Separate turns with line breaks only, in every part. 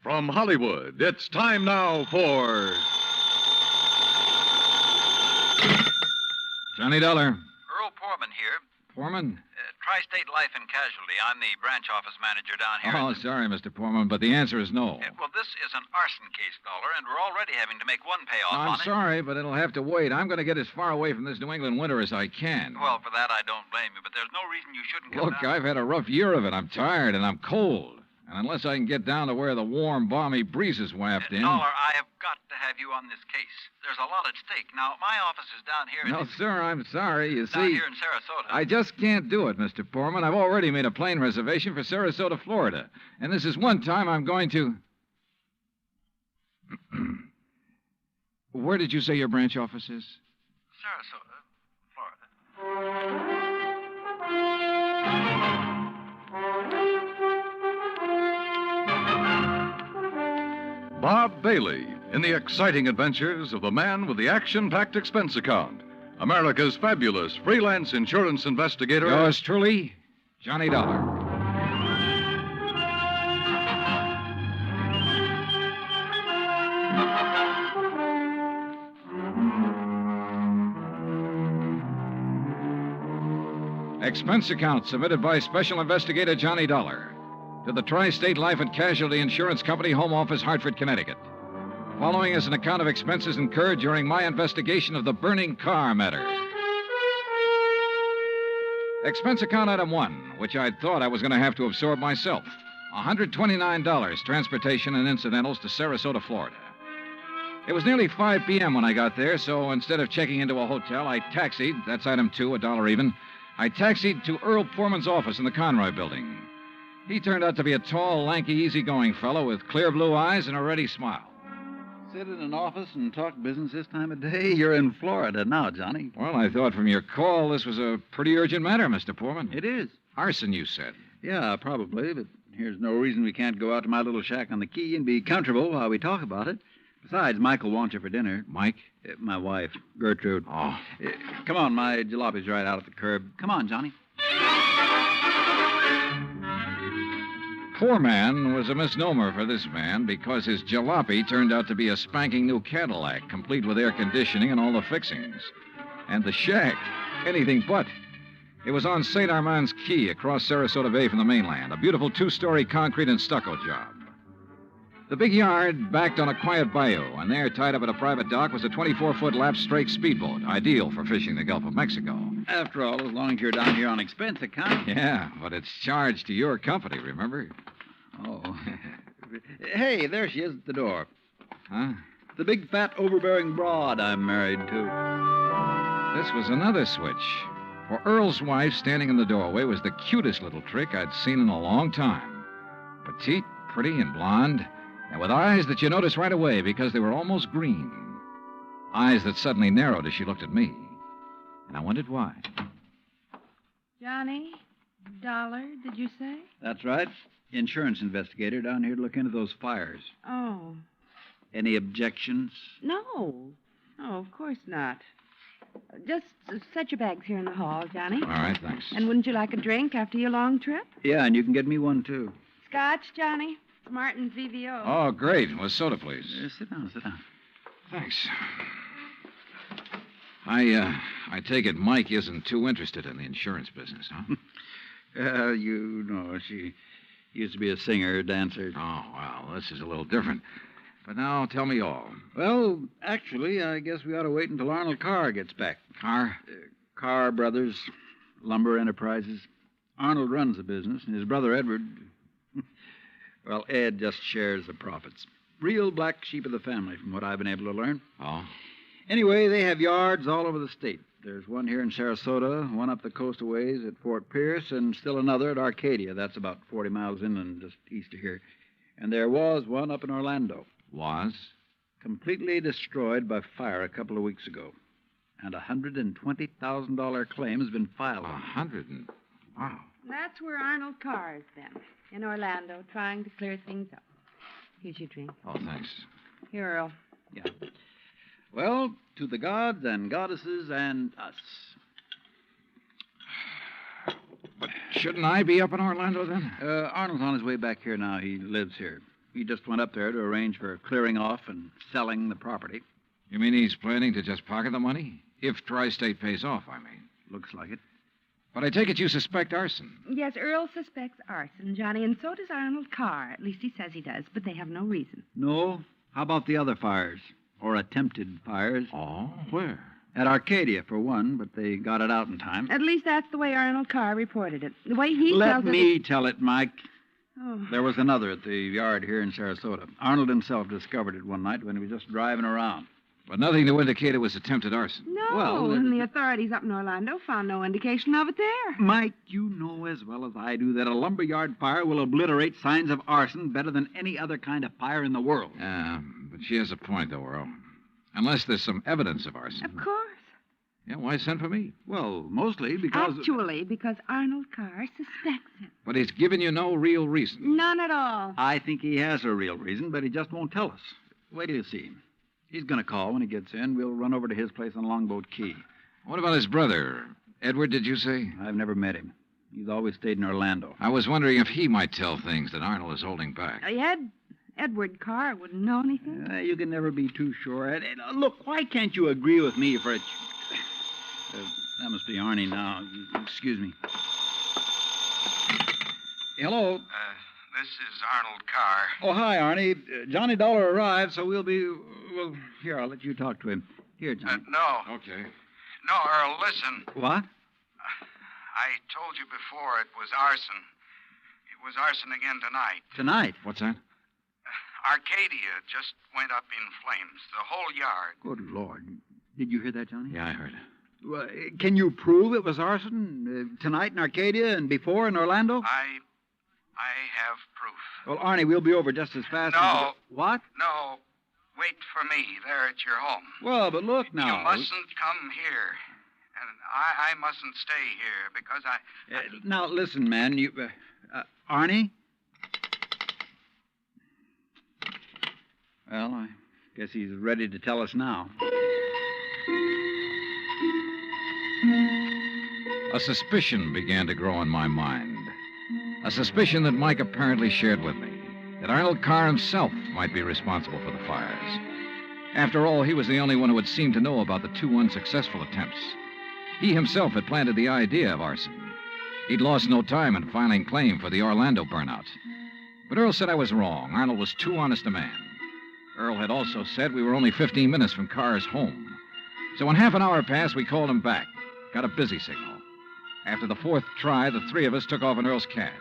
From Hollywood, it's time now for...
Johnny Dollar.
Earl Poorman here.
Poorman?
Tri-State Life and Casualty. I'm the branch office manager down here.
Oh, sorry, Mr. Poorman, but the answer is no.
Well, this is an arson case, Dollar, and we're already having to make one payoff on
I'm
it.
sorry, but it'll have to wait. I'm going to get as far away from this New England winter as I can.
Well, for that, I don't blame you, but there's no reason you shouldn't come
Look,
down.
I've had a rough year of it. I'm tired, and I'm cold. And unless I can get down to where the warm, balmy breezes waft in...
Dollar, I have got to have you on this case. There's a lot at stake. Now, my office is down here...
No, sir, I'm sorry. You
down
see...
here in Sarasota.
I just can't do it, Mr. Poorman. I've already made a plane reservation for Sarasota, Florida. And this is one time I'm going to... Where did you say your branch office is?
Sarasota, Florida.
Bob Bailey in the exciting adventures of the man with the action-packed expense account. America's fabulous freelance insurance investigator.
Yours truly, Johnny Dollar. Expense account submitted by Special Investigator Johnny Dollar to the Tri-State Life and Casualty Insurance Company, Home Office, Hartford, Connecticut. Following is an account of expenses incurred during my investigation of the burning car matter. Expense account item 1, which I'd thought I was going to have to absorb myself. $129, transportation and incidentals to Sarasota, Florida. It was nearly 5 p.m. when I got there, so instead of checking into a hotel, I taxied, that's item 2, $1 even. I taxied to Earl Poorman's office in the Conroy building. He turned out to be a tall, lanky, easygoing fellow with clear blue eyes and a ready smile.
Sit in an office and talk business this time of day? You're in Florida now, Johnny.
Well, I thought from your call this was a pretty urgent matter, Mr. Poorman.
It is.
Arson, you said.
Yeah, probably, but here's no reason we can't go out to my little shack on the quay and be comfortable while we talk about it. Besides, Michael wants you for dinner.
Mike?
My wife, Gertrude.
Oh.
Come on, my jalopy's right out at the curb. Come on, Johnny.
Poor man was a misnomer for this man because his jalopy turned out to be a spanking new Cadillac, complete with air conditioning and all the fixings. And the shack, anything but. It was on St. Armand's Key across Sarasota Bay from the mainland, a beautiful 2-story concrete and stucco job. The big yard backed on a quiet bayou, and there, tied up at a private dock, was a 24-foot lap strake speedboat, ideal for fishing the Gulf of Mexico.
After all, as long as you're down here on expense account.
Yeah, but it's charged to your company, remember?
Oh. Hey, there she is at the door.
Huh?
The big, fat, overbearing broad I'm married to.
This was another switch. For Earl's wife, standing in the doorway, was the cutest little trick I'd seen in a long time. Petite, pretty, and blonde, and with eyes that you noticed right away because they were almost green. Eyes that suddenly narrowed as she looked at me. And I wondered why.
Johnny Dollar, did you say?
That's right. Insurance investigator down here to look into those fires.
Oh.
Any objections?
No. No, of course not. Just set your bags here in the hall, Johnny.
All right, thanks.
And wouldn't you like a drink after your long trip?
Yeah, and you can get me one, too.
Scotch, Johnny? Martin's VVO.
Oh, great. Well, soda, please.
Sit down, sit down.
Thanks. I take it Mike isn't too interested in the insurance business, huh?
You know, she used to be a singer, dancer.
Oh, well, this is a little different. But now, tell me all.
Well, actually, I guess we ought to wait until Arnold Carr gets back.
Carr?
Carr Brothers, Lumber Enterprises. Arnold runs the business, and his brother Edward... Well, Ed just shares the profits. Real black sheep of the family, from what I've been able to learn.
Oh?
Anyway, they have yards all over the state. There's one here in Sarasota, one up the coast a ways at Fort Pierce, and still another at Arcadia. That's about 40 miles inland, just east of here. And there was one up in Orlando.
Was?
Completely destroyed by fire a couple of weeks ago. And a $120,000 claim has been filed.
Wow.
That's where Arnold Carr is then, in Orlando, trying to clear things up. Here's your drink.
Oh, thanks.
Here, Earl.
Yeah. Well, to the gods and goddesses and us.
But shouldn't I be up in Orlando then?
Arnold's on his way back here now. He lives here. He just went up there to arrange for clearing off and selling the property.
You mean he's planning to just pocket the money? If Tri-State pays off, I mean.
Looks like it.
But I take it you suspect arson.
Yes, Earl suspects arson, Johnny, and so does Arnold Carr. At least he says he does, but they have no reason.
No? How about the other fires? Or attempted fires?
Oh, where?
At Arcadia, for one, but they got it out in time.
At least that's the way Arnold Carr reported it. The way he
Let
tells
me tell it, Mike.
Oh.
There was another at the yard here in Sarasota. Arnold himself discovered it one night when he was just driving around.
But nothing to indicate it was attempted arson.
No,
Well,
and the authorities up in Orlando found no indication of it there.
Mike, you know as well as I do that a lumberyard fire will obliterate signs of arson better than any other kind of fire in the world.
Yeah, but she has a point, though, Earl. Unless there's some evidence of arson.
Of course.
Yeah, why send for me?
Well, mostly because...
Actually, because Arnold Carr suspects it.
But he's given you no real reason.
None at all.
I think he has a real reason, but he just won't tell us. Wait till you see him. He's going to call when he gets in. We'll run over to his place on Longboat Key.
What about his brother? Edward, did you say?
I've never met him. He's always stayed in Orlando.
I was wondering if he might tell things that Arnold is holding back.
Edward Carr wouldn't know anything.
You can never be too sure. Look, why can't you agree with me for a... that must be Arnie now. Excuse me. Hello.
This is Arnold Carr.
Oh, hi, Arnie. Johnny Dollar arrived, so we'll be... Well, here, I'll let you talk to him. Here, Johnny.
No.
Okay.
No, Earl, listen.
What?
I told you before it was arson. It was arson again tonight.
Tonight?
What's that?
Arcadia just went up in flames. The whole yard.
Good Lord. Did you hear that, Johnny?
Yeah, I heard.
Well, can you prove it was arson tonight in Arcadia and before in Orlando?
I have proof.
Well, Arnie, we'll be over just as fast as...
No.
What?
No. Wait for me there at your home.
Well, but look now.
You mustn't come here. And I mustn't stay here because I...
Now, listen, man. You... Arnie? Well, I guess he's ready to tell us now.
A suspicion began to grow in my mind. A suspicion that Mike apparently shared with me. That Arnold Carr himself might be responsible for the fires. After all, he was the only one who had seemed to know about the two unsuccessful attempts. He himself had planted the idea of arson. He'd lost no time in filing claim for the Orlando burnout. But Earl said I was wrong. Arnold was too honest a man. Earl had also said we were only 15 minutes from Carr's home. So when half an hour passed, we called him back. Got a busy signal. After the fourth try, the three of us took off in Earl's cab.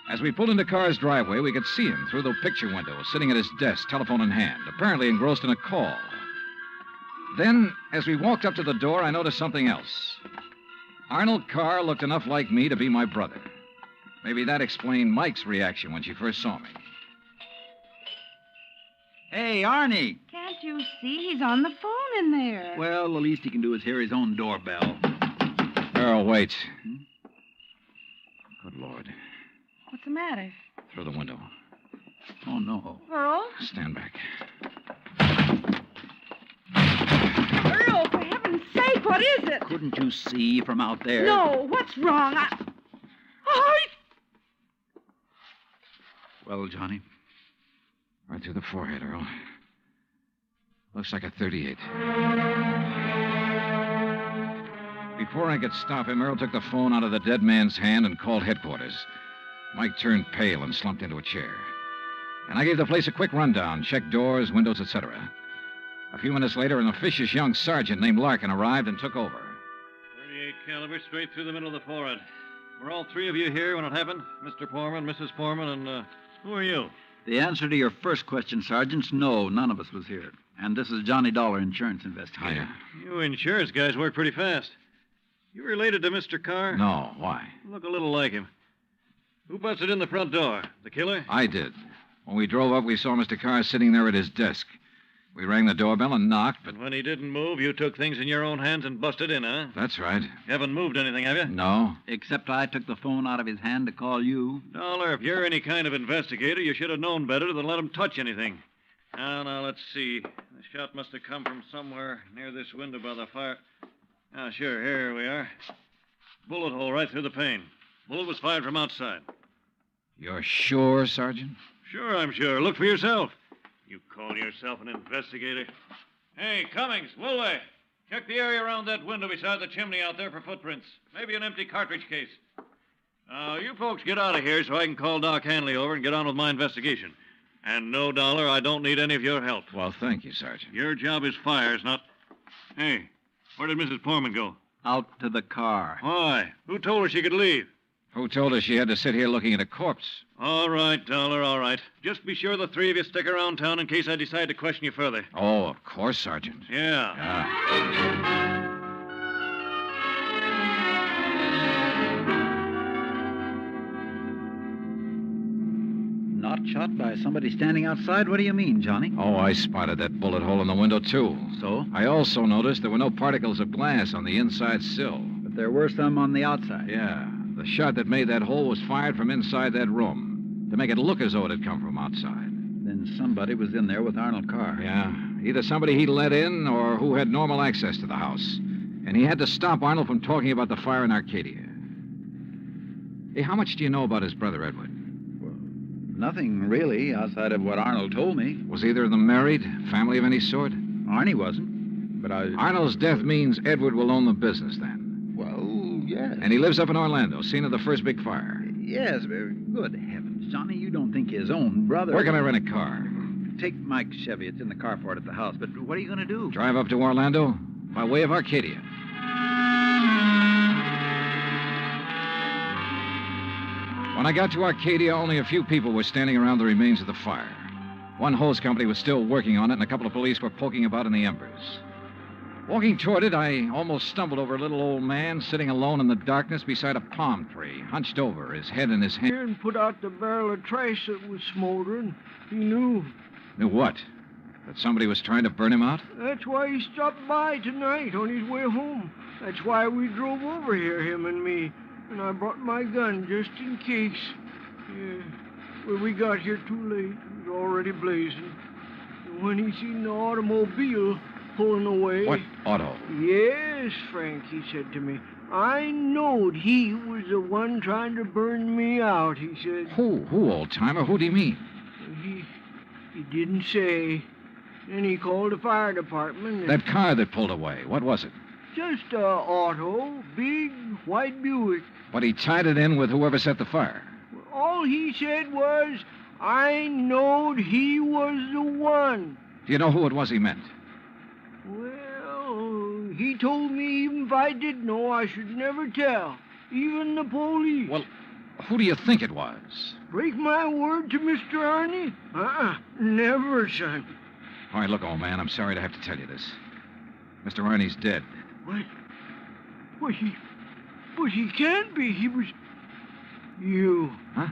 As we pulled into Carr's driveway, we could see him through the picture window, sitting at his desk, telephone in hand, apparently engrossed in a call. Then, as we walked up to the door, I noticed something else. Arnold Carr looked enough like me to be my brother. Maybe that explained Mike's reaction when she first saw me.
Hey, Arnie.
Can't you see? He's on the phone in there.
Well, the least he can do is hear his own doorbell.
Earl, wait. Good Lord.
What's the matter?
Through the window.
Oh, no.
Earl?
Stand back.
Earl, for heaven's sake, what is it?
Couldn't you see from out there?
No, what's wrong? Oh!
Well, Johnny?
Right through the forehead, Earl. Looks like a 38. Before I could stop him, Earl took the phone out of the dead man's hand and called headquarters. Mike turned pale and slumped into a chair. And I gave the place a quick rundown, checked doors, windows, etc. A few minutes later, an officious young sergeant named Larson arrived and took over.
38 caliber straight through the middle of the forehead. Were all three of you here when it happened? Mr. Foreman, Mrs. Foreman, and who are you?
The answer to your first question, Sergeant, no, none of us was here. And this is Johnny Dollar, insurance investigator.
Hiya.
You insurance guys work pretty fast. You related to Mr. Carr?
No, why?
Look a little like him. Who busted in the front door? The killer?
I did. When we drove up, we saw Mr. Carr sitting there at his desk. We rang the doorbell and knocked, but...
And when he didn't move, you took things in your own hands and busted in, huh?
That's right.
You haven't moved anything, have you?
No.
Except I took the phone out of his hand to call you.
Dollar, if you're any kind of investigator, you should have known better than let him touch anything. Now, let's see. The shot must have come from somewhere near this window by the fire. Ah, sure, here we are. Bullet hole right through the pane. Bullet was fired from outside.
You're sure, Sergeant?
Sure, I'm sure. Look for yourself. You call yourself an investigator? Hey, Cummings, Woolway, check the area around that window beside the chimney out there for footprints. Maybe an empty cartridge case. You folks get out of here so I can call Doc Hanley over and get on with my investigation. And no, Dollar, I don't need any of your help.
Well, thank you, Sergeant.
Your job is fires, not... Hey, where did Mrs. Poorman go?
Out to the car.
Why? Who told her she could leave?
Who told her she had to sit here looking at a corpse?
All right, Dollar, all right. Just be sure the three of you stick around town in case I decide to question you further.
Oh, of course, Sergeant.
Yeah.
Not shot by somebody standing outside? What do you mean, Johnny?
Oh, I spotted that bullet hole in the window, too.
So?
I also noticed there were no particles of glass on the inside sill.
But there were some on the outside.
Yeah. The shot that made that hole was fired from inside that room to make it look as though it had come from outside.
Then somebody was in there with Arnold Carr.
Yeah. Either somebody he let in or who had normal access to the house. And he had to stop Arnold from talking about the fire in Arcadia. Hey, how much do you know about his brother, Edward?
Nothing, really, outside of what Arnold told me.
Was either of them married? Family of any sort?
Arnie wasn't, but
Arnold's death means Edward will own the business then.
Well, yes.
And he lives up in Orlando, scene of the first big fire.
Yes, very good heavens. Johnny, you don't think his own brother...
Where can I rent a car?
Take Mike's Chevy. It's in the carport at the house. But what are you going to do?
Drive up to Orlando by way of Arcadia. When I got to Arcadia, only a few people were standing around the remains of the fire. One hose company was still working on it, and a couple of police were poking about in the embers. Walking toward it, I almost stumbled over a little old man sitting alone in the darkness beside a palm tree, hunched over, his head in his hand.
Here and put out the barrel of trash that was smoldering. He knew.
Knew what? That somebody was trying to burn him out?
That's why he stopped by tonight on his way home. That's why we drove over here, him and me. And I brought my gun just in case. Yeah. Well, we got here too late. It was already blazing. And when he seen the automobile pulling away...
What auto?
Yes, Frank, he said to me. I knowed he was the one trying to burn me out, he said.
Who, old-timer? Who do you mean?
He didn't say. Then he called the fire department. And...
That car that pulled away, what was it?
Just a auto, big white Buick.
But he tied it in with whoever set the fire.
All he said was, I knowed he was the one.
Do you know who it was he meant?
Well, he told me even if I did know, I should never tell. Even the police.
Well, who do you think it was?
Break my word to Mr. Arnie? Never, son.
All right, look, old man, I'm sorry to have to tell you this. Mr. Arnie's dead.
What? But he can't be. He was... You.
Huh?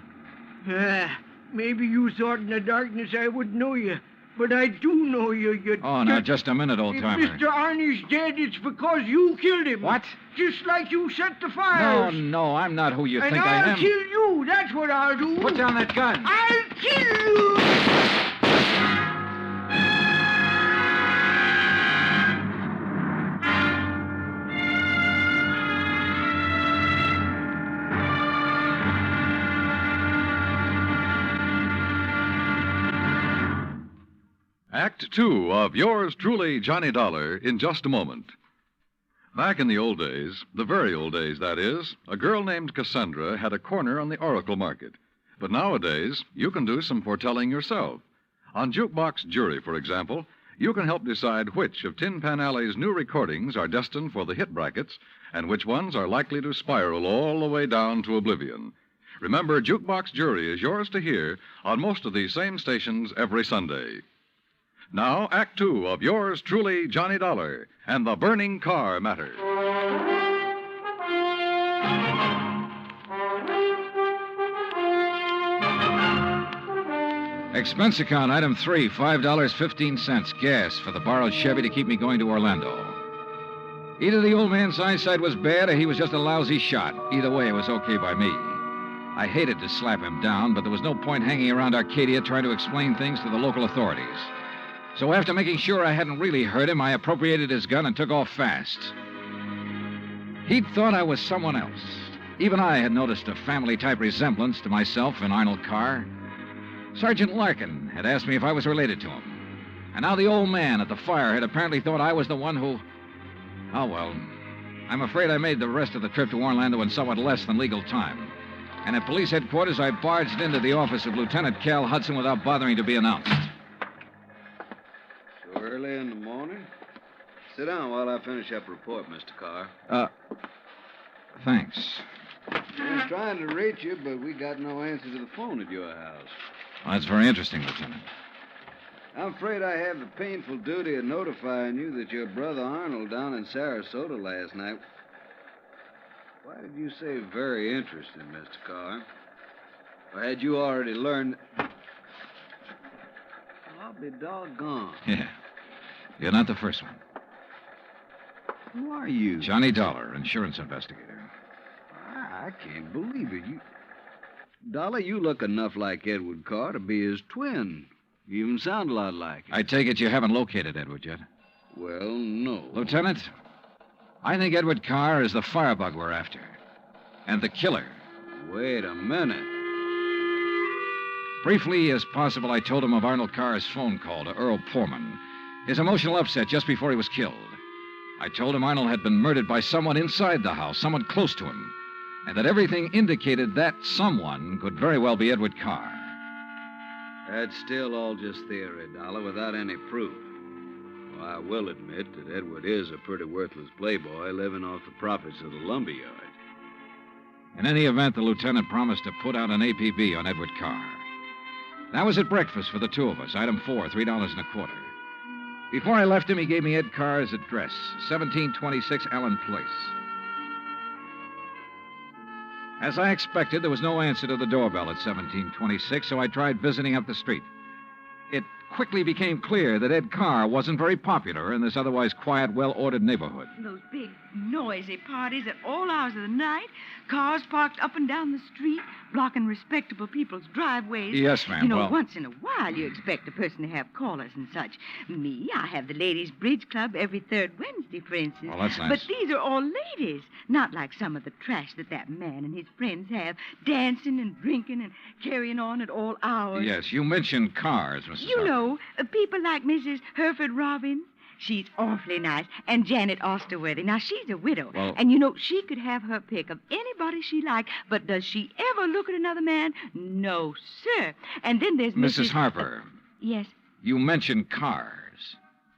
Maybe you thought in the darkness I wouldn't know you. But I do know you.
Oh, now, just a minute, old-timer.
If Mr. Arnie's dead, it's because you killed him.
What?
Just like you set the fires.
No, I'm not who you
and
think I am.
I'll kill you. That's what I'll do.
Put down that gun.
I'll kill you.
Act 2 of yours truly, Johnny Dollar, in just a moment. Back in the old days, the very old days, that is, a girl named Cassandra had a corner on the Oracle market. But nowadays, you can do some foretelling yourself. On Jukebox Jury, for example, you can help decide which of Tin Pan Alley's new recordings are destined for the hit brackets and which ones are likely to spiral all the way down to oblivion. Remember, Jukebox Jury is yours to hear on most of these same stations every Sunday. Now, Act 2 of yours truly, Johnny Dollar, and the burning car matter.
Expense account, item 3, $5.15, gas for the borrowed Chevy to keep me going to Orlando. Either the old man's eyesight was bad or he was just a lousy shot. Either way, it was okay by me. I hated to slap him down, but there was no point hanging around Arcadia trying to explain things to the local authorities. So after making sure I hadn't really hurt him, I appropriated his gun and took off fast. He'd thought I was someone else. Even I had noticed a family-type resemblance to myself in Arnold Carr. Sergeant Larkin had asked me if I was related to him. And now the old man at the fire had apparently thought I was the one who... Oh, well, I'm afraid I made the rest of the trip to Orlando in somewhat less than legal time. And at police headquarters, I barged into the office of Lieutenant Cal Hudson without bothering to be announced.
So early in the morning? Sit down while I finish up a report, Mr. Carr.
Thanks.
I was trying to reach you, but we got no answer to the phone at your house.
Well, that's very interesting, Lieutenant.
I'm afraid I have the painful duty of notifying you that your brother Arnold down in Sarasota last night... Why did you say very interesting, Mr. Carr? Or had you already learned... I'll be doggone.
Yeah. You're not the first one.
Who are you?
Johnny Dollar, insurance investigator.
I can't believe it. Dollar, you look enough like Edward Carr to be his twin. You even sound a lot like him.
I take it you haven't located Edward yet?
Well, no.
Lieutenant, I think Edward Carr is the firebug we're after. And the killer.
Wait a minute.
Briefly as possible, I told him of Arnold Carr's phone call to Earl Poorman. His emotional upset just before he was killed. I told him Arnold had been murdered by someone inside the house, someone close to him. And that everything indicated that someone could very well be Edward Carr.
That's still all just theory, Dollar, without any proof. Well, I will admit that Edward is a pretty worthless playboy living off the profits of the lumberyard.
In any event, the lieutenant promised to put out an APB on Edward Carr. That was at breakfast for the two of us, item 4, $3.25. Before I left him, he gave me Ed Carr's address, 1726 Allen Place. As I expected, there was no answer to the doorbell at 1726, so I tried visiting up the street. It quickly became clear that Ed Carr wasn't very popular in this otherwise quiet, well-ordered neighborhood.
Those big, noisy parties at all hours of the night, cars parked up and down the street, blocking respectable people's driveways.
Yes, ma'am.
You know,
well...
once in a while you expect a person to have callers and such. Me, I have the ladies' bridge club every third Wednesday, for instance.
Well, that's nice.
But these are all ladies, not like some of the trash that man and his friends have, dancing and drinking and carrying on at all hours.
Yes, you mentioned cars, Mrs.
You
Harper.
know, people like Mrs. Hereford Robbins. She's awfully nice. And Janet Osterworthy. Now, she's a widow.
Well...
And, you know, she could have her pick of anybody she liked, but does she ever look at another man? No, sir. And then there's
Mrs. Harper.
Yes?
You mentioned cars.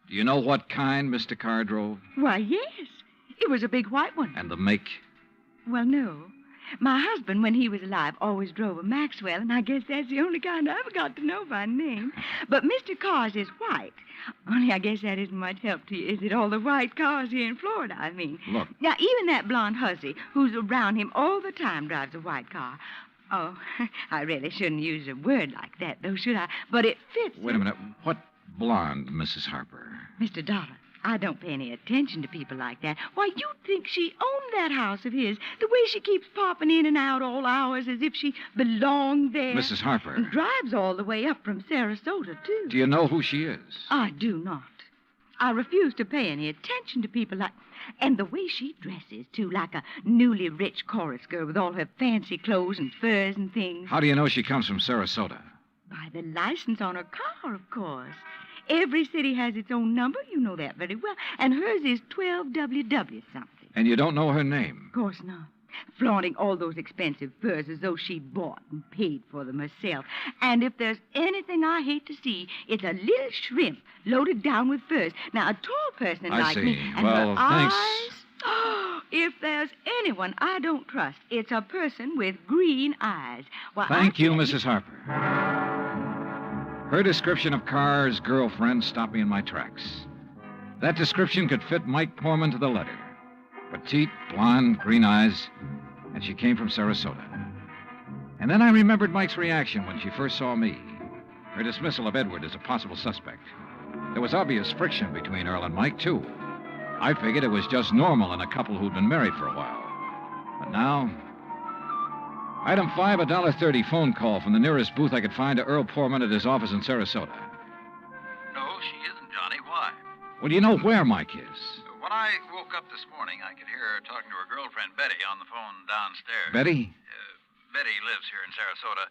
Do you know what kind Mr. Carr drove?
Why, yes. It was a big white one.
And the make?
Well, no. My husband, when he was alive, always drove a Maxwell, and I guess that's the only kind I ever got to know by name. But Mr. Carr's is white. Only I guess that isn't much help to you, is it? All the white cars here in Florida, I mean.
Look.
Now, even that blonde hussy who's around him all the time drives a white car. Oh, I really shouldn't use a word like that, though, should I? But it fits.
Wait a minute. What blonde, Mrs. Harper?
Mr. Dollar, I don't pay any attention to people like that. Why, you'd think she owned that house of his, the way she keeps popping in and out all hours as if she belonged there.
Mrs. Harper.
And drives all the way up from Sarasota, too.
Do you know who she is?
I do not. I refuse to pay any attention to people like... And the way she dresses, too, like a newly rich chorus girl with all her fancy clothes and furs and things.
How do you know she comes from Sarasota?
By the license on her car, of course. Every city has its own number. You know that very well. And hers is 12WW something.
And you don't know her name?
Of course not. Flaunting all those expensive furs as though she bought and paid for them herself. And if there's anything I hate to see, it's a little shrimp loaded down with furs. Now, a tall person
I
like
see.
me... And
Well,
her
thanks.
eyes... Oh, if there's anyone I don't trust, it's a person with green eyes. Well,
Thank you, Mrs. Harper. Her description of Carr's girlfriend stopped me in my tracks. That description could fit Mike Poorman to the letter. Petite, blonde, green eyes, and she came from Sarasota. And then I remembered Mike's reaction when she first saw me. Her dismissal of Edward as a possible suspect. There was obvious friction between Earl and Mike, too. I figured it was just normal in a couple who'd been married for a while. But now... Item 5, $1.30 phone call from the nearest booth I could find to Earl Poorman at his office in Sarasota.
No, she isn't, Johnny. Why?
Well, do you know where Mike is?
When I woke
up this morning, I could hear her talking to her girlfriend, Betty, on the phone downstairs.
Betty?
Betty lives here in Sarasota.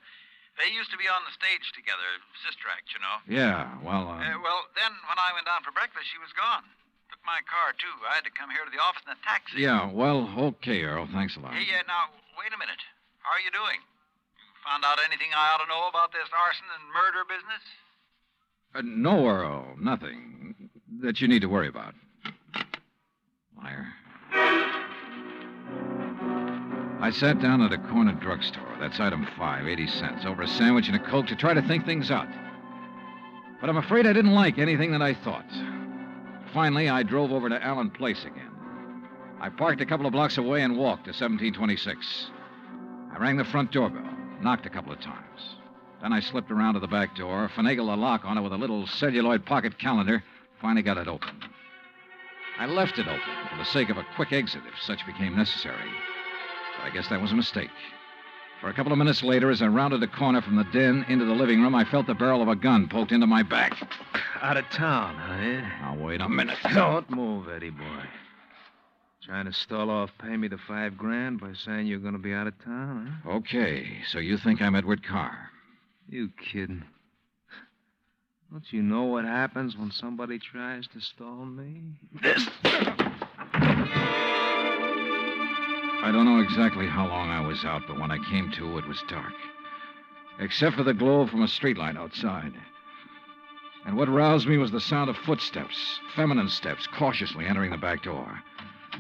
They used to be on the stage together, sister act, you know.
Yeah, well,
Well, then when I went down for breakfast, she was gone. Took my car, too. I had to come here to the office in a taxi.
Yeah, well, okay, Earl. Thanks a lot.
Hey, now, wait a minute. How are you doing? You found out anything I ought to know about this arson and murder business?
No, Earl. Nothing that you need to worry about. Liar. I sat down at a corner drugstore. That's item 5, 80 cents, over a sandwich and a Coke to try to think things out. But I'm afraid I didn't like anything that I thought. Finally, I drove over to Allen Place again. I parked a couple of blocks away and walked to 1726. I rang the front doorbell, knocked a couple of times. Then I slipped around to the back door, finagled a lock on it with a little celluloid pocket calendar, finally got it open. I left it open for the sake of a quick exit if such became necessary. But I guess that was a mistake. For a couple of minutes later, as I rounded the corner from the den into the living room, I felt the barrel of a gun poked into my back.
Out of town, huh?
Now, wait a minute.
Don't move, Eddie boy. Trying to stall off pay me the $5,000 by saying you're going to be out of town, huh?
Okay, so you think I'm Edward Carr.
You kidding? Don't you know what happens when somebody tries to stall me?
This. I don't know exactly how long I was out, but when I came to, it was dark. Except for the glow from a streetlight outside. And what roused me was the sound of footsteps, feminine steps, cautiously entering the back door.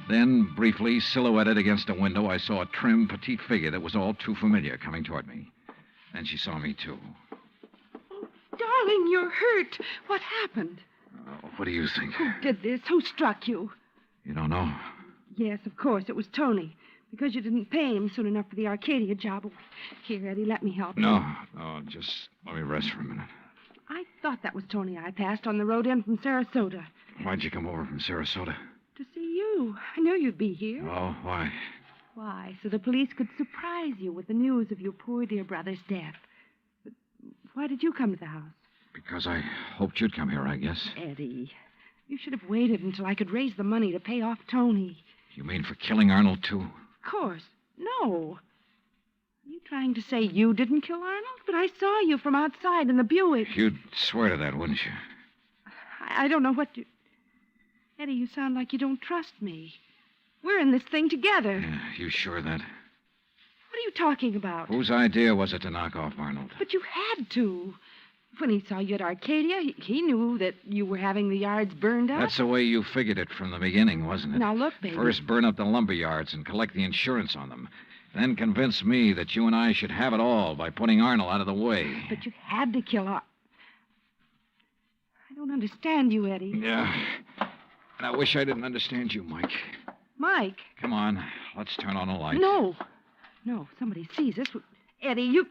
Then, briefly, silhouetted against a window, I saw a trim, petite figure that was all too familiar coming toward me. Then she saw me, too.
Oh, darling, you're hurt. What happened?
What do you think?
Who did this? Who struck you?
You don't know?
Yes, of course. It was Tony. Because you didn't pay him soon enough for the Arcadia job. Here, Eddie, let me help you.
No, just let me rest for a minute.
I thought that was Tony I passed on the road in from Sarasota.
Why'd you come over from Sarasota?
To see you. I knew you'd be here.
Oh, why?
Why, so the police could surprise you with the news of your poor dear brother's death. But why did you come to the house?
Because I hoped you'd come here, I guess.
Eddie, you should have waited until I could raise the money to pay off Tony.
You mean for killing Arnold, too?
Of course. No. Are you trying to say you didn't kill Arnold? But I saw you from outside in the Buick.
You'd swear to that, wouldn't you?
I don't know what to... Eddie, you sound like you don't trust me. We're in this thing together.
Yeah, you sure of that?
What are you talking about?
Whose idea was it to knock off Arnold?
But you had to. When he saw you at Arcadia, he knew that you were having the yards burned up.
That's the way you figured it from the beginning, wasn't it?
Now, look, baby.
First burn up the lumber yards and collect the insurance on them. Then convince me that you and I should have it all by putting Arnold out of the way.
But you had to kill Arnold. I don't understand you, Eddie.
Yeah. And I wish I didn't understand you, Mike.
Mike?
Come on. Let's turn on a light.
No. No, if somebody sees us. Eddie, you...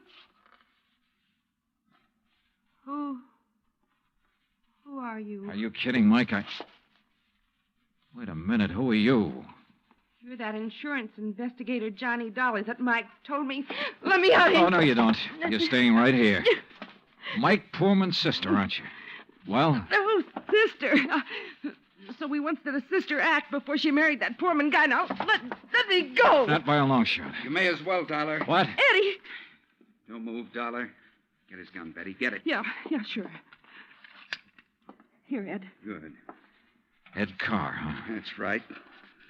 Who are you?
Are you kidding, Mike? Wait a minute. Who are you?
You're that insurance investigator, Johnny Dollar, that Mike told me. Let me out of here.
Oh, no, you don't. You're staying right here. Mike Poorman's sister, aren't you? Well?
Oh, sister. So we once did a sister act before she married that Poorman guy. Now, let me go.
Not by a long shot.
You may as well, Dollar.
What?
Eddie.
Don't move, Dollar. Get his gun, Betty. Get it.
Yeah, sure. Here, Ed.
Good.
Ed Carr, huh?
That's right.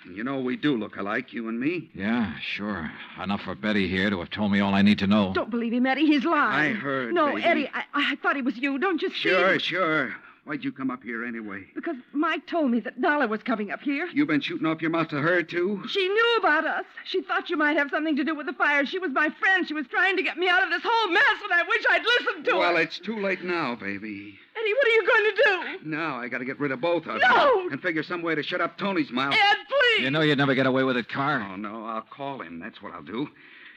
And you know we do look alike, you and me.
Yeah, sure. Enough for Betty here to have told me all I need to know.
Don't believe him, Eddie. He's lying.
I heard,
No,
baby.
Eddie, I thought it was you. Don't you see?
Sure. Why'd you come up here anyway?
Because Mike told me that Dollar was coming up here.
You been shooting off your mouth to her, too?
She knew about us. She thought you might have something to do with the fire. She was my friend. She was trying to get me out of this whole mess, and I wish I'd listened to her.
Well, it's too late now, baby.
Eddie, what are you going to do?
Now I gotta get rid of both of
No!
them. And figure some way to shut up Tony's mouth.
Ed, please!
You know you'd never get away with it, Carr.
Oh, no, I'll call him. That's what I'll do.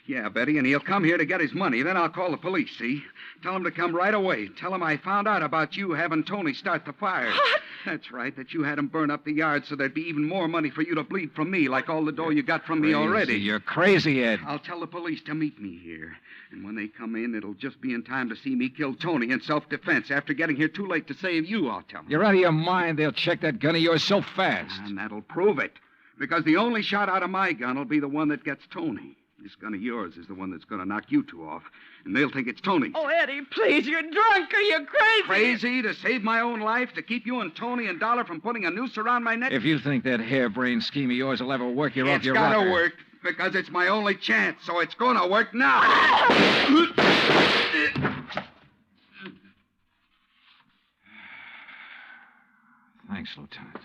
Yeah, Betty, and he'll come here to get his money. Then I'll call the police, see? Tell him to come right away. Tell him I found out about you having Tony start the fire.
What?
That's right, that you had him burn up the yard so there'd be even more money for you to bleed from me, like all the dough you got from me already.
You're crazy, Ed.
I'll tell the police to meet me here. And when they come in, it'll just be in time to see me kill Tony in self-defense. After getting here too late to save you, I'll tell them.
You're out of your mind. They'll check that gun of yours so fast.
And that'll prove it.
Because the only shot out of my gun will be the one that gets Tony. This gun of yours is the one that's going to knock you two off. And they'll think it's Tony.
Oh, Eddie, please, you're drunk or you're crazy.
Crazy to save my own life, to keep you and Tony and Dollar from putting a noose around my neck?
If you think that harebrained scheme of yours will ever work, you're off your rocker.
It's gotta work, because it's my only chance, so it's gonna work now.
Thanks, Lieutenant.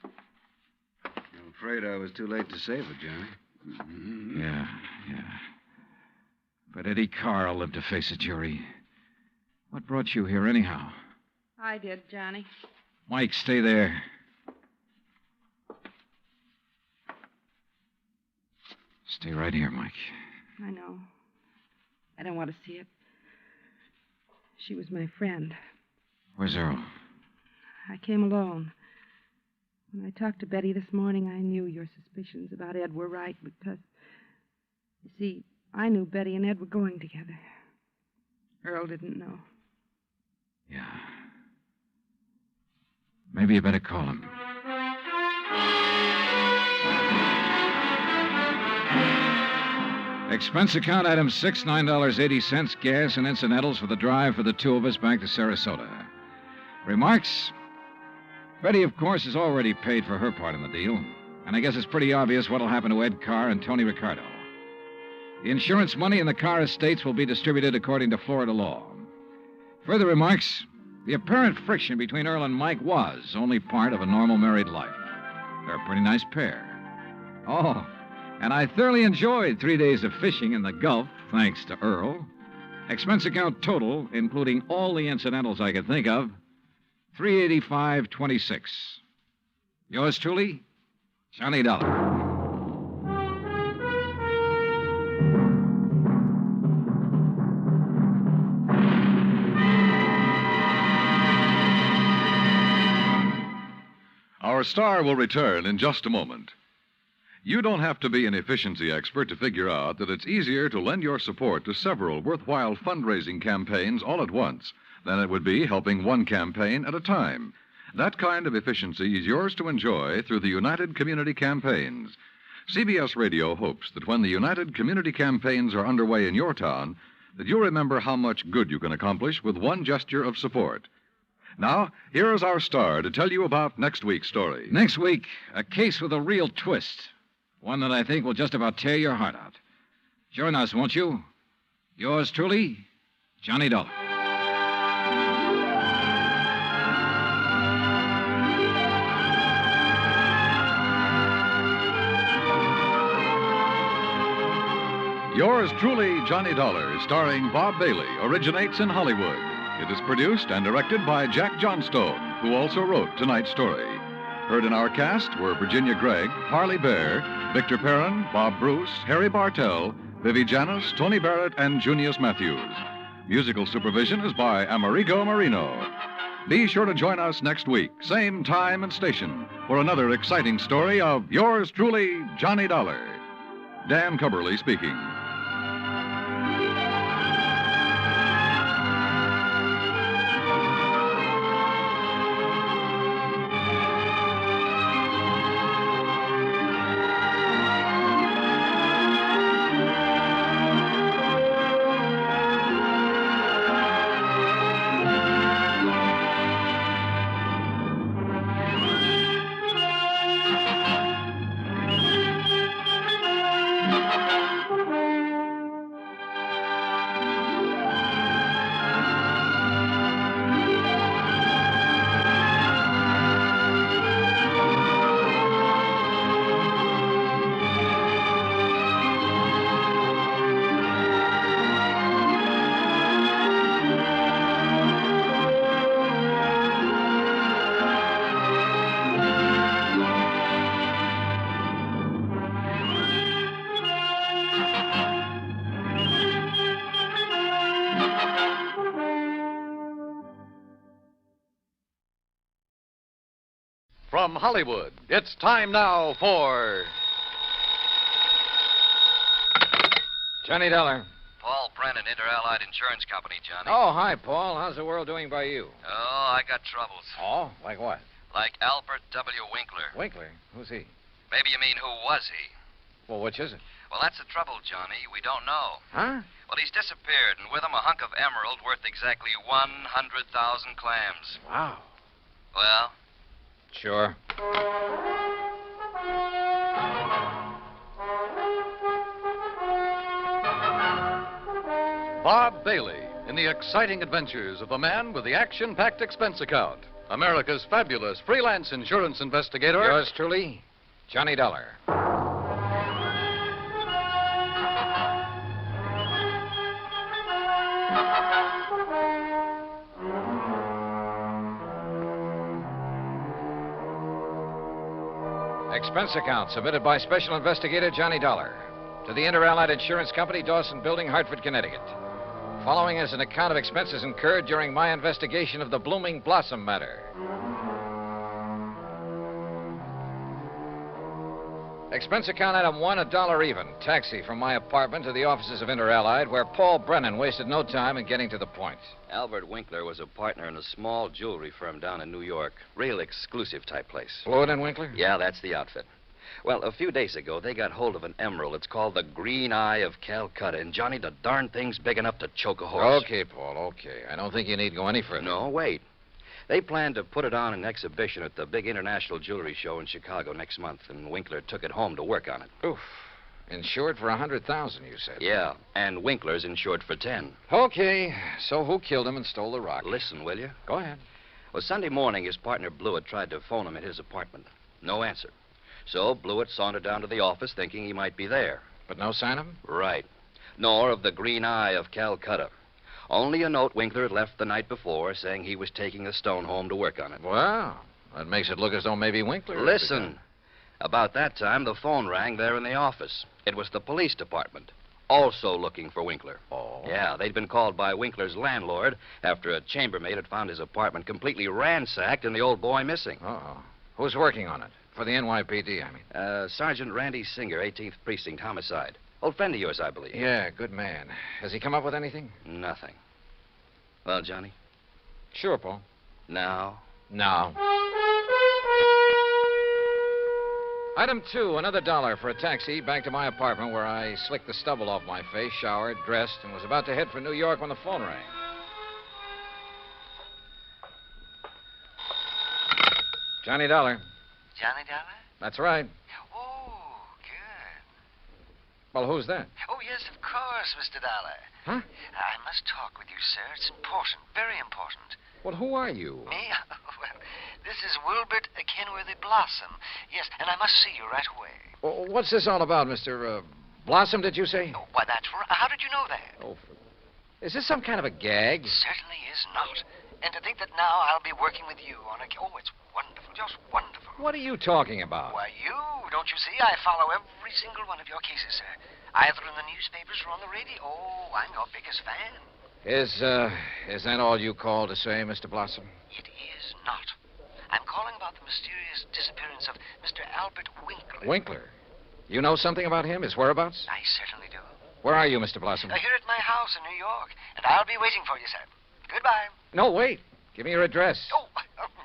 I'm afraid I was too late to save her, Johnny.
Yeah. But Eddie Carr will live to face a jury. What brought you here, anyhow?
I did, Johnny.
Mike, stay there. Stay right here, Mike.
I know. I don't want to see it. She was my friend.
Where's Earl?
I came alone. When I talked to Betty this morning, I knew your suspicions about Ed were right because, you see, I knew Betty and Ed were going together. Earl didn't know.
Yeah. Maybe you better call him. Expense account item 6, $9.80, gas and incidentals for the drive for the two of us back to Sarasota. Remarks? Betty, of course, has already paid for her part in the deal, and I guess it's pretty obvious what'll happen to Ed Carr and Tony Ricardo. The insurance money in the Carr estates will be distributed according to Florida law. Further remarks, the apparent friction between Earl and Mike was only part of a normal married life. They're a pretty nice pair. Oh, and I thoroughly enjoyed 3 days of fishing in the Gulf, thanks to Earl. Expense account total, including all the incidentals I could think of, $385.26. Yours truly, Johnny Dollar.
Our star will return in just a moment. You don't have to be an efficiency expert to figure out that it's easier to lend your support to several worthwhile fundraising campaigns all at once than it would be helping one campaign at a time. That kind of efficiency is yours to enjoy through the United Community Campaigns. CBS Radio hopes that when the United Community Campaigns are underway in your town, that you'll remember how much good you can accomplish with one gesture of support. Now, here is our star to tell you about next week's story.
Next week, a case with a real twist. One that I think will just about tear your heart out. Join us, won't you? Yours truly, Johnny Dollar.
Yours truly, Johnny Dollar, starring Bob Bailey, originates in Hollywood. It is produced and directed by Jack Johnstone, who also wrote tonight's story. Heard in our cast were Virginia Gregg, Harley Bear, Victor Perrin, Bob Bruce, Harry Bartell, Vivi Janis, Tony Barrett, and Junius Matthews. Musical supervision is by Amerigo Marino. Be sure to join us next week, same time and station, for another exciting story of yours truly, Johnny Dollar. Dan Cubberly speaking.
From Hollywood, it's time now for
Johnny Dollar.
Paul Brennan, Inter-Allied Insurance Company, Johnny.
Oh, hi, Paul. How's the world doing by you?
Oh, I got troubles.
Oh, like what?
Like Albert W. Winkler.
Winkler? Who's he?
Maybe you mean who was he?
Well, which is it?
Well, that's the trouble, Johnny. We don't know.
Huh?
Well, he's disappeared, and with him a hunk of emerald worth exactly 100,000 clams.
Wow.
Well?
Sure.
Bob Bailey in the exciting adventures of the man with the action-packed expense account. America's fabulous freelance insurance investigator.
Yours truly, Johnny Dollar. Expense account submitted by Special Investigator Johnny Dollar to the Inter-Allied Insurance Company, Dawson Building, Hartford, Connecticut. Following is an account of expenses incurred during my investigation of the Blooming Blossom matter. Expense account item 1, $1 even. Taxi from my apartment to the offices of Inter-Allied, where Paul Brennan wasted no time in getting to the point.
Albert Winkler was a partner in a small jewelry firm down in New York. Real exclusive type place.
Floyd and Winkler?
Yeah, that's the outfit. Well, a few days ago, they got hold of an emerald. It's called the Green Eye of Calcutta. And, Johnny, the darn thing's big enough to choke a horse.
Okay, Paul, okay. I don't think you need to go any further.
No, wait. They plan to put it on an exhibition at the big international jewelry show in Chicago next month, and Winkler took it home to work on it.
Oof. Insured for 100,000, you said.
Yeah, and Winkler's insured for 10.
Okay, so who killed him and stole the rock?
Listen, will you?
Go ahead.
Well, Sunday morning, his partner Blewett tried to phone him at his apartment. No answer. So Blewett sauntered down to the office thinking he might be there.
But no sign of him?
Right. Nor of the Green Eye of Calcutta. Only a note Winkler had left the night before saying he was taking the stone home to work on it.
Well, that makes it look as though maybe Winkler...
Listen. About that time, the phone rang there in the office. It was the police department, also looking for Winkler.
Oh?
Yeah, they'd been called by Winkler's landlord after a chambermaid had found his apartment completely ransacked and the old boy missing.
Uh-oh. Who's working on it? For the NYPD, I mean.
Sergeant Randy Singer, 18th Precinct, homicide. Old friend of yours, I believe.
Yeah, good man. Has he come up with anything?
Nothing. Well, Johnny?
Sure, Paul.
Now?
Now. Item 2, another $1 for a taxi back to my apartment where I slicked the stubble off my face, showered, dressed, and was about to head for New York when the phone rang. Johnny Dollar.
Johnny Dollar?
That's right.
Oh, good.
Well, who's that?
Oh, yes, of course, Mr. Dollar.
Huh?
I must talk with you, sir. It's important, very important.
Well, who are you?
Me? Well, this is Wilbert Kenworthy Blossom. Yes, and I must see you right away.
Well, what's this all about, Mr. Blossom, did you say?
Oh, why, that's right. How did you know that?
Oh, is this some kind of a gag?
It certainly is not. And to think that now I'll be working with you on a... Oh, it's wonderful, just wonderful.
What are you talking about?
Why, you, don't you see? I follow every single one of your cases, sir. Either in the newspapers or on the radio. Oh, I'm your biggest fan.
Is that all you called to say, Mr. Blossom?
It is not. I'm calling about the mysterious disappearance of Mr. Albert Winkler.
Winkler? You know something about him, his whereabouts?
I certainly do.
Where are you, Mr. Blossom?
Here at my house in New York, and I'll be waiting for you, sir. Goodbye.
No, wait. Give me your address.
Oh,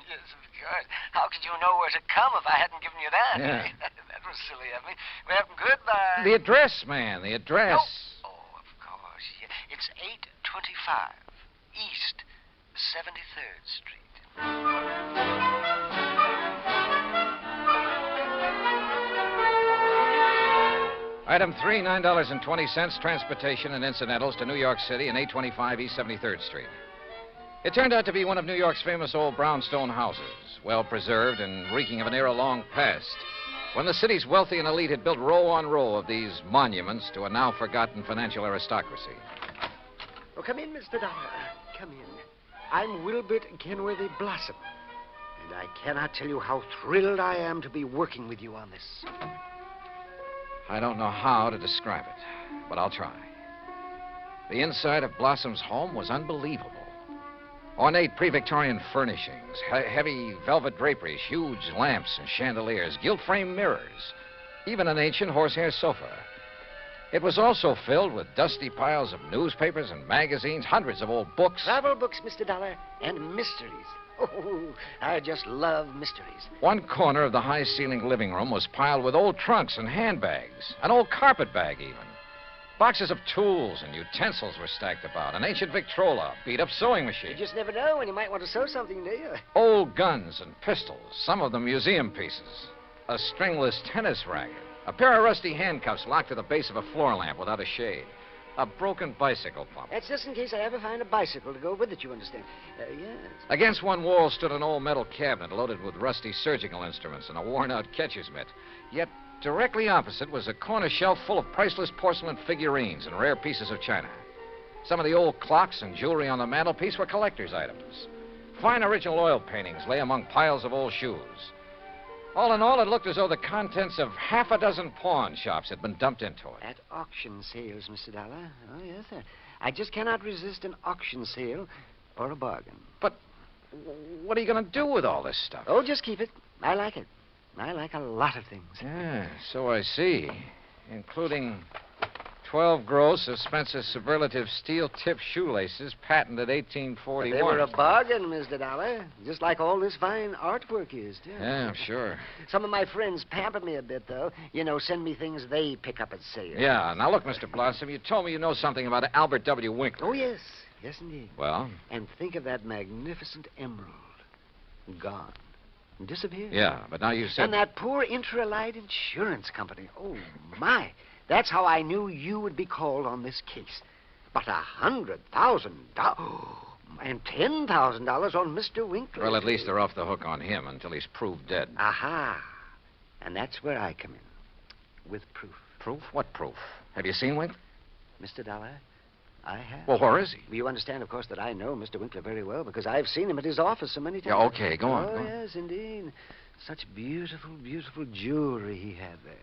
yes, of course. How could you know where to come if I hadn't given you that?
Yeah.
That was silly of me. Well, goodbye.
The address, man, the address.
Oh, of course. Yeah. It's 825 East 73rd Street.
Item 3, $9.20, transportation and incidentals to New York City and 825 East 73rd Street. It turned out to be one of New York's famous old brownstone houses, well preserved and reeking of an era long past, when the city's wealthy and elite had built row on row of these monuments to a now forgotten financial aristocracy.
Oh, come in, Mr. Dollar. Come in. I'm Wilbert Kenworthy Blossom, and I cannot tell you how thrilled I am to be working with you on this.
I don't know how to describe it, but I'll try. The inside of Blossom's home was unbelievable. Ornate pre-Victorian furnishings, heavy velvet draperies, huge lamps and chandeliers, gilt-framed mirrors, even an ancient horsehair sofa. It was also filled with dusty piles of newspapers and magazines, hundreds of old books.
Travel books, Mr. Dollar, and mysteries.
Oh, I just love mysteries.
One corner of the high-ceilinged living room was piled with old trunks and handbags, an old carpet bag even. Boxes of tools and utensils were stacked about, an ancient Victrola, beat-up sewing machine.
You just never know when you might want to sew something, do you?
Old guns and pistols, some of them museum pieces. A stringless tennis racket, a pair of rusty handcuffs locked to the base of a floor lamp without a shade, a broken bicycle pump.
That's just in case I ever find a bicycle to go with it, you understand. Yes.
Against one wall stood an old metal cabinet loaded with rusty surgical instruments and a worn-out catcher's mitt. Yet directly opposite was a corner shelf full of priceless porcelain figurines and rare pieces of china. Some of the old clocks and jewelry on the mantelpiece were collector's items. Fine original oil paintings lay among piles of old shoes. All in all, it looked as though the contents of half a dozen pawn shops had been dumped into it.
At auction sales, Mr. Dollar. Oh, yes, sir. I just cannot resist an auction sale or a bargain.
But what are you going to do with all this stuff?
Oh, just keep it. I like it. I like a lot of things.
Yeah, so I see. Including 12 gross suspense superlative steel-tipped shoelaces patented 1841.
They were a bargain, Mr. Dollar. Just like all this fine artwork is, too.
Yeah, sure.
Some of my friends pamper me a bit, though. You know, send me things they pick up at sale.
Yeah, now look, Mr. Blossom, you told me you know something about Albert W. Winkler.
Oh, yes. Yes, indeed.
Well?
And think of that magnificent emerald. Gone. Disappeared.
Yeah, but now you said...
And that poor Intralite Insurance Company. Oh, my. That's how I knew you would be called on this case. But $100,000... and $10,000 on Mr. Winkler.
Well, at least they're off the hook on him until he's proved dead.
Aha. And that's where I come in. With proof.
Proof? What proof? Have you seen Winkler?
Mr. Dollar, I have.
Well, where is he?
You understand, of course, that I know Mr. Winkler very well because I've seen him at his office so many times.
Yeah, okay, go on.
Oh,
go on.
yes, indeed. Such beautiful, beautiful jewelry he had there.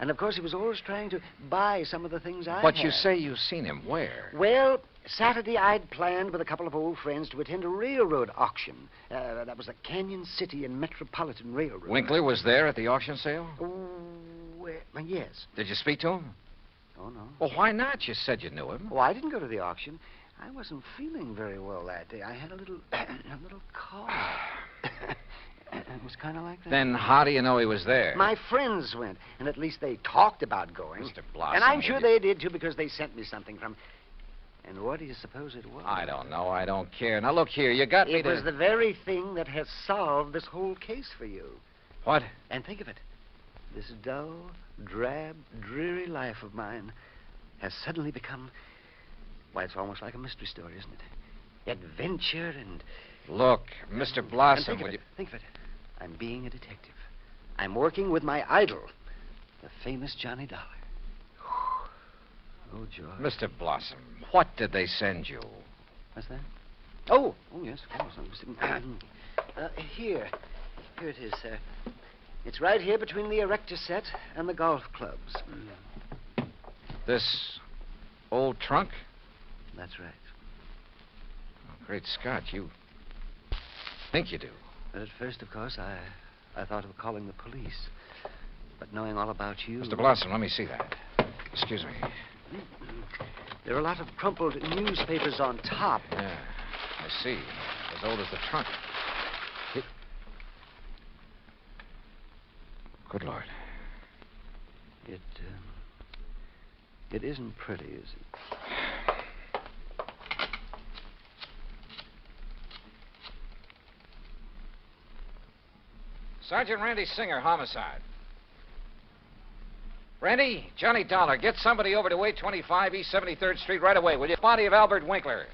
And, of course, he was always trying to buy some of the things I
But
had.
you say you've seen him where?
Well, Saturday I'd planned with a couple of old friends to attend a railroad auction. That was the Canyon City and Metropolitan Railroad.
Winkler was there at the auction sale?
Yes.
Did you speak to him?
Oh, no.
Well, why not? You said you knew him.
Oh, I didn't go to the auction. I wasn't feeling very well that day. I had a little cough. It was kind of like that.
Then how do you know he was there?
My friends went, and at least they talked about going.
Mr. Blossom.
And I'm sure they did, too, because they sent me something from... And what do you suppose it was?
I don't know. I don't care. Now, look here. You got me
It was the very thing that has solved this whole case for you.
What?
And think of it. This dull, drab, dreary life of mine has suddenly become... Why, it's almost like a mystery story, isn't it? Adventure and...
Look, Mr. Blossom,
Think of it. I'm being a detective. I'm working with my idol, the famous Johnny Dollar. Oh, George.
Mr. Blossom, what did they send you?
What's that? Oh, yes, of course. Here it is, sir. It's right here between the erector set and the golf clubs.
This old trunk?
That's right.
Oh, great Scott, you think you do.
But at first, of course, I thought of calling the police. But knowing all about you...
Mr. Blossom, let me see that. Excuse me.
There are a lot of crumpled newspapers on top.
Yeah, I see. As old as the trunk. Good Lord.
It isn't pretty, is it?
Sergeant Randy Singer, homicide. Randy, Johnny Dollar, get somebody over to 825 East 73rd Street right away, will you? Body of Albert Winkler.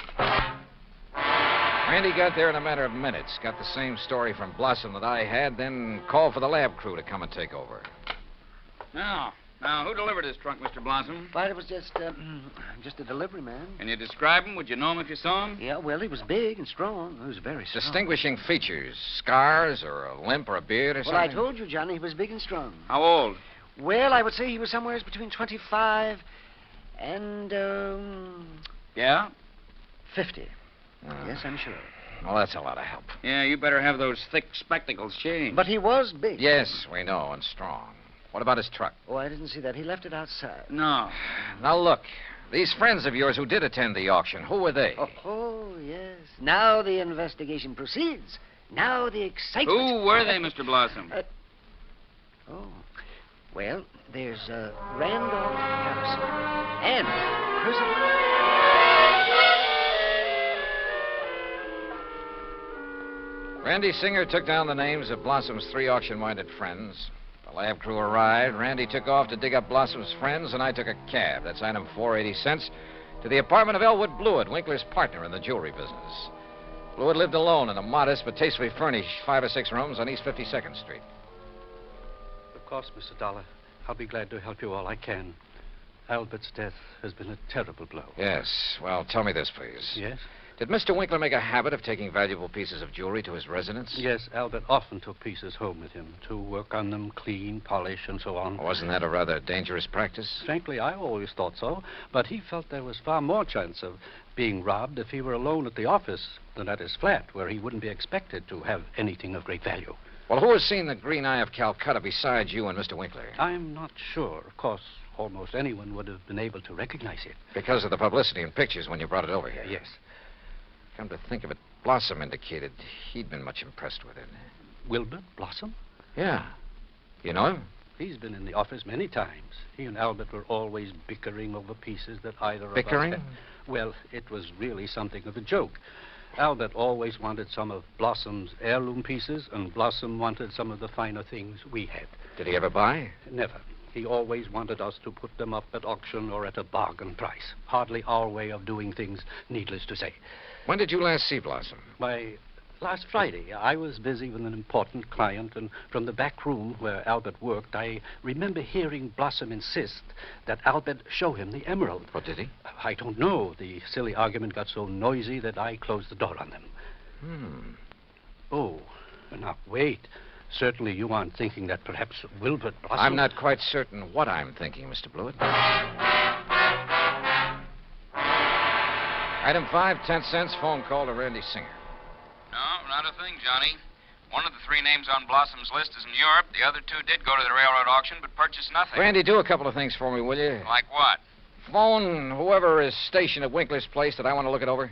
Randy got there in a matter of minutes. Got the same story from Blossom that I had, then called for the lab crew to come and take over.
Now, who delivered this trunk, Mr. Blossom?
Well, it was just a delivery man.
Can you describe him? Would you know him if you saw him?
Yeah, well, he was big and strong. He was very strong.
Distinguishing features, scars or a limp or a beard or something?
Well, I told you, Johnny, he was big and strong.
How old?
Well, I would say he was somewhere between 25 and,
Yeah?
50. Yes, I'm sure.
Well, that's a lot of help.
Yeah, you better have those thick spectacles changed.
But he was big.
Yes, we know, and strong. What about his truck?
Oh, I didn't see that. He left it outside.
No.
Now, look. These friends of yours who did attend the auction, who were they?
Oh, yes. Now the investigation proceeds. Now the excitement.
Who were they, Mr. Blossom?
Well, there's Randolph Harrison and Percival.
Randy Singer took down the names of Blossom's 3 auction-minded friends. The lab crew arrived. Randy took off to dig up Blossom's friends, and I took a cab. That's item 480 cents to the apartment of Elwood Blewett, Winkler's partner in the jewelry business. Blewett lived alone in a modest but tastefully furnished 5 or 6 rooms on East 52nd Street.
Of course, Mr. Dollar. I'll be glad to help you all I can. Albert's death has been a terrible blow.
Yes. Well, tell me this, please.
Yes?
Did Mr. Winkler make a habit of taking valuable pieces of jewelry to his residence?
Yes, Albert often took pieces home with him to work on them, clean, polish, and so on.
Wasn't that a rather dangerous practice?
Frankly, I always thought so, but he felt there was far more chance of being robbed if he were alone at the office than at his flat, where he wouldn't be expected to have anything of great value.
Well, who has seen the Green Eye of Calcutta besides you and Mr. Winkler?
I'm not sure. Of course, almost anyone would have been able to recognize it.
Because of the publicity and pictures when you brought it over here?
Yes.
Come to think of it, Blossom indicated he'd been much impressed with it.
Wilbur Blossom?
Yeah. You know him?
He's been in the office many times. He and Albert were always bickering over pieces that either
Bickering?
of us had. Well, it was really something of a joke. Albert always wanted some of Blossom's heirloom pieces, and Blossom wanted some of the finer things we had.
Did he ever buy?
Never. He always wanted us to put them up at auction or at a bargain price. Hardly our way of doing things, needless to say.
When did you last see Blossom?
Why, last Friday. I was busy with an important client, and from the back room where Albert worked, I remember hearing Blossom insist that Albert show him the emerald.
What did he?
I don't know. The silly argument got so noisy that I closed the door on them. Oh, now, wait. Certainly you aren't thinking that perhaps Wilbur Blossom...
I'm not quite certain what I'm thinking, Mr. Blewett. Item 5, 10 cents, phone call to Randy Singer.
No, not a thing, Johnny. One of the 3 names on Blossom's list is in Europe. The other 2 did go to the railroad auction, but purchased nothing.
Randy, do a couple of things for me, will you?
Like what?
Phone whoever is stationed at Winkler's place that I want to look it over.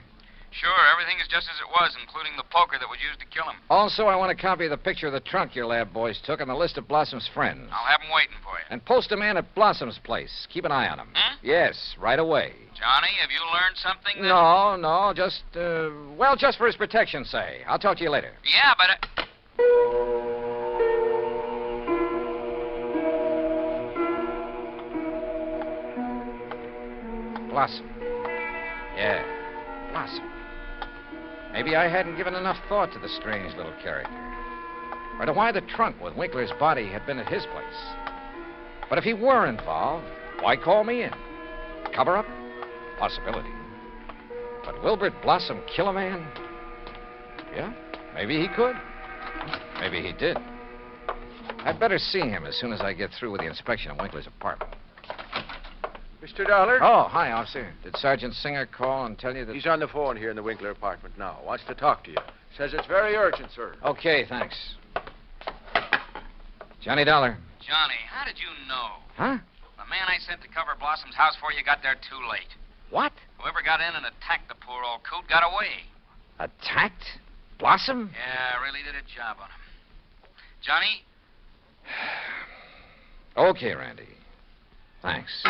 Sure, everything is just as it was, including the poker that was used to kill him.
Also, I want a copy of the picture of the trunk your lab boys took and the list of Blossom's friends.
I'll have them waiting for you.
And post a man at Blossom's place. Keep an eye on him. Yes, right away.
Johnny, have you learned something that...
No, just, just for his protection, say. I'll talk to you later.
Yeah, but...
Blossom. Yeah, Blossom. Maybe I hadn't given enough thought to the strange little character. Or to why the trunk with Winkler's body had been at his place. But if he were involved, why call me in? Cover up? Possibility. But Wilbert Blossom kill a man? Yeah, maybe he could. Maybe he did. I'd better see him as soon as I get through with the inspection of Winkler's apartment.
Mr. Dollar?
Oh, hi, officer. Did Sergeant Singer call and tell you that...
He's on the phone here in the Winkler apartment now. Wants to talk to you. Says it's very urgent, sir.
Okay, thanks. Johnny Dollar.
Johnny, how did you know?
Huh?
The man I sent to cover Blossom's house for you got there too late.
What?
Whoever got in and attacked the poor old coot got away.
Attacked? Blossom?
Yeah, really did a job on him. Johnny?
Okay, Randy. Thanks.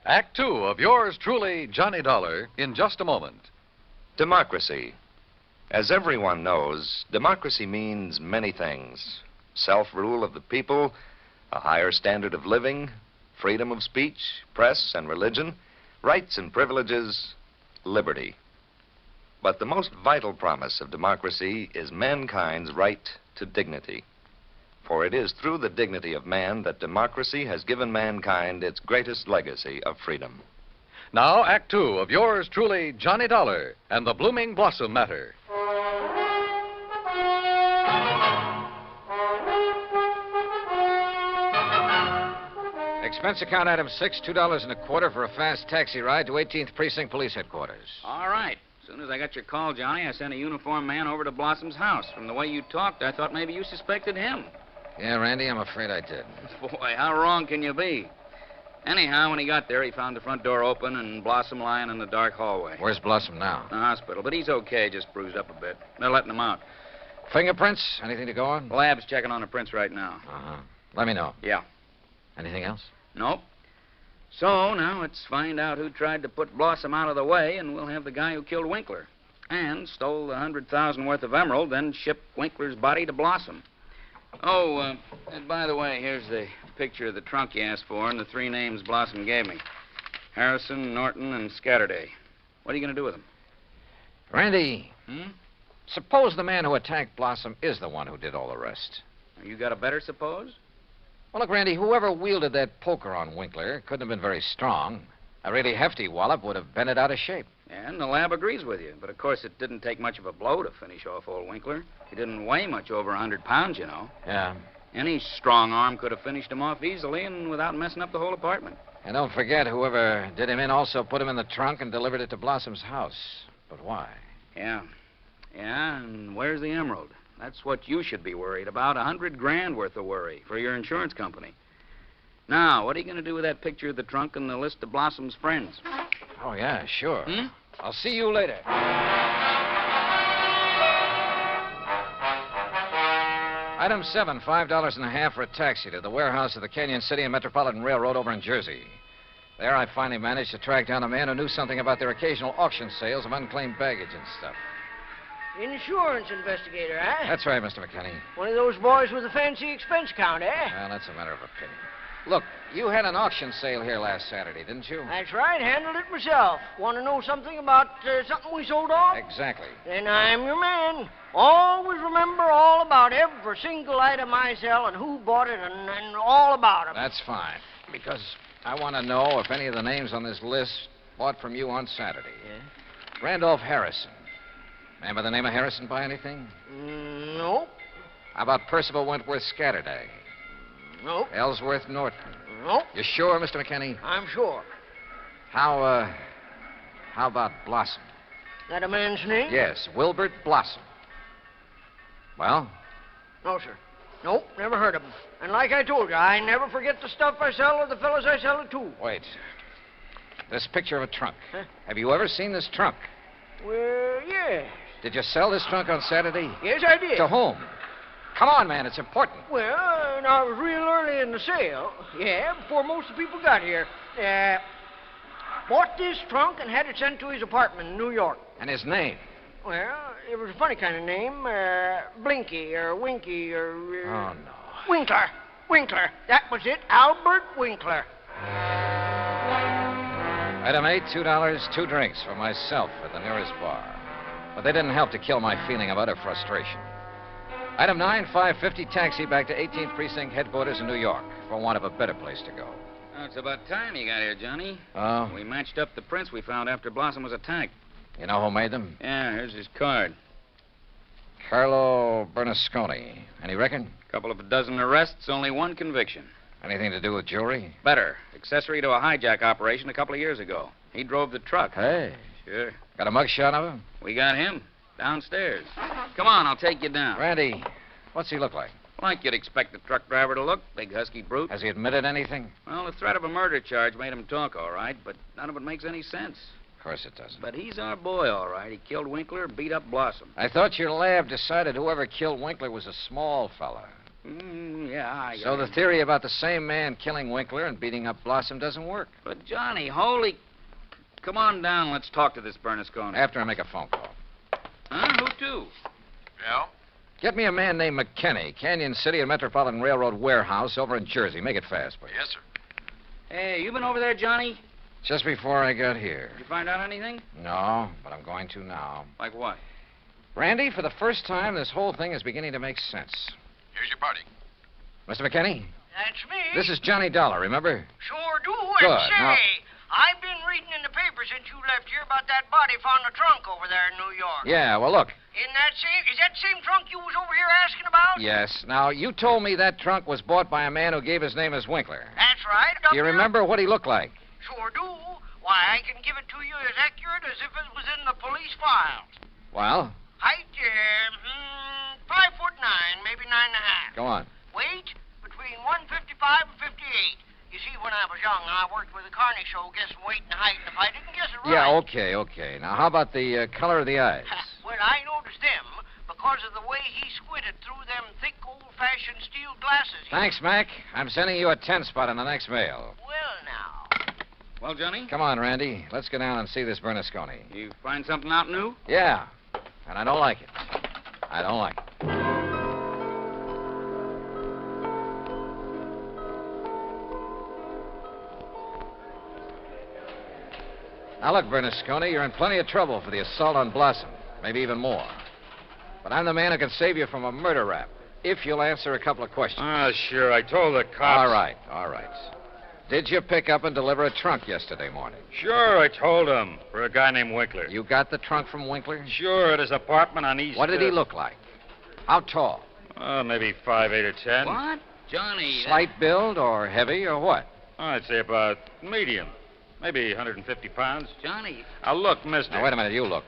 Act 2 of yours truly, Johnny Dollar, in just a moment.
Democracy. As everyone knows, democracy means many things. Self-rule of the people, a higher standard of living, freedom of speech, press and religion, rights and privileges, liberty. But the most vital promise of democracy is mankind's right to dignity. For it is through the dignity of man that democracy has given mankind its greatest legacy of freedom.
Now, Act 2 of yours truly, Johnny Dollar, and the Blooming Blossom Matter.
Expense account item 6, $2.25 for a fast taxi ride to 18th Precinct Police Headquarters.
All right. As soon as I got your call, Johnny, I sent a uniformed man over to Blossom's house. From the way you talked, I thought maybe you suspected him.
Yeah, Randy, I'm afraid I did.
Boy, how wrong can you be? Anyhow, when he got there, he found the front door open and Blossom lying in the dark hallway.
Where's Blossom now?
The hospital, but he's okay, just bruised up a bit. They're letting him out.
Fingerprints? Anything to go on?
The lab's checking on the prints right now.
Uh-huh. Let me know.
Yeah.
Anything else?
Nope. So, now let's find out who tried to put Blossom out of the way, and we'll have the guy who killed Winkler. And stole the $100,000 worth of emerald, then shipped Winkler's body to Blossom. Oh, and by the way, here's the picture of the trunk you asked for and the 3 names Blossom gave me. Harrison, Norton, and Scatterday. What are you going to do with them?
Randy, suppose the man who attacked Blossom is the one who did all the rest.
You got a better suppose?
Well, look, Randy, whoever wielded that poker on Winkler couldn't have been very strong. A really hefty wallop would have bent it out of shape.
And the lab agrees with you. But, of course, it didn't take much of a blow to finish off old Winkler. He didn't weigh much over 100 pounds, you know.
Yeah.
Any strong arm could have finished him off easily and without messing up the whole apartment.
And don't forget, whoever did him in also put him in the trunk and delivered it to Blossom's house. But why?
Yeah. Yeah, and where's the emerald? That's what you should be worried about. $100,000 worth of worry for your insurance company. Now, what are you going to do with that picture of the trunk and the list of Blossom's friends?
Oh, yeah, sure. I'll see you later. Item 7, $5.50 for a taxi to the warehouse of the Canyon City and Metropolitan Railroad over in Jersey. There I finally managed to track down a man who knew something about their occasional auction sales of unclaimed baggage and stuff.
Insurance investigator, eh?
That's right, Mr. McKinney.
One of those boys with a fancy expense account, eh?
Well, that's a matter of opinion. Look, you had an auction sale here last Saturday, didn't you?
That's right. Handled it myself. Want to know something about something we sold off?
Exactly.
Then I'm your man. Always remember all about every single item I sell and who bought it and all about it.
That's fine. Because I want to know if any of the names on this list bought from you on Saturday.
Yeah?
Randolph Harrison. Man by the name of Harrison buy anything?
Nope.
How about Percival Wentworth Scatterday?
Nope.
Ellsworth Norton?
Nope.
You sure, Mr. McKinney?
I'm sure.
How about Blossom?
That a man's name?
Yes, Wilbert Blossom. Well?
No, sir. Nope, never heard of him. And like I told you, I never forget the stuff I sell or the fellows I sell it to.
Wait. This picture of a trunk.
Huh?
Have you ever seen this trunk?
Well, yes.
Did you sell this trunk on Saturday?
Yes, I did.
To whom? Come on, man, it's important.
Well, I was real early in the sale. Yeah, before most of the people got here. Bought this trunk and had it sent to his apartment in New York.
And his name?
Well, it was a funny kind of name. Blinky or Winky or...
Oh, no.
Winkler. Winkler. That was it. Albert Winkler.
Item 8, $2, 2 drinks for myself at the nearest bar. But they didn't help to kill my feeling of utter frustration. Item 9, $5.50 taxi back to 18th Precinct headquarters in New York for want of a better place to go.
Oh, it's about time you got here, Johnny.
Oh?
We matched up the prints we found after Blossom was attacked.
You know who made them?
Yeah, here's his card.
Carlo Bernasconi. Any reckon?
Couple of dozen arrests, only one conviction.
Anything to do with jewelry?
Better. Accessory to a hijack operation a couple of years ago. He drove the truck.
Hey.
Sure.
Got a mugshot of him?
We got him. Downstairs. Come on, I'll take you down.
Randy, what's he look like?
Like you'd expect the truck driver to look. Big husky brute.
Has he admitted anything?
Well, the threat of a murder charge made him talk, all right, but none of it makes any sense.
Of course it doesn't.
But he's our boy, all right. He killed Winkler, beat up Blossom.
I thought your lab decided whoever killed Winkler was a small fella.
Yeah,
So the theory about the same man killing Winkler and beating up Blossom doesn't work.
But, Johnny, holy... Come on down. Let's talk to this Bernasconi.
After I make a phone call.
Huh? Who to?
Yeah?
Get me a man named McKinney, Canyon City and Metropolitan Railroad warehouse over in Jersey. Make it fast, please.
Yes, sir.
Hey, you been over there, Johnny?
Just before I got here.
Did you find out anything?
No, but I'm going to now.
Like what?
Randy, for the first time, this whole thing is beginning to make sense.
Here's your party.
Mr. McKinney?
That's me.
This is Johnny Dollar, remember?
Sure do.
Good.
And say,
Now-
I've been reading in the paper since you left here about that body found in the trunk over there in New York.
Yeah, well, look.
Is that same trunk you was over here asking about?
Yes. Now, you told me that trunk was bought by a man who gave his name as Winkler.
That's
right.
Do you remember what he looked like?
Sure do. Why, I can give it to you as accurate as if it was in the police files.
Well,
Height, 5'9", maybe 9.5.
go on.
Weight, between 155 and 58. You see, when I was young, I worked with a carny show guessing weight and height, and if I didn't guess it right...
Yeah, okay. Now, how about the color of the eyes?
Well, I noticed them because of the way he squinted through them thick, old-fashioned steel glasses.
Thanks, Mac. I'm sending you a 10 spot on the next mail.
Well, now...
Well, Johnny?
Come on, Randy. Let's go down and see this Bernasconi.
You find something out new?
Yeah, and I don't like it. I don't like it. Now, look, Bernasconi, you're in plenty of trouble for the assault on Blossom. Maybe even more. But I'm the man who can save you from a murder rap, if you'll answer a couple of questions.
Sure. I told the cops.
All right. Did you pick up and deliver a trunk yesterday morning?
Sure, I told him. For a guy named Winkler.
You got the trunk from Winkler?
Sure, at his apartment on East...
What did he look like? How tall?
Maybe 5'8" or 10.
What? Johnny...
Slight build or heavy or what?
I'd say about medium. Maybe 150 pounds.
Johnny...
Now, look, mister...
Now, wait a minute, you look.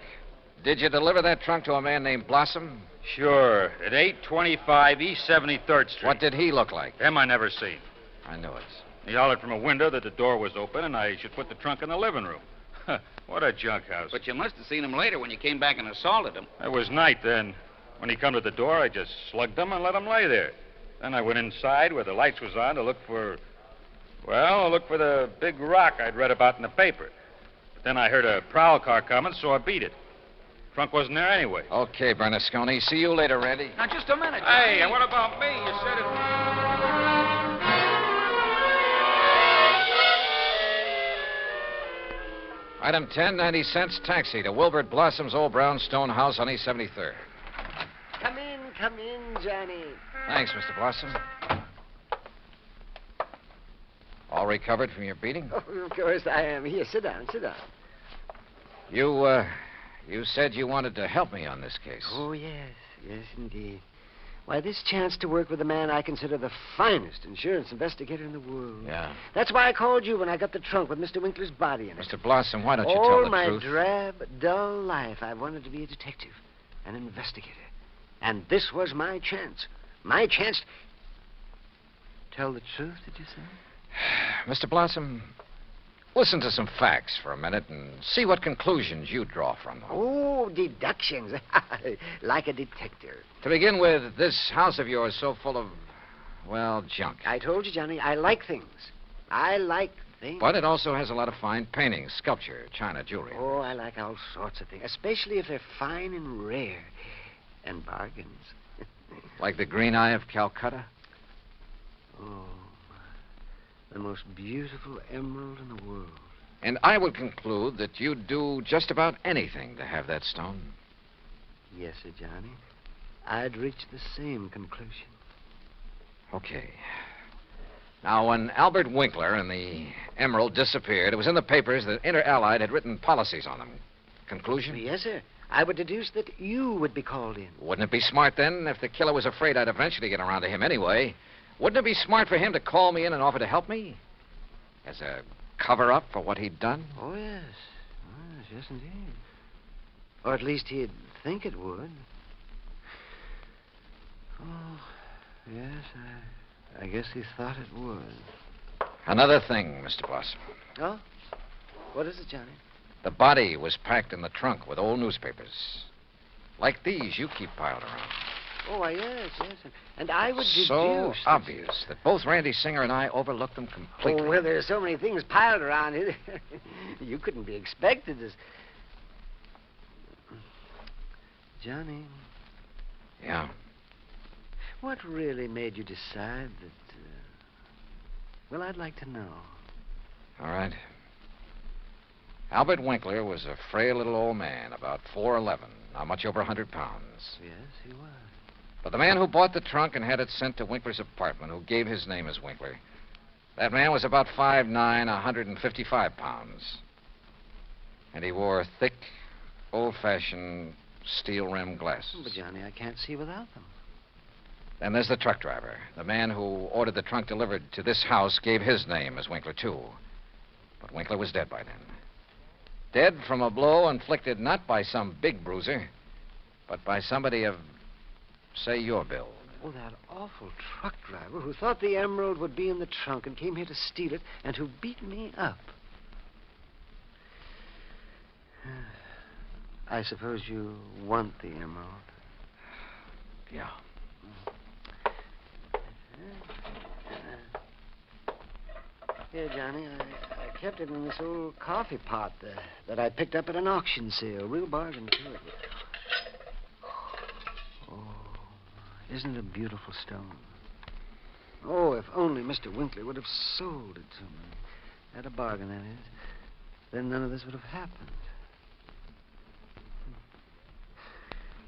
Did you deliver that trunk to a man named Blossom?
Sure, at 825 East 73rd Street.
What did he look like?
Him I never seen.
I knew it.
He hollered from a window that the door was open and I should put the trunk in the living room. What a junk house.
But you must have seen him later when you came back and assaulted him.
It was night then. When he come to the door, I just slugged him and let him lay there. Then I went inside where the lights was on to look for... Well, look for the big rock I'd read about in the paper. But then I heard a prowl car coming, so I beat it. Trunk wasn't there anyway.
Okay, Bernasconi. See you later, Randy.
Now, just a minute, Johnny.
Hey, and what about me? You said it...
Item 10, 90 cents, taxi to Wilbert Blossom's old brownstone house on East 73rd.
Come in, Johnny.
Thanks, Mr. Blossom. All recovered from your beating?
Oh, of course I am. Here, sit down.
You said you wanted to help me on this case.
Oh, yes, indeed. Why, this chance to work with a man I consider the finest insurance investigator in the world.
Yeah.
That's why I called you when I got the trunk with Mr. Winkler's body in it.
Mr. Blossom, why don't you tell
All
the
my
truth?
drab, dull life, I've wanted to be a detective, an investigator. And this was my chance. My chance... Tell the truth, did you say?
Mr. Blossom, listen to some facts for a minute and see what conclusions you draw from them.
Oh, deductions. Like a detective.
To begin with, this house of yours so full of, well, junk.
I told you, Johnny, I like things.
But it also has a lot of fine paintings, sculpture, china, jewelry.
Oh, I like all sorts of things, especially if they're fine and rare. And bargains.
Like the green eye of Calcutta?
Oh, the most beautiful emerald in the world.
And I would conclude that you'd do just about anything to have that stone.
Yes, sir, Johnny. I'd reach the same conclusion.
Okay. Now, when Albert Winkler and the emerald disappeared, it was in the papers that Inter Allied had written policies on them. Conclusion?
Yes, sir. I would deduce that you would be called in.
Wouldn't it be smart, then, if the killer was afraid I'd eventually get around to him anyway? Wouldn't it be smart for him to call me in and offer to help me? As a cover-up for what he'd done?
Oh, yes. Yes, indeed. Or at least he'd think it would. Oh, yes, I guess he thought it would.
Another thing, Mr. Blossom.
Oh? What is it, Johnny?
The body was packed in the trunk with old newspapers. Like these you keep piled around.
Oh, why, yes. And I would deduce...
So obvious that both Randy Singer and I overlooked them completely.
Oh, well, there's so many things piled around here. You couldn't be expected as... Johnny.
Yeah?
What really made you decide that... Well, I'd like to know.
All right. Albert Winkler was a frail little old man, about 4'11", not much over 100 pounds.
Yes, he was.
But the man who bought the trunk and had it sent to Winkler's apartment, who gave his name as Winkler, that man was about 5'9", 155 pounds. And he wore thick, old-fashioned steel-rimmed glasses.
But, Johnny, I can't see without them.
Then there's the truck driver. The man who ordered the trunk delivered to this house gave his name as Winkler, too. But Winkler was dead by then. Dead from a blow inflicted not by some big bruiser, but by somebody of, say, your build.
Oh, that awful truck driver who thought the emerald would be in the trunk and came here to steal it and who beat me up. I suppose you want the emerald.
Yeah.
Here, Johnny, I kept it in this old coffee pot that I picked up at an auction sale. Real bargain, too. Oh, isn't it a beautiful stone? Oh, if only Mr. Winkler would have sold it to me. At a bargain, that is. Then none of this would have happened.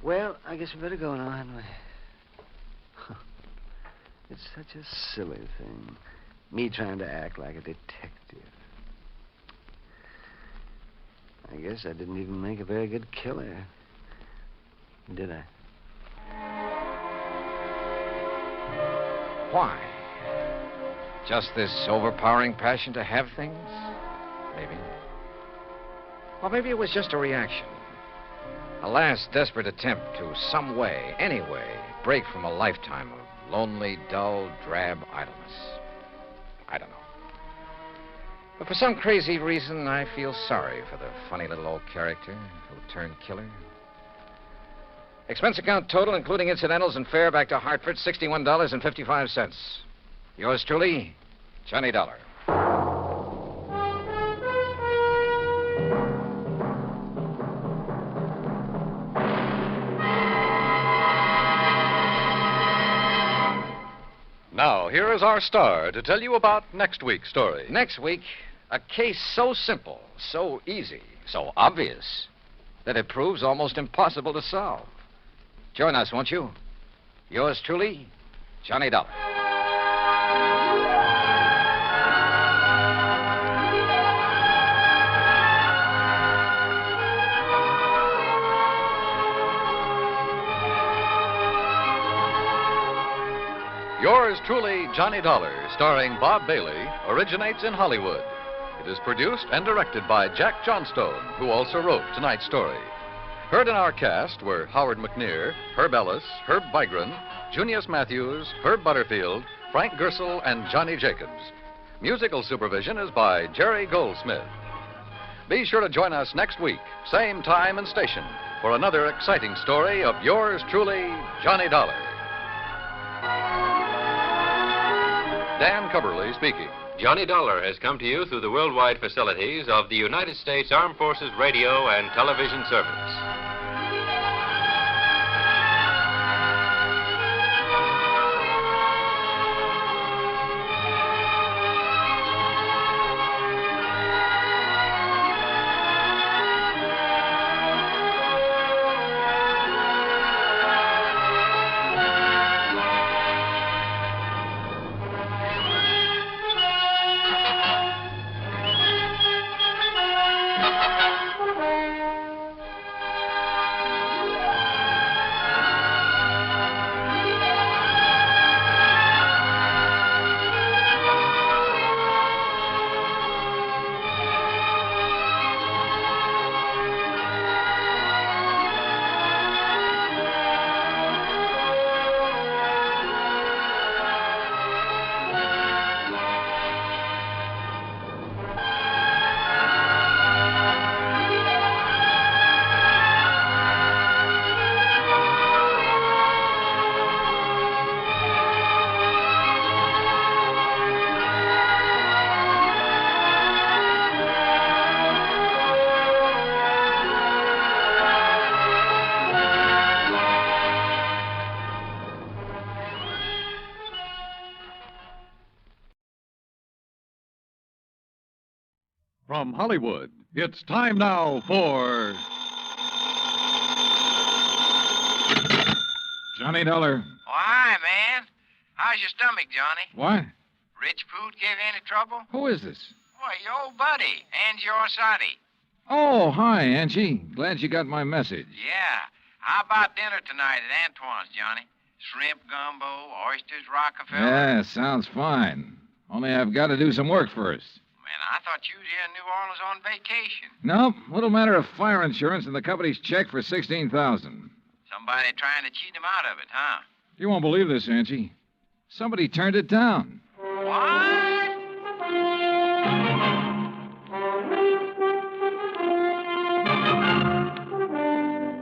Well, I guess we better go now, hadn't we? It's such a silly thing. Me trying to act like a detective. I guess I didn't even make a very good killer. Did I?
Why? Just this overpowering passion to have things? Maybe. Or maybe it was just a reaction. A last desperate attempt to some way, any way, break from a lifetime of lonely, dull, drab idleness. I don't know. But for some crazy reason, I feel sorry for the funny little old character who turned killer. Expense account total, including incidentals and fare back to Hartford, $61.55. Yours truly, Johnny Dollar.
Now, here is our star to tell you about next week's story.
Next week, a case so simple, so easy, so obvious, that it proves almost impossible to solve. Join us, won't you? Yours truly, Johnny Dollar.
Yours truly, Johnny Dollar, starring Bob Bailey, originates in Hollywood. It is produced and directed by Jack Johnstone, who also wrote tonight's story. Heard in our cast were Howard McNear, Herb Ellis, Herb Bygren, Junius Matthews, Herb Butterfield, Frank Gersel, and Johnny Jacobs. Musical supervision is by Jerry Goldsmith. Be sure to join us next week, same time and station, for another exciting story of yours truly, Johnny Dollar. Dan Cubberly speaking.
Johnny Dollar has come to you through the worldwide facilities of the United States Armed Forces Radio and Television Service.
From Hollywood, it's time now for
Johnny Dollar.
Oh, hi, man. How's your stomach, Johnny?
What?
Rich food give you any trouble?
Who is this?
Why, your old buddy, Angie Orsatti.
Oh, hi, Angie. Glad you got my message.
Yeah. How about dinner tonight at Antoine's, Johnny?
Shrimp gumbo, oysters Rockefeller.
Yeah, sounds fine. Only I've got to do some work first.
Man, I thought you was here in New Orleans on vacation.
Nope, little matter of fire insurance and the company's check for $16,000.
Somebody trying to cheat him out of it, huh?
You won't believe this, Angie. Somebody turned it down.
What?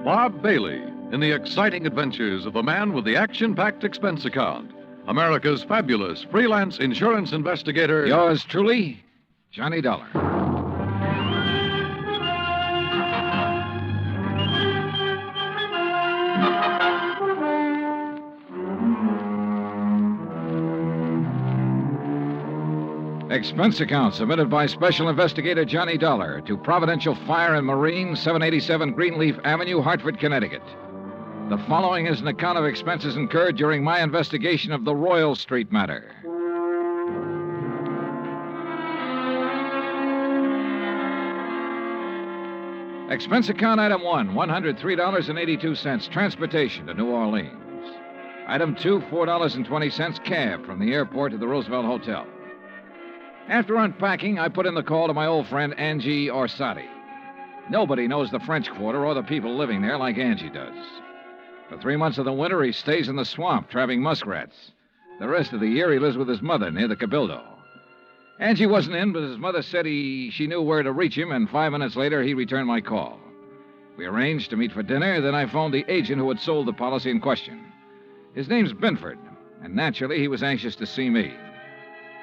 Bob Bailey in the exciting adventures of the man with the action-packed expense account. America's fabulous freelance insurance investigator.
Yours truly, Johnny Dollar. Expense account submitted by Special Investigator Johnny Dollar to Providential Fire and Marine, 787 Greenleaf Avenue, Hartford, Connecticut. The following is an account of expenses incurred during my investigation of the Royal Street matter. Expense account item 1, $103.82, transportation to New Orleans. Item 2, $4.20, cab from the airport to the Roosevelt Hotel. After unpacking, I put in the call to my old friend Angie Orsatti. Nobody knows the French Quarter or the people living there like Angie does. For 3 months of the winter, he stays in the swamp trapping muskrats. The rest of the year, he lives with his mother near the Cabildo. Angie wasn't in, but his mother said she knew where to reach him, and 5 minutes later, he returned my call. We arranged to meet for dinner, then I phoned the agent who had sold the policy in question. His name's Binford, and naturally, he was anxious to see me.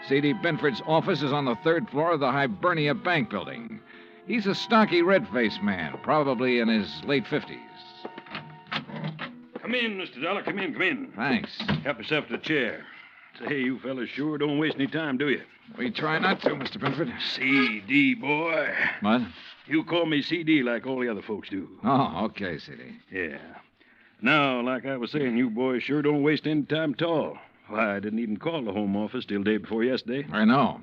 C.D. Binford's office is on the 3rd floor of the Hibernia Bank building. He's a stocky, red-faced man, probably in his late 50s.
Come in, Mr. Dollar. Come in.
Thanks.
Help yourself to a chair. Say, you fellas sure don't waste any time, do you?
We try not to, Mr. Binford.
C.D., boy.
What?
You call me C.D. like all the other folks do.
Oh, okay, C.D.
Yeah. Now, like I was saying, you boys sure don't waste any time at all. Why, I didn't even call the home office till day before yesterday.
I know.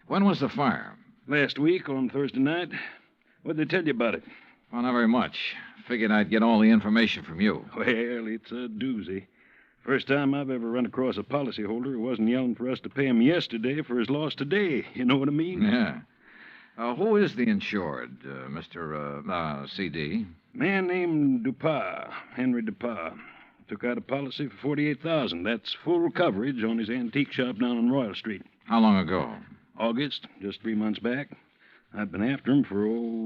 When was the fire?
Last week on Thursday night. What'd they tell you about it?
Oh, not very much. Figured I'd get all the information from you.
Well, it's a doozy. First time I've ever run across a policyholder who wasn't yelling for us to pay him yesterday for his loss today. You know what I mean?
Yeah. Who is the insured, Mr. C.D.?
Man named Dupas, Henry Dupas. Took out a policy for $48,000. That's full coverage on his antique shop down on Royal Street.
How long ago?
August, just 3 months back. I've been after him for,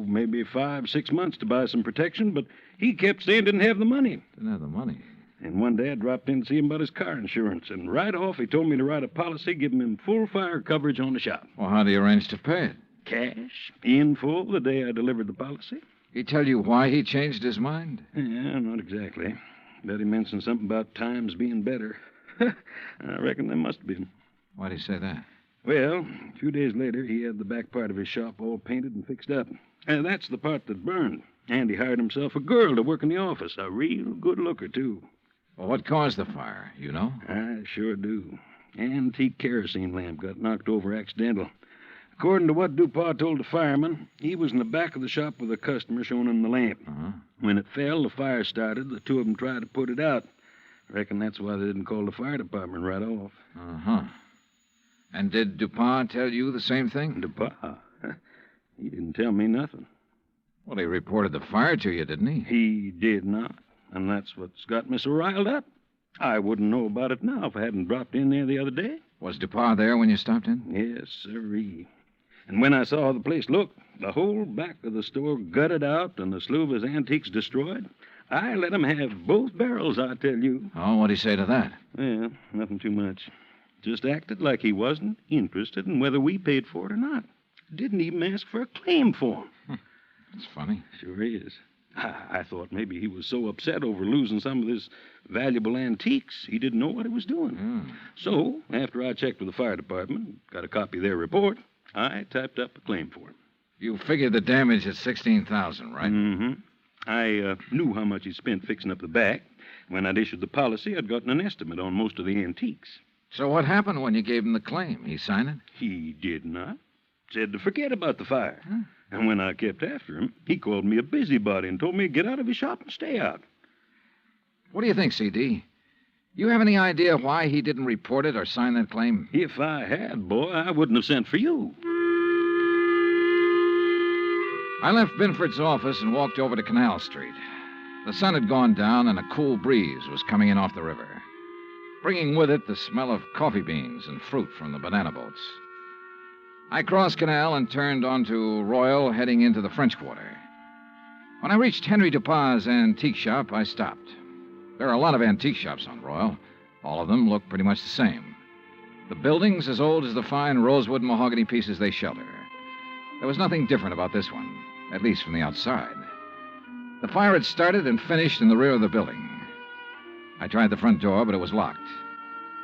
maybe 5-6 months to buy some protection, but he kept saying didn't have the money.
Didn't have the money?
And one day I dropped in to see him about his car insurance, and right off he told me to write a policy giving him full fire coverage on the shop.
Well, how do you arrange to pay it?
Cash, in full, the day I delivered the policy.
He tell you why he changed his mind?
Yeah, not exactly. Bet he mentioned something about times being better. I reckon there must have been.
Why'd he say that?
Well, a few days later, he had the back part of his shop all painted and fixed up. That's the part that burned. And he hired himself a girl to work in the office. A real good looker, too.
Well, what caused the fire? You know?
I sure do. Antique kerosene lamp got knocked over accidental. According to what Dupas told the fireman, he was in the back of the shop with a customer showing him the lamp.
Uh-huh.
When it fell, the fire started. The two of them tried to put it out. I reckon that's why they didn't call the fire department right off.
Uh-huh. And did Dupas tell you the same thing?
Dupas? He didn't tell me nothing.
Well, he reported the fire to you, didn't he?
He did not. And that's what's got me so riled up. I wouldn't know about it now if I hadn't dropped in there the other day.
Was Dupas there when you stopped in?
Yes, sirree. And when I saw how the place looked, the whole back of the store gutted out and a slew of his antiques destroyed, I let him have both barrels, I tell you.
Oh, what'd he say to that?
Well, nothing too much. Just acted like he wasn't interested in whether we paid for it or not. Didn't even ask for a claim for him.
That's funny.
Sure is. I thought maybe he was so upset over losing some of his valuable antiques, he didn't know what he was doing. So, after I checked with the fire department, got a copy of their report, I typed up a claim for him.
You figured the damage at $16,000, right?
Mm-hmm. I knew how much he spent fixing up the back. When I'd issued the policy, I'd gotten an estimate on most of the antiques.
So what happened when you gave him the claim? He signed it?
He did not. Said to forget about the fire. Huh? And when I kept after him, he called me a busybody and told me to get out of his shop and stay out.
What do you think, C.D.? You have any idea why he didn't report it or sign that claim?
If I had, boy, I wouldn't have sent for you.
I left Binford's office and walked over to Canal Street. The sun had gone down and a cool breeze was coming in off the river, bringing with it the smell of coffee beans and fruit from the banana boats. I crossed Canal and turned onto Royal, heading into the French Quarter. When I reached Henry Dupas' antique shop, I stopped. There are a lot of antique shops on Royal. All of them look pretty much the same. The building's as old as the fine rosewood mahogany pieces they shelter. There was nothing different about this one, at least from the outside. The fire had started and finished in the rear of the building. I tried the front door, but it was locked.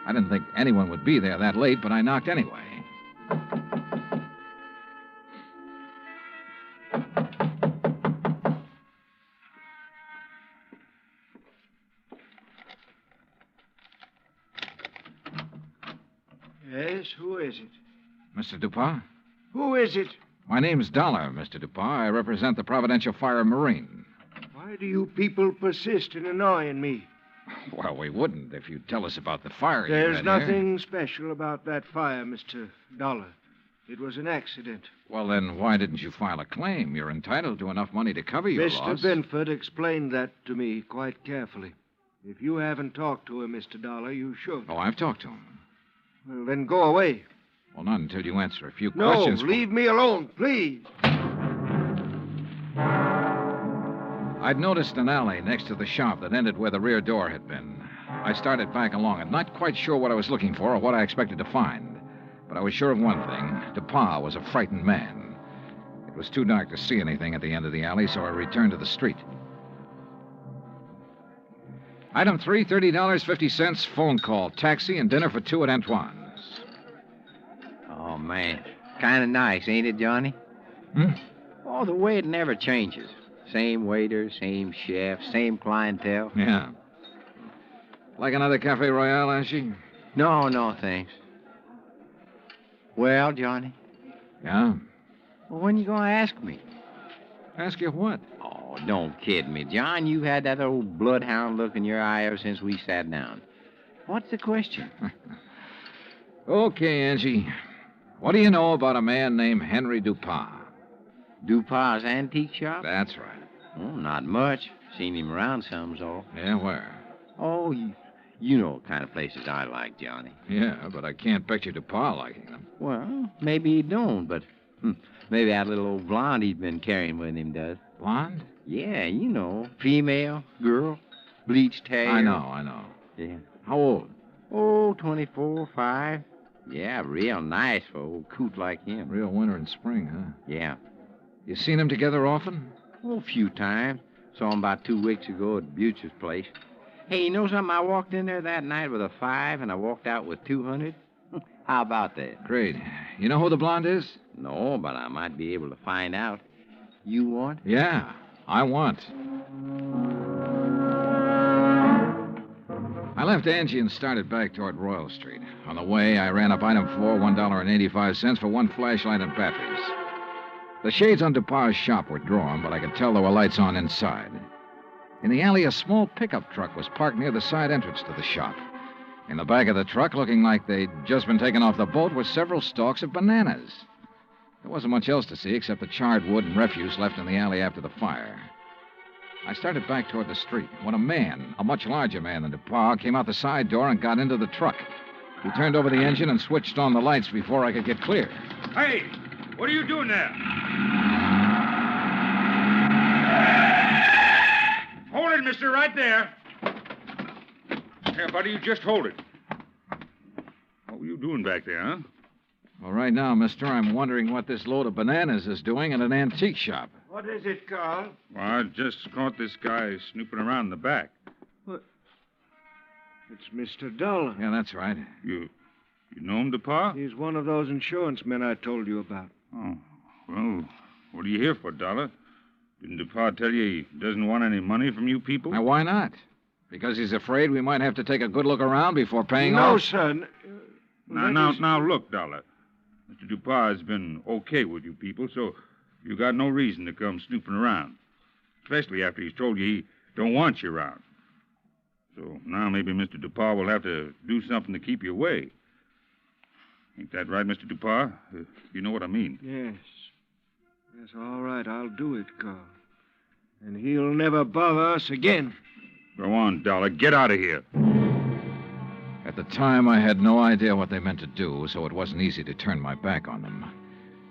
I didn't think anyone would be there that late, but I knocked anyway.
Yes, who is it?
Mr. Dupas?
Who is it?
My name's Dollar, Mr. Dupas. I represent the Providential Fire Marine.
Why do you people persist in annoying me?
Well, we wouldn't if you'd tell us about the fire.
There's nothing special about that fire, Mr. Dollar. It was an accident.
Well, then why didn't you file a claim? You're entitled to enough money to cover your loss.
Mr. Binford explained that to me quite carefully. If you haven't talked to him, Mr. Dollar, you should.
Oh, I've talked to him.
Well, then go away.
Well, not until you answer a few questions.
No, leave me alone, please.
I'd noticed an alley next to the shop that ended where the rear door had been. I started back along it, not quite sure what I was looking for or what I expected to find. But I was sure of one thing. Dupas was a frightened man. It was too dark to see anything at the end of the alley, so I returned to the street. Item 3, $30.50, phone call, taxi, and dinner for two at Antoine's.
Oh, man. Kind of nice, ain't it, Johnny? Oh, the way it never changes. Same waiter, same chef, same clientele.
Yeah. Like another Cafe Royale, Ashy?
No, thanks. Well, Johnny?
Yeah?
Well, when you going to ask me?
Ask you what?
Oh, don't kid me, John. You've had that old bloodhound look in your eye ever since we sat down. What's the question?
Okay, Angie. What do you know about a man named Henry Dupas?
Dupas' antique shop?
That's right.
Oh, not much. Seen him around some's all.
Yeah, where?
Oh, you know what kind of places I like, Johnny.
Yeah, but I can't picture Dupas liking them.
Well, maybe he don't, but maybe that little old blonde he's been carrying with him does.
Blonde?
Yeah, you know. Female, girl, bleached hair.
I know.
Yeah.
How old?
Oh, 24, 5. Yeah, real nice for an old coot like him.
Real winter and spring, huh?
Yeah.
You seen them together often?
Oh, a few times. Saw him about 2 weeks ago at Butcher's place. Hey, you know something? I walked in there that night with a 5, and I walked out with 200. How about that?
Great. You know who the blonde is?
No, but I might be able to find out. You want?
Yeah, I want. I left Angie and started back toward Royal Street. On the way, I ran up item 4, $1.85 for one flashlight and batteries. The shades on Dupas' shop were drawn, but I could tell there were lights on inside. In the alley, a small pickup truck was parked near the side entrance to the shop. In the back of the truck, looking like they'd just been taken off the boat, were several stalks of bananas. There wasn't much else to see except the charred wood and refuse left in the alley after the fire. I started back toward the street when a man, a much larger man than Dupas, came out the side door and got into the truck. He turned over the engine and switched on the lights before I could get clear.
Hey, what are you doing there? Hold it, mister, right there. Here, buddy, you just hold it. What were you doing back there, huh?
Well, right now, mister, I'm wondering what this load of bananas is doing in an antique shop.
What is it, Carl?
Well, I just caught this guy snooping around in the back.
What? It's Mr. Dollar.
Yeah, that's right.
You know him, Dupas?
He's one of those insurance men I told you about.
Oh, well, what are you here for, Dollar? Didn't Dupas tell you he doesn't want any money from you people?
Now, why not? Because he's afraid we might have to take a good look around before paying off?
No, son.
Now, look, Dollar. Mr. Dupas has been okay with you people, so you got no reason to come snooping around. Especially after he's told you he don't want you around. So now maybe Mr. Dupar will have to do something to keep you away. Ain't that right, Mr. Dupar? You know what I mean.
Yes. That's all right. I'll do it, Carl. And he'll never bother us again.
Go on, Dollar. Get out of here.
At the time, I had no idea what they meant to do, so it wasn't easy to turn my back on them.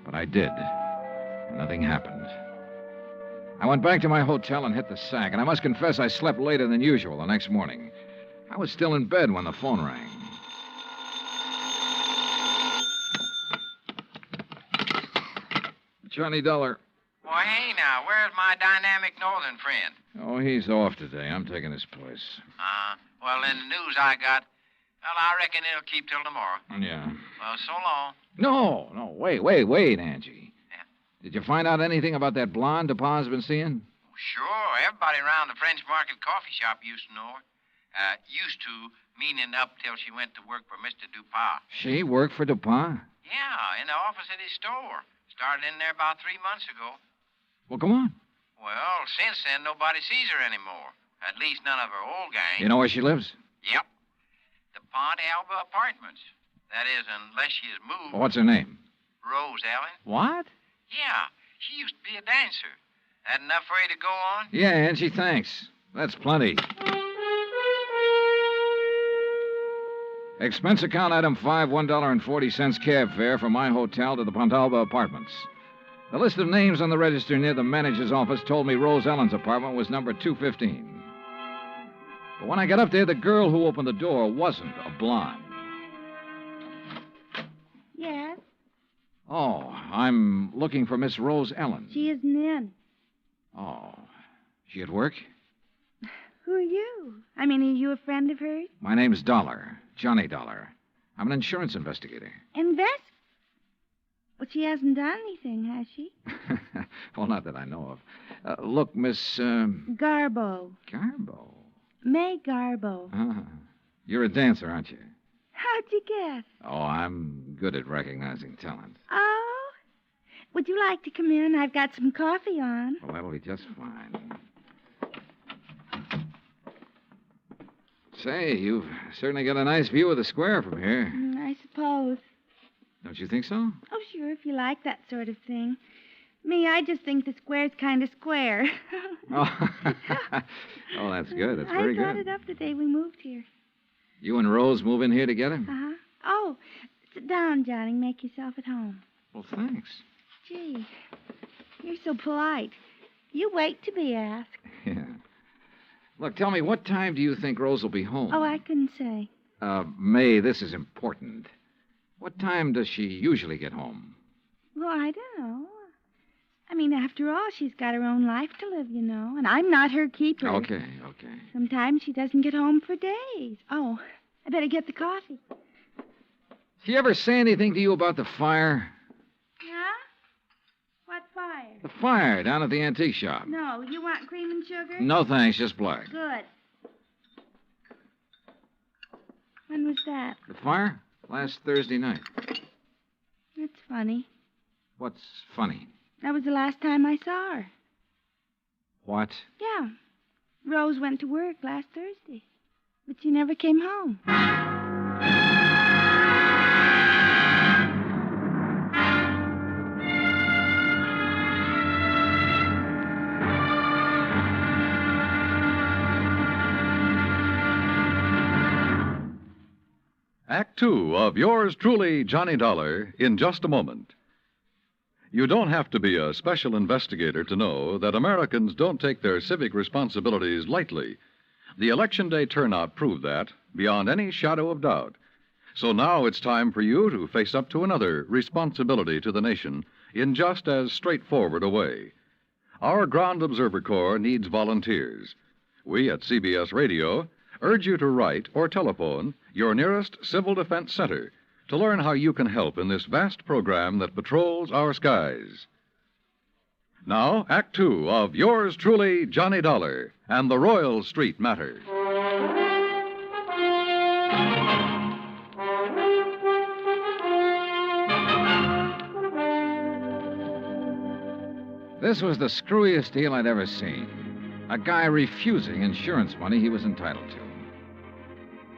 But I did. And nothing happened. I went back to my hotel and hit the sack, and I must confess I slept later than usual the next morning. I was still in bed when the phone rang. Johnny Dollar.
Well, hey, now, where's my dynamic northern friend?
Oh, he's off today. I'm taking his place.
Well, in the news I got, well, I reckon it'll keep till tomorrow.
Yeah.
Well, so long.
No, wait, Angie. Yeah. Did you find out anything about that blonde DePauw's been seeing?
Sure. Everybody around the French Market coffee shop used to know her. Used to, meaning up till she went to work for Mr. Dupar.
She worked for DePauw?
Yeah, in the office at his store. Started in there about 3 months ago.
Well, come on.
Well, since then, nobody sees her anymore. At least none of her old gang.
You know where she lives?
Yep. The Pont Alba Apartments. That is, unless she has moved.
What's her name?
Rose Ellen.
What?
Yeah, she used to be a dancer. That enough for you to go on?
Yeah, Angie, thanks. That's plenty. Expense account item 5, $1.40 cab fare from my hotel to the Pontalba Apartments. The list of names on the register near the manager's office told me Rose Ellen's apartment was number 215. But when I got up there, the girl who opened the door wasn't a blonde.
Yes?
Oh, I'm looking for Miss Rose Ellen.
She isn't in.
Oh, she at work?
Who are you? I mean, are you a friend of hers?
My name's Dollar, Johnny Dollar. I'm an insurance investigator.
Well, she hasn't done anything, has she?
Well, not that I know of. Look, Miss...
Garbo.
Garbo?
May Garbo.
You're a dancer, aren't you?
How'd you guess?
Oh, I'm good at recognizing talent.
Oh? Would you like to come in? I've got some coffee on.
Well, that'll be just fine. Say, you've certainly got a nice view of the square from here.
I suppose.
Don't you think so?
Oh, sure, if you like that sort of thing. Me, I just think the square's kind of square.
Oh, that's good. That's very
I brought
good.
it up the day we moved here.
You and Rose move in here together?
Uh-huh. Oh, sit down, Johnny. Make yourself at home.
Well, thanks.
Gee, you're so polite. You wait to be asked.
Yeah. Look, tell me, what time do you think Rose will be home?
Oh, I couldn't say.
May, this is important. What time does she usually get home?
Well, I don't know. I mean, after all, she's got her own life to live, you know, and I'm not her keeper.
Okay.
Sometimes she doesn't get home for days. Oh, I better get the coffee.
She ever say anything to you about the fire?
Huh? What fire?
The fire down at the antique shop.
No, you want cream and sugar?
No, thanks, just black.
Good. When was that?
The fire? Last Thursday night.
That's funny.
What's funny?
That was the last time I saw her.
What?
Yeah. Rose went to work last Thursday, but she never came home.
Act Two of yours truly, Johnny Dollar, in just a moment. You don't have to be a special investigator to know that Americans don't take their civic responsibilities lightly. The Election Day turnout proved that beyond any shadow of doubt. So now it's time for you to face up to another responsibility to the nation in just as straightforward a way. Our Ground Observer Corps needs volunteers. We at CBS Radio urge you to write or telephone your nearest Civil Defense Center to learn how you can help in this vast program that patrols our skies. Now, Act Two of yours truly, Johnny Dollar, and the Royal Street Matter.
This was the screwiest deal I'd ever seen. A guy refusing insurance money he was entitled to.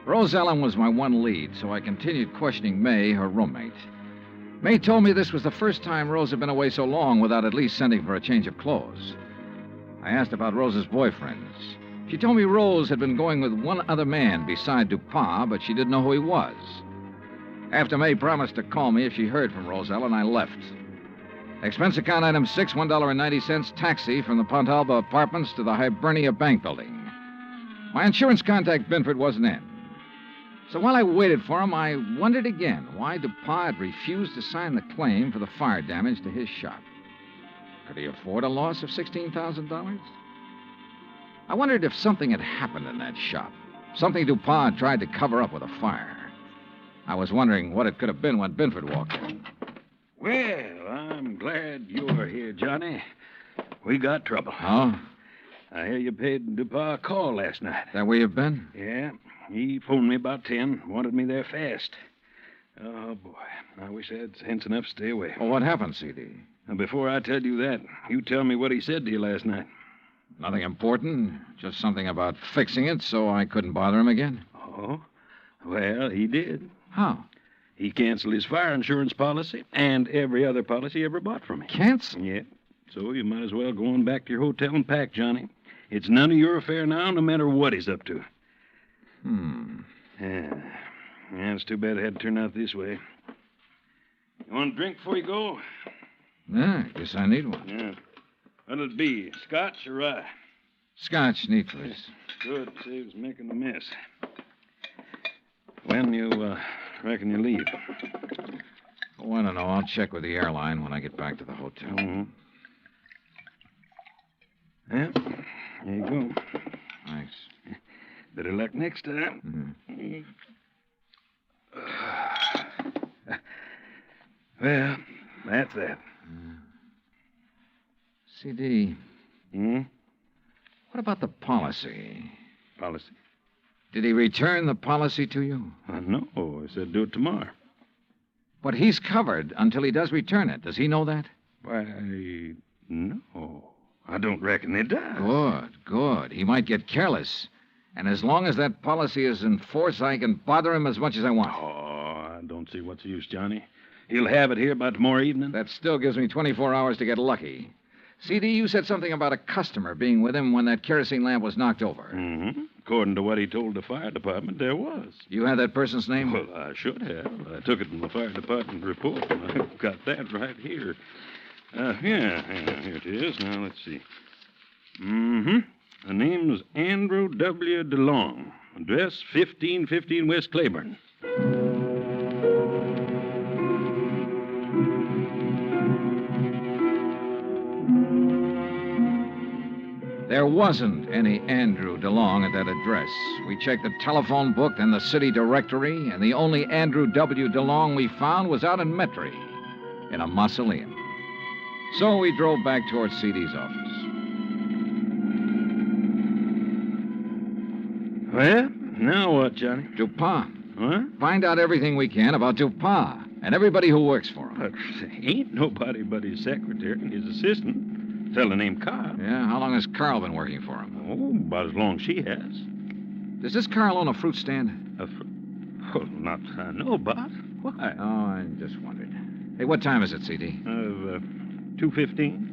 Rose Ellen was my one lead, so I continued questioning May, her roommate. May told me this was the first time Rose had been away so long without at least sending for a change of clothes. I asked about Rose's boyfriends. She told me Rose had been going with one other man beside Dupont, but she didn't know who he was. After May promised to call me if she heard from Rose Ellen, I left. Expense account item 6, $1.90, taxi from the Pontalba Apartments to the Hibernia Bank Building. My insurance contact, Binford, wasn't in. So while I waited for him, I wondered again why Dupont had refused to sign the claim for the fire damage to his shop. Could he afford a loss of $16,000? I wondered if something had happened in that shop, something Dupont had tried to cover up with a fire. I was wondering what it could have been when Binford walked in.
Well, I'm glad you're here, Johnny. We got trouble.
Oh?
I hear you paid Dupont a call last night.
That where you've been?
Yeah. He phoned me about 10, wanted me there fast. Oh, boy. I wish I had sense enough to stay away.
Well, what happened, C.D.?
Now, before I tell you that, you tell me what he said to you last night.
Nothing important. Just something about fixing it so I couldn't bother him again.
Oh? Well, he did.
How?
He canceled his fire insurance policy and every other policy he ever bought from me.
Cancel?
Yeah. So you might as well go on back to your hotel and pack, Johnny. It's none of your affair now, no matter what he's up to. Yeah, it's too bad it had to turn out this way. You want a drink before you go?
Yeah, I guess I need one.
Yeah. What'll it be, scotch or rye?
Scotch, neat for us.
Good, saves making a mess. When you reckon you leave?
Oh, I don't know. I'll check with the airline when I get back to the hotel.
Mm-hmm. Yeah, there you go.
Thanks.
Better luck next time.
Mm-hmm.
Well, that's that.
C.D.
Hmm?
What about the policy?
Policy?
Did he return the policy to you?
No, he said do it tomorrow.
But he's covered until he does return it. Does he know that?
Why, no. I don't reckon he does.
Good. He might get careless. And as long as that policy is in force, I can bother him as much as I want.
Oh, I don't see what's the use, Johnny. He'll have it here by tomorrow evening.
That still gives me 24 hours to get lucky. C.D., you said something about a customer being with him when that kerosene lamp was knocked over.
Mm-hmm. According to what he told the fire department, there was.
You had that person's name?
Well, I should have. I took it from the fire department report. I've got that right here. Here it is. Now, let's see. Mm-hmm. The name's Andrew W. DeLong. Address 1515 West Claiborne.
There wasn't any Andrew DeLong at that address. We checked the telephone book and the city directory, and the only Andrew W. DeLong we found was out in Metairie, in a mausoleum. So we drove back towards C.D.'s office.
Well, now what, Johnny?
Dupont.
What?
Find out everything we can about Dupont and everybody who works for him.
But ain't nobody but his secretary and his assistant. Fellow named Carl.
Yeah, how long has Carl been working for him?
Oh, about as long as she has.
Does this Carl own a fruit stand?
Oh, not that I know about. Why?
Oh, I just wondered. Hey, what time is it, C.D.?
2:15.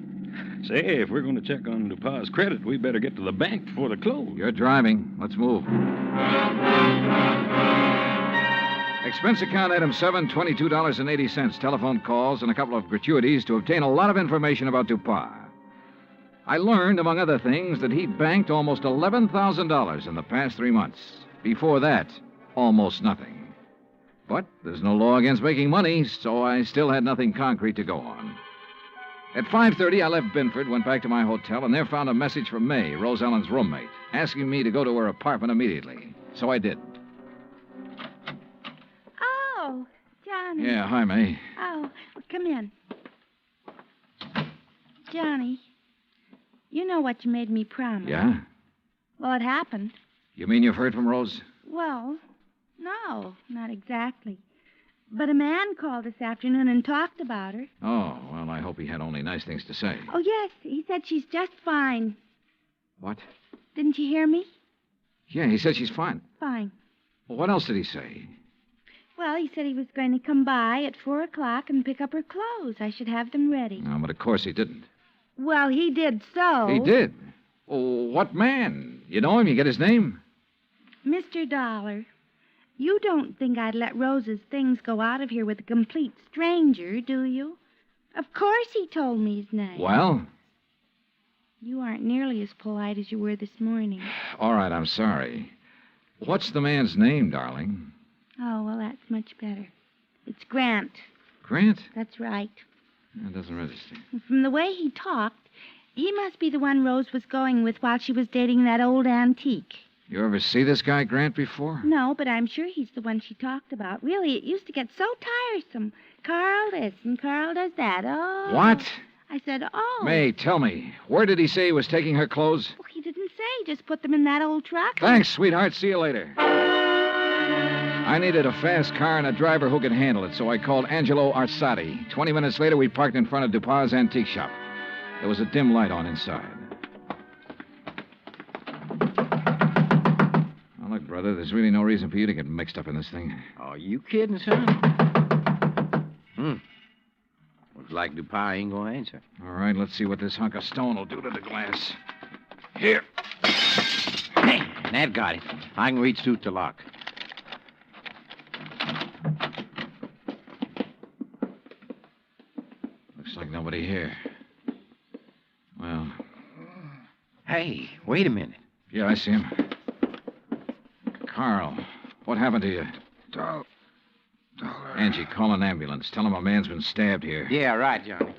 Say, if we're going to check on Dupont's credit, we better get to the bank before they close.
You're driving. Let's move. Expense account item 7, $22.80. Telephone calls and a couple of gratuities to obtain a lot of information about Dupont. I learned, among other things, that he'd banked almost $11,000 in the past 3 months. Before that, almost nothing. But there's no law against making money, so I still had nothing concrete to go on. At 5:30, I left Binford, went back to my hotel, and there found a message from May, Rose Ellen's roommate, asking me to go to her apartment immediately. So I did.
Oh, Johnny.
Yeah, hi, May.
Oh, well, come in. Johnny, you know what you made me promise.
Yeah?
Well, it happened.
You mean you've heard from Rose?
Well, no, not exactly. But a man called this afternoon and talked about her.
Oh, well, I hope he had only nice things to say.
Oh, yes, he said she's just fine.
What?
Didn't you hear me?
Yeah, he said she's fine.
Fine.
Well, what else did he say?
Well, he said he was going to come by at 4 o'clock and pick up her clothes. I should have them ready.
No, but of course he didn't.
Well, he did so.
He did? Oh, what man? You know him? You get his name?
Mr. Dollar, you don't think I'd let Rose's things go out of here with a complete stranger, do you? Of course he told me his name.
Well?
You aren't nearly as polite as you were this morning.
All right, I'm sorry. What's the man's name, darling?
Oh, well, that's much better. It's Grant.
Grant?
That's right.
That doesn't register.
From the way he talked, he must be the one Rose was going with while she was dating that old antique.
You ever see this guy, Grant, before?
No, but I'm sure he's the one she talked about. Really, it used to get so tiresome. Carl this and Carl does that. Oh.
What?
I said, oh.
May, tell me, where did he say he was taking her clothes?
Well, he didn't say. Just put them in that old truck.
Thanks, sweetheart. See you later. I needed a fast car and a driver who could handle it, so I called Angelo Arsati. 20 minutes later, we parked in front of Dupas' antique shop. There was a dim light on inside. Now, look, brother, there's really no reason for you to get mixed up in this thing.
Oh, you kidding, son? Looks like Dupas ain't gonna answer.
All right, let's see what this hunk of stone will do to the glass. Here.
Hey, that got it. I can reach through the lock.
Looks like nobody here. Well.
Hey, wait a minute.
Yeah, I see him. Carl, what happened to you?
Dollar.
Angie, call an ambulance. Tell him a man's been stabbed here.
Yeah, right, Johnny.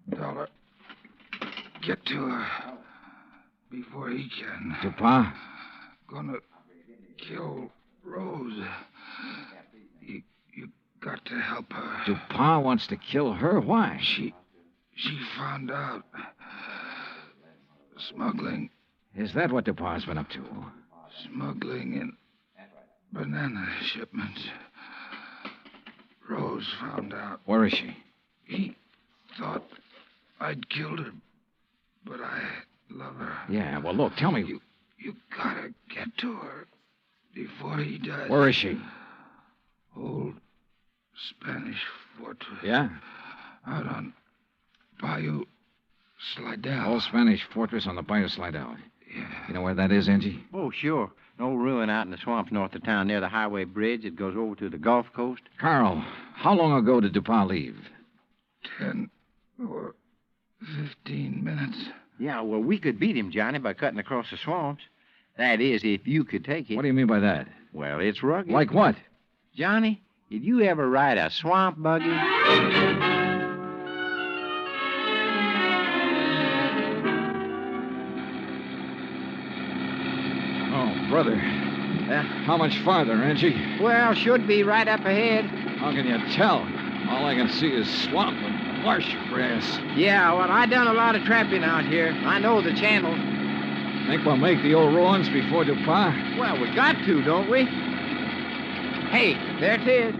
Dollar. Get to her before he can.
Dupas?
Gonna kill Rose. You got to help her.
Dupas wants to kill her? Why?
She found out. Smuggling.
Is that what Dupas been up to?
Smuggling in banana shipments. Rose found out.
Where is she?
He thought I'd killed her, but I love her.
Yeah, well, look, tell me.
You gotta get to her before he does.
Where is she?
Old Spanish fortress.
Yeah?
Out on Bayou Slidell.
Old Spanish fortress on the Bayou Slidell.
Yeah.
You know where that is, Angie?
Oh, sure. An old ruin out in the swamps north of town near the highway bridge that goes over to the Gulf Coast.
Carl, how long ago did Dupas leave?
10 or 15 minutes.
Yeah, well, we could beat him, Johnny, by cutting across the swamps. That is, if you could take it.
What do you mean by that?
Well, it's rugged.
Like what?
Johnny, did you ever ride a swamp buggy?
Oh, brother. How much farther, Angie?
Well, should be right up ahead.
How can you tell? All I can see is swamp and marsh grass.
Yeah, well, I done a lot of trapping out here. I know the channel.
Think we'll make the old ruins before Dupas?
Well, we got to, don't we? Hey, there it is.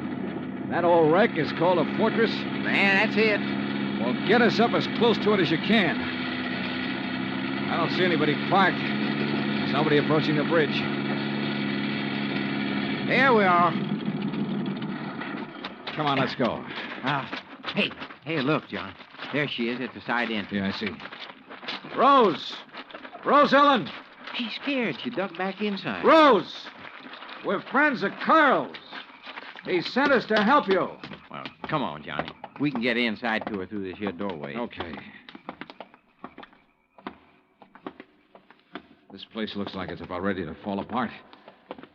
That old wreck is called a fortress?
Man, that's it.
Well, get us up as close to it as you can. I don't see anybody parked. There's nobody approaching the bridge.
There we are.
Come on, let's go.
Hey, look, John. There she is at the side entrance.
Yeah, I see. Rose! Rose Ellen!
She's scared. She ducked back inside.
Rose! We're friends of Carl's. He sent us to help you.
Well, come on, Johnny. We can get inside to her through this here doorway.
Okay. This place looks like it's about ready to fall apart.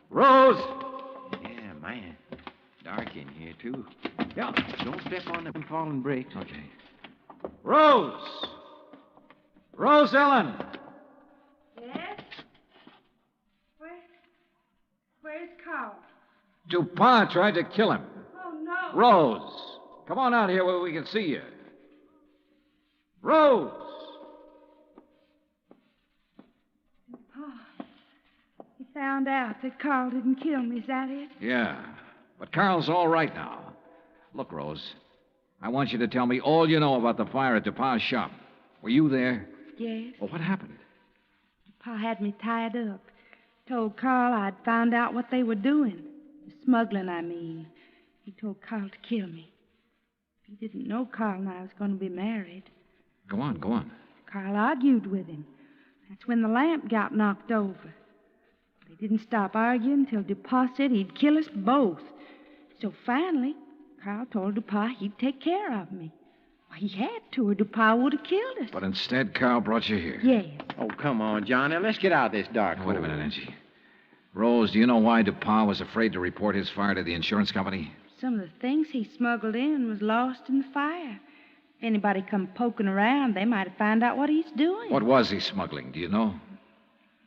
Rose!
Yeah, man. Dark in here, too. Yeah, don't step on them falling bricks.
Okay. Rose! Rose Ellen!
Yes? Where's Carl?
Dupas tried to kill him.
Oh, no.
Rose, come on out here where we can see you. Rose!
He found out that Carl didn't kill me, is that it?
Yeah, but Carl's all right now. Look, Rose, I want you to tell me all you know about the fire at Dupas' shop. Were you there?
Yes.
Well, what happened?
Pa had me tied up. Told Carl I'd found out what they were doing. The smuggling, I mean. He told Carl to kill me. He didn't know Carl and I was going to be married.
Go on.
Carl argued with him. That's when the lamp got knocked over. They didn't stop arguing until DuPont said he'd kill us both. So finally, Carl told DuPont he'd take care of me. Well, he had to, or DuPont would have killed us.
But instead, Carl brought you here.
Yes.
Oh, come on, Johnny. Let's get out of this dark
Wait a minute, Angie. Rose, do you know why DuPont was afraid to report his fire to the insurance company?
Some of the things he smuggled in was lost in the fire. If anybody come poking around, they might have found out what he's doing.
What was he smuggling, do you know?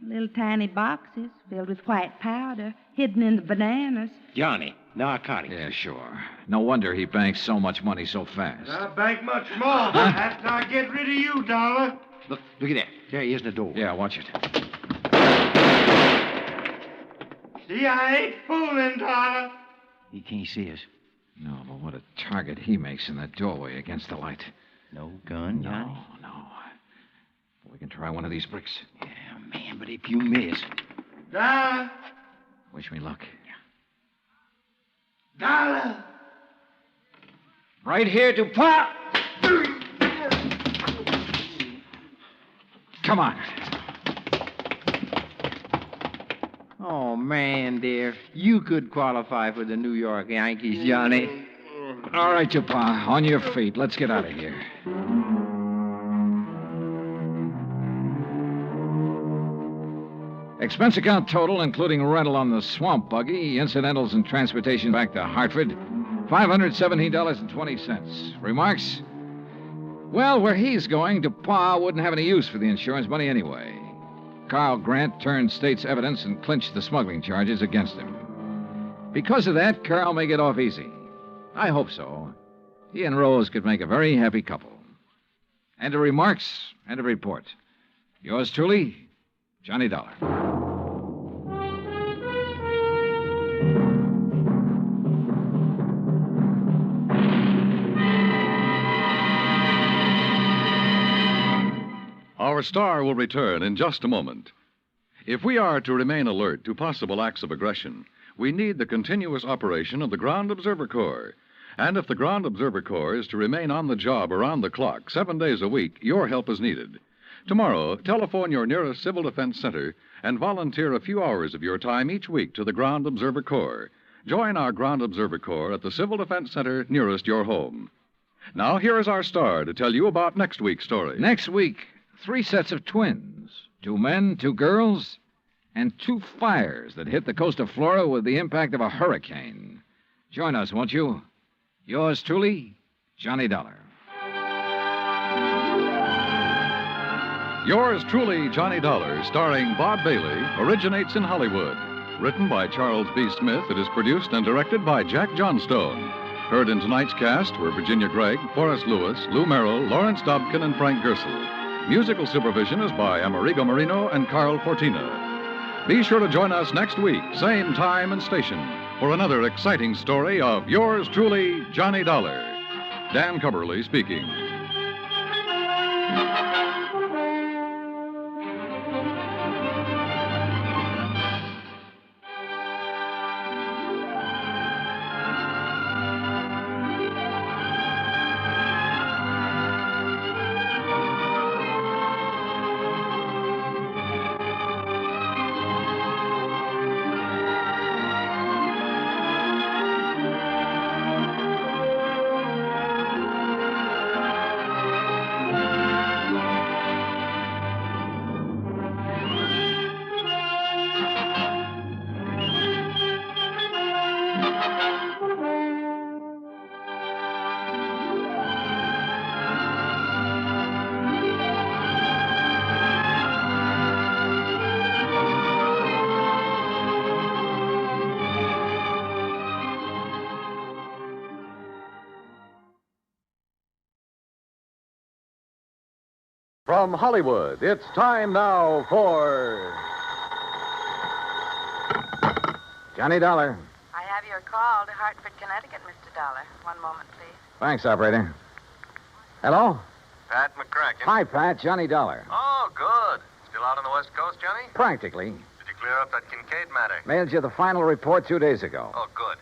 Little tiny boxes filled with white powder, hidden in the bananas.
Johnny, narcotics.
Yeah, sure. No wonder he banks so much money so fast.
I bank much more after I get rid of you, Dollar.
Look at that. There he is in the door.
Yeah, watch it.
See, I ain't fooling, Dollar.
He can't see us.
No, but what a target he makes in that doorway against the light.
No gun, Johnny?
No. We can try one of these bricks.
Yeah, man, but if you miss...
Dollar.
Wish me luck.
Dollar.
Right here, DuPont. Come on.
Oh, man, dear. You could qualify for the New York Yankees, Johnny.
All right, DuPont. On your feet. Let's get out of here. Expense account total, including rental on the swamp buggy, incidentals and transportation back to Hartford, $517.20. Remarks? Well, where he's going, DuPont wouldn't have any use for the insurance money anyway. Carl Grant turned state's evidence and clinched the smuggling charges against him. Because of that, Carl may get off easy. I hope so. He and Rose could make a very happy couple. And to remarks and a report. Yours truly, Johnny Dollar.
Our star will return in just a moment. If we are to remain alert to possible acts of aggression, we need the continuous operation of the Ground Observer Corps. And if the Ground Observer Corps is to remain on the job around the clock, 7 days a week, your help is needed. Tomorrow, telephone your nearest Civil Defense Center and volunteer a few hours of your time each week to the Ground Observer Corps. Join our Ground Observer Corps at the Civil Defense Center nearest your home. Now, here is our star to tell you about next week's story.
Next week, 3 sets of twins, 2 men, 2 girls, and 2 fires that hit the coast of Florida with the impact of a hurricane. Join us, won't you? Yours truly, Johnny Dollar.
Yours truly, Johnny Dollar, starring Bob Bailey, originates in Hollywood. Written by Charles B. Smith, it is produced and directed by Jack Johnstone. Heard in tonight's cast were Virginia Gregg, Forrest Lewis, Lou Merrill, Lawrence Dobkin, and Frank Gersel. Musical supervision is by Amerigo Marino and Carl Fortina. Be sure to join us next week, same time and station, for another exciting story of yours truly, Johnny Dollar. Dan Cubberly speaking.
From Hollywood, it's time now for Johnny Dollar.
I have your call to Hartford, Connecticut, Mr. Dollar. One moment, please.
Thanks, operator. Hello?
Pat McCracken.
Hi, Pat. Johnny Dollar.
Oh, good. Still out on the West Coast, Johnny?
Practically.
Did you clear up that Kincaid matter?
Mailed you the final report 2 days ago.
Oh, good.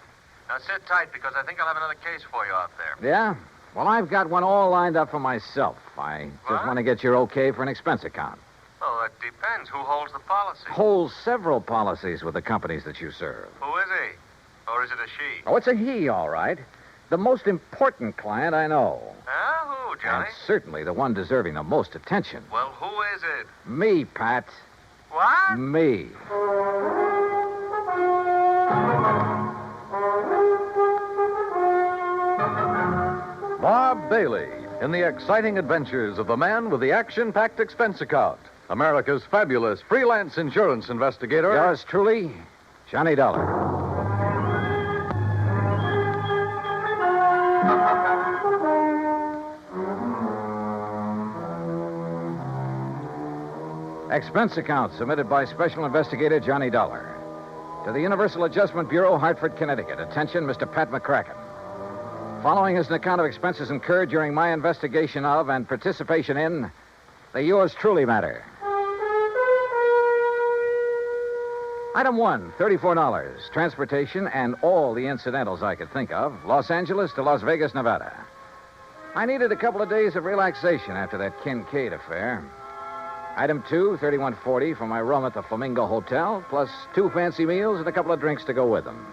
Now sit tight because I think I'll have another case for you out there.
Yeah? Well, I've got one all lined up for myself. I just want to get your okay for an expense account.
Well, that depends. Who holds the policy?
Holds several policies with the companies that you serve.
Who is he? Or is it a she?
Oh, it's a he, all right. The most important client I know.
Who, Johnny?
And certainly the one deserving the most attention.
Well, who is it?
Me, Pat.
What?
Me.
Bob Bailey in the exciting adventures of the man with the action-packed expense account. America's fabulous freelance insurance investigator.
Yours truly, Johnny Dollar. Expense account submitted by Special Investigator Johnny Dollar. To the Universal Adjustment Bureau, Hartford, Connecticut. Attention, Mr. Pat McCracken. Following is an account of expenses incurred during my investigation of and participation in the yours truly matter. Item 1, $34. Transportation and all the incidentals I could think of. Los Angeles to Las Vegas, Nevada. I needed a couple of days of relaxation after that Kincaid affair. Item 2, $31.40 for my room at the Flamingo Hotel, plus 2 fancy meals and a couple of drinks to go with them.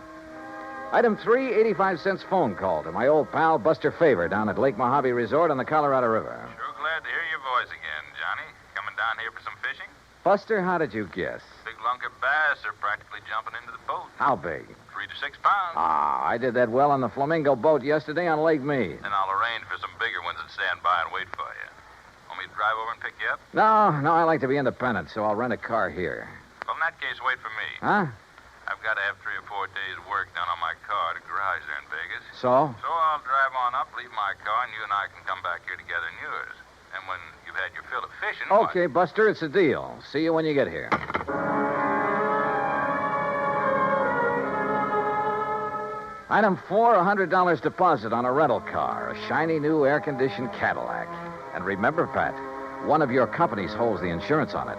Item 3, 85 cents phone call to my old pal Buster Favor down at Lake Mojave Resort on the Colorado River.
Sure glad to hear your voice again, Johnny. Coming down here for some fishing?
Buster, how did you guess?
Big lunker bass are practically jumping into the boat.
How big?
3 to 6 pounds.
Ah, I did that well on the Flamingo boat yesterday on Lake Mead.
Then I'll arrange for some bigger ones that stand by and wait for you. Want me to drive over and pick you up?
No, I like to be independent, so I'll rent a car here.
Well, in that case, wait for me.
Huh?
I've got to have 3 or 4 days' work done on my car at a garage there in Vegas.
So?
So I'll drive on up, leave my car, and you and I can come back here together in yours. And when you've had your fill of fishing...
Okay, Buster, it's a deal. See you when you get here. Item 4, $100 deposit on a rental car, a shiny new air-conditioned Cadillac. And remember, Pat, one of your companies holds the insurance on it.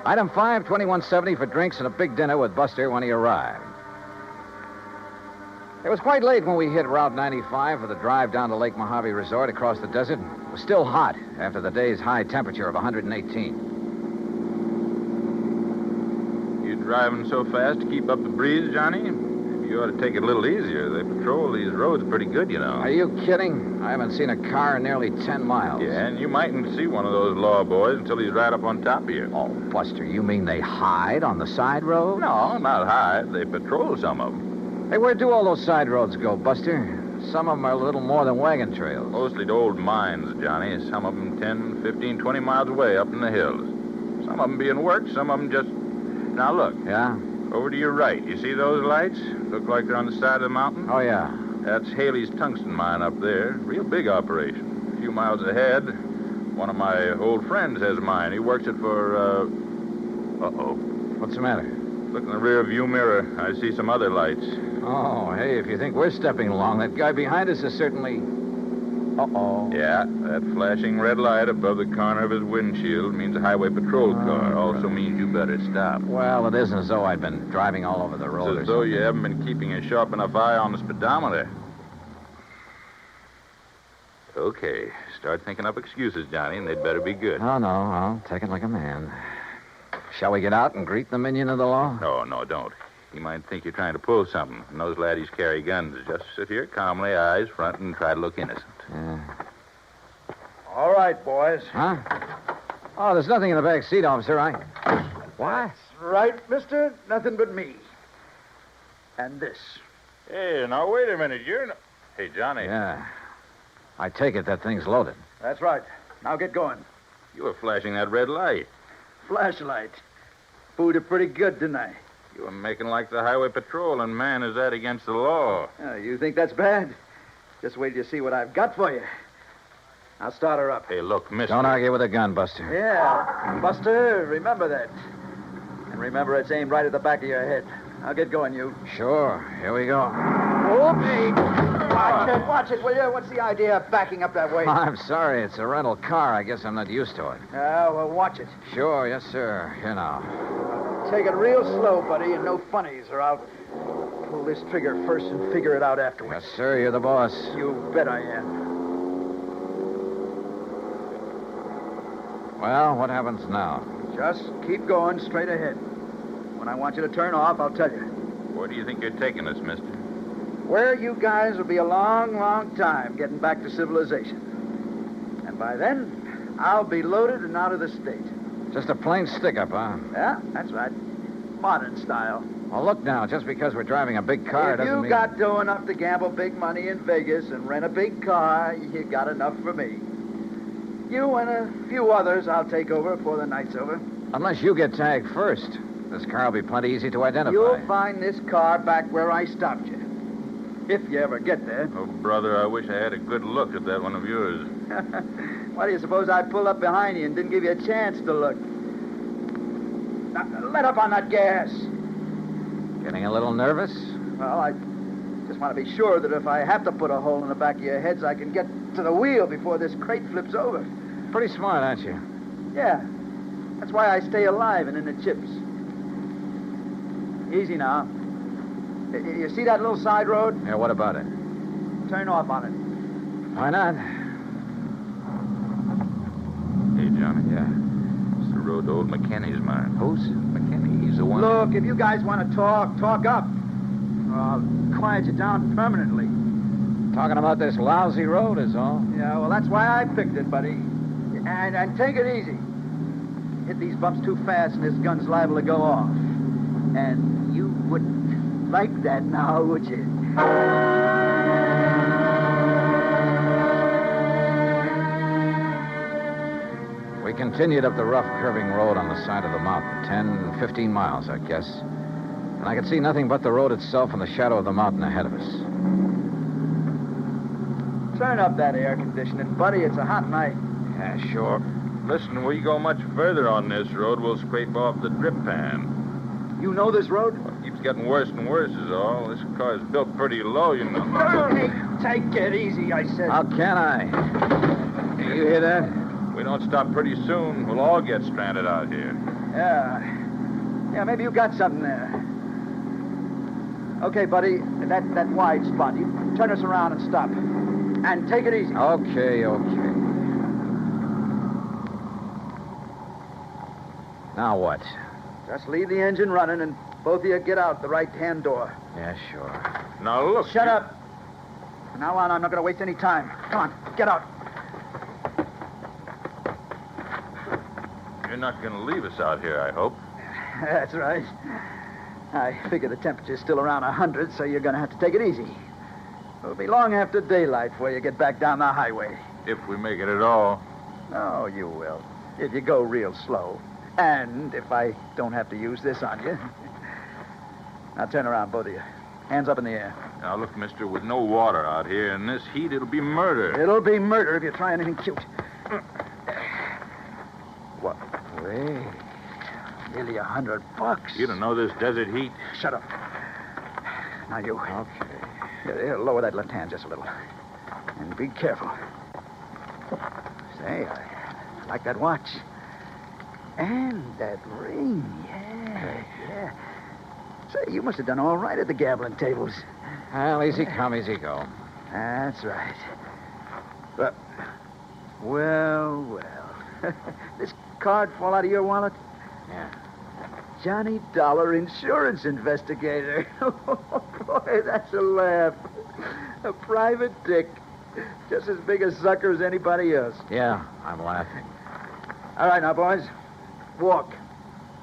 Item 5, $21.70 for drinks and a big dinner with Buster when he arrived. It was quite late when we hit Route 95 for the drive down to Lake Mojave Resort across the desert. It was still hot after the day's high temperature of 118.
You driving so fast to keep up the breeze, Johnny? You ought to take it a little easier. They patrol these roads pretty good, you know.
Are you kidding? I haven't seen a car in nearly 10 miles.
Yeah, and you mightn't see one of those law boys until he's right up on top of you.
Oh, Buster, you mean they hide on the side road?
No, not hide. They patrol some of them.
Hey, where do all those side roads go, Buster? Some of them are a little more than wagon trails.
Mostly to old mines, Johnny. Some of them 10, 15, 20 miles away up in the hills. Some of them being worked, some of them just... Now, look.
Yeah?
Over to your right. You see those lights? Look like they're on the side of the mountain?
Oh, yeah.
That's Haley's tungsten mine up there. Real big operation. A few miles ahead, one of my old friends has a mine. He works it for, Uh-oh.
What's the matter?
Look in the rear view mirror. I see some other lights.
Oh, hey, if you think we're stepping along, that guy behind us is certainly... Uh-oh.
Yeah, that flashing red light above the corner of his windshield means a highway patrol car. Also means you better stop.
Well, it isn't as though I'd been driving all over the road.
It's as though you haven't been keeping a sharp enough eye on the speedometer. Okay, start thinking up excuses, Johnny, and they'd better be good.
No, I'll take it like a man. Shall we get out and greet the minion of the law?
No, don't. He might think you're trying to pull something. And those laddies carry guns. Just sit here calmly, eyes front, and try to look innocent.
Yeah.
All right, boys.
Huh? Oh, there's nothing in the back seat, officer. What?
Right, mister. Nothing but me. And this.
Hey, now, wait a minute. You're not... Hey, Johnny.
Yeah. I take it that thing's loaded.
That's right. Now get going.
You were flashing that red light.
Flashlight. Fooled you pretty good, didn't I?
You were making like the highway patrol, and man, is that against the law.
You think that's bad? Just wait till you see what I've got for you. I'll start her up.
Hey, look, mister.
Don't argue with a gun, Buster.
Yeah. Buster, remember that. And remember it's aimed right at the back of your head. Now get going, you.
Sure. Here we go.
Whoopsie. Watch it, will you? What's the idea of backing up that way?
I'm sorry. It's a rental car. I guess I'm not used to it.
Well, watch it.
Sure, yes, sir. Here now.
take it real slow, buddy, and no funnies, or I'll pull this trigger first and figure it out afterwards.
Yes, sir. You're the boss.
You bet I am.
Well, what happens now?
Just keep going straight ahead. When I want you to turn off, I'll tell you.
Where do you think you're taking us, mister?
Where you guys will be a long, long time getting back to civilization. And by then, I'll be loaded and out of the state.
Just a plain stick-up, huh?
Yeah, that's right. Modern style.
Well, look now. Just because we're driving a big car
If
doesn't
you
mean...
got dough enough to gamble big money in Vegas and rent a big car, you got enough for me. You and a few others I'll take over before the night's over.
Unless you get tagged first. This car will be plenty easy to identify.
You'll find this car back where I stopped you. If you ever get there.
Oh, brother, I wish I had a good look at that one of yours.
Why do you suppose I pulled up behind you and didn't give you a chance to look? Now, let up on that gas.
Getting a little nervous?
Well, I just want to be sure that if I have to put a hole in the back of your heads, I can get to the wheel before this crate flips over.
Pretty smart, aren't you?
Yeah. That's why I stay alive and in the chips. Easy now. You see that little side road?
Yeah, what about it?
Turn off on it.
Why not?
Hey, Johnny.
Yeah.
It's the road to old McKinney's mine.
Who's?
McKinney. He's the one...
Look, if you guys want to talk up. Or I'll quiet you down permanently.
Talking about this lousy road is all.
Yeah, well, that's why I picked it, buddy. And take it easy. Hit these bumps too fast and this gun's liable to go off. And you wouldn't like that now, would you?
We continued up the rough, curving road on the side of the mountain, 10, 15 miles, I guess. And I could see nothing but the road itself and the shadow of the mountain ahead of us.
Turn up that air conditioning, buddy. It's a hot night.
Yeah, sure.
Listen, we go much further on this road, we'll scrape off the drip pan.
You know this road?
Well, it keeps getting worse and worse is all. This car's built pretty low, you know.
Hey, take it easy, I said.
How can I? You hear that?
We don't stop pretty soon, we'll all get stranded out here.
Yeah, maybe you got something there. Okay, buddy, that wide spot. You turn us around and stop. And take it easy.
Okay. Now what?
Just leave the engine running and both of you get out the right-hand door.
Yeah, sure.
Now, look.
Shut up. From now on, I'm not going to waste any time. Come on, get out.
You're not going to leave us out here, I hope.
That's right. I figure the temperature's still around 100, so you're going to have to take it easy. It'll be long after daylight before you get back down the highway.
If we make it at all.
Oh, you will. If you go real slow. And if I don't have to use this on you. Now turn around, both of you. Hands up in the air.
Now, look, mister, with no water out here in this heat, it'll be murder.
It'll be murder if you try anything cute. What? Wait. Nearly $100.
You don't know this desert heat.
Shut up. Now you.
Okay.
Here, lower that left hand just a little. And be careful. Say, I like that watch. And that ring. Yeah. Say, you must have done all right at the gambling tables.
Well, easy come, easy go.
That's right. But, well. This card fall out of your wallet?
Yeah.
Johnny Dollar, insurance investigator. Oh, boy, that's a laugh. A private dick. Just as big a sucker as anybody else.
Yeah, I'm laughing.
All right, now, boys. Walk.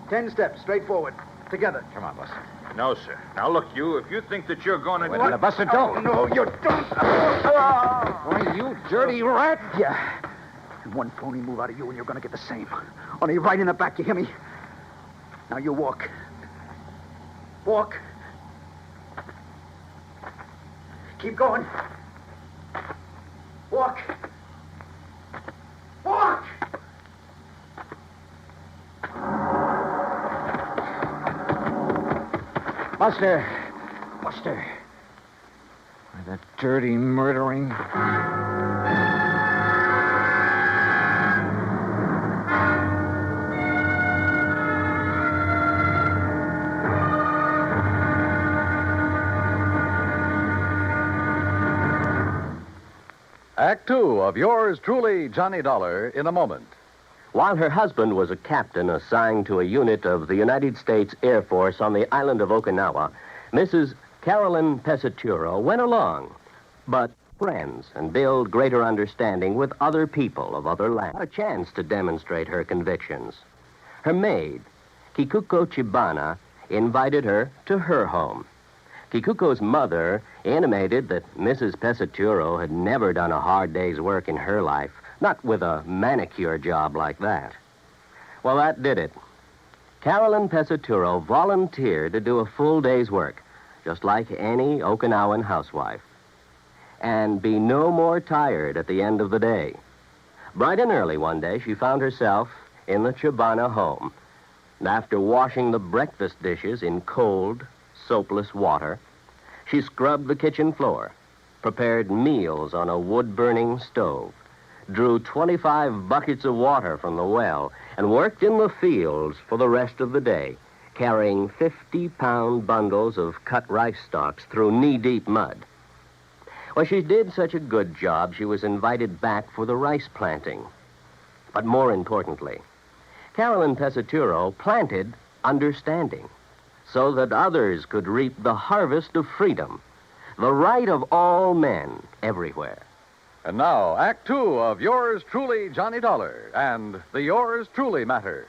10 steps, straight forward. Together.
Come on, Buster.
No, sir. Now, look, you, if you think that you're going to...
Wait a minute, Buster, don't.
Oh, no, you don't.
Why, you dirty rat.
Yeah. And one phony move out of you and you're going to get the same. Only right in the back, you hear me? Now you walk. Walk. Keep going. Walk. Walk!
Buster. Why, that dirty murdering...
Act Two of yours truly, Johnny Dollar, in a moment.
While her husband was a captain assigned to a unit of the United States Air Force on the island of Okinawa, Mrs. Carolyn Pesaturo went along, but friends and build greater understanding with other people of other lands. A chance to demonstrate her convictions. Her maid, Kikuko Chibana, invited her to her home. Kikuko's mother intimated that Mrs. Pesaturo had never done a hard day's work in her life, not with a manicure job like that. Well, that did it. Carolyn Pesaturo volunteered to do a full day's work, just like any Okinawan housewife, and be no more tired at the end of the day. Bright and early one day, she found herself in the Chibana home. And after washing the breakfast dishes in cold, soapless water, she scrubbed the kitchen floor, prepared meals on a wood-burning stove, drew 25 buckets of water from the well, and worked in the fields for the rest of the day, carrying 50-pound bundles of cut rice stalks through knee-deep mud. Well, she did such a good job, she was invited back for the rice planting. But more importantly, Carolyn Pesaturo planted understanding so that others could reap the harvest of freedom, the right of all men everywhere.
And now, Act Two of yours truly, Johnny Dollar, and the Yours Truly Matter.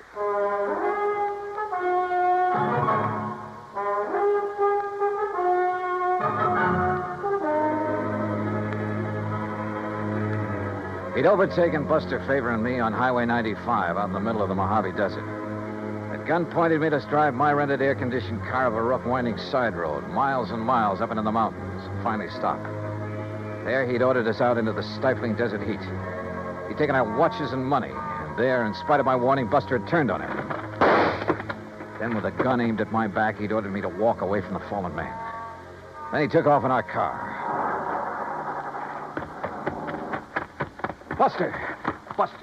He'd overtaken Buster Favor and me on Highway 95 out in the middle of the Mojave Desert. At gun pointed me to drive my rented air-conditioned car up a rough, winding side road, miles and miles up into the mountains, and finally stop. There, he'd ordered us out into the stifling desert heat. He'd taken our watches and money, and there, in spite of my warning, Buster had turned on him. Then, with a gun aimed at my back, he'd ordered me to walk away from the fallen man. Then he took off in our car. Buster! Buster!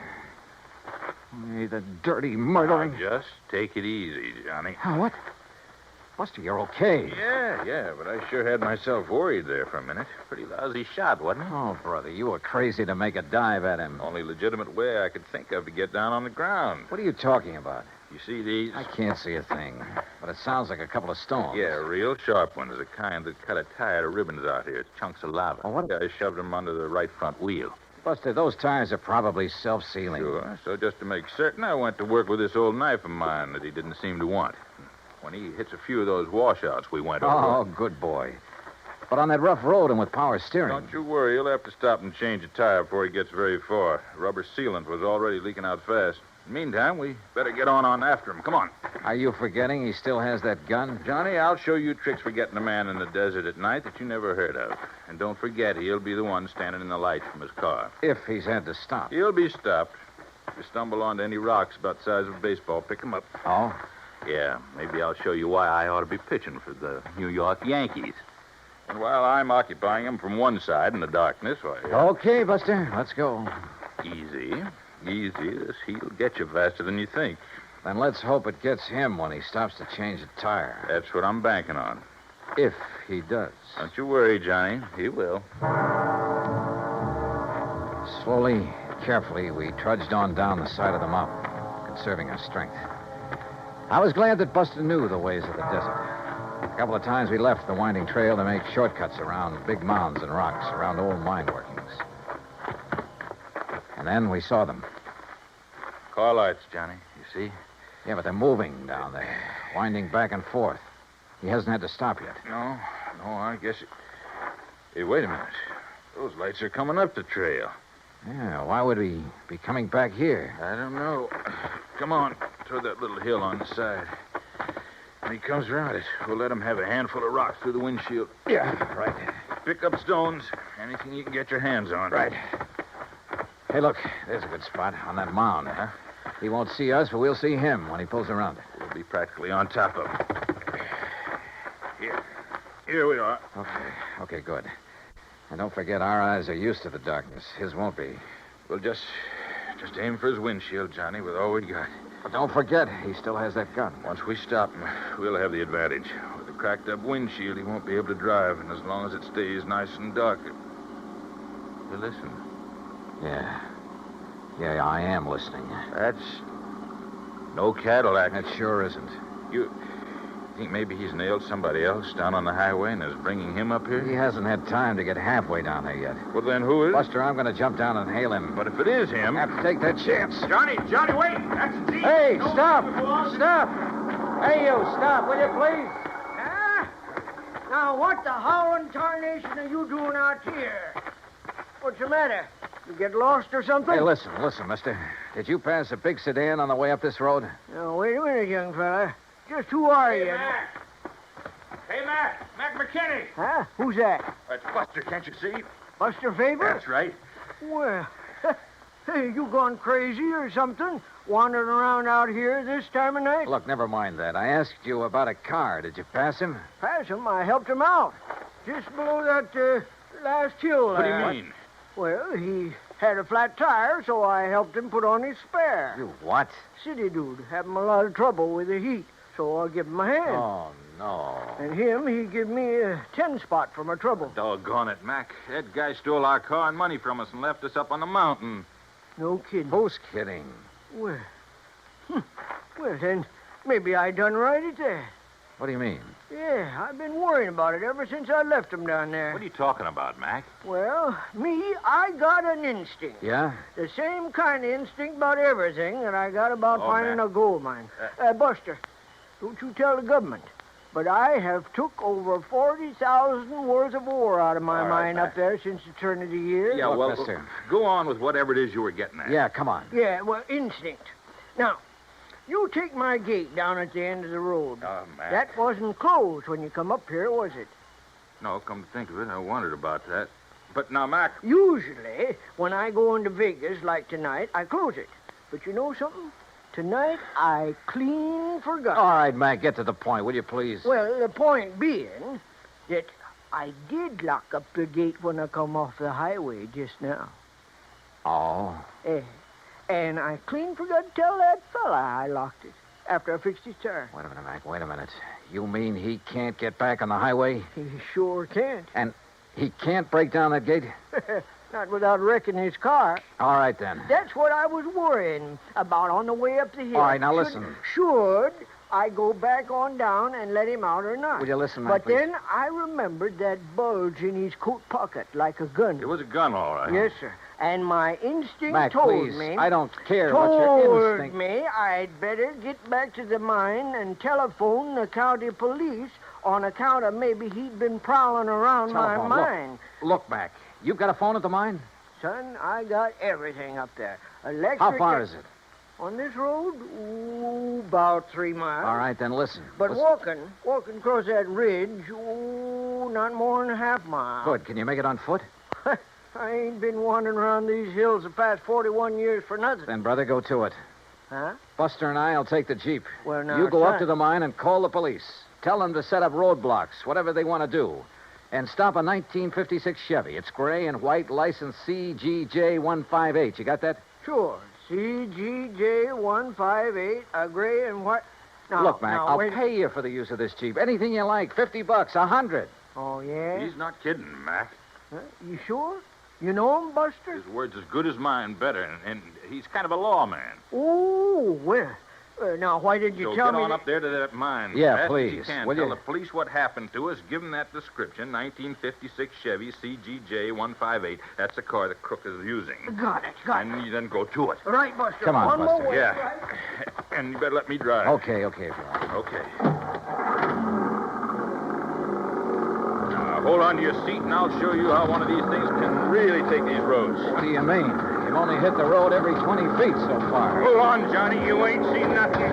Hey, the dirty murdering...
Just take it easy, Johnny.
Oh, what? Buster, you're okay.
Yeah, but I sure had myself worried there for a minute. Pretty lousy shot, wasn't it?
Oh, brother, you were crazy to make a dive at him.
Only legitimate way I could think of to get down on the ground.
What are you talking about?
You see these?
I can't see a thing, but it sounds like a couple of stones.
Yeah, real sharp ones, the kind that cut a tire to ribbons out here. It's chunks of lava.
Oh, what?
I shoved them under the right front wheel.
Buster, those tires are probably self-sealing.
Sure. So just to make certain, I went to work with this old knife of mine that he didn't seem to want. When he hits a few of those washouts we went over...
Oh, good boy. But on that rough road and with power steering...
Don't you worry. He'll have to stop and change a tire before he gets very far. Rubber sealant was already leaking out fast. Meantime, we better get on after him. Come on.
Are you forgetting he still has that gun?
Johnny, I'll show you tricks for getting a man in the desert at night that you never heard of. And don't forget, he'll be the one standing in the light from his car.
If he's had to stop.
He'll be stopped. If you stumble onto any rocks about the size of a baseball, pick them up.
Oh?
Yeah, maybe I'll show you why I ought to be pitching for the New York Yankees. And while I'm occupying them from one side in the darkness, why...
Okay, Buster, let's go.
Easy. This heat'll get you faster than you think.
Then let's hope it gets him when he stops to change a tire.
That's what I'm banking on.
If he does.
Don't you worry, Johnny. He will.
Slowly, carefully, we trudged on down the side of the mountain, conserving our strength. I was glad that Buster knew the ways of the desert. A couple of times we left the winding trail to make shortcuts around big mounds and rocks, around old mine workings. And then we saw them.
Car lights, Johnny. You see?
Yeah, but they're moving down there, winding back and forth. He hasn't had to stop yet.
No, I guess it... Hey, wait a minute. Those lights are coming up the trail.
Yeah, why would he be coming back here?
I don't know. Come on, toward that little hill on the side. When he comes around it, we'll let him have a handful of rocks through the windshield.
Yeah, right.
Pick up stones, anything you can get your hands on.
Right. Hey, look, there's a good spot on that mound. Huh? He won't see us, but we'll see him when he pulls around it.
We'll be practically on top of him. Here we are.
Okay, good. And don't forget, our eyes are used to the darkness. His won't be.
We'll just aim for his windshield, Johnny, with all we got.
But don't forget, he still has that gun.
Once we stop him, we'll have the advantage. With a cracked-up windshield, he won't be able to drive, and as long as it stays nice and dark... Hey, listen.
Yeah. Yeah, I am listening.
That's no Cadillac.
That sure isn't.
You think maybe he's nailed somebody else down on the highway and is bringing him up here?
He hasn't had time to get halfway down there yet.
Well, then who is?
Buster, I'm going to jump down and hail him.
But if it is him...
Have to take that chance.
Johnny, wait! That's the...
Hey, stop! Stop! Hey, you, stop, will you, please?
Now, what the howling tarnation are you doing out here? What's the matter? You get lost or something?
Hey, listen, mister. Did you pass a big sedan on the way up this road?
Now, wait a minute, young fella. Just who are you?
Mac. Hey, Mac. Mac McKinney.
Huh? Who's that?
That's Buster, can't you see?
Buster Faber?
That's right.
Well, hey, you gone crazy or something? Wandering around out here this time of night?
Look, never mind that. I asked you about a car. Did you pass him?
Pass him? I helped him out. Just below that last hill.
What do you mean?
Well, he had a flat tire, so I helped him put on his spare.
You what?
City dude. Having a lot of trouble with the heat, so I give him a hand.
Oh, no.
And he give me a 10-spot for my trouble.
Doggone it, Mac. That guy stole our car and money from us and left us up on the mountain.
No kidding.
Who's kidding?
Well, well, then, maybe I done right at that.
What do you mean?
Yeah, I've been worrying about it ever since I left him down there.
What are you talking about, Mac?
Well, I got an instinct.
Yeah?
The same kind of instinct about everything that I got about finding
Mac.
a gold mine. Buster, don't you tell the government, but I have took over 40,000 worth of ore out of my mine up there since the turn of the year.
Yeah,
Look,
well,
mister.
Go on with whatever it is you were getting at.
Yeah, come on.
Yeah, well, instinct. Now, you take my gate down at the end of the road.
Oh, Mac.
That wasn't closed when you come up here, was it?
No, come to think of it, I wondered about that. But now, Mac...
Usually, when I go into Vegas like tonight, I close it. But you know something? Tonight, I clean forgot.
All right, Mac, get to the point, will you, please?
Well, the point being that I did lock up the gate when I come off the highway just now.
Oh?
And I clean forgot to tell that fella I locked it after I fixed his tire.
Wait a minute, Mac, wait a minute. You mean he can't get back on the highway?
He sure can't.
And he can't break down that gate?
Not without wrecking his car.
All right, then.
That's what I was worrying about on the way up the hill.
All right, now listen.
Should I go back on down and let him out or not?
Will you listen, Mac,
But
please?
then I remembered that bulge in his coat pocket like a gun.
It was a gun, all right.
Yes, sir. And my instinct
Mac,
told
please,
me...
I don't care what your instinct...
Told me I'd better get back to the mine and telephone the county police on account of maybe he'd been prowling around
Telephone.
my mine.
Look, Mac, you've got a phone at the mine?
Son, I got everything up there. Electric...
How far is it?
On this road? About 3 miles.
All right, then listen.
But
Listen.
walking across that ridge, not more than a half mile.
Good. Can you make it on foot?
I ain't been wandering around these hills the past 41 years for nothing.
Then, brother, go to it.
Huh?
Buster and I'll take the Jeep.
Well, now,
You go up
son.
to the mine and call the police. Tell them to set up roadblocks, whatever they want to do. And stop a 1956 Chevy. It's gray and white, license CGJ158. You got that?
Sure. CGJ158, a gray and white. Now,
Look, Mac,
now,
I'll
wait.
pay you for the use of this Jeep. Anything you like. $50, $100.
Oh, yeah?
He's not kidding, Mac.
Huh? You sure? You know him, Buster?
His word's as good as mine, better, and he's kind of a lawman.
Oh, well. Now, why did you
So
tell
get
me...
on up there to that mine.
Yeah,
fast as
please.
you can.
Will
Tell
you?
the police what happened to us. Give them that description, 1956 Chevy CGJ158. That's the car the crook is using.
Got it.
And you then go to it.
All right, Buster.
Come on,
One
Buster.
more way.
Yeah.
Right?
And you better let me drive.
Okay, if you like.
Okay. Now, hold on to your seat, and I'll show you how one of these things can really take these roads.
What do you mean? You've only hit the road every 20 feet so far.
Hold on, Johnny. You ain't seen nothing.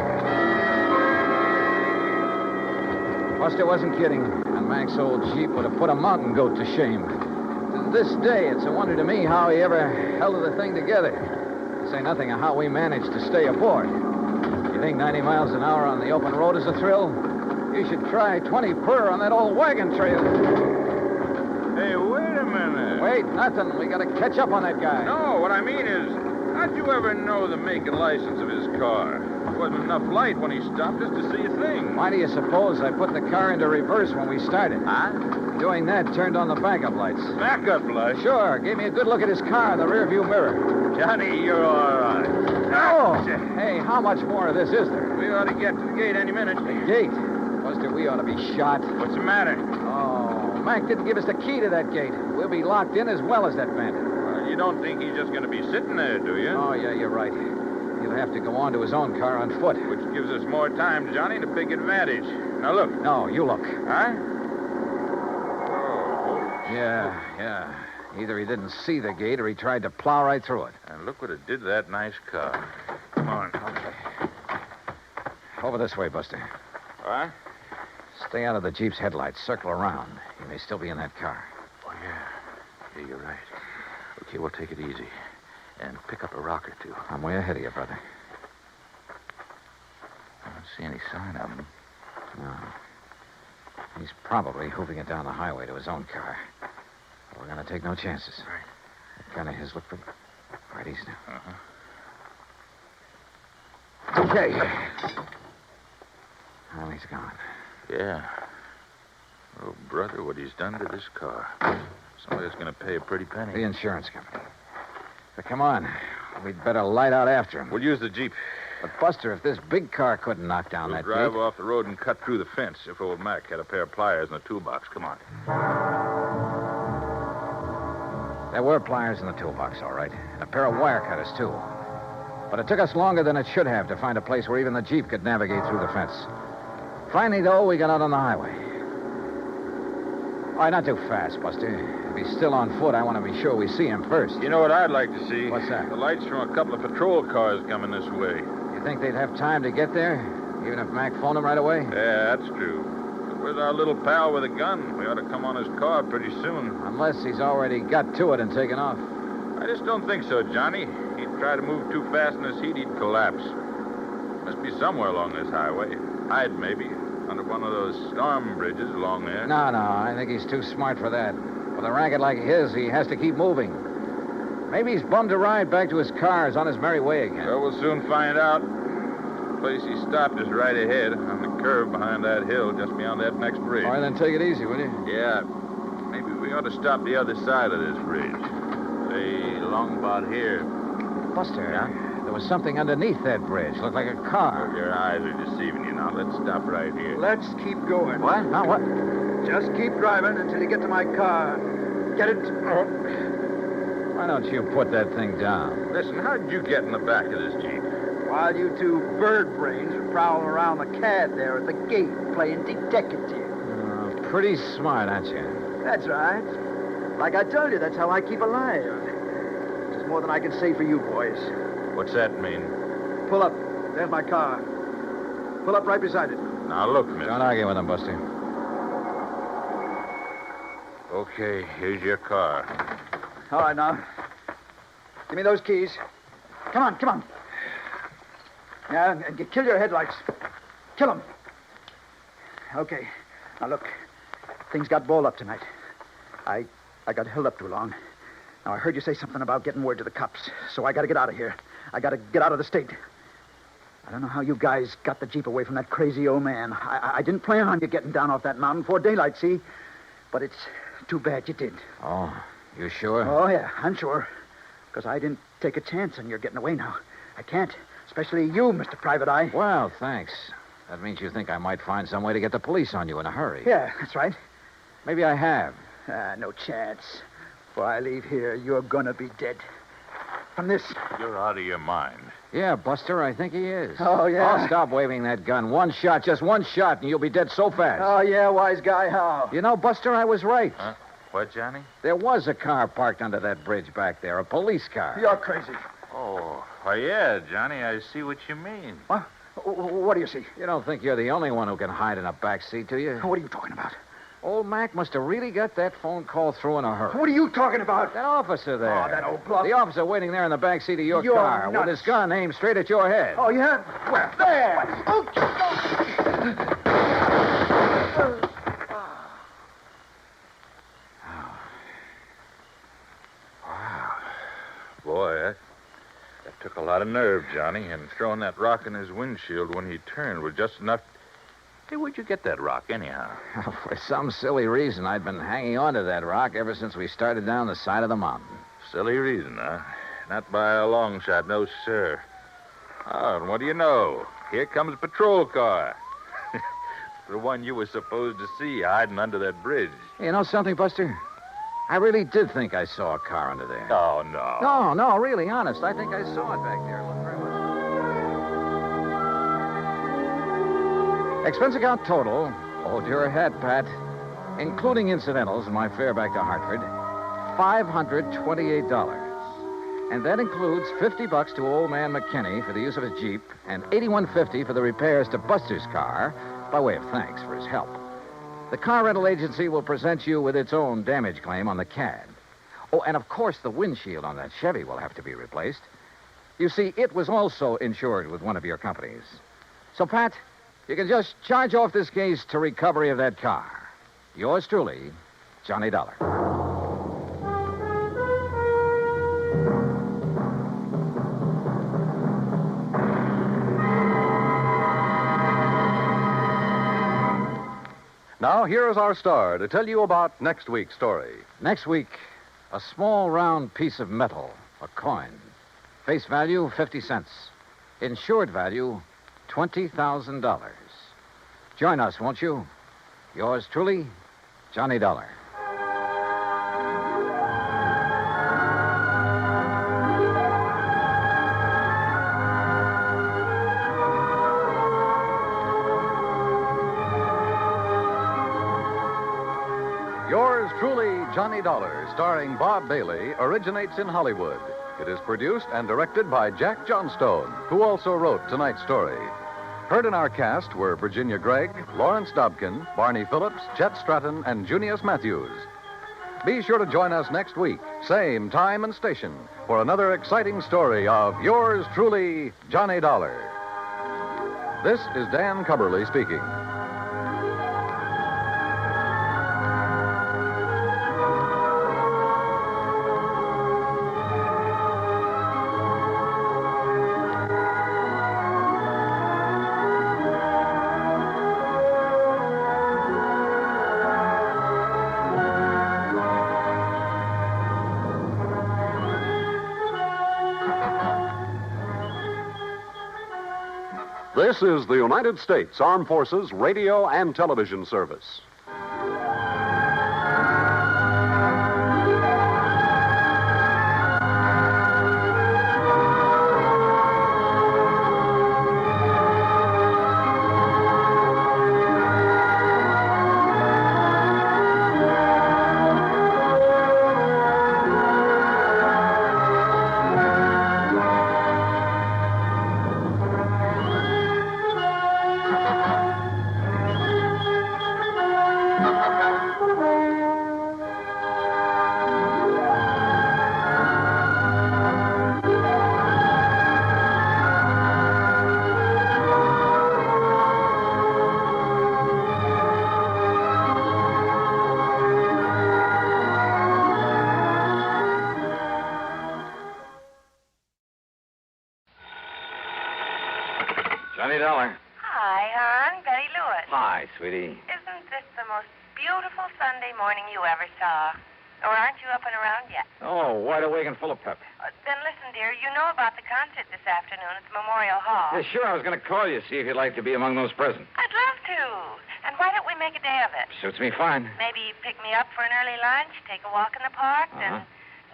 Buster wasn't kidding. And Mac's old Jeep would have put a mountain goat to shame. To this day, it's a wonder to me how he ever held the thing together. To say nothing of how we managed to stay aboard. You think 90 miles an hour on the open road is a thrill? You should try 20 per on that old wagon trail.
Hey, wait a minute.
Wait, nothing. We gotta catch up on that guy.
No, what I mean is, How'd you ever know the make and license of his car? There wasn't enough light when he stopped us to see a thing.
Why do you suppose I put the car into reverse when we started?
Huh?
Doing that turned on the backup lights.
Backup lights?
Sure. Gave me a good look at his car in the rearview mirror.
Johnny, you're all right.
Oh! Hey, how much more of this is there?
We ought to get to the gate any minute.
The gate? Buster, we ought to be shot.
What's the matter?
Oh, Mac didn't give us the key to that gate. We'll be locked in as well as that bandit.
Well, you don't think he's just going to be sitting there, do you?
Oh, yeah, you're right. He'll have to go on to his own car on foot.
Which gives us more time, Johnny, to big advantage. Now, look.
No, you look.
Huh?
Yeah. Either he didn't see the gate or he tried to plow right through it.
And look what it did to that nice car. Come on.
Okay. Over this way, Buster.
What?
Stay out of the Jeep's headlights. Circle around. He may still be in that car.
Oh, yeah. Yeah, you're right. Okay, we'll take it easy. And pick up a rock or two.
I'm way ahead of you, brother.
I don't see any sign of him.
No. He's probably hoofing it down the highway to his own car. We're going to take no chances.
Right.
That gun of his looked pretty... Right, easy now.
Uh-huh.
Okay. Well, he's gone.
Yeah. Oh, brother, what he's done to this car. Somebody's going to pay a pretty penny.
The insurance company. But come on. We'd better light out after him.
We'll use the Jeep.
But, Buster, if this big car couldn't knock down
We'll
that
drive
gate...
off the road and cut through the fence if old Mac had a pair of pliers in the toolbox. Come on.
There were pliers in the toolbox, all right. And a pair of wire cutters, too. But it took us longer than it should have to find a place where even the Jeep could navigate through the fence. Finally, though, we got out on the highway. All right, not too fast, Buster. If he's still on foot, I want to be sure we see him first.
You know what I'd like to see?
What's that?
The lights from a couple of patrol cars coming this way.
You think they'd have time to get there? Even if Mac phoned him right away?
Yeah, that's true. But where's our little pal with a gun? We ought to come on his car pretty soon.
Unless he's already got to it and taken off.
I just don't think so, Johnny. He'd try to move too fast in this heat, he'd collapse. Must be somewhere along this highway. Hide, maybe. Under one of those storm bridges along there.
No, I think he's too smart for that. With a racket like his, he has to keep moving. Maybe he's bummed a ride back to his car is on his merry way again.
Well, we'll soon find out. The place he stopped is right ahead, on the curve behind that hill, just beyond that next bridge.
All right, then take it easy, will you?
Yeah. Maybe we ought to stop the other side of this bridge. Say, along about here.
Buster, there was something underneath that bridge. Looked like a car.
Oh, your eyes are deceiving you now. Let's stop right here.
Let's keep going.
What? Now what?
Just keep driving until you get to my car. Get it?
Why don't you put that thing down?
Listen, how'd you get in the back of this Jeep?
While you two bird brains were prowling around the cad there at the gate playing detective.
Pretty smart, aren't you?
That's right. Like I told you, that's how I keep alive. There's more than I can say for you boys.
What's that mean?
Pull up. There's my car. Pull up right beside it.
Now, look, mister.
Don't argue with him, Buster.
Okay, here's your car.
All right, now. Give me those keys. Come on. Yeah, and kill your headlights. Kill them. Okay. Now, look. Things got balled up tonight. I got held up too long. Now, I heard you say something about getting word to the cops, so I got to get out of here. I got to get out of the state. I don't know how you guys got the Jeep away from that crazy old man. I didn't plan on you getting down off that mountain before daylight, see? But it's too bad you did.
Oh, you sure?
Oh, yeah, I'm sure. Because I didn't take a chance on your getting away now. I can't. Especially you, Mr. Private Eye.
Well, thanks. That means you think I might find some way to get the police on you in a hurry.
Yeah, that's right.
Maybe I have.
No chance. Before I leave here, you're gonna be dead. From this.
You're out of your mind.
Yeah, Buster, I think he is.
Oh, yeah?
I'll stop waving that gun. One shot, just one shot, and you'll be dead so fast.
Oh, yeah, wise guy, how?
You know, Buster, I was right.
Huh? What, Johnny?
There was a car parked under that bridge back there, a police car.
You're crazy.
Oh, well, yeah, Johnny, I see what you mean.
What? What do you see?
You don't think you're the only one who can hide in a back seat, do you?
What are you talking about?
Old Mac must have really got that phone call through in a hurry.
What are you talking about?
That officer there.
Oh, that old bluff.
The officer waiting there in the back seat of your
You're
car
nuts.
with his gun aimed straight at your head.
Oh, yeah? Where? There! Oh,
Wow. Boy, A lot of nerve, Johnny, and throwing that rock in his windshield when he turned was just enough. Hey, where'd you get that rock, anyhow?
For some silly reason, I'd been hanging on to that rock ever since we started down the side of the mountain.
Silly reason, huh? Not by a long shot, no, sir. Oh, and what do you know? Here comes a patrol car. The one you were supposed to see hiding under that bridge.
Hey, you know something, Buster? I really did think I saw a car under there.
Oh, no.
No, really, honest. I think I saw it back there. Look very much. Expense account total, hold your head, Pat, including incidentals and my fare back to Hartford, $528. And that includes $50 to old man McKinney for the use of his Jeep and $81.50 for the repairs to Buster's car by way of thanks for his help. The car rental agency will present you with its own damage claim on the CAD. Oh, and of course the windshield on that Chevy will have to be replaced. You see, it was also insured with one of your companies. So, Pat, you can just charge off this case to recovery of that car. Yours truly, Johnny Dollar.
Now, here is our star to tell you about next week's story.
Next week, a small round piece of metal, a coin. Face value, 50 cents. Insured value, $20,000. Join us, won't you? Yours truly, Johnny Dollar.
Yours truly, Johnny Dollar, starring Bob Bailey, originates in Hollywood. It is produced and directed by Jack Johnstone, who also wrote tonight's story. Heard in our cast were Virginia Gregg, Lawrence Dobkin, Barney Phillips, Chet Stratton, and Junius Matthews. Be sure to join us next week, same time and station, for another exciting story of Yours truly, Johnny Dollar. This is Dan Cubberly speaking.
This is the United States Armed Forces Radio and Television Service.
Johnny Dollar.
Hi, hon. Betty Lewis.
Hi, sweetie.
Isn't this the most beautiful Sunday morning you ever saw? Or aren't you up and around yet?
Oh, wide awake and full of pep.
Then listen, dear. You know about the concert this afternoon at the Memorial Hall.
Yeah, sure. I was going to call you, see if you'd like to be among those present.
I'd love to. And why don't we make a day of it?
Suits me fine.
Maybe pick me up for an early lunch, take a walk in the park, then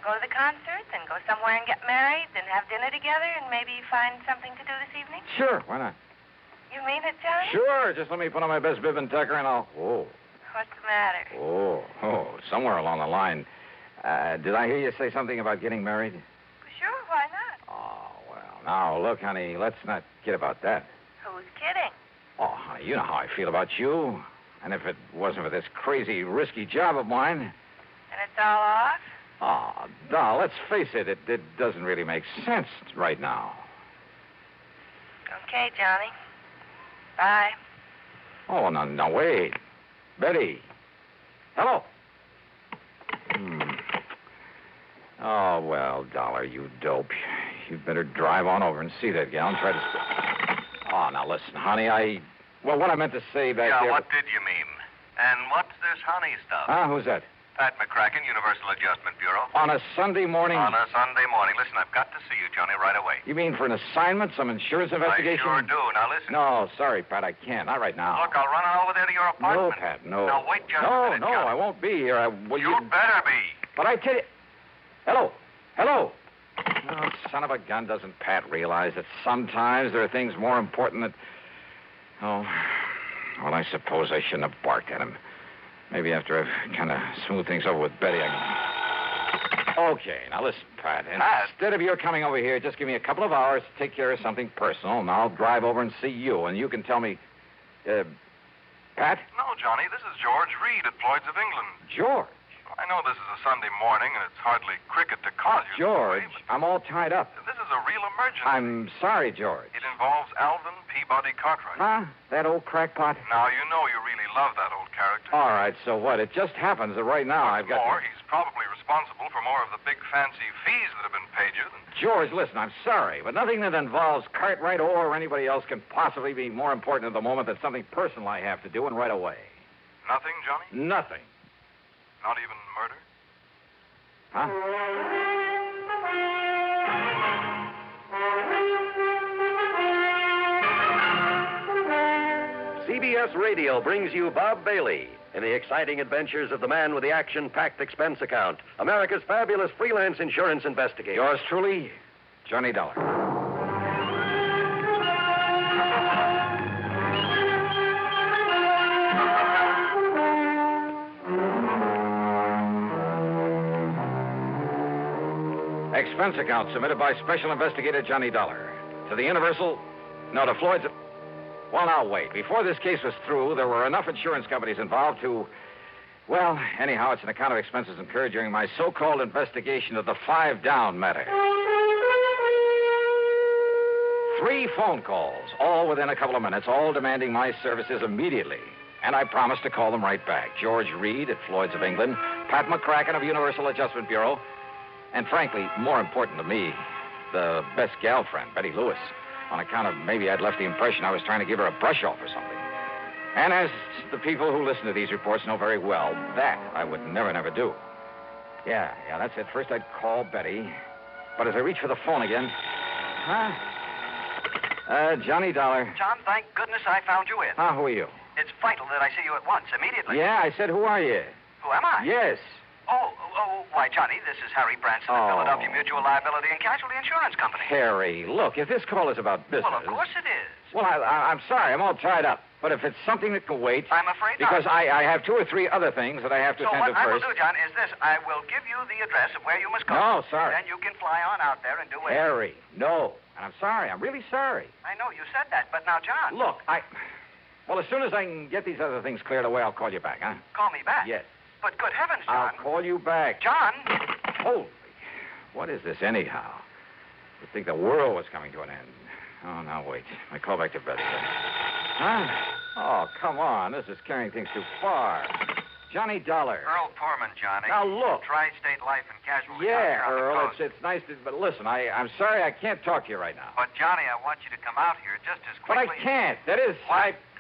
go to the concert, then go somewhere and get married, then have dinner together, and maybe find something to do this evening?
Sure, why not?
You mean it, Johnny?
Sure, just let me put on my best bib and tucker and I'll... Oh,
What's the matter?
somewhere along the line. Did I hear you say something about getting married?
Sure, why not?
Oh, well, now, look, honey, let's not kid about that.
Who's kidding?
Oh, honey, you know how I feel about you. And if it wasn't for this crazy, risky job of mine...
And it's all off?
Oh, doll, let's face it, it doesn't really make sense right now.
Okay, Johnny. Bye.
Oh, no, wait. Betty. Hello. Oh, well, Dollar, you dope. you'd better drive on over and see that gal and try to... Oh, now listen, honey, Well, what I meant to say back there...
Yeah, what did you mean? And what's this honey stuff?
Who's that?
Pat McCracken, Universal Adjustment Bureau.
On a Sunday morning?
On a Sunday morning. Listen, I've got to see you, Johnny, right away.
You mean for an assignment, some insurance investigation?
I sure do. Now, listen.
No, sorry, Pat, I can't. Not right now.
Look, I'll run on over there to your apartment.
No, Pat, no.
Now, wait just a minute,
No,
Johnny.
I won't be here.
You better be.
But I tell you... Hello. Oh, son of a gun, doesn't Pat realize that sometimes there are things more important than... Oh, well, I suppose I shouldn't have barked at him. Maybe after I've kind of smoothed things over with Betty, I can... Okay, now listen, Pat. Instead of your coming over here, just give me a couple of hours to take care of something personal, and I'll drive over and see you, and you can tell me... Pat?
No, Johnny, this is George Reed at Floyd's of England.
George?
I know this is a Sunday morning, and it's hardly cricket to call you.
George, I'm all tied up.
This is a real emergency.
I'm sorry, George.
It involves Alvin Peabody Cartwright.
Huh? That old crackpot?
Now, you know you really love that old character.
All right, so what? It just happens that right now I've got...
He's probably responsible for more of the big fancy fees that have been paid you than...
George, listen, I'm sorry, but nothing that involves Cartwright or anybody else can possibly be more important at the moment than something personal I have to do, and right away.
Nothing, Johnny?
Nothing.
Not even murder?
Huh?
CBS Radio brings you Bob Bailey in the exciting adventures of the man with the action-packed expense account, America's fabulous freelance insurance investigator.
Yours truly, Johnny Dollar. Expense account submitted by Special Investigator Johnny Dollar. To the Universal... No, to Floyd's... Well, now, wait. Before this case was through, there were enough insurance companies involved to... Well, anyhow, it's an account of expenses incurred during my so-called investigation of the 5 Down matter. 3 phone calls, all within a couple of minutes, all demanding my services immediately. And I promised to call them right back. George Reed at Floyd's of England, Pat McCracken of Universal Adjustment Bureau, and frankly, more important to me, the best gal friend, Betty Lewis, on account of maybe I'd left the impression I was trying to give her a brush off or something. And as the people who listen to these reports know very well, that I would never do. Yeah, that's it. First I'd call Betty, but as I reach for the phone again... Johnny Dollar.
John, thank goodness I found you in.
Who are you?
It's vital that I see you at once, immediately.
Yeah, I said, who are you?
Who am I?
Yes.
Why, Johnny, this is Harry Branson of Philadelphia Mutual Liability and Casualty Insurance Company.
Harry, look, if this call is about business...
Well, of course it is.
Well, I'm sorry, I'm all tied up. But if it's something that can wait...
I'm afraid
because
not.
I have 2 or 3 other things that I have to attend to
So what I will
first.
do, John, is this. I will give you the address of where you must go.
No, sorry.
Then you can fly on out there and do it.
Harry, no. And I'm sorry, I'm really sorry.
I know you said that, but now, John...
Look, Well, as soon as I can get these other things cleared away, I'll call you back, huh?
Call me back?
Yes.
But good heavens, John.
I'll call you back.
John!
Holy... What is this, anyhow? You'd think the world was coming to an end. Oh, now, wait. I call back to Betty. Huh? Oh, come on. This is carrying things too far. Johnny Dollar.
Earl Poorman, Johnny.
Now, look.
Tri-State Life and Casualty.
Yeah,
out here on the
Earl,
coast.
it's nice to... But listen, I'm sorry I can't talk to you right now.
But, Johnny, I want you to come out here just as
But
quickly...
I can't. That is...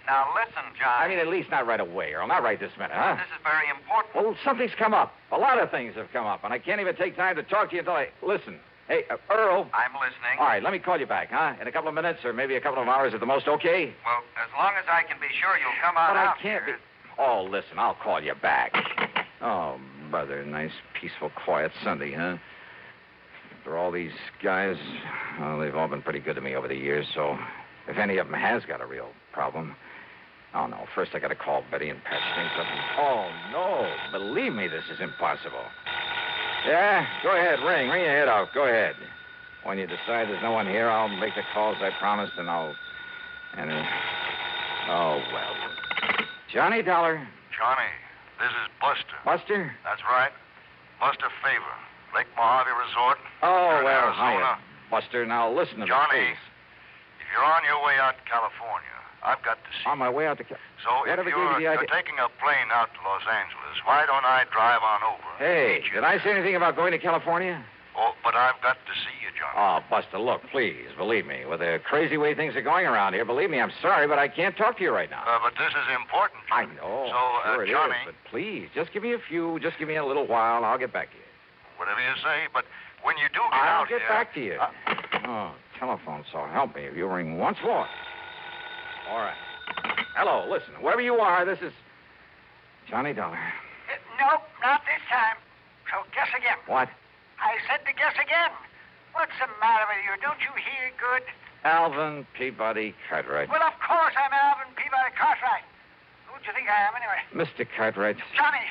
Now, listen, Johnny.
I mean, at least not right away, Earl. Not right this minute, huh?
This is very important.
Well, something's come up. A lot of things have come up, and I can't even take time to talk to you until I... Listen. Hey, Earl.
I'm listening.
All right, let me call you back, huh? In a couple of minutes or maybe a couple of hours at the most, okay?
Well, as long as I can be sure you'll come out
But I
out
can't
here.
be... Oh, listen, I'll call you back. Oh, brother, nice, peaceful, quiet Sunday, huh? After all these guys, well, they've all been pretty good to me over the years, so if any of them has got a real problem... Oh, no, first I got to call Betty and patch things up. Oh, no, believe me, this is impossible. Yeah, go ahead, ring your head off, go ahead. When you decide there's no one here, I'll make the calls I promised, and oh, well. Johnny Dollar.
Johnny, this is Buster.
Buster?
That's right. Buster Favor. Lake Mojave Resort.
Oh,
Here in
well,
Arizona.
hiya. Buster, now listen to me,
Johnny,
please.
if you're on your way out to California, I've got to see
On my way out to...
So if
Whatever gave you the
you're
idea...
taking a plane out to Los Angeles, why don't I drive on over?
Hey, did I say anything about going to California?
Oh, but I've got to see you, Johnny.
Oh, Buster, look, please, believe me. With the crazy way things are going around here, believe me, I'm sorry, but I can't talk to you right now.
But this is important.
I know.
So,
sure it
Johnny...
is, but please, just give me a little while, and I'll get back to you.
Whatever you say, but when you do get
I'll
out
get
here...
back to you. Oh, telephone, so help me if you ring once more. All right. Hello, listen, whoever you are, this is Johnny Dollar.
Nope, not this time. So guess again.
What?
I said to guess again. What's the matter with you? Don't you hear good?
Alvin Peabody Cartwright.
Well, of course I'm Alvin Peabody Cartwright. Who do you think I am, anyway?
Mr. Cartwright.
Johnny,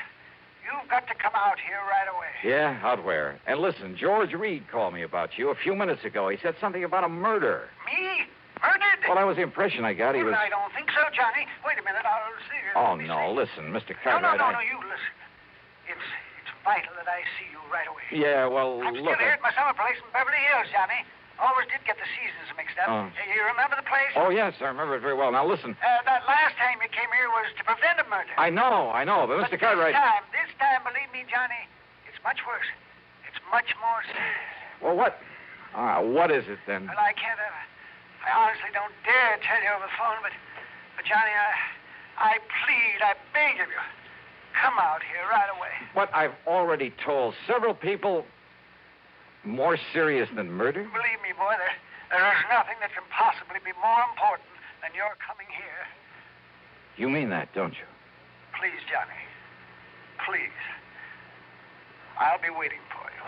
you've got to come out here right away.
Yeah, out where? And listen, George Reed called me about you a few minutes ago. He said something about a murder.
Me? Murdered?
Well, that was the impression I got. He was...
I don't think so, Johnny. Wait a minute, I'll see.
Oh, no, listen, Mr. Cartwright.
No, you listen. It's vital that I see you right away.
Yeah, well,
I'm
look...
still here at my summer place in Beverly Hills, Johnny. Always did get the seasons mixed up.
Oh.
You remember the place?
Oh, yes, I remember it very well. Now, listen.
That last time you came here was to prevent a murder.
I know, but Mr. Cartwright...
This time, believe me, Johnny, it's much worse. It's much more serious.
Well, what? What is it, then?
Well, I can't... I honestly don't dare tell you over the phone, but Johnny, I plead, I beg of you, come out here right away.
What I've already told several people, more serious than murder?
Believe me, boy, there is nothing that can possibly be more important than your coming here.
You mean that, don't you?
Please, Johnny, please. I'll be waiting for you.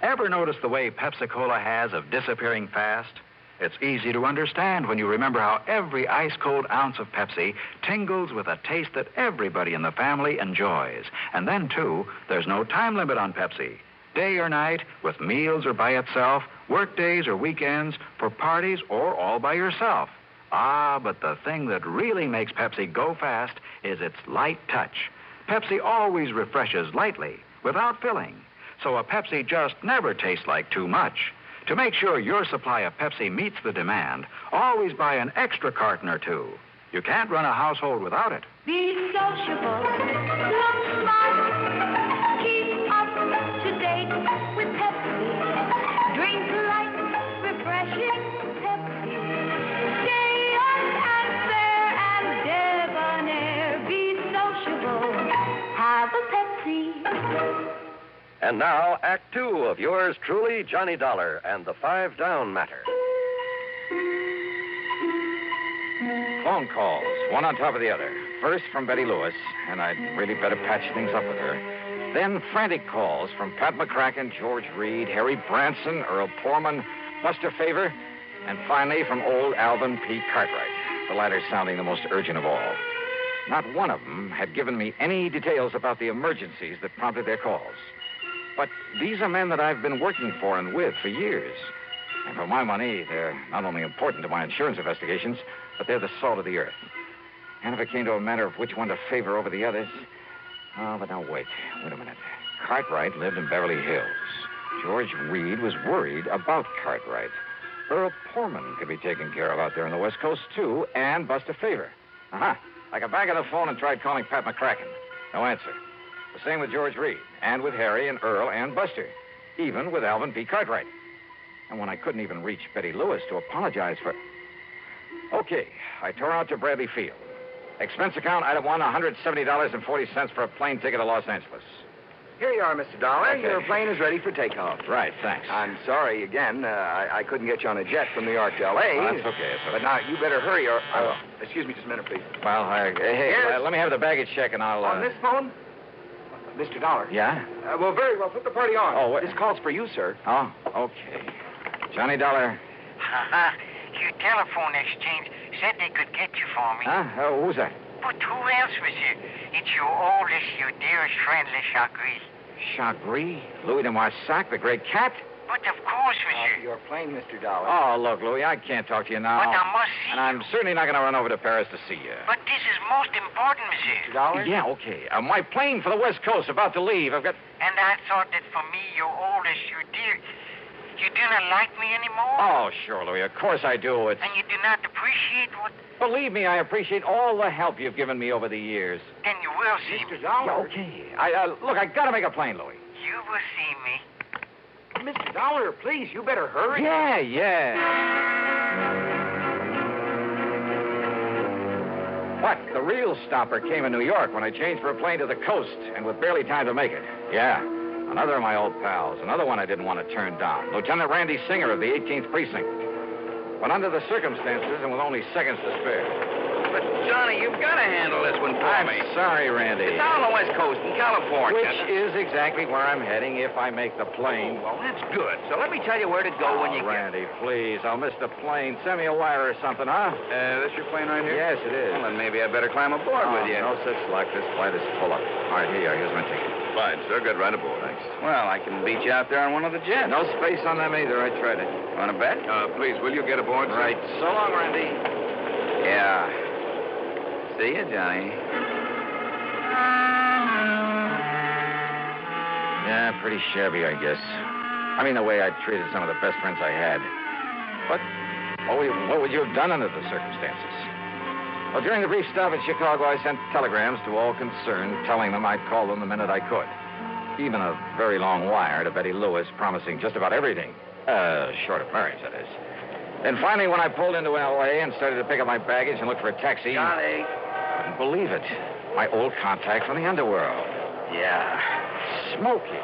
Ever notice the way Pepsi-Cola has of disappearing fast? It's easy to understand when you remember how every ice-cold ounce of Pepsi tingles with a taste that everybody in the family enjoys. And then, too, there's no time limit on Pepsi. Day or night, with meals or by itself, work days or weekends, for parties or all by yourself. But the thing that really makes Pepsi go fast is its light touch. Pepsi always refreshes lightly, without filling. So a Pepsi just never tastes like too much. To make sure your supply of Pepsi meets the demand, always buy an extra carton or two. You can't run a household without it.
Be sociable, look smart, keep up to date with Pepsi. Drink light, refreshing Pepsi. Stay young and fair and debonair. Be sociable, have a Pepsi.
And now, Act Two of yours truly, Johnny Dollar, and the 5 Down Matter.
Phone calls, one on top of the other. First from Betty Lewis, and I'd really better patch things up with her. Then frantic calls from Pat McCracken, George Reed, Harry Branson, Earl Poorman, Buster Favor, and finally from old Alvin P. Cartwright, the latter sounding the most urgent of all. Not one of them had given me any details about the emergencies that prompted their calls. But these are men that I've been working for and with for years. And for my money, they're not only important to my insurance investigations, but they're the salt of the earth. And if it came to a matter of which one to favor over the others... Oh, but now wait a minute. Cartwright lived in Beverly Hills. George Reed was worried about Cartwright. Earl Poorman could be taken care of out there on the West Coast, too, and Buster Favor. I got back on the phone and tried calling Pat McCracken. No answer. The same with George Reed, and with Harry and Earl and Buster, even with Alvin P. Cartwright. And when I couldn't even reach Betty Lewis to apologize for... Okay, I tore out to Bradley Field. Expense account, item 1, $170.40 for a plane ticket to Los Angeles.
Here you are, Mr. Dollar.
Okay.
Your plane is ready for takeoff.
Right, thanks.
I'm sorry again. I couldn't get you on a jet from New York to L.A.
Oh, that's okay.
But now, you better hurry or... excuse me just a minute, please.
Well, hey,
Yes?
let me have the baggage check and I'll...
On this phone? Mr. Dollar.
Yeah?
Well, very well. Put the party on.
Oh, what?
This call's for you, sir.
Oh, okay. Johnny Dollar.
Your telephone exchange said they could get you for me.
Who's that?
But who else, monsieur? It's your oldest, your dearest friend, Le Chagris.
Chagris? Louis de Marsac, the great cat?
But of course, monsieur.
Your plane, Mr. Dollar.
Oh, look, Louis, I can't talk to you now.
But I must see
And I'm certainly not going to run over to Paris to see you.
But this is most important, monsieur.
Mr. Dollar?
Yeah, okay. My plane for the West Coast about to leave. I've got...
And I thought that for me, your oldest, your dear... You do not like me anymore?
Oh, sure, Louis. Of course I do.
And you do not appreciate what...
Believe me, I appreciate all the help you've given me over the years.
Then you will see me.
Yeah, okay. Look, I gotta make a plane, Louis.
You will see me.
Mr. Dollar, please, you better hurry.
Yeah. What? The real stopper came in New York when I changed for a plane to the coast, and with barely time to make it. Yeah. Another of my old pals. Another one I didn't want to turn down. Lieutenant Randy Singer of the 18th Precinct. But under the circumstances and with only seconds to spare.
But, Johnny, you've got to handle this one for me.
I'm sorry, Randy.
It's out on the West Coast in California.
Which is exactly where I'm heading if I make the plane.
Well, that's good. So let me tell you where to go when you
Randy, please. I'll miss the plane. Send me a wire or something, huh?
This your plane right here?
Yes, it is.
Well, then maybe I better climb aboard with you.
No such luck. This flight is full up. All right, here you are. Here's my ticket.
Fine, sir. Good. Right aboard. Thanks. Well, I can beat you out there on one of the jets.
No space on them either. I tried it.
Want to bet?
Please, will you get aboard, sir?
Right. So long, Randy.
Yeah. See you, Johnny.
Yeah, pretty shabby, I guess. I mean, the way I treated some of the best friends I had. But what would you have done under the circumstances? Well, during the brief stop in Chicago, I sent telegrams to all concerned, telling them I'd call them the minute I could. Even a very long wire to Betty Lewis, promising just about everything. Short of marriage, that is. Then finally, when I pulled into L.A. and started to pick up my baggage and look for a taxi...
Johnny.
Couldn't believe it. My old contact from the underworld.
Yeah.
Smokey.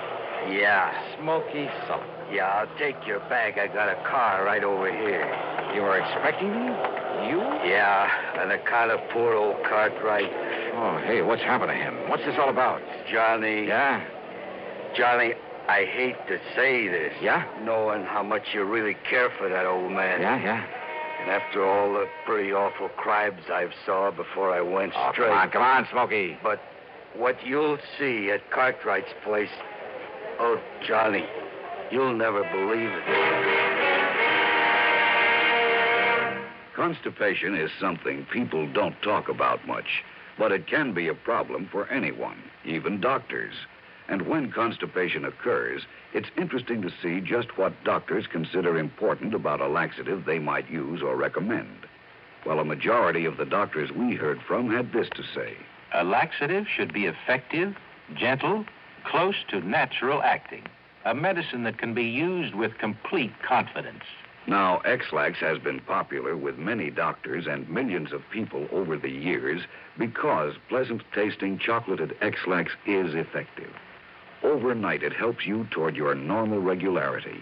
Yeah.
Smokey Sullivan.
Yeah, I'll take your bag. I got a car right over here.
You were expecting me? You?
Yeah, and a kind of poor old Cartwright.
Oh, hey, what's happened to him? What's this all about?
Johnny.
Yeah?
Johnny, I hate to say this.
Yeah?
Knowing how much you really care for that old man.
Yeah.
And after all the pretty awful crimes I've saw before I went straight.
Come on, Smokey.
But what you'll see at Cartwright's place, oh, Johnny, you'll never believe it.
Constipation is something people don't talk about much, but it can be a problem for anyone, even doctors. And when constipation occurs, it's interesting to see just what doctors consider important about a laxative they might use or recommend. Well, a majority of the doctors we heard from had this to say.
A laxative should be effective, gentle, close to natural acting. A medicine that can be used with complete confidence.
Now, X-Lax has been popular with many doctors and millions of people over the years because pleasant-tasting chocolated X-Lax is effective. Overnight, it helps you toward your normal regularity.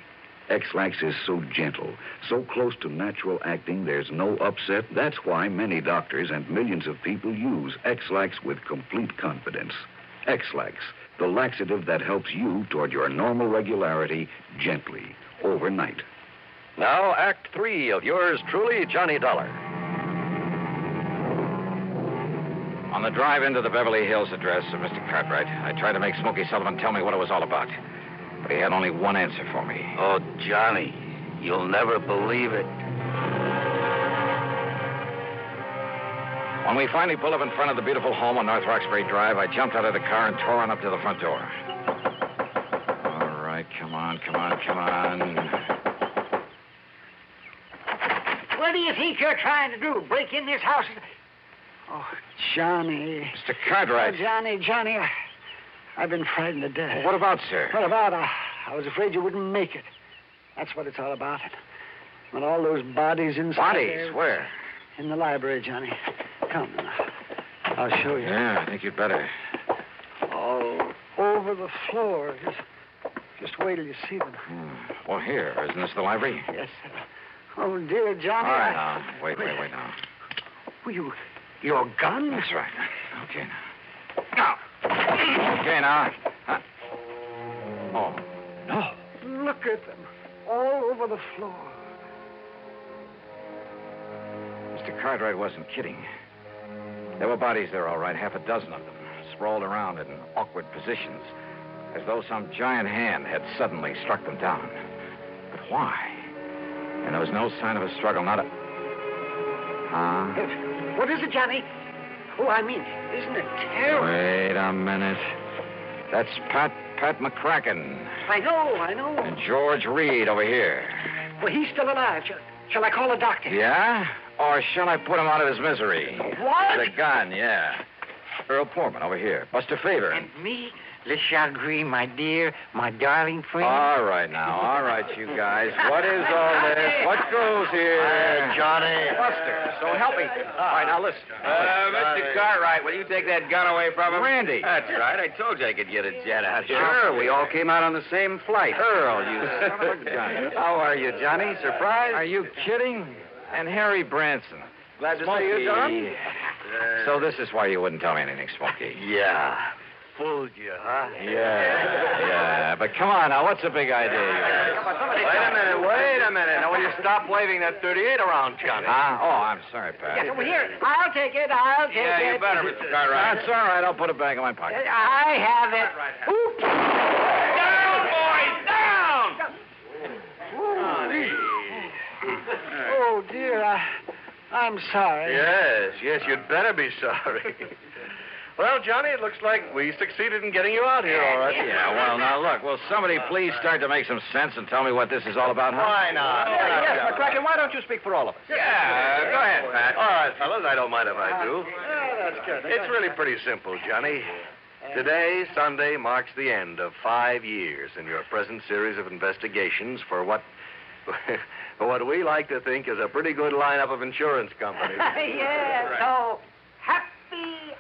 X-Lax is so gentle, so close to natural acting, there's no upset. That's why many doctors and millions of people use X-Lax with complete confidence. X-Lax, the laxative that helps you toward your normal regularity gently, overnight.
Now, Act 3 of yours truly, Johnny Dollar.
On the drive into the Beverly Hills address of Mr. Cartwright, I tried to make Smokey Sullivan tell me what it was all about. But he had only one answer for me.
Oh, Johnny, you'll never believe it.
When we finally pulled up in front of the beautiful home on North Roxbury Drive, I jumped out of the car and tore on up to the front door. All right, come on.
What do you think you're trying to do? Break in this house? Oh, Johnny.
Mr. Cartwright.
Oh, Johnny, I've been frightened to death.
What about, sir?
What about? I was afraid you wouldn't make it. That's what it's all about. When all those bodies inside
Bodies?
there-
Where?
In the library, Johnny. Come, I'll show you.
Yeah, I think you'd better.
All over the floor. Just wait till you see them.
Well, here. Isn't this the library?
Yes, sir. Oh, dear Johnny.
All right, now. Wait now.
Well, your gun?
That's right. Okay, now. Okay, now. Oh.
No. Look at them. All over the floor.
Mr. Cartwright wasn't kidding. There were bodies there, all right, half a dozen of them, sprawled around in awkward positions, as though some giant hand had suddenly struck them down. But why? And there was no sign of a struggle, not a...
What is it, Johnny? Oh, I mean, isn't it terrible?
Wait a minute. That's Pat
Pat McCracken.
I know.
And George Reed over here.
Well, he's still alive. Shall I call a doctor?
Yeah? Or shall I put him out of his misery?
What?
With a gun, yeah. Earl Poorman over here. Buster Favor.
And me, Le Chagrin, my dear, my darling friend.
All right, you guys. What is all this? What goes here?
Johnny.
Buster, so help me. All right, now listen. Mr. Cartwright, will you take that gun away from him? Randy.
That's right. I told you I could get a jet out here.
Sure, we all came out on the same flight. Earl, you son of a gun. How are you, Johnny? Surprised? Are you kidding? And Harry Branson. Glad to see you, Don. So this is why you wouldn't tell me anything, Smokey.
Yeah. Fooled you, huh?
Yeah. But come on now, what's the big idea?
Wait a minute. Now, will you stop waving that 38 around, Johnny?
Huh? Oh, I'm sorry, Pat.
Yes, well, here, I'll take it.
Yeah, you better, Mr. Cartwright. That's all right. I'll put it back in my pocket.
I have it. Oops.
Down, boys, down!
Oh, dear. I'm sorry.
Yes, you'd better be sorry. Well, Johnny, it looks like we succeeded in getting you out here, all right.
Yeah, well, now, look, will somebody please start to make some sense and tell me what this is all about, huh?
Why not?
Yes, McCracken, why don't you speak for all of us?
Yeah, go ahead, Pat. All right, fellas, I don't mind if I do.
That's good.
It's really pretty simple, Johnny. Today, Sunday, marks the end of 5 years in your present series of investigations for what we like to think is a pretty good lineup of insurance companies.
Yeah, so happy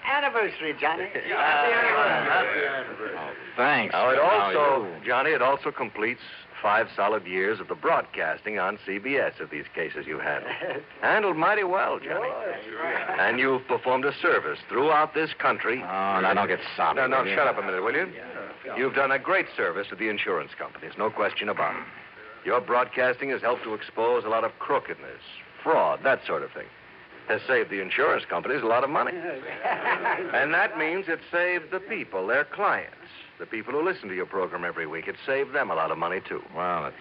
anniversary, Johnny. Happy anniversary.
Oh, thanks.
Now, Johnny, it also completes 5 solid years of the broadcasting on CBS of these cases you handled. Handled mighty well, Johnny. And you've performed a service throughout this country.
Oh, now don't get soppy.
No, shut up a minute, will you? You've done a great service to the insurance companies, no question about it. Your broadcasting has helped to expose a lot of crookedness, fraud, that sort of thing. Has saved the insurance companies a lot of money. And that means it saved the people, their clients, the people who listen to your program every week. It saved them a lot of money, too.
Well, it's...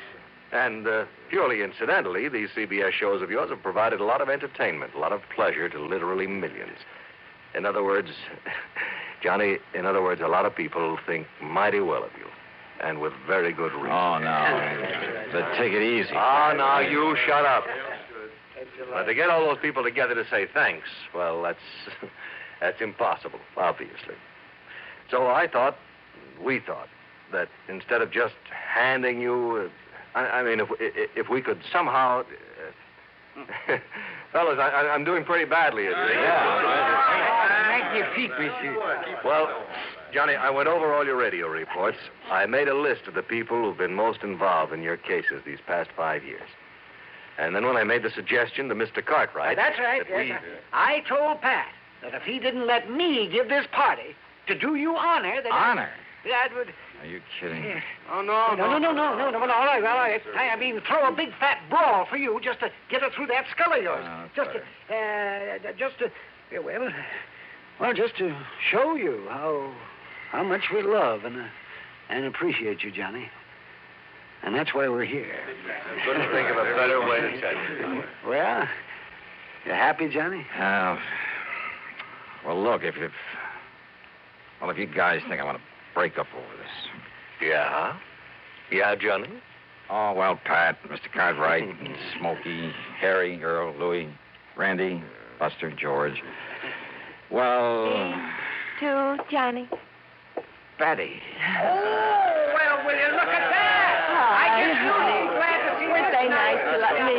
And purely incidentally, these CBS shows of yours have provided a lot of entertainment, a lot of pleasure to literally millions. In other words, Johnny, a lot of people think mighty well of you. And with very good reason.
Oh, no. But take it easy.
Oh, now you shut up. But to get all those people together to say thanks, well, that's impossible, obviously. So we thought, that instead of just handing you, if we could somehow, fellas, I'm doing pretty badly.
Make your peak, monsieur.
Well, Johnny, I went over all your radio reports. I made a list of the people who've been most involved in your cases these past 5 years. And then when I made the suggestion to Mr. Cartwright...
That's right. I told Pat that if he didn't let me give this party to do you honor...
Honor?
That would...
Are you kidding?
Yeah.
Oh, no.
All right. I mean, throw a big fat brawl for you just to get her through that skull of yours. Just to show you how much we love and appreciate you, Johnny. And that's why we're here.
I couldn't think of a better way to tell you.
Well, you happy, Johnny?
Well, look, if you guys think I want to break up over this.
Yeah? Yeah, Johnny?
Oh, well, Pat, Mr. Cartwright, Smokey, Harry, Earl, Louie, Randy, Buster, George. Well...
To Johnny.
Betty.
Oh, well, will you look at that? I guess you'll be glad to see
Weren't they nice to let me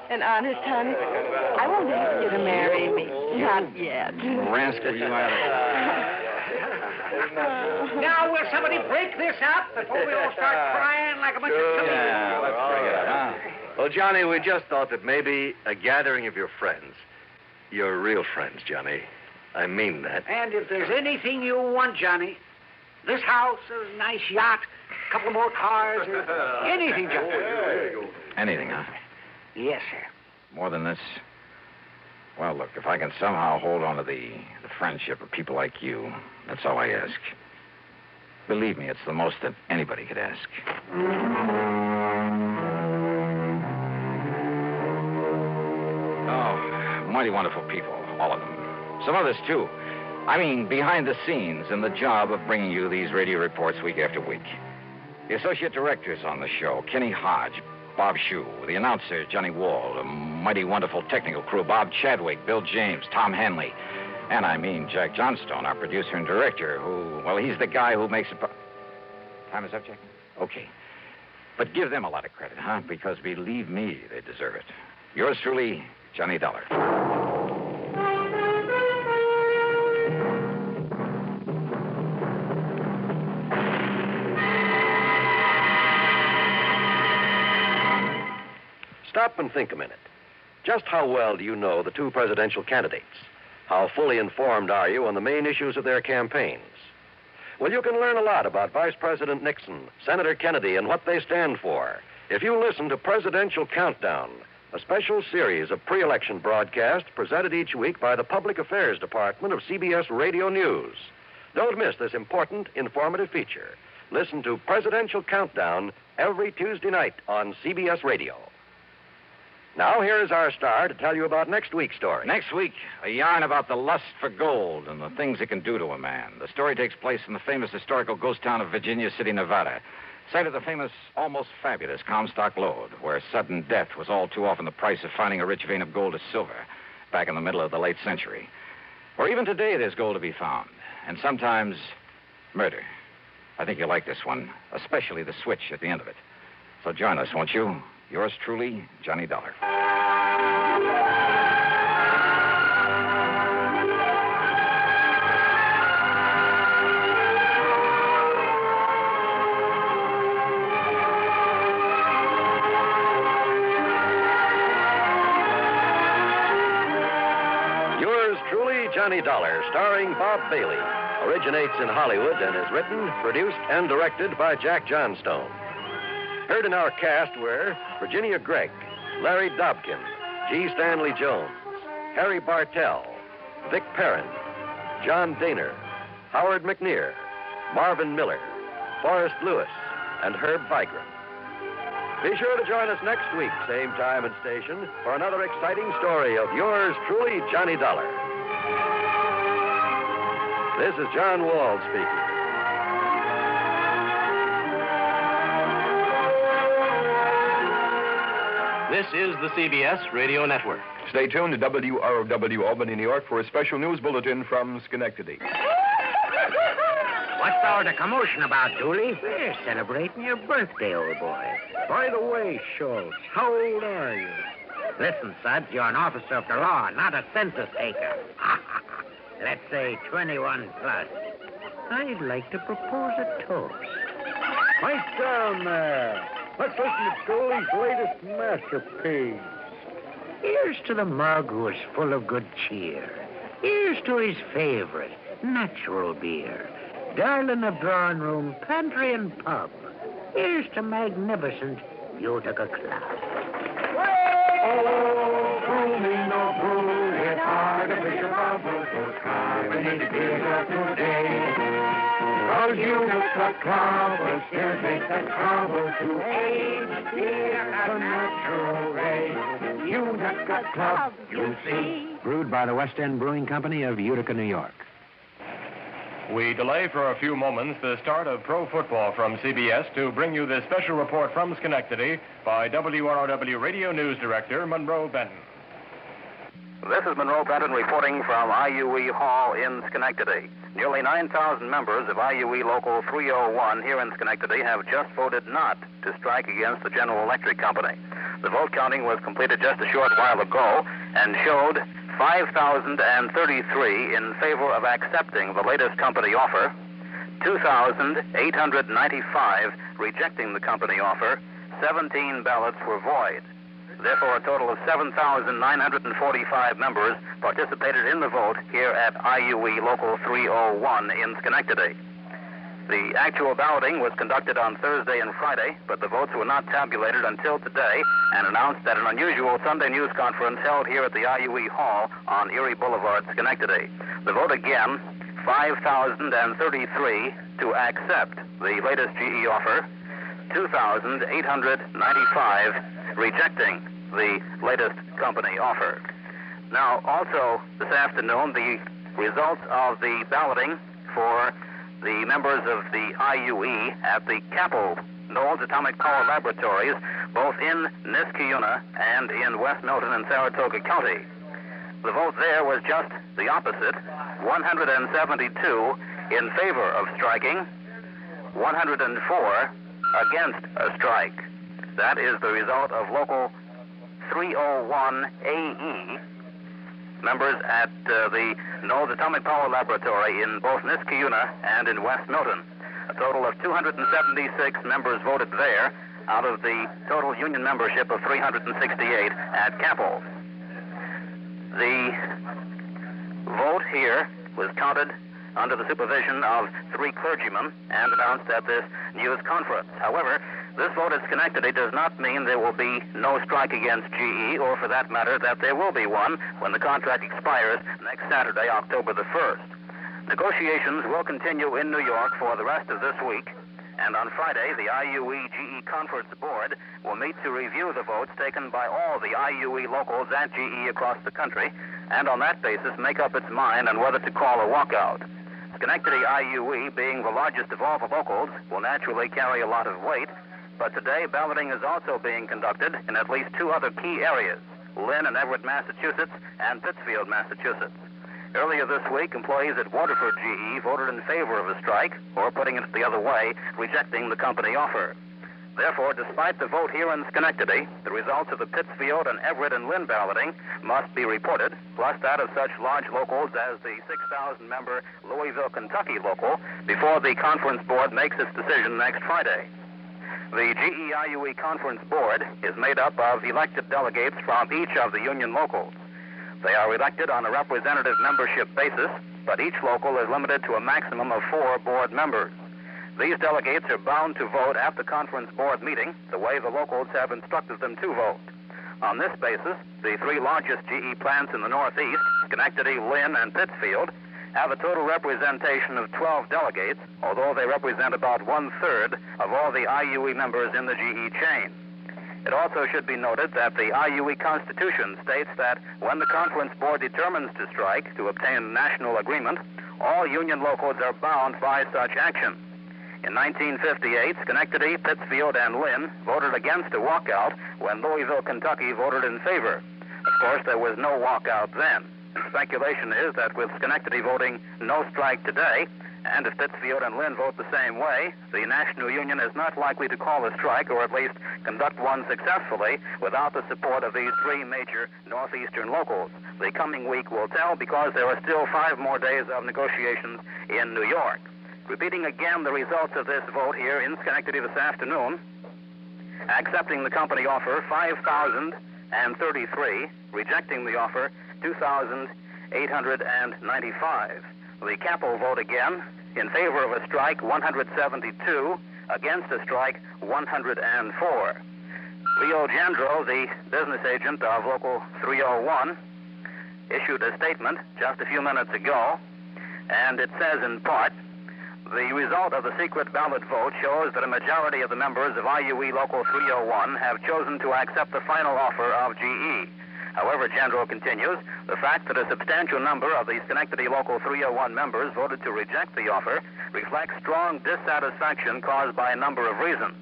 and honest, honey? I won't ask you to marry me. Not yet.
Rascal, you out
Now, will somebody break this up before we all start crying like a bunch of children?
Yeah, let's bring it up. Well, Johnny, we just thought that maybe a gathering of your friends, your real friends, Johnny, I mean that.
And if there's anything you want, Johnny, this house, a nice yacht, a couple more cars, or anything, Johnny.
Anything, huh?
Yes, sir.
More than this? Well, look, if I can somehow hold on to the friendship of people like you, that's all I ask. Believe me, it's the most that anybody could ask. Oh, mighty wonderful people, all of them. Some others, too. I mean, behind the scenes in the job of bringing you these radio reports week after week. The associate directors on the show, Kenny Hodge, Bob Shue, the announcer, Johnny Wall, a mighty wonderful technical crew, Bob Chadwick, Bill James, Tom Hanley, and I mean Jack Johnstone, our producer and director, who, well, he's the guy who makes it... Time is up, Jack? Okay. But give them a lot of credit, huh? Because believe me, they deserve it. Yours truly, Johnny Dollar.
Stop and think a minute. Just how well do you know the two presidential candidates? How fully informed are you on the main issues of their campaigns? Well, you can learn a lot about Vice President Nixon, Senator Kennedy, and what they stand for if you listen to Presidential Countdown, a special series of pre-election broadcasts presented each week by the Public Affairs Department of CBS Radio News. Don't miss this important, informative feature. Listen to Presidential Countdown every Tuesday night on CBS Radio. Now, here's our star to tell you about next week's story.
Next week, a yarn about the lust for gold and the things it can do to a man. The story takes place in the famous historical ghost town of Virginia City, Nevada, site of the famous, almost fabulous Comstock Lode, where sudden death was all too often the price of finding a rich vein of gold or silver back in the middle of the late century. Or even today, there's gold to be found, and sometimes murder. I think you'll like this one, especially the switch at the end of it. So join us, won't you? Yours truly, Johnny Dollar.
Yours truly, Johnny Dollar, starring Bob Bailey, originates in Hollywood and is written, produced, and directed by Jack Johnstone. Heard in our cast were Virginia Gregg, Larry Dobkin, G. Stanley Jones, Harry Bartell, Vic Perrin, John Daner, Howard McNear, Marvin Miller, Forrest Lewis, and Herb Vigran. Be sure to join us next week, same time and station, for another exciting story of yours truly, Johnny Dollar. This is John Wald speaking.
This is the CBS Radio Network.
Stay tuned to WROW Albany, New York for a special news bulletin from Schenectady.
What's all the commotion about, Dooley? We're celebrating your birthday, old boy. By the way, Schultz, how old are you? Listen, Suds, you're an officer of the law, not a census taker. Let's say 21 plus. I'd like to propose a toast.
Pipe down there. Let's listen to Dooley's latest masterpiece.
Here's to the mug who is full of good cheer. Here's to his favorite, natural beer. Darling of drawing room, pantry, and pub. Here's to magnificent Utica Club.
Oh, brew me no brew, it's artificial bubbles, those carbonated beers of today. Cause Utica Club will still take the trouble to age beer at a natural rate. Utica Club, you see.
Brewed by the West End Brewing Company of Utica, New York.
We delay for a few moments the start of pro football from CBS to bring you this special report from Schenectady by WROW Radio News Director Monroe Benton.
This is Monroe Benton reporting from IUE Hall in Schenectady. Nearly 9,000 members of IUE Local 301 here in Schenectady have just voted not to strike against the General Electric Company. The vote counting was completed just a short while ago and showed 5,033 in favor of accepting the latest company offer, 2,895 rejecting the company offer, 17 ballots were void. Therefore, a total of 7,945 members participated in the vote here at IUE Local 301 in Schenectady. The actual balloting was conducted on Thursday and Friday, but the votes were not tabulated until today and announced at an unusual Sunday news conference held here at the IUE Hall on Erie Boulevard, Schenectady. The vote again, 5,033 to accept the latest GE offer, 2,895 rejecting the latest company offer. Now, also this afternoon, the results of the balloting for the members of the IUE at the Capel Knowles Atomic Power Laboratories, both in Niskayuna and in West Milton and Saratoga County. The vote there was just the opposite, 172 in favor of striking, 104 against a strike. That is the result of Local 301 AE, members at the Knowles Atomic Power Laboratory in both Niskayuna and in West Milton. A total of 276 members voted there out of the total union membership of 368 at Capel. The vote here was counted under the supervision of 3 clergymen and announced at this news conference. However, this vote at Schenectady does not mean there will be no strike against GE, or for that matter, that there will be one when the contract expires next Saturday, October the 1st. Negotiations will continue in New York for the rest of this week, and on Friday, the IUE-GE Conference Board will meet to review the votes taken by all the IUE locals at GE across the country, and on that basis make up its mind on whether to call a walkout. Schenectady IUE, being the largest of all the locals, will naturally carry a lot of weight, but today balloting is also being conducted in at least 2 other key areas, Lynn and Everett, Massachusetts, and Pittsfield, Massachusetts. Earlier this week, employees at Waterford GE voted in favor of a strike, or putting it the other way, rejecting the company offer. Therefore, despite the vote here in Schenectady, the results of the Pittsfield and Everett and Lynn balloting must be reported, plus that of such large locals as the 6,000-member Louisville, Kentucky local, before the conference board makes its decision next Friday. The GE-IUE Conference Board is made up of elected delegates from each of the union locals. They are elected on a representative membership basis, but each local is limited to a maximum of 4 board members. These delegates are bound to vote at the conference board meeting the way the locals have instructed them to vote. On this basis, the 3 largest GE plants in the Northeast, Schenectady, Lynn, and Pittsfield, have a total representation of 12 delegates, although they represent about 1/3 of all the IUE members in the GE chain. It also should be noted that the IUE Constitution states that when the conference board determines to strike to obtain national agreement, all union locals are bound by such action. In 1958, Schenectady, Pittsfield, and Lynn voted against a walkout when Louisville, Kentucky voted in favor. Of course, there was no walkout then. Speculation is that with Schenectady voting no strike today, and if Pittsfield and Lynn vote the same way, the National Union is not likely to call a strike, or at least conduct one successfully, without the support of these 3 major northeastern locals. The coming week will tell, because there are still 5 more days of negotiations in New York. Repeating again the results of this vote here in Schenectady this afternoon, accepting the company offer, 5,033, rejecting the offer, 2,895. The Capel vote again, in favor of a strike, 172, against a strike, 104. Leo Jandro, the business agent of Local 301, issued a statement just a few minutes ago, and it says in part, the result of the secret ballot vote shows that a majority of the members of IUE Local 301 have chosen to accept the final offer of GE. However, Jandro continues, the fact that a substantial number of the Schenectady Local 301 members voted to reject the offer reflects strong dissatisfaction caused by a number of reasons.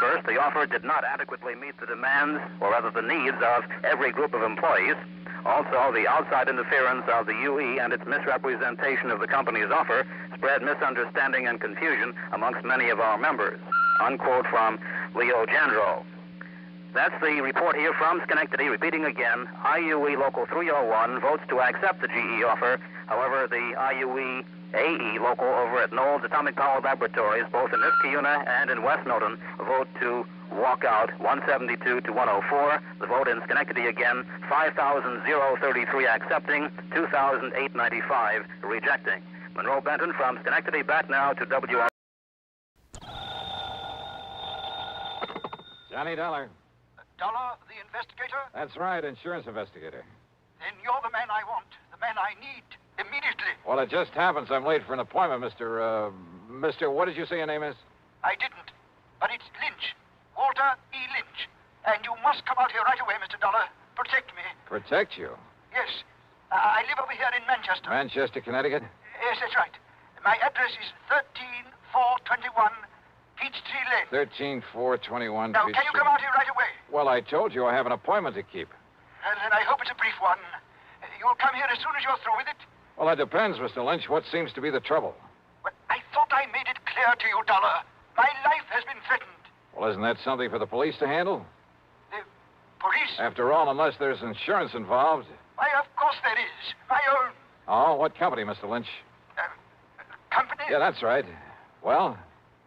First, the offer did not adequately meet the demands, or rather the needs, of every group of employees. Also, the outside interference of the UE and its misrepresentation of the company's offer spread misunderstanding and confusion amongst many of our members. Unquote from Leo Jandro. That's the report here from Schenectady. Repeating again, IUE Local 301 votes to accept the GE offer. However, the IUE AE local over at Knowles Atomic Power Laboratories, both in Niskayuna and in West Milton, vote to walk out 172 to 104. The vote in Schenectady again, 5,033 accepting, 2,895 rejecting. Monroe Benton from Schenectady, back now to WR.
Johnny Dollar.
Dollar, the investigator?
That's right, insurance investigator.
Then you're the man I want, the man I need, immediately.
Well, it just happens I'm late for an appointment, Mr. What did you say your name is?
I didn't, but it's Lynch. Walter E. Lynch. And you must come out here right away, Mr. Dollar. Protect me.
Protect you?
Yes. I live over here in Manchester.
Manchester, Connecticut?
Yes, that's right. My address is 13421 Peachtree Lane.
13421
Now, can you come out here right away?
Well, I told you I have an appointment to keep.
Well, then I hope it's a brief one. You'll come here as soon as you're through with it?
Well, that depends, Mr. Lynch. What seems to be the trouble?
Well, I thought I made it clear to you, Dollar. My life has been threatened.
Well, isn't that something for the police to handle?
The police?
After all, unless there's insurance involved.
Why, of course there is. My own
Oh, what company, Mr. Lynch?
company.
Yeah, that's right. Well?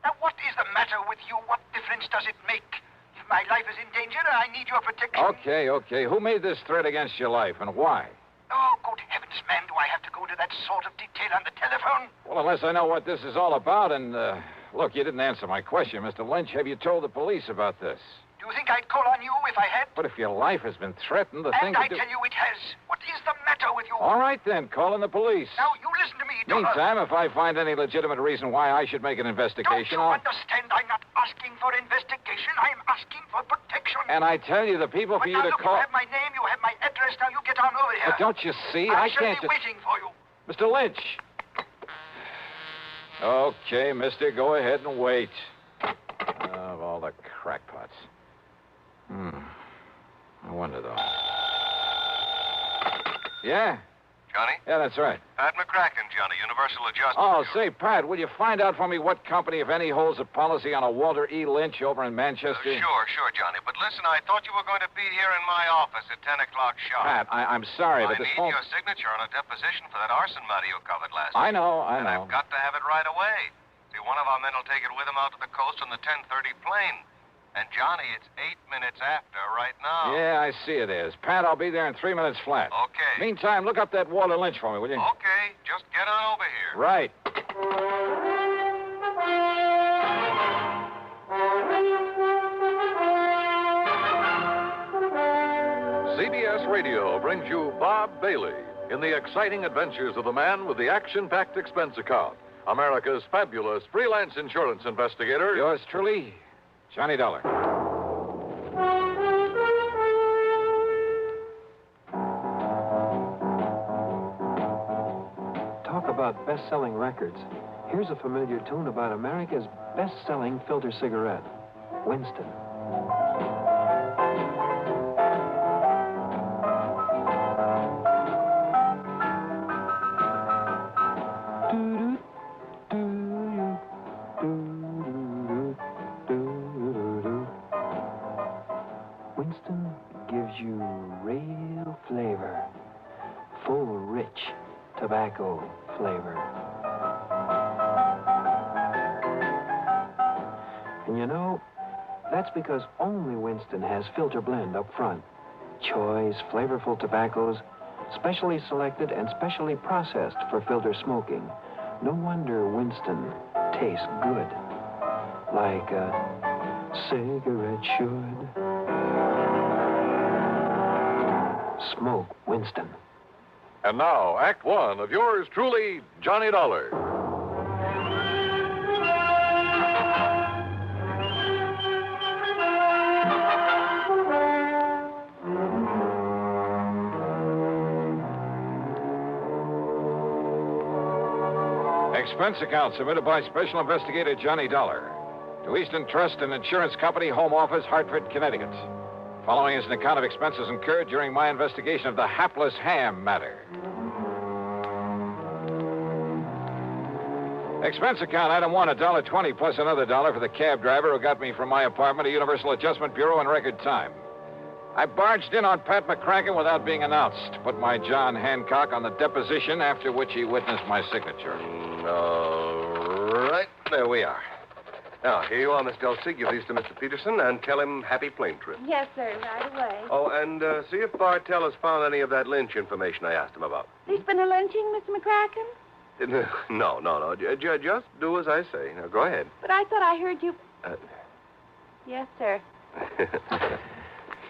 Now, what is the matter with you? What difference does it make? If my life is in danger, I need your protection.
Okay. Who made this threat against your life, and why?
Oh, good heavens, man, do I have to go into that sort of detail on the telephone?
Well, unless I know what this is all about, and, look, you didn't answer my question, Mr. Lynch. Have you told the police about this?
Do you think I'd call on you if I had?
But if your life has been threatened, the thing
And I
to do...
tell you it has. What is the matter with you?
All right, then. Call in the police.
Now, you listen to me, Dollar.
Meantime, if I find any legitimate reason why I should make an
Don't
investigation,
you understand? I'm not asking for investigation. I'm asking for protection.
And I tell you, the people for
But
you
now,
to
look,
call...
you have my name, you have my address. Now, you get on over here.
But don't you see?
I
I
shall
can't
be
just...
waiting for you.
Mr. Lynch. Okay, mister, go ahead and wait. Of all the crackpots. I wonder, though. Yeah?
Johnny?
Yeah, that's right.
Pat McCracken, Johnny, Universal Adjustment.
Oh, say, Pat, will you find out for me what company, if any, holds a policy on a Walter E. Lynch over in Manchester?
Sure, Johnny. But listen, I thought you were going to be here in my office at 10 o'clock sharp.
Pat, I'm sorry, but this
I need your signature on a deposition for that arson matter you covered last
I
week.
know.
And I've got to have it right away. See, one of our men will take it with him out to the coast on the 10:30 plane. And, Johnny, it's 8 minutes after right now.
Yeah, I see it is. Pat, I'll be there in 3 minutes flat.
Okay.
Meantime, look up that Walter Lynch for me, will you?
Okay, just get on over here.
Right.
CBS Radio brings you Bob Bailey in the exciting adventures of the man with the action-packed expense account, America's fabulous freelance insurance investigator.
Yours truly, Johnny Dollar.
Talk about best-selling records. Here's a familiar tune about America's best-selling filter cigarette, Winston. Winston gives you real flavor, full, rich tobacco flavor. And you know, that's because only Winston has filter blend up front. Choice, flavorful tobaccos, specially selected and specially processed for filter smoking. No wonder Winston tastes good, like a cigarette should. Smoke Winston.
And now, Act One of yours truly, Johnny Dollar.
Expense account submitted by Special Investigator Johnny Dollar to Eastern Trust and Insurance Company, Home Office, Hartford, Connecticut. Following is an account of expenses incurred during my investigation of the Hapless ham matter. Expense account, item one, $1.20 plus another $1 for the cab driver who got me from my apartment to Universal Adjustment Bureau in record time. I barged in on Pat McCracken without being announced, put my John Hancock on the deposition, after which he witnessed my signature.
All right, there we are. Now, here you are, Miss Dulcie. Give these to Mr. Peterson and tell him happy plane trip.
Yes, sir, right away.
Oh, and see if Bartell has found any of that lynch information I asked him about.
There's been a lynching, Mr. McCracken?
No. Just do as I say. Now, go ahead.
But I thought I heard you... Yes, sir.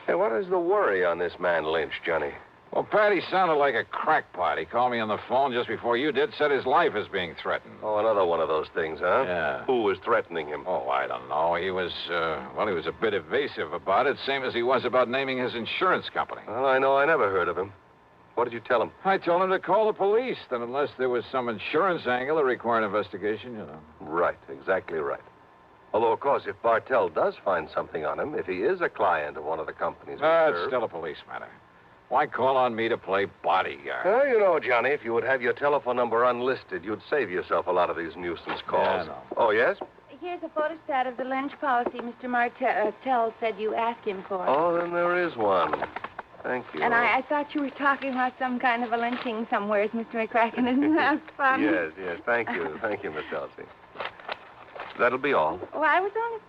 Hey, what is the worry on this man Lynch, Johnny?
Well, Pat, he sounded like a crackpot. He called me on the phone just before you did, said his life is being threatened.
Oh, another one of those things, huh?
Yeah.
Who was threatening him?
Oh, I don't know. He was a bit evasive about it, same as he was about naming his insurance company.
Well, I know I never heard of him. What did you tell him?
I told him to call the police, then unless there was some insurance angle that required investigation,
Right, exactly right. Although, of course, if Bartell does find something on him, if he is a client of one of the companies we
It's
serve...
still a police matter. Why call on me to play bodyguard?
Well, you know, Johnny, if you would have your telephone number unlisted, you'd save yourself a lot of these nuisance calls.
Yeah, I know.
Oh, yes?
Here's a photostat of the Lynch policy Mr. Martell said you asked him for.
Oh, then there is one. Thank you.
And I thought you were talking about some kind of a lynching somewhere, Mr. McCracken. Isn't that fun?
Yes. Thank you. Thank you, Miss Elsie. That'll be all.
Oh, I was only...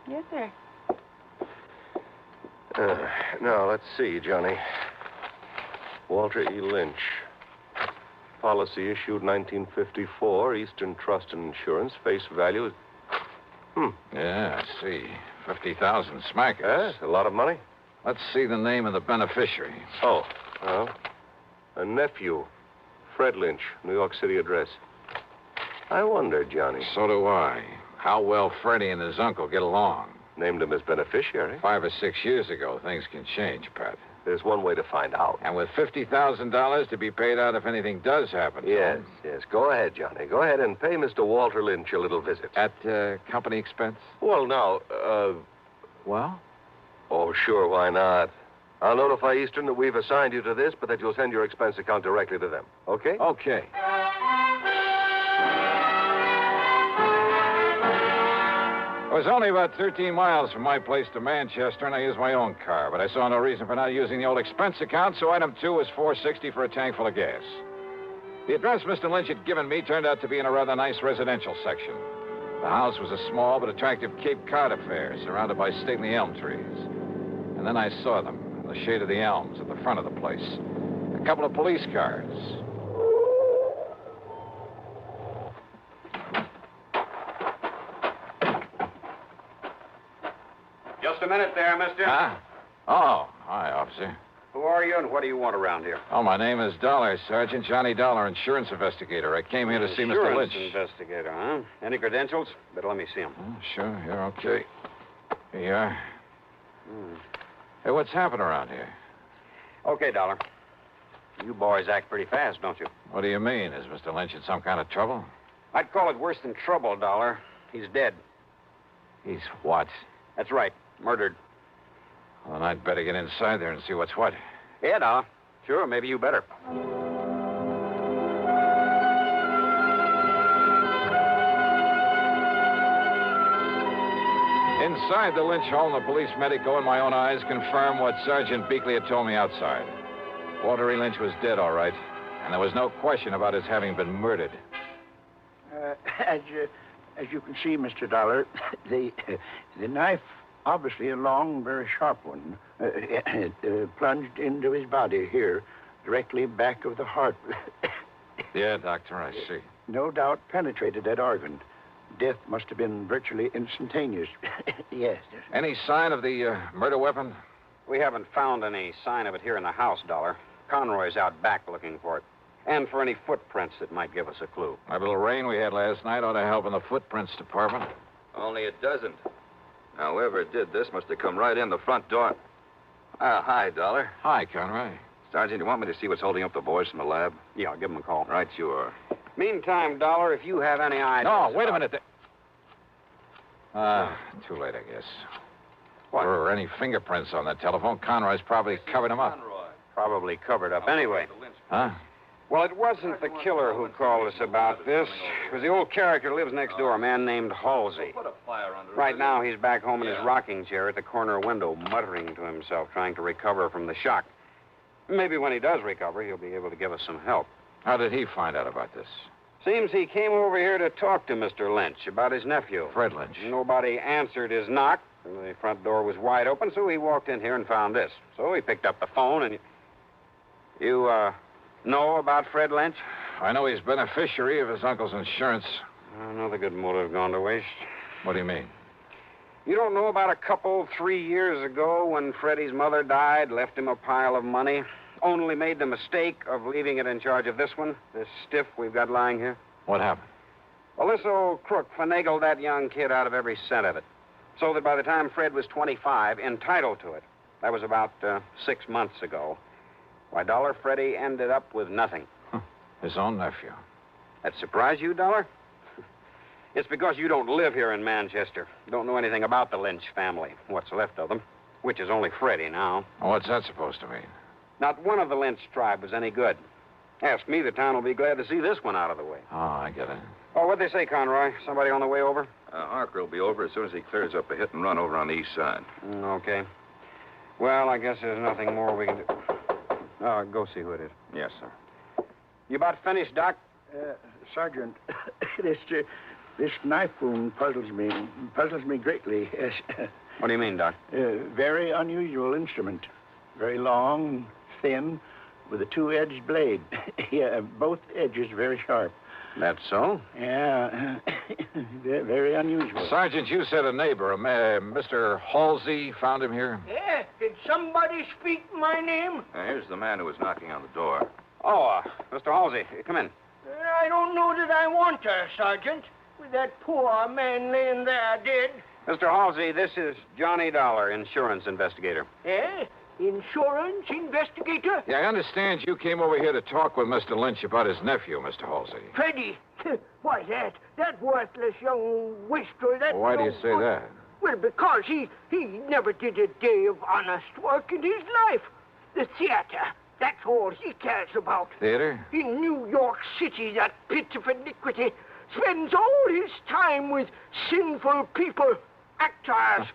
Yes, sir.
Now, let's see, Johnny. Walter E. Lynch. Policy issued 1954, Eastern Trust and Insurance, face value.
Yeah, I see. 50,000 smackers.
Yes, a lot of money.
Let's see the name of the beneficiary.
Oh, well, a nephew, Fred Lynch, New York City address. I wonder, Johnny.
So do I. How well Freddie and his uncle get along.
Named him as beneficiary.
5 or 6 years ago, things can change, Pat.
There's one way to find out.
And with $50,000 to be paid out if anything does happen to him.
Yes. Go ahead, Johnny. Go ahead and pay Mr. Walter Lynch a little visit.
At company expense?
Well, now,
Well?
Oh, sure, why not? I'll notify Eastern that we've assigned you to this, but that you'll send your expense account directly to them. Okay?
Okay. It was only about 13 miles from my place to Manchester, and I used my own car, but I saw no reason for not using the old expense account, so item 2 was $4.60 for a tank full of gas. The address Mr. Lynch had given me turned out to be in a rather nice residential section. The house was a small but attractive Cape Cod affair, surrounded by stately elm trees. And then I saw them, in the shade of the elms at the front of the place. A couple of police cars.
Just a minute there, mister.
Huh? Oh, hi, officer.
Who are you and what do you want around here?
Oh, my name is Dollar, Sergeant Johnny Dollar, insurance investigator. I came here to see Mr. Lynch.
Insurance investigator, huh? Any credentials? Better let me see them.
Sure, you're okay. Here you are. Hey, what's happened around here?
Okay, Dollar. You boys act pretty fast, don't you?
What do you mean? Is Mr. Lynch in some kind of trouble?
I'd call it worse than trouble, Dollar. He's dead.
He's what?
That's right. Murdered.
Well, then I'd better get inside there and see what's what.
Yeah, Dollar. Sure, maybe you better.
Inside the Lynch home, the police medico and my own eyes confirmed what Sergeant Beakley had told me outside. Walter E. Lynch was dead, all right, and there was no question about his having been murdered.
As you can see, Mr. Dollar, the knife, obviously a long, very sharp one, plunged into his body here, directly back of the heart.
Yeah, Doctor, I see.
No doubt penetrated that organ. Death must have been virtually instantaneous. Yes.
Any sign of the murder weapon?
We haven't found any sign of it here in the house, Dollar. Conroy's out back looking for it. And for any footprints that might give us a clue.
That little rain we had last night ought to help in the footprints department.
Only it doesn't. Now, whoever did this must have come right in the front door. Hi, Dollar.
Hi, Conroy.
Sergeant, you want me to see what's holding up the boys from the lab?
Yeah, I'll give them a call.
Right, you are.
Meantime, Dollar, if you have any ideas...
No, wait a minute. Too late, I guess.
What?
If there were any fingerprints on that telephone, Conroy's probably covered them up.
Probably covered up anyway.
Huh?
Well, it wasn't the killer who called us about this. It was the old character who lives next door, a man named Halsey. Right now, he's back home in his rocking chair at the corner window, muttering to himself, trying to recover from the shock. Maybe when he does recover, he'll be able to give us some help.
How did he find out about this?
Seems he came over here to talk to Mr. Lynch about his nephew.
Fred Lynch.
Nobody answered his knock. The front door was wide open, so he walked in here and found this. So he picked up the phone and... You, know about Fred Lynch?
I know he's beneficiary of his uncle's insurance.
Another good motive gone to waste.
What do you mean?
You don't know about a couple 3 years ago when Freddie's mother died, left him a pile of money, only made the mistake of leaving it in charge of this one, this stiff we've got lying here?
What happened?
Well, this old crook finagled that young kid out of every cent of it, so that by the time Fred was 25, entitled to it. That was about 6 months ago. Why, Dollar, Freddie ended up with nothing.
His own nephew.
That surprise you, Dollar? It's because you don't live here in Manchester. Don't know anything about the Lynch family, what's left of them, which is only Freddie now.
What's that supposed to mean?
Not one of the Lynch tribe was any good. Ask me, the town will be glad to see this one out of the way.
Oh, I get it.
Oh, what'd they say, Conroy? Somebody on the way over?
Harker will be over as soon as he clears up a hit and run over on the east side.
Okay. Well, I guess there's nothing more we can do. Oh, go see who it is.
Yes, sir.
You about finished, Doc?
Sergeant, this knife wound puzzles me greatly. Yes.
What do you mean, Doc?
Very unusual instrument. Very long, thin, with a two-edged blade. Yeah, both edges very sharp.
That's so?
Yeah, very unusual.
Sergeant, you said a neighbor, Mr. Halsey, found him here?
Yeah, did somebody speak my name?
Here's the man who was knocking on the door.
Oh, Mr. Halsey, come in.
I don't know that I want her, Sergeant. With that poor man laying there dead.
Mr. Halsey, this is Johnny Dollar, insurance investigator.
Eh? Insurance investigator?
Yeah, I understand you came over here to talk with Mr. Lynch about his nephew, Mr. Halsey.
Freddie. Why, that worthless young wastrel, that...
Why do you say that?
Well, because he never did a day of honest work in his life. The theater, that's all he cares about.
Theater?
In New York City, that pit of iniquity spends all his time with sinful people, actors,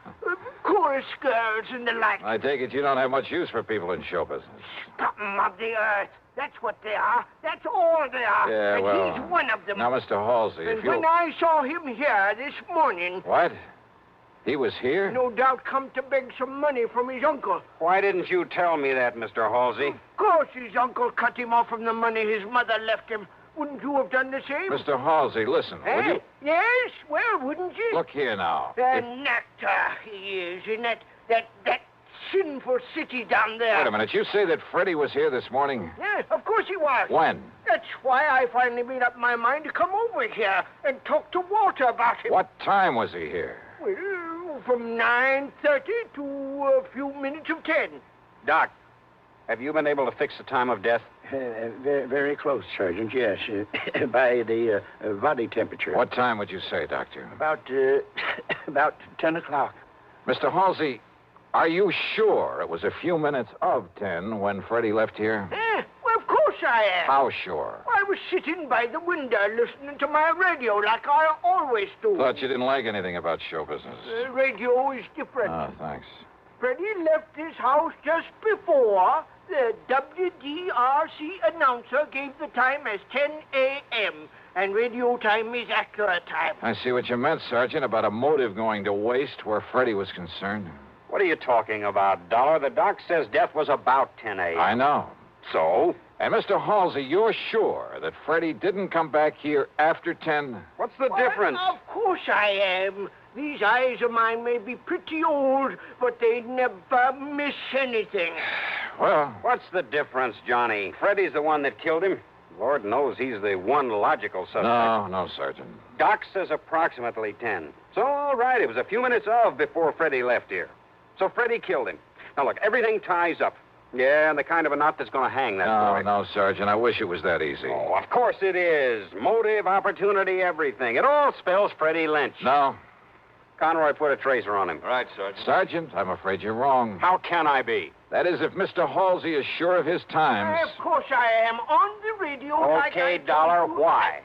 chorus girls, and the like.
I take it you don't have much use for people in show business.
Scum of the earth. That's what they are. That's all they are.
Yeah,
and
well,
he's one of them.
Now, Mr. Halsey,
and
if you...
when I saw him here this morning...
What? He was here?
No doubt come to beg some money from his uncle.
Why didn't you tell me that, Mr. Halsey?
Of course his uncle cut him off from the money his mother left him. Wouldn't you have done the same?
Mr. Halsey, listen, will you...
Yes, well, wouldn't you?
Look here now.
An actor he is in that sinful city down there.
Wait a minute. You say that Freddie was here this morning?
Yeah, of course he was.
When?
That's why I finally made up my mind to come over here and talk to Walter about him.
What time was he here?
Well, from 9:30 to a few minutes of 10.
Doc, have you been able to fix the time of death?
Very, very close, Sergeant, yes. By the body temperature.
What time would you say, Doctor?
About 10 o'clock.
Mr. Halsey, are you sure it was a few minutes of 10 when Freddie left here?
Well, of course I am.
How sure?
I was sitting by the window listening to my radio like I always do.
Thought you didn't like anything about show business.
Radio is different.
Oh, thanks.
Freddie left his house just before the WDRC announcer gave the time as 10 a.m., and radio time is accurate time.
I see what you meant, Sergeant, about a motive going to waste where Freddie was concerned.
What are you talking about, Dollar? The doc says death was about 10 a.m.
I know.
So?
And Mr. Halsey, you're sure that Freddie didn't come back here after 10?
What's the difference?
Of course I am. These eyes of mine may be pretty old, but they never miss anything.
Well...
What's the difference, Johnny? Freddie's the one that killed him. Lord knows he's the one logical suspect.
No, Sergeant.
Doc says approximately 10. So, all right, it was a few minutes of before Freddie left here. So Freddie killed him. Now, look, everything ties up. Yeah, and the kind of a knot that's going to hang that boy.
No, Sergeant, I wish it was that easy.
Oh, of course it is. Motive, opportunity, everything. It all spells Freddie Lynch.
No.
Conroy put a tracer on him.
Right, Sergeant.
Sergeant, I'm afraid you're wrong.
How can I be?
That is, if Mr. Halsey is sure of his times.
Of course I am. On the radio.
Okay, Dollar, why?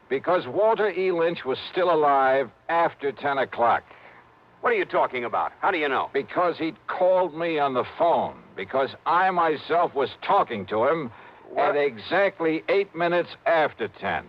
Because Walter E. Lynch was still alive after 10 o'clock.
What are you talking about? How do you know?
Because he'd called me on the phone. Because I myself was talking to him at exactly 8 minutes after 10.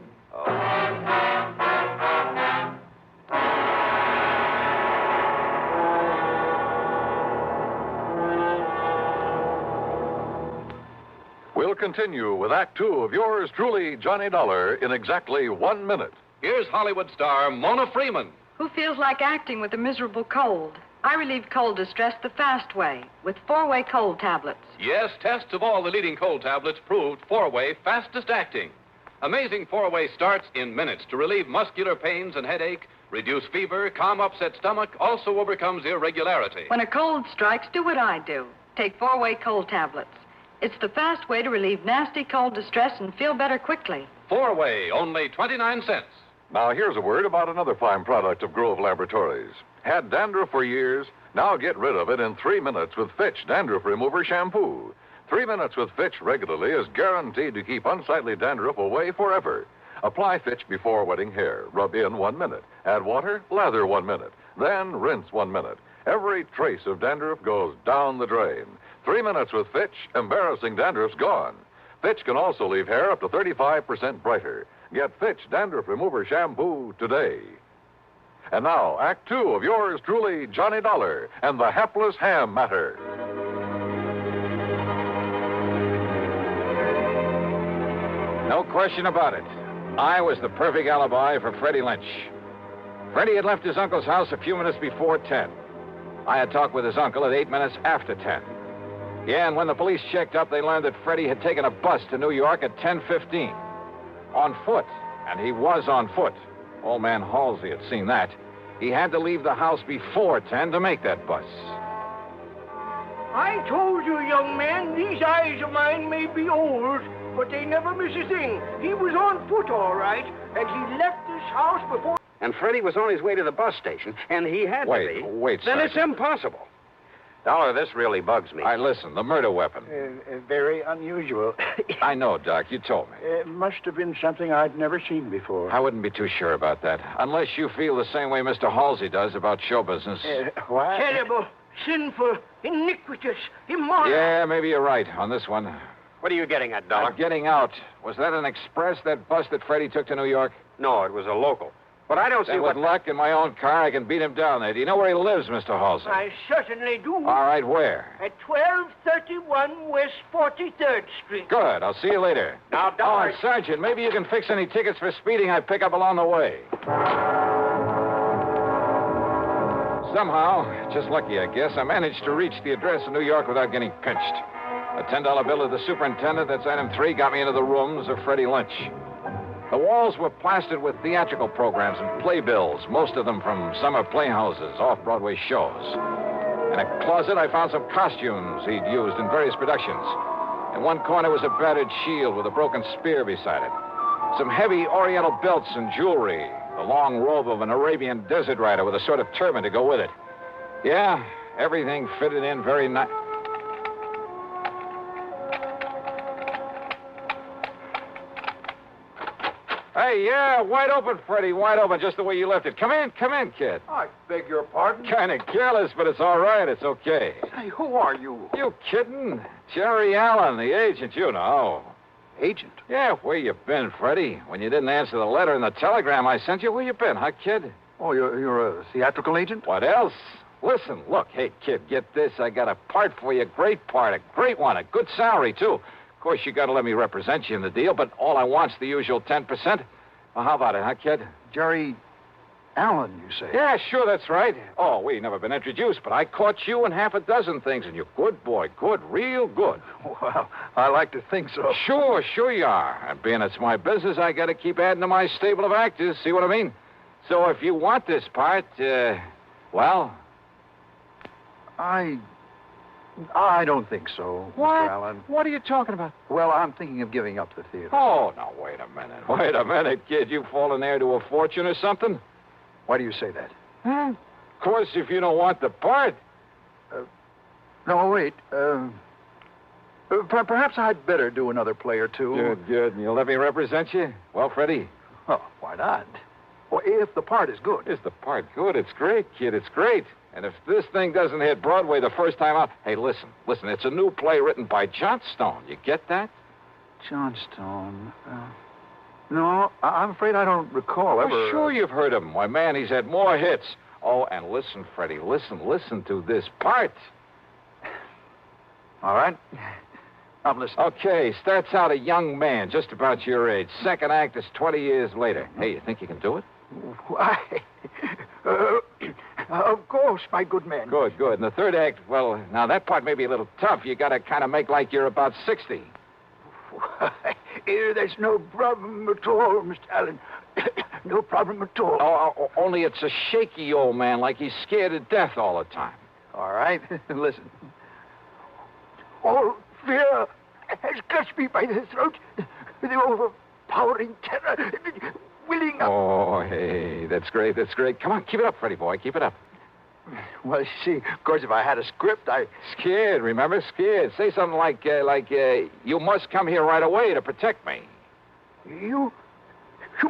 We'll continue with Act Two of yours truly, Johnny Dollar, in exactly 1 minute.
Here's Hollywood star Mona Freeman.
Who feels like acting with a miserable cold? I relieve cold distress the fast way with 4-way cold tablets.
Yes, tests of all the leading cold tablets proved 4-way fastest acting. Amazing 4-way starts in minutes to relieve muscular pains and headache, reduce fever, calm upset stomach, also overcomes irregularity.
When a cold strikes, do what I do. Take 4-way cold tablets. It's the fast way to relieve nasty cold distress and feel better quickly.
4-way, only 29 cents.
Now, here's a word about another fine product of Grove Laboratories. Had dandruff for years? Now get rid of it in 3 minutes with Fitch Dandruff Remover Shampoo. 3 minutes with Fitch regularly is guaranteed to keep unsightly dandruff away forever. Apply Fitch before wetting hair. Rub in 1 minute. Add water, lather 1 minute. Then rinse 1 minute. Every trace of dandruff goes down the drain. 3 minutes with Fitch, embarrassing dandruff's gone. Fitch can also leave hair up to 35% brighter. Get Fitch Dandruff Remover Shampoo today. And now, Act 2 of yours truly, Johnny Dollar, and the Hapless Ham Matter.
No question about it. I was the perfect alibi for Freddie Lynch. Freddie had left his uncle's house a few minutes before 10. I had talked with his uncle at 8 minutes after 10. Yeah, and when the police checked up, they learned that Freddie had taken a bus to New York at 10:15. On foot, and he was on foot. Old man Halsey had seen that. He had to leave the house before 10 to make that bus.
I told you, young man, these eyes of mine may be old, but they never miss a thing. He was on foot, all right, and he left this house before...
And Freddie was on his way to the bus station, and he had to be.
Wait,
Then
Sergeant.
it's impossible. Dollar, this really bugs me.
All right, listen, the murder weapon.
Very unusual.
I know, Doc, you told me.
It must have been something I'd never seen before.
I wouldn't be too sure about that, unless you feel the same way Mr. Halsey does about show business.
What?
Terrible, sinful, iniquitous, immoral.
Yeah, maybe you're right on this one.
What are you getting at, Dollar?
Getting out. Was that an express, that bus that Freddie took to New York?
No, it was a local. But I don't see
Then
what...
with luck in my own car, I can beat him down there. Do you know where he lives, Mr. Halsey?
I certainly do.
All right, where?
At 1231 West 43rd Street.
Good. I'll see you later.
Now, Dollar...
Oh, Sergeant, maybe you can fix any tickets for speeding I pick up along the way. Somehow, just lucky, I guess, I managed to reach the address in New York without getting pinched. A $10 bill to the superintendent, that's item 3, got me into the rooms of Freddie Lynch. The walls were plastered with theatrical programs and playbills, most of them from summer playhouses, off-Broadway shows. In a closet, I found some costumes he'd used in various productions. In one corner was a battered shield with a broken spear beside it. Some heavy oriental belts and jewelry, the long robe of an Arabian desert rider with a sort of turban to go with it. Yeah, everything fitted in very nice. Hey, yeah, wide open, Freddie, wide open, just the way you left it. Come in, kid.
I beg your pardon?
Kind of careless, but it's all right. It's okay.
Hey, who are you?
You kidding? Jerry Allen, the agent, you know.
Agent?
Yeah, where you been, Freddie? When you didn't answer the letter and the telegram I sent you, where you been, huh, kid?
Oh, you're a theatrical agent?
What else? Listen, look, hey, kid, get this. I got a part for you, great part, a great one, a good salary, too. Of course, you got to let me represent you in the deal, but all I want's the usual 10%. Well, how about it, huh, kid?
Jerry Allen, you say?
Yeah, sure, that's right. Oh, we never been introduced, but I caught you in half a dozen things, and you're good, boy, good, real good.
Well, I like to think so.
Sure you are. And being it's my business, I got to keep adding to my stable of actors, see what I mean? So if you want this part, well...
I don't think so,
What?
Mr. Allen.
What are you talking about?
Well, I'm thinking of giving up the theater.
Oh, now, wait a minute. Wait a minute, kid. You fallen heir to a fortune or something?
Why do you say that?
Huh? Of course, if you don't want the part.
No, wait. Perhaps I'd better do another play or two.
Good. And you'll let me represent you? Well, Freddie?
Oh, why not? Well, if the part is good.
Is the part good? It's great, kid. It's great. And if this thing doesn't hit Broadway the first time out... Hey, listen. It's a new play written by Johnstone. You get that?
Johnstone? No, I'm afraid I don't recall ever...
Well, sure you've heard of him. Why, man, he's had more hits. Oh, and listen, Freddie, listen to this part.
All right. I'm listening.
Okay, starts out a young man, just about your age. Second act is 20 years later. Hey, you think you can do it?
Why? Of course, my good man.
Good. And the third act, well, now that part may be a little tough. You got to kind of make like you're about 60.
Why, there's no problem at all, Mr. Allen. No problem at all.
Oh, only it's a shaky old man, like he's scared to death all the time.
All right. Listen. All fear has clutched me by the throat. The overpowering terror, willing up.
Oh, hey, that's great, that's great. Come on, keep it up, Freddie boy, keep it up.
Well, you see, of course, if I had a script,
Scared, remember? Scared. Say something like, you must come here right away to protect me.
You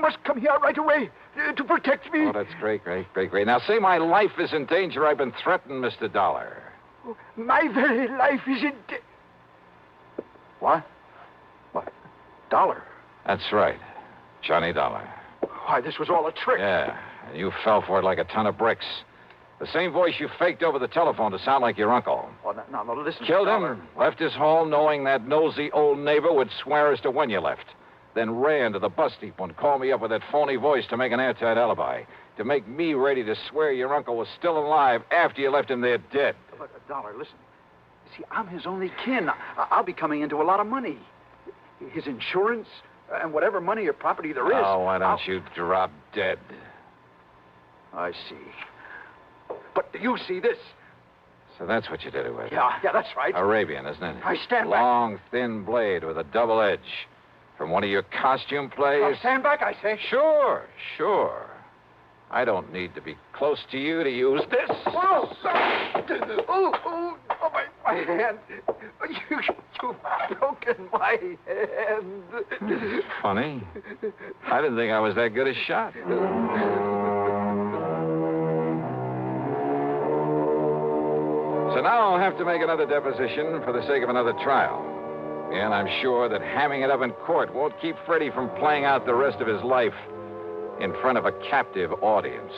must come here right away to protect me.
Oh, that's great. Now, say my life is in danger. I've been threatened, Mr. Dollar.
My very life is in What? Dollar?
That's right. Johnny Dollar.
Why, this was all a trick.
Yeah, and you fell for it like a ton of bricks. The same voice you faked over the telephone to sound like your uncle.
Oh, no, listen.
Killed him, left his home knowing that nosy old neighbor would swear as to when you left. Then ran to the bus depot and called me up with that phony voice to make an airtight alibi. To make me ready to swear your uncle was still alive after you left him there dead.
But, Dollar, listen. See, I'm his only kin. I'll be coming into a lot of money. His insurance and whatever money or property there is.
Oh, why don't you drop dead?
I see. But do you see this?
So that's what you did it with.
Yeah, that's right.
Arabian, isn't it?
I stand back.
Long, thin blade with a double edge. From one of your costume plays.
Stand back, I say.
Sure. I don't need to be close to you to use this.
Whoa! Oh, my hand. You've broken my hand.
Funny. I didn't think I was that good a shot. So now I'll have to make another deposition for the sake of another trial. And I'm sure that hamming it up in court won't keep Freddie from playing out the rest of his life in front of a captive audience.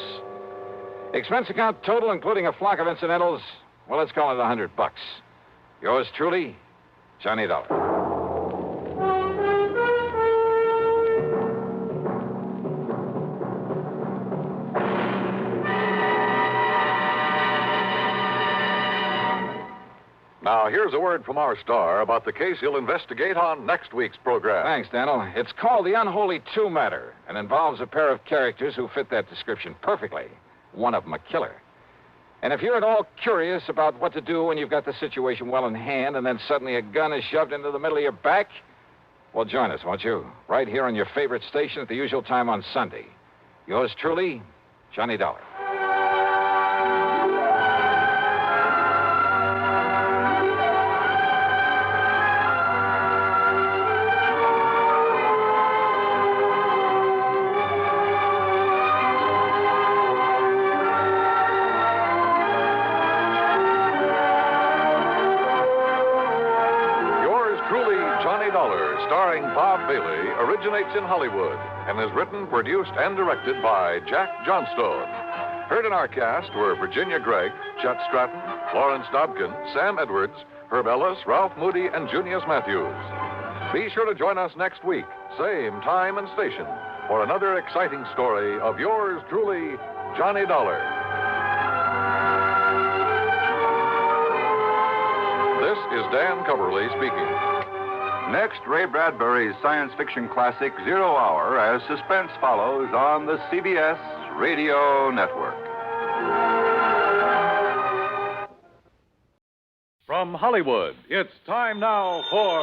Expense account total, including a flock of incidentals, well, let's call it $100. Yours truly, Johnny Dollar.
Now, here's a word from our star about the case he'll investigate on next week's program.
Thanks, Daniel. It's called The Unholy Two Matter and involves a pair of characters who fit that description perfectly. One of them a killer. And if you're at all curious about what to do when you've got the situation well in hand and then suddenly a gun is shoved into the middle of your back, well, join us, won't you? Right here on your favorite station at the usual time on Sunday. Yours truly, Johnny Dollar.
Starring Bob Bailey, originates in Hollywood and is written, produced, and directed by Jack Johnstone. Heard in our cast were Virginia Gregg, Chet Stratton, Lawrence Dobkin, Sam Edwards, Herb Ellis, Ralph Moody, and Junius Matthews. Be sure to join us next week, same time and station, for another exciting story of yours truly, Johnny Dollar. This is Dan Coverly speaking.
Next, Ray Bradbury's science fiction classic, 0 Hour, as suspense follows on the CBS Radio Network.
From Hollywood, it's time now for...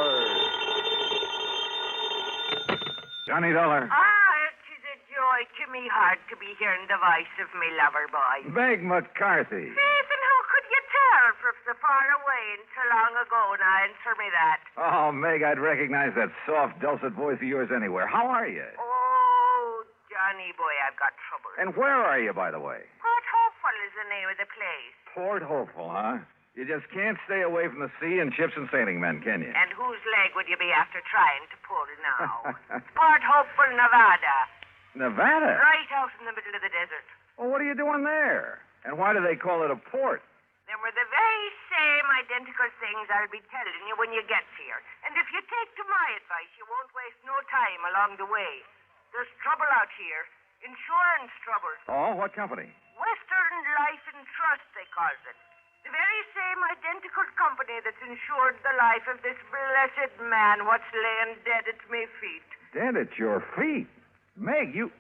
Johnny Dollar.
It is a joy to me heart to be hearing the voice of me lover boy.
Meg McCarthy.
Yes, and how could you tell from so far away and so long ago? Now answer me that.
Oh, Meg, I'd recognize that soft, dulcet voice of yours anywhere. How are you?
Oh, Johnny boy, I've got trouble.
And where are you, by the way?
Port Hopeful is the name of the place.
Port Hopeful, huh? You just can't stay away from the sea and ships and sailing men, can you?
And whose leg would you be after trying to pull now? Port Hopeful, Nevada.
Nevada?
Right out in the middle of the desert.
Well, what are you doing there? And why do they call it a port?
They were the very same identical things I'll be telling you when you get here. And if you take to my advice, you won't waste no time along the way. There's trouble out here. Insurance trouble.
Oh, what company?
Western Life and Trust, they calls it. The very same identical company that's insured the life of this blessed man what's laying dead at me feet.
Dead at your feet? Meg, you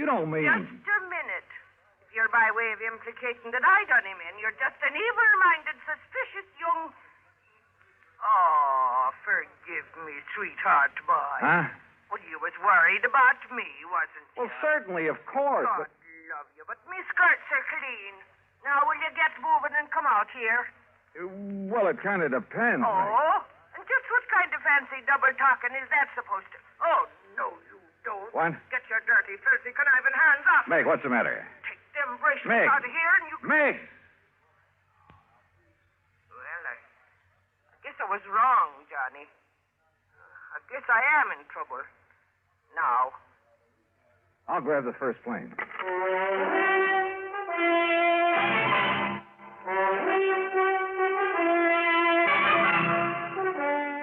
don't mean...
Just a minute. If you're by way of implicating that I done him in, you're just an evil-minded, suspicious young... Oh, forgive me sweetheart boy.
Huh?
Well, you was worried about me, wasn't you?
Well, certainly, of course.
God love you, but me skirts are clean. Now, will you get moving and come out here?
Well, it kind of depends.
Oh? And just what kind of fancy double talking is that supposed to... Oh, no, you don't.
What?
Get your dirty, filthy, conniving hands off.
Meg, what's the matter?
Take them bracelets
Meg.
out of here and you...
Meg!
Well, I guess I was wrong, Johnny. I guess I am in trouble. Now.
I'll grab the first plane.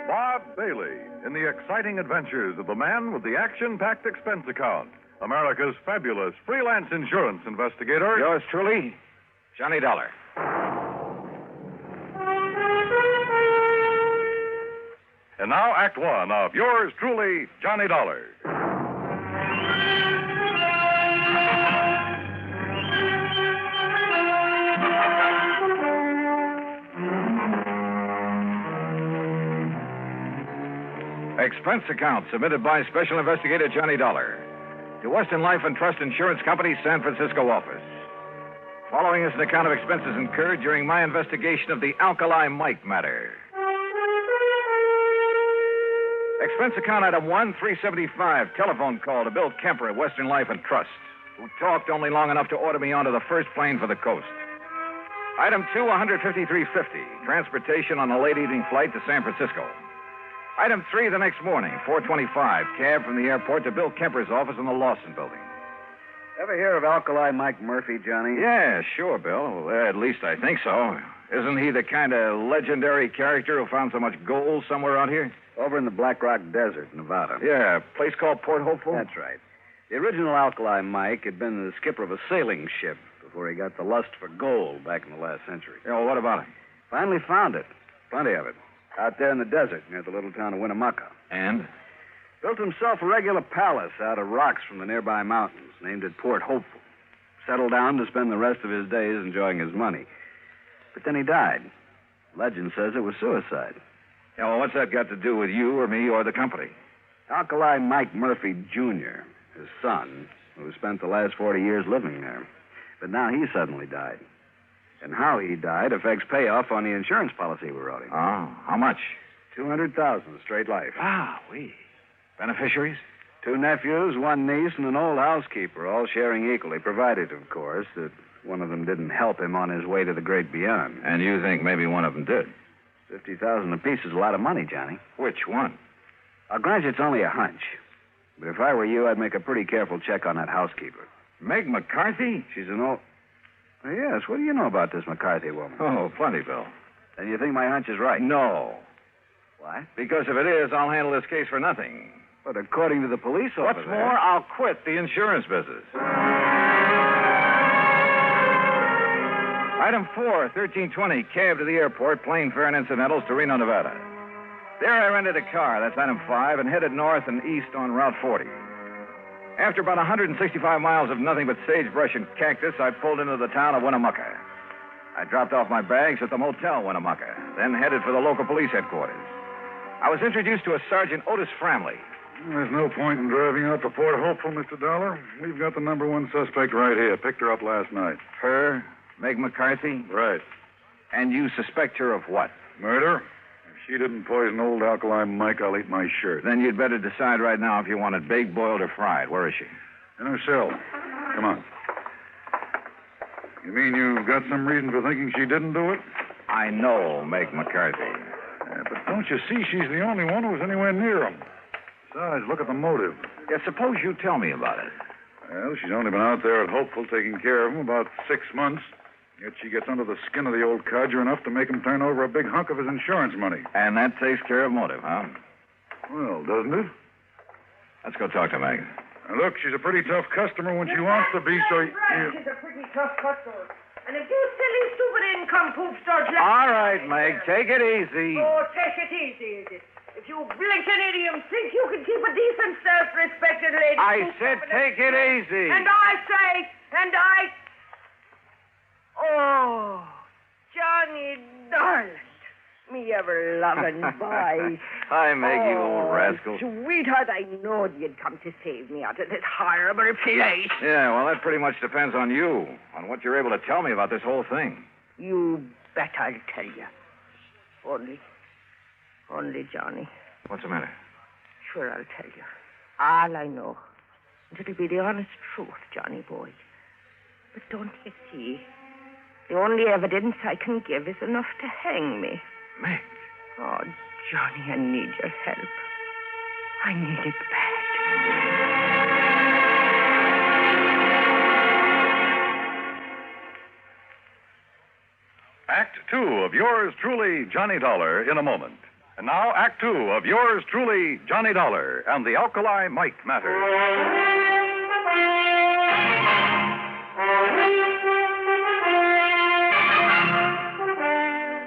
Bob Bailey in the exciting adventures of the man with the action-packed expense account. America's fabulous freelance insurance investigator.
Yours truly, Johnny Dollar.
And now, Act One of yours truly, Johnny Dollar.
Expense account submitted by Special Investigator Johnny Dollar to Western Life and Trust Insurance Company, San Francisco office. Following is an account of expenses incurred during my investigation of the Alkali Mike matter. Expense account item 1, 375, telephone call to Bill Kemper at Western Life and Trust, who talked only long enough to order me onto the first plane for the coast. Item 2, 153.50, transportation on a late evening flight to San Francisco. Item 3, the next morning, 4:25, cab from the airport to Bill Kemper's office in the Larson building.
Ever hear of Alkali Mike Murphy, Johnny?
Yeah, sure, Bill. Well, at least I think so. Isn't he the kind of legendary character who found so much gold somewhere out here?
Over in the Black Rock Desert, Nevada.
Yeah, a place called Port Hopeful?
That's right. The original Alkali Mike had been the skipper of a sailing ship before he got the lust for gold back in the last century.
Yeah, well, what about it?
Finally found it. Plenty of it. Out there in the desert near the little town of Winnemucca.
And?
Built himself a regular palace out of rocks from the nearby mountains, named it Port Hopeful. Settled down to spend the rest of his days enjoying his money. But then he died. Legend says it was suicide.
Yeah, well, what's that got to do with you or me or the company?
Alkali Mike Murphy, Jr., his son, who spent the last 40 years living there. But now he suddenly died. And how he died affects payoff on the insurance policy we wrote him.
Oh, how much?
$200,000, straight life.
Ah, we. Beneficiaries?
2 nephews, 1 niece, and an old housekeeper, all sharing equally, provided, of course, that one of them didn't help him on his way to the great beyond.
And you think maybe one of them did?
$50,000 apiece is a lot of money, Johnny.
Which one?
I'll grant you it's only a hunch. But if I were you, I'd make a pretty careful check on that housekeeper.
Meg McCarthy?
She's an old... Oh, yes, what do you know about this McCarthy woman?
Oh, plenty, Bill.
Then you think my hunch is right?
No.
What?
Because if it is, I'll handle this case for nothing.
But according to the police officer...
What's more, I'll quit the insurance business. Item 4, 1320, cab to the airport, plane fare and incidentals to Reno, Nevada. There I rented a car, that's item 5, and headed north and east on Route 40. After about 165 miles of nothing but sagebrush and cactus, I pulled into the town of Winnemucca. I dropped off my bags at the Motel Winnemucca, then headed for the local police headquarters. I was introduced to a Sergeant Otis Framley.
There's no point in driving out to Port Hopeful, Mr. Dollar. We've got the number 1 suspect right here. Picked her up last night.
Her? Meg McCarthy?
Right.
And you suspect her of what?
Murder. If she didn't poison old Alkali Mike, I'll eat my shirt.
Then you'd better decide right now if you want it baked, boiled, or fried. Where is she?
In her cell. Come on. You mean you've got some reason for thinking she didn't do it?
I know Meg McCarthy.
Yeah, but don't you see she's the only one who was anywhere near him? Besides, look at the motive.
Yeah, suppose you tell me about it.
Well, she's only been out there at Hopeful taking care of him about 6 months. Yet she gets under the skin of the old codger enough to make him turn over a big hunk of his insurance money.
And that takes care of motive, huh?
Well, doesn't it?
Let's go talk to Meg.
Now, look, she's a pretty tough customer when she wants to be, so...
Right, she's a pretty tough customer. And if you silly, stupid income-poop start...
All right, Meg, take it easy.
Oh, take it easy, is it? If you blinking idiom think you can keep a decent, self-respected lady...
I said take it easy.
And I say, Oh, Johnny, darling. Me ever-loving boy.
Hi, Meg, you old rascal.
Sweetheart, I knowed you'd come to save me out of this horrible place.
Yeah, well, that pretty much depends on you, on what you're able to tell me about this whole thing.
You bet I'll tell you. Only, Johnny.
What's the matter?
Sure, I'll tell you. All I know. And it'll be the honest truth, Johnny boy. But don't you see? The only evidence I can give is enough to hang me.
Meg.
Oh, Johnny, I need your help. I need it bad.
Act 2 of yours truly, Johnny Dollar, in a moment. And now, Act 2 of yours truly, Johnny Dollar, and the Alkali Mike matter.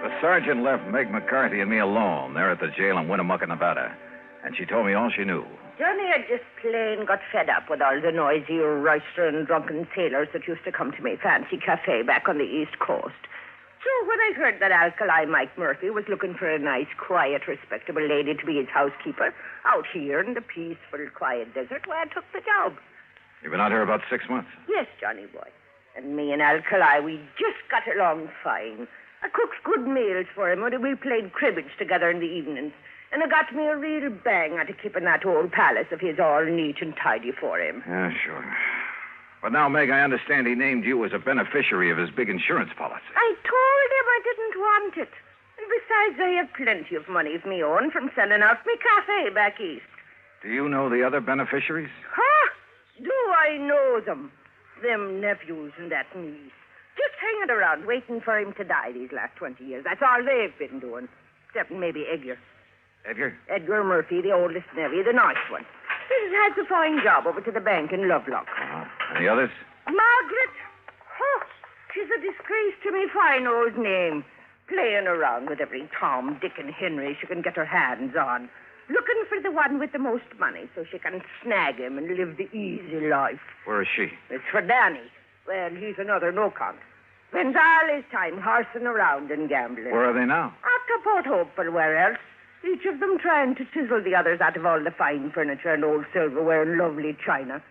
The sergeant left Meg McCarthy and me alone there at the jail in Winnemucca, Nevada. And she told me all she knew.
Johnny had just plain got fed up with all the noisy, roistering, drunken sailors that used to come to my fancy cafe back on the East Coast. So when I heard that Alkali Mike Murphy was looking for a nice, quiet, respectable lady to be his housekeeper out here in the peaceful, quiet desert, well, I took the job.
You've been out here about 6 months.
Yes, Johnny boy. And me and Alkali, we just got along fine. I cooked good meals for him, and we played cribbage together in the evenings. And it got me a real bang out of keeping that old palace of his all neat and tidy for him.
Yeah, sure. But now, Meg, I understand he named you as a beneficiary of his big insurance policy.
I told him I didn't want it. And besides, I have plenty of money of me own from selling out me cafe back east.
Do you know the other beneficiaries?
Huh? Do I know them? Them nephews and that niece. Just hanging around waiting for him to die these last 20 years. That's all they've been doing. Except maybe Edgar.
Edgar?
Edgar Murphy, the oldest nephew, the nice one. He's had a fine job over to the bank in Lovelock.
And the others?
Margaret. Oh, she's a disgrace to me fine old name. Playing around with every Tom, Dick, and Henry she can get her hands on. Looking for the one with the most money so she can snag him and live the easy life.
Where is she?
It's for Danny. Well, he's another no-count. Spends all his time horsing around and gambling.
Where are they now?
Up to Port Hope, but where else? Each of them trying to chisel the others out of all the fine furniture and old silverware and lovely china.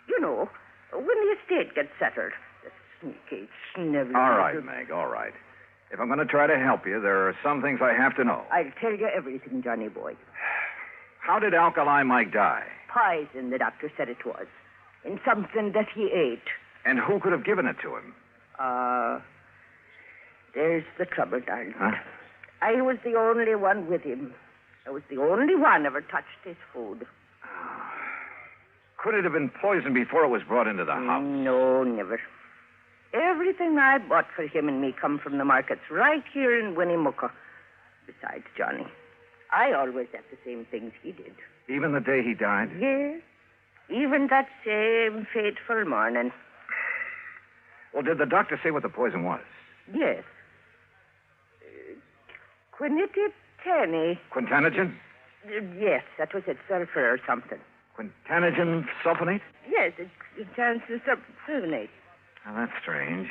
You know, when the estate gets settled, the sneaky, sniveling...
All right, Meg, all right. If I'm going to try to help you, there are some things I have to know.
I'll tell you everything, Johnny boy.
How did Alkali Mike die?
Poison, the doctor said it was. In something that he ate.
And who could have given it to him?
There's the trouble, darling.
Huh?
I was the only one with him. I was the only one ever touched his food.
Could it have been poisoned before it was brought into the house?
No, never. Everything I bought for him and me come from the markets right here in Winnemucca. Besides, Johnny, I always had the same things he did.
Even the day he died?
Yes. Even that same fateful morning.
Well, did the doctor say what the poison was?
Yes. Quinititani.
Quintanogen?
Yes, that was it. Sulfur or something.
Quintanogen sulfonate?
Yes, it stands for sulfonate.
Now, that's strange.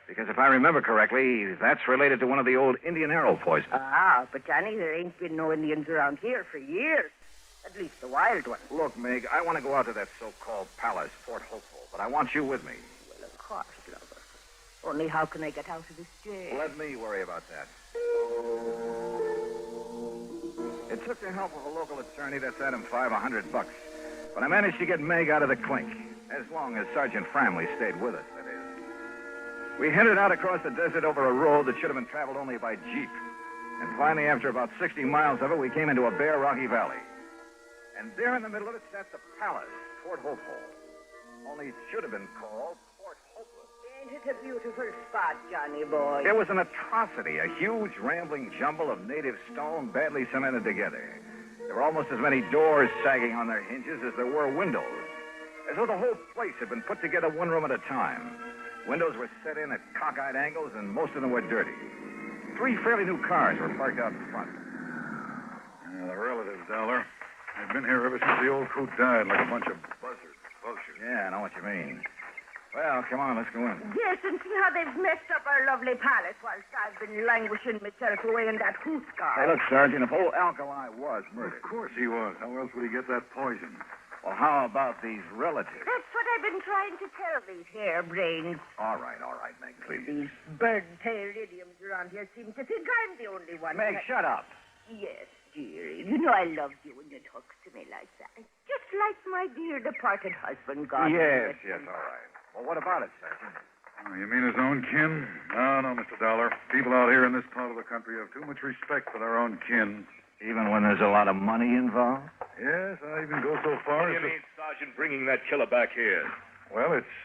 Because if I remember correctly, that's related to one of the old Indian arrow poisons.
Ah, but Johnny, there ain't been no Indians around here for years. At least the wild ones.
Look, Meg, I want to go out to that so-called palace, Fort Hopeful, but I want you with me.
Well, of course, lover. Only how can I get out of this jail?
Let me worry about that. It took the help of a local attorney that set him $500. But I managed to get Meg out of the clink, as long as Sergeant Framley stayed with us, that is. We headed out across the desert over a road that should have been traveled only by jeep. And finally, after about 60 miles of it, we came into a bare, rocky valley. And there in the middle of it sat the palace, Fort Hopeful. Only it should have been called Fort Hopeless.
Ain't it a beautiful spot, Johnny boy?
It was an atrocity, a huge, rambling jumble of native stone badly cemented together. There were almost as many doors sagging on their hinges as there were windows, as though the whole place had been put together one room at a time. Windows were set in at cockeyed angles, and most of them were dirty. 3 fairly new cars were parked out in front.
Yeah, the relatives, Dollar. They've been here ever since the old coot died, like a bunch of buzzards.
Yeah, I know what you mean. Well, come on, let's go in.
Yes, and see how they've messed up our lovely palace whilst I've been languishing myself away in that hooscar.
Hey, look, Sergeant, if old Alkali was murdered.
Of course he was. How else would he get that poison?
Well, how about these relatives?
That's what I've been trying to tell these harebrains.
All right, Meg, please.
These bird-tailed idioms around here seem to think I'm the only one.
Meg, shut up.
Yes, dearie. You know I loved you when you talked to me like that. Just like my dear departed husband, God.
Yes, all right. Well, what about it, Sergeant?
Oh, you mean his own kin? No, Mr. Dollar. People out here in this part of the country have too much respect for their own kin.
Even when there's a lot of money involved?
Yes, I even go so far
What do
as
you mean, Sergeant, bringing that killer back here?
Well, it's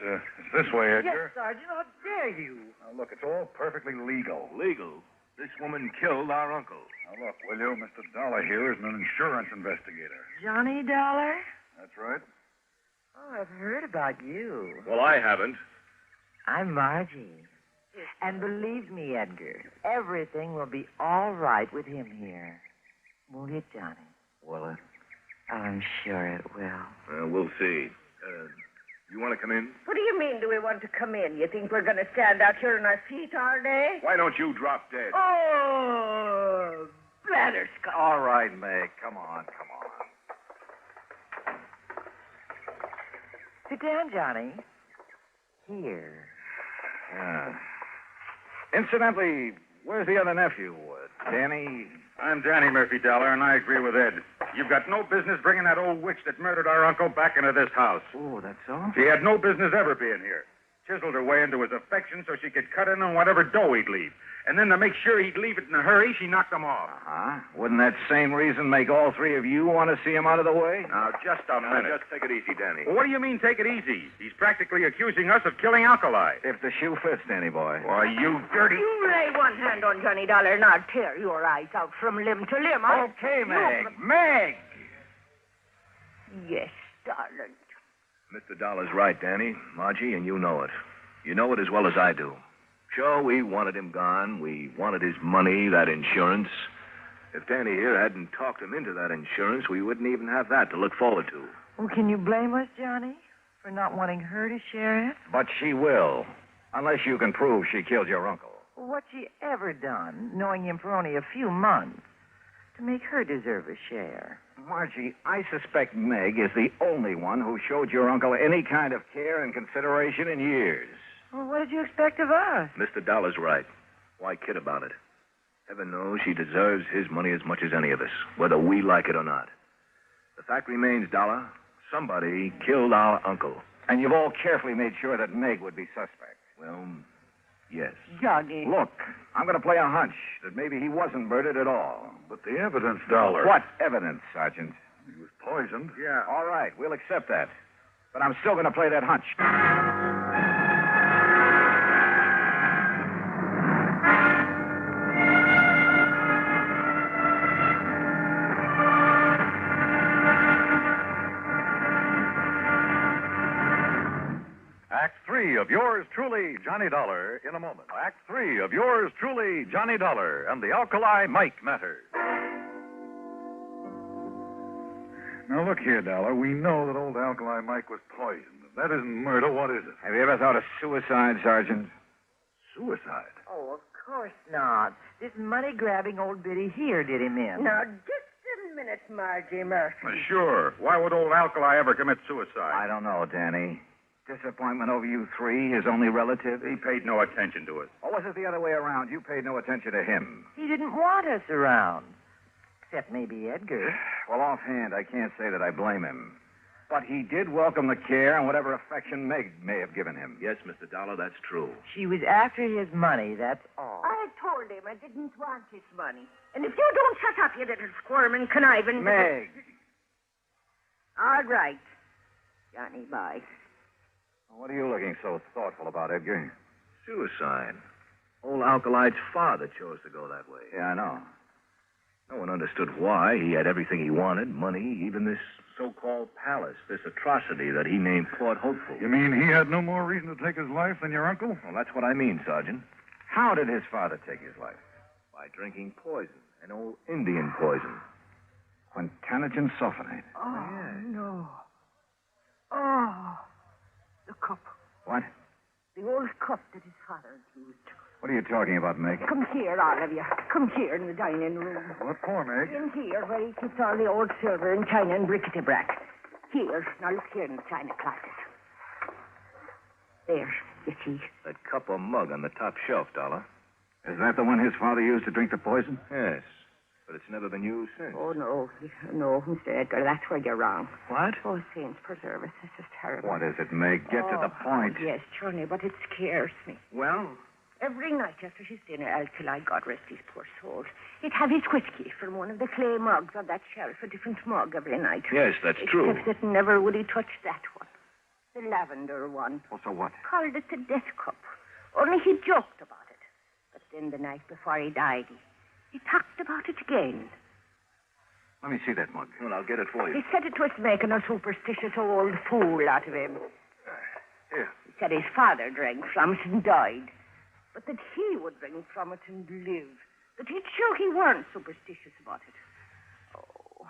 this way, Edgar.
Yes, Sergeant, how dare you?
Now, look, it's all perfectly legal.
Legal? This woman killed our uncle.
Now, look, will you? Mr. Dollar here is an insurance investigator.
Johnny Dollar?
That's right.
Oh, I've heard about you.
Well, I haven't.
I'm Margie. And believe me, Edgar, everything will be all right with him here. Won't it, Johnny?
Will it?
I'm sure it will.
We'll see. You want to come in?
What do you mean, do we want to come in? You think we're going to stand out here on our feet all day?
Why don't you drop dead?
Oh, blatherskite.
All right, Meg, come on.
Sit down, Johnny. Here.
Incidentally, where's the other nephew, Danny?
I'm Danny Murphy Dollar, and I agree with Ed. You've got no business bringing that old witch that murdered our uncle back into this house.
Oh, that's all?
She had no business ever being here. Chiseled her way into his affection so she could cut in on whatever dough he'd leave. And then to make sure he'd leave it in a hurry, she knocked him off.
Uh-huh. Wouldn't that same reason make all three of you want to see him out of the way?
Now, just a minute.
Just take it easy, Danny.
Well, what do you mean, take it easy? He's practically accusing us of killing Alkali.
If the shoe fits, Danny boy.
Why, you dirty...
You lay one hand on Johnny Dollar and I'll tear your eyes out from limb to limb.
Okay, Meg. Meg!
Yes, darling.
Mr. Dollar's right, Danny. Margie, and you know it. You know it as well as I do. Sure, we wanted him gone. We wanted his money, that insurance. If Danny here hadn't talked him into that insurance, we wouldn't even have that to look forward to.
Well, can you blame us, Johnny, for not wanting her to share it?
But she will. Unless you can prove she killed your uncle.
Well, what's she ever done, knowing him for only a few months, to make her deserve a share?
Margie, I suspect Meg is the only one who showed your uncle any kind of care and consideration in years.
Well, what did you expect of us?
Mr. Dollar's right. Why kid about it? Heaven knows she deserves his money as much as any of us, whether we like it or not. The fact remains, Dollar, somebody killed our uncle.
And you've all carefully made sure that Meg would be suspect.
Well, yes.
Johnny.
Look, I'm going to play a hunch that maybe he wasn't murdered at all.
But the evidence, Dollar.
What evidence, Sergeant?
He was poisoned.
Yeah, all right, we'll accept that. But I'm still going to play that hunch.
Act 3 of yours truly, Johnny Dollar, in a moment. Act 3 of yours truly, Johnny Dollar, and the Alkali Mike matter.
Now, look here, Dollar. We know that old Alkali Mike was poisoned. If that isn't murder, what is it?
Have you ever thought of suicide, Sergeant?
Suicide?
Oh, of course not. This money-grabbing old biddy here did him in.
Now, just a minute, Margie Murphy.
Sure. Why would old Alkali ever commit suicide?
I don't know, Danny. Disappointment over you three, his only relative?
He paid no attention to it.
Or was it the other way around? You paid no attention to him.
He didn't want us around. Except maybe Edgar.
Well, offhand, I can't say that I blame him. But he did welcome the care and whatever affection Meg may have given him.
Yes, Mr. Dollar, that's true.
She was after his money, that's all.
I told him I didn't want his money. And if you don't shut up, you little squirming, conniving...
Meg!
All right. Johnny, bye.
What are you looking so thoughtful about, Edgar?
Suicide. Old Alkali's father chose to go that way.
Yeah, I know.
No one understood why. He had everything he wanted, money, even this so-called palace, this atrocity that he named Port Hopeful.
You mean he had no more reason to take his life than your uncle?
Well, that's what I mean, Sergeant.
How did his father take his life?
By drinking poison, an old Indian poison.
Quintanogen sulfonate.
Oh, no. Oh, the cup.
What?
The old cup that his father had used.
What are you talking about, Meg?
Come here, all of you. Come here in the dining room.
What for, Meg?
In here, where he keeps all the old silver and china and bric-a-brac. Here. Now look here in the china closet. There, you see.
That cup or mug on the top shelf, Dollar.
Is that the one his father used to drink the poison?
Yes. But it's never been used since.
Oh, no. No, Mr. Edgar, that's where you're wrong.
What?
Oh, saints preserve us. This is terrible.
What is it, Meg? Get to the point.
Yes, Johnny, but it scares me.
Well?
Every night after his dinner, Alkali, God rest his poor soul, he'd have his whiskey from one of the clay mugs on that shelf, a different mug every night.
Yes, that's true.
Except that never would he touch that one. The lavender one.
Well, so what?
Called it the death cup. Only he joked about it. But then the night before he died, he talked about it again.
Let me see that mug.
Well, I'll get it for you.
He said it was making a superstitious old fool out of him.
Here.
He said his father drank from it and died. But that he would drink from it and live. That he'd show he weren't superstitious about it. Oh.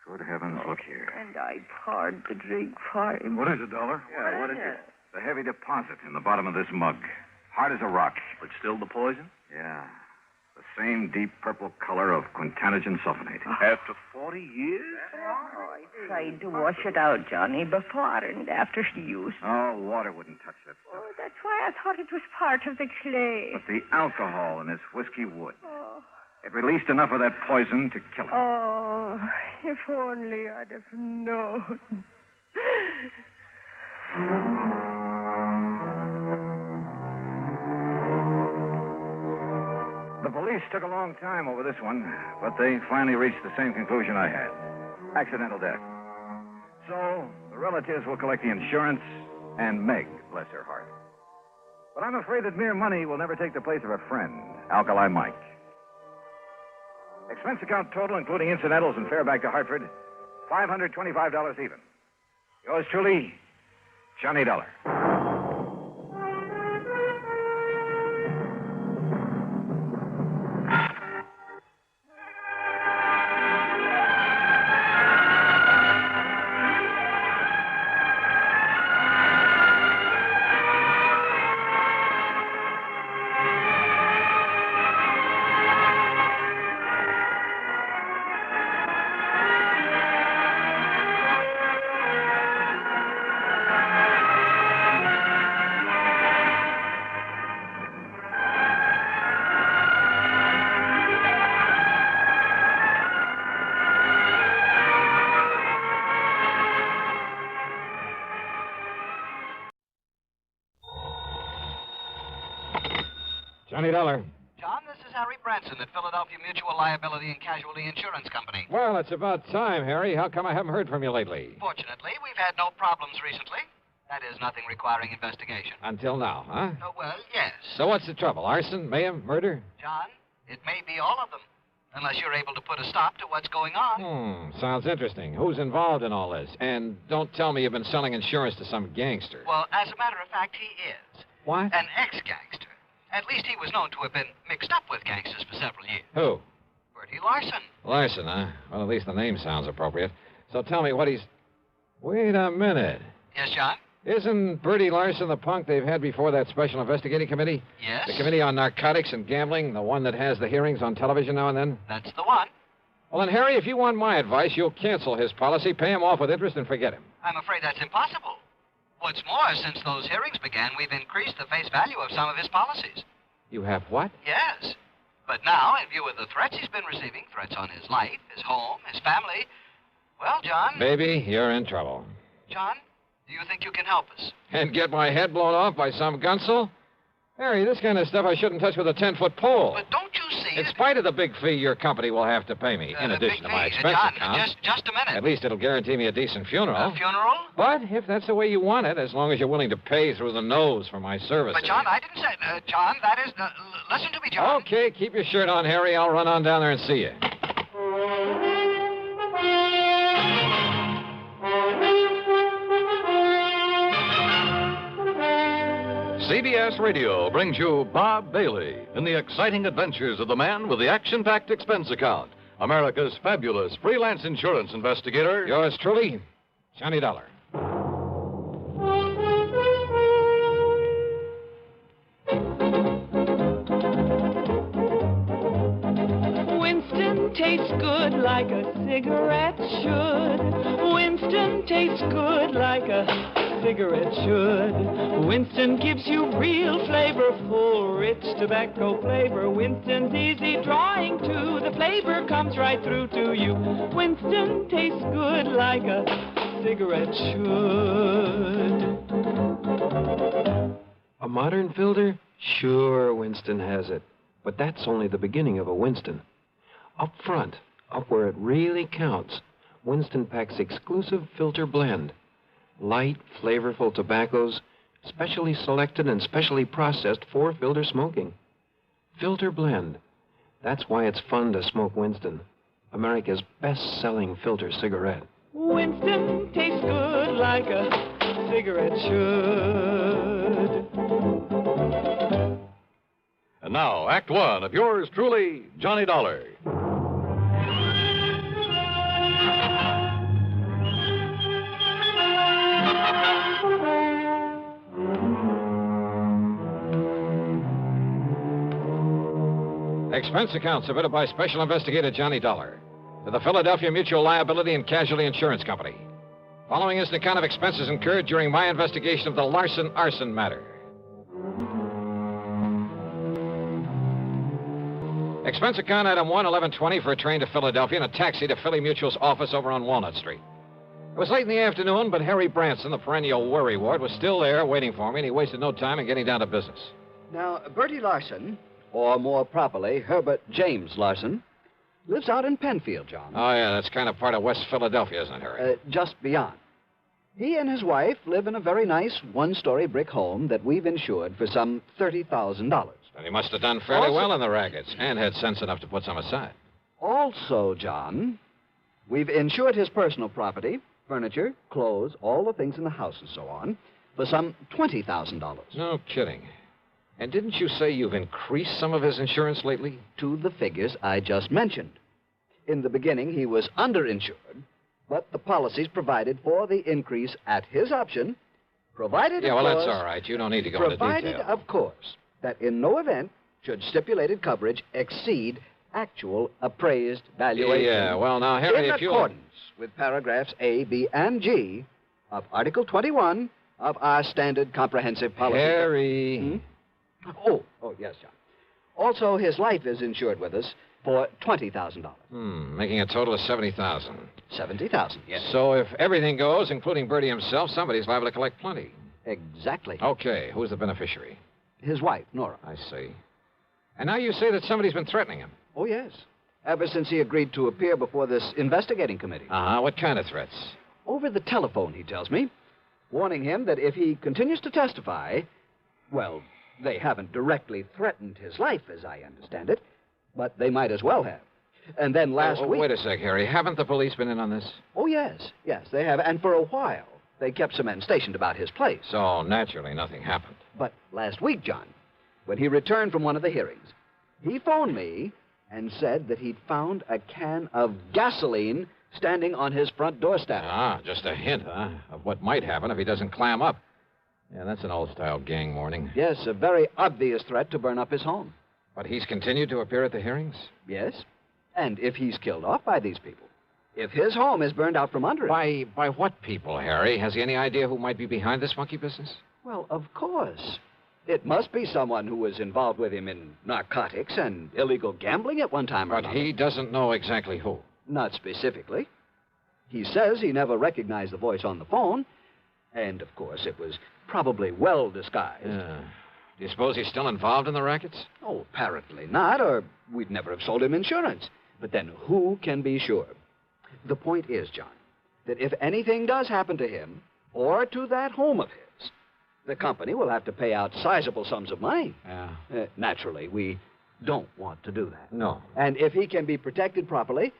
Good heavens, look here.
And I poured the drink for him.
What is it, Dollar?
Yeah, what is it? The heavy deposit in the bottom of this mug. Hard as a rock.
But still the poison?
Yeah. The same deep purple color of quintanogen sulfonate.
After 40 years?
Oh, I tried to wash it out, Johnny, before and after use.
Oh, water wouldn't touch that stuff.
Oh, that's why I thought it was part of the clay.
But the alcohol in this whiskey would.
Oh.
It released enough of that poison to kill him.
Oh, if only I'd have known.
The police took a long time over this one, but they finally reached the same conclusion I had. Accidental death. So, the relatives will collect the insurance, and Meg, bless her heart. But I'm afraid that mere money will never take the place of a friend, Alkali Mike. Expense account total, including incidentals and fare back to Hartford, $525 even. Yours truly, Johnny Dollar.
Johnny Dollar.
John, this is Harry Branson at Philadelphia Mutual Liability and Casualty Insurance Company.
Well, it's about time, Harry. How come I haven't heard from you lately?
Fortunately, we've had no problems recently. That is, nothing requiring investigation.
Until now, huh?
Well, yes.
So what's the trouble? Arson, mayhem, murder?
John, it may be all of them, unless you're able to put a stop to what's going on.
Sounds interesting. Who's involved in all this? And don't tell me you've been selling insurance to some gangster.
Well, as a matter of fact, he is.
What?
An ex-gangster. At least he was known to have been mixed up with gangsters for several years.
Who?
Bertie Larson.
Larson, huh? Well, at least the name sounds appropriate. So tell me what he's... Wait a minute.
Yes, John?
Isn't Bertie Larson the punk they've had before that special investigating committee?
Yes.
The committee on narcotics and gambling, the one that has the hearings on television now and then?
That's the one.
Well, then, Harry, if you want my advice, you'll cancel his policy, pay him off with interest, and forget him.
I'm afraid that's impossible. What's more, since those hearings began, we've increased the face value of some of his policies.
You have what?
Yes. But now, in view of the threats he's been receiving, threats on his life, his home, his family, well, John...
Baby, you're in trouble.
John, do you think you can help us?
And get my head blown off by some gunsel? Harry, this kind of stuff I shouldn't touch with a 10-foot pole.
But don't you see...
In spite of the big fee your company will have to pay me, in addition to my expense
John,
account.
Just a minute.
At least it'll guarantee me a decent funeral.
A funeral?
But if that's the way you want it, as long as you're willing to pay through the nose for my services.
But, John, I didn't say... John, that is... listen to me, John.
Okay, keep your shirt on, Harry. I'll run on down there and see you.
CBS Radio brings you Bob Bailey in the exciting adventures of the man with the action-packed expense account, America's fabulous freelance insurance investigator.
Yours truly, Johnny Dollar.
tastes good like a cigarette should. Winston tastes good like a cigarette should. Winston gives you real flavorful, rich tobacco flavor. Winston's easy drawing too. The flavor comes right through to you. Winston tastes good like a cigarette should.
A modern filter? Sure, Winston has it. But that's only the beginning of a Winston. Up front, up where it really counts, Winston packs exclusive filter blend. Light, flavorful tobaccos, specially selected and specially processed for filter smoking. Filter blend. That's why it's fun to smoke Winston, America's best-selling filter cigarette.
Winston tastes good like a cigarette should.
And now, Act One of yours truly, Johnny Dollar. Expense account submitted by Special Investigator Johnny Dollar to the Philadelphia Mutual Liability and Casualty Insurance Company. Following is an account of expenses incurred during my investigation of the Larson arson matter. Expense account item 1, 1120 for a train to Philadelphia and a taxi to Philly Mutual's office over on Walnut Street. It was late in the afternoon, but Harry Branson, the perennial worrywart, was still there waiting for me, and he wasted no time in getting down to business.
Now, Bertie Larson, or more properly, Herbert James Larson, lives out in Penfield, John.
Oh, yeah, that's kind of part of West Philadelphia, isn't it, Harry?
Just beyond. He and his wife live in a very nice one-story brick home that we've insured for some $30,000.
And he must have done fairly well in the rackets and had sense enough to put some aside.
Also, John, we've insured his personal property, furniture, clothes, all the things in the house and so on, for some $20,000.
No kidding. And didn't you say you've increased some of his insurance lately?
To the figures I just mentioned. In the beginning, he was underinsured, but the policies provided for the increase at his option, provided,
yeah,
of
well,
course...
that's all right. You don't need to go into
provided,
detail.
of course, that in no event should stipulated coverage exceed actual appraised valuation.
Yeah, well, now, Harry,
in
if you...
accordance with paragraphs A, B, and G of Article 21 of our standard comprehensive policy.
Harry...
Oh, yes, John. Also, his life is insured with us for $20,000.
Making a total of $70,000.
$70,000, yes.
So if everything goes, including Bertie himself, somebody's liable to collect plenty.
Exactly.
Okay, who's the beneficiary?
His wife, Nora.
I see. And now you say that somebody's been threatening him.
Oh, yes. Ever since he agreed to appear before this investigating committee.
Uh-huh. What kind of threats?
Over the telephone, he tells me. Warning him that if he continues to testify, well, they haven't directly threatened his life, as I understand it, but they might as well have. And then last week...
Wait a sec, Harry. Haven't the police been in on this?
Oh, yes. Yes, they have. And for a while, they kept some men stationed about his place.
So, naturally, nothing happened.
But last week, John, when he returned from one of the hearings, he phoned me and said that he'd found a can of gasoline standing on his front doorstep.
Ah, just a hint, huh, of what might happen if he doesn't clam up. Yeah, that's an old-style gang warning.
Yes, a very obvious threat to burn up his home.
But he's continued to appear at the hearings?
Yes. And if he's killed off by these people, if his home is burned out from under him...
By what people, Harry? Has he any idea who might be behind this monkey business?
Well, of course. It must be someone who was involved with him in narcotics and illegal gambling at one time or another.
But he doesn't know exactly who.
Not specifically. He says he never recognized the voice on the phone, and, of course, it was probably well disguised.
Yeah. Do you suppose he's still involved in the rackets?
Oh, apparently not, or we'd never have sold him insurance. But then who can be sure? The point is, John, that if anything does happen to him or to that home of his, the company will have to pay out sizable sums of money.
Yeah.
Naturally, we don't want to do that.
No.
And if he can be protected properly,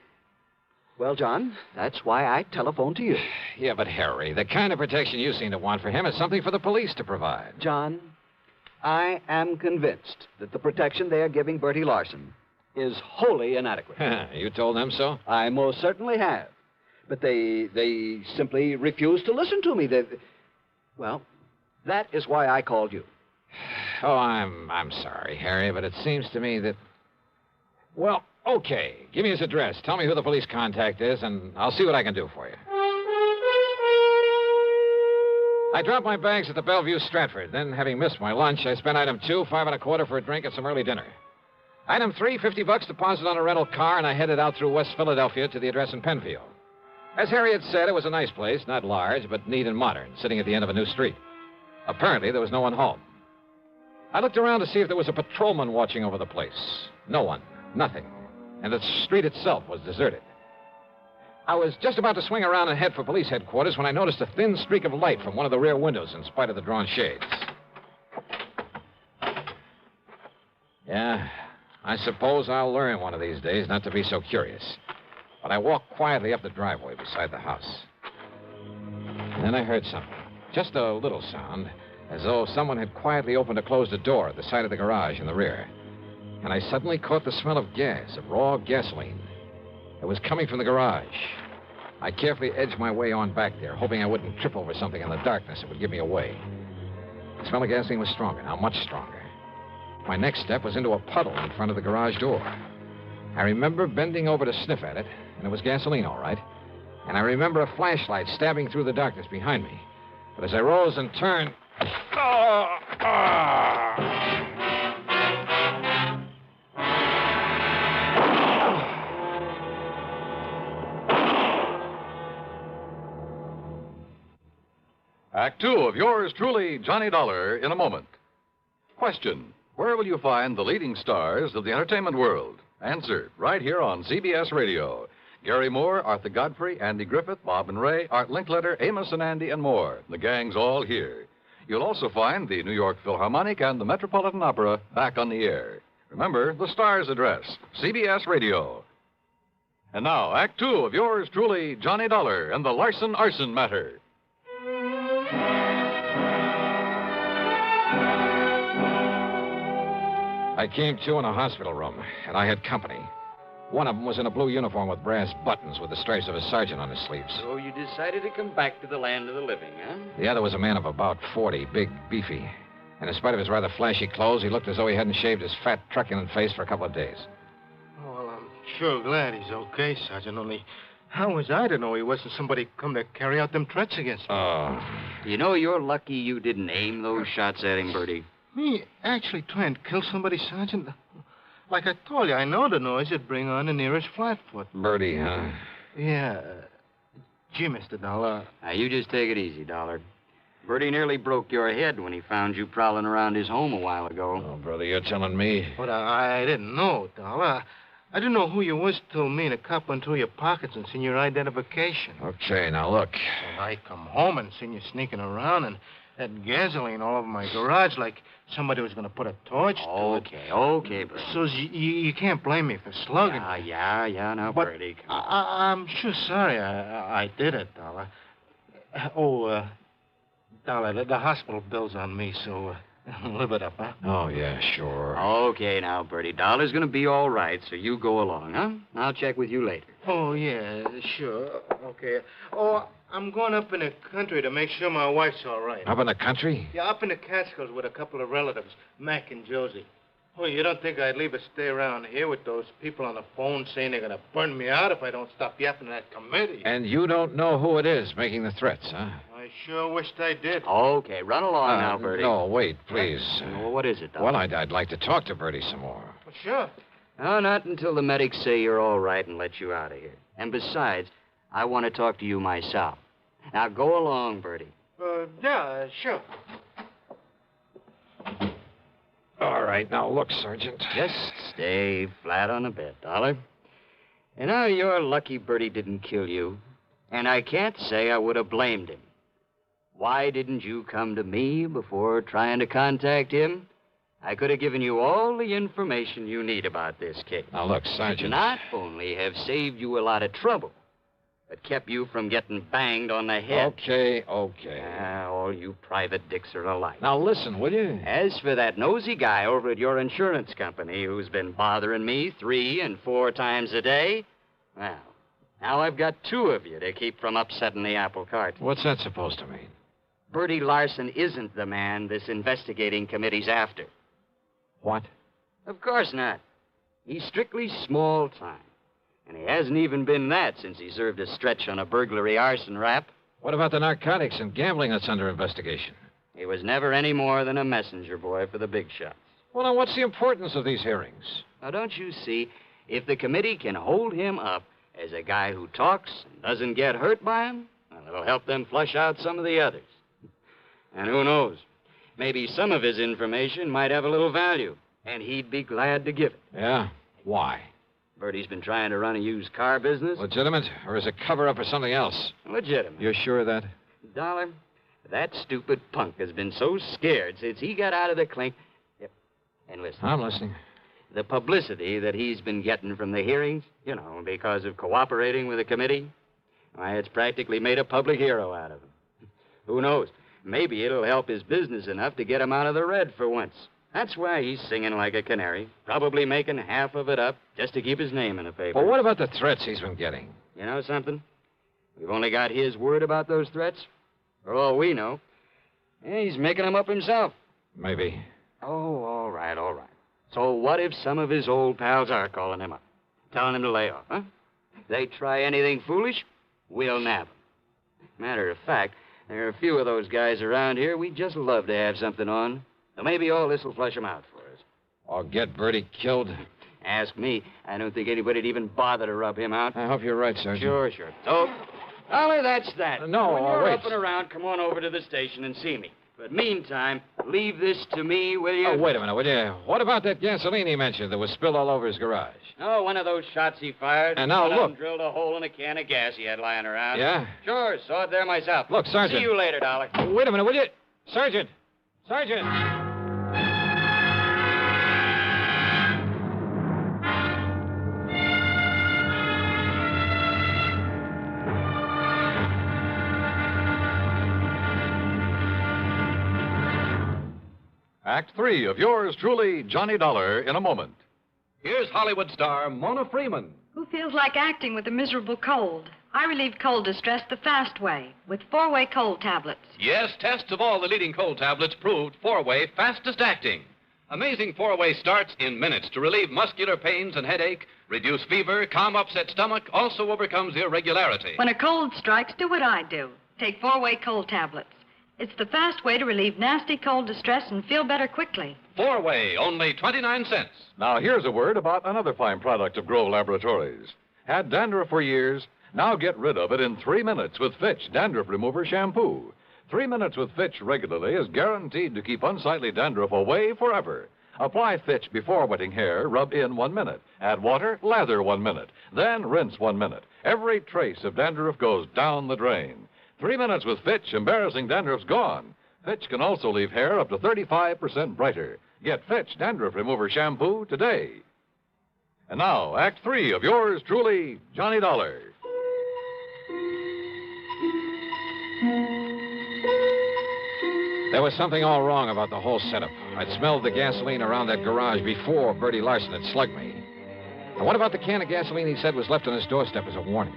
well, John, that's why I telephoned to you.
Yeah, but Harry, the kind of protection you seem to want for him is something for the police to provide.
John, I am convinced that the protection they are giving Bertie Larson is wholly inadequate.
You told them so?
I most certainly have. But they simply refuse to listen to me. Well, that is why I called you.
Oh, I'm sorry, Harry, but it seems to me that... Well,
Okay, give me his address. Tell me who the police contact is, and I'll see what I can do for you. I dropped my bags at the Bellevue Stratford. Then, having missed my lunch, I spent item 2, 5 1/4 for a drink and some early dinner. Item 3, $50 deposit on a rental car, and I headed out through West Philadelphia to the address in Penfield. As Harriet said, it was a nice place, not large, but neat and modern, sitting at the end of a new street. Apparently, there was no one home. I looked around to see if there was a patrolman watching over the place. No one. Nothing. And the street itself was deserted. I was just about to swing around and head for police headquarters when I noticed a thin streak of light from one of the rear windows in spite of the drawn shades. Yeah, I suppose I'll learn one of these days not to be so curious. But I walked quietly up the driveway beside the house. And then I heard something. Just a little sound, as though someone had quietly opened or closed a door at the side of the garage in the rear. And I suddenly caught the smell of gas, of raw gasoline. It was coming from the garage. I carefully edged my way on back there, hoping I wouldn't trip over something in the darkness that would give me away. The smell of gasoline was stronger, now much stronger. My next step was into a puddle in front of the garage door. I remember bending over to sniff at it, and it was gasoline, all right. And I remember a flashlight stabbing through the darkness behind me. But as I rose and turned...
Act 2 of yours truly, Johnny Dollar, in a moment. Question: where will you find the leading stars of the entertainment world? Answer, right here on CBS Radio. Gary Moore, Arthur Godfrey, Andy Griffith, Bob and Ray, Art Linkletter, Amos and Andy, and more. The gang's all here. You'll also find the New York Philharmonic and the Metropolitan Opera back on the air. Remember, the star's address, CBS Radio. And now, Act 2 of yours truly, Johnny Dollar, and the Larson arson matter.
I came to in a hospital room, and I had company. One of them was in a blue uniform with brass buttons with the stripes of a sergeant on his sleeves.
So you decided to come back to the land of the living, huh?
The other was a man of about 40, big, beefy. And in spite of his rather flashy clothes, he looked as though he hadn't shaved his fat, truculent face for a couple of days.
Oh, well, I'm sure glad he's okay, Sergeant. Only, how was I to know he wasn't somebody come to carry out them threats against me?
Oh.
You know, you're lucky you didn't aim those shots at him, Bertie.
Me actually trying to kill somebody, Sergeant? Like I told you, I know the noise would bring on the nearest flatfoot.
Bertie, huh?
Yeah. Gee, Mr. Dollar.
Now, you just take it easy, Dollar. Bertie nearly broke your head when he found you prowling around his home a while ago.
Oh, brother, you're telling me.
But I didn't know, Dollar. I didn't know who you was till me and a cop went through your pockets and seen your identification.
Okay, now look.
So I come home and seen you sneaking around and had gasoline all over my garage like somebody was going to put a torch to it.
Okay, Bertie.
So you can't blame me for slugging.
Yeah, now,
But
Bertie.
I'm sure sorry I did it, Dollar. Dollar, the hospital bill's on me, so live it up, huh?
Oh, yeah, sure.
Okay, now, Bertie. Dollar's going to be all right, so you go along, huh? I'll check with you later.
Oh, yeah, sure. Okay. Oh, I'm going up in the country to make sure my wife's all right.
Up in the country?
Yeah, up in the Catskills with a couple of relatives, Mac and Josie. Oh, you don't think I'd leave her stay around here with those people on the phone saying they're going to burn me out if I don't stop yapping at that committee?
And you don't know who it is making the threats, huh?
I sure wished I did.
Okay, run along now, Bertie.
No, wait, please.
Well, what is it, Dollar?
Well, I'd like to talk to Bertie some more.
Well, sure.
No, not until the medics say you're all right and let you out of here. And besides, I want to talk to you myself. Now, go along, Bertie.
Yeah, sure.
All right, now look, Sergeant.
Just stay flat on the bed, Dollar. And now you're lucky Bertie didn't kill you. And I can't say I would have blamed him. Why didn't you come to me before trying to contact him? I could have given you all the information you need about this case.
Now, look, Sergeant.
Not only have saved you a lot of trouble, but kept you from getting banged on the head.
Okay.
All you private dicks are alike.
Now, listen, will you?
As for that nosy guy over at your insurance company who's been bothering me 3 and 4 times a day, well, now I've got 2 of you to keep from upsetting the apple cart.
What's that supposed to mean?
Bertie Larson isn't the man this investigating committee's after.
What?
Of course not. He's strictly small time. And he hasn't even been that since he served a stretch on a burglary arson rap.
What about the narcotics and gambling that's under investigation?
He was never any more than a messenger boy for the big shots.
Well, now, what's the importance of these hearings?
Now, don't you see, if the committee can hold him up as a guy who talks and doesn't get hurt by him, well, it'll help them flush out some of the others. And who knows? Maybe some of his information might have a little value, and he'd be glad to give it.
Yeah? Why?
Bertie's been trying to run a used car business.
Legitimate, or is it cover-up or something else?
Legitimate.
You're sure of that?
Dollar, that stupid punk has been so scared since he got out of the clink. Yep. And listen.
I'm listening.
The publicity that he's been getting from the hearings, because of cooperating with the committee, why, it's practically made a public hero out of him. Who knows? Maybe it'll help his business enough to get him out of the red for once. That's why he's singing like a canary, probably making half of it up just to keep his name in the paper.
Well, what about the threats he's been getting?
You know something? We've only got his word about those threats. For all we know, he's making them up himself.
Maybe.
Oh, all right. So what if some of his old pals are calling him up, telling him to lay off, huh? They try anything foolish, we'll nab them. Matter of fact, there are a few of those guys around here we'd just love to have something on. So maybe all this will flush them out for us.
Or get Bertie killed?
Ask me. I don't think anybody'd even bother to rub him out.
I hope you're right, Sergeant.
Sure. So, Dolly, that's that.
No,
when you're
wait.
up and around, come on over to the station and see me. But meantime, leave this to me, will you?
Oh, wait a minute, will you? What about that gasoline he mentioned that was spilled all over his garage?
Oh, one of those shots he fired.
And now
One of
look.
them drilled a hole in a can of gas he had lying around.
Yeah?
Sure, saw it there myself.
Look, Sergeant.
See you later, Dolly.
Wait a minute, will you? Sergeant!
Act 3 of yours truly, Johnny Dollar, in a moment.
Here's Hollywood star Mona Freeman.
Who feels like acting with a miserable cold? I relieve cold distress the fast way with 4-way cold tablets.
Yes, tests of all the leading cold tablets proved 4-way fastest acting. Amazing 4-way starts in minutes to relieve muscular pains and headache, reduce fever, calm upset stomach, also overcomes irregularity.
When a cold strikes, do what I do. Take 4-way cold tablets. It's the fast way to relieve nasty cold distress and feel better quickly.
4-way, only 29 cents.
Now, here's a word about another fine product of Grove Laboratories. Had dandruff for years? Now get rid of it in 3 minutes with Fitch Dandruff Remover Shampoo. 3 minutes with Fitch regularly is guaranteed to keep unsightly dandruff away forever. Apply Fitch before wetting hair, rub in 1 minute. Add water, lather 1 minute. Then rinse 1 minute. Every trace of dandruff goes down the drain. 3 minutes with Fitch, embarrassing dandruff's gone. Fitch can also leave hair up to 35% brighter. Get Fitch Dandruff Remover Shampoo today. And now, Act 3 of yours truly, Johnny Dollar.
There was something all wrong about the whole setup. I'd smelled the gasoline around that garage before Bertie Larson had slugged me. And what about the can of gasoline he said was left on his doorstep as a warning?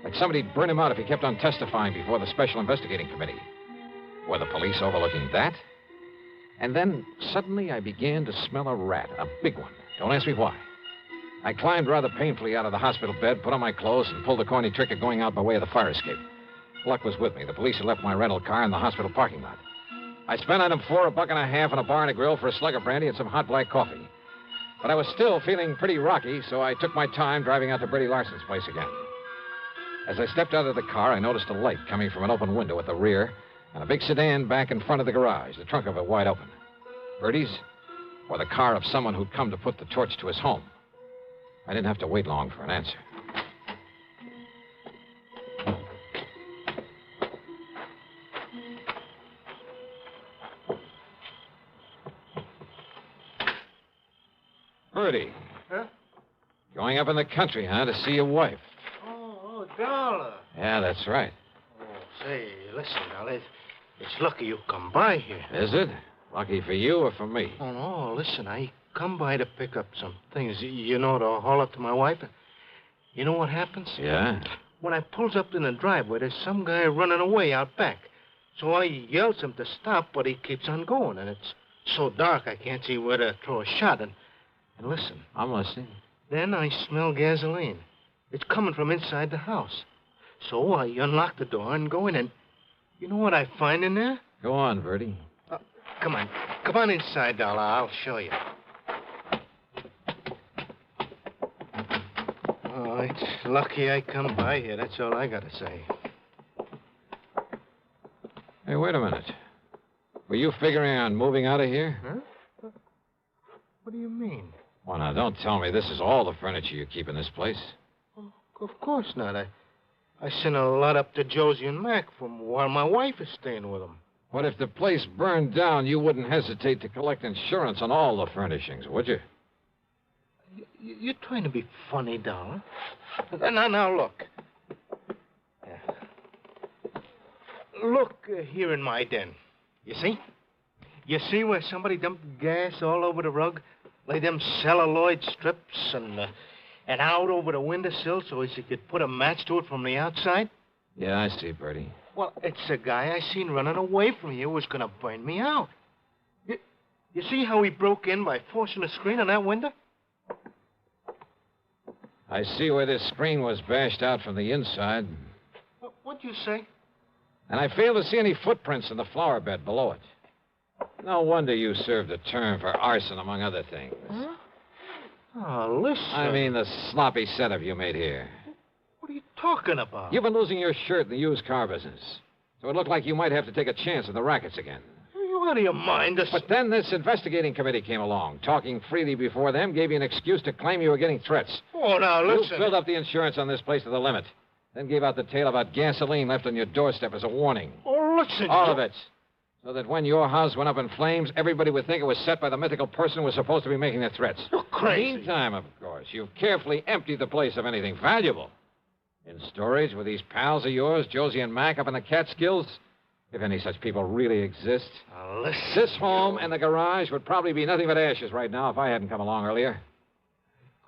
Like somebody'd burn him out if he kept on testifying before the Special Investigating Committee. Were the police overlooking that? And then, suddenly, I began to smell a rat, a big one. Don't ask me why. I climbed rather painfully out of the hospital bed, put on my clothes, and pulled the corny trick of going out by way of the fire escape. Luck was with me. The police had left my rental car in the hospital parking lot. I spent on them $4.50 and a bar and a grill for a slug of brandy and some hot black coffee. But I was still feeling pretty rocky, so I took my time driving out to Bertie Larson's place again. As I stepped out of the car, I noticed a light coming from an open window at the rear and a big sedan back in front of the garage, the trunk of it wide open. Bertie's, or the car of someone who'd come to put the torch to his home. I didn't have to wait long for an answer. Bertie.
Huh?
Going up in the country, huh, to see your wife?
Oh, Dollar.
Yeah, that's right.
Oh, say, listen, Dollar. It's lucky you come by here.
Is it? Lucky for you or for me?
Oh, no, listen, I come by to pick up some things, you know, to haul up to my wife. You know what happens?
Yeah?
When I pulls up in the driveway, there's some guy running away out back. So I yells him to stop, but he keeps on going, and it's so dark I can't see where to throw a shot. And And listen.
I'm listening.
Then I smell gasoline. It's coming from inside the house. So I unlock the door and go in, and you know what I find in there?
Go on, Bertie.
Come on. Come on inside, Dollar. I'll show you. Oh, it's lucky I come by here. That's all I got to say.
Hey, wait a minute. Were you figuring on moving out of here?
Huh? What do you mean?
Well, now, don't tell me this is all the furniture you keep in this place.
Of course not. I sent a lot up to Josie and Mac from while my wife is staying with them.
But if the place burned down, you wouldn't hesitate to collect insurance on all the furnishings, would you?
You're trying to be funny, Dollar. Now, look. Look here in my den. You see? You see where somebody dumped gas all over the rug? Lay them celluloid strips and out over the windowsill so he could put a match to it from the outside?
Yeah, I see, Bertie.
Well, it's a guy I seen running away from you who was going to burn me out. You see how he broke in by forcing the screen on that window?
I see where this screen was bashed out from the inside.
What'd you say?
And I fail to see any footprints in the flower bed below it. No wonder you served a term for arson, among other things.
Huh? Oh, listen.
I mean the sloppy setup you made here.
What are you talking about?
You've been losing your shirt in the used car business. So it looked like you might have to take a chance in the rackets again.
Are you out of your mind?
But then this investigating committee came along. Talking freely before them gave you an excuse to claim you were getting threats.
Oh, now, listen.
You filled up the insurance on this place to the limit. Then gave out the tale about gasoline left on your doorstep as a warning.
Oh, listen.
All of it. So that when your house went up in flames, everybody would think it was set by the mythical person who was supposed to be making the threats.
You're crazy.
In the meantime, of course, you've carefully emptied the place of anything valuable. In storage with these pals of yours, Josie and Mac, up in the Catskills, if any such people really exist.
Listen.
This home and the garage would probably be nothing but ashes right now if I hadn't come along earlier.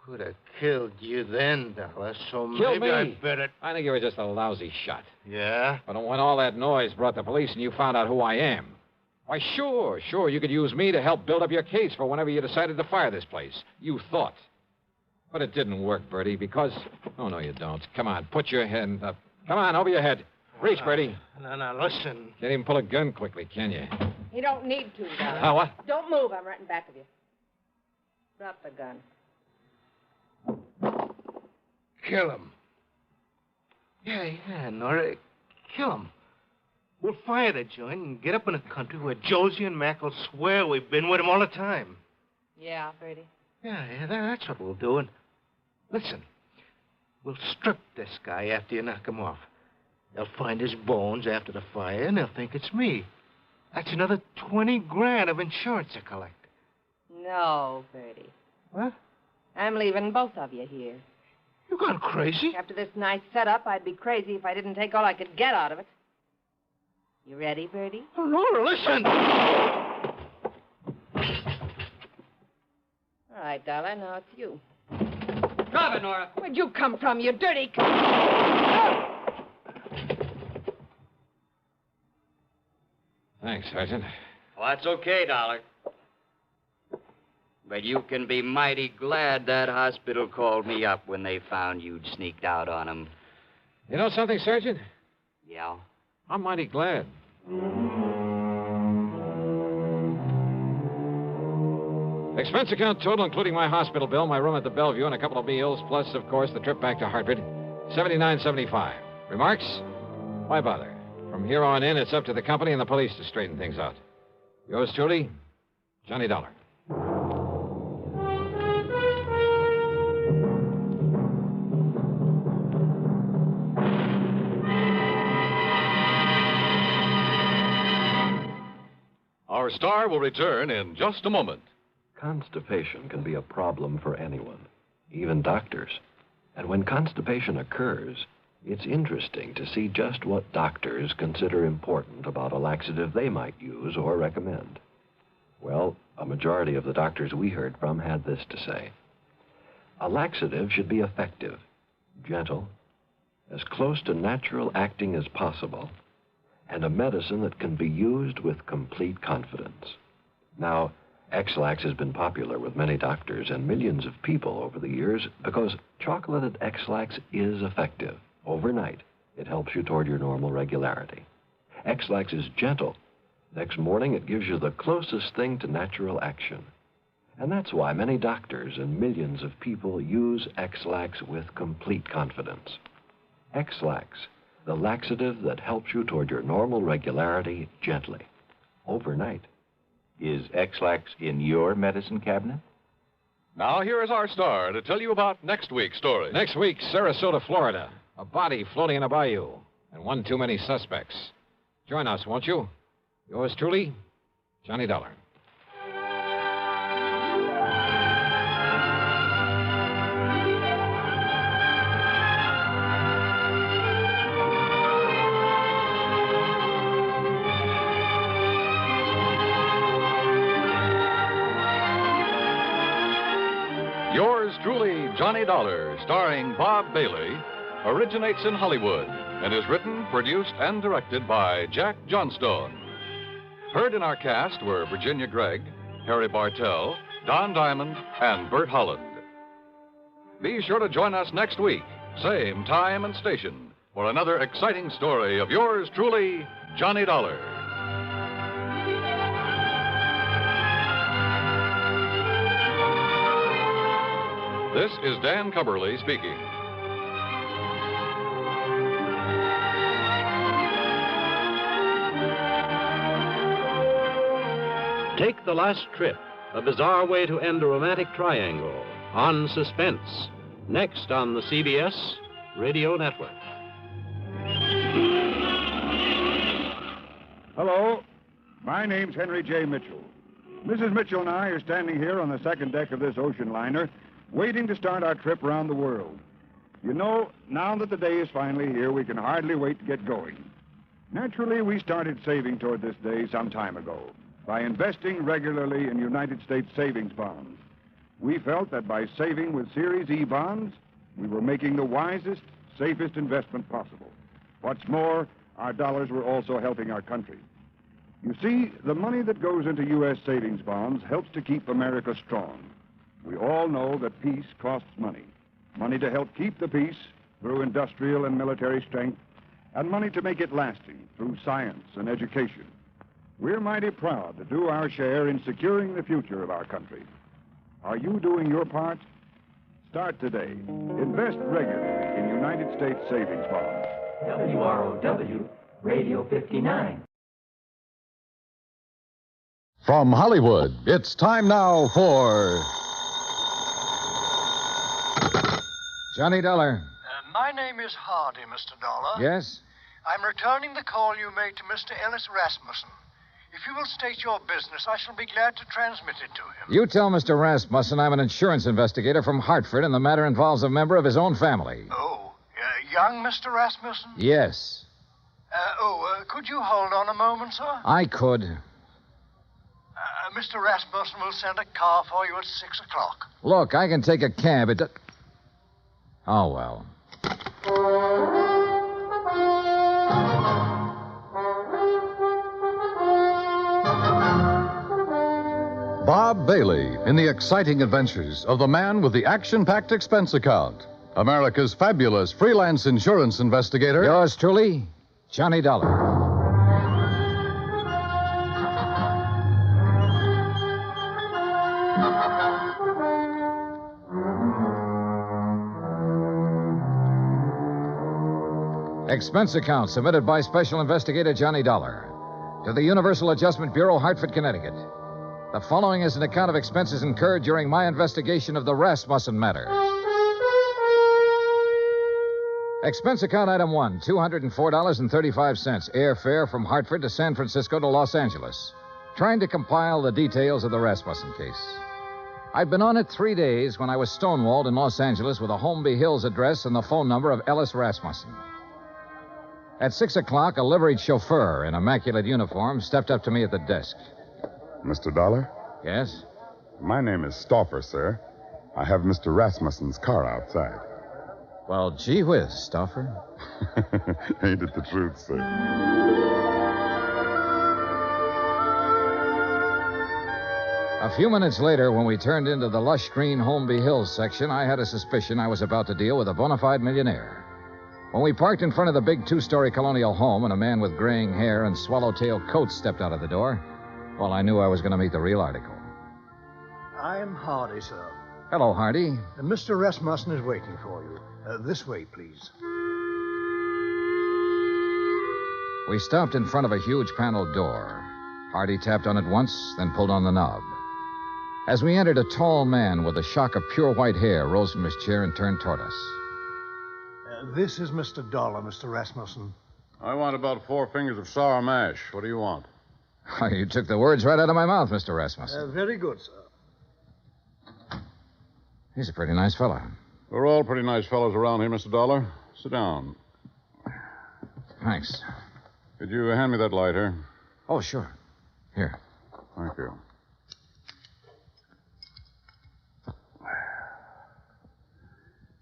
Could have killed you then, Dollar, so
Killed
maybe
me?
I better...
I think you were just a lousy shot.
Yeah?
But when all that noise brought the police and you found out who I am, why, sure, you could use me to help build up your case for whenever you decided to fire this place. You thought. But it didn't work, Bertie, because... Oh, no, you don't. Come on, put your hand up. Come on, over your head. Reach, Bertie.
No, listen.
Can't even pull a gun quickly, can you?
You don't need to, Dollar.
Oh, what?
Don't move. I'm right in back of you. Drop the gun.
Kill him. Yeah, Nora. Kill him. We'll fire the joint and get up in a country where Josie and Mac will swear we've been with him all the time.
Yeah, Bertie.
Yeah, that's what we'll do. And listen, we'll strip this guy after you knock him off. They'll find his bones after the fire, and they'll think it's me. That's another 20 grand of insurance to collect.
No, Bertie.
What?
I'm leaving both of you here.
You gone crazy?
After this nice setup, I'd be crazy if I didn't take all I could get out of it. You ready, Bertie?
Oh, Nora, listen!
All right, Dollar, now it's you.
Drop it, Nora.
Where'd you come from, you dirty...
Thanks, Sergeant.
Well, that's okay, Dollar. But you can be mighty glad that hospital called me up when they found you'd sneaked out on them.
You know something, Sergeant?
Yeah?
I'm mighty glad. Expense account total, including my hospital bill, my room at the Bellevue, and a couple of meals, plus, of course, the trip back to Hartford, $79.75. Remarks? Why bother? From here on in, it's up to the company and the police to straighten things out. Yours truly, Johnny Dollar.
Our star will return in just a moment.
Constipation can be a problem for anyone, even doctors. And when constipation occurs, it's interesting to see just what doctors consider important about a laxative they might use or recommend. Well, a majority of the doctors we heard from had this to say. A laxative should be effective, gentle, as close to natural acting as possible, and a medicine that can be used with complete confidence. Now, X-Lax has been popular with many doctors and millions of people over the years because chocolated X-Lax is effective. Overnight, it helps you toward your normal regularity. X-Lax is gentle. Next morning, it gives you the closest thing to natural action. And that's why many doctors and millions of people use X-Lax with complete confidence. X-Lax, the laxative that helps you toward your normal regularity gently, overnight.
Is X-Lax in your medicine cabinet?
Now, here is our star to tell you about next week's story.
Next week, Sarasota, Florida. A body floating in a bayou, and one too many suspects. Join us, won't you? Yours truly, Johnny Dollar.
Yours truly, Johnny Dollar, starring Bob Bailey, originates in Hollywood and is written, produced, and directed by Jack Johnstone. Heard in our cast were Virginia Gregg, Harry Bartell, Don Diamond, and Bert Holland. Be sure to join us next week, same time and station, for another exciting story of yours truly, Johnny Dollar. This is Dan Cubberly speaking.
Take the Last Trip, a bizarre way to end a romantic triangle, on Suspense, next on the CBS Radio Network.
Hello. My name's Henry J. Mitchell. Mrs. Mitchell and I are standing here on the second deck of this ocean liner, waiting to start our trip around the world. You know, now that the day is finally here, we can hardly wait to get going. Naturally, we started saving toward this day some time ago by investing regularly in United States savings bonds. We felt that by saving with Series E bonds, we were making the wisest, safest investment possible. What's more, our dollars were also helping our country. You see, the money that goes into U.S. savings bonds helps to keep America strong. We all know that peace costs money. Money to help keep the peace through industrial and military strength, and money to make it lasting through science and education. We're mighty proud to do our share in securing the future of our country. Are you doing your part? Start today. Invest regularly in United States savings bonds.
WROW, Radio 59.
From Hollywood, it's time now for Johnny Dollar.
My name is Hardy, Mr. Dollar.
Yes?
I'm returning the call you made to Mr. Ellis Rasmussen. If you will state your business, I shall be glad to transmit it to him.
You tell Mr. Rasmussen I'm an insurance investigator from Hartford, and the matter involves a member of his own family.
Oh, young Mr. Rasmussen?
Yes.
Could you hold on a moment, sir?
I could.
Mr. Rasmussen will send a car for you at 6 o'clock.
Look, I can take a cab. Oh, well.
Bob Bailey in the exciting adventures of the man with the action-packed expense account. America's fabulous freelance insurance investigator.
Yours truly, Johnny Dollar. Expense account submitted by Special Investigator Johnny Dollar to the Universal Adjustment Bureau, Hartford, Connecticut. The following is an account of expenses incurred during my investigation of the Rasmussen matter. Expense account item 1, $204.35, airfare from Hartford to San Francisco to Los Angeles. Trying to compile the details of the Rasmussen case. I'd been on it 3 days when I was stonewalled in Los Angeles with a Holmby Hills address and the phone number of Ellis Rasmussen. At 6 o'clock, a liveried chauffeur in immaculate uniform stepped up to me at the desk.
Mr. Dollar?
Yes?
My name is Stauffer, sir. I have Mr. Rasmussen's car outside.
Well, gee whiz, Stauffer.
Ain't it the truth, sir?
A few minutes later, when we turned into the lush green Holmby Hills section, I had a suspicion I was about to deal with a bona fide millionaire. When we parked in front of the big two-story colonial home and a man with graying hair and swallowtail coat stepped out of the door, well, I knew I was going to meet the real article.
I'm Hardy, sir.
Hello, Hardy.
Mr. Rasmussen is waiting for you. This way, please.
We stopped in front of a huge paneled door. Hardy tapped on it once, then pulled on the knob. As we entered, a tall man with a shock of pure white hair rose from his chair and turned toward us.
This is Mr. Dollar, Mr. Rasmussen.
I want about 4 fingers of sour mash. What do you want?
Oh, you took the words right out of my mouth, Mr. Rasmussen.
Very good, sir.
He's a pretty nice fellow.
We're all pretty nice fellows around here, Mr. Dollar. Sit down.
Thanks.
Could you hand me that lighter?
Oh, sure. Here.
Thank you.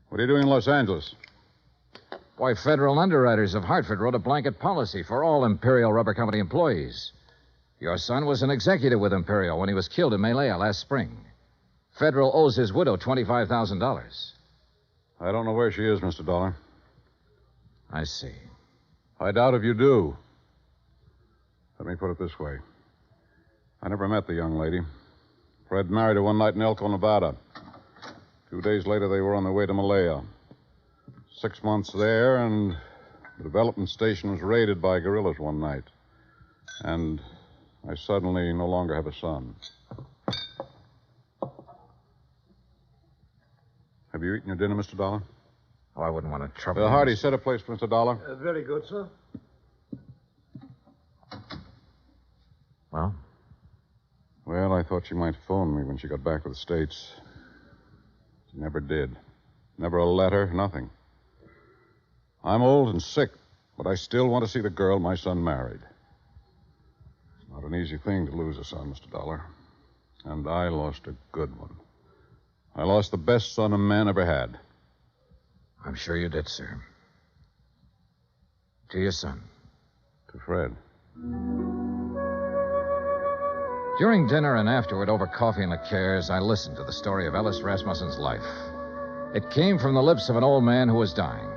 What are you doing in Los Angeles?
Why, federal underwriters of Hartford wrote a blanket policy for all Imperial Rubber Company employees. Your son was an executive with Imperial when he was killed in Malaya last spring. Federal owes his widow $25,000.
I don't know where she is, Mr. Dollar.
I see.
I doubt if you do. Let me put it this way. I never met the young lady. Fred married her one night in Elko, Nevada. 2 days later, they were on their way to Malaya. 6 months there, and the development station was raided by guerrillas one night. And I suddenly no longer have a son. Have you eaten your dinner, Mr. Dollar?
Oh, I wouldn't want to trouble you.
Hardy, set a place for Mr. Dollar.
Very good, sir.
Well?
Well, I thought she might phone me when she got back to the States. She never did. Never a letter, nothing. I'm old and sick, but I still want to see the girl my son married. It's not an easy thing to lose a son, Mr. Dollar. And I lost a good one. I lost the best son a man ever had.
I'm sure you did, sir. To your son.
To Fred.
During dinner and afterward, over coffee and liqueurs, I listened to the story of Ellis Rasmussen's life. It came from the lips of an old man who was dying,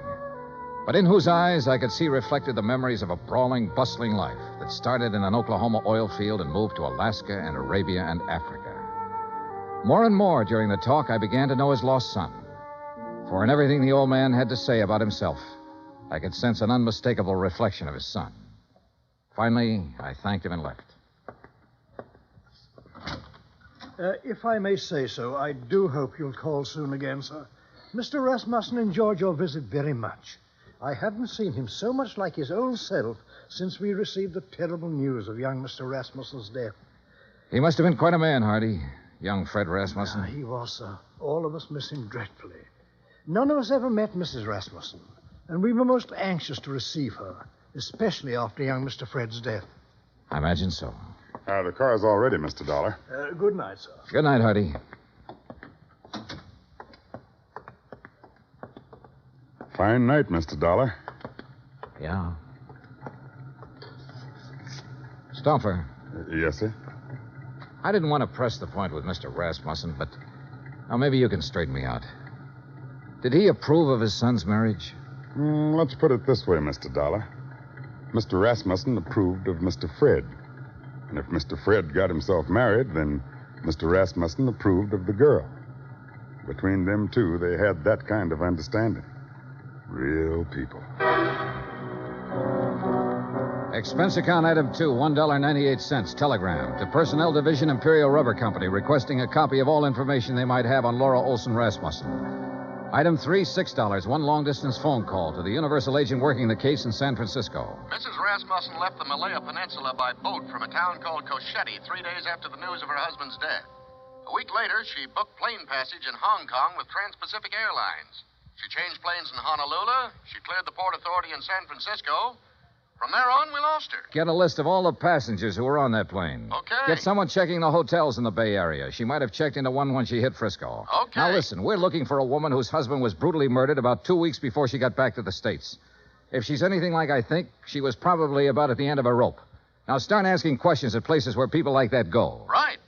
but in whose eyes I could see reflected the memories of a brawling, bustling life that started in an Oklahoma oil field and moved to Alaska and Arabia and Africa. More and more during the talk, I began to know his lost son. For in everything the old man had to say about himself, I could sense an unmistakable reflection of his son. Finally, I thanked him and left.
If I may say so, I do hope you'll call soon again, sir. Mr. Rasmussen enjoyed your visit very much. I haven't seen him so much like his own self since we received the terrible news of young Mr. Rasmussen's death.
He must have been quite a man, Hardy. Young Fred Rasmussen.
He was, sir. All of us miss him dreadfully. None of us ever met Mrs. Rasmussen, and we were most anxious to receive her, especially after young Mr. Fred's death.
I imagine so.
The car's all ready, Mr. Dollar.
Good night, sir.
Good night, Hardy.
Fine night, Mr. Dollar.
Yeah. Stoffer.
Yes, sir?
I didn't want to press the point with Mr. Rasmussen, but now maybe you can straighten me out. Did he approve of his son's marriage?
Let's put it this way, Mr. Dollar. Mr. Rasmussen approved of Mr. Fred. And if Mr. Fred got himself married, then Mr. Rasmussen approved of the girl. Between them two, they had that kind of understanding. Real people.
Expense account item 2, $1.98. Telegram to Personnel Division, Imperial Rubber Company, requesting a copy of all information they might have on Laura Olson Rasmussen. Item 3, $6. One long-distance phone call to the Universal agent working the case in San Francisco.
Mrs. Rasmussen left the Malaya Peninsula by boat from a town called Cochette 3 days after the news of her husband's death. A week later, she booked plane passage in Hong Kong with Trans-Pacific Airlines. She changed planes in Honolulu. She cleared the Port Authority in San Francisco. From there on, we lost her.
Get a list of all the passengers who were on that plane.
Okay.
Get someone checking the hotels in the Bay Area. She might have checked into one when she hit Frisco.
Okay.
Now listen, we're looking for a woman whose husband was brutally murdered about 2 weeks before she got back to the States. If she's anything like I think, she was probably about at the end of her rope. Now start asking questions at places where people like that go.
Right.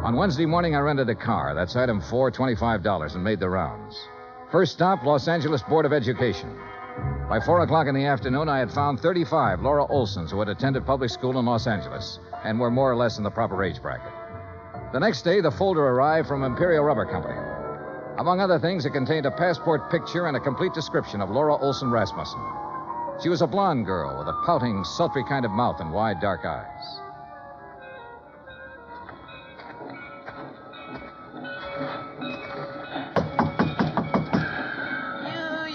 On Wednesday morning, I rented a car. That's item 4, $25, and made the rounds. First stop, Los Angeles Board of Education. By 4 o'clock in the afternoon, I had found 35 Laura Olsons who had attended public school in Los Angeles and were more or less in the proper age bracket. The next day, the folder arrived from Imperial Rubber Company. Among other things, it contained a passport picture and a complete description of Laura Olson Rasmussen. She was a blonde girl with a pouting, sultry kind of mouth and wide, dark eyes.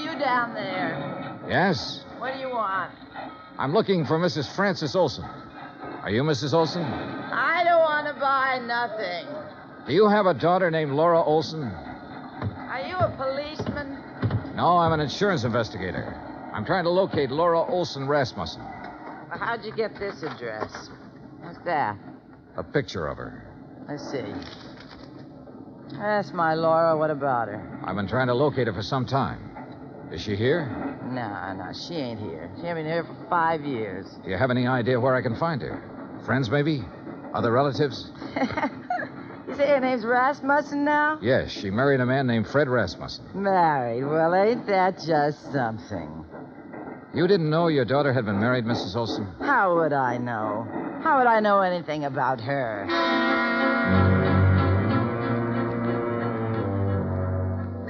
You down there.
Yes?
What do you want?
I'm looking for Mrs. Frances Olson. Are you Mrs. Olson?
I don't want to buy nothing.
Do you have a daughter named Laura Olson?
Are you a policeman?
No, I'm an insurance investigator. I'm trying to locate Laura Olson Rasmussen.
Well, how'd you get this address? What's that?
A picture of her.
Let's see. That's my Laura. What about her?
I've been trying to locate her for some time. Is she here?
No, she ain't here. She ain't been here for 5 years.
Do you have any idea where I can find her? Friends, maybe? Other relatives?
You say her name's Rasmussen now?
Yes, she married a man named Fred Rasmussen.
Married? Well, ain't that just something?
You didn't know your daughter had been married, Mrs. Olson?
How would I know? How would I know anything about her?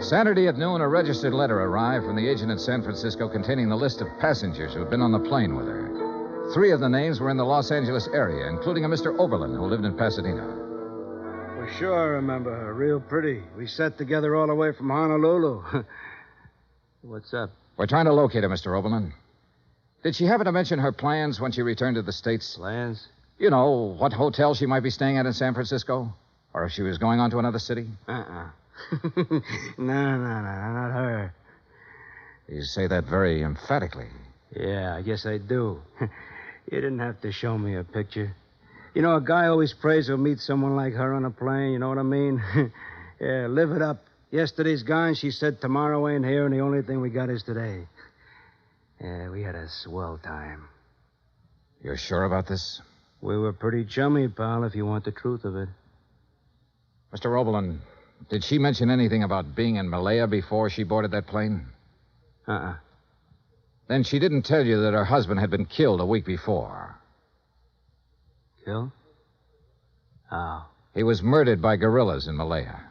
Saturday at noon, a registered letter arrived from the agent in San Francisco containing the list of passengers who had been on the plane with her. 3 of the names were in the Los Angeles area, including a Mr. Oberlin, who lived in Pasadena.
Well, sure I remember her. Real pretty. We sat together all the way from Honolulu. What's up?
We're trying to locate her, Mr. Oberlin. Did she happen to mention her plans when she returned to the States?
Plans?
You know, what hotel she might be staying at in San Francisco? Or if she was going on to another city?
No, not her.
You say that very emphatically.
Yeah, I guess I do. You didn't have to show me a picture. You know, a guy always prays he'll meet someone like her on a plane, you know what I mean? Yeah, live it up. Yesterday's gone, she said tomorrow ain't here, and the only thing we got is today. Yeah, we had a swell time.
You're sure about this?
We were pretty chummy, pal, if you want the truth of it.
Mr. Oberlin, did she mention anything about being in Malaya before she boarded that plane? Then she didn't tell you that her husband had been killed a week before.
Killed? How?
He was murdered by guerrillas in Malaya.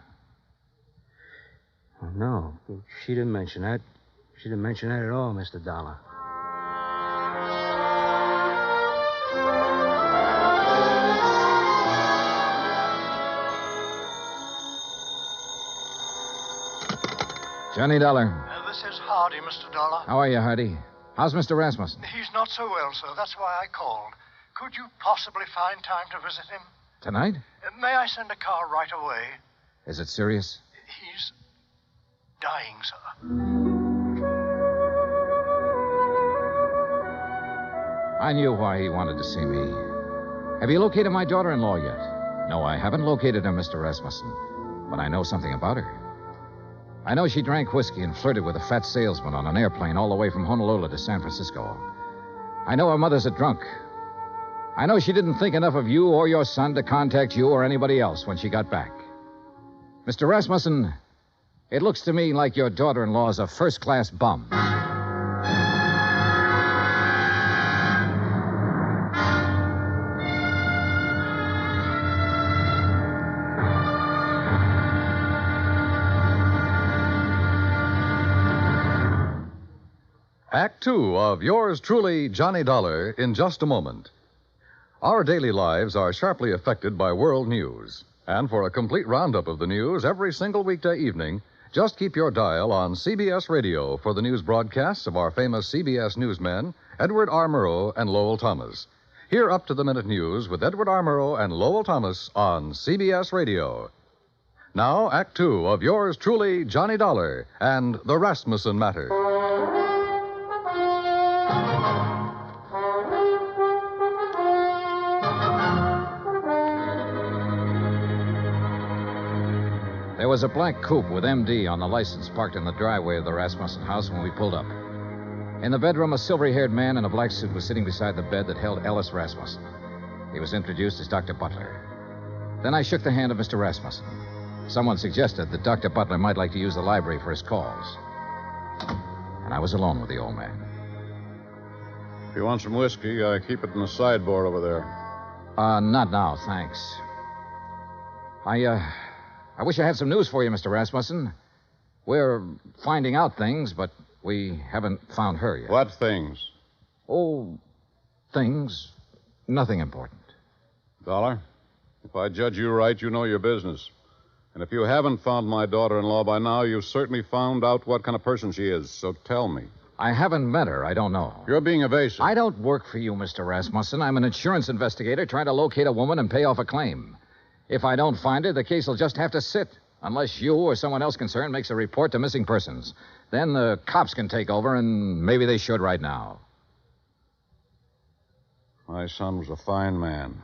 Oh, no, she didn't mention that. She didn't mention that at all, Mr. Dollar.
Johnny Dollar.
This is Hardy, Mr. Dollar.
How are you, Hardy? How's Mr. Rasmussen?
He's not so well, sir. That's why I called. Could you possibly find time to visit him?
Tonight?
May I send a car right away?
Is it serious?
He's dying, sir.
I knew why he wanted to see me. Have you located my daughter-in-law yet? No, I haven't located her, Mr. Rasmussen. But I know something about her. I know she drank whiskey and flirted with a fat salesman on an airplane all the way from Honolulu to San Francisco. I know her mother's a drunk. I know she didn't think enough of you or your son to contact you or anybody else when she got back. Mr. Rasmussen, it looks to me like your daughter-in-law is a first-class bum.
Act 2 of yours truly, Johnny Dollar, in just a moment. Our daily lives are sharply affected by world news. And for a complete roundup of the news every single weekday evening, just keep your dial on CBS Radio for the news broadcasts of our famous CBS newsmen, Edward R. Murrow and Lowell Thomas. Hear up-to-the-minute news with Edward R. Murrow and Lowell Thomas on CBS Radio. Now, Act 2 of yours truly, Johnny Dollar, and the Rasmussen Matter.
There was a black coupe with MD on the license parked in the driveway of the Rasmussen house when we pulled up. In the bedroom, a silvery-haired man in a black suit was sitting beside the bed that held Ellis Rasmussen. He was introduced as Dr. Butler. Then I shook the hand of Mr. Rasmussen. Someone suggested that Dr. Butler might like to use the library for his calls. And I was alone with the old man.
If you want some whiskey, I keep it in the sideboard over there.
Not now, thanks. I wish I had some news for you, Mr. Rasmussen. We're finding out things, but we haven't found her yet.
What things?
Oh, things. Nothing important.
Dollar, if I judge you right, you know your business. And if you haven't found my daughter-in-law by now, you've certainly found out what kind of person she is. So tell me.
I haven't met her. I don't know.
You're being evasive.
I don't work for you, Mr. Rasmussen. I'm an insurance investigator trying to locate a woman and pay off a claim. If I don't find her, the case will just have to sit, unless you or someone else concerned makes a report to missing persons. Then the cops can take over, and maybe they should right now.
My son was a fine man.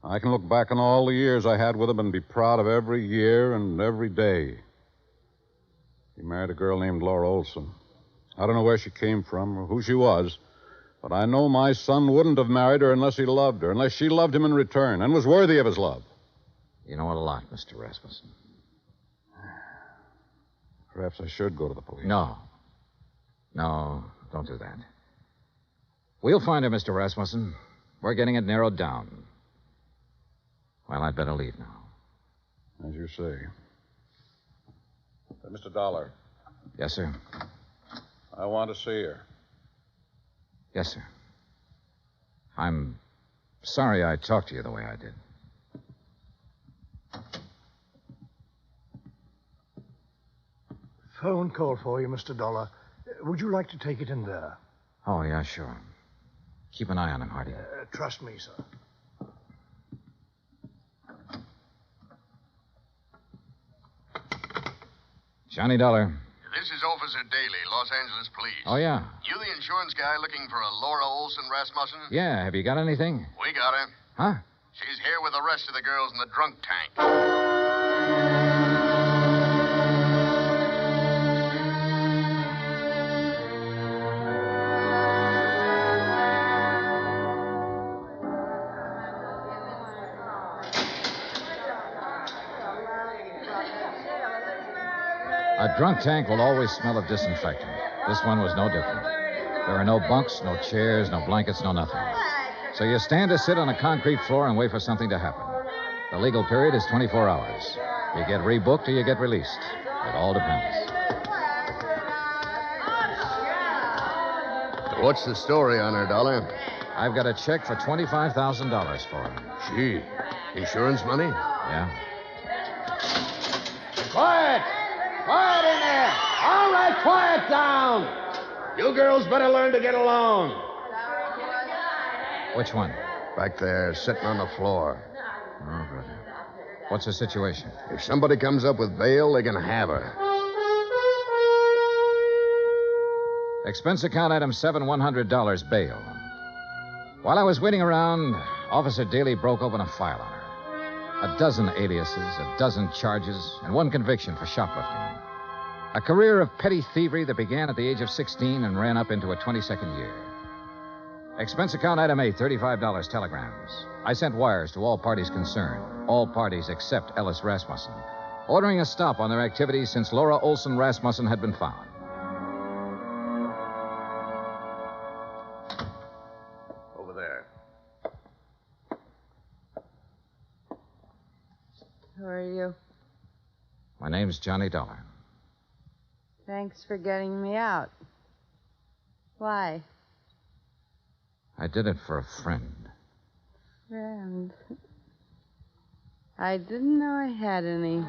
I can look back on all the years I had with him and be proud of every year and every day. He married a girl named Laura Olson. I don't know where she came from or who she was, but I know my son wouldn't have married her unless he loved her, unless she loved him in return and was worthy of his love.
You know a lot, Mr. Rasmussen.
Perhaps I should go to the police.
No, don't do that. We'll find her, Mr. Rasmussen. We're getting it narrowed down. Well, I'd better leave now.
As you say. Mr. Dollar.
Yes, sir.
I want to see her.
Yes, sir. I'm sorry I talked to you the way I did.
Phone call for you, Mr. Dollar. Would you like to take it in there?
Oh, yeah, sure. Keep an eye on him, Hardy.
Trust me, sir.
Johnny Dollar.
This is Officer Daly, Los Angeles Police.
Oh, yeah.
You the insurance guy looking for a Laura Olson Rasmussen?
Yeah, have you got anything?
We got her.
Huh?
She's here with the rest of the girls in the drunk tank.
A drunk tank will always smell of disinfectant. This one was no different. There are no bunks, no chairs, no blankets, no nothing. So you stand or sit on a concrete floor and wait for something to happen. The legal period is 24 hours. You get rebooked or you get released. It all depends.
What's the story on her, Dollar?
I've got a check for $25,000 for her.
Gee, insurance money?
Yeah.
Quiet! Quiet in there! All right, quiet down! You girls better learn to get along.
Which one?
Back there, sitting on the floor.
Oh, brother. What's the situation?
If somebody comes up with bail, they can have her.
Expense account item 7, $100 bail. While I was waiting around, Officer Daly broke open a file on her. A dozen aliases, a dozen charges, and one conviction for shoplifting. A career of petty thievery that began at the age of 16 and ran up into a 22nd year. Expense account item 8, $35 telegrams. I sent wires to all parties concerned, all parties except Ellis Rasmussen, ordering a stop on their activities since Laura Olson Rasmussen had been found.
Over there.
Who are you?
My name's Johnny Dollar.
Thanks for getting me out. Why?
I did it for a friend.
Friend. I didn't know I had any.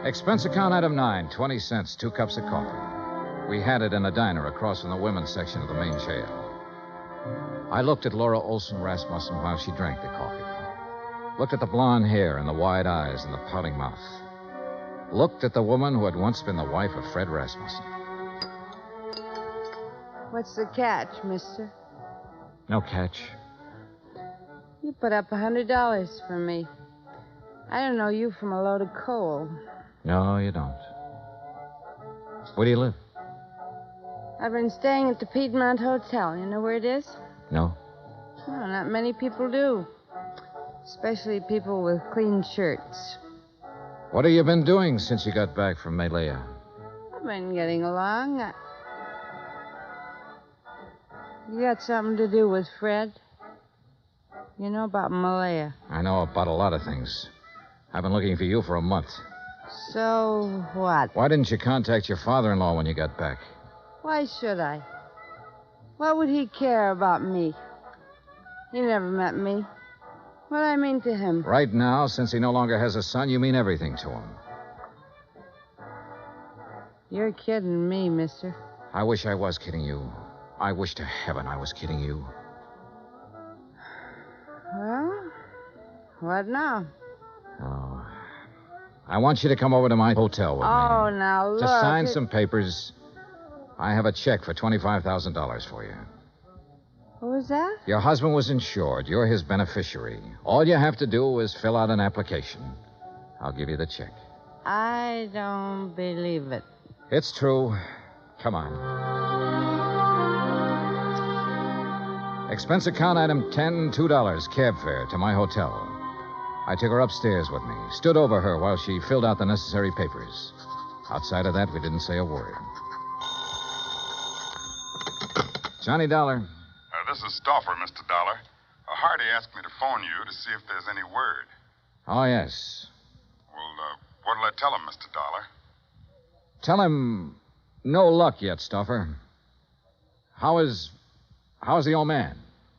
Expense account item 9, 20 cents, 2 cups of coffee. We had it in a diner across from the women's section of the main jail. I looked at Laura Olson Rasmussen while she drank the coffee. Looked at the blonde hair and the wide eyes and the pouting mouth. Looked at the woman who had once been the wife of Fred Rasmussen.
What's the catch, mister?
No catch.
You put up $100 for me. I don't know you from a load of coal.
No, you don't. Where do you live?
I've been staying at the Piedmont Hotel. You know where it is?
No?
Well, not many people do. Especially people with clean shirts.
What have you been doing since you got back from Malaya?
I've been getting along. You got something to do with Fred? You know about Malaya?
I know about a lot of things. I've been looking for you for a month.
So what?
Why didn't you contact your father-in-law when you got back?
Why should I? What would he care about me? He never met me. What do I mean to him?
Right now, since he no longer has a son, you mean everything to him.
You're kidding me, mister.
I wish I was kidding you. I wish to heaven I was kidding you.
Well, what now?
Oh. I want you to come over to my hotel with me.
Oh, now look.
Just sign some papers. I have a check for $25,000 for you.
What was that?
Your husband was insured. You're his beneficiary. All you have to do is fill out an application. I'll give you the check.
I don't believe it.
It's true. Come on. Expense account item 10, $2, cab fare to my hotel. I took her upstairs with me, stood over her while she filled out the necessary papers. Outside of that, we didn't say a word. Johnny Dollar.
This is Stauffer, Mr. Dollar. Hardy asked me to phone you to see if there's any word.
Oh, yes.
Well, what'll I tell him, Mr. Dollar?
Tell him no luck yet, Stauffer. How's the old man?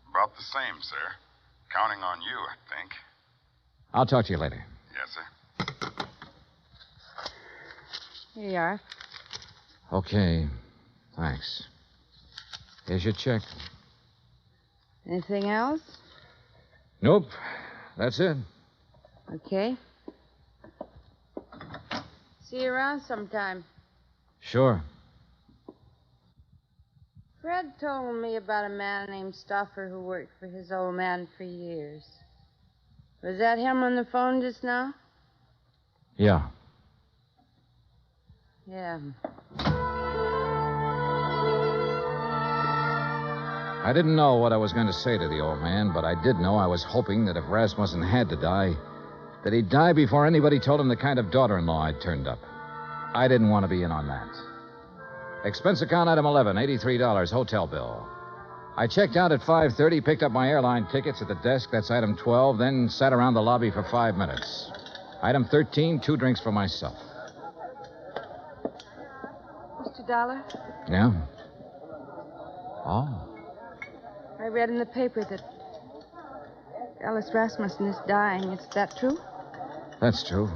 About the same, sir. Counting on you, I think.
I'll talk to you later.
Yes, sir.
Here you are.
Okay. Thanks. Here's your check.
Anything else?
Nope. That's it.
Okay. See you around sometime.
Sure.
Fred told me about a man named Stauffer who worked for his old man for years. Was that him on the phone just now?
Yeah.
Yeah.
I didn't know what I was going to say to the old man, but I did know I was hoping that if Rasmussen had to die, that he'd die before anybody told him the kind of daughter-in-law I'd turned up. I didn't want to be in on that. Expense account item 11, $83, hotel bill. I checked out at 5:30, picked up my airline tickets at the desk. That's item 12, then sat around the lobby for 5 minutes. Item 13, 2 drinks for myself.
Mr. Dollar,
Yeah? Oh.
I read in the paper that Alice Rasmussen is dying. Is that true?
That's true.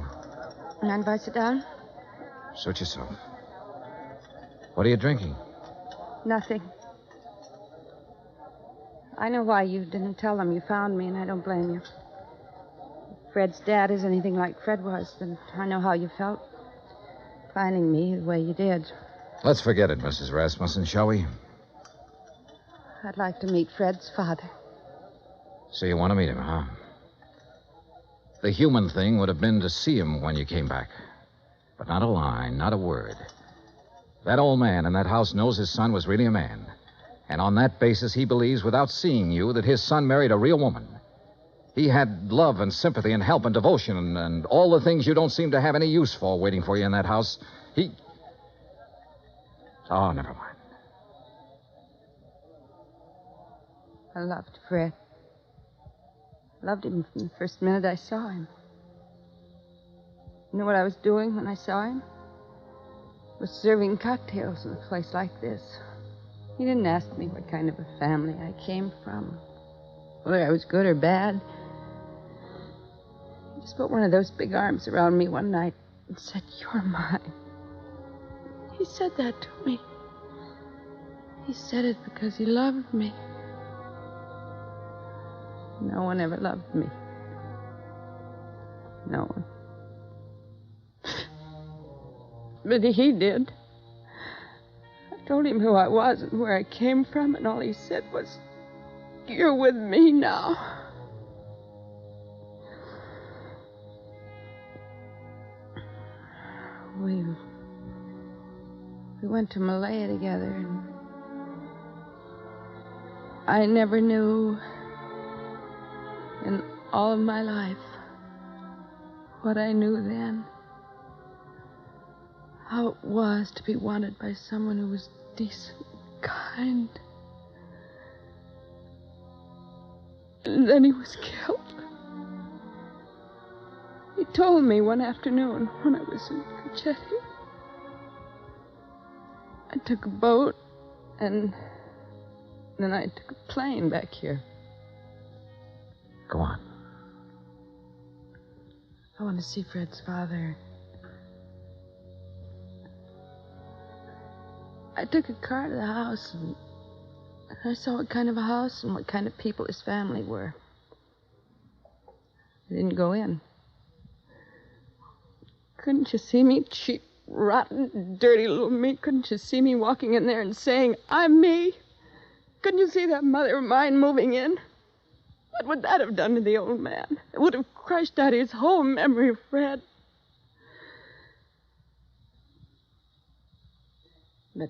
Mind if I sit down?
Suit yourself. What are you drinking?
Nothing. I know why you didn't tell them you found me, and I don't blame you. If Fred's dad is anything like Fred was, then I know how you felt. Finding me the way you did.
Let's forget it, Mrs. Rasmussen, shall we?
I'd like to meet Fred's father.
So you want to meet him, huh? The human thing would have been to see him when you came back. But not a line, not a word. That old man in that house knows his son was really a man. And on that basis, he believes, without seeing you, that his son married a real woman. He had love and sympathy and help and devotion and all the things you don't seem to have any use for waiting for you in that house. Oh, never mind.
I loved Fred. Loved him from the first minute I saw him. You know what I was doing when I saw him? I was serving cocktails in a place like this. He didn't ask me what kind of a family I came from, whether I was good or bad. He just put one of those big arms around me one night and said, "You're mine." He said that to me. He said it because he loved me. No one ever loved me. No one. But he did. I told him who I was and where I came from, and all he said was, "You're with me now." We went to Malaya together, and I never knew in all of my life what I knew then. How it was to be wanted by someone who was decent, kind. And then he was killed. He told me one afternoon when I was in Cacheti. I took a boat, and then I took a plane back here.
Go on.
I want to see Fred's father. I took a car to the house, and I saw what kind of a house and what kind of people his family were. I didn't go in. Couldn't you see me, cheap, rotten, dirty little me? Couldn't you see me walking in there and saying, I'm me? Couldn't you see that mother of mine moving in? What would that have done to the old man? It would have crushed out his whole memory of Fred. But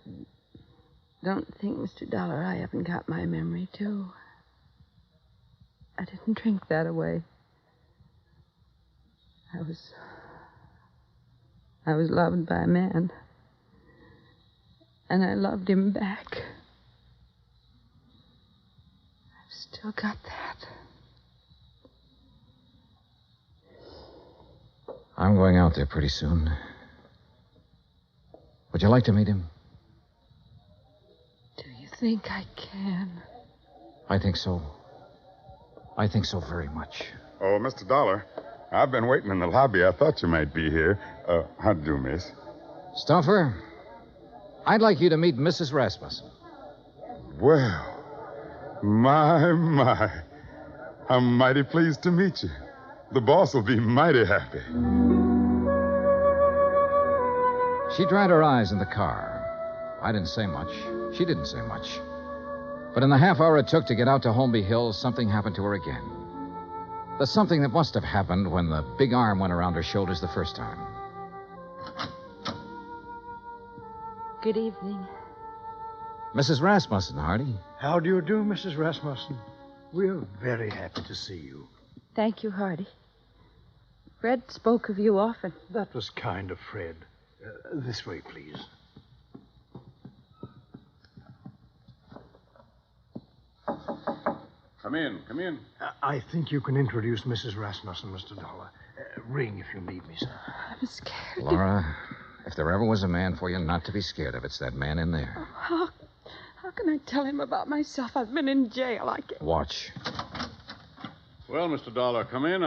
don't think, Mr. Dollar, I haven't got my memory, too. I didn't drink that away. I was loved by a man. And I loved him back. I've still got that.
I'm going out there pretty soon. Would you like to meet him?
Do you think I can?
I think so. I think so very much.
Oh, Mr. Dollar, I've been waiting in the lobby. I thought you might be here. How'd you do, miss?
Stuffer, I'd like you to meet Mrs. Rasmussen.
Well, my. I'm mighty pleased to meet you. The boss will be mighty happy.
She dried her eyes in the car. I didn't say much. She didn't say much. But in the half hour it took to get out to Holmby Hills, something happened to her again. The something that must have happened when the big arm went around her shoulders the first time.
Good evening.
Mrs. Rasmussen, Hardy.
How do you do, Mrs. Rasmussen? We're very happy to see you.
Thank you, Hardy. Fred spoke of you often.
That was kind of Fred. This way, please.
Come in.
I think you can introduce Mrs. Rasmussen, Mr. Dollar. Ring if you need me, sir.
I'm scared.
Laura, if there ever was a man for you not to be scared of, it's that man in there.
How can I tell him about myself? I've been in jail. I can't.
Watch.
Well, Mr. Dollar, come in.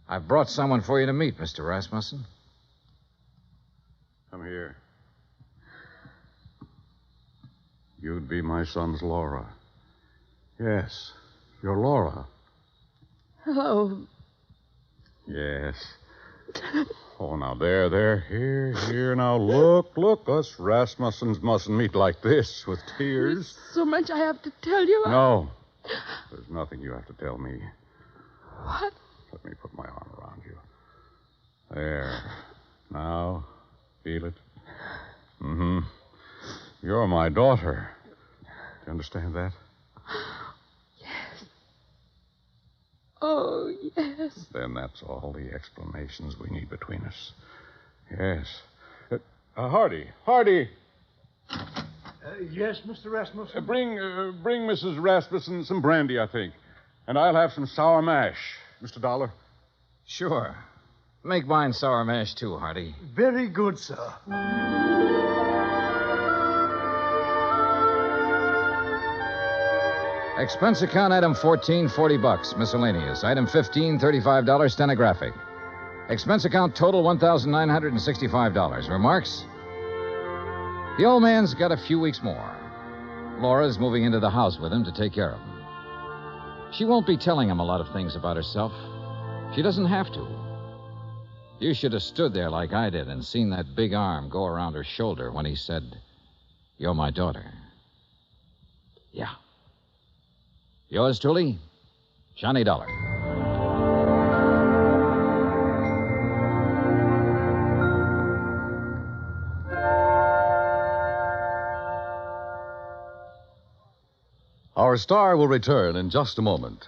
I've brought someone for you to meet, Mr. Rasmussen.
Come here. You'd be my son's Laura. Yes, you're Laura.
Hello.
Yes. Oh, now, there. Here, now, look. Us Rasmussens mustn't meet like this, with tears.
There's so much I have to tell you.
No. There's nothing you have to tell me.
What?
Let me put my arm around you. There. Now, feel it? Mm-hmm. You're my daughter. Do you understand that?
Yes. Oh, yes.
Then that's all the explanations we need between us. Yes. Hardy.
Yes, Mr. Rasmussen?
Bring Mrs. Rasmussen some brandy, I think. And I'll have some sour mash, Mr. Dollar.
Sure. Make mine sour mash, too, Hardy.
Very good, sir.
Expense account item 14, $40. Miscellaneous. Item 15, $35, stenographic. Expense account total $1,965. Remarks? The old man's got a few weeks more. Laura's moving into the house with him to take care of him. She won't be telling him a lot of things about herself. She doesn't have to. You should have stood there like I did and seen that big arm go around her shoulder when he said, "You're my daughter." Yeah. Yours truly, Johnny Dollar.
Our star will return in just a moment.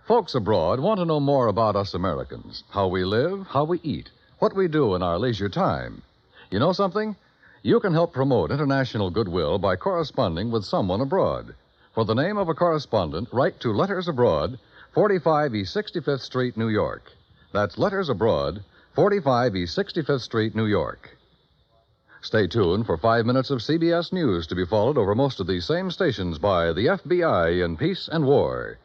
Folks abroad want to know more about us Americans, how we live, how we eat, what we do in our leisure time. You know something? You can help promote international goodwill by corresponding with someone abroad. For the name of a correspondent, write to Letters Abroad, 45 East 65th Street, New York. That's Letters Abroad, 45 East 65th Street, New York. Stay tuned for 5 minutes of CBS News to be followed over most of these same stations by the FBI in Peace and War.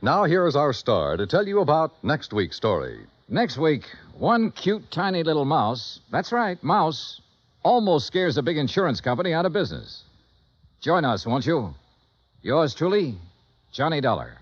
Now, here is our star to tell you about next week's story.
Next week, one cute, tiny little mouse, that's right, mouse, almost scares a big insurance company out of business. Join us, won't you? Yours truly, Johnny Dollar.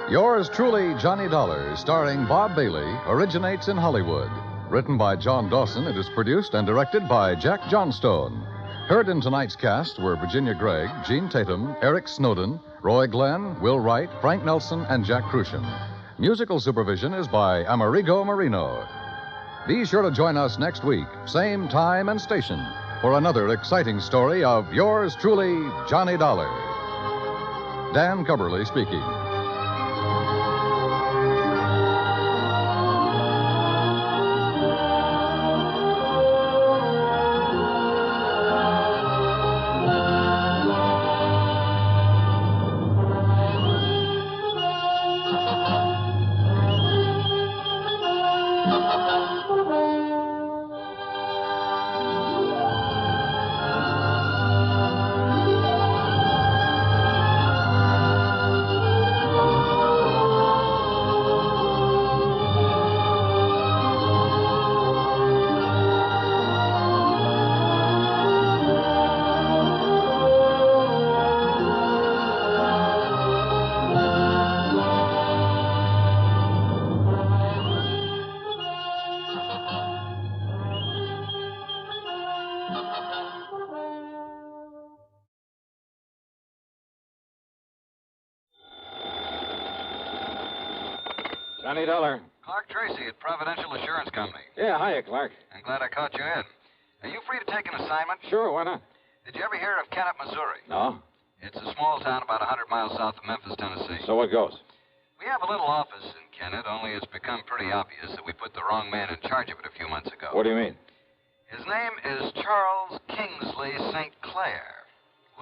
Yours truly, Johnny Dollar, starring Bob Bailey, originates in Hollywood. Written by John Dawson, it is produced and directed by Jack Johnstone. Heard in tonight's cast were Virginia Gregg, Gene Tatum, Eric Snowden, Roy Glenn, Will Wright, Frank Nelson, and Jack Crucian. Musical supervision is by Amerigo Marino. Be sure to join us next week, same time and station, for another exciting story of yours truly, Johnny Dollar. Dan Cubberly speaking.
Johnny Dollar.
Clark Tracy at Providential Assurance Company.
Yeah, hiya, Clark.
I'm glad I caught you in. Are you free to take an assignment?
Sure, why not?
Did you ever hear of Kennett, Missouri?
No.
It's a small town about 100 miles south of Memphis, Tennessee.
So what goes?
We have a little office in Kennett, only it's become pretty obvious that we put the wrong man in charge of it a few months ago.
What do you mean?
His name is Charles Kingsley St. Clair.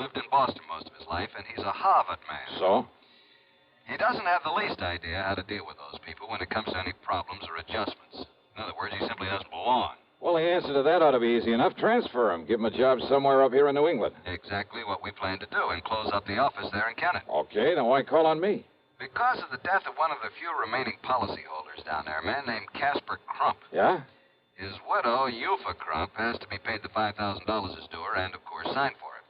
Lived in Boston most of his life, and he's a Harvard man.
So?
He doesn't have the least idea how to deal with those people when it comes to any problems or adjustments. In other words, he simply doesn't belong.
Well, the answer to that ought to be easy enough. Transfer him. Give him a job somewhere up here in New England.
Exactly what we plan to do, and close up the office there in Kennett.
Okay, then why call on me?
Because of the death of one of the few remaining policyholders down there, a man named Casper Crump.
Yeah?
His widow, Eupha Crump, has to be paid the $5,000 as due her and, of course, sign for it.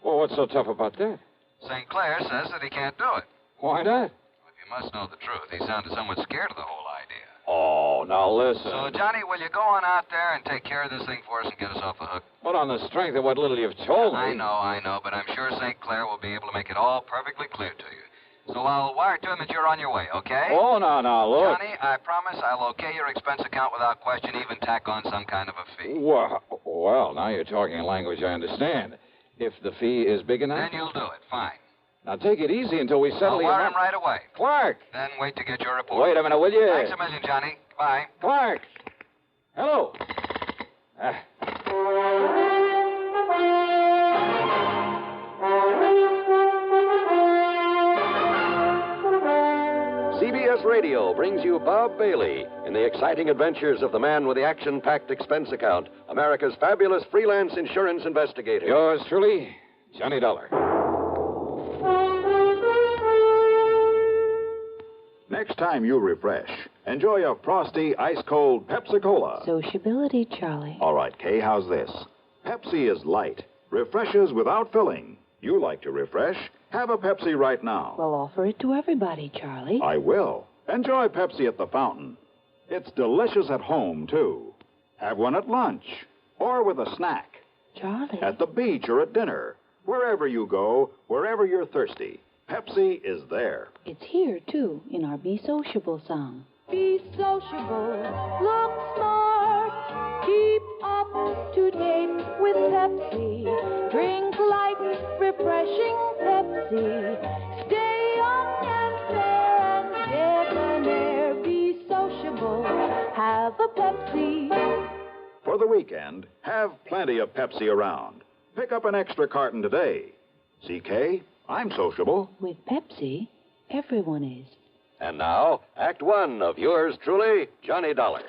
Well, what's so tough about that?
St. Clair says that he can't do it.
Why not?
If you must know the truth, he sounded somewhat scared of the whole idea.
Oh, now listen.
So, Johnny, will you go on out there and take care of this thing for us and get us off the hook?
But on the strength of what little you've told me.
I know, but I'm sure St. Clair will be able to make it all perfectly clear to you. So I'll wire to him that you're on your way, okay?
Oh, now, look.
Johnny, I promise I'll okay your expense account without question, even tack on some kind of a fee.
Well, now you're talking a language I understand. If the fee is big enough?
Then you'll do it, fine.
Now take it easy until we settle
I'll wire him right away.
Clark!
Then wait to get your report.
Wait a minute, will you?
Thanks a million, Johnny. Bye.
Clark! Hello.
CBS Radio brings you Bob Bailey in the exciting adventures of the man with the action-packed expense account, America's fabulous freelance insurance investigator.
Yours truly, Johnny Dollar.
Next time you refresh, enjoy a frosty, ice-cold Pepsi-Cola.
Sociability, Charlie.
All right, Kay, how's this? Pepsi is light, refreshes without filling. You like to refresh? Have a Pepsi right now.
Well, offer it to everybody, Charlie.
I will. Enjoy Pepsi at the fountain. It's delicious at home, too. Have one at lunch.
or with a snack.
Charlie.
At the beach or at dinner. Wherever you go, wherever you're thirsty, Pepsi is there.
It's here, too, in our Be Sociable song.
Be sociable, look smart, keep up to date with Pepsi. Drink light, refreshing Pepsi. Stay young and fair and debonair. Be sociable, have a Pepsi.
For the weekend, have plenty of Pepsi around. Pick up an extra carton today. CK, I'm sociable.
With Pepsi, everyone is.
And now, Act One of yours truly, Johnny Dollar.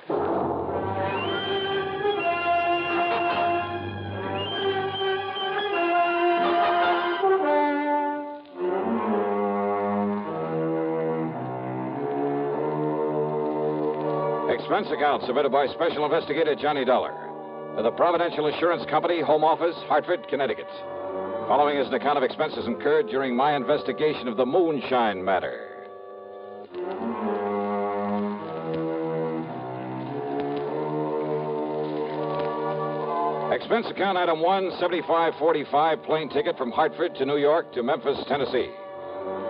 Expense account submitted by Special Investigator Johnny Dollar to the Providential Insurance Company, Home Office, Hartford, Connecticut. Following is an account of expenses incurred during my investigation of the Moonshine matter. Expense account item 1, $75.45 plane ticket from Hartford to New York to Memphis, Tennessee.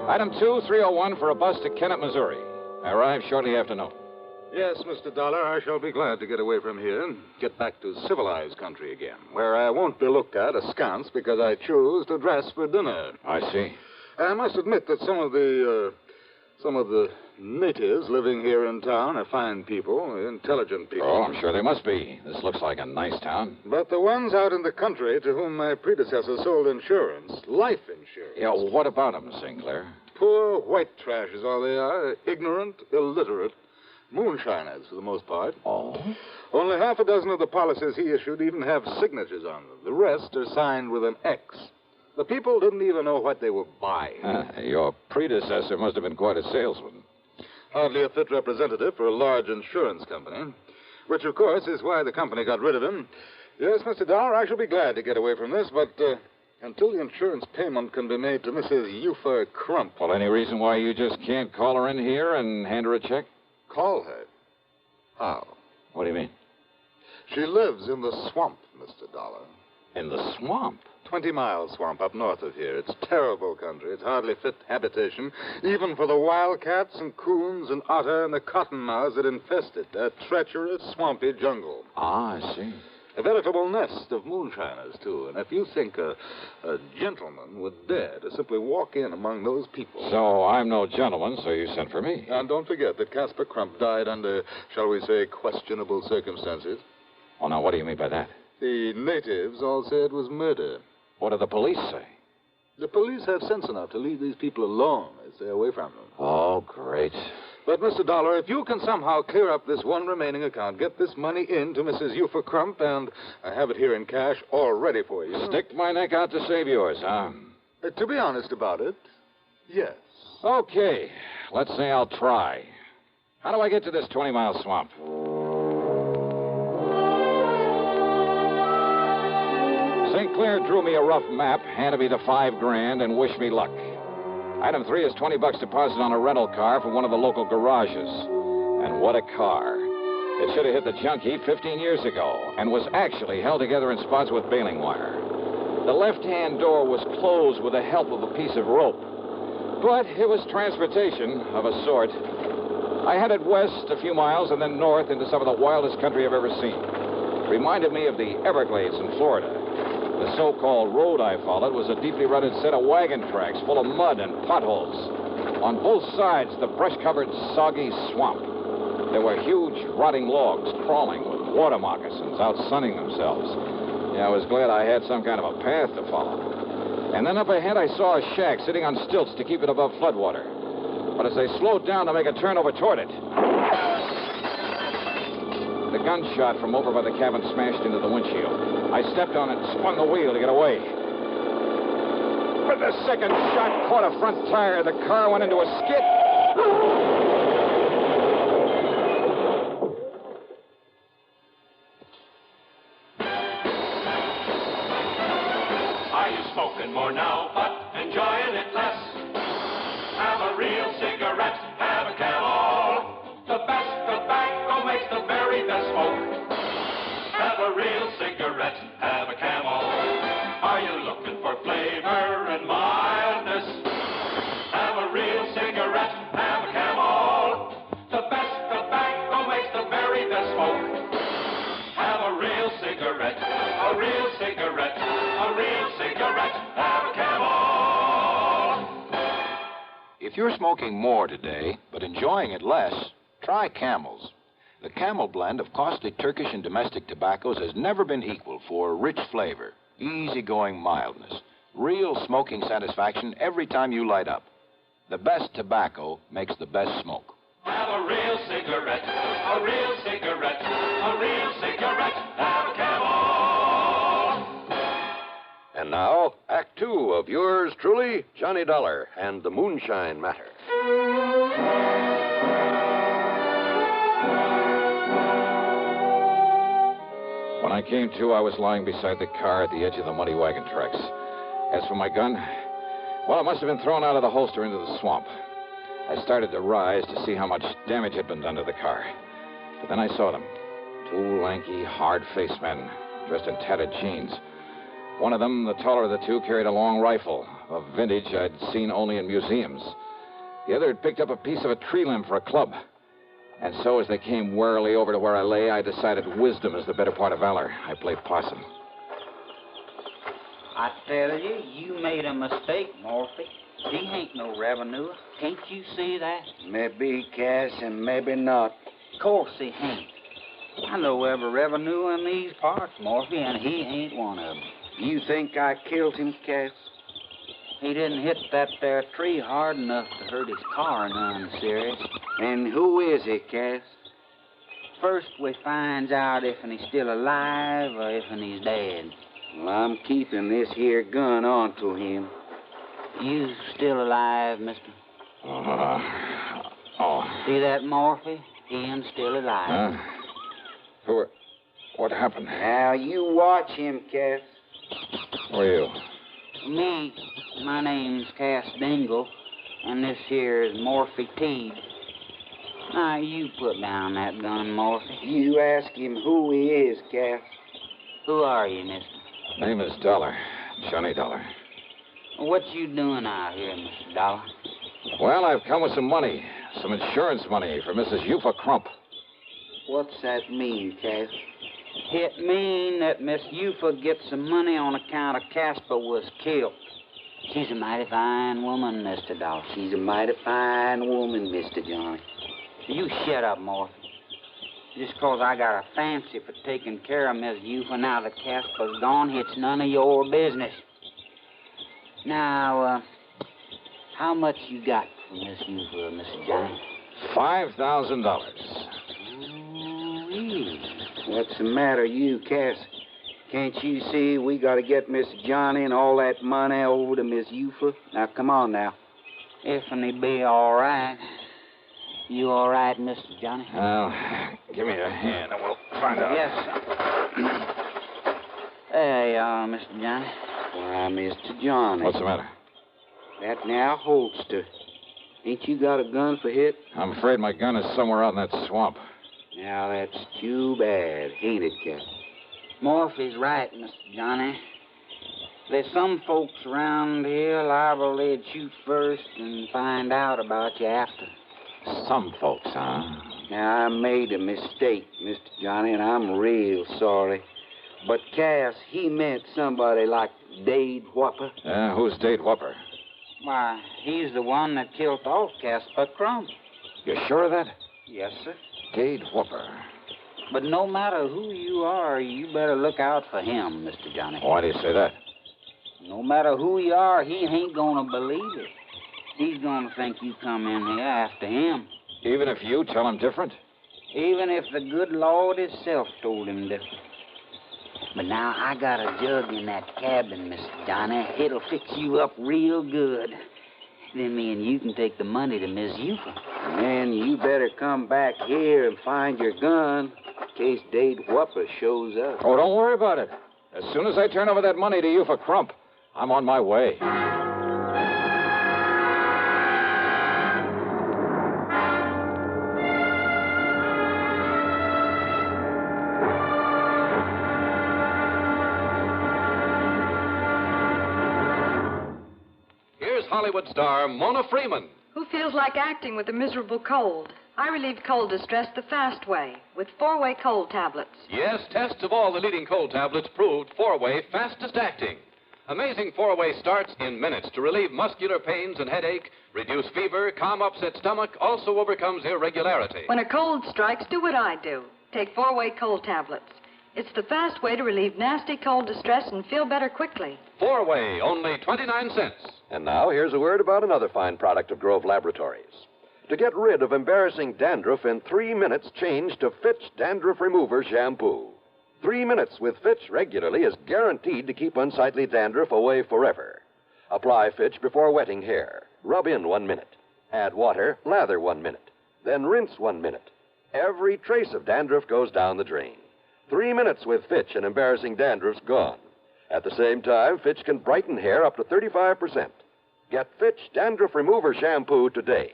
Item 2, $301 for a bus to Kennett, Missouri. I arrived shortly after noon.
Yes, Mr. Dollar, I shall be glad to get away from here and get back to civilized country again, where I won't be looked at askance because I choose to dress for dinner.
I see.
I must admit that some of the natives living here in town are fine people, intelligent people.
Oh, I'm sure they must be. This looks like a nice town.
But the ones out in the country to whom my predecessor sold insurance, life insurance.
Yeah, what about them, Sinclair?
Poor white trash is all they are. Ignorant, illiterate. Moonshiners, for the most part.
Oh?
Only half a dozen of the policies he issued even have signatures on them. The rest are signed with an X. The people didn't even know what they were buying.
Your predecessor must have been quite a salesman.
Hardly a fit representative for a large insurance company, which, of course, is why the company got rid of him. Yes, Mr. Dollar, I shall be glad to get away from this, but until the insurance payment can be made to Mrs. Euphor Crump.
Well, any reason why you just can't call her in here and hand her a check?
Call her? How?
What do you mean?
She lives in the swamp, Mr. Dollar.
In the swamp?
20-mile swamp up north of here. It's terrible country. It's hardly fit habitation, even for the wildcats and coons and otter and the cottonmouths that infest it. A treacherous, swampy jungle.
Ah, I see.
A veritable nest of moonshiners, too. And if you think a gentleman would dare to simply walk in among those people...
So I'm no gentleman, so you sent for me.
And don't forget that Casper Crump died under, shall we say, questionable circumstances.
Oh, now, what do you mean by that?
The natives all say it was murder.
What do the police say?
The police have sense enough to leave these people alone. They stay away from them.
Oh, great.
But, Mr. Dollar, if you can somehow clear up this one remaining account, get this money in to Mrs. Euphor Crump, and I have it here in cash all ready for you.
Stick my neck out to save yours, huh?
To be honest about it, yes.
Okay. Let's say I'll try. How do I get to this 20-mile swamp? St. Clair drew me a rough map, handed me the $5,000, and wished me luck. Item 3 is $20 deposit on a rental car from one of the local garages. And what a car. It should have hit the junk heap 15 years ago and was actually held together in spots with baling wire. The left-hand door was closed with the help of a piece of rope. But it was transportation of a sort. I headed west a few miles and then north into some of the wildest country I've ever seen. It reminded me of the Everglades in Florida. The so-called road I followed was a deeply rutted set of wagon tracks full of mud and potholes. On both sides, the brush-covered, soggy swamp. There were huge, rotting logs crawling with water moccasins out sunning themselves. Yeah, I was glad I had some kind of a path to follow. And then up ahead, I saw a shack sitting on stilts to keep it above floodwater. But as I slowed down to make a turn over toward it, the gunshot from over by the cabin smashed into the windshield. I stepped on it and spun the wheel to get away. But the second shot caught a front tire. The car went into a skid.
Are you smoking more now, but enjoying it less? Have a real cigarette, have a Camel. The best tobacco makes the very best smoke. Have a real cigarette.
If you're smoking more today, but enjoying it less, try Camel's. The Camel blend of costly Turkish and domestic tobaccos has never been equal for rich flavor, easygoing mildness, real smoking satisfaction every time you light up. The best tobacco makes the best smoke.
Have a real cigarette, a real cigarette, a real cigarette. Have a Camel.
And now, Act Two of yours truly, Johnny Dollar and the Moonshine Matter.
When I came to, I was lying beside the car at the edge of the muddy wagon tracks. As for my gun, well, it must have been thrown out of the holster into the swamp. I started to rise to see how much damage had been done to the car. But then I saw them. Two lanky, hard-faced men, dressed in tattered jeans. One of them, the taller of the two, carried a long rifle, a vintage I'd seen only in museums. The other had picked up a piece of a tree limb for a club. And so, as they came warily over to where I lay, I decided wisdom is the better part of valor. I played possum.
I tell you, you made a mistake, Morphy. He ain't no revenue. Can't you see that?
Maybe, Cass, and maybe not.
Of course he ain't. I know every revenue in these parts, Morphy, and he ain't one of them.
You think I killed him, Cass?
He didn't hit that there tree hard enough to hurt his car none serious.
And who is he, Cass?
First we finds out if he's still alive or if he's dead.
Well, I'm keeping this here gun onto him.
You still alive, mister? See that, Morphy? He ain't still alive.
What happened?
Now, you watch him, Cass.
Who are you?
Me. My name's Cass Dingle, and this here is Morphy Teed. Now, you put down that gun, Morphy.
You ask him who he is, Cass.
Who are you, mister?
Name is Dollar. Johnny Dollar.
What you doing out here, Mr. Dollar?
Well, I've come with some money. Some insurance money for Mrs. Eufa Crump.
What's that mean, Cass?
It mean that Miss Eufa gets some money on account of Casper was killed. She's a mighty fine woman, Mr. Dollar.
She's a mighty fine woman, Mr. Johnny.
You shut up, Morphy. Just 'cause I got a fancy for taking care of Miss Eufa now that Casper's gone, it's none of your business. Now, how much you got for Miss Eufa, Mr. Johnny?
$5,000.
What's the matter, you, Cass? Can't you see we got to get Mr. Johnny and all that money over to Miss Eufa? Now, come on now.
If he be all right. You all right, Mr. Johnny?
Well, give me a hand and we'll find out.
Yes, sir. There you are, Mr. Johnny.
Why, Mr. Johnny.
What's the matter?
That now holster. Ain't you got a gun for hit?
I'm afraid my gun is somewhere out in that swamp.
Now, that's too bad, ain't it, Cap?
Morphy's right, Mr. Johnny. There's some folks around here liable they'd shoot first and find out about you after.
Some folks, huh?
Now, I made a mistake, Mr. Johnny, and I'm real sorry. But Cass, he meant somebody like Dade Whopper.
Who's Dade Whopper?
Why, he's the one that killed off Casper Crump.
You sure of that?
Yes, sir.
Dade Whopper.
But no matter who you are, you better look out for him, Mr. Johnny.
Why do you say that?
No matter who you are, he ain't gonna believe it. He's gonna think you come in here after him.
Even if you tell him different?
Even if the good Lord himself told him different. But now I got a jug in that cabin, Mr. Johnny. It'll fix you up real good. Then me and you can take the money to Miss Eufa.
And then you better come back here and find your gun in case Dade Whopper shows up.
Oh, don't worry about it. As soon as I turn over that money to Eufa Crump, I'm on my way.
Hollywood star Mona Freeman.
Who feels like acting with a miserable cold? I relieve cold distress the fast way with 4-way cold tablets.
Yes, tests of all the leading cold tablets proved 4-way fastest acting. Amazing 4-way starts in minutes to relieve muscular pains and headache, Reduce fever, calm upset stomach, also overcomes irregularity.
When a cold strikes, do what I do. Take 4-way cold tablets. It's the fast way to relieve nasty cold distress and feel better quickly.
4-way, only 29 cents.
And now here's a word about another fine product of Grove Laboratories. To get rid of embarrassing dandruff in 3 minutes, change to Fitch Dandruff Remover Shampoo. 3 minutes with Fitch regularly is guaranteed to keep unsightly dandruff away forever. Apply Fitch before wetting hair. Rub in 1 minute. Add water, lather 1 minute. Then rinse 1 minute. Every trace of dandruff goes down the drain. 3 minutes with Fitch and embarrassing dandruff's gone. At the same time, Fitch can brighten hair up to 35%. Get Fitch Dandruff Remover Shampoo today.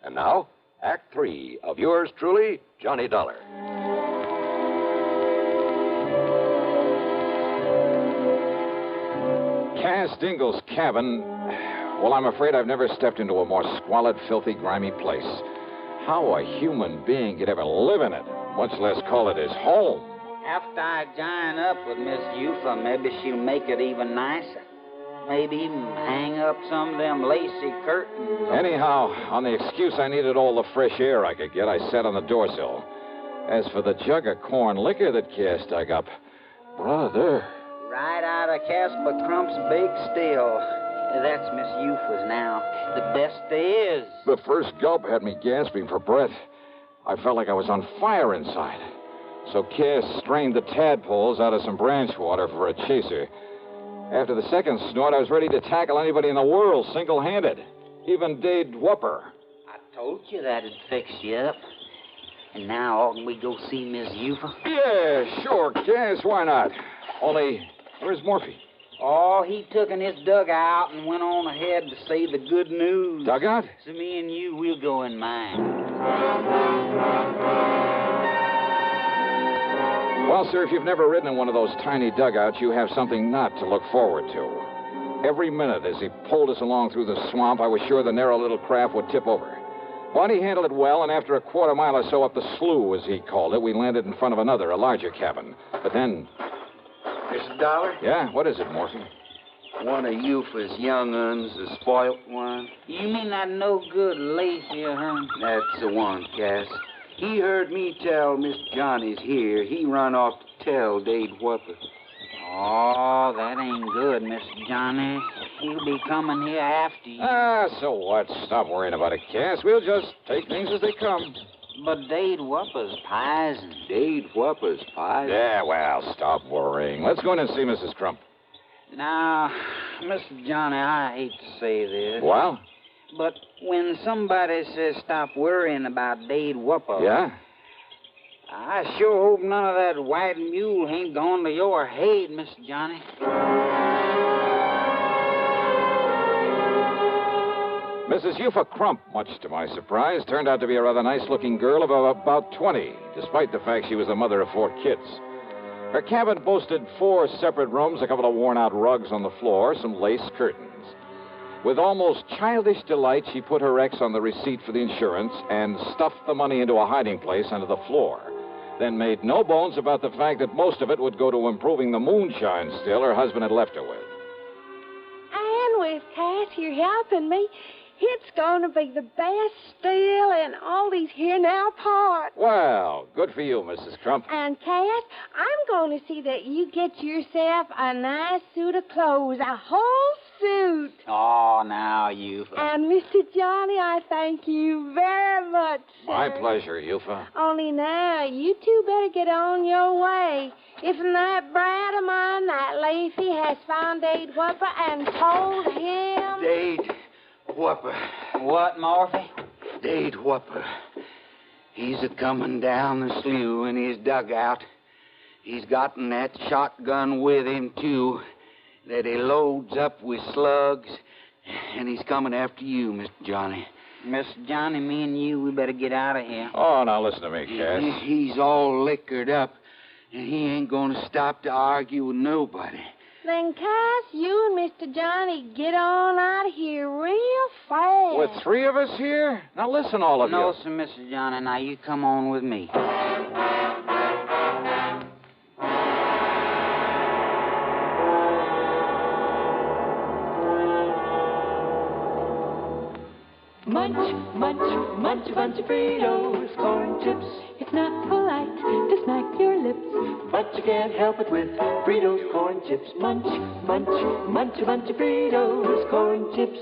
And now, Act 3 of yours truly, Johnny Dollar.
Cass Dingle's cabin. Well, I'm afraid I've never stepped into a more squalid, filthy, grimy place. How a human being could ever live in it, much less call it his home.
After I join up with Miss Eufa, maybe she'll make it even nicer. Maybe even hang up some of them lacy curtains.
Anyhow, on the excuse I needed all the fresh air I could get, I sat on the doorsill. As for the jug of corn liquor that Cass dug up, brother.
Right out of Casper Crump's big still. That's Miss Eufa's now. The best there is.
The first gulp had me gasping for breath. I felt like I was on fire inside. So Cass strained the tadpoles out of some branch water for a chaser. After the second snort, I was ready to tackle anybody in the world single-handed. Even Dade Whopper.
I told you that'd fix you up. And now, oughtn't we go see Miss Eufa?
Yeah, sure, Cass. Why not? Only, where's Morphy?
Oh, he took in his dugout and went on ahead to say the good news.
Dugout?
So me and you, we'll go in mine.
Well, sir, if you've never ridden in one of those tiny dugouts, you have something not to look forward to. Every minute as he pulled us along through the swamp, I was sure the narrow little craft would tip over. But he handled it well, and after a quarter mile or so up the slough, as he called it, we landed in front of another, a larger cabin. But then...
Mr. Dollar?
Yeah? What is it, Morphy?
One of Eufa's young uns, the spoilt one.
You mean that no-good lazy, huh?
That's the one, Cass. He heard me tell Miss Johnny's here. He run off to tell Dade Whopper.
Oh, that ain't good, Mr. Johnny. He'll be coming here after you.
Ah, so what? Stop worrying about it, Cass. We'll just take things as they come.
But Dade Whopper's pisin'.
Dade Whopper's pisin'?
Yeah, well, stop worrying. Let's go in and see Mrs. Crump.
Now, Mr. Johnny, I hate to say this.
Well?
But when somebody says stop worrying about Dade Whopper...
Yeah?
I sure hope none of that white mule ain't gone to your head, Mr. Johnny.
Mrs. Eufa Crump, much to my surprise, turned out to be a rather nice-looking girl of about 20, despite the fact she was the mother of 4 kids. Her cabin boasted 4 separate rooms, a couple of worn-out rugs on the floor, some lace curtains. With almost childish delight, she put her X on the receipt for the insurance and stuffed the money into a hiding place under the floor. Then made no bones about the fact that most of it would go to improving the moonshine still her husband had left her with.
And with Cass, you're helping me. It's going to be the best still in all these here now parts.
Well, good for you, Mrs. Crump.
And, Cass, I'm going to see that you get yourself a nice suit of clothes, a whole suit.
Oh, now, Eufa.
And, Mr. Johnny, I thank you very much, sir.
My pleasure, Eufa.
Only now, you two better get on your way. If that brat of mine, that Lacey, has found Dade Whopper and told him...
Dade Whopper.
What, Morphy?
Dade Whopper. He's a-coming down the slough in his dugout. He's gotten that shotgun with him, too, that he loads up with slugs, and he's coming after you, Mr. Johnny.
Mr. Johnny, me and you, we better get out of here.
Oh, now listen to me, Cass.
He's all liquored up, and he ain't going to stop to argue with nobody.
Then, Cass, you and Mr. Johnny get on out of here real fast.
With 3 of us here? Now listen, all of you.
No, sir, Mr. Johnny. Now you come on with me.
Munch, munch, munch a bunch of Fritos, corn chips. It's not polite to smack your lips, but you can't help it with Fritos corn chips. Munch, munch, munch a bunch of Fritos, corn chips.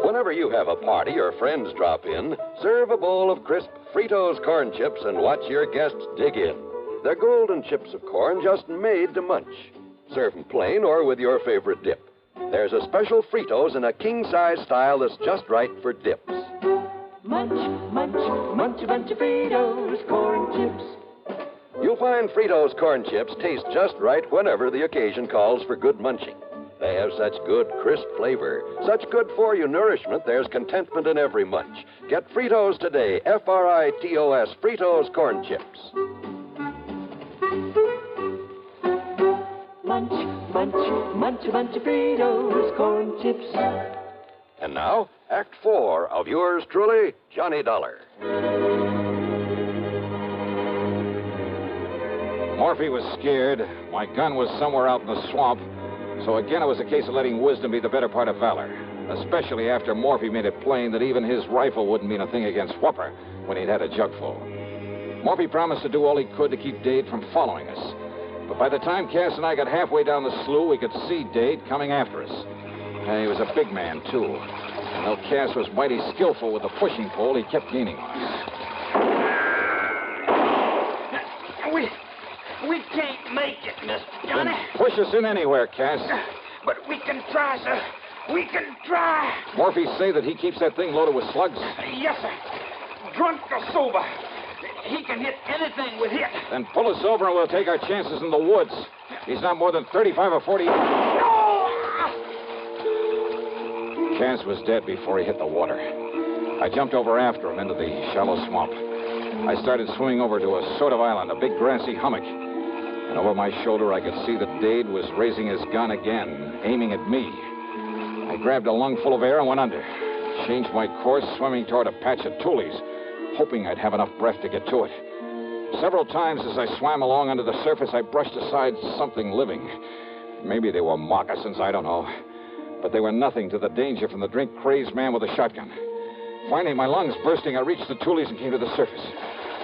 Whenever you have a party or friends drop in, serve a bowl of crisp Fritos corn chips and watch your guests dig in. They're golden chips of corn just made to munch. Serve them plain or with your favorite dip. There's a special Fritos in a king-size style that's just right for dips.
Munch, munch, munch a bunch of Fritos corn chips.
You'll find Fritos corn chips taste just right whenever the occasion calls for good munching. They have such good, crisp flavor, such good-for-you nourishment, there's contentment in every munch. Get Fritos today, F-R-I-T-O-S, Fritos corn chips.
Munch, munch, munch a bunch of Fritos corn chips.
And now, Act 4 of yours truly, Johnny Dollar.
Morphy was scared. My gun was somewhere out in the swamp. So again, it was a case of letting wisdom be the better part of valor, especially after Morphy made it plain that even his rifle wouldn't mean a thing against Whopper when he'd had a jugful. Morphy promised to do all he could to keep Dade from following us. But by the time Cass and I got halfway down the slough, we could see Dade coming after us. And he was a big man, too. And though Cass was mighty skillful with the pushing pole, he kept gaining on us.
We can't make it, Mr. Johnny.
Then push us in anywhere, Cass.
But we can try, sir. We can try.
Morphy say that he keeps that thing loaded with slugs?
Yes, sir. Drunk or sober. He can hit anything with hit.
Then pull us over and we'll take our chances in the woods. He's not more than 35 or 40. Cass was dead before he hit the water. I jumped over after him into the shallow swamp. I started swimming over to a sort of island, a big grassy hummock. And over my shoulder, I could see that Dade was raising his gun again, aiming at me. I grabbed a lungful of air and went under. Changed my course, swimming toward a patch of tules, hoping I'd have enough breath to get to it. Several times as I swam along under the surface, I brushed aside something living. Maybe they were moccasins, I don't know. But they were nothing to the danger from the drink-crazed man with a shotgun. Finally, my lungs bursting, I reached the tules and came to the surface,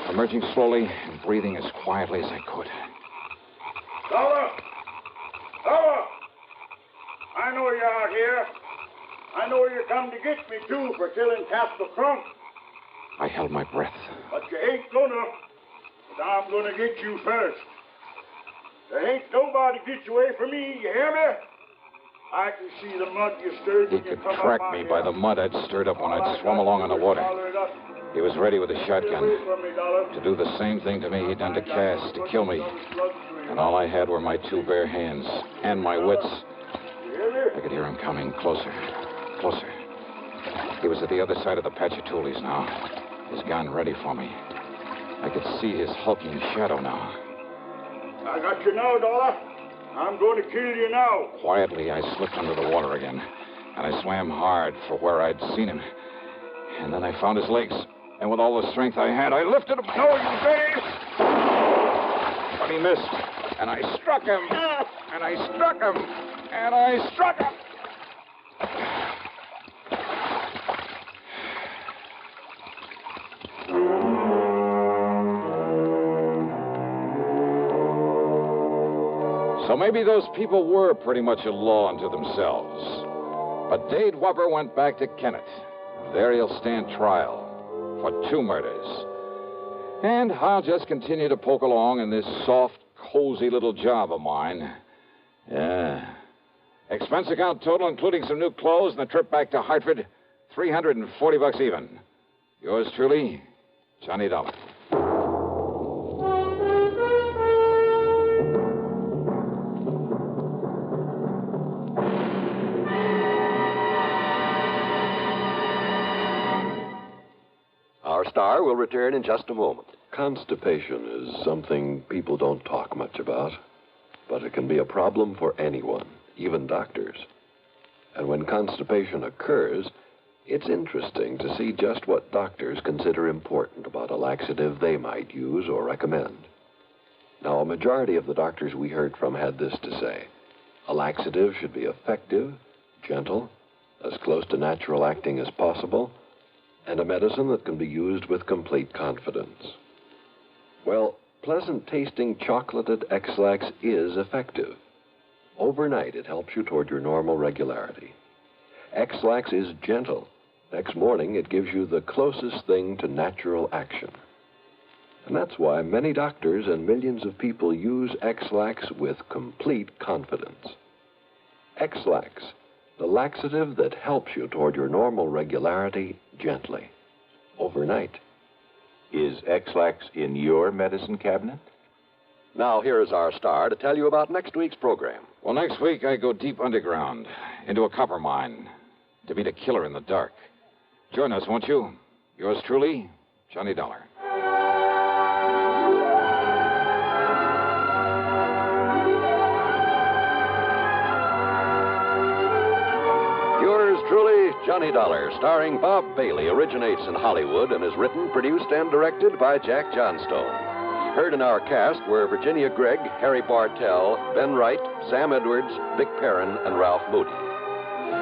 emerging slowly and breathing as quietly as I could.
Dollar! Dollar! I know you're out here. I know you come to get me, too, for killing Castle Crump.
I held my breath.
But you ain't gonna. But I'm gonna get you first. There ain't nobody get you away from me, you hear me? I can see the mud you stirred
He
when you
could
come
track
up
me
out
by
here.
the mud I'd stirred up when I'd swum along on the water. He was ready with a shotgun to do the same thing to me he'd done to Cass, to kill me. And all I had were my two bare hands and my wits. I could hear him coming closer, closer. He was at the other side of the patch of tules now, his gun ready for me. I could see his hulking shadow now.
I got you now, Dollar. I'm going to kill you now.
Quietly, I slipped under the water again, and I swam hard for where I'd seen him. And then I found his legs, and with all the strength I had, I lifted him. No, you Dave! But he missed, and I struck him, and I struck him, and I struck him. So maybe those people were pretty much a law unto themselves. But Dade Whopper went back to Kennett. There he'll stand trial for 2 murders. And I'll just continue to poke along in this soft, cozy little job of mine. Yeah. Expense account total, including some new clothes and a trip back to Hartford, $340 even. Yours truly, Johnny Dollar.
Our star will return in just a moment. Constipation is something people don't talk much about, but it can be a problem for anyone, even doctors. And when constipation occurs, it's interesting to see just what doctors consider important about a laxative they might use or recommend. Now, a majority of the doctors we heard from had this to say: a laxative should be effective, gentle, as close to natural acting as possible, and a medicine that can be used with complete confidence. Well, pleasant-tasting chocolated X-Lax is effective. Overnight, it helps you toward your normal regularity. X-Lax is gentle. Next morning, it gives you the closest thing to natural action. And that's why many doctors and millions of people use X-Lax with complete confidence. X-Lax, the laxative that helps you toward your normal regularity gently, overnight.
Is X-Lax in your medicine cabinet?
Now, here is our star to tell you about next week's program.
Well, next week I go deep underground, into a copper mine, to meet a killer in the dark. Join us, won't you? Yours truly, Johnny Dollar.
Yours truly, Johnny Dollar, starring Bob Bailey, originates in Hollywood and is written, produced, and directed by Jack Johnstone. Heard in our cast were Virginia Gregg, Harry Bartell, Ben Wright, Sam Edwards, Vic Perrin, and Ralph Moody.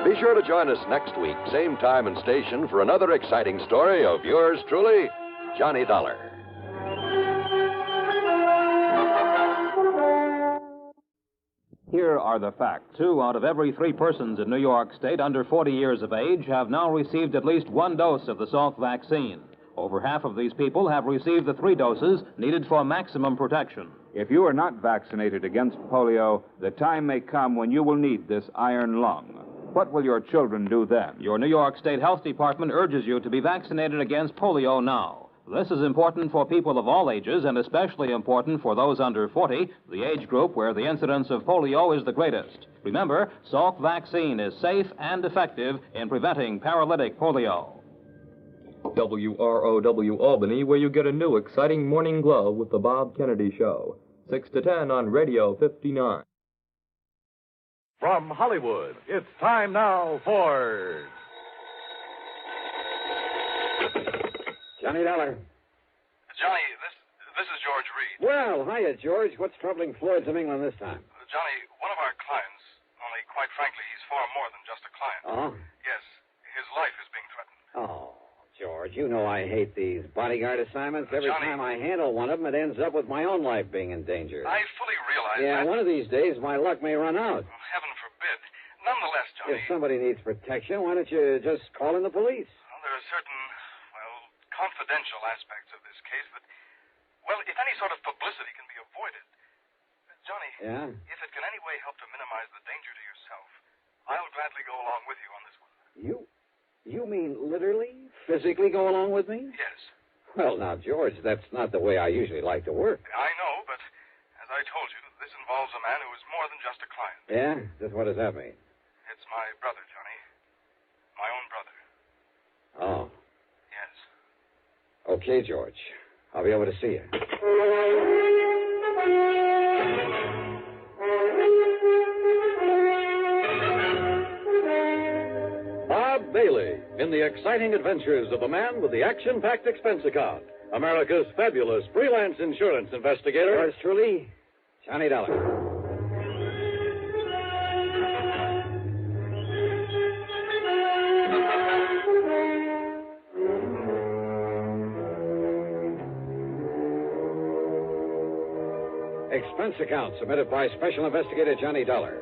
Be sure to join us next week, same time and station, for another exciting story of yours truly, Johnny Dollar.
Here are the facts. 2 out of every 3 persons in New York State under 40 years of age have now received at least 1 dose of the Salk vaccine. Over half of these people have received the 3 doses needed for maximum protection.
If you are not vaccinated against polio, the time may come when you will need this iron lung. What will your children do then?
Your New York State Health Department urges you to be vaccinated against polio now. This is important for people of all ages and especially important for those under 40, the age group where the incidence of polio is the greatest. Remember, Salk vaccine is safe and effective in preventing paralytic polio.
WROW Albany, where you get a new exciting morning glow with the Bob Kennedy Show. 6 to 10 on Radio 59.
From Hollywood, it's time now for...
Johnny Dollar.
Johnny, this is George Reed.
Well, hiya, George. What's troubling Floyd's of England this time?
Johnny, one of our clients, only quite frankly, he's far more than just a client.
Oh?
Yes, his life is being threatened.
Oh, George, you know I hate these bodyguard assignments. Every
Johnny,
time I handle one of them, it ends up with my own life being in danger.
I fully realize
Yeah,
that.
one of these days my luck may run out.
Oh, heaven forbid. Nonetheless, Johnny,
If somebody needs protection, why don't you just call in the police?
well, there are certain, confidential aspects of this case that, if any sort of publicity can be avoided. Johnny,
Yeah?
if it can any way help to minimize the danger to yourself, I'll gladly go along with you on this one.
You mean literally, physically go along with me?
Yes.
Well, now, George, that's not the way I usually like to work.
I know, but as I told you, this involves a man who is more than just a client.
Yeah? Just what does that mean?
It's my brother, Johnny. My own brother.
Oh.
Yes.
Okay, George. I'll be over to see you.
Bob Bailey in the exciting adventures of the man with the action-packed expense account. America's fabulous freelance insurance investigator.
Yours truly, Johnny Dollar. Expense account submitted by Special Investigator Johnny Dollar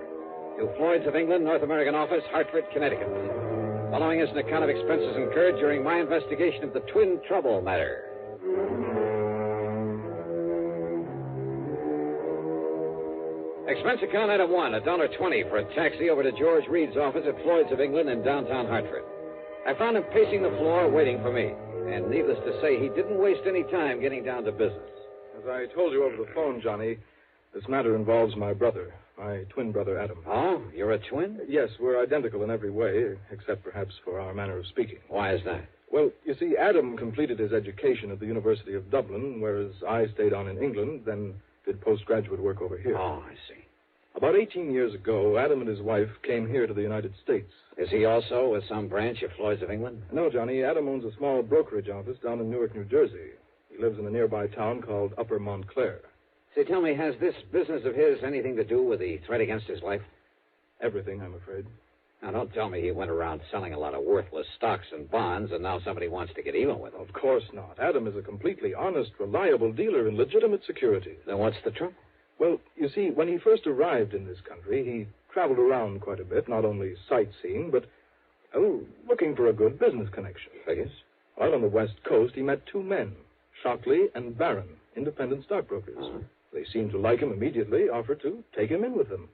to Floyd's of England, North American Office, Hartford, Connecticut. Following is an account of expenses incurred during my investigation of the Twin Trouble matter. Expense account item 1, $1.20 for a taxi over to George Reed's office at Floyd's of England in downtown Hartford. I found him pacing the floor waiting for me, and needless to say, he didn't waste any time getting down to business.
As I told you over the phone, Johnny, this matter involves my brother, my twin brother, Adam.
Oh, you're a twin?
Yes, we're identical in every way, except perhaps for our manner of speaking.
Why is that?
Well, you see, Adam completed his education at the University of Dublin, whereas I stayed on in England, then did postgraduate work over here.
Oh, I see.
About 18 years ago, Adam and his wife came here to the United States.
Is he also with some branch of Floyd's of England?
No, Johnny. Adam owns a small brokerage office down in Newark, New Jersey. He lives in a nearby town called Upper Montclair.
Say, tell me, has this business of his anything to do with the threat against his life?
Everything, I'm afraid.
Now, don't tell me he went around selling a lot of worthless stocks and bonds, and now somebody wants to get even with him.
Of course not. Adam is a completely honest, reliable dealer in legitimate securities.
Then what's the trouble?
Well, you see, when he first arrived in this country, he traveled around quite a bit, not only sightseeing, but, well, looking for a good business connection.
Figures.
While on the West Coast, he met two men, Shockley and Barron, independent stockbrokers. They seemed to like him immediately, offered to take him in with them.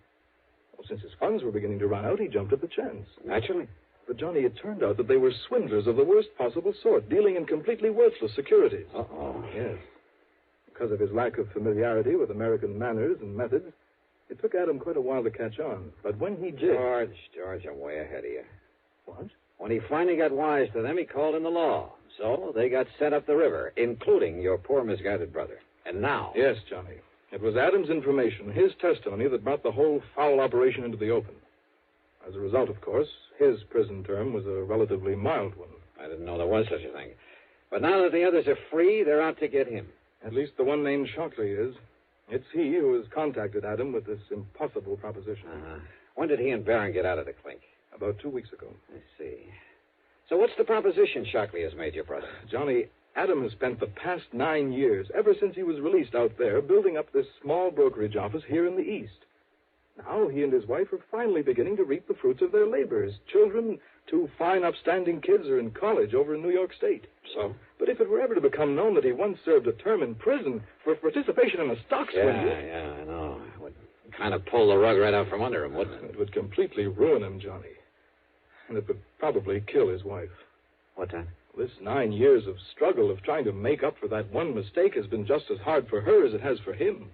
Well, since his funds were beginning to run out, he jumped at the chance.
Naturally.
But, Johnny, it turned out that they were swindlers of the worst possible sort, dealing in completely worthless securities.
Uh-oh.
Yes. Because of his lack of familiarity with American manners and methods, it took Adam quite a while to catch on. But when he did...
George, I'm way ahead of you.
What?
When he finally got wise to them, he called in the law. So they got sent up the river, including your poor misguided brother. And now...
Yes, Johnny. It was Adam's information, his testimony, that brought the whole foul operation into the open. As a result, of course, his prison term was a relatively mild one.
I didn't know there was such a thing. But now that the others are free, they're out to get him.
At least the one named Shockley is. It's he who has contacted Adam with this impossible proposition.
When did he and Barron get out of the clink?
About 2 weeks ago.
I see. So what's the proposition Shockley has made your brother?
Johnny, Adam has spent the past 9 years, ever since he was released out there, building up this small brokerage office here in the East. Now he and his wife are finally beginning to reap the fruits of their labors. Children, two fine, upstanding kids, are in college over in New York State.
So?
But if it were ever to become known that he once served a term in prison for participation in a stock swindle...
Yeah, I know. It would kind of pull the rug right out from under him, wouldn't it?
It would completely ruin him, Johnny. And it would probably kill his wife.
What's that?
This 9 years of struggle of trying to make up for that one mistake has been just as hard for her as it has for him.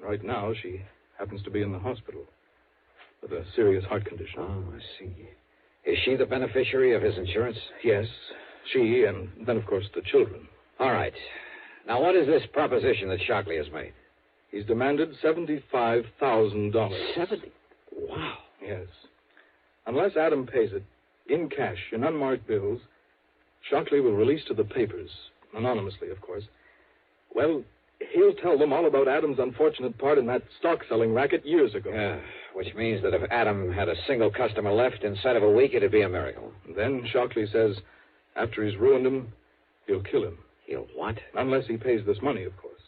Right now, she happens to be in the hospital with a serious heart condition.
Oh, I see. Is she the beneficiary of his insurance?
Yes, she, and then, of course, the children.
All right. Now, what is this proposition that Shockley has made?
He's demanded $75,000.
70? Wow.
Yes. Unless Adam pays it, in cash, in unmarked bills, Shockley will release to the papers, anonymously, of course. Well, he'll tell them all about Adam's unfortunate part in that stock-selling racket years ago.
Yeah, which means that if Adam had a single customer left inside of a week, it'd be a miracle.
Then Shockley says, after he's ruined him, he'll kill him.
He'll what?
Unless he pays this money, of course.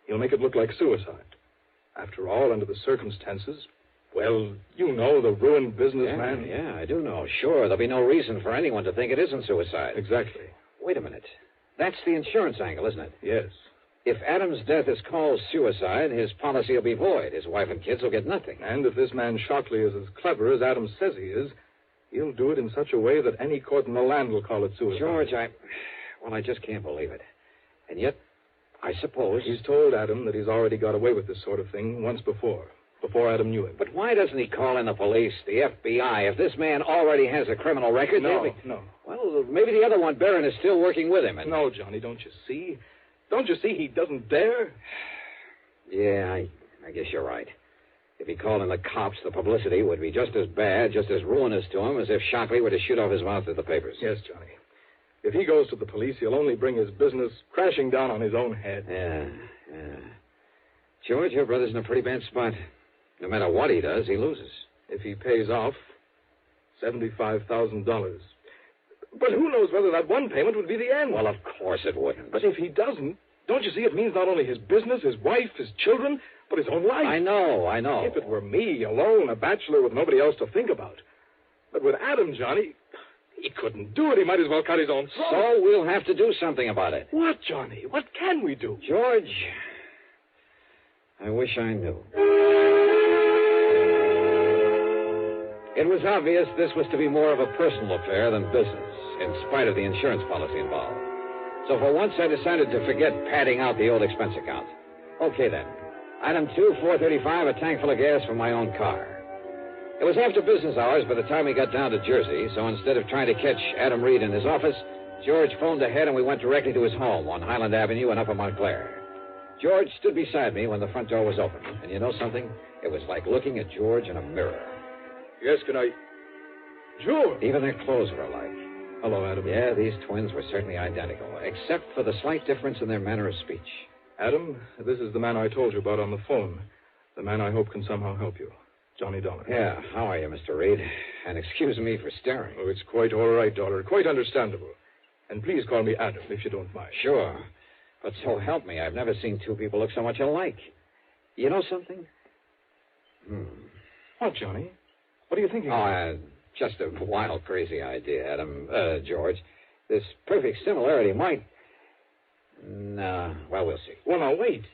He'll make it look like suicide. After all, under the circumstances, well, you know, the ruined businessman.
Yeah, I do know. Sure, there'll be no reason for anyone to think it isn't suicide.
Exactly.
Wait a minute. That's the insurance angle, isn't it?
Yes.
If Adam's death is called suicide, his policy will be void. His wife and kids will get nothing.
And if this man Shockley is as clever as Adam says he is, he'll do it in such a way that any court in the land will call it suicide.
George, I just can't believe it. And yet, I suppose...
He's told Adam that he's already got away with this sort of thing once before Adam knew him.
But why doesn't he call in the police, the FBI? If this man already has a criminal record...
No.
Well, maybe the other one, Barron, is still working with him.
No, Johnny, don't you see? Don't you see he doesn't dare?
Yeah, I guess you're right. If he called in the cops, the publicity would be just as bad, just as ruinous to him as if Shockley were to shoot off his mouth at the papers.
Yes, Johnny. If he goes to the police, he'll only bring his business crashing down on his own head.
Yeah. George, your brother's in a pretty bad spot. No matter what he does, he loses.
If he pays off, $75,000. But who knows whether that one payment would be the end?
Well, of course it wouldn't.
But if he doesn't, don't you see it means not only his business, his wife, his children, but his own life?
I know.
If it were me, alone, a bachelor with nobody else to think about. But with Adam, Johnny, he couldn't do it. He might as well cut his own throat.
So we'll have to do something about it.
What, Johnny? What can we do?
George, I wish I knew. It was obvious this was to be more of a personal affair than business, in spite of the insurance policy involved. So for once, I decided to forget padding out the old expense account. Okay, then. Item 2, $4.35, a tank full of gas for my own car. It was after business hours by the time we got down to Jersey, so instead of trying to catch Adam Reed in his office, George phoned ahead and we went directly to his home on Highland Avenue in Upper Montclair. George stood beside me when the front door was open. And you know something? It was like looking at George in a mirror.
Yes, can I... George!
Even their clothes were alike.
Hello, Adam.
Yeah, these twins were certainly identical, except for the slight difference in their manner of speech.
Adam, this is the man I told you about on the phone. The man I hope can somehow help you. Johnny Dollar.
Yeah, how are you, Mr. Reed? And excuse me for staring.
Oh, it's quite all right, Dollar. Quite understandable. And please call me Adam, if you don't mind.
Sure. But so help me, I've never seen two people look so much alike. You know something?
What, Johnny? What are you thinking?
Just a wild, crazy idea, Adam. George. This perfect similarity might... No, well, we'll see.
Well, now, wait.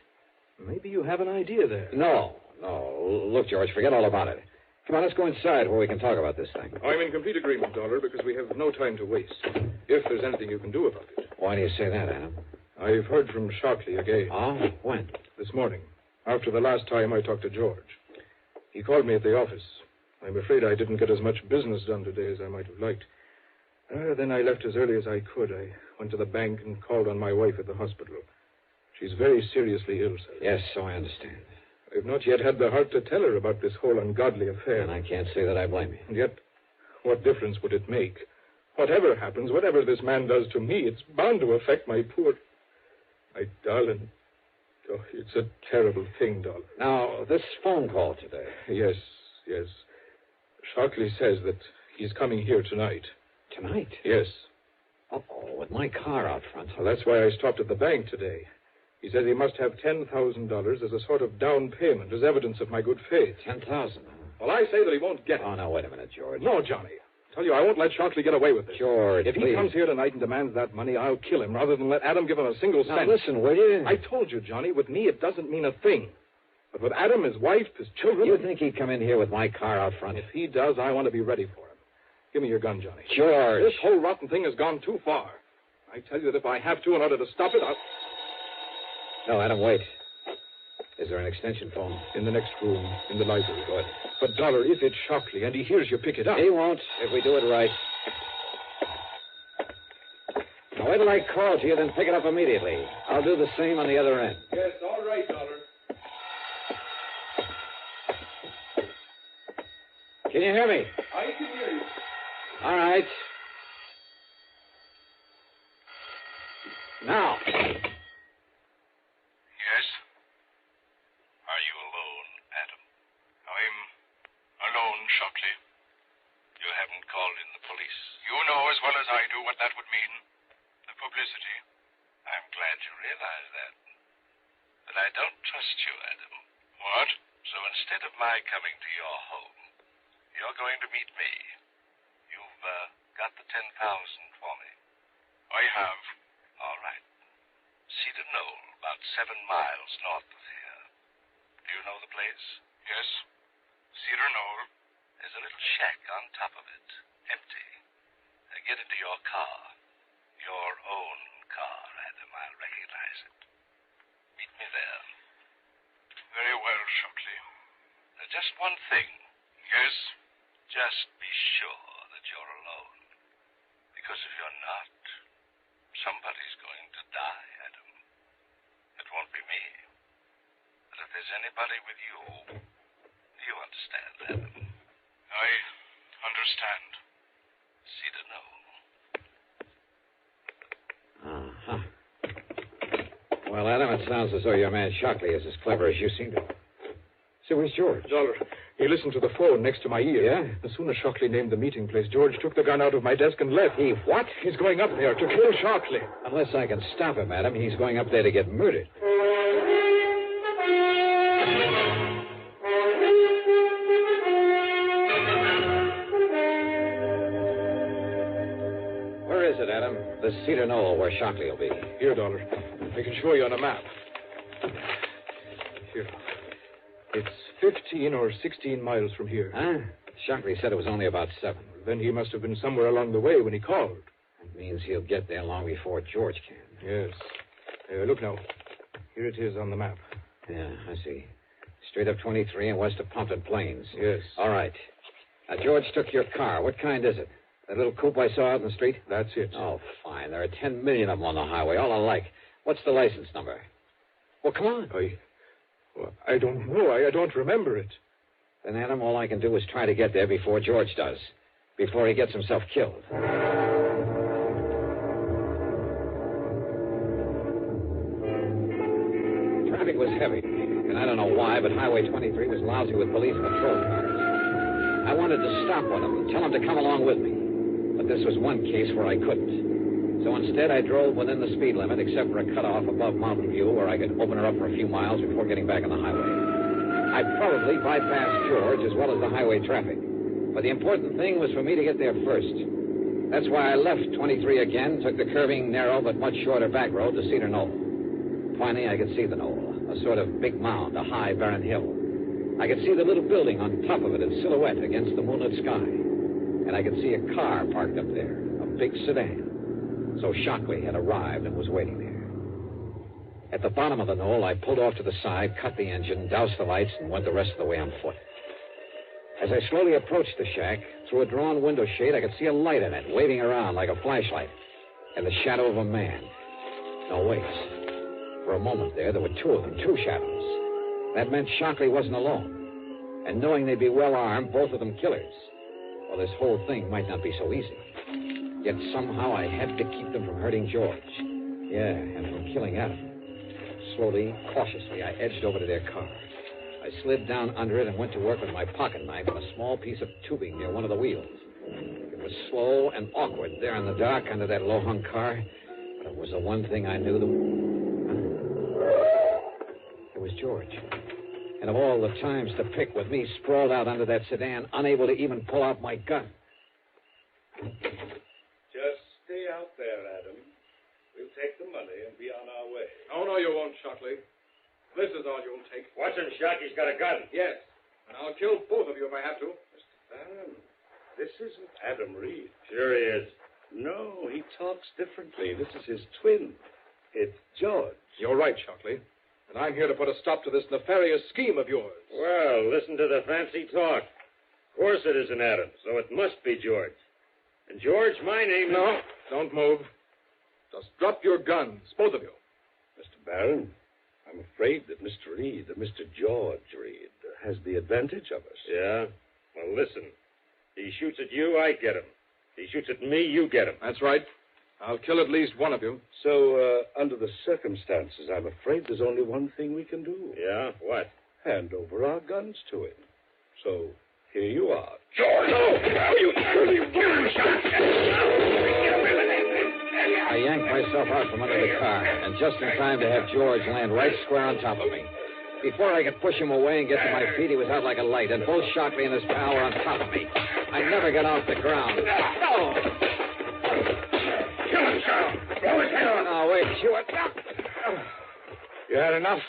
Maybe you have an idea there.
No. Look, George, forget all about it. Come on, let's go inside where we can talk about this thing.
I'm in complete agreement, Dollar, because we have no time to waste. If there's anything you can do about it.
Why do you say that, Adam?
I've heard from Shockley again.
Oh? When?
This morning, after the last time I talked to George. He called me at the office. I'm afraid I didn't get as much business done today as I might have liked. Then I left as early as I could. I went to the bank and called on my wife at the hospital. She's very seriously ill, sir.
Yes, so I understand.
I've not yet had the heart to tell her about this whole ungodly affair.
And I can't say that I blame you.
And yet, what difference would it make? Whatever happens, whatever this man does to me, it's bound to affect my darling. Oh, it's a terrible thing, Dollar.
Now, this phone call today.
Yes. Shockley says that he's coming here tonight.
Tonight?
Yes.
Uh-oh, with my car out front.
Well, that's why I stopped at the bank today. He says he must have $10,000 as a sort of down payment, as evidence of my good faith.
$10,000?
Well, I say that he won't get it.
Oh, now, wait a minute, George.
No, Johnny. I tell you, I won't let Shockley get away with it.
George,
If
please.
he comes here tonight and demands that money, I'll kill him rather than let Adam give him a single cent.
Now, listen, will you?
I told you, Johnny, with me it doesn't mean a thing. But with Adam, his wife, his children...
You think he'd come in here with my car out front?
If he does, I want to be ready for him. Give me your gun, Johnny.
George.
This whole rotten thing has gone too far. I tell you that if I have to in order to stop it, I'll...
No, Adam, wait. Is there an extension phone?
In the next room, in the library. Go ahead. But, Dollar, if it's Shockley and he hears you pick it up...
He won't, if we do it right. Now, wait till I call to you, then pick it up immediately. I'll do the same on the other end.
Yes, all right, Dollar.
Can you hear me?
I can hear you.
All right. Now.
Yes? Are you alone, Adam? I'm alone, Shockley. You haven't called in the police. You know as well as I do what that would mean. The publicity. I'm glad you realize that. But I don't trust you, Adam. What? So instead of my coming to your home, you're going to meet me. You've got the 10,000 for me. I have. All right. Cedar Knoll, about 7 miles north of here. Do you know the place? Yes. Cedar Knoll. There's a little shack on top of it, empty. Get into your car. Your own car, Adam. I'll recognize it. Meet me there. Very well, Shockley. Just one thing. Yes? Just be sure that you're alone. Because if you're not, somebody's going to die, Adam. It won't be me. But if there's anybody with you, you understand, Adam. I understand. Cedar Knoll.
Uh-huh. Well, Adam, it sounds as though your man Shockley is as clever as you seem to. So where's George?
Dollar, he listened to the phone next to my ear.
Yeah?
As soon as Shockley named the meeting place, George took the gun out of my desk and left.
He what?
He's going up there to kill Shockley.
Unless I can stop him, Adam, he's going up there to get murdered. Where is it, Adam? The Cedar Knoll, where Shockley will be.
Here, Dollar. I can show you on a map. Here. It's 15 or 16 miles from here.
Huh? Shockley said it was only about 7.
Then he must have been somewhere along the way when he called.
That means he'll get there long before George can.
Yes. Look now. Here it is on the map.
Yeah, I see. Straight up 23 and west of Pompton Plains.
Yes.
All right. Now, George took your car. What kind is it? That little coupe I saw out in the street?
That's it.
Oh, fine. There are 10 million of them on the highway, all alike. What's the license number? Well, come on.
I don't know. I don't remember it.
Then, Adam, all I can do is try to get there before George does. Before he gets himself killed. Traffic was heavy. And I don't know why, but Highway 23 was lousy with police patrol cars. I wanted to stop one of them, tell him to come along with me. But this was one case where I couldn't. So instead, I drove within the speed limit, except for a cutoff above Mountain View where I could open her up for a few miles before getting back on the highway. I probably bypassed George as well as the highway traffic. But the important thing was for me to get there first. That's why I left 23 again, took the curving, narrow, but much shorter back road to Cedar Knoll. Finally, I could see the knoll, a sort of big mound, a high, barren hill. I could see the little building on top of it in silhouette against the moonlit sky. And I could see a car parked up there, a big sedan. So Shockley had arrived and was waiting there. At the bottom of the knoll, I pulled off to the side, cut the engine, doused the lights, and went the rest of the way on foot. As I slowly approached the shack, through a drawn window shade, I could see a light in it, waving around like a flashlight, and the shadow of a man. No, wait. For a moment there were two of them, two shadows. That meant Shockley wasn't alone. And knowing they'd be well armed, both of them killers. Well, this whole thing might not be so easy. Yet somehow I had to keep them from hurting George. Yeah, and from killing Adam. Slowly, cautiously, I edged over to their car. I slid down under it and went to work with my pocket knife on a small piece of tubing near one of the wheels. It was slow and awkward there in the dark under that low-hung car, but it was the one thing I knew It was George. And of all the times to pick with me sprawled out under that sedan, unable to even pull out my gun.
Just stay out there, Adam. We'll take the money and be on our way.
Oh, no, you won't, Shockley. This is all you'll take.
Watch him, Shock. He's got a gun.
Yes. And I'll kill both of you if I have to.
Mr. Barron, this isn't Adam Reed. Sure he is. No, he talks differently. This is his twin. It's George.
You're right, Shockley. And I'm here to put a stop to this nefarious scheme of yours.
Well, listen to the fancy talk. Of course it isn't Adam, so it must be George. And George, my name is...
No, don't move. Just drop your guns, both of you.
Mr. Barron, I'm afraid that Mr. Reed, Mr. George Reed, has the advantage of us. Yeah? Well, listen. He shoots at you, I get him. He shoots at me, you get him.
That's right. I'll kill at least one of you.
So, under the circumstances, I'm afraid there's only one thing we can do. Yeah? What? Hand over our guns to him. So, here you are. George! No! You
I yanked myself out from under the car, and just in time to have George land right square on top of me. Before I could push him away and get to my feet, he was out like a light, and both Shockley and his pal were on top of me. I never got off the ground. No!
Kill him, Charles. Blow his head on.
Oh, wait, you...
You had enough?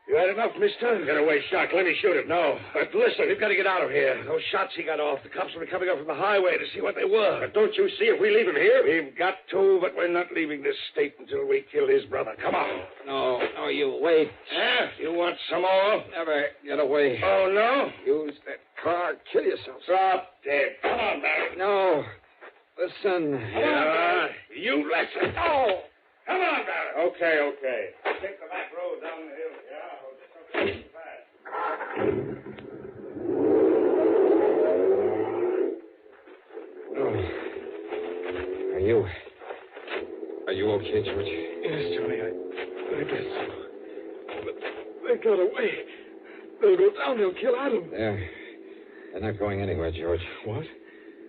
You had enough, mister? Get away, Shock. Let me shoot him. No. But listen, we've got to get out of here. Those shots he got off, the cops will be coming up from the highway to see what they were. But don't you see if we leave him here? We've got to, but we're not leaving this state until we kill his brother. Come on.
No, you wait.
Yeah? You want some more?
Never get away.
Oh, no?
Use that car. Kill yourself.
Drop dead. Come on, Barry.
No. Listen.
Yeah, you listen. Oh! Come on, Barry. Okay. Take the back road down the hill. Yeah, just okay fast.
Are you okay, George?
Yes, Johnny, I guess so. But they got away. They'll go down. They'll kill Adam.
They're not going anywhere, George.
What?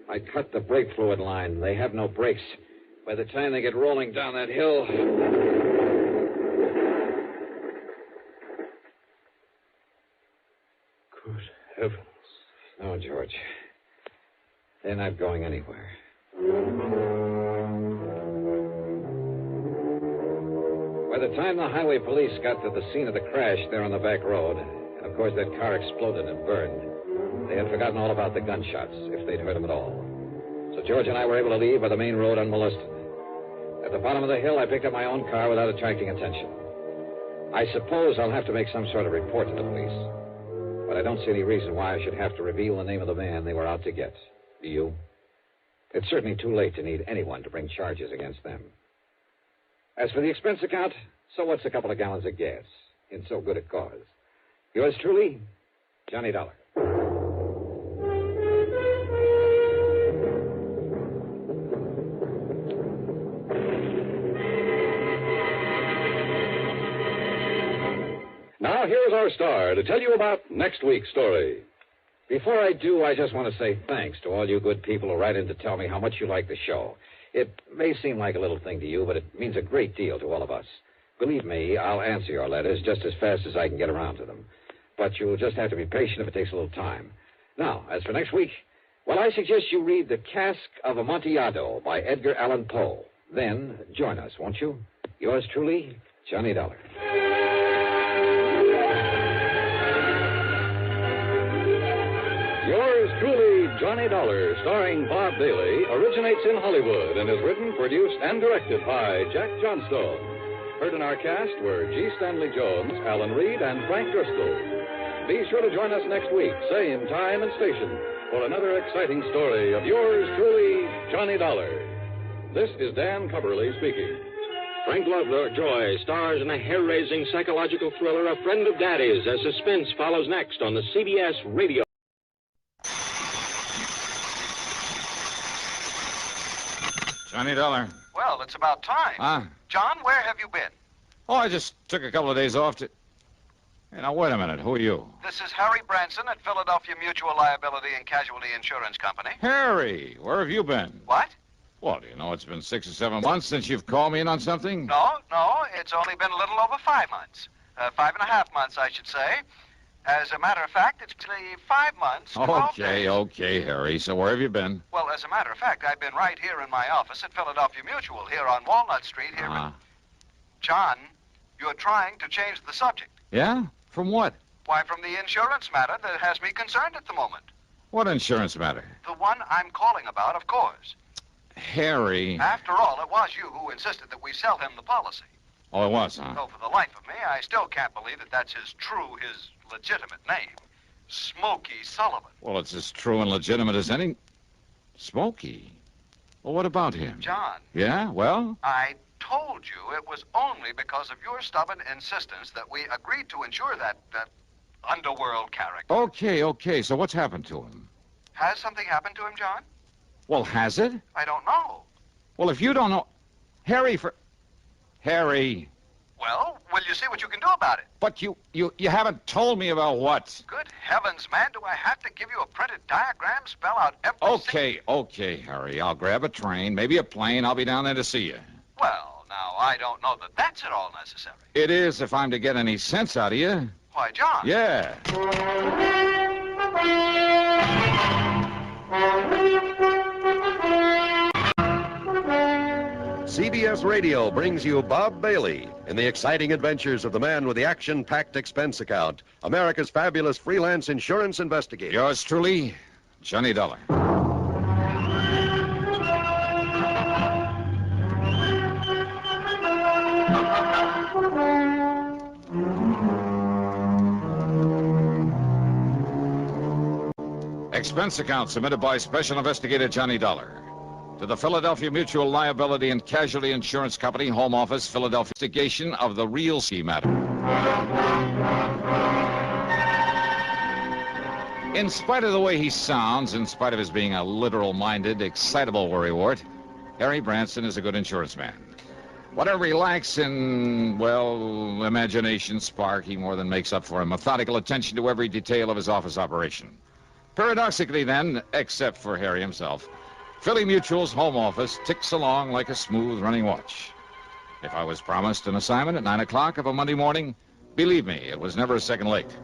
I cut the brake fluid line. They have no brakes. By the time they get rolling down that hill...
Good heavens.
No, George. They're not going anywhere. By the time the highway police got to the scene of the crash there on the back road, and of course that car exploded and burned, they had forgotten all about the gunshots, if they'd heard them at all. So George and I were able to leave by the main road unmolested. At the bottom of the hill, I picked up my own car without attracting attention. I suppose I'll have to make some sort of report to the police. But I don't see any reason why I should have to reveal the name of the man they were out to get. Do you? It's certainly too late to need anyone to bring charges against them. As for the expense account, so what's a couple of gallons of gas in so good a cause? Yours truly, Johnny Dollar.
Now, here's our star to tell you about next week's story.
Before I do, I just want to say thanks to all you good people who write in to tell me how much you like the show. It may seem like a little thing to you, but it means a great deal to all of us. Believe me, I'll answer your letters just as fast as I can get around to them. But you'll just have to be patient if it takes a little time. Now, as for next week, well, I suggest you read The Cask of Amontillado by Edgar Allan Poe. Then join us, won't you? Yours truly, Johnny Dollar.
Yours truly, Johnny Dollar, starring Bob Bailey, originates in Hollywood and is written, produced, and directed by Jack Johnstone. Heard in our cast were G. Stanley Jones, Alan Reed, and Frank Driscoll. Be sure to join us next week, same time and station, for another exciting story of yours truly, Johnny Dollar. This is Dan Coverly speaking.
Frank Lovejoy stars in a hair-raising psychological thriller, A Friend of Daddy's, as suspense follows next on the CBS Radio.
Johnny Dollar.
Well, it's about time.
Huh?
John, where have you been?
Oh, I just took a couple of days off to... Hey, now, wait a minute. Who are you?
This is Harry Branson at Philadelphia Mutual Liability and Casualty Insurance Company.
Harry, where have you been?
What?
Well, do you know it's been 6 or 7 months since you've called me in on something?
No, it's only been a little over 5 months. 5.5 months, I should say. As a matter of fact, it's 5 months, 12 days.
Okay, Harry. So where have you been?
Well, as a matter of fact, I've been right here in my office at Philadelphia Mutual, here on Walnut Street, here in... John, you're trying to change the subject.
Yeah? From what?
Why, from the insurance matter that has me concerned at the moment.
What insurance matter?
The one I'm calling about, of course.
Harry.
After all, it was you who insisted that we sell him the policy.
Oh, it was, huh?
Though for the life of me, I still can't believe that that's his legitimate name. Smokey Sullivan.
Well, it's as true and legitimate as any... Smokey? Well, what about him?
John.
Yeah? Well?
I told you it was only because of your stubborn insistence that we agreed to insure that underworld character.
Okay. So what's happened to him?
Has something happened to him, John?
Well, has it?
I don't know.
Well, if you don't know... Harry...
Well, will you see what you can do about it?
But you haven't told me about what?
Good heavens, man, do I have to give you a printed diagram, spell out everything?
Okay, Harry. I'll grab a train, maybe a plane. I'll be down there to see you.
Well, now, I don't know that that's at all necessary.
It is if I'm to get any sense out of you.
Why, John.
Yeah.
CBS Radio brings you Bob Bailey in the exciting adventures of the man with the action-packed expense account, America's fabulous freelance insurance investigator.
Yours truly, Johnny Dollar. Expense account submitted by Special Investigator Johnny Dollar. To the Philadelphia Mutual Liability and Casualty Insurance Company, Home Office, Philadelphia. Investigation of the real ski matter. In spite of the way he sounds, in spite of his being a literal-minded, excitable worrywart, Harry Branson is a good insurance man. Whatever he lacks in, well, imagination, spark, he more than makes up for in methodical attention to every detail of his office operation. Paradoxically, then, except for Harry himself, Philly Mutual's home office ticks along like a smooth running watch. If I was promised an assignment at 9 o'clock of a Monday morning, believe me, it was never a second late.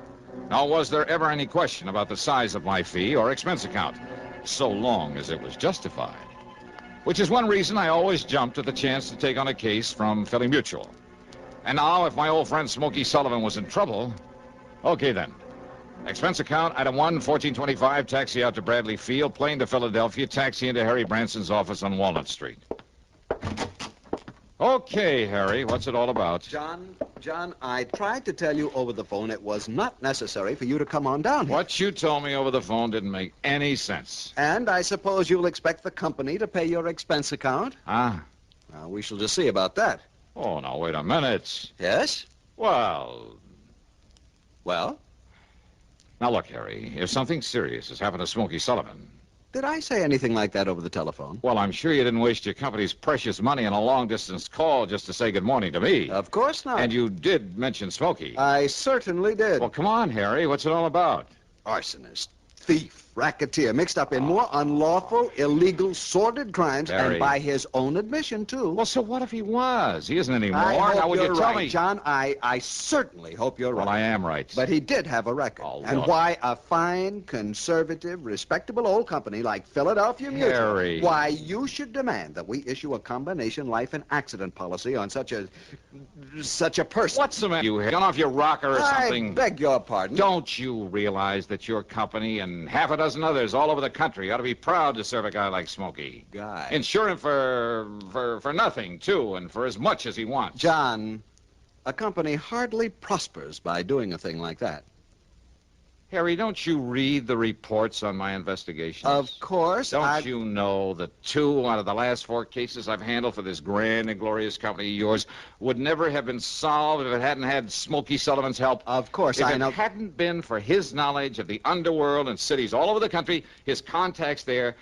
Nor was there ever any question about the size of my fee or expense account, so long as it was justified. Which is one reason I always jumped at the chance to take on a case from Philly Mutual. And now, if my old friend Smokey Sullivan was in trouble, okay then. Expense account, item 1, 1425, taxi out to Bradley Field, plane to Philadelphia, taxi into Harry Branson's office on Walnut Street. Okay, Harry, what's it all about?
John, I tried to tell you over the phone it was not necessary for you to come on down here.
What you told me over the phone didn't make any sense.
And I suppose you'll expect the company to pay your expense account?
Huh?
Well, we shall just see about that.
Oh, now, wait a minute.
Yes?
Well? Now, look, Harry, if something serious has happened to Smokey Sullivan...
Did I say anything like that over the telephone?
Well, I'm sure you didn't waste your company's precious money on a long-distance call just to say good morning to me.
Of course not.
And you did mention Smokey.
I certainly did.
Well, come on, Harry. What's it all about?
Arsonist. thief, racketeer, mixed up in more unlawful, illegal, sordid crimes,
Barry.
and by his own admission, too.
Well, so what if he was? He isn't anymore.
I hope
Now, would
you're
you tell
right,
me?
John. I certainly hope you're right.
Well, I am right.
But he did have a record.
Oh,
and
look.
why a fine, conservative, respectable old company like Philadelphia Mutual,
Harry.
why you should demand that we issue a combination life and accident policy on such a person.
What's the matter? You gone off your rocker or something?
I beg your pardon.
Don't you realize that your company and half a dozen others all over the country ought to be proud to serve a guy like Smokey?
Guy.
Insure him for nothing, too, and for as much as he wants.
John, a company hardly prospers by doing a thing like that.
Harry, don't you read the reports on my investigations?
Of course.
Don't you know that 2 out of the last 4 cases I've handled for this grand and glorious company of yours would never have been solved if it hadn't had Smokey Sullivan's help?
Of course,
if
I know.
If it hadn't been for his knowledge of the underworld and cities all over the country, his contacts there,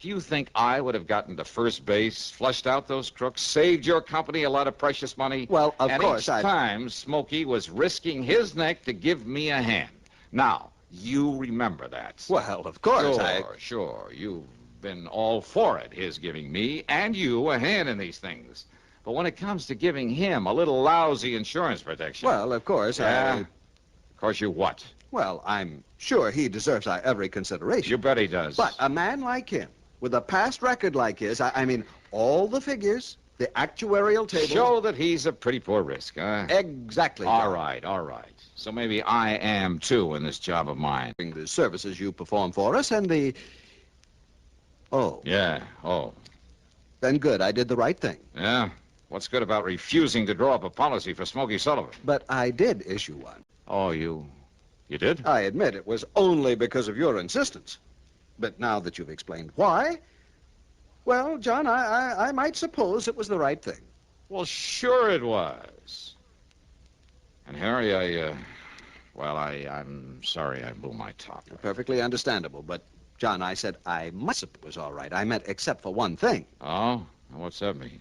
do you think I would have gotten to first base, flushed out those crooks, saved your company a lot of precious money?
Well, of
and
course,
each time, Smokey was risking his neck to give me a hand. Now, you remember that.
Well, of course,
Sure. You've been all for it, his giving me and you a hand in these things. But when it comes to giving him a little lousy insurance protection...
Well, of course,
yeah? Of course you what?
Well, I'm sure he deserves our every consideration.
You bet he does.
But a man like him, with a past record like his, I mean, all the figures, the actuarial tables...
Show that he's a pretty poor risk, huh?
Exactly.
All right. So maybe I am, too, in this job of mine.
The services you perform for us and the... Oh.
Yeah,
Then good, I did the right thing.
Yeah? What's good about refusing to draw up a policy for Smokey Sullivan?
But I did issue one.
Oh, you did?
I admit it was only because of your insistence. But now that you've explained why, well, John, I might suppose it was the right thing.
Well, sure it was. And Harry, I'm sorry I blew my top.
Perfectly understandable, but, John, I said I must have it was all right. I meant except for one thing.
Oh? What's that mean?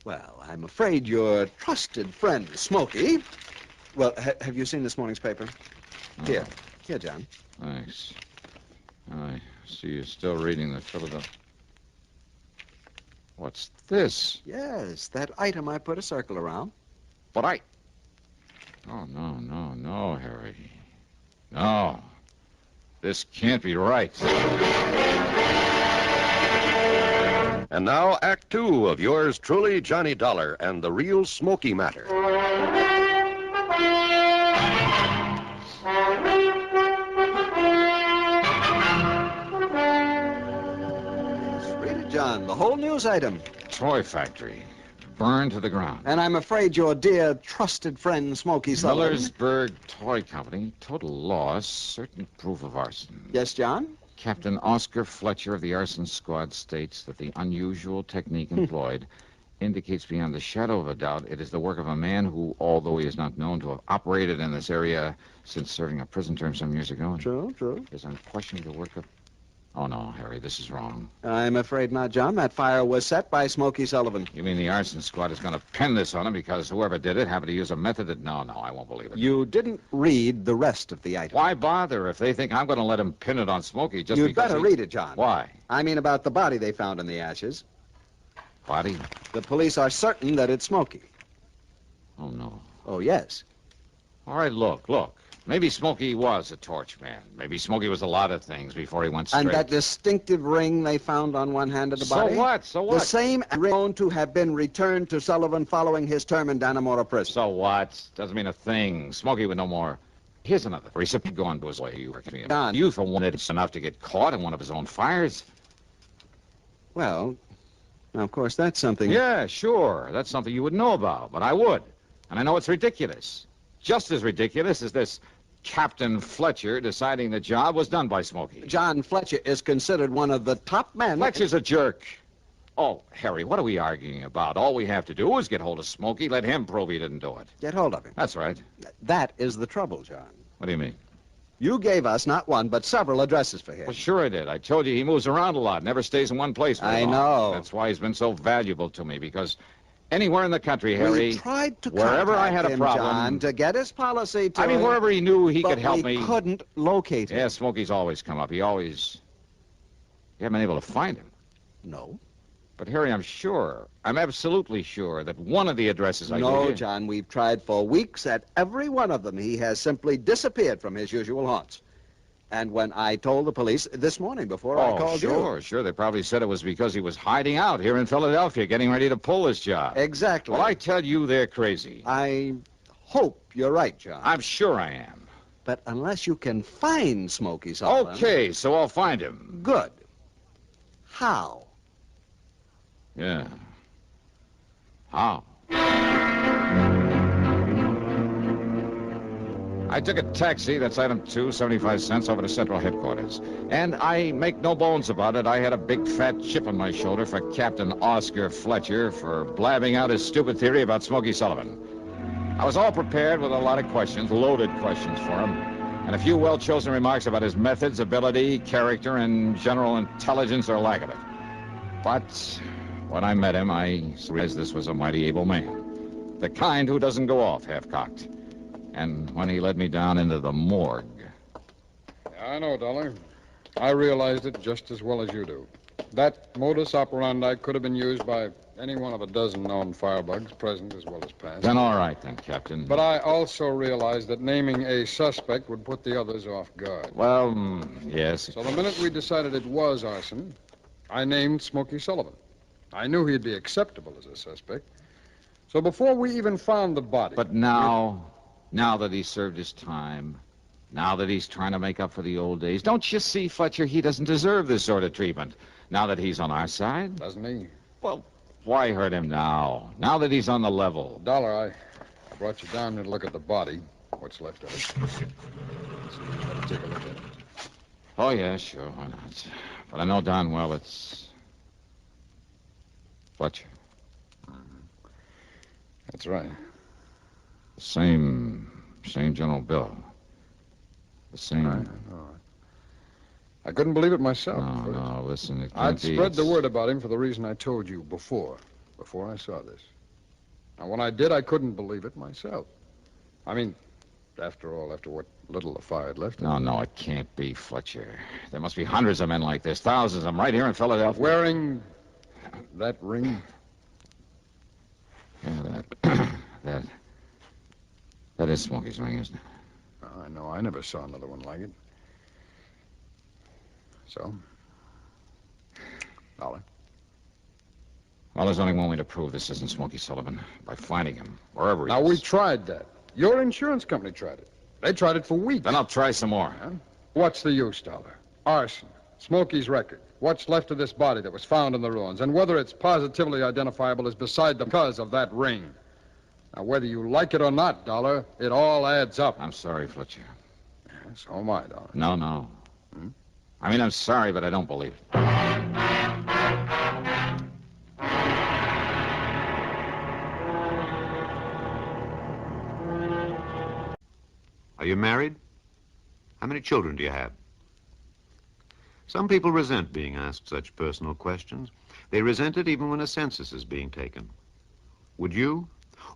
Well, I'm afraid your trusted friend, Smokey... Well, have you seen this morning's paper?
Oh.
Here, John.
Thanks. I see you're still reading the Philadelphia... What's this?
Yes, that item I put a circle around.
But I... Oh, no, Harry. No. This can't be right.
And now, Act 2 of yours truly, Johnny Dollar, and the real Smokey matter.
Read it, John, the whole news item.
Toy factory. Burned to the ground.
And I'm afraid your dear trusted friend, Smokey Sullivan...
Millersburg Toy Company. Total loss. Certain proof of arson.
Yes, John?
Captain Oscar Fletcher of the Arson Squad states that the unusual technique employed indicates beyond the shadow of a doubt it is the work of a man who, although he is not known to have operated in this area since serving a prison term some years ago...
True.
...is unquestionably the work of... Oh, no, Harry, this is wrong.
I'm afraid not, John. That fire was set by Smokey Sullivan.
You mean the Arson Squad is going to pin this on him because whoever did it happened to use a method that... No, I won't believe it.
You didn't read the rest of the item.
Why bother if they think I'm going to let him pin it on Smokey just
You'd
because
better read it, John.
Why?
I mean about the body they found in the ashes.
Body?
The police are certain that it's Smokey.
Oh, no.
Oh, yes.
All right, look. Maybe Smokey was a torch man. Maybe Smokey was a lot of things before he went straight.
And that distinctive ring they found on one hand of the body?
So what?
The same ring known to have been returned to Sullivan following his term in Dannemora prison.
So what? Doesn't mean a thing. Smokey would know more. Here's another recipient going to his way. You work me.
Don.
You for one it's enough to get caught in one of his own fires.
Well, now, of course, that's something...
Yeah, sure. That's something you would know about, but I would. And I know it's ridiculous. Just as ridiculous as this Captain Fletcher deciding the job was done by Smokey.
John Fletcher is considered one of the top men...
Fletcher's a jerk. Oh, Harry, what are we arguing about? All we have to do is get hold of Smokey, let him prove he didn't do it.
Get hold of him.
That's right.
That is the trouble, John.
What do you mean?
You gave us not one, but several addresses for him.
Well, sure I did. I told you he moves around a lot, never stays in one place very long.
I know.
That's why he's been so valuable to me, because Anywhere in the country, Harry.
We tried to
wherever I had a
him,
problem.
John, to get his policy to...
I mean, wherever he knew he could help me.
But we couldn't locate him.
Yeah, Smokey's always come up. You haven't been able to find him.
No.
But, Harry, I'm absolutely sure that one of the addresses I gave
No,
you...
John, we've tried for weeks at every one of them. He has simply disappeared from his usual haunts. And when I told the police this morning before I called you...
Sure. They probably said it was because he was hiding out here in Philadelphia, getting ready to pull this job.
Exactly.
Well, I tell you, they're crazy.
I hope you're right, John.
I'm sure I am.
But unless you can find Smokey Sullivan...
Okay, so I'll find him.
Good. How?
Yeah. How? I took a taxi, that's item 2, 75 cents, over to Central Headquarters. And I make no bones about it, I had a big fat chip on my shoulder for Captain Oscar Fletcher for blabbing out his stupid theory about Smokey Sullivan. I was all prepared with a lot of questions, loaded questions for him, and a few well-chosen remarks about his methods, ability, character, and general intelligence or lack of it. But when I met him, I realized this was a mighty able man. The kind who doesn't go off half-cocked. And when he led me down into the morgue...
Yeah, I know, Dollar. I realized it just as well as you do. That modus operandi could have been used by any one of a dozen known firebugs, present as well as past.
Then all right, then, Captain.
But I also realized that naming a suspect would put the others off guard.
Well, yes.
So the minute we decided it was arson, I named Smokey Sullivan. I knew he'd be acceptable as a suspect. So before we even found the body...
But now that he's served his time, now that he's trying to make up for the old days, don't you see, Fletcher, he doesn't deserve this sort of treatment. Now that he's on our side?
Doesn't he?
Well, why hurt him now? Now that he's on the level.
Dollar, I brought you down here to look at the body. What's left of it. So take a look at it.
Oh, yeah, sure, why not? But I know darn well it's... Fletcher.
That's right.
The same general bill. The same...
Right, I know. I couldn't believe it myself.
No, listen, it can't
I'd
be.
spread the word about him for the reason I told you before I saw this. Now, when I did, I couldn't believe it myself. I mean, after all, after what little the fire had left.
No, it can't be, Fletcher. There must be hundreds of men like this, thousands of them right here in Philadelphia.
Wearing that ring?
Yeah, that is Smokey's ring, isn't it?
I know. I never saw another one like it. So? Dollar?
Well, there's only one way to prove this isn't Smokey Sullivan. By finding him, wherever he is.
Now, we tried that. Your insurance company tried it. They tried it for weeks.
Then I'll try some more.
Huh? What's the use, Dollar? Arson. Smokey's record. What's left of this body that was found in the ruins. And whether it's positively identifiable is beside the cause of that ring. Now, whether you like it or not, Dollar, it all adds up.
I'm sorry, Fletcher.
So am I, Dollar.
No. I mean, I'm sorry, but I don't believe it.
Are you married? How many children do you have? Some people resent being asked such personal questions. They resent it even when a census is being taken. Would you?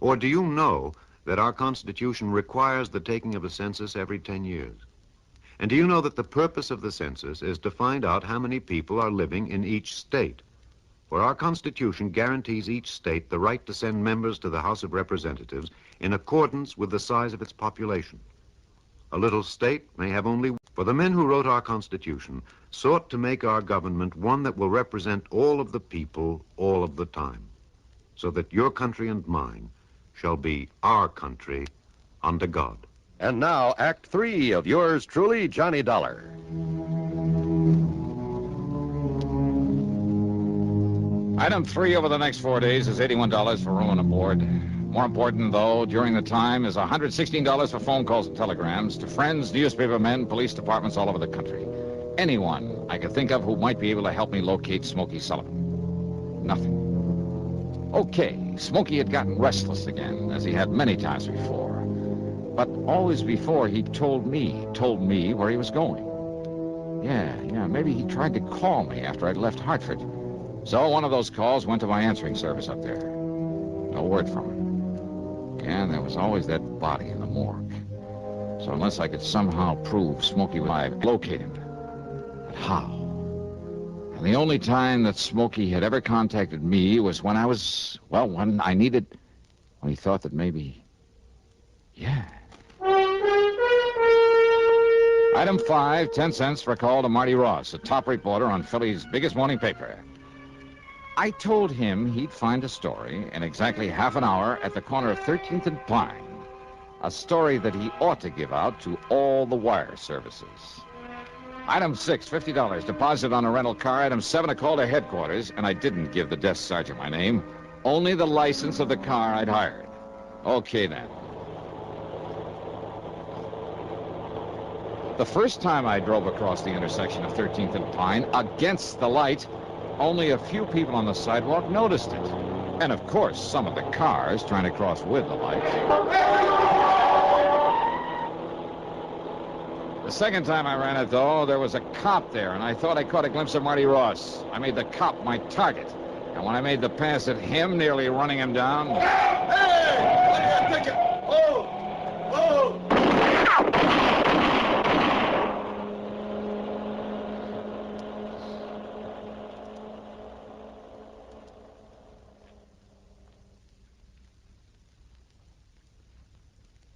Or do you know that our Constitution requires the taking of a census every 10 years? And do you know that the purpose of the census is to find out how many people are living in each state? For our Constitution guarantees each state the right to send members to the House of Representatives in accordance with the size of its population. A little state may have only... For the men who wrote our Constitution sought to make our government one that will represent all of the people all of the time, so that your country and mine shall be our country under God.
And now, Act 3 of yours truly, Johnny Dollar.
Item 3 over the next 4 days is $81 for room and board. More important, though, during the time is $116 for phone calls and telegrams to friends, newspaper men, police departments all over the country. Anyone I could think of who might be able to help me locate Smokey Sullivan. Nothing. Okay, Smokey had gotten restless again, as he had many times before. But always before, he told me where he was going. Yeah, maybe he tried to call me after I'd left Hartford. So one of those calls went to my answering service up there. No word from him. And there was always that body in the morgue. So unless I could somehow prove Smokey was alive, locate him. But how? And the only time that Smokey had ever contacted me was when when I needed... When he thought that maybe... Yeah. Item 5, 10 cents for a call to Marty Ross, a top reporter on Philly's biggest morning paper. I told him he'd find a story in exactly half an hour at the corner of 13th and Pine. A story that he ought to give out to all the wire services. Item 6, $50, deposit on a rental car. Item 7, a call to headquarters, and I didn't give the desk sergeant my name, only the license of the car I'd hired. Okay, then. The first time I drove across the intersection of 13th and Pine, against the light, only a few people on the sidewalk noticed it. And, of course, some of the cars trying to cross with the light. The second time I ran it, though, there was a cop there, and I thought I caught a glimpse of Marty Ross. I made the cop my target. And when I made the pass at him, nearly running him down...
Hey! Let me pick it! Oh! Oh!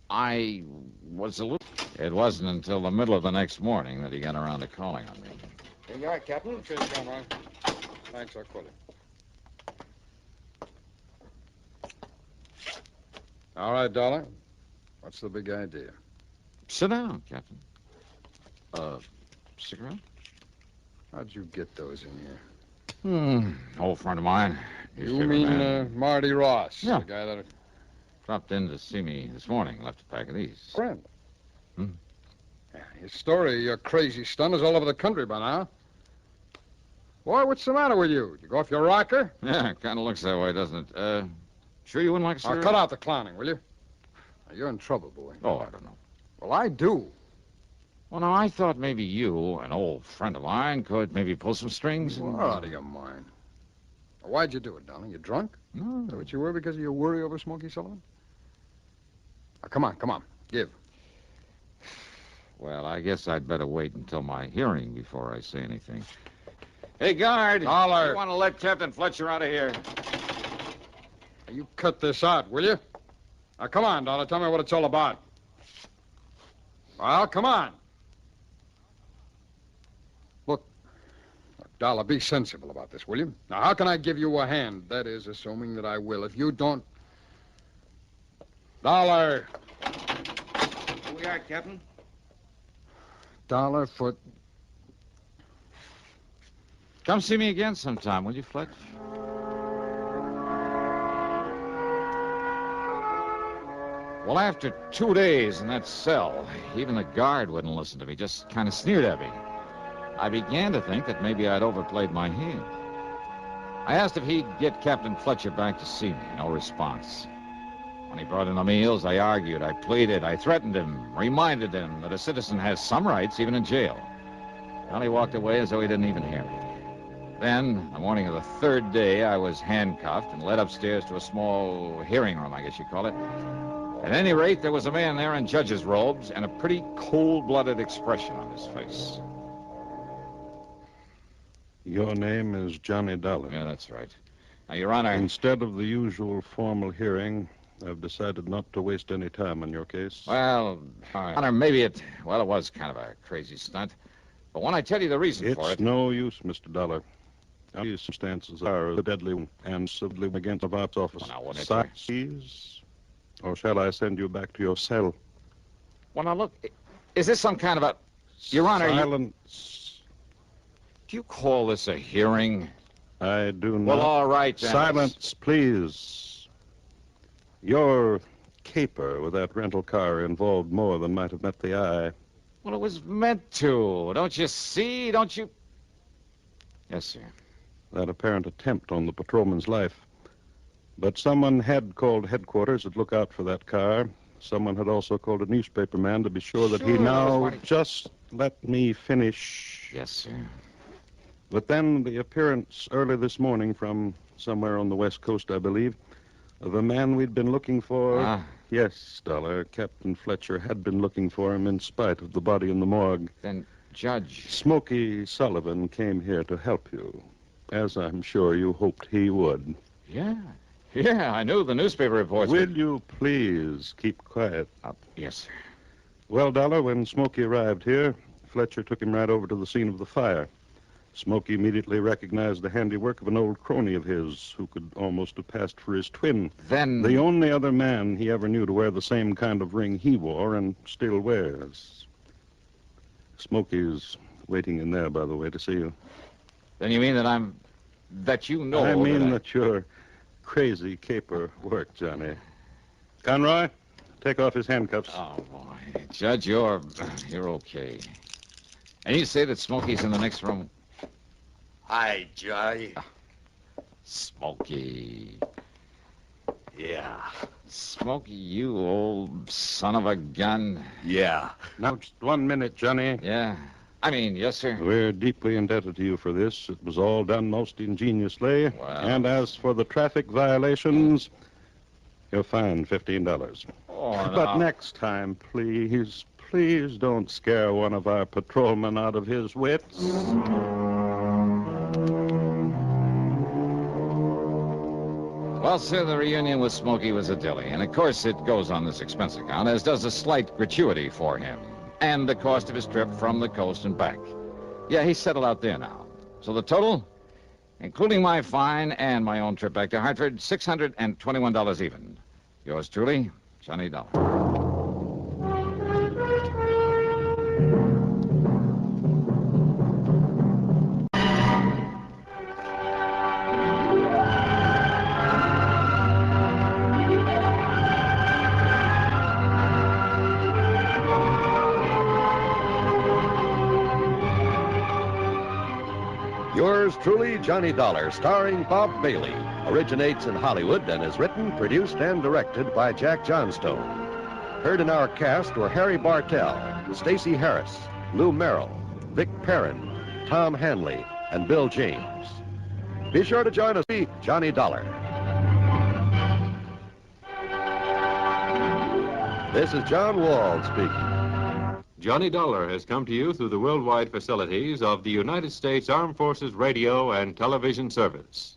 I was a little... It wasn't until the middle of the next morning that he got around to calling on me.
Here you are, Captain. Cheers, Charmona. Thanks, I'll call you. All right, Dollar. What's the big idea?
Sit down, Captain. Cigarette?
How'd you get those in here?
Old friend of mine.
You mean Marty Ross?
Yeah.
The guy that...
Dropped in to see me this morning. Left a pack of these.
Friend? Yeah, his story of your crazy stunt is all over the country by now. Boy, what's the matter with you? Did you go off your rocker?
Yeah, it kind of looks that way, doesn't it? Sure you wouldn't like a cigarette?
Cut out the clowning, will you? Now, you're in trouble, boy.
Oh, I don't know.
Well, I do.
Well, now, I thought maybe you, an old friend of mine, could maybe pull some strings.
You are out of your mind. Now, why'd you do it, darling? You drunk?
No.
Is that what you were because of your worry over Smokey Sullivan? Now, come on. Give.
Well, I guess I'd better wait until my hearing before I say anything. Hey, guard.
Dollar.
You want to let Captain Fletcher out of here?
You cut this out, will you? Now, come on, Dollar. Tell me what it's all about. Well, come on. Look, Dollar, be sensible about this, will you? Now, how can I give you a hand? That is, assuming that I will. If you don't... Dollar.
Here we are, Captain.
Dollar for...
Come see me again sometime, will you, Fletch? Well, after 2 days in that cell, even the guard wouldn't listen to me, just kind of sneered at me. I began to think that maybe I'd overplayed my hand. I asked if he'd get Captain Fletcher back to see me. No response. When he brought in the meals, I argued, I pleaded, I threatened him, reminded him that a citizen has some rights even in jail. Well, he walked away as though he didn't even hear me. Then, the morning of the third day, I was handcuffed and led upstairs to a small hearing room, I guess you call it. At any rate, there was a man there in judge's robes and a pretty cold-blooded expression on his face.
Your name is Johnny Dollar.
Yeah, that's right. Now, Your Honor...
Instead of the usual formal hearing, I've decided not to waste any time on your case.
Well, Your Honor, maybe it was kind of a crazy stunt. But when I tell you the reason for it...
It's no use, Mr. Dollar. These circumstances are deadly and civilly against the VARTS office.
Well, now, wouldn't it,
Please, or shall I send you back to your cell?
Well, now, look, is this some kind of a... Your Honor,
Silence.
Do you call this a hearing?
I do not.
Well, all right, then.
Silence, please. Your caper with that rental car involved more than might have met the eye.
Well, it was meant to. Don't you see? Don't you... Yes, sir.
That apparent attempt on the patrolman's life. But someone had called headquarters to look out for that car. Someone had also called a newspaper man to be sure that he now... Just let me finish.
Yes, sir.
But then the appearance early this morning from somewhere on the West Coast, I believe, The man we'd been looking for?
Ah.
Yes, Dollar. Captain Fletcher had been looking for him in spite of the body in the morgue.
Then, Judge...
Smokey Sullivan came here to help you, as I'm sure you hoped he would.
Yeah. Yeah, I knew the newspaper reports.
Will you please keep quiet?
Yes, sir.
Well, Dollar, when Smokey arrived here, Fletcher took him right over to the scene of the fire. Smokey immediately recognized the handiwork of an old crony of his who could almost have passed for his twin.
Then...
The only other man he ever knew to wear the same kind of ring he wore and still wears. Smokey's waiting in there, by the way, to see you.
Then you mean that you know...
I mean that your crazy caper worked, Johnny. Conroy, take off his handcuffs.
Oh, boy. Judge, you're okay. And you say that Smokey's in the next room?
Hi, Joy.
Smokey.
Yeah.
Smokey, you old son of a gun.
Yeah.
Now, just 1 minute, Johnny.
Yeah. I mean, yes, sir.
We're deeply indebted to you for this. It was all done most ingeniously.
Well...
And as for the traffic violations, you're fined $15.
Oh,
But next time, please don't scare one of our patrolmen out of his wits.
Well, sir, the reunion with Smokey was a dilly. And, of course, it goes on this expense account, as does a slight gratuity for him. And the cost of his trip from the coast and back. Yeah, he's settled out there now. So the total, including my fine and my own trip back to Hartford, $621 even. Yours truly, Johnny Dollar.
Yours truly, Johnny Dollar, starring Bob Bailey, originates in Hollywood and is written, produced, and directed by Jack Johnstone. Heard in our cast were Harry Bartell, Stacey Harris, Lou Merrill, Vic Perrin, Tom Hanley, and Bill James. Be sure to join us, Johnny Dollar. This is John Wald speaking.
Johnny Dollar has come to you through the worldwide facilities of the United States Armed Forces Radio and Television Service.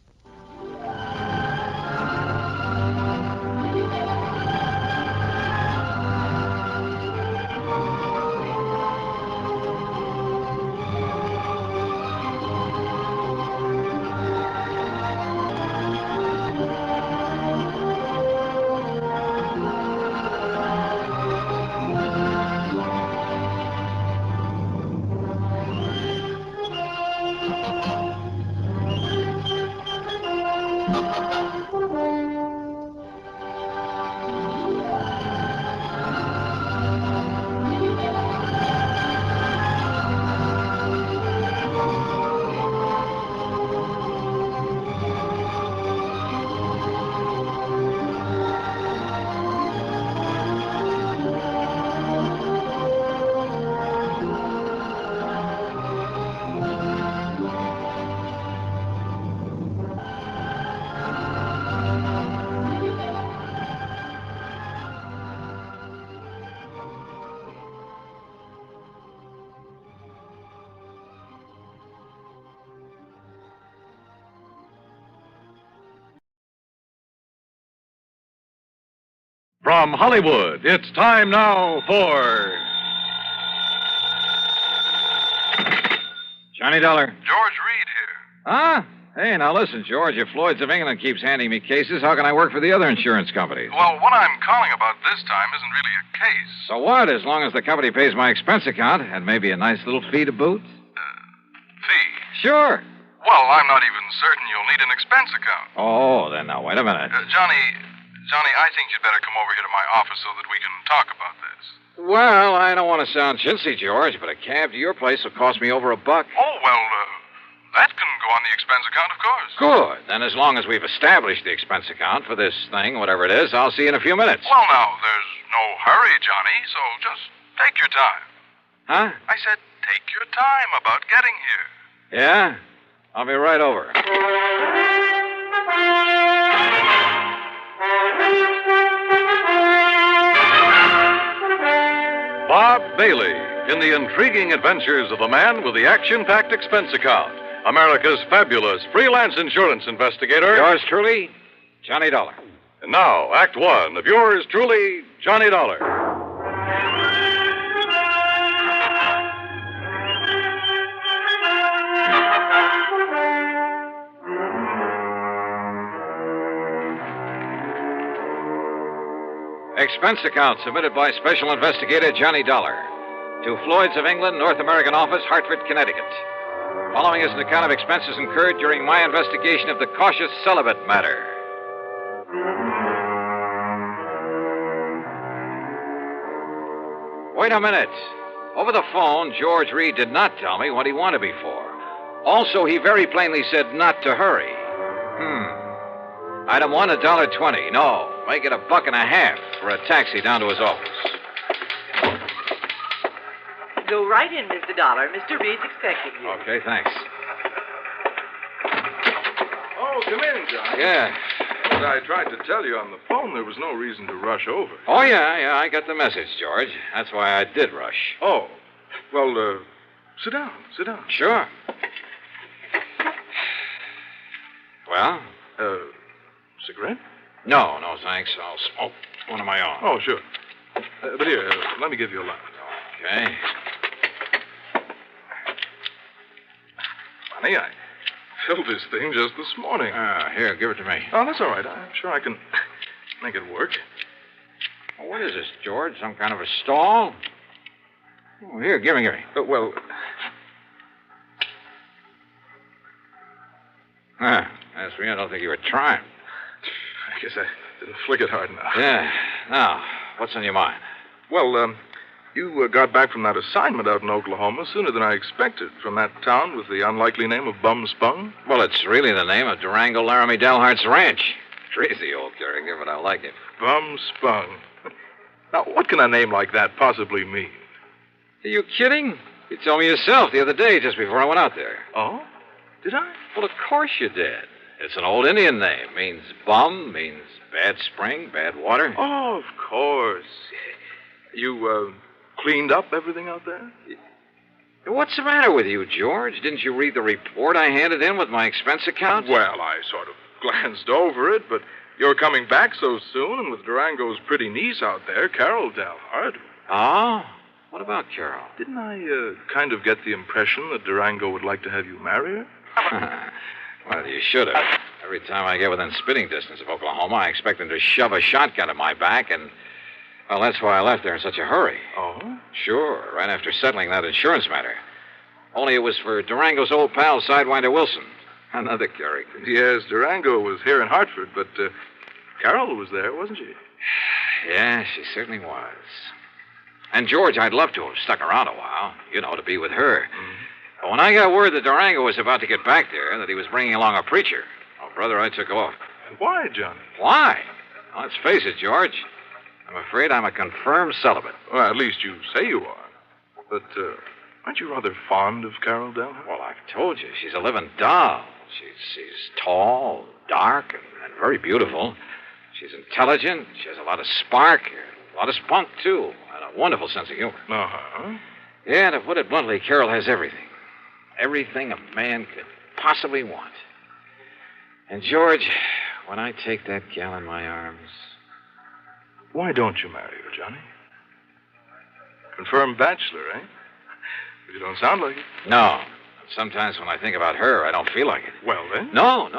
From Hollywood, it's time now for...
Johnny Dollar.
George Reed here.
Huh? Hey, now listen, George. If Floyd's of England keeps handing me cases, how can I work for the other insurance companies?
Well, what I'm calling about this time isn't really a case.
So what, as long as the company pays my expense account and maybe a nice little fee to boot?
Fee?
Sure.
Well, I'm not even certain you'll need an expense account.
Oh, then now, wait a minute.
Johnny, I think you'd better come over here to my office so that we can talk about this.
Well, I don't want to sound chintzy, George, but a cab to your place will cost me over $1.
Oh, well, that can go on the expense account, of course.
Good. Then as long as we've established the expense account for this thing, whatever it is, I'll see you in a few minutes.
Well, now, there's no hurry, Johnny, so just take your time.
Huh?
I said take your time about getting here.
Yeah? I'll be right over.
Bob Bailey in the intriguing adventures of the man with the action-packed expense account, America's fabulous freelance insurance investigator.
Yours truly, Johnny Dollar.
And now, Act One of yours truly, Johnny Dollar.
Expense account submitted by Special Investigator Johnny Dollar to Floyd's of England, North American Office, Hartford, Connecticut. Following is an account of expenses incurred during my investigation of the cautious Celibate matter. Wait a minute. Over the phone, George Reed did not tell me what he wanted me for. Also, he very plainly said not to hurry. Item one, $1.20. No, make it $1.50 for a taxi down to his office.
Go right in, Mr. Dollar. Mr. Reed's expecting you.
Okay, thanks.
Oh, come in, John.
Yeah.
As I tried to tell you on the phone, there was no reason to rush over.
Oh, yeah, I got the message, George. That's why I did rush.
Oh. Well, sit down.
Sure. Well?
Cigarette?
No, thanks. I'll smoke one of my own.
Oh, sure. But here, let me give you a light.
Okay.
Funny, I filled this thing just this morning.
Here, give it to me.
Oh, that's all right. I'm sure I can make it work.
Well, what is this, George? Some kind of a stall? Oh, here, give me.
Well...
As for me, I don't think you were trying.
I guess I didn't flick it hard enough.
Yeah. Now, what's on your mind?
Well, you got back from that assignment out in Oklahoma sooner than I expected, from that town with the unlikely name of Bum Spung.
Well, it's really the name of Durango Laramie Dalhart's ranch. Crazy old character, but I like it.
Bum Spung. Now, what can a name like that possibly mean?
Are you kidding? You told me yourself the other day, just before I went out there.
Oh? Did I?
Well, of course you did. It's an old Indian name. Means bum, means bad spring, bad water.
Oh, of course. You, cleaned up everything out there?
What's the matter with you, George? Didn't you read the report I handed in with my expense account?
Well, I sort of glanced over it, but you're coming back so soon, and with Durango's pretty niece out there, Carol Dalhart.
Oh? What about Carol?
Didn't I, kind of get the impression that Durango would like to have you marry her?
Well, you should have. Every time I get within spitting distance of Oklahoma, I expect them to shove a shotgun at my back, and, well, that's why I left there in such a hurry.
Oh?
Sure, right after settling that insurance matter. Only it was for Durango's old pal, Sidewinder Wilson. Another character.
Yes, Durango was here in Hartford, but Carol was there, wasn't she?
Yeah, she certainly was. And, George, I'd love to have stuck around a while, to be with her.
Mm-hmm.
But when I got word that Durango was about to get back there, that he was bringing along a preacher, oh, brother, I took off.
Why, Johnny?
Why? Well, let's face it, George. I'm afraid I'm a confirmed celibate.
Well, at least you say you are. But, aren't you rather fond of Carol Dalhart?
Well, I've told you, she's a living doll. She's tall, dark, and very beautiful. She's intelligent. She has a lot of spark, a lot of spunk, too, and a wonderful sense of humor.
Uh-huh.
Yeah, to put it bluntly, Carol has everything. Everything a man could possibly want. And, George, when I take that gal in my arms...
Why don't you marry her, Johnny? Confirmed bachelor, eh? But you don't sound like it.
No. Sometimes when I think about her, I don't feel like it.
Well, then?
No.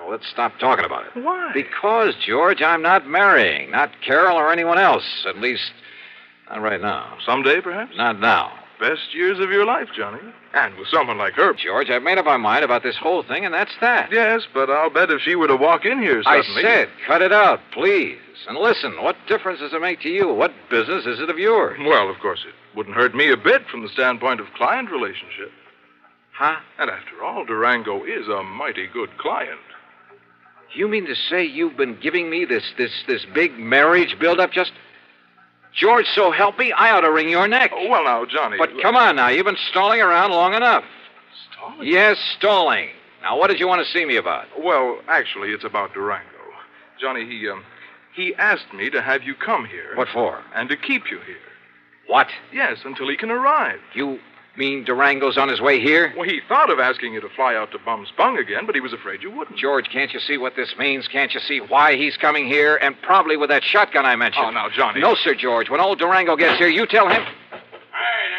Let's stop talking about it.
Why?
Because, George, I'm not marrying. Not Carol or anyone else. At least, not right now.
Someday, perhaps?
Not now.
Best years of your life, Johnny. And with someone like her.
George, I've made up my mind about this whole thing, and that's that.
Yes, but I'll bet if she were to walk in here suddenly...
I said, cut it out, please. And listen, what difference does it make to you? What business is it of yours?
Well, of course, it wouldn't hurt me a bit from the standpoint of client relationship.
Huh?
And after all, Durango is a mighty good client.
You mean to say you've been giving me this big marriage build-up just... George, so help me, I ought to wring your neck.
Oh, well, now, Johnny...
But come on now, you've been stalling around long enough.
Stalling?
Yes, stalling. Now, what did you want to see me about?
Well, actually, it's about Durango. Johnny, he asked me to have you come here.
What for?
And to keep you here.
What?
Yes, until he can arrive.
You mean Durango's on his way here?
Well, he thought of asking you to fly out to Bum's Bung again, but he was afraid you wouldn't.
George, can't you see what this means? Can't you see why he's coming here? And probably with that shotgun I mentioned.
Oh, now, Johnny.
No, Sir George. When old Durango gets here, you tell him.
Hi there,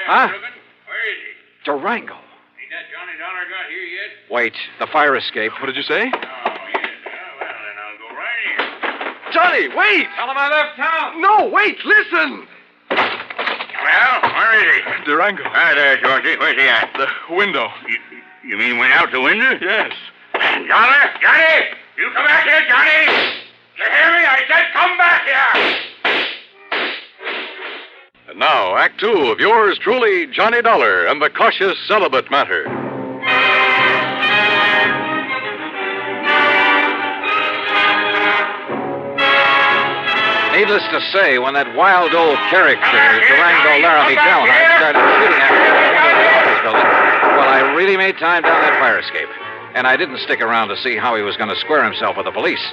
Huh?
Dugan. Where is he?
Durango.
Ain't that Johnny Dollar got here yet?
Wait, the fire escape.
What did you say?
Oh, yes. Well, then I'll go right in.
Johnny, wait!
Tell him I left town.
No, wait, listen!
Well, where is he?
Durango.
Hi there, Georgie. Where's he at?
The window.
You mean went out the window?
Yes.
Dollar, Johnny! You come back here, Johnny! You hear me? I said come back here!
And now, Act Two of yours truly, Johnny Dollar and the Cautious Celibate Matter.
Needless to say, when that wild old character, Durango Laramie Delhart, started shooting at me from one of the office buildings, well, I really made time down that fire escape. And I didn't stick around to see how he was going to square himself with the police.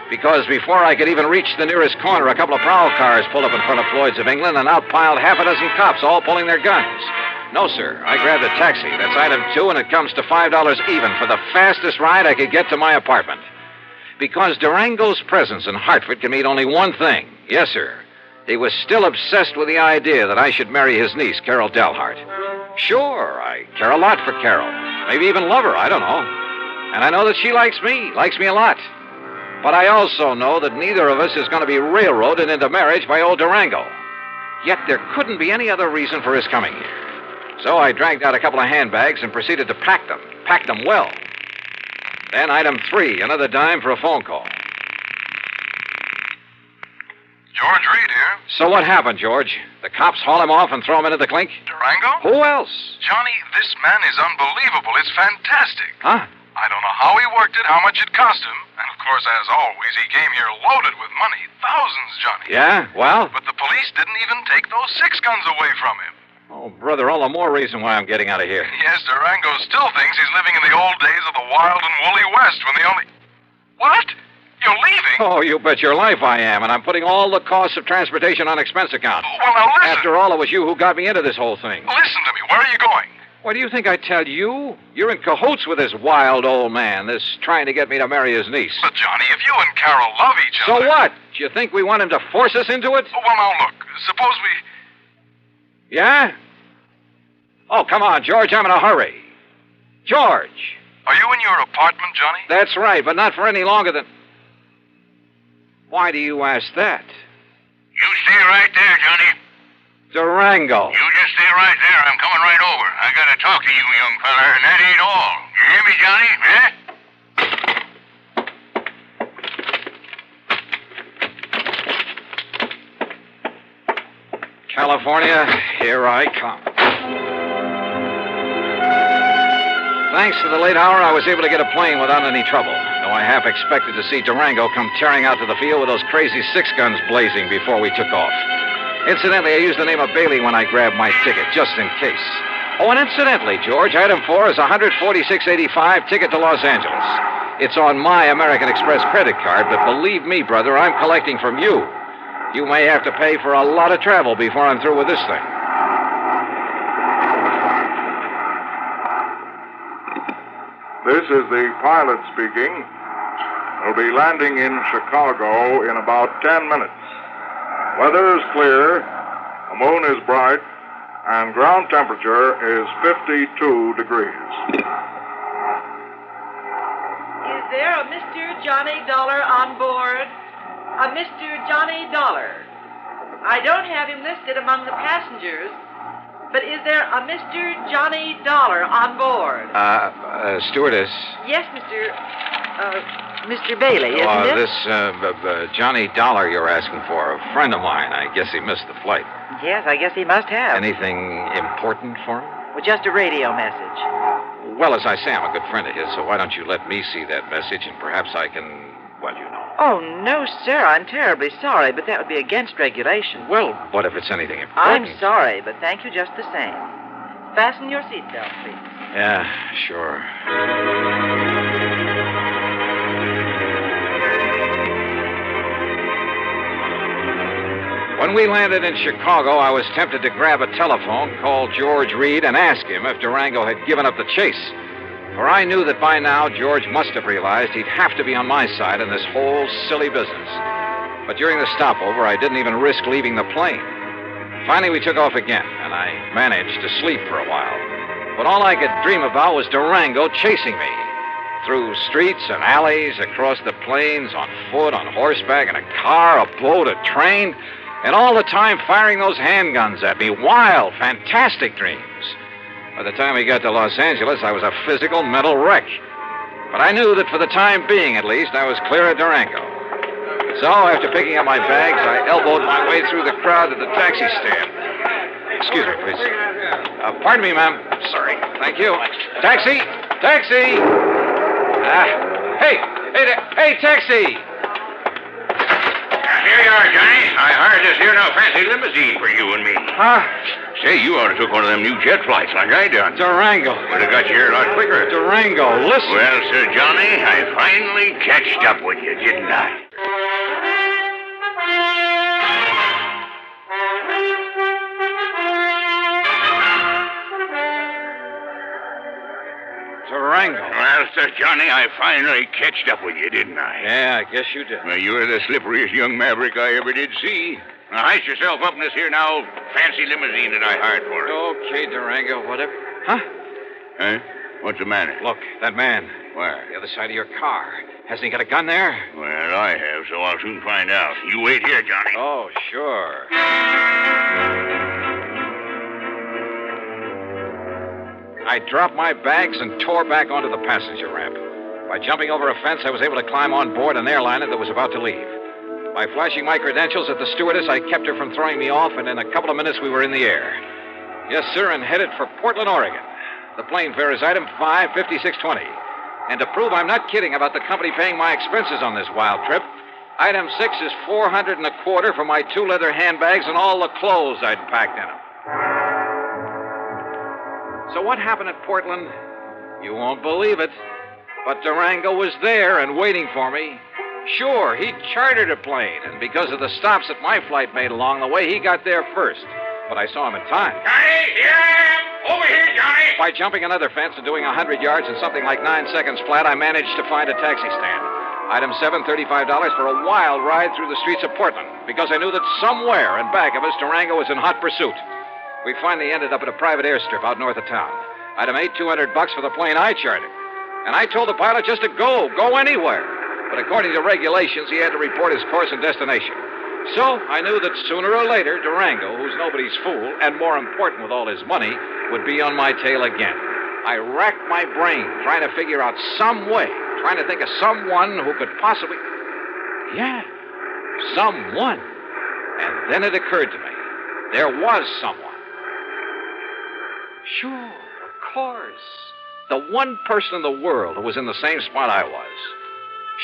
Because before I could even reach the nearest corner, a couple of prowl cars pulled up in front of Floyd's of England and out piled half a dozen cops, all pulling their guns. No, sir. I grabbed a taxi. That's item 2, and it comes to $5 even for the fastest ride I could get to my apartment. Because Durango's presence in Hartford can mean only one thing. Yes, sir. He was still obsessed with the idea that I should marry his niece, Carol Delhart. Sure, I care a lot for Carol. Maybe even love her, I don't know. And I know that she likes me a lot. But I also know that neither of us is going to be railroaded into marriage by old Durango. Yet there couldn't be any other reason for his coming here. So I dragged out a couple of handbags and proceeded to pack them well. Then item 3, another dime for a phone call.
George Reed here.
So what happened, George? The cops haul him off and throw him into the clink?
Durango?
Who else?
Johnny, this man is unbelievable. It's fantastic.
Huh?
I don't know how he worked it, how much it cost him. And, of course, as always, he came here loaded with money. Thousands, Johnny.
Yeah? Well?
But the police didn't even take those 6 guns away from him.
Oh, brother, all the more reason why I'm getting out of here.
Yes, Durango still thinks he's living in the old days of the wild and woolly West when the only... What? You're leaving?
Oh, you bet your life I am, and I'm putting all the costs of transportation on expense account.
Well, now listen.
After all, it was you who got me into this whole thing.
Listen to me. Where are you going?
Why, do you think I tell you? You're in cahoots with this wild old man, this trying to get me to marry his niece.
But, Johnny, if you and Carol love each other...
So what? Do you think we want him to force us into it?
Oh, well, now, look. Suppose we...
Yeah? Oh, come on, George. I'm in a hurry. George!
Are you in your apartment, Johnny?
That's right, but not for any longer than... Why do you ask that?
You stay right there, Johnny.
Durango.
You just stay right there. I'm coming right over. I gotta talk to you, young feller, and that ain't all. You hear me, Johnny?
California, here I come. Thanks to the late hour, I was able to get a plane without any trouble, though I half expected to see Durango come tearing out to the field with those crazy 6 guns blazing before we took off. Incidentally, I used the name of Bailey when I grabbed my ticket, just in case. Oh, and incidentally, George, item 4 is a $146.85 ticket to Los Angeles. It's on my American Express credit card, but believe me, brother, I'm collecting from you. You may have to pay for a lot of travel before I'm through with this thing.
This is the pilot speaking. We'll be landing in Chicago in about 10 minutes. Weather is clear, the moon is bright, and ground temperature is 52 degrees.
Is there a Mr. Johnny Dollar on board? A Mr. Johnny Dollar. I don't have him listed among the passengers, but is there a Mr. Johnny Dollar on board?
Stewardess.
Yes, Mr. Bailey, isn't it?
This Johnny Dollar you're asking for, a friend of mine. I guess he missed the flight.
Yes, I guess he must have.
Anything important for him?
Well, just a radio message.
Well, as I say, I'm a good friend of his, so why don't you let me see that message, and perhaps I can, well, you know.
Oh, no, sir. I'm terribly sorry, but that would be against regulation.
Well, what if it's anything important?
I'm sorry, but thank you just the same. Fasten your seatbelt, please.
Yeah, sure. When we landed in Chicago, I was tempted to grab a telephone, call George Reed, and ask him if Durango had given up the chase. For I knew that by now George must have realized he'd have to be on my side in this whole silly business. But during the stopover, I didn't even risk leaving the plane. Finally, we took off again, and I managed to sleep for a while. But all I could dream about was Durango chasing me. Through streets and alleys, across the plains, on foot, on horseback, in a car, a boat, a train, and all the time firing those handguns at me. Wild, fantastic dreams. By the time we got to Los Angeles, I was a physical, mental wreck. But I knew that for the time being, at least, I was clear of Durango. So, after picking up my bags, I elbowed my way through the crowd to the taxi stand. Excuse me, please. Pardon me, ma'am. Sorry. Thank you. Taxi! Taxi! Hey, taxi!
Here you are, Johnny. I hired this here now fancy limousine for you and me.
Huh?
Say, you ought to took one of them new jet flights like I done.
Durango.
Would have got you here a lot quicker.
Durango, listen.
Well, Sir Johnny, I finally catched up with you, didn't I?
Durango.
Well, Sir Johnny, I finally catched up with you, didn't I?
Yeah, I guess you did.
Well, you're the slipperiest young maverick I ever did see. Now, heist yourself up in this here now fancy limousine that I hired for it.
Okay, Durango, whatever. Huh?
Huh? What's the matter?
Look, that man.
Where?
The other side of your car. Hasn't he got a gun there?
Well, I have, so I'll soon find out. You wait here, Johnny.
Oh, sure. I dropped my bags and tore back onto the passenger ramp. By jumping over a fence, I was able to climb on board an airliner that was about to leave. By flashing my credentials at the stewardess, I kept her from throwing me off, and in a couple of minutes we were in the air. Yes, sir, and headed for Portland, Oregon. The plane fare is item 55620. And to prove I'm not kidding about the company paying my expenses on this wild trip, item 6 is $425 for my 2 leather handbags and all the clothes I'd packed in them. So what happened at Portland? You won't believe it. But Durango was there and waiting for me. Sure, he chartered a plane, and because of the stops that my flight made along the way, he got there first. But I saw him in time.
Johnny, here I am! Over here, Johnny!
By jumping another fence and doing 100 yards in something like 9 seconds flat, I managed to find a taxi stand. Item 7, $35 for a wild ride through the streets of Portland, because I knew that somewhere in back of us, Durango was in hot pursuit. We finally ended up at a private airstrip out north of town. Item 8, $200 for the plane I chartered. And I told the pilot just to go anywhere. But according to regulations, he had to report his course and destination. So I knew that sooner or later, Durango, who's nobody's fool, and more important with all his money, would be on my tail again. I racked my brain trying to figure out some way, trying to think of someone who could possibly... Yeah, someone. And then it occurred to me. There was someone. Sure, of course. The one person in the world who was in the same spot I was.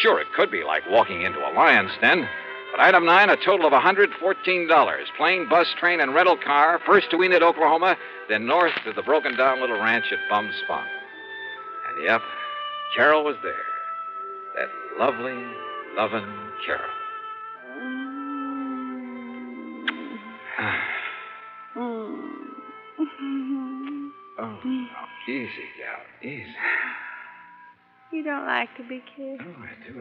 Sure, it could be like walking into a lion's den. But item 9, a total of $114. Plane, bus, train, and rental car. First to Enid, Oklahoma, then north to the broken-down little ranch at Bum Spot. And yep, Carol was there. That lovely, loving Carol. Oh, easy, gal, easy.
You don't like to be kissed?
Oh, I do.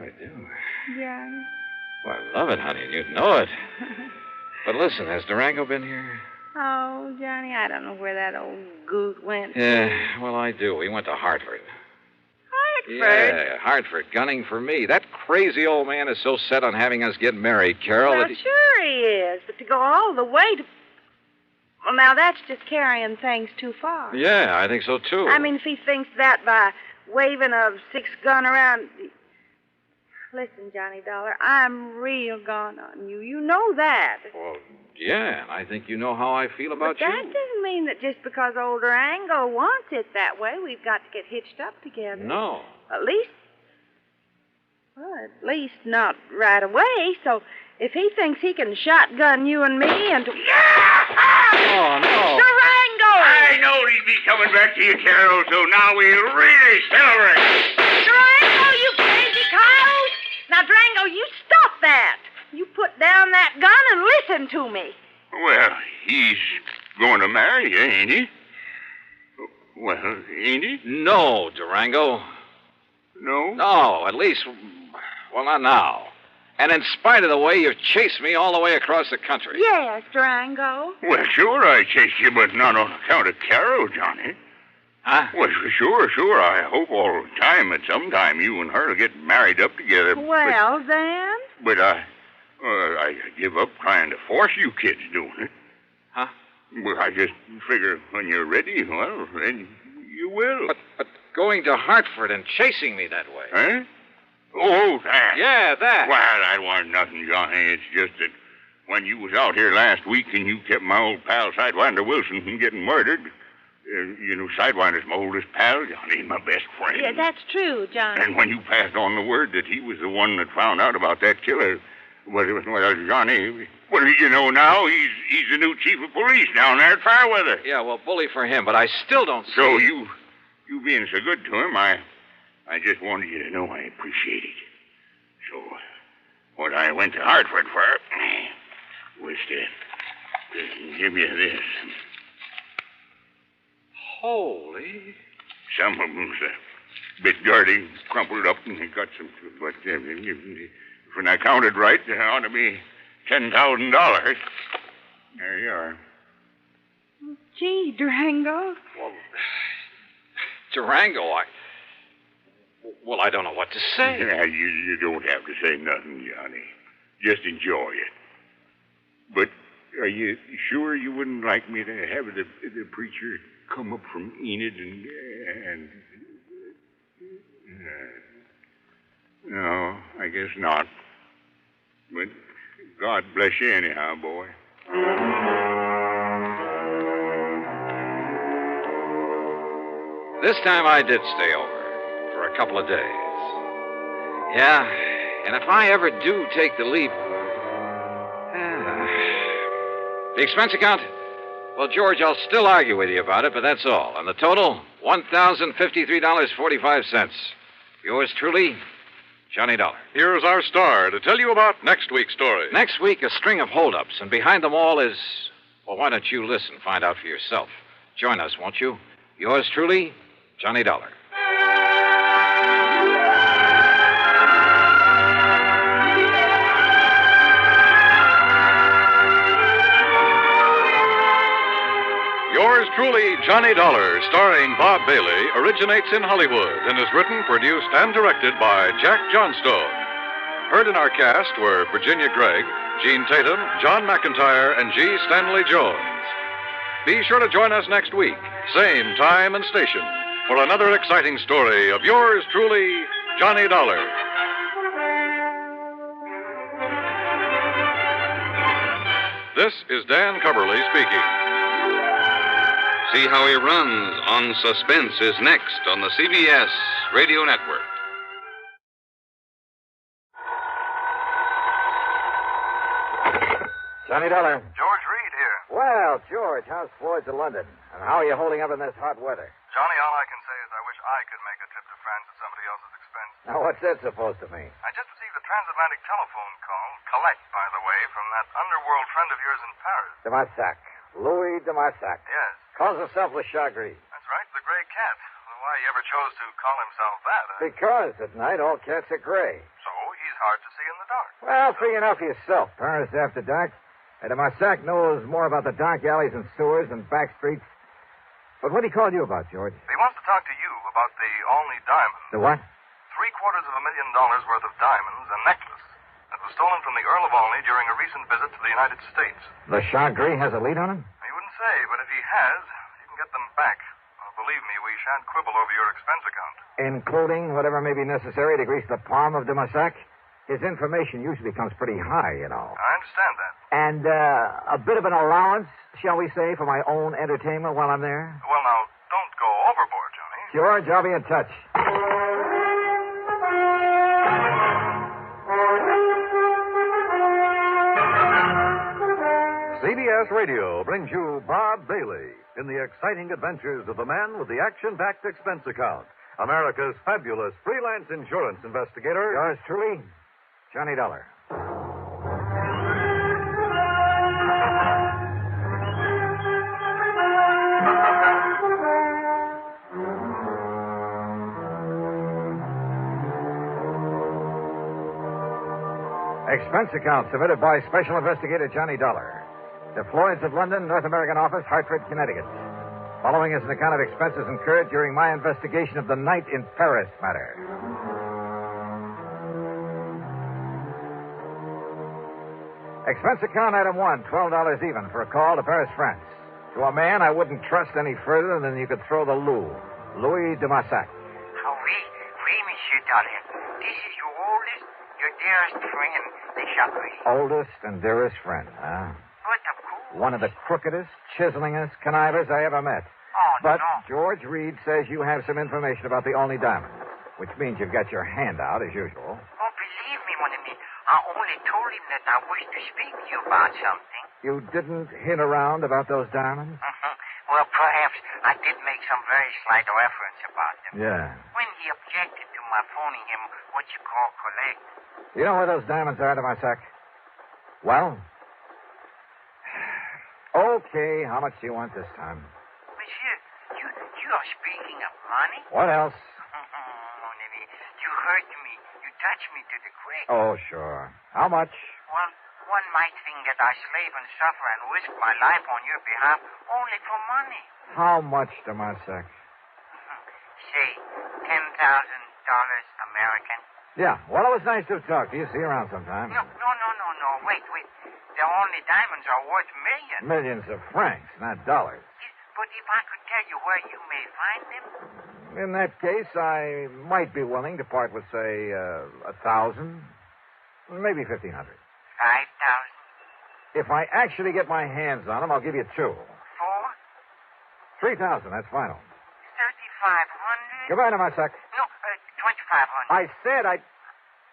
Johnny.
Well, I love it, honey, and you'd know it. But listen, has Durango been here?
Oh, Johnny, I don't know where that old goot went.
Yeah, well, I do. He went to Hartford.
Hartford?
Yeah, Hartford, gunning for me. That crazy old man is so set on having us get married, Carol.
Well,
that
sure he is, but to go all the way to... Well, now, that's just carrying things too far.
Yeah, I think so, too.
I mean, if he thinks that by waving a 6-gun around... Listen, Johnny Dollar, I'm real gone on you. You know that.
Well, yeah, and I think you know how I feel about
but that doesn't mean that just because old Durango wants it that way, we've got to get hitched up together.
No.
At least not right away. So if he thinks he can shotgun you and me and...
Oh, no.
Durango!
I knowed he'd be coming back to you, Carol, so now we really celebrate.
Durango, you crazy coyote! Now, Durango, you stop that. You put down that gun and listen to me.
Well, he's going to marry you, ain't he? Well, ain't he?
No, Durango.
No?
No, at least, well, not now. And in spite of the way you've chased me all the way across the country.
Yes, Durango.
Well, sure I chased you, but not on account of Carol, Johnny.
Huh?
Well, sure. I hope all the time that sometime you and her will get married up together.
Well, then?
But I give up trying to force you kids doing it.
Huh?
Well, I just figure when you're ready, well, then you will.
But going to Hartford and chasing me that way.
Huh? Oh, that.
Yeah, that.
Well, that wasn't nothing, Johnny. It's just that when you was out here last week and you kept my old pal Sidewinder Wilson from getting murdered, Sidewinder's my oldest pal, Johnny, my best friend.
Yeah, that's true, Johnny.
And when you passed on the word that he was the one that found out about that killer, well, Johnny, what do you know now? He's the new chief of police down there at Fairweather.
Yeah, well, bully for him, but I still don't see...
So you being so good to him, I just wanted you to know I appreciate it. So, what I went to Hartford for was to give you this.
Holy...
Some of them's a bit dirty, crumpled up, and they got some... But when I counted right, there ought to be $10,000. There you are.
Gee, Durango.
Well, Durango, Well, I don't know what to say.
Yeah, you don't have to say nothing, Johnny. Just enjoy it. But are you sure you wouldn't like me to have the preacher come up from Enid and no, I guess not. But God bless you anyhow, boy.
This time I did stay over for a couple of days. Yeah, and if I ever do take the leap... The expense account? Well, George, I'll still argue with you about it, but that's all. And the total, $1,053.45. Yours truly, Johnny Dollar.
Here's our star to tell you about next week's story.
Next week, a string of holdups, and behind them all is... Well, why don't you listen, find out for yourself. Join us, won't you? Yours truly, Johnny Dollar.
Yours truly, Johnny Dollar, starring Bob Bailey, originates in Hollywood and is written, produced, and directed by Jack Johnstone. Heard in our cast were Virginia Gregg, Gene Tatum, John McIntyre, and G. Stanley Jones. Be sure to join us next week, same time and station, for another exciting story of yours truly, Johnny Dollar. This is Dan Coverly speaking.
See How He Runs on Suspense is next on the CBS Radio Network.
Johnny Dollar.
George Reed here.
Well, George, how's Floyd's of London? And how are you holding up in this hot weather?
Johnny, all I can say is I wish I could make a trip to France at somebody else's expense.
Now, what's that supposed to mean?
I just received a transatlantic telephone call, collect, by the way, from that underworld friend of yours in Paris.
De Marsac. Louis de Marsac.
Yes.
Calls himself Le Chagris.
That's right, the gray cat. Why he ever chose to call himself that,
Because at night all cats are gray.
So he's hard to see in the dark.
Well, free enough for yourself. Paris after dark. And de Marsac knows more about the dark alleys and sewers and back streets. But what did he call you about, George?
He wants to talk to you about the Olney diamond.
The what?
$750,000 worth of diamonds, a necklace that was stolen from the Earl of Olney during a recent visit to the United States.
Le Chagris has a lead on him?
He wouldn't say, but if he has, you can get them back. Well, believe me, we shan't quibble over your expense account.
Including whatever may be necessary to grease the palm of de Marsac? His information usually comes pretty high, you know.
I understand that.
And a bit of an allowance, shall we say, for my own entertainment while I'm there?
Well, now, don't go overboard, Johnny.
George, I'll be in touch.
CBS Radio brings you Bob Bailey in the exciting adventures of the man with the action-packed expense account, America's fabulous freelance insurance investigator.
Yours truly, Johnny Dollar.
Expense account submitted by Special Investigator Johnny Dollar. The Floyds of London, North American Office, Hartford, Connecticut. Following is an account of expenses incurred during my investigation of the night in Paris matter. Expense account item 1, $12 even for a call to Paris, France. To a man I wouldn't trust any further than you could throw the Louis de Massac.
Oui, Monsieur Dollar. This is your oldest, your dearest friend, Desalles.
Oldest and dearest friend, huh?
But of course.
One of the crookedest, chiselingest connivers I ever met.
Oh,
but
no.
George Reed says you have some information about the only diamond, which means you've got your hand out, as usual.
Oh, believe me, mon ami. I only told him that I wished to speak to you about something.
You didn't hint around about those diamonds?
Mm-hmm. Well, perhaps I did make some very slight reference about them.
Yeah.
When he objected to my phoning him what you call collect.
You know where those diamonds are, de Massac? Well? Okay, how much do you want this time?
Monsieur, you are speaking of money?
What else?
Mon ami, you hurt me. You touched me to the quick.
Oh, sure. How much?
Well, one might think that I slave and suffer and risk my life on your behalf only for money.
How much, de Massac?
Say, $10,000 American.
Yeah, well, it was nice to talk to you. See you around sometime.
No. Wait. The only diamonds are worth millions.
Millions of francs, not dollars.
But if I could tell you where you may find them?
In that case, I might be willing to part with, say, 1,000, maybe 1,500.
5,000.
If I actually get my hands on them, I'll give you 2.
4?
3,000, that's final.
3,500.
Goodbye, de Massac.
No, 2,500.
I said I...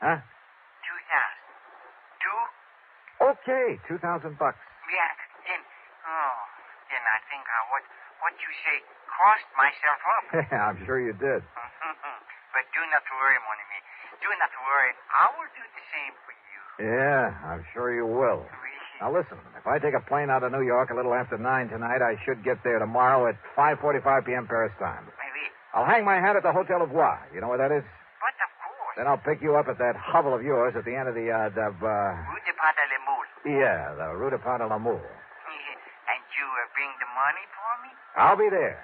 Huh?
2,000. 2?
Okay, $2,000.
Yeah, then I think what you say crossed myself up.
Yeah, I'm sure you did.
But do not worry, mon ami. Do not worry. I will do the same for you.
Yeah, I'm sure you will. Now, listen, if I take a plane out of New York a little after 9 tonight, I should get there tomorrow at 5:45 p.m. Paris time.
Maybe.
I'll hang my hat at the Hotel of Bois. You know where that is?
But of course.
Then I'll pick you up at that hovel of yours at the end of the,
Rue de Pas de la Moule.
Yeah, the Rue de Pas de la Moule.
And you bring the money for me?
I'll be there.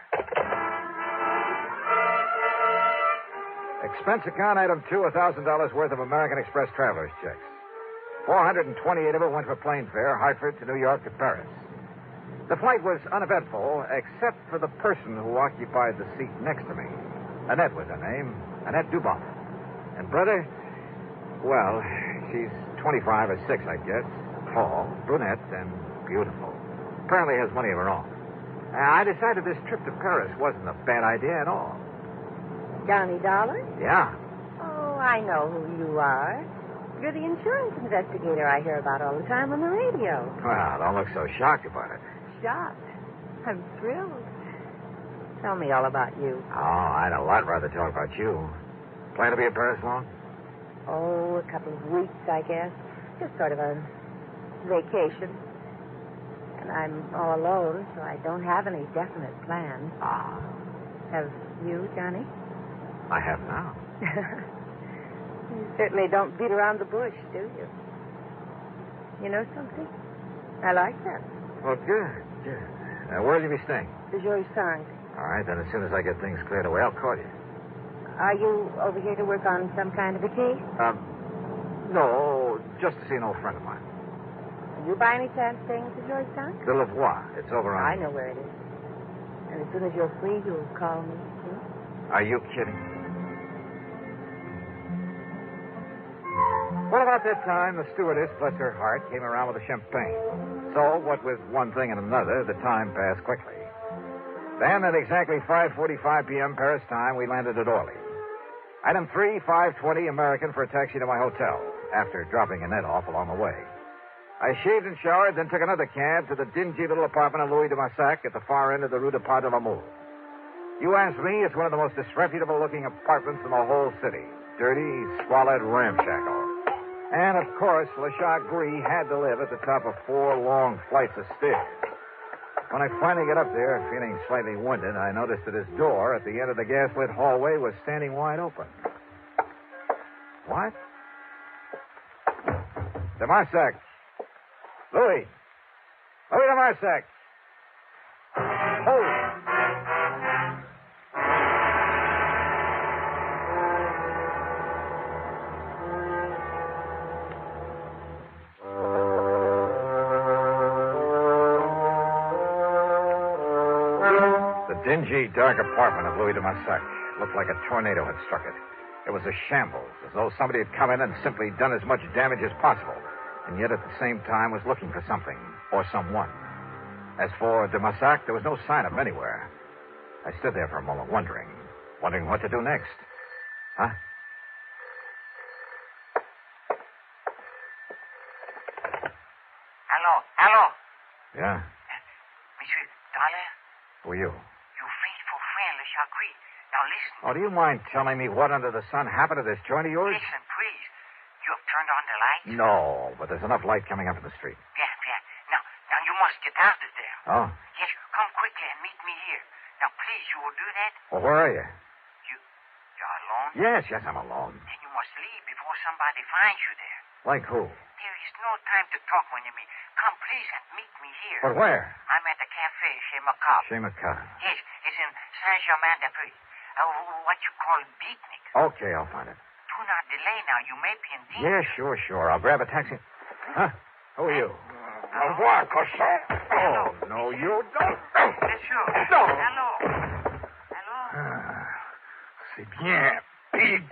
Expense account item 2, $1,000 worth of American Express traveler's checks. 428 of it went for plane fare, Hartford to New York to Paris. The flight was uneventful, except for the person who occupied the seat next to me. Annette was her name, Annette Duboff. And brother, well, she's 25 or 6, I guess. Tall, brunette, and beautiful. Apparently has money of her own. I decided this trip to Paris wasn't a bad idea at all.
Johnny Dollar?
Yeah.
Oh, I know who you are. You're the insurance investigator I hear about all the time on the radio.
Well, don't look so shocked about it.
Shocked? I'm thrilled. Tell me all about you.
Oh, I'd a lot rather talk about you. Plan to be in Paris long?
Oh, a couple of weeks, I guess. Just sort of a vacation. And I'm all alone, so I don't have any definite plans.
Ah.
Have you, Johnny?
I have now.
You certainly don't beat around the bush, do you? You know something? I like that.
Well, good. Where'll you be staying?
The Joy Sang.
All right, then as soon as I get things cleared away, I'll call you.
Are you over here to work on some kind of a case?
No, just to see an old friend of mine.
Are you by any chance staying at the Joy Sang?
The Lavoie. It's over on...
I know where it is. And as soon as you're free, you'll call me, too?
Are you kidding? Well, about that time, the stewardess, bless her heart, came around with a champagne. So, what with one thing and another, the time passed quickly. Then, at exactly 5:45 p.m. Paris time, we landed at Orly. Item 3, 5:20 American for a taxi to my hotel, after dropping Annette off along the way. I shaved and showered, then took another cab to the dingy little apartment of Louis de Massac at the far end of the Rue de Pas de la Moule. You ask me, it's one of the most disreputable-looking apartments in the whole city. Dirty, squalid, ramshackle. And, of course, Le Chagris had to live at the top of 4 long flights of stairs. When I finally got up there, feeling slightly winded, I noticed that his door at the end of the gas-lit hallway was standing wide open. What? De Marsac. Louis. Louis de Marsac. Hold. The dingy, dark apartment of Louis de Marsac looked like a tornado had struck it. It was a shambles, as though somebody had come in and simply done as much damage as possible, and yet at the same time was looking for something or someone. As for de Marsac, there was no sign of him anywhere. I stood there for a moment, wondering what to do next. Huh?
Hello.
Yeah?
Monsieur Dollar,
Who are you?
your faithful friend, Le Chagrin. Now listen.
Oh, do you mind telling me what under the sun happened to this joint of yours?
Listen, please. You have turned on the lights?
No, but there's enough light coming up from the street.
Yeah. Now you must get out of there.
Oh?
Yes, come quickly and meet me here. Now, please, you will do that?
Well, where are you?
You're alone?
Yes, I'm alone.
Then you must leave before somebody finds you there.
Like who?
There is no time to talk when you meet. Come, please, and meet me here.
But where?
I'm at the cafe chez Macabre.
Chez Macabre.
Yes, it's in Saint-Germain-des-Prés. What you call beatnik.
Okay, I'll find it.
Do not delay now. You may be in danger.
Yeah, sure. I'll grab a taxi. Huh? Who are you?
Au revoir, cochon.
Oh, no, you don't.
Monsieur.
No.
Hello.
C'est bien, pig.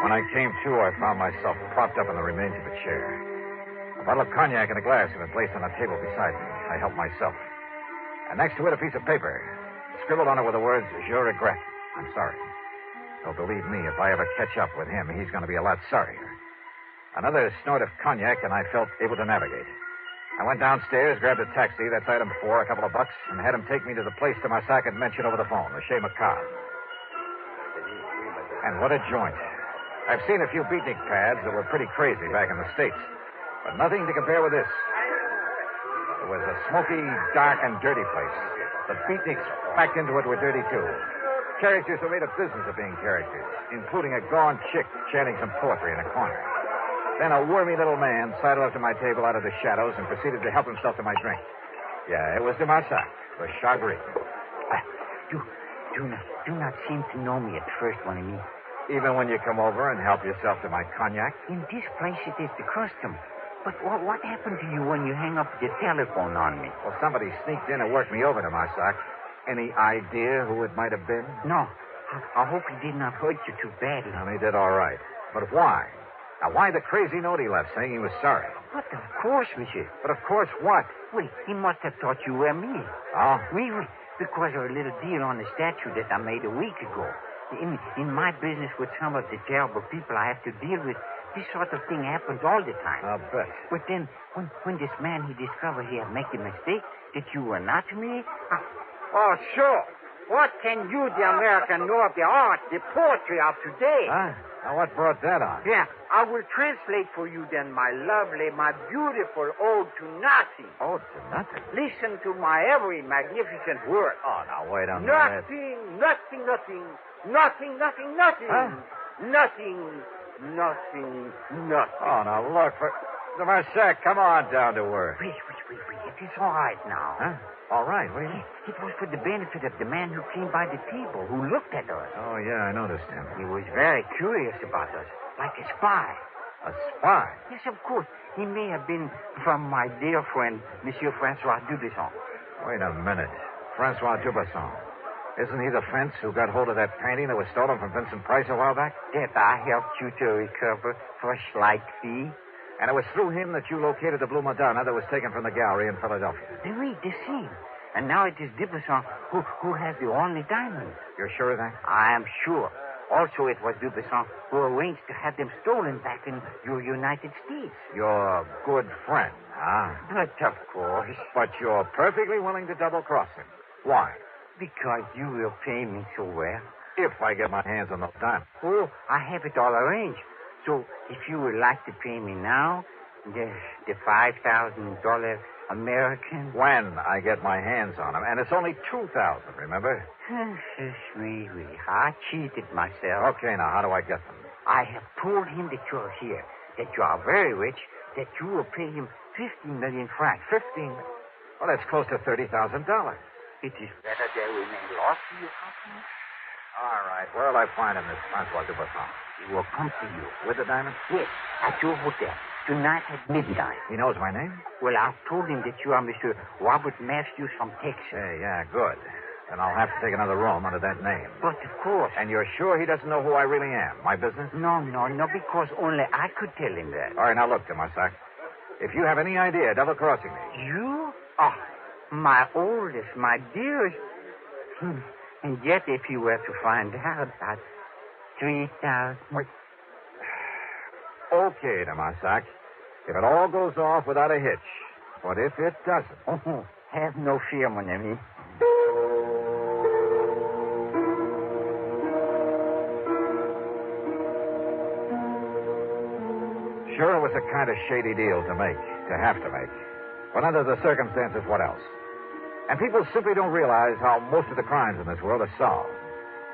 When I came to, I found myself propped up in the remains of a chair. A bottle of cognac and a glass had been placed on a table beside me. I helped myself. And next to it, a piece of paper. Scribbled on it were the words, Je regrette. I'm sorry. So believe me, if I ever catch up with him, he's going to be a lot sorrier. Another snort of cognac, and I felt able to navigate. I went downstairs, grabbed a taxi, that's item 4, a couple of bucks, and had him take me to the place de Marsac had mentioned over the phone, the Chez Macabre. And what a joint. I've seen a few beatnik pads that were pretty crazy back in the States, but nothing to compare with this. It was a smoky, dark, and dirty place. The beatniks packed into it were dirty, too. Characters who made a business of being characters, including a gaunt chick chanting some poetry in a corner. Then a wormy little man sidled up to my table out of the shadows and proceeded to help himself to my drink. Yeah, it was de Marsac, the Chagrin.
Do not seem to know me at first, mon ami.
Even when you come over and help yourself to my cognac?
In this place, it is the custom. But what happened to you when you hang up the telephone on me?
Well, somebody sneaked in and worked me over to Marsac. Any idea who it might have been?
No. I hope he did not hurt you too badly.
No, he did all right. But why? Now, why the crazy note he left saying he was sorry?
But of course, monsieur.
But of course what?
Well, he must have thought you were me.
Oh?
Oui. Because of a little deal on the statue that I made a week ago. In my business with some of the terrible people I have to deal with, this sort of thing happens all the time.
I'll bet.
But then, when this man, he discovered he had made a mistake, that you were not me... Oh, sure. What can you, the American, know of the art, the poetry of today?
Huh? Now, what brought that on?
Yeah, I will translate for you then my lovely, my beautiful ode to nothing.
Ode to nothing?
Listen to my every magnificent word.
Oh, now, wait a minute.
Nothing.
Huh?
Nothing.
Oh, now, look, for... de Marsac, come on down to earth.
Wait. It is all right now.
Huh? All right, what do you mean?
It was for the benefit of the man who came by the table, who looked at us.
Oh, yeah, I noticed him.
He was very curious about us, like a spy.
A spy?
Yes, of course. He may have been from my dear friend, Monsieur Francois Dubesson.
Wait a minute. Francois Dubesson. Isn't he the fence who got hold of that painting that was stolen from Vincent Price a while back?
That I helped you to recover for a slight fee.
And it was through him that you located the Blue Madonna that was taken from the gallery in Philadelphia.
Oui, the same. And now it is Dubesson who has the only diamond.
You're sure of that?
I am sure. Also, it was Dubesson who arranged to have them stolen back in your United States.
Your good friend, huh?
But of course.
But you're perfectly willing to double-cross him. Why?
Because you will pay me so well.
If I get my hands on those diamonds.
Oh, I have it all arranged. So, if you would like to pay me now, the $5,000 American?
When I get my hands on him. And it's only 2,000, remember?
Oui. I cheated myself.
Okay, now, how do I get them?
I have told him that you're here, that you are very rich, that you will pay him 15 million francs.
15? Well, that's close to $30,000.
It is better they remain lost to your company.
All right. Where'll I find him, this Francois Dubuisson?
He will come to you.
With the diamonds?
Yes, at your hotel. Tonight at midnight.
He knows my name?
Well, I've told him that you are Mr. Robert Matthews from Texas.
Hey, yeah, good. Then I'll have to take another room under that name.
But of course.
And you're sure he doesn't know who I really am? My business?
No, because only I could tell him that.
All right, now look, Dubuisson. If you have any idea double-crossing me...
You? Oh, my oldest, my dearest. And yet, if you were to find out that 3,000...
Wait. Okay, Damasak. If it all goes off without a hitch. But if it doesn't...
Oh, have no fear, mon ami.
Sure, it was a kind of shady deal to make, to have to make. But under the circumstances, what else? And people simply don't realize how most of the crimes in this world are solved.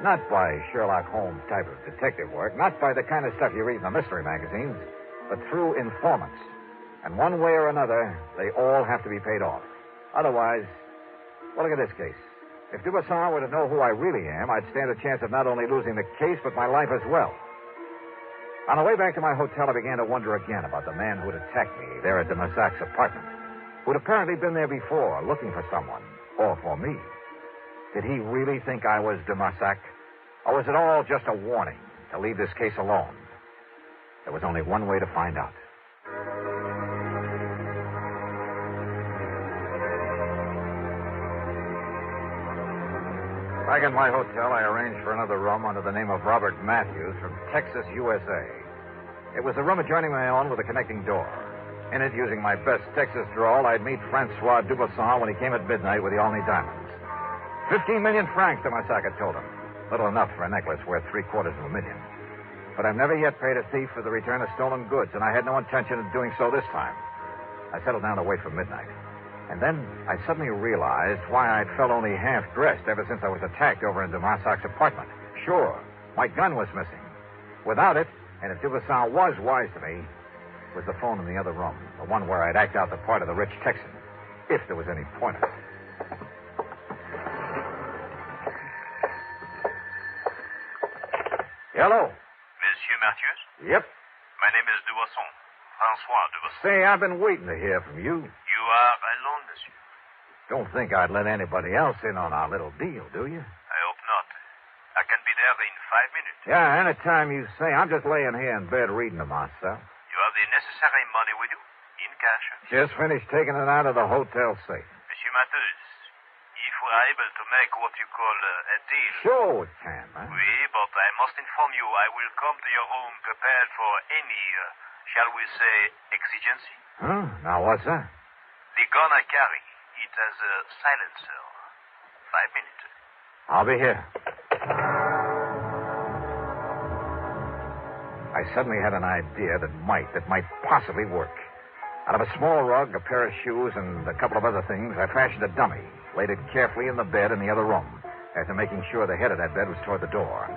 Not by Sherlock Holmes type of detective work, not by the kind of stuff you read in the mystery magazines, but through informants. And one way or another, they all have to be paid off. Otherwise, well, look at this case. If Dubuisson were to know who I really am, I'd stand a chance of not only losing the case, but my life as well. On the way back to my hotel, I began to wonder again about the man who'd attacked me there at Dubuisson's apartment, who'd apparently been there before, looking for someone, or for me. Did he really think I was Dubuisson? Or was it all just a warning to leave this case alone? There was only one way to find out. Back in my hotel, I arranged for another room under the name of Robert Matthews from Texas, USA. It was a room adjoining my own with a connecting door. In it, using my best Texas drawl, I'd meet Francois Dubuisson when he came at midnight with the Olney diamonds. 15 million francs, Dubuisson had told him. Little enough for a necklace worth $750,000. But I've never yet paid a thief for the return of stolen goods, and I had no intention of doing so this time. I settled down to wait for midnight. And then I suddenly realized why I'd felt only half-dressed ever since I was attacked over in Dubuisson's apartment. Sure, my gun was missing. Without it, and if Dubuisson was wise to me, was the phone in the other room, the one where I'd act out the part of the rich Texan, if there was any point in it. Hello.
Monsieur Matthews?
Yep.
My name is Dubuisson. Francois Dubuisson.
Say, I've been waiting to hear from you.
You are alone, monsieur.
Don't think I'd let anybody else in on our little deal, do you?
I hope not. I can be there in 5 minutes.
Yeah, anytime you say. I'm just laying here in bed reading to myself.
You have the necessary money with you, in cash.
Just finished taking it out of the hotel safe.
Monsieur Matthews, if we are able to make what you call a deal...
Sure we can, man.
Oui, but I must inform you I will come to your home prepared for any, shall we say, exigency.
Huh? Now, what's that?
The gun I carry, it has a silencer. 5 minutes.
I'll be here. I suddenly had an idea that might possibly work. Out of a small rug, a pair of shoes, and a couple of other things, I fashioned a dummy, laid it carefully in the bed in the other room, after making sure the head of that bed was toward the door.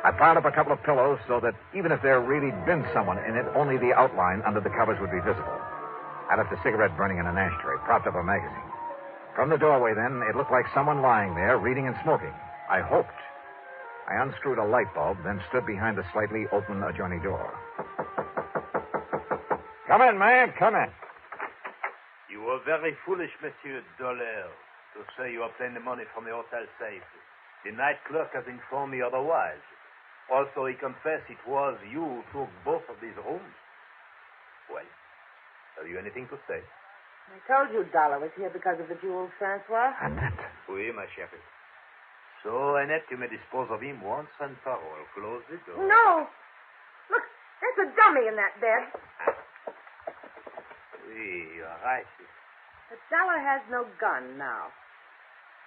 I piled up a couple of pillows so that even if there really been someone in it, only the outline under the covers would be visible. I left a cigarette burning in an ashtray, propped up a magazine. From the doorway, then, it looked like someone lying there, reading and smoking. I hoped. I unscrewed a light bulb, then stood behind the slightly open adjoining door. Come in, man, come in.
You were very foolish, Monsieur Dollar, to say you obtained the money from the hotel safe. The night clerk has informed me otherwise. Also, he confessed it was you who took both of these rooms. Well, have you anything to say?
I told you Dollar was here because of the jewels, Francois.
Annette.
Oui, ma chérie. So, Annette, you may dispose of him once and for all. Close the door.
No. Look, there's a dummy in that bed.
Oui, you're right.
But Dollar has no gun now.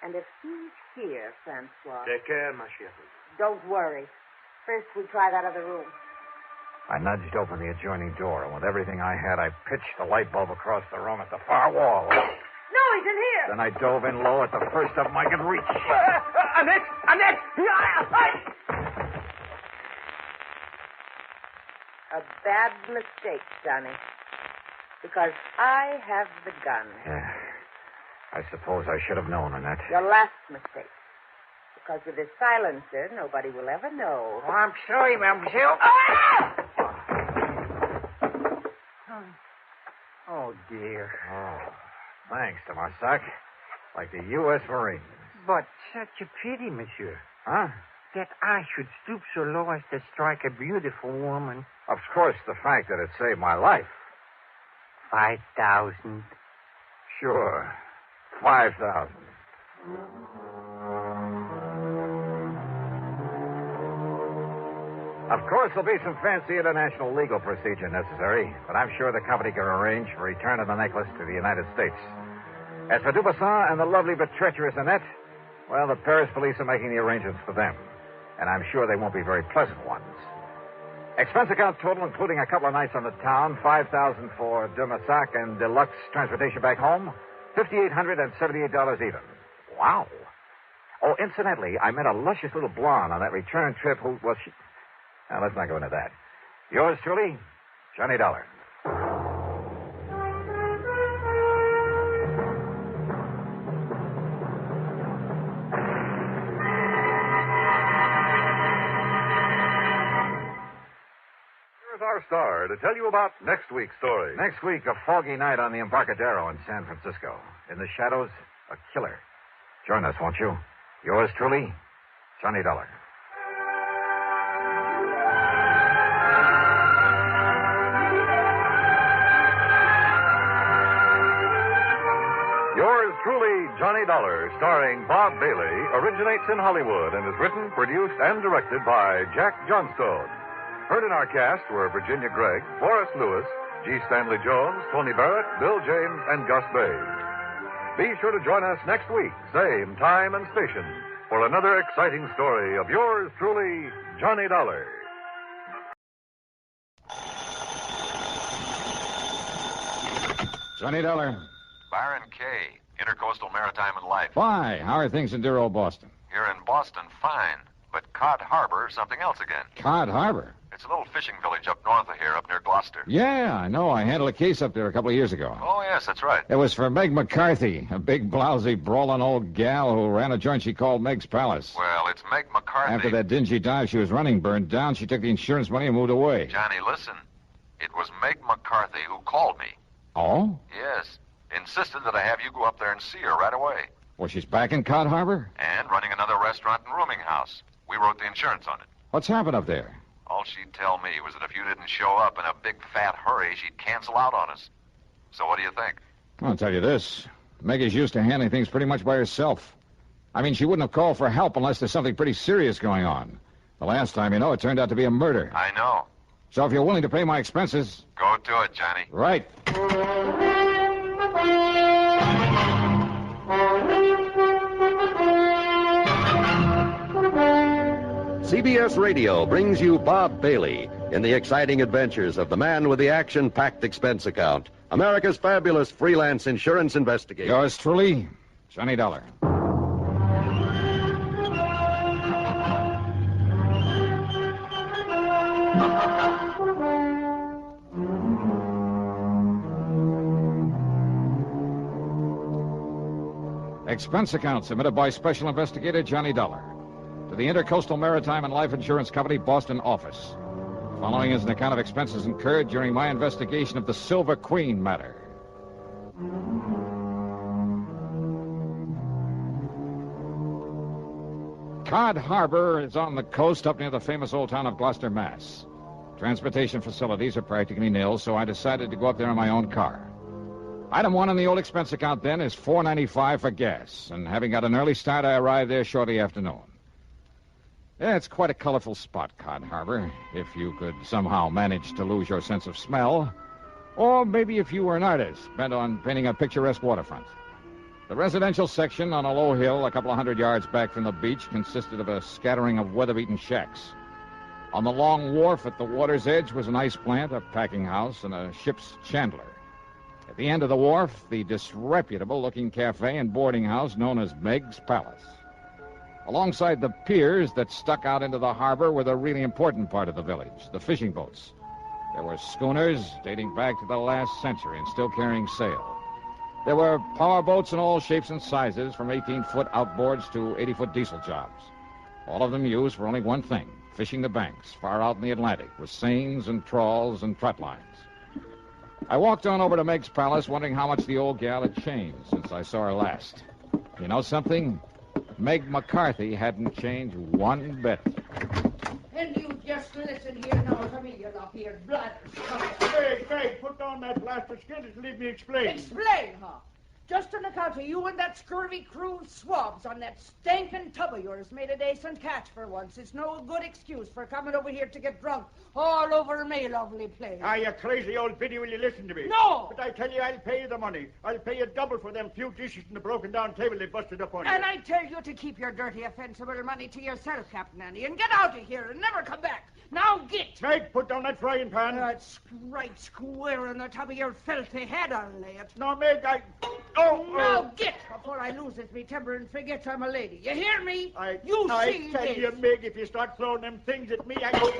And if he's here, Francois...
Take care, ma chérie.
Don't worry. First, we try that other room.
I nudged open the adjoining door, and with everything I had, I pitched the light bulb across the room at the far wall.
No, he's in here.
Then I dove in low at the first of them I could reach.
Annette! Annette!
A bad mistake, Johnny. Because I have the gun.
Yeah. I suppose I should have known, Annette.
Your last mistake. Because with this silencer, nobody will ever know.
Oh, I'm sorry, mademoiselle.
Oh, dear. Oh, thanks, Tomasak. Like the U.S. Marines.
But such a pity, monsieur.
Huh?
That I should stoop so low as to strike a beautiful woman.
Of course, the fact that it saved my life.
5,000.
Sure. 5,000. Of course, there'll be some fancy international legal procedure necessary, but I'm sure the company can arrange for return of the necklace to the United States. As for Dubuisson and the lovely but treacherous Annette, well, the Paris police are making the arrangements for them, and I'm sure they won't be very pleasant ones. Expense account total, including a couple of nights on the town, $5,000 for Dubuisson and deluxe transportation back home, $5,878 even. Wow. Oh, incidentally, I met a luscious little blonde on that return trip who, well, she... Now, let's not go into that. Yours truly, Johnny Dollar.
Here's our star to tell you about next week's story.
Next week, a foggy night on the Embarcadero in San Francisco. In the shadows, a killer. Join us, won't you? Yours truly, Johnny Dollar.
Yours truly, Johnny Dollar, starring Bob Bailey, originates in Hollywood and is written, produced, and directed by Jack Johnstone. Heard in our cast were Virginia Gregg, Forrest Lewis, G. Stanley Jones, Tony Barrett, Bill James, and Gus Bays. Be sure to join us next week, same time and station, for another exciting story of yours truly, Johnny Dollar.
Johnny Dollar.
Byron Kay, Intercoastal Maritime and Life.
Why? How are things in dear old Boston?
Here in Boston, fine. But Cod Harbor, something else again.
Cod Harbor?
It's a little fishing village up north of here, up near Gloucester.
Yeah, I know. I handled a case up there a couple of years ago.
Oh, yes, that's right.
It was for Meg McCarthy, a big, blousy, brawling old gal who ran a joint she called Meg's Palace.
Well, it's Meg McCarthy.
After that dingy dive she was running burned down, she took the insurance money and moved away.
Johnny, listen. It was Meg McCarthy who called me.
Oh?
Yes. Insisted that I have you go up there and see her right away.
Well, she's back in Cod Harbor?
And running another restaurant and rooming house. We wrote the insurance on it.
What's happened up there?
All she'd tell me was that if you didn't show up in a big fat hurry, she'd cancel out on us. So what do you think?
I'll tell you this. Meg is used to handling things pretty much by herself. I mean, she wouldn't have called for help unless there's something pretty serious going on. The last time, it turned out to be a murder.
I know.
So if you're willing to pay my expenses...
Go to it, Johnny.
Right.
CBS Radio brings you Bob Bailey in the exciting adventures of the man with the action-packed expense account, America's fabulous freelance insurance investigator.
Yours truly, Johnny Dollar. Expense account submitted by Special Investigator Johnny Dollar to the Intercoastal Maritime and Life Insurance Company, Boston office. Following is an account of expenses incurred during my investigation of the Silver Queen matter. Cod Harbor is on the coast up near the famous old town of Gloucester, Mass. Transportation facilities are practically nil, so I decided to go up there in my own car. Item 1 on the old expense account then is $4.95 for gas, and having got an early start, I arrived there shortly after noon. Yeah, it's quite a colorful spot, Cod Harbor, if you could somehow manage to lose your sense of smell. Or maybe if you were an artist bent on painting a picturesque waterfront. The residential section on a low hill a couple of 100 yards back from the beach consisted of a scattering of weather-beaten shacks. On the long wharf at the water's edge was an ice plant, a packing house, and a ship's chandler. At the end of the wharf, the disreputable-looking cafe and boarding house known as Meg's Palace. Alongside the piers that stuck out into the harbor were the really important part of the village, the fishing boats. There were schooners dating back to the last century and still carrying sail. There were power boats in all shapes and sizes, from 18-foot outboards to 80-foot diesel jobs. All of them used for only one thing, fishing the banks far out in the Atlantic with seines and trawls and trot lines. I walked on over to Meg's Palace, wondering how much the old gal had changed since I saw her last. You know something? Meg McCarthy hadn't changed one bit.
And you just listen here now to me, you lop-eared bladders.
Meg, put down that blaster skin and leave me explain.
Explain, huh? Just on account of you and that scurvy crew of swabs on that stinking tub of yours made a decent catch for once. It's no good excuse for coming over here to get drunk all over me lovely place.
Ah, you crazy old biddy, will you listen to me?
No!
But I tell you, I'll pay you the money. I'll pay you double for them few dishes and the broken-down table they busted up on you.
And I tell you to keep your dirty, offensive money to yourself, Captain Andy, and get out of here and never come back. Now get!
Meg, put down that frying pan.
That's right square on the top of your filthy head, I'll lay it.
No, Meg,
Now get before I lose me temper and forget I'm a lady. You hear me?
I
see
tell
this.
you, Meg, if you start throwing them things at me, I go...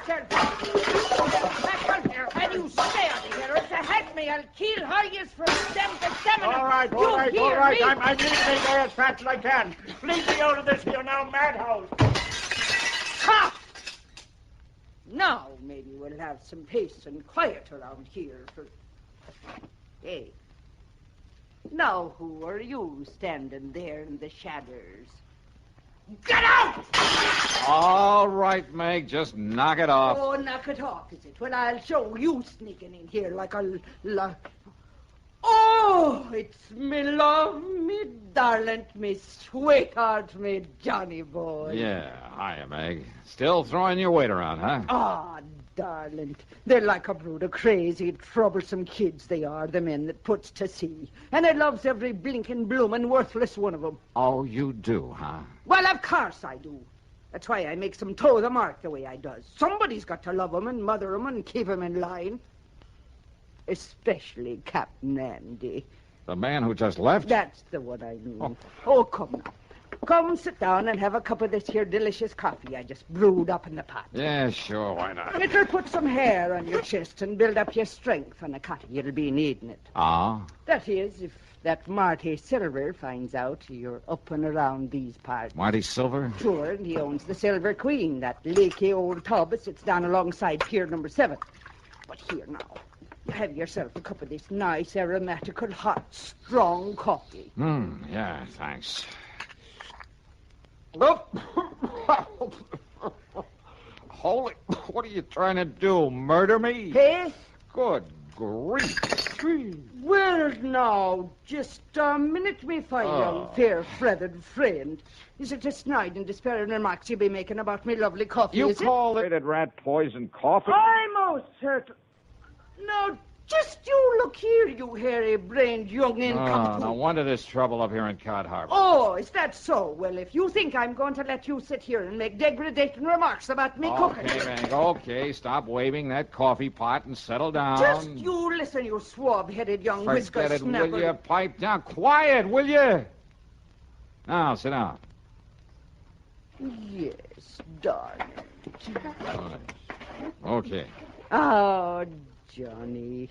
Back out here, and you stay out of here. If you hit me, I'll kill how yous from stem to stem.
All right. I'm leaving there as fast as I can. Leave me out of this here now, madhouse.
Ha! Now maybe we'll have some peace and quiet around here for... Hey. Now who are you standing there in the shadows? Get out!
All right, Meg, just knock it off.
Oh, knock it off, is it? Well, I'll show you sneaking in here like a... Oh, it's me love, me darling, me sweetheart, me Johnny boy.
Yeah, hiya, Meg. Still throwing your weight around, huh?
Ah, darling, they're like a brood of crazy, troublesome kids, they are, the men that puts to sea. And I loves every blinking, bloomin', worthless one of them.
Oh, you do, huh?
Well, of course I do. That's why I makes them toe the mark the way I does. Somebody's got to love 'em and mother 'em and keep 'em in line. Especially Captain Andy.
The man who just left?
That's the one I mean. Oh, come now. Come sit down and have a cup of this here delicious coffee I just brewed up in the pot.
Yeah, sure, why not?
It'll put some hair on your chest and build up your strength on the cotton. You'll be needing it.
Ah?
That is, if that Marty Silver finds out you're up and around these parts.
Marty Silver?
Sure, and he owns the Silver Queen, that leaky old tub that sits down alongside Pier number 7. But here now. Have yourself a cup of this nice, aromatical, hot, strong coffee.
Yeah, thanks. Holy, what are you trying to do, murder me?
Hey?
Good grief.
Well, now, just a minute, me fine young, fair-feathered friend. Is it a snide and despairing remarks you be making about me lovely coffee,
You
is
call it rat poison coffee?
I'm most certain. Now, just you look here, you hairy-brained young incompetent.
No wonder there's trouble up here in Cod Harbor.
Oh, is that so? Well, if you think I'm going to let you sit here and make degrading remarks about me cooking...
Okay, Meg, okay. Stop waving that coffee pot and settle down.
Just you listen, you swab-headed young whisker
Forget it,
snapper.
will you? Pipe down. Quiet, will you? Now, sit down.
Yes, darling.
Okay.
Oh, Johnny.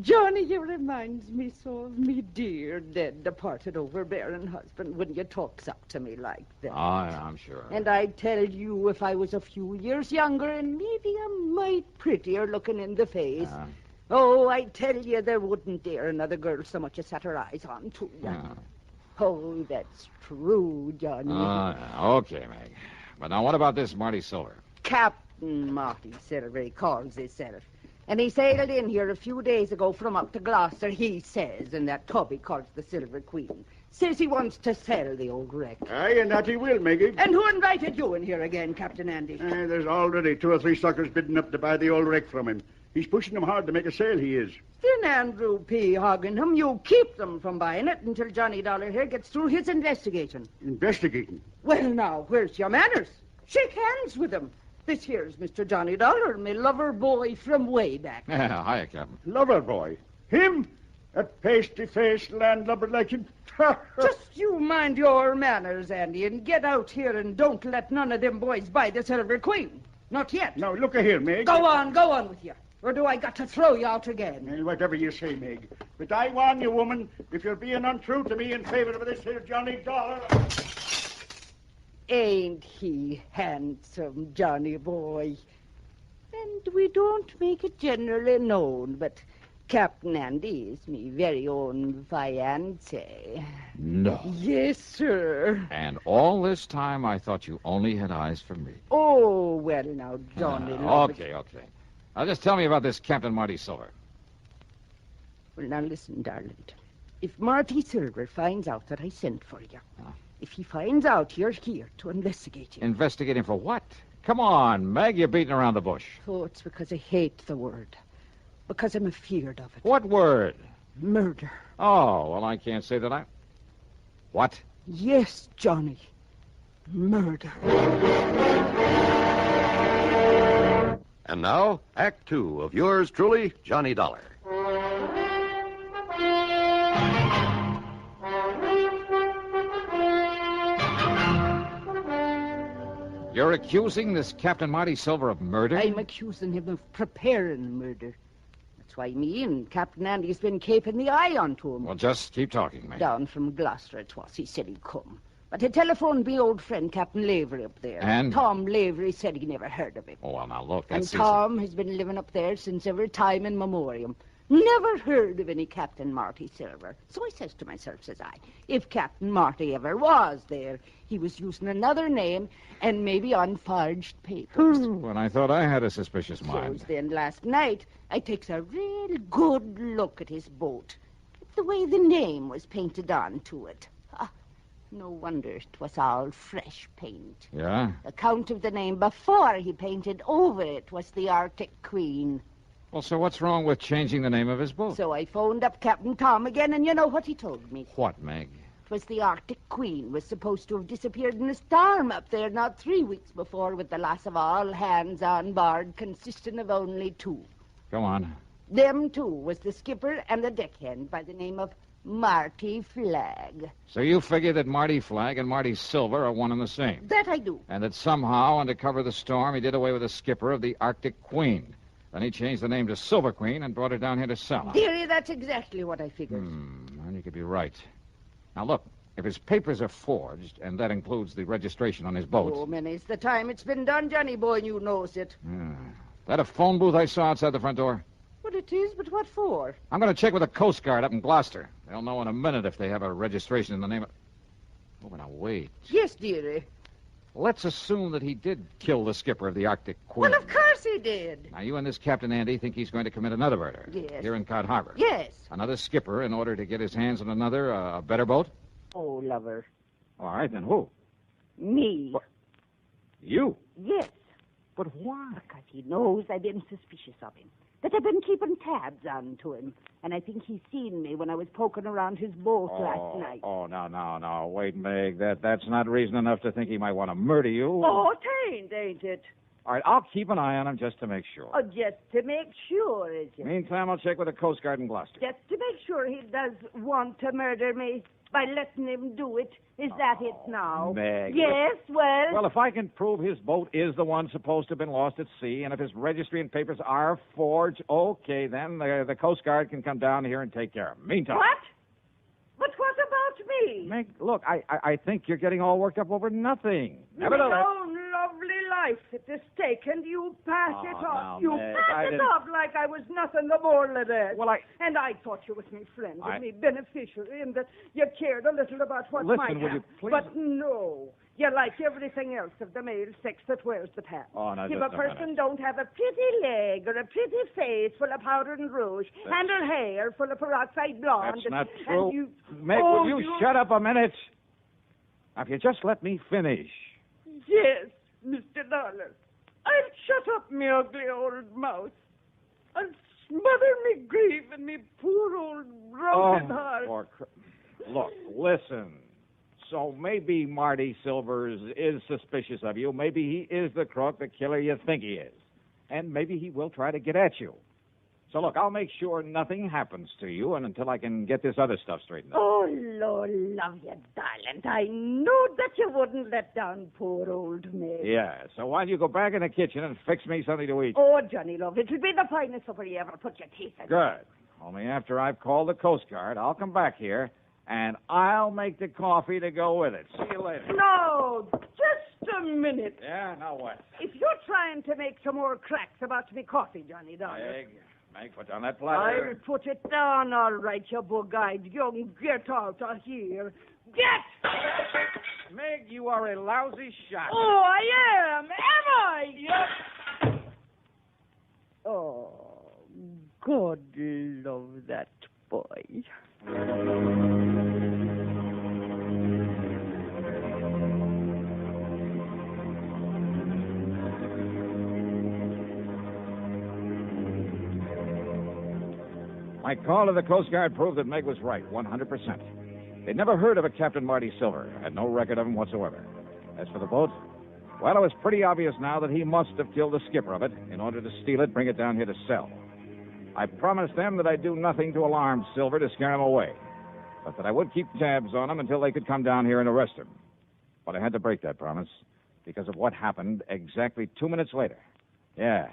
Johnny, you reminds me so of me dear, dead, departed, overbearing husband when you talks up to me like that.
Oh, yeah, I'm sure.
And I tell you, if I was a few years younger and maybe a mite prettier looking in the face, oh, I tell you, there wouldn't dare another girl so much as set her eyes on to you. Oh, that's true, Johnny.
Okay, Meg. But now what about this Marty Silver?
Captain Marty Silver, he calls himself. And he sailed in here a few days ago from up to Gloucester, he says, in that tub he calls the Silver Queen. Says he wants to sell the old wreck.
Aye, and that he will, Maggie.
And who invited you in here again, Captain Andy?
There's already 2 or 3 suckers bidding up to buy the old wreck from him. He's pushing them hard to make a sale, he is.
Then Andrew P. Hogginham, you keep them from buying it until Johnny Dollar here gets through his investigation.
Investigating?
Well, now, where's your manners? Shake hands with him. This here's Mr. Johnny Dollar, me lover boy from way back.
Yeah, hiya, Captain.
Lover boy. Him? That pasty-faced landlubber like him.
Just you mind your manners, Andy, and get out here and don't let none of them boys buy the Silver Queen. Not yet.
Now, look here, Meg.
Go on with you. Or do I got to throw you out again?
Well, whatever you say, Meg. But I warn you, woman, if you're being untrue to me in favor of this here Johnny Dollar...
Ain't he handsome, Johnny boy? And we don't make it generally known, but Captain Andy is me very own fiancé.
No.
Yes, sir.
And all this time I thought you only had eyes for me.
Oh, well, now, Johnny...
Okay. Now, just tell me about this Captain Marty Silver.
Well, now, listen, darling. If Marty Silver finds out that I sent for you, if he finds out you're here to investigate him...
Investigate him for what? Come on, Meg, you're beating around the bush.
Oh, it's because I hate the word. Because I'm afeard of it.
What word?
Murder.
Oh, well, I can't say that I... What?
Yes, Johnny. Murder.
And now, Act Two of yours truly, Johnny Dollar.
You're accusing this Captain Marty Silver of murder?
I'm accusing him of preparing murder. That's why me and Captain Andy's been keeping the eye onto him.
Well, just keep talking, Meg.
Down from Gloucester it was. He said he'd come. But he telephoned me old friend Captain Lavery up there.
And?
Tom Lavery said he never heard of him.
Oh, well, now, look,
And
that's...
Tom has been living up there since every time in memoriam. Never heard of any Captain Marty Silver. So I says to myself, says I, if Captain Marty ever was there, he was using another name and maybe on forged papers.
When I thought I had a suspicious mind.
So then last night, I takes a real good look at his boat. The way the name was painted onto it. No wonder it was all fresh paint.
Yeah?
The count of the name before he painted over it was the Arctic Queen.
Well, so what's wrong with changing the name of his boat?
So I phoned up Captain Tom again, and you know what he told me?
What, Meg?
It was the Arctic Queen was supposed to have disappeared in a storm up there not 3 weeks before with the loss of all hands on board, consisting of only 2.
Go on.
Them 2 was the skipper and the deckhand by the name of Marty Flagg.
So you figure that Marty Flagg and Marty Silver are one and the same?
That I do.
And that somehow, under cover of the storm, he did away with the skipper of the Arctic Queen. Then he changed the name to Silver Queen and brought her down here to sell her.
Dearie, that's exactly what I figured.
And you could be right. Now, look, if his papers are forged, and that includes the registration on his boat...
Oh, many's the time it's been done, Johnny boy, and you knows it.
That a phone booth I saw outside the front door?
What it is, but what for?
I'm going to check with the Coast Guard up in Gloucester. They'll know in a minute if they have a registration in the name of... Oh, but now, wait.
Yes, dearie.
Let's assume that he did kill the skipper of the Arctic Queen.
Well, of course he did.
Now, you and this Captain Andy think he's going to commit another murder.
Yes.
Here in Cod Harbor.
Yes.
Another skipper in order to get his hands on another, a better boat?
Oh, lover.
All right, then who?
Me.
What? You?
Yes.
But why?
Because he knows I've been suspicious of him. That I've been keeping tabs on to him. And I think he's seen me when I was poking around his boat last night.
Oh, no. Wait, Meg. That's not reason enough to think he might want to murder you.
Oh, ain't it?
All right, I'll keep an eye on him just to make sure.
Oh, just to make sure, is it?
Meantime, I'll check with the Coast Guard in Gloucester.
Just to make sure he does want to murder me by letting him do it. Is that it now?
Meg.
Yes, well...
Well, if I can prove his boat is the one supposed to have been lost at sea, and if his registry and papers are forged, okay, then the Coast Guard can come down here and take care of him. Meantime...
What? But what about me?
Meg, look, I think you're getting all worked up over nothing.
Your own lovely life at the stake, and you pass it off. You pass it off like I was nothing the more than that.
Well,
And I thought you was me friend and me beneficiary, and that you cared a little about what might
Listen, will you please...
But no. You like everything else of the male sex that wears the pants.
Oh, no,
if
just
a person don't have a pretty leg or a pretty face full of powder and rouge and her hair full of peroxide blonde...
That's not true.
And you...
Meg, will you shut up a minute? Now, if you just let me finish.
Yes, Mr. Dollar. I'll shut up me ugly old mouth. I'll smother me grief and me poor old broken heart.
Look, listen.
So maybe Marty Silvers is suspicious of you. Maybe he is the crook, the killer you think he is. And maybe he will try to get at you. So, look, I'll make sure nothing happens to you and until I can get this other stuff straightened out.
Oh, Lord love you, darling. I knew that you wouldn't let down poor old Meg.
Yeah, so why don't you go back in the kitchen and fix me something to eat?
Oh, Johnny, love, it'll be the finest supper you ever put your teeth in.
Good. Only after I've called the Coast Guard, I'll come back here, and I'll make the coffee to go with it. See you later.
No, just a minute.
Yeah, now what?
If you're trying to make some more cracks about me coffee, Johnny, darling.
Meg, put down that platter.
I'll put it down, all right, you bug-eyed young. Get out of here. Get!
Meg, you are a lousy shot.
Oh, I am. Am I?
Yep.
Oh, God love that boy.
My call to the Coast Guard proved that Meg was right, 100%. They'd never heard of a Captain Marty Silver, had no record of him whatsoever. As for the boat, well, it was pretty obvious now that he must have killed the skipper of it in order to steal it, bring it down here to sell. I promised them that I'd do nothing to alarm Silver to scare him away, but that I would keep tabs on him until they could come down here and arrest him. But I had to break that promise because of what happened exactly 2 minutes later. Yeah,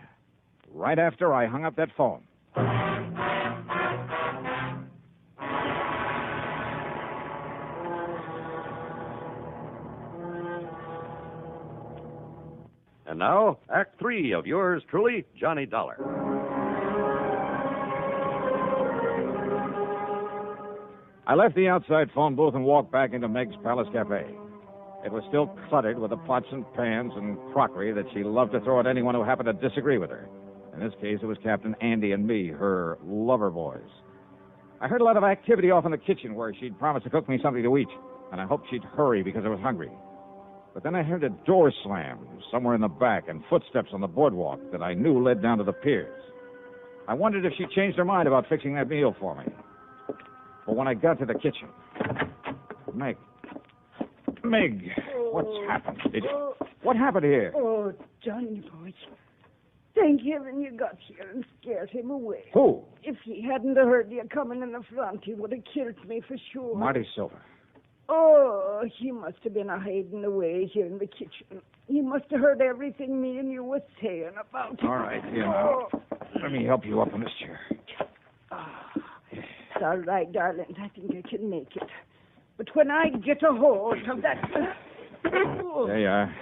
right after I hung up that phone.
And now, Act 3 of yours truly, Johnny Dollar.
I left the outside phone booth and walked back into Meg's Palace Cafe. It was still cluttered with the pots and pans and crockery that she loved to throw at anyone who happened to disagree with her. In this case, it was Captain Andy and me, her lover boys. I heard a lot of activity off in the kitchen where she'd promised to cook me something to eat, and I hoped she'd hurry because I was hungry. But then I heard a door slam somewhere in the back and footsteps on the boardwalk that I knew led down to the piers. I wondered if she changed her mind about fixing that meal for me. But when I got to the kitchen... Meg, what's happened? What happened here?
Oh, Johnny boy. Thank heaven you got here and scared him away.
Who?
If he hadn't heard you coming in the front, he would have killed me for sure.
Marty Silver.
Oh, he must have been hiding away here in the kitchen. He must have heard everything me and you were saying about him.
All right, here now. Let me help you up in this chair.
It's all right, darling. I think I can make it. But when I get a hold of that...
There you are.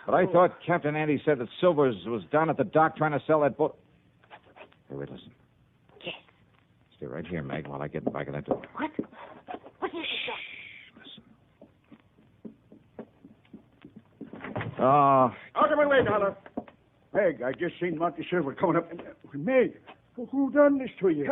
But I thought Captain Andy said that Silvers was down at the dock trying to sell that boat. Hey, wait, listen.
Yes.
Stay right here, Meg, while I get in the back of that door.
What? What is it,
Oh.
Out of my way, Dollar. Meg, I just seen Monty Silver coming up. Meg, who done this to you?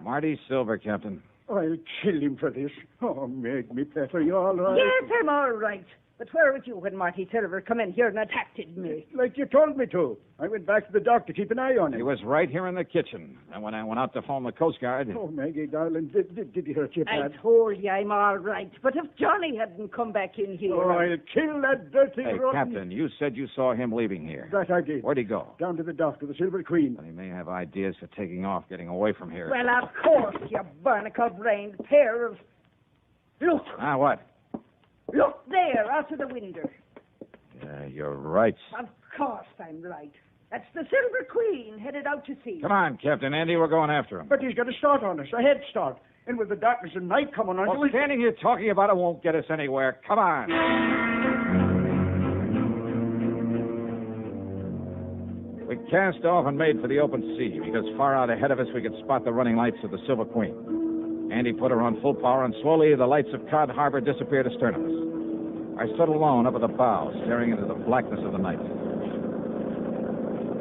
Marty Silver, Captain.
I'll kill him for this. Oh, Meg, me pet, are you all right?
Yes, I'm all right. But where was you when Marty Silver come in here and attacked me?
Like you told me to. I went back to the dock to keep an eye on him.
He was right here in the kitchen. And when I went out to phone the Coast Guard...
Oh, Maggie, darling, did he hurt you bad?
I told you I'm all right. But if Johnny hadn't come back in here...
Oh, I'll kill that dirty
Hey,
rotten...
Captain, you said you saw him leaving here.
That I did.
Where'd he go?
Down to the dock to the Silver Queen.
Well, he may have ideas for taking off, getting away from here.
Well, of course, you barnacle-brained pair of... Look.
Ah, what?
Look there, out of the window.
Yeah, you're right.
Of course I'm right. That's the Silver Queen headed out to sea.
Come on, Captain Andy, we're going after him.
But he's got a start on us, a head start. And with the darkness and night coming on...
Well, standing here talking about it won't get us anywhere. Come on. We cast off and made for the open sea, because far out ahead of us we could spot the running lights of the Silver Queen. Andy put her on full power, and slowly the lights of Cod Harbor disappeared astern of us. I stood alone up at the bow, staring into the blackness of the night.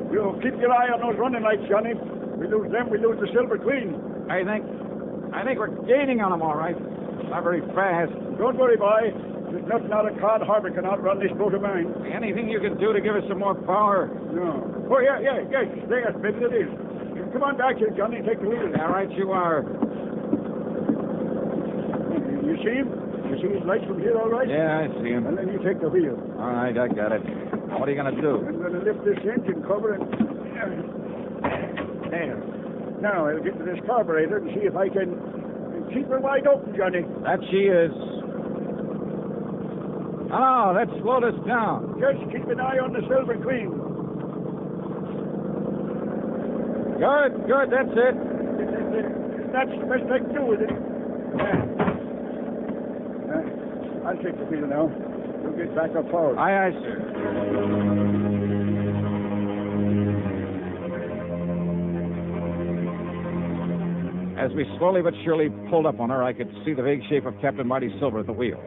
You keep your eye on those running lights, Johnny. We lose them, we lose the Silver Queen.
I think we're gaining on them, all right. Not very fast.
Don't worry, boy. There's nothing out of Cod Harbor can outrun this boat of mine.
Anything you can do to give us some more power?
No. Oh, yes. There, maybe it is. Come on back here, Johnny. Take the wheel.
All right, you are.
You see him? You see his lights from here, all right?
Yeah, I see him.
And then you take the wheel.
All right, I got it. What are you going to do?
I'm going to lift this engine cover and... There. Now, I'll get to this carburetor and see if I can keep her wide open, Johnny.
That she is. Oh, let's slow this down.
Just keep an eye on the Silver Queen.
Good, that's it.
That's the best I can do with it. I'll take the wheel now. We'll get back up forward.
Aye, sir. As we slowly but surely pulled up on her, I could see the vague shape of Captain Marty Silver at the wheel.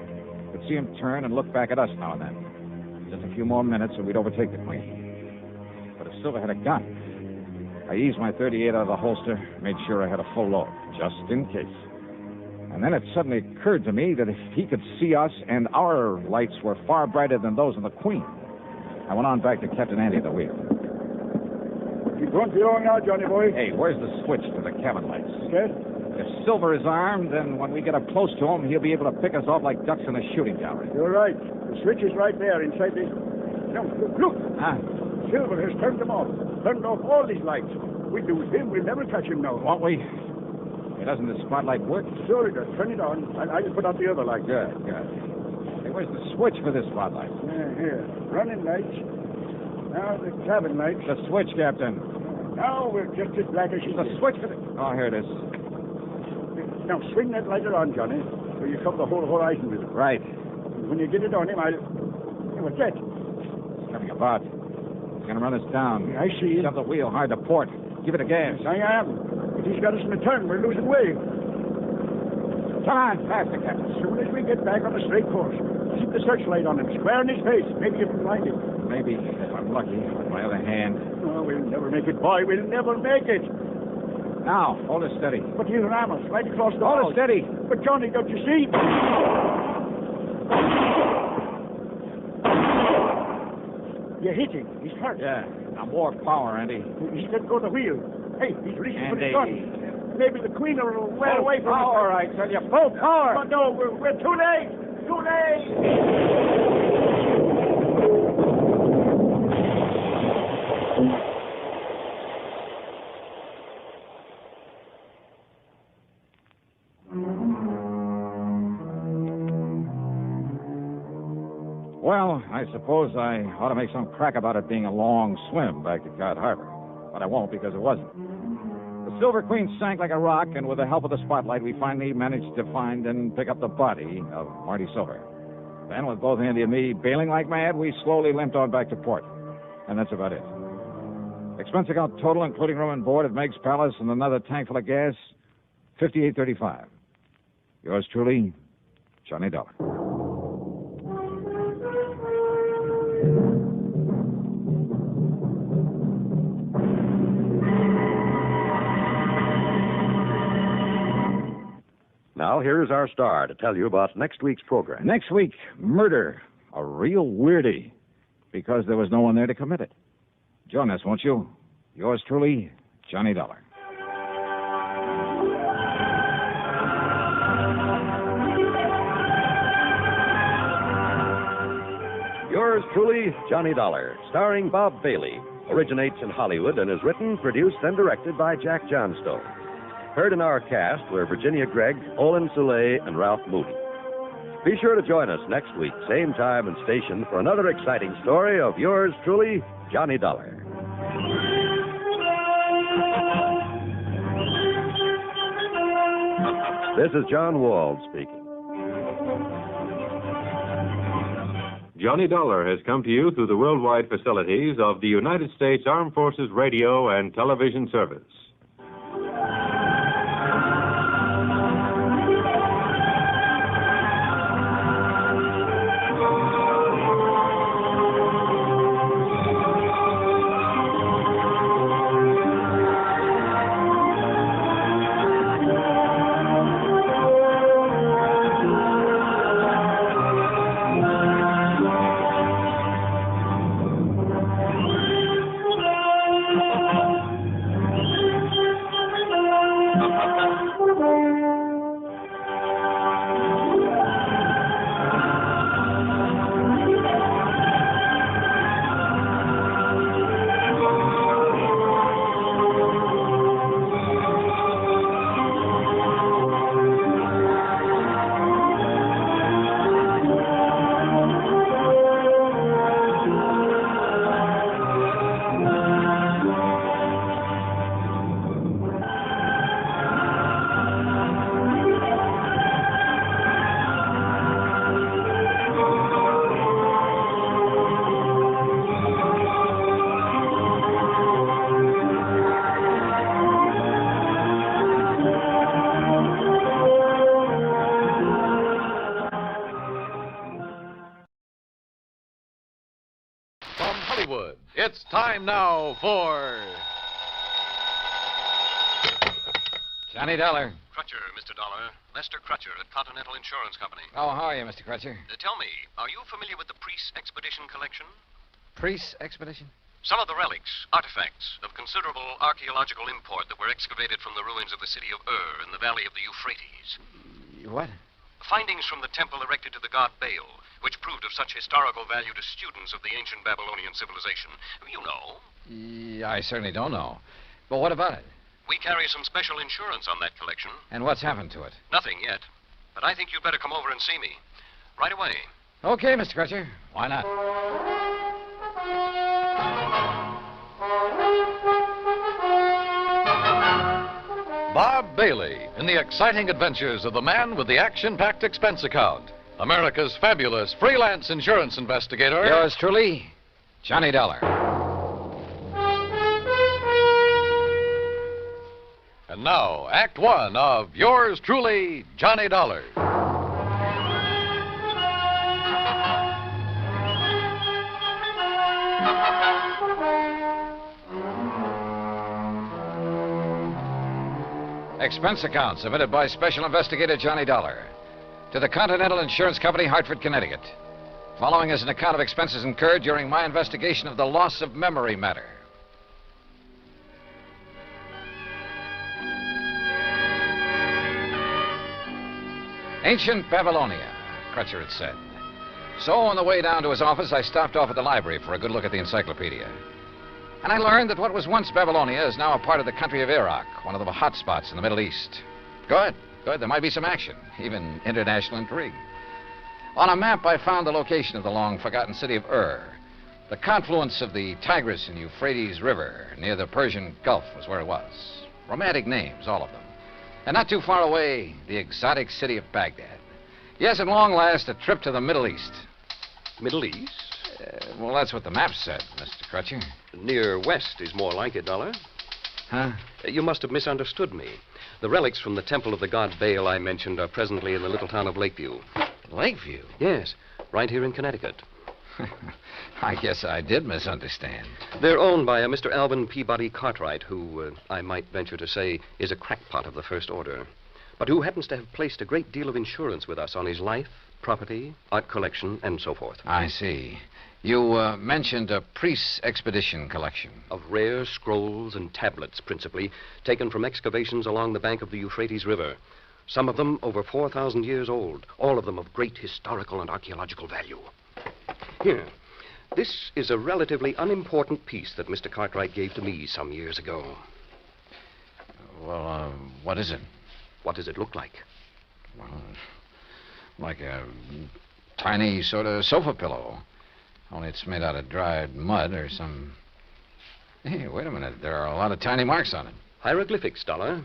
I could see him turn and look back at us now and then. Just a few more minutes and we'd overtake the Queen. But if Silver had a gun, I eased my .38 out of the holster, made sure I had a full load, just in case. And then it suddenly occurred to me that if he could see us and our lights were far brighter than those of the Queen. I went on back to Captain Andy at the wheel.
Keep going along now, Johnny boy.
Hey, where's the switch to the cabin lights?
Okay.
If Silver is armed, then when we get up close to him, he'll be able to pick us off like ducks in a shooting gallery.
You're right. The switch is right there inside the... No, look.
Huh?
Silver has turned them off. Turned off all these lights. We lose him. We'll never catch him now.
Won't we? Hey, doesn't the spotlight work?
Sure it does. Turn it on. I'll put out the other light.
Good. Hey, where's the switch for this spotlight?
Here. Running lights. Now the cabin lights.
The switch, Captain.
Now we're just as black as she
The
is.
switch for the... Oh, here it is.
Now swing that lighter on, Johnny, so you cover the whole horizon with it.
Right.
When you get it on him, What's that?
It's coming about. He's going to run us down.
I see.
Shove the wheel hard to port. Give it a gas.
I am. If he's got us in the turn, we're losing way.
Come on, faster, Captain.
As soon as we get back on the straight course, keep the searchlight on him, square in his face. Maybe you can find him.
Maybe, if I'm lucky, with my other hand.
Oh, we'll never make it, boy. We'll never make it.
Now, hold it steady.
But he'll ram us right across the
Hold it steady.
But, Johnny, don't you see? You hit him. He's hurt.
Yeah. Now, more power, Andy.
He's let go of the wheel. Hey, he's reaching for the
Andy.
gun. Maybe the Queen will well away from
power,
us.
I tell you. Full power.
But no, we're too late. Too late.
Well, I suppose I ought to make some crack about it being a long swim back to Cod Harbor. But I won't because it wasn't. The Silver Queen sank like a rock, and with the help of the spotlight, we finally managed to find and pick up the body of Marty Silver. Then, with both Andy and me bailing like mad, we slowly limped on back to port. And that's about it. Expense account total, including room and board at Meg's Palace and another tank full of gas, $58.35. Yours truly, Johnny Dollar.
Now, here's our star to tell you about next week's program.
Next week, murder. A real weirdie. Because there was no one there to commit it. Join us, won't you? Yours truly, Johnny Dollar.
Yours truly, Johnny Dollar, starring Bob Bailey, originates in Hollywood and is written, produced, and directed by Jack Johnstone. Heard in our cast were Virginia Gregg, Olin Soule, and Ralph Moody. Be sure to join us next week, same time and station, for another exciting story of yours truly, Johnny Dollar. This is John Wald speaking.
Johnny Dollar has come to you through the worldwide facilities of the United States Armed Forces Radio and Television Service.
time now for...
Johnny Dollar.
Crutcher, Mr. Dollar. Lester Crutcher at Continental Insurance Company.
Oh, how are you, Mr. Crutcher?
Tell me, are you familiar with the Priest Expedition collection?
Priest Expedition?
Some of the relics, artifacts of considerable archaeological import that were excavated from the ruins of the city of Ur in the valley of the Euphrates.
What?
Findings from the temple erected to the god Baal, which proved of such historical value to students of the ancient Babylonian civilization. You know.
Yeah, I certainly don't know. But what about it?
We carry some special insurance on that collection.
And what's happened to it?
Nothing yet. But I think you'd better come over and see me. Right away.
Okay, Mr. Crutcher. Why not?
Bob Bailey in the exciting adventures of the man with the action-packed expense account. America's fabulous freelance insurance investigator.
Yours truly, Johnny Dollar.
And now, Act One of yours truly, Johnny Dollar.
Expense account submitted by Special Investigator Johnny Dollar to the Continental Insurance Company, Hartford, Connecticut. Following is an account of expenses incurred during my investigation of the loss of memory matter. Ancient Babylonia, Crutcher had said. So on the way down to his office, I stopped off at the library for a good look at the encyclopedia. And I learned that what was once Babylonia is now a part of the country of Iraq, one of the hot spots in the Middle East. Good. There might be some action, even international intrigue. On a map, I found the location of the long-forgotten city of Ur. The confluence of the Tigris and Euphrates River near the Persian Gulf was where it was. Romantic names, all of them. And not too far away, the exotic city of Baghdad. Yes, at long last, a trip to the Middle East.
Middle East?
Well, that's what the map said, Mr. Crutcher.
Near west is more like it, Dollar.
Huh?
You must have misunderstood me. The relics from the temple of the god Baal I mentioned are presently in the little town of Lakeview.
Lakeview?
Yes, right here in Connecticut.
I guess I did misunderstand.
They're owned by a Mr. Alvin Peabody Cartwright, who, I might venture to say, is a crackpot of the first order, but who happens to have placed a great deal of insurance with us on his life, property, art collection, and so forth.
I see. You mentioned a priest's expedition collection.
Of rare scrolls and tablets, principally, taken from excavations along the bank of the Euphrates River. Some of them over 4,000 years old, all of them of great historical and archaeological value. Here, this is a relatively unimportant piece that Mr. Cartwright gave to me some years ago.
Well, what is it?
What does it look like?
Well, like a tiny sort of sofa pillow. Only it's made out of dried mud or some... Hey, wait a minute. There are a lot of tiny marks on it.
Hieroglyphics, Dollar.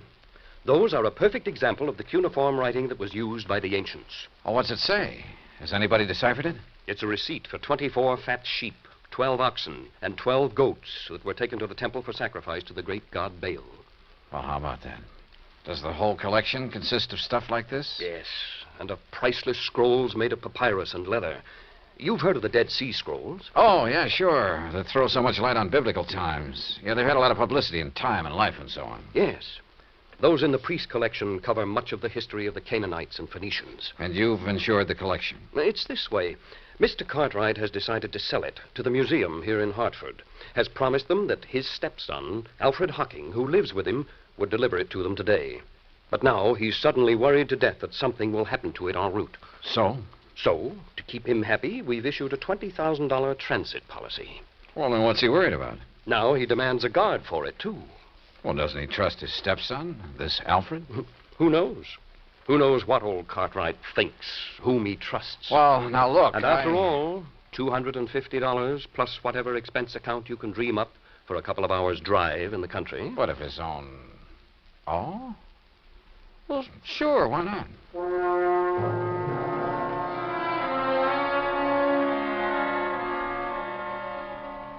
Those are a perfect example of the cuneiform writing that was used by the ancients.
Oh, what's it say? Has anybody deciphered it?
It's a receipt for 24 fat sheep, 12 oxen, and 12 goats that were taken to the temple for sacrifice to the great god Baal.
Well, how about that? Does the whole collection consist of stuff like this?
Yes, and of priceless scrolls made of papyrus and leather. You've heard of the Dead Sea Scrolls?
Oh, yeah, sure. That throw so much light on biblical times. Yeah, they've had a lot of publicity in time and life and so on.
Yes. Those in the priest collection cover much of the history of the Canaanites and Phoenicians.
And you've insured the collection?
It's this way. Mr. Cartwright has decided to sell it to the museum here in Hartford. Has promised them that his stepson, Alfred Hocking, who lives with him, would deliver it to them today. But now he's suddenly worried to death that something will happen to it en route.
So?
So, to keep him happy, we've issued a $20,000 transit policy.
Well, then what's he worried about?
Now he demands a guard for it, too.
Well, doesn't he trust his stepson, this Alfred?
Who knows? Who knows what old Cartwright thinks, whom he trusts.
Well, now look,
And after all, $250 plus whatever expense account you can dream up for a couple of hours' drive in the country.
What if his own... Oh? Well, sure, why not?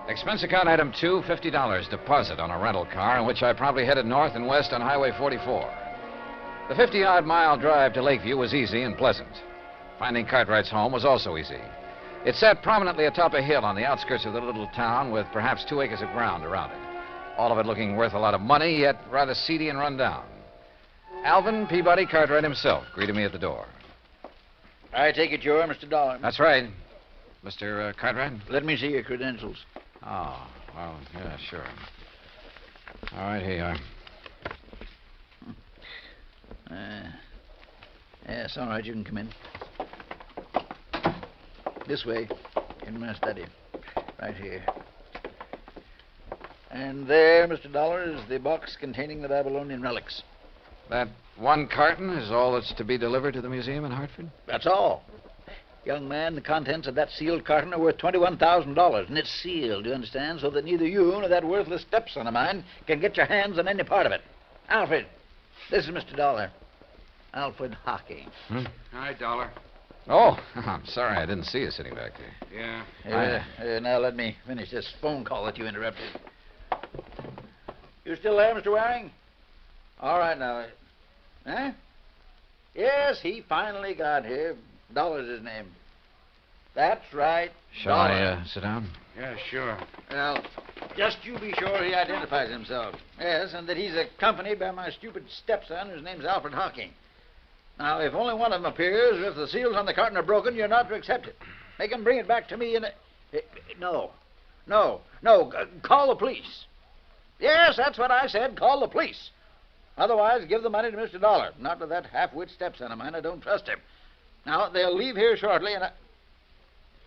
Expense account item 2, $50 deposit on a rental car in which I promptly headed north and west on Highway 44. The 50-odd mile drive to Lakeview was easy and pleasant. Finding Cartwright's home was also easy. It sat prominently atop a hill on the outskirts of the little town with perhaps 2 acres of ground around it. All of it looking worth a lot of money, yet rather seedy and run down. Alvin Peabody Cartwright himself greeted me at the door.
I take it you're Mr. Dollar.
That's right. Mr. Cartwright?
Let me see your credentials.
Oh, well, yeah, sure. All right, here you are.
Yes, all right, you can come in. This way, in my study. Right here. And there, Mr. Dollar, is the box containing the Babylonian relics.
That one carton is all that's to be delivered to the museum in Hartford?
That's all. Young man, the contents of that sealed carton are worth $21,000, and it's sealed, you understand, so that neither you nor that worthless stepson of mine can get your hands on any part of it. Alfred, this is Mr. Dollar. Alfred Hockey.
Hi, Dollar.
Oh, I'm sorry I didn't see you sitting back there.
Yeah.
Now let me finish this phone call that you interrupted. You still there, Mr. Waring? All right, now. Huh? Yes, he finally got here. Dollar's his name. That's right.
Shall I sit down?
Yeah, sure.
Well, just you be sure he identifies himself. Yes, and that he's accompanied by my stupid stepson, whose name's Alfred Hocking. Now, if only one of them appears, or if the seals on the carton are broken, you're not to accept it. Make him bring it back to me in a... No. Call the police. Yes, that's what I said. Call the police. Otherwise, give the money to Mr. Dollar. Not to that half-wit stepson of mine. I don't trust him. Now, they'll leave here shortly, and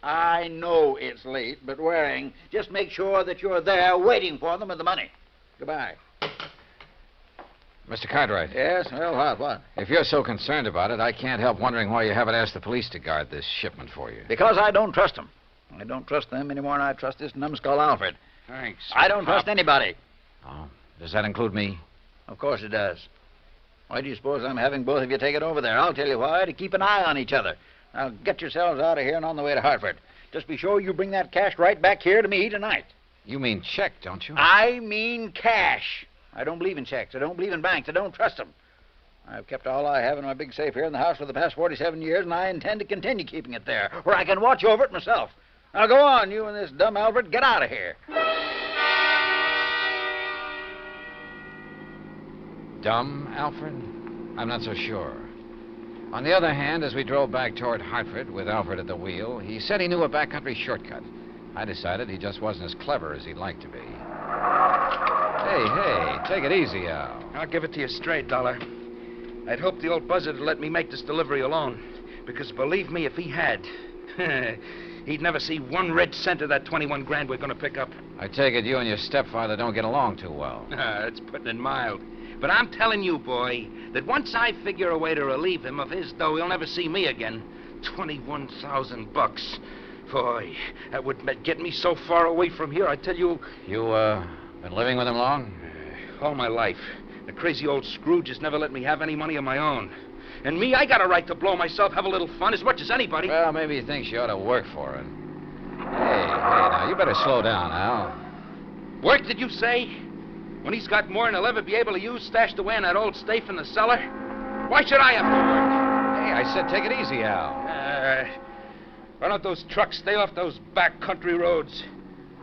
I know it's late, but Waring, just make sure that you're there waiting for them with the money. Goodbye.
Mr. Cartwright.
Yes? Well, what?
If you're so concerned about it, I can't help wondering why you haven't asked the police to guard this shipment for you.
Because I don't trust them. I don't trust them any more than I trust this numbskull Alfred.
Thanks.
I don't trust anybody.
Oh, does that include me?
Of course it does. Why do you suppose I'm having both of you take it over there? I'll tell you why, to keep an eye on each other. Now, get yourselves out of here and on the way to Hartford. Just be sure you bring that cash right back here to me tonight.
You mean check, don't you?
I mean cash. I don't believe in checks. I don't believe in banks. I don't trust them. I've kept all I have in my big safe here in the house for the past 47 years, and I intend to continue keeping it there, where I can watch over it myself. Now, go on, you and this dumb Alfred. Get out of here.
Dumb, Alfred? I'm not so sure. On the other hand, as we drove back toward Hartford with Alfred at the wheel, he said he knew a backcountry shortcut. I decided he just wasn't as clever as he'd like to be. Hey, take it easy, Al.
I'll give it to you straight, Dollar. I'd hoped the old buzzard would let me make this delivery alone. Because believe me, if he had, he'd never see 1 red cent of that 21 grand we're going to pick up.
I take it you and your stepfather don't get along too well.
That's putting it mild. But I'm telling you, boy, that once I figure a way to relieve him of his dough, he'll never see me again. $21,000. Boy, that would get me so far away from here, I tell you.
You, been living with him long?
All my life. The crazy old Scrooge has never let me have any money of my own. And me, I got a right to blow myself, have a little fun, as much as anybody.
Well, maybe he thinks you ought to work for it. Hey, now, you better slow down, Al.
Work, did you say? When he's got more than he'll ever be able to use stashed away in that old safe in the cellar? Why should I have to work?
Hey, I said take it easy, Al.
Why don't those trucks stay off those back country roads?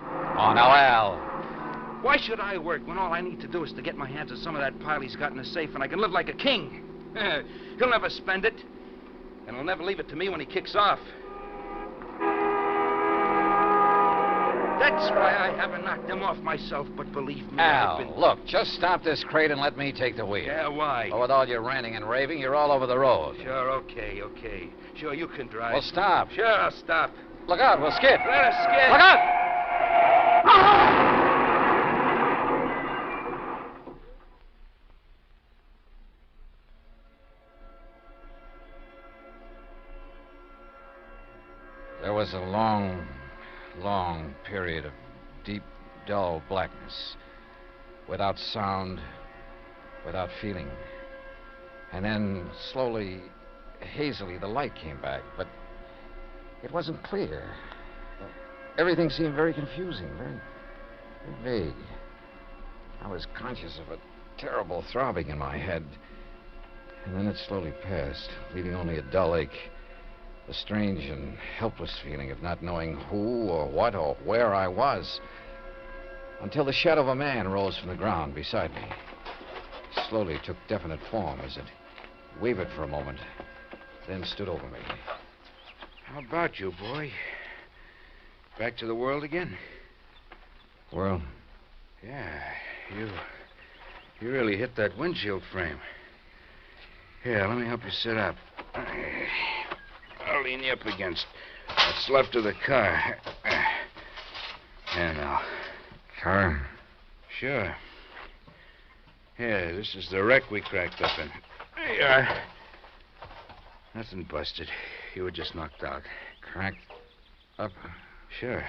Oh, now, Al.
Why should I work when all I need to do is to get my hands on some of that pile he's got in the safe and I can live like a king? He'll never spend it, and he'll never leave it to me when he kicks off. That's why I haven't knocked him off myself, but believe me,
Al, look, just stop this crate and let me take the wheel.
Yeah, why?
Oh, with all your ranting and raving, you're all over the road.
Sure, okay. Sure, you can drive.
Well, stop.
Sure, I'll stop.
Look out, we'll skid.
Let us skid.
Look out! There was a long period of deep, dull blackness, without sound, without feeling. And then, slowly, hazily, the light came back, but it wasn't clear. Everything seemed very confusing, very vague. I was conscious of a terrible throbbing in my head, and then it slowly passed, leaving only a dull ache The strange and helpless feeling of not knowing who or what or where I was. Until the shadow of a man rose from the ground beside me. It slowly took definite form as it wavered for a moment, then stood over me.
How about you, boy? Back to the world again?
Well?
Yeah, you really hit that windshield frame. Here, let me help you sit up. I'll lean you up against what's left of the car. There now.
Car?
Sure. Yeah, this is the wreck we cracked up in. There you are. Nothing busted. You were just knocked out.
Cracked up?
Sure.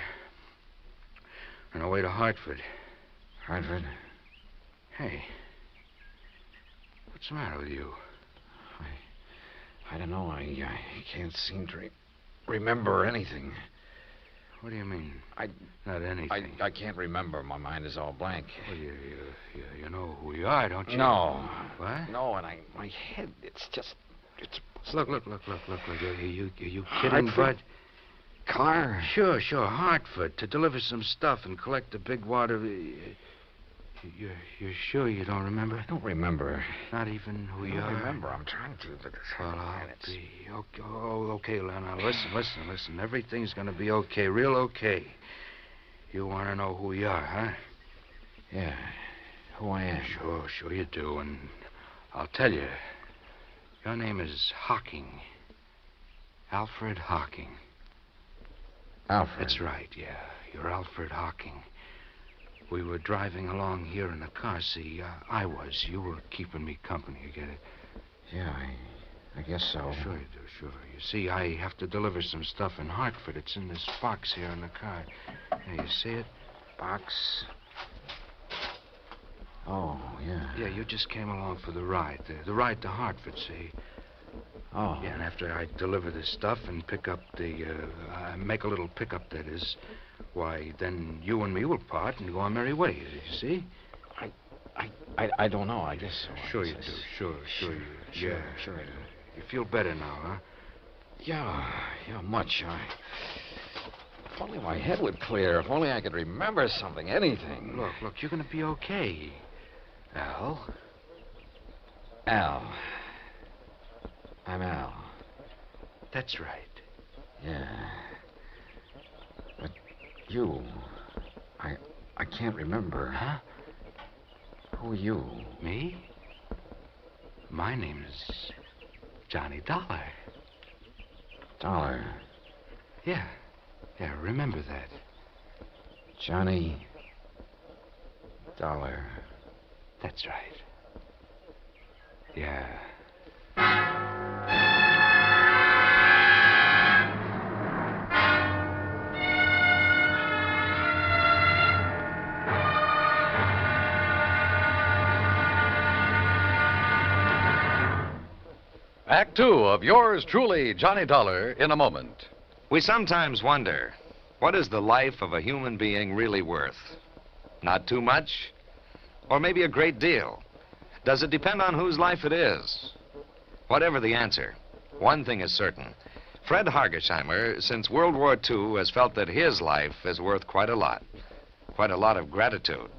On our way to Hartford.
Hartford?
Hey. What's the matter with you?
I don't know. I can't seem to remember anything.
What do you mean? Not anything.
I can't remember. My mind is all blank.
Well, you know who we are, don't you?
No.
What?
No, and my head, it's...
Look. Are you kidding,
Hartford?
Bud?
Car?
Sure. Hartford, to deliver some stuff and collect a big wad of... You're sure you don't remember?
I don't remember.
Not even who you are?
I don't remember. I'm trying to, but...
Well, I'll be... Okay, now listen. Everything's going to be okay, real okay. You want to know who you are, huh?
Yeah, who I am.
Sure you do, and I'll tell you. Your name is Hocking. Alfred Hocking.
Alfred?
That's right, yeah. You're Alfred Hocking. We were driving along here in the car. See, I was. You were keeping me company, you get it?
Yeah, I guess so.
Sure you do, sure. You see, I have to deliver some stuff in Hartford. It's in this box here in the car. There, you see it?
Box? Oh, yeah.
Yeah, you just came along for the ride. The ride to Hartford, see?
Oh.
Yeah, and after I deliver this stuff and pick up make a little pickup, that is, why, then you and me will part and go our merry way, you see?
I don't know, I guess so.
Sure you do, sure you do.
Sure I do.
You feel better now, huh?
Yeah, much. If only my head would clear. If only I could remember something, anything.
Look, you're going to be okay. Al?
Al. I'm Al.
That's right.
Yeah. But you... I can't remember.
Huh?
Who are you?
Me? My name is Johnny Dollar.
Dollar?
Yeah, remember that.
Johnny Dollar.
That's right. Yeah.
Act two of yours truly, Johnny Dollar, in a moment.
We sometimes wonder, what is the life of a human being really worth? Not too much? Or maybe a great deal? Does it depend on whose life it is? Whatever the answer, one thing is certain. Fred Hargesheimer, since World War II, has felt that his life is worth quite a lot of gratitude.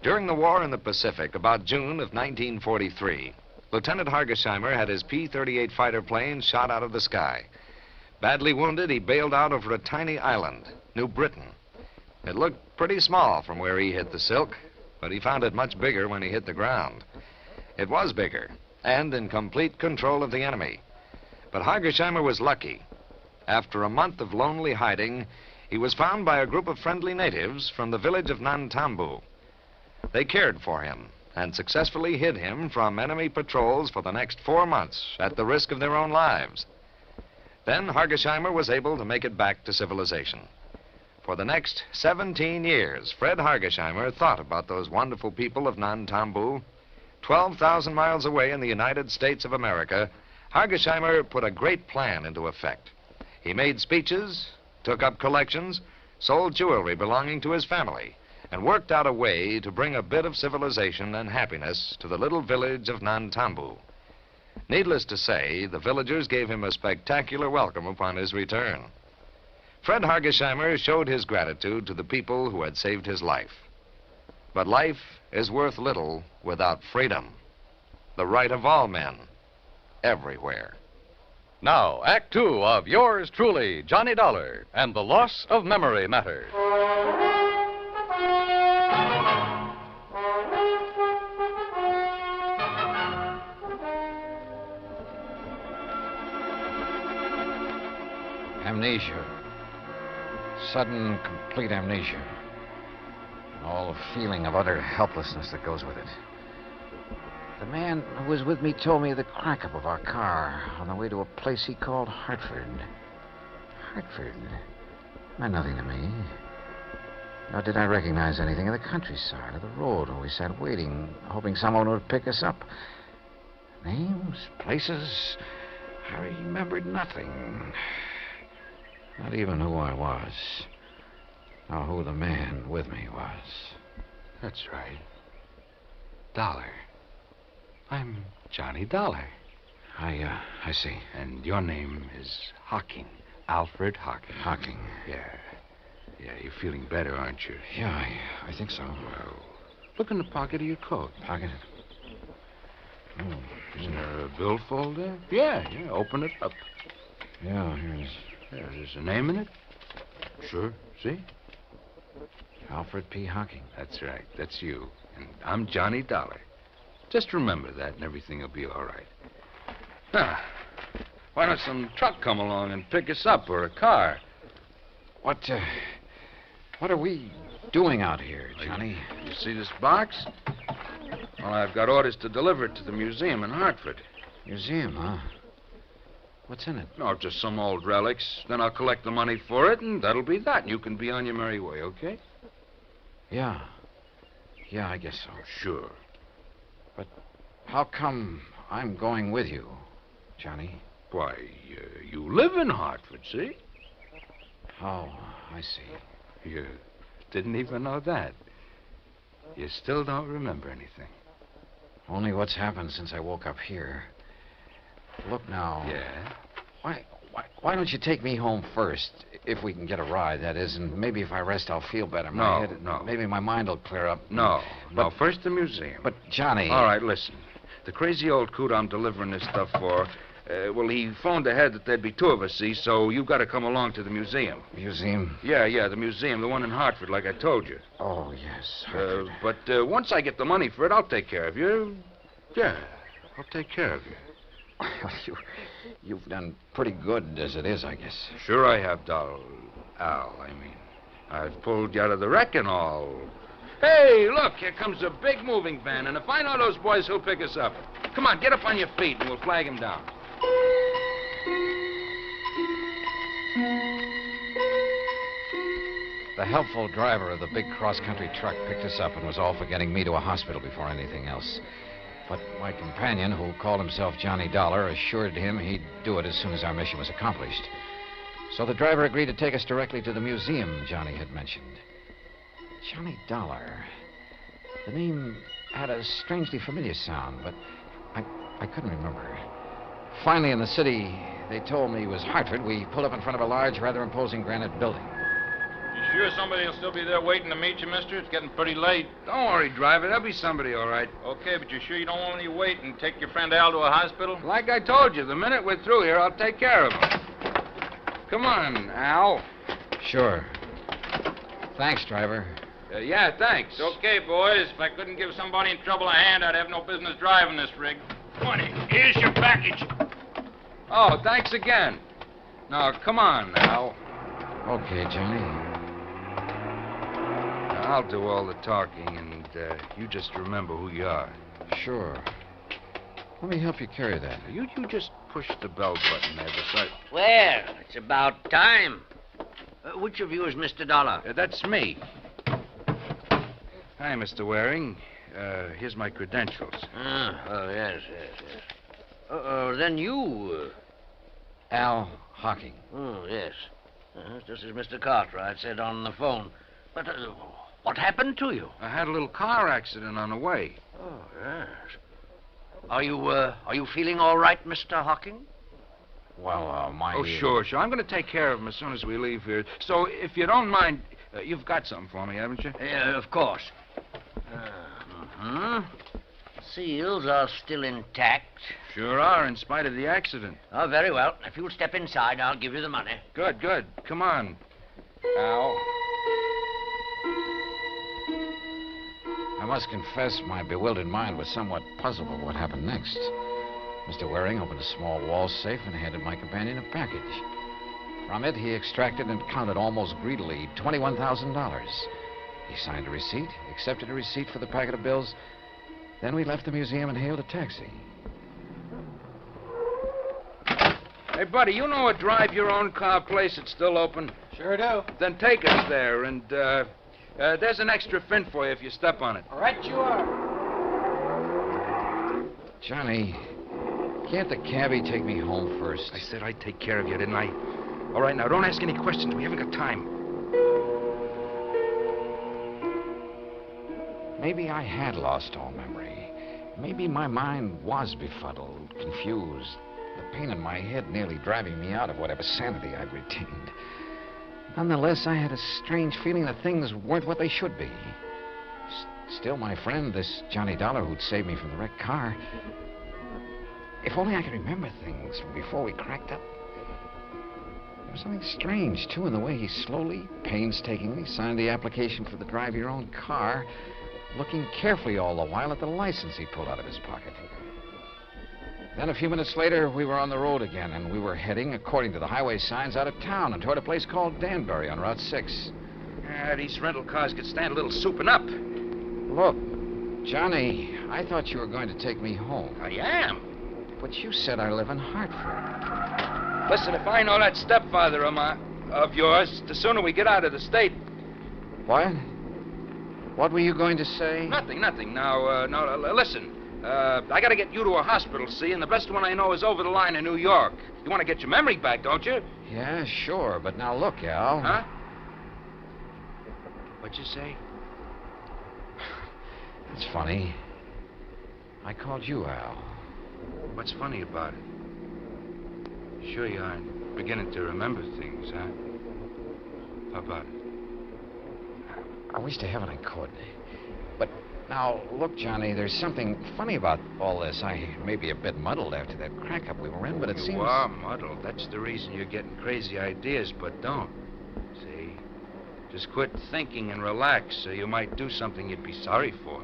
During the war in the Pacific, about June of 1943, Lieutenant Hargesheimer had his P-38 fighter plane shot out of the sky. Badly wounded, he bailed out over a tiny island, New Britain. It looked pretty small from where he hit the silk, but he found it much bigger when he hit the ground. It was bigger, and in complete control of the enemy. But Hargesheimer was lucky. After a month of lonely hiding, he was found by a group of friendly natives from the village of Nantambu. They cared for him and successfully hid him from enemy patrols for the next 4 months at the risk of their own lives. Then Hargesheimer was able to make it back to civilization. For the next 17 years, Fred Hargesheimer thought about those wonderful people of Nantambu. 12,000 miles away in the United States of America, Hargesheimer put a great plan into effect. He made speeches, took up collections, sold jewelry belonging to his family, and worked out a way to bring a bit of civilization and happiness to the little village of Nantambu.
Needless to say, the villagers gave him a spectacular welcome upon his return. Fred Hargesheimer showed his gratitude to the people who had saved his life. But life is worth little without freedom, the right of all men, everywhere.
Now, Act Two of yours truly, Johnny Dollar, and the Loss of Memory Matter.
Amnesia. Sudden, complete amnesia. And all the feeling of utter helplessness that goes with it. The man who was with me told me of the crack-up of our car on the way to a place he called Hartford. Hartford meant nothing to me. Nor did I recognize anything of the countryside or the road where we sat waiting, hoping someone would pick us up. Names, places, I remembered nothing. Not even who I was, or who the man with me was.
That's right. Dollar. I'm Johnny Dollar.
I see.
And your name is Hocking. Alfred Hocking.
Hocking.
Yeah. Yeah, you're feeling better, aren't you?
Yeah, I think so.
Well, look in the pocket of your coat.
Pocket? Oh,
isn't there a billfold there? Yeah, open it up.
Yeah, here's...
Yeah, there's a name in it? Sure. See?
Alfred P. Hocking.
That's right. That's you. And I'm Johnny Dollar. Just remember that and everything will be all right. Now, why don't some truck come along and pick us up, or a car?
What are we doing out here, Johnny?
You see this box? Well, I've got orders to deliver it to the museum in Hartford.
Museum, huh? What's in it?
No, just some old relics. Then I'll collect the money for it, and that'll be that. You can be on your merry way, okay?
Yeah. Yeah, I guess so.
Sure.
But how come I'm going with you, Johnny?
Why, you live in Hartford, see?
Oh, I see.
You didn't even know that. You still don't remember anything.
Only what's happened since I woke up here. Look now.
Yeah?
Why don't you take me home first, if we can get a ride, that is, and maybe if I rest, I'll feel better.
No.
Maybe my mind will clear up.
No, first the museum.
But, Johnny...
All right, listen. The crazy old coot I'm delivering this stuff for, well, he phoned ahead that there'd be two of us, see, so you've got to come along to the museum.
Museum?
Yeah, the museum, the one in Hartford, like I told you.
Oh, yes, Hartford.
But once I get the money for it, I'll take care of you. Yeah, I'll take care of you.
You've done pretty good as it is, I guess.
Sure I have, Al. I've pulled you out of the wreck and all. Hey, look, here comes a big moving van, and if I know those boys, he'll pick us up. Come on, get up on your feet, and we'll flag him down.
The helpful driver of the big cross-country truck picked us up and was all for getting me to a hospital before anything else. But my companion, who called himself Johnny Dollar, assured him he'd do it as soon as our mission was accomplished. So the driver agreed to take us directly to the museum Johnny had mentioned. Johnny Dollar. The name had a strangely familiar sound, but I couldn't remember. Finally, in the city, they told me it was Hartford. We pulled up in front of a large, rather imposing granite building.
You sure somebody will still be there waiting to meet you, mister? It's getting pretty late.
Don't worry, driver. There'll be somebody, all right.
Okay, but you sure you don't want me to wait and take your friend Al to a hospital?
Like I told you, the minute we're through here, I'll take care of him. Come on, Al.
Sure. Thanks, driver.
Yeah, thanks.
Okay, boys. If I couldn't give somebody in trouble a hand, I'd have no business driving this rig. Come on, here's your package.
Oh, thanks again. Now, come on, Al.
Okay, Johnny.
I'll do all the talking, and you just remember who you are.
Sure. Let me help you carry that.
You just push the bell button there beside...
Well, it's about time. Which of you is Mr. Dollar?
That's me. Hi, Mr. Waring. Here's my credentials.
Yes. Then you...
Al Hocking.
Oh, yes. Just as Mr. Cartwright said on the phone. But what happened to you?
I had a little car accident on the way.
Oh, yes. Are you feeling all right, Mr. Hawking?
Well, my...
Oh, sure. I'm going to take care of him as soon as we leave here. So, if you don't mind, you've got something for me, haven't you?
Of course. Seals are still intact.
Sure are, in spite of the accident.
Oh, very well. If you'll step inside, I'll give you the money.
Good, good. Come on.
Al. I must confess my bewildered mind was somewhat puzzled by what happened next. Mr. Waring opened a small wall safe and handed my companion a package. From it, he extracted and counted almost greedily $21,000. He signed a receipt, accepted a receipt for the packet of bills. Then we left the museum and hailed a taxi.
Hey, buddy, you know a drive-your-own-car place that's still open?
Sure do.
Then take us there, and there's an extra fin for you if you step on it.
Right you are.
Johnny, can't the cabbie take me home first?
I said I'd take care of you, didn't I? All right, now, don't ask any questions. We haven't got time.
Maybe I had lost all memory. Maybe my mind was befuddled, confused. The pain in my head nearly driving me out of whatever sanity I'd retained. Nonetheless, I had a strange feeling that things weren't what they should be. Still, my friend, this Johnny Dollar who'd saved me from the wrecked car... If only I could remember things from before we cracked up. There was something strange, too, in the way he slowly, painstakingly signed the application for the drive-your-own car, looking carefully all the while at the license he pulled out of his pocket. Then a few minutes later, we were on the road again, and we were heading, according to the highway signs, out of town and toward a place called Danbury on Route 6.
These rental cars could stand a little souping up.
Look, Johnny, I thought you were going to take me home.
I am.
But you said I live in Hartford.
Listen, if I know that stepfather of yours, the sooner we get out of the state.
What? What were you going to say?
Nothing. Now, listen. I got to get you to a hospital, see, and the best one I know is over the line in New York. You want to get your memory back, don't you?
Yeah, sure, but now look, Al.
Huh? What'd you say?
It's funny. I called you Al.
What's funny about it? Sure you aren't beginning to remember things, huh? How about it?
I wish to heaven I could. But now, look, Johnny, there's something funny about all this. I may be a bit muddled after that crack-up we were in, but it seems...
You are muddled. That's the reason you're getting crazy ideas, but don't. See? Just quit thinking and relax so you might do something you'd be sorry for.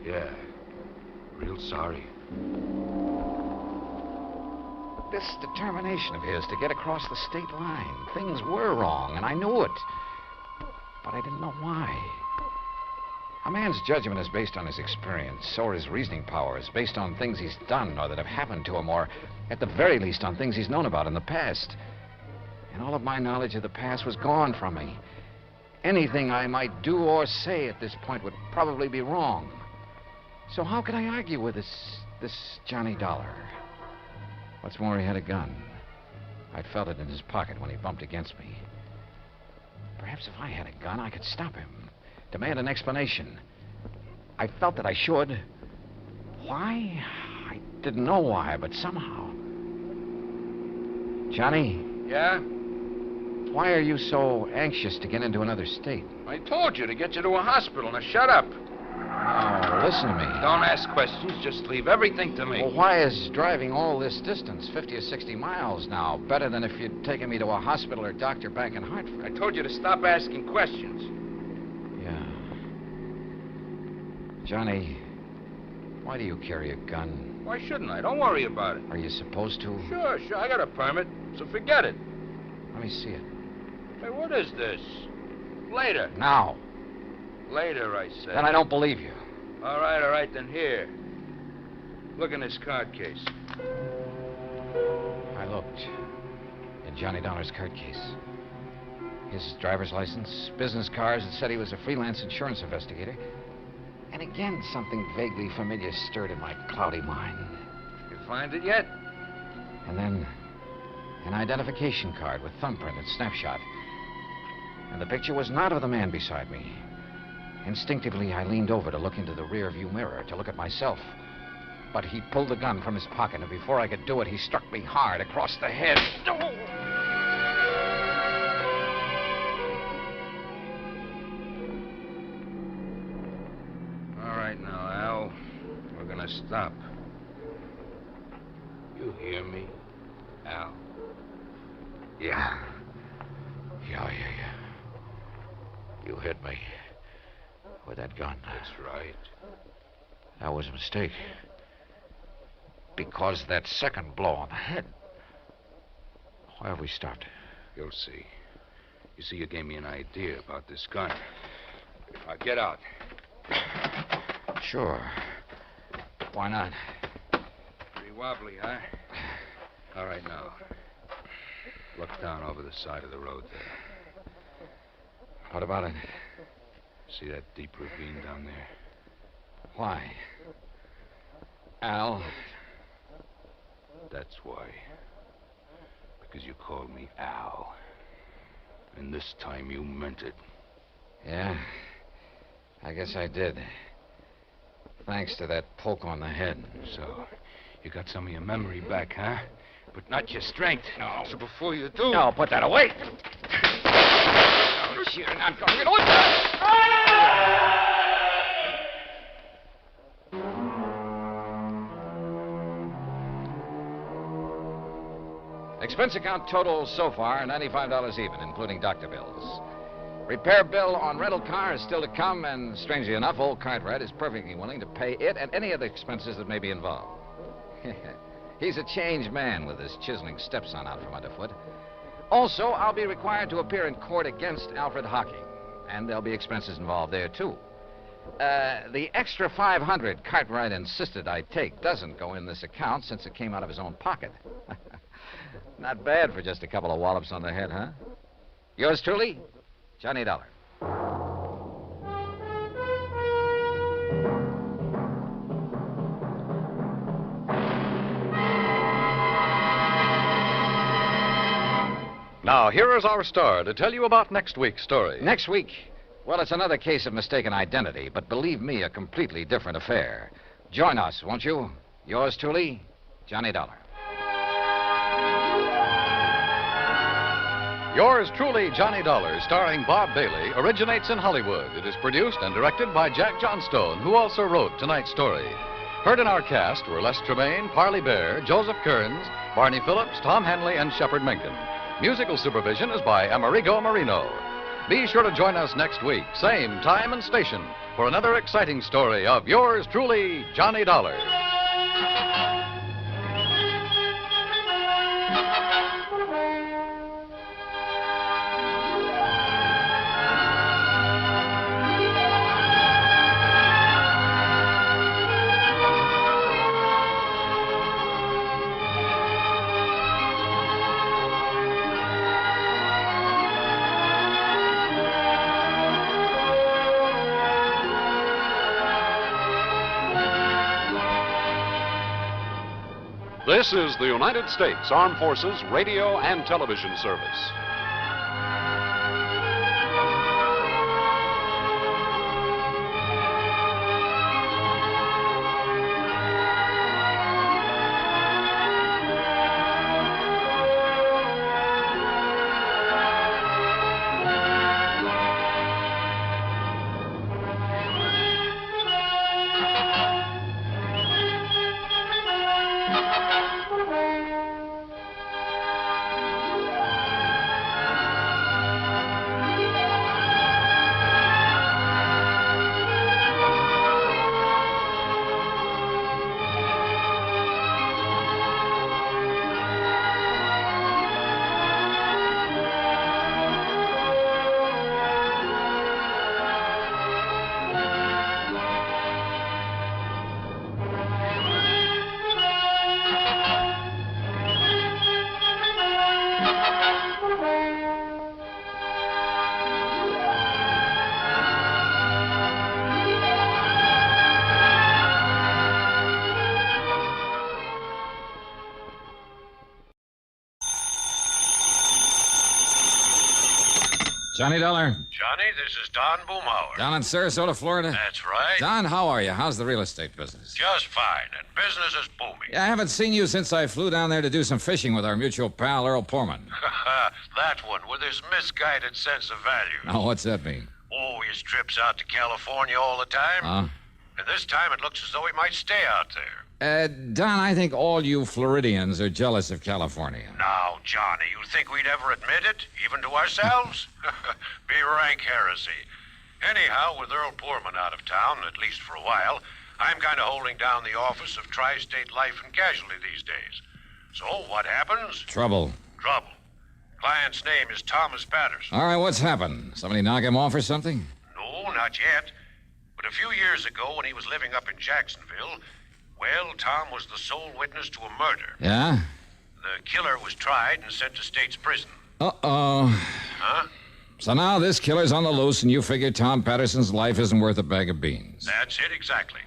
Yeah. Real sorry.
This determination of his to get across the state line. Things were wrong, and I knew it. But I didn't know why. A man's judgment is based on his experience, or his reasoning powers, based on things he's done or that have happened to him, or at the very least on things he's known about in the past. And all of my knowledge of the past was gone from me. Anything I might do or say at this point would probably be wrong. So how could I argue with this Johnny Dollar? What's more, he had a gun. I'd felt it in his pocket when he bumped against me. Perhaps if I had a gun, I could stop him, demand an explanation. I felt that I should. Why? I didn't know why, but somehow. Johnny?
Yeah?
Why are you so anxious to get into another state?
I told you to get you to a hospital. Now shut up.
Oh, listen to me.
Don't ask questions. Just leave everything to me.
Well, why is driving all this distance, 50 or 60 miles now, better than if you'd taken me to a hospital or doctor back in Hartford?
I told you to stop asking questions.
Yeah. Johnny, why do you carry a gun?
Why shouldn't I? Don't worry about it.
Are you supposed to?
Sure. I got a permit, so forget it.
Let me see it.
Hey, what is this? Later.
Now.
Later, I said.
Then I don't believe you.
All right, then here. Look in this card case.
I looked in Johnny Dollar's card case. His driver's license, business cards that said he was a freelance insurance investigator. And again, something vaguely familiar stirred in my cloudy mind.
You find it yet?
And then an identification card with thumbprint and snapshot. And the picture was not of the man beside me. Instinctively, I leaned over to look into the rear view mirror, to look at myself.
But he pulled the gun from his pocket, and before I could do it, he struck me hard across the head.
All right now, Al. We're gonna stop. You hear me, Al?
Yeah. Yeah. You hit me with that gun.
That's right.
That was a mistake. Because that second blow on the head. Why have we stopped?
You'll see. You see, you gave me an idea about this gun. Get out.
Sure. Why not?
Pretty wobbly, huh? All right, now. Look down over the side of the road there.
What about it?
See that deep ravine down there?
Why? Al?
That's why. Because you called me Al. And this time you meant it.
Yeah? I guess I did. Thanks to that poke on the head.
So, you got some of your memory back, huh? But not your strength. No. So before you do...
No, put that away. Oh, you're not going to get away. Expense account total so far, $95 even, including doctor bills. Repair bill on rental car is still to come, and strangely enough, old Cartwright is perfectly willing to pay it and any other expenses that may be involved. He's a changed man with his chiseling stepson out from underfoot. Also, I'll be required to appear in court against Alfred Hocking, and there'll be expenses involved there, too. The extra $500 Cartwright insisted I take doesn't go in this account since it came out of his own pocket. Not bad for just a couple of wallops on the head, huh? Yours truly, Johnny Dollar.
Now, here is our star to tell you about next week's story.
Next week? Well, it's another case of mistaken identity, but believe me, a completely different affair. Join us, won't you? Yours truly, Johnny Dollar.
Yours truly, Johnny Dollar, starring Bob Bailey, originates in Hollywood. It is produced and directed by Jack Johnstone, who also wrote tonight's story. Heard in our cast were Les Tremaine, Parley Bear, Joseph Kearns, Barney Phillips, Tom Henley, and Shepard Menken. Musical supervision is by Amerigo Marino. Be sure to join us next week, same time and station, for another exciting story of yours truly, Johnny Dollar.
This is the United States Armed Forces Radio and Television Service.
Johnny Dollar.
Johnny, this is Don Boomhauer.
Down in Sarasota, Florida?
That's right.
Don, how are you? How's the real estate business?
Just fine, and business is booming.
Yeah, I haven't seen you since I flew down there to do some fishing with our mutual pal, Earl Poorman.
That one with his misguided sense of value.
Oh, what's that mean?
Oh, his trips out to California all the time.
Huh?
And this time it looks as though he might stay out there.
Don, I think all you Floridians are jealous of California.
Now, Johnny, you think we'd ever admit it, even to ourselves? Be rank heresy. Anyhow, with Earl Poorman out of town, at least for a while, I'm kind of holding down the office of Tri-State Life and Casualty these days. So what happens?
Trouble.
Trouble. Client's name is Thomas Patterson.
All right, what's happened? Somebody knock him off or something?
No, not yet. But a few years ago, when he was living up in Jacksonville, well, Tom was the sole witness to a murder.
Yeah?
The killer was tried and sent to state's prison.
Uh-oh.
Huh?
So now this killer's on the loose, and you figure Tom Patterson's life isn't worth a bag of beans.
That's it, exactly.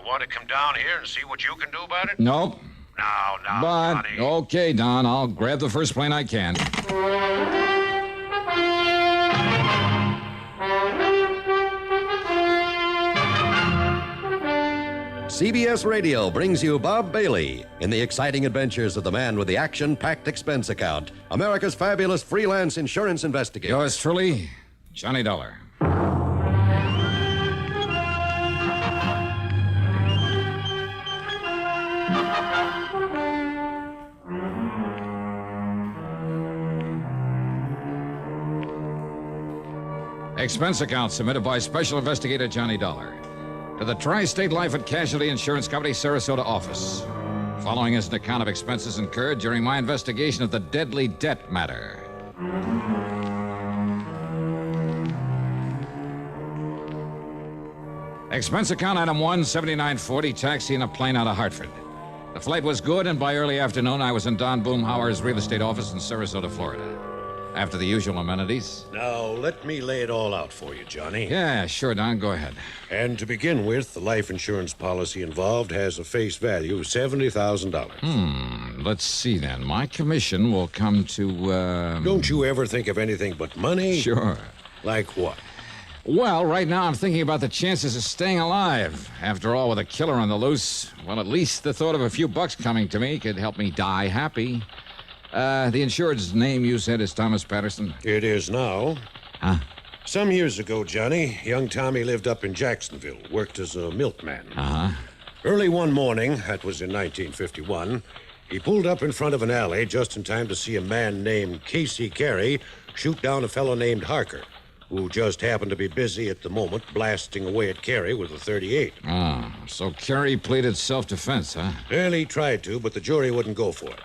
Want to come down here and see what you can do about it?
Nope.
Now,
But,
Johnny.
okay, Don, I'll grab the first plane I can.
CBS Radio brings you Bob Bailey in the exciting adventures of the man with the action-packed expense account, America's fabulous freelance insurance investigator.
Yours truly, Johnny Dollar. Expense account submitted by Special Investigator Johnny Dollar to the Tri-State Life and Casualty Insurance Company, Sarasota office. Following is an account of expenses incurred during my investigation of the deadly debt matter. Expense account item 17940, taxi in a plane out of Hartford. The flight was good, and by early afternoon, I was in Don Boomhauer's real estate office in Sarasota, Florida. After the usual amenities.
Now, let me lay it all out for you, Johnny.
Yeah, sure, Don. Go ahead.
And to begin with, the life insurance policy involved has a face value of $70,000.
Let's see, then. My commission will come to,
Don't you ever think of anything but money?
Sure.
Like what?
Well, right now I'm thinking about the chances of staying alive. After all, with a killer on the loose, well, at least the thought of a few bucks coming to me could help me die happy. The insured's name you said is Thomas Patterson?
It is now.
Huh?
Some years ago, Johnny, young Tommy lived up in Jacksonville, worked as a milkman.
Uh-huh.
Early one morning, that was in 1951, he pulled up in front of an alley just in time to see a man named Casey Carey shoot down a fellow named Harker, who just happened to be busy at the moment blasting away at Carey with a .38.
Oh, so Carey pleaded self-defense, huh?
Well, he tried to, but the jury wouldn't go for it.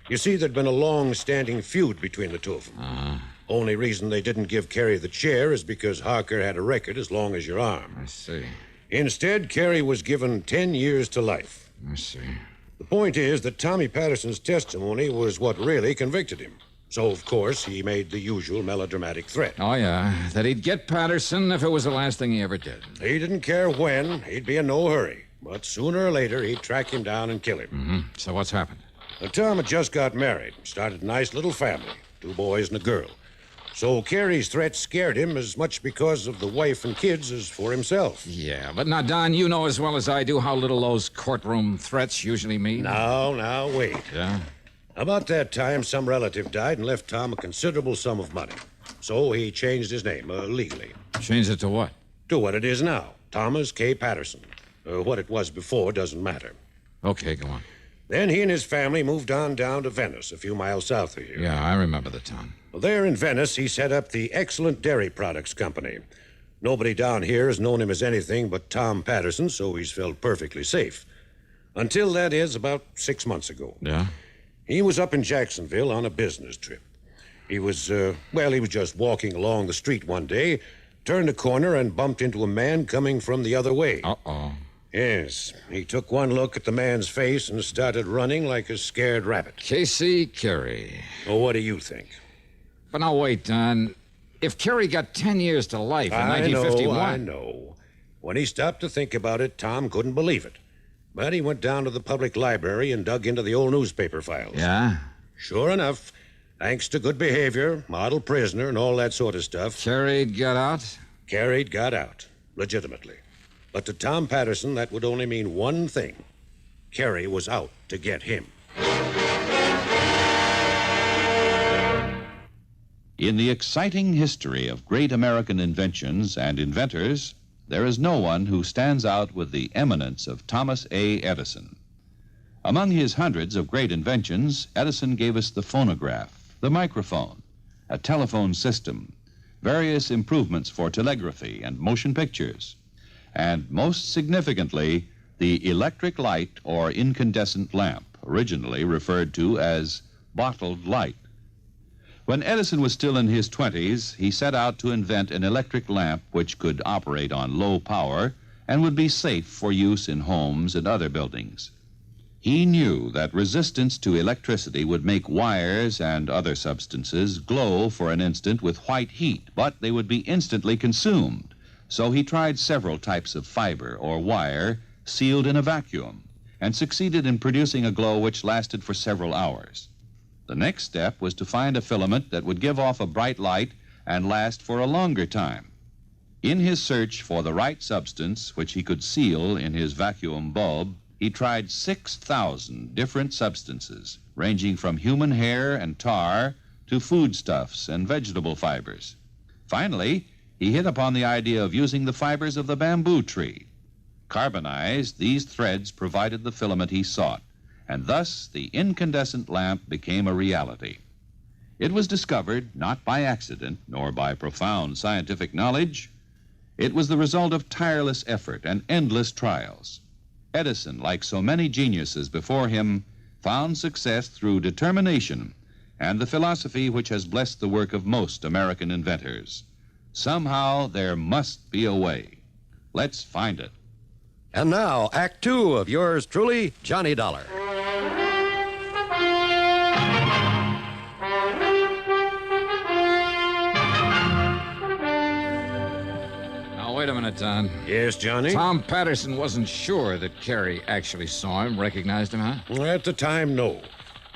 You see, there'd been a long-standing feud between the two of them.
Uh-huh.
Only reason they didn't give Carey the chair is because Harker had a record as long as your arm.
I see.
Instead, Carey was given 10 years to life.
I see.
The point is that Tommy Patterson's testimony was what really convicted him. So, of course, he made the usual melodramatic threat.
Oh, yeah, that he'd get Patterson if it was the last thing he ever did.
He didn't care when. He'd be in no hurry. But sooner or later, he'd track him down and kill him.
Mm-hmm. So what's happened?
Tom had just got married, started a nice little family, 2 boys and a girl. So Carey's threat scared him as much because of the wife and kids as for himself.
Yeah, but now, Don, you know as well as I do how little those courtroom threats usually mean.
Now, wait.
Yeah?
About that time, some relative died and left Tom a considerable sum of money. So he changed his name, legally.
Changed it to what?
To what it is now, Thomas K. Patterson. What it was before doesn't matter.
Okay, go on.
Then he and his family moved on down to Venice, a few miles south of here.
Yeah, I remember the town.
Well, there in Venice, he set up the Excellent Dairy Products Company. Nobody down here has known him as anything but Tom Patterson, so he's felt perfectly safe. Until, that is, about 6 months ago.
Yeah?
He was up in Jacksonville on a business trip. He was just walking along the street one day, turned a corner and bumped into a man coming from the other way.
Uh-oh.
Yes, he took one look at the man's face and started running like a scared rabbit.
Casey Carey.
Well, what do you think?
But now, wait, Don. If Carey got 10 years to life in 1951...
I know. When he stopped to think about it, Tom couldn't believe it. But he went down to the public library and dug into the old newspaper files.
Yeah?
Sure enough, Thanks to good behavior, model prisoner, and all that sort of stuff.
Carried, got out?
Carried, got out. Legitimately. But to Tom Patterson, that would only mean one thing. Carey was out to get him.
In the exciting history of great American inventions and inventors, there is no one who stands out with the eminence of Thomas A. Edison. Among his hundreds of great inventions, Edison gave us the phonograph, the microphone, a telephone system, various improvements for telegraphy and motion pictures, and most significantly, the electric light or incandescent lamp, originally referred to as bottled light. When Edison was still in his 20s, he set out to invent an electric lamp which could operate on low power and would be safe for use in homes and other buildings. He knew that resistance to electricity would make wires and other substances glow for an instant with white heat, but they would be instantly consumed. So he tried several types of fiber or wire sealed in a vacuum and succeeded in producing a glow which lasted for several hours. The next step was to find a filament that would give off a bright light and last for a longer time. In his search for the right substance which he could seal in his vacuum bulb, he tried 6,000 different substances, ranging from human hair and tar to foodstuffs and vegetable fibers. Finally, he hit upon the idea of using the fibers of the bamboo tree. Carbonized, these threads provided the filament he sought, and thus the incandescent lamp became a reality. It was discovered not by accident nor by profound scientific knowledge. It was the result of tireless effort and endless trials. Edison, like so many geniuses before him, found success through determination and the philosophy which has blessed the work of most American inventors. Somehow there must be a way. Let's find it.
And now, Act Two of yours truly, Johnny Dollar.
Now, wait a minute, Don.
Yes, Johnny?
Tom Patterson wasn't sure that Carey actually saw him, recognized him, huh?
Well, at the time, no.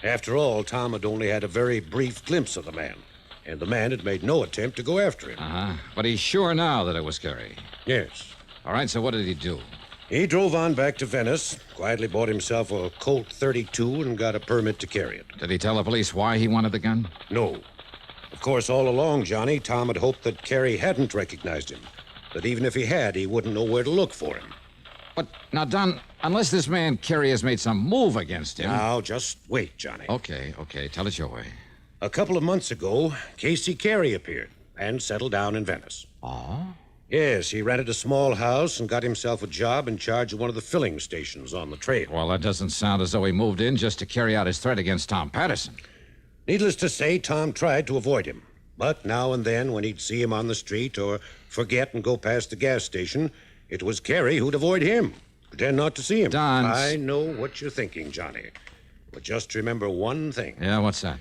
After all, Tom had only had a very brief glimpse of the man, and the man had made no attempt to go after him.
Uh-huh. But he's sure now that it was Carey.
Yes.
All right, so what did he do?
He drove on back to Venice, quietly bought himself a Colt 32 and got a permit to carry it.
Did he tell the police why he wanted the gun?
No. Of course, all along, Johnny, Tom had hoped that Carey hadn't recognized him. That even if he had, he wouldn't know where to look for him.
But, now, Don, unless this man Carey has made some move against him...
Now, just wait, Johnny.
Okay. Tell us your way.
A couple of months ago, Casey Carey appeared and settled down in Venice.
Oh?
Yes, he rented a small house and got himself a job in charge of one of the filling stations on the trail.
Well, that doesn't sound as though he moved in just to carry out his threat against Tom Patterson.
Needless to say, Tom tried to avoid him. But now and then, when he'd see him on the street or forget and go past the gas station, it was Carey who'd avoid him. Pretend not to see him.
Don...
I know what you're thinking, Johnny. But just remember one thing.
Yeah, what's that?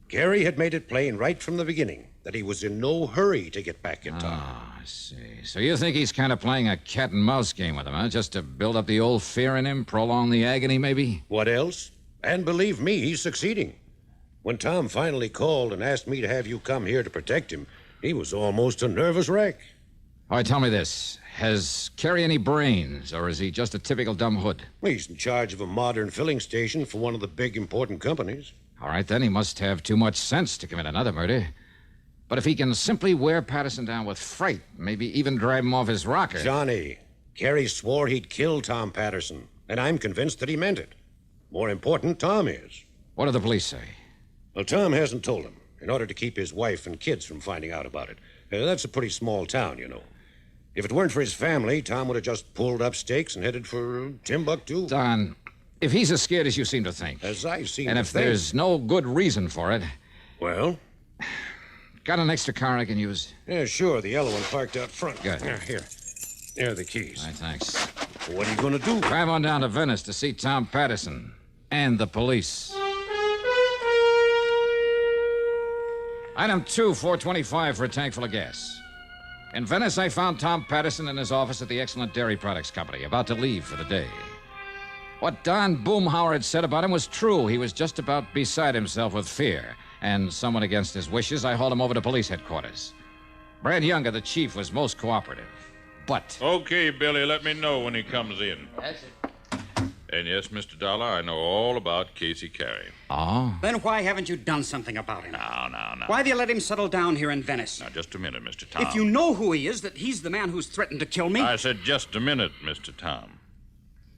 Carey had made it plain right from the beginning that he was in no hurry to get back at Tom.
Ah, I see. So you think he's kind of playing a cat-and-mouse game with him, huh? Just to build up the old fear in him, prolong the agony, maybe?
What else? And believe me, he's succeeding. When Tom finally called and asked me to have you come here to protect him, he was almost a nervous wreck.
All right, tell me this. Has Carey any brains, or is he just a typical dumb hood?
He's in charge of a modern filling station for one of the big important companies.
All right, then he must have too much sense to commit another murder. But if he can simply wear Patterson down with fright, maybe even drive him off his rocker...
Johnny, Carey swore he'd kill Tom Patterson, and I'm convinced that he meant it. More important, Tom is.
What do the police say?
Well, Tom hasn't told him, in order to keep his wife and kids from finding out about it. That's a pretty small town, you know. If it weren't for his family, Tom would have just pulled up stakes and headed for Timbuktu.
Don, if he's as scared as you seem to think...
As I seem
and
to
if
think...
there's no good reason for it...
Well?
Got an extra car I can use?
Yeah, sure. The yellow one parked out front.
Good.
Here. There are the keys.
All right, thanks.
What are you going to do?
Drive on down to Venice to see Tom Patterson and the police. Item 2, $4.25 for a tank full of gas. In Venice, I found Tom Patterson in his office at the Excellent Dairy Products Company, about to leave for the day. What Don Boomhauer had said about him was true. He was just about beside himself with fear. and someone against his wishes, I hauled him over to police headquarters. Brad Younger, the chief, was most cooperative. But...
Okay, Billy, let me know when he comes in.
That's it.
And yes, Mr. Dollar, I know all about Casey Carey.
Oh?
Then why haven't you done something about him?
Now.
Why do you let him settle down here in Venice?
Now, just a minute, Mr. Tom.
If you know who he is, that he's the man who's threatened to kill me...
I said just a minute, Mr. Tom.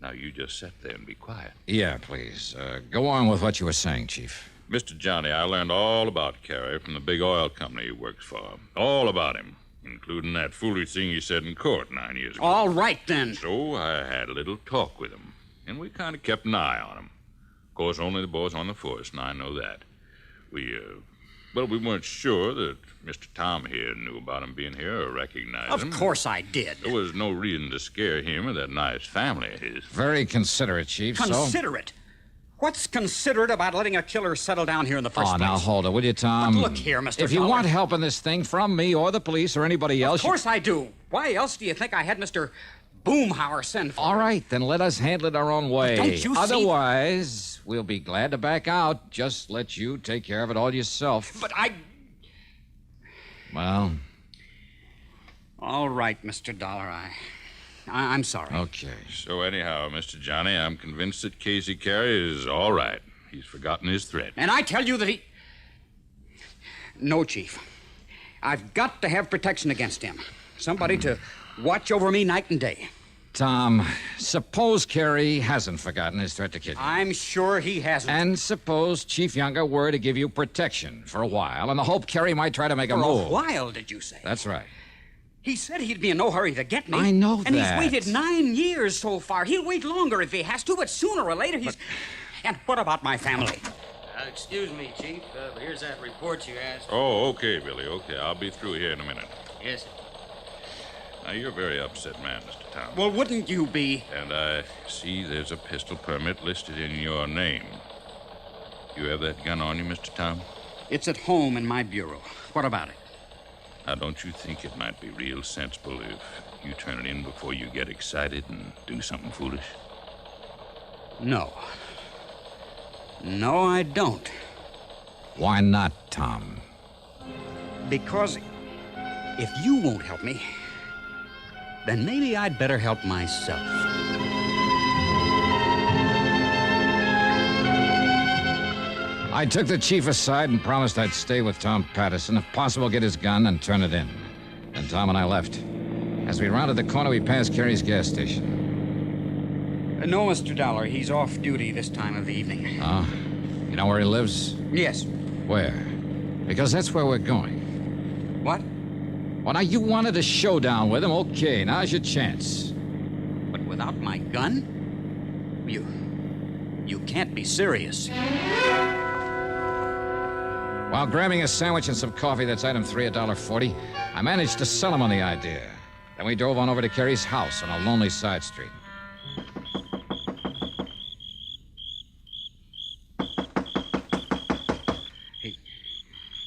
Now, you just sit there and be quiet.
Yeah, please. Go on with what you were saying, Chief.
Mr. Johnny, I learned all about Carey from the big oil company he works for. All about him, including that foolish thing he said in court 9 years ago.
All right, then.
So I had a little talk with him, and we kind of kept an eye on him. Of course, only the boys on the force, and I know that. We weren't sure that Mr. Tom here knew about him being here or recognized him.
Of course I did.
There was no reason to scare him or that nice family of his.
Very considerate, Chief.
Considerate? What's considerate about letting a killer settle down here in the first place?
Now, hold it, will you, Tom?
But look here, Mr.
If you
Dollar.
want help in this thing from me or the police or anybody else...
Of course I do. Why else do you think I had Mr. Boomhauer send for
All right, then let us handle it our own way.
But don't you see...
Otherwise, we'll be glad to back out. Just let you take care of it all yourself.
But
Well...
All right, Mr. Dollar, I'm sorry.
Okay.
So anyhow, Mr. Johnny, I'm convinced that Casey Carey is all right. He's forgotten his threat.
And I tell you that he... No, Chief. I've got to have protection against him. Somebody to watch over me night and day.
Tom, suppose Carey hasn't forgotten his threat to kill you.
I'm sure he hasn't.
And suppose Chief Younger were to give you protection for a while, in the hope Carey might try to make a move.
For a while, did you say?
That's right.
He said he'd be in no hurry to get me.
I know
and
that.
And he's waited 9 years so far. He'll wait longer if he has to, but sooner or later he's... And what about my family?
Excuse me, Chief. Here's that report you asked.
Oh, okay, Billy, okay. I'll be through here in a minute.
Yes.
Now, you're a very upset man, Mr. Tom.
Well, wouldn't you be?
And I see there's a pistol permit listed in your name. You have that gun on you, Mr. Tom?
It's at home in my bureau. What about it?
Now, don't you think it might be real sensible if you turn it in before you get excited and do something foolish?
No. No, I don't.
Why not, Tom?
Because if you won't help me, then maybe I'd better help myself.
I took the chief aside and promised I'd stay with Tom Patterson, if possible get his gun and turn it in. Then Tom and I left. As we rounded the corner, we passed Carey's gas station.
No, Mr. Dollar. He's off duty this time of the evening.
Oh? You know where he lives?
Yes.
Where? Because that's where we're going.
What?
Well, now, you wanted a showdown with him. Okay, now's your chance.
But without my gun? You can't be serious.
While grabbing a sandwich and some coffee, that's item 3, $1.40, I managed to sell him on the idea. Then we drove on over to Carey's house on a lonely side street.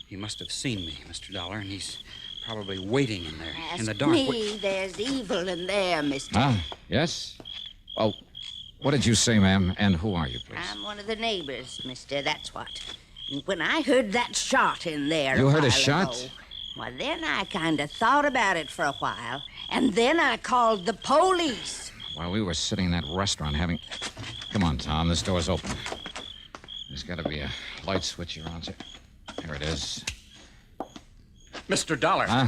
He must have seen me, Mr. Dollar, and he's probably waiting in there,
Ask
in the dark.
me. There's evil in there, mister.
Ah, yes? Oh, what did you say, ma'am? And who are you, please?
I'm one of the neighbors, mister, that's what. And when I heard that shot in there
You heard a
while
shot?
ago, well, then I kind of thought about it for a while, and then I called the police.
While we were sitting in that restaurant having... Come on, Tom, this door's open. There's got to be a light switch here on it. Here it is.
Mr. Dollar.
Huh?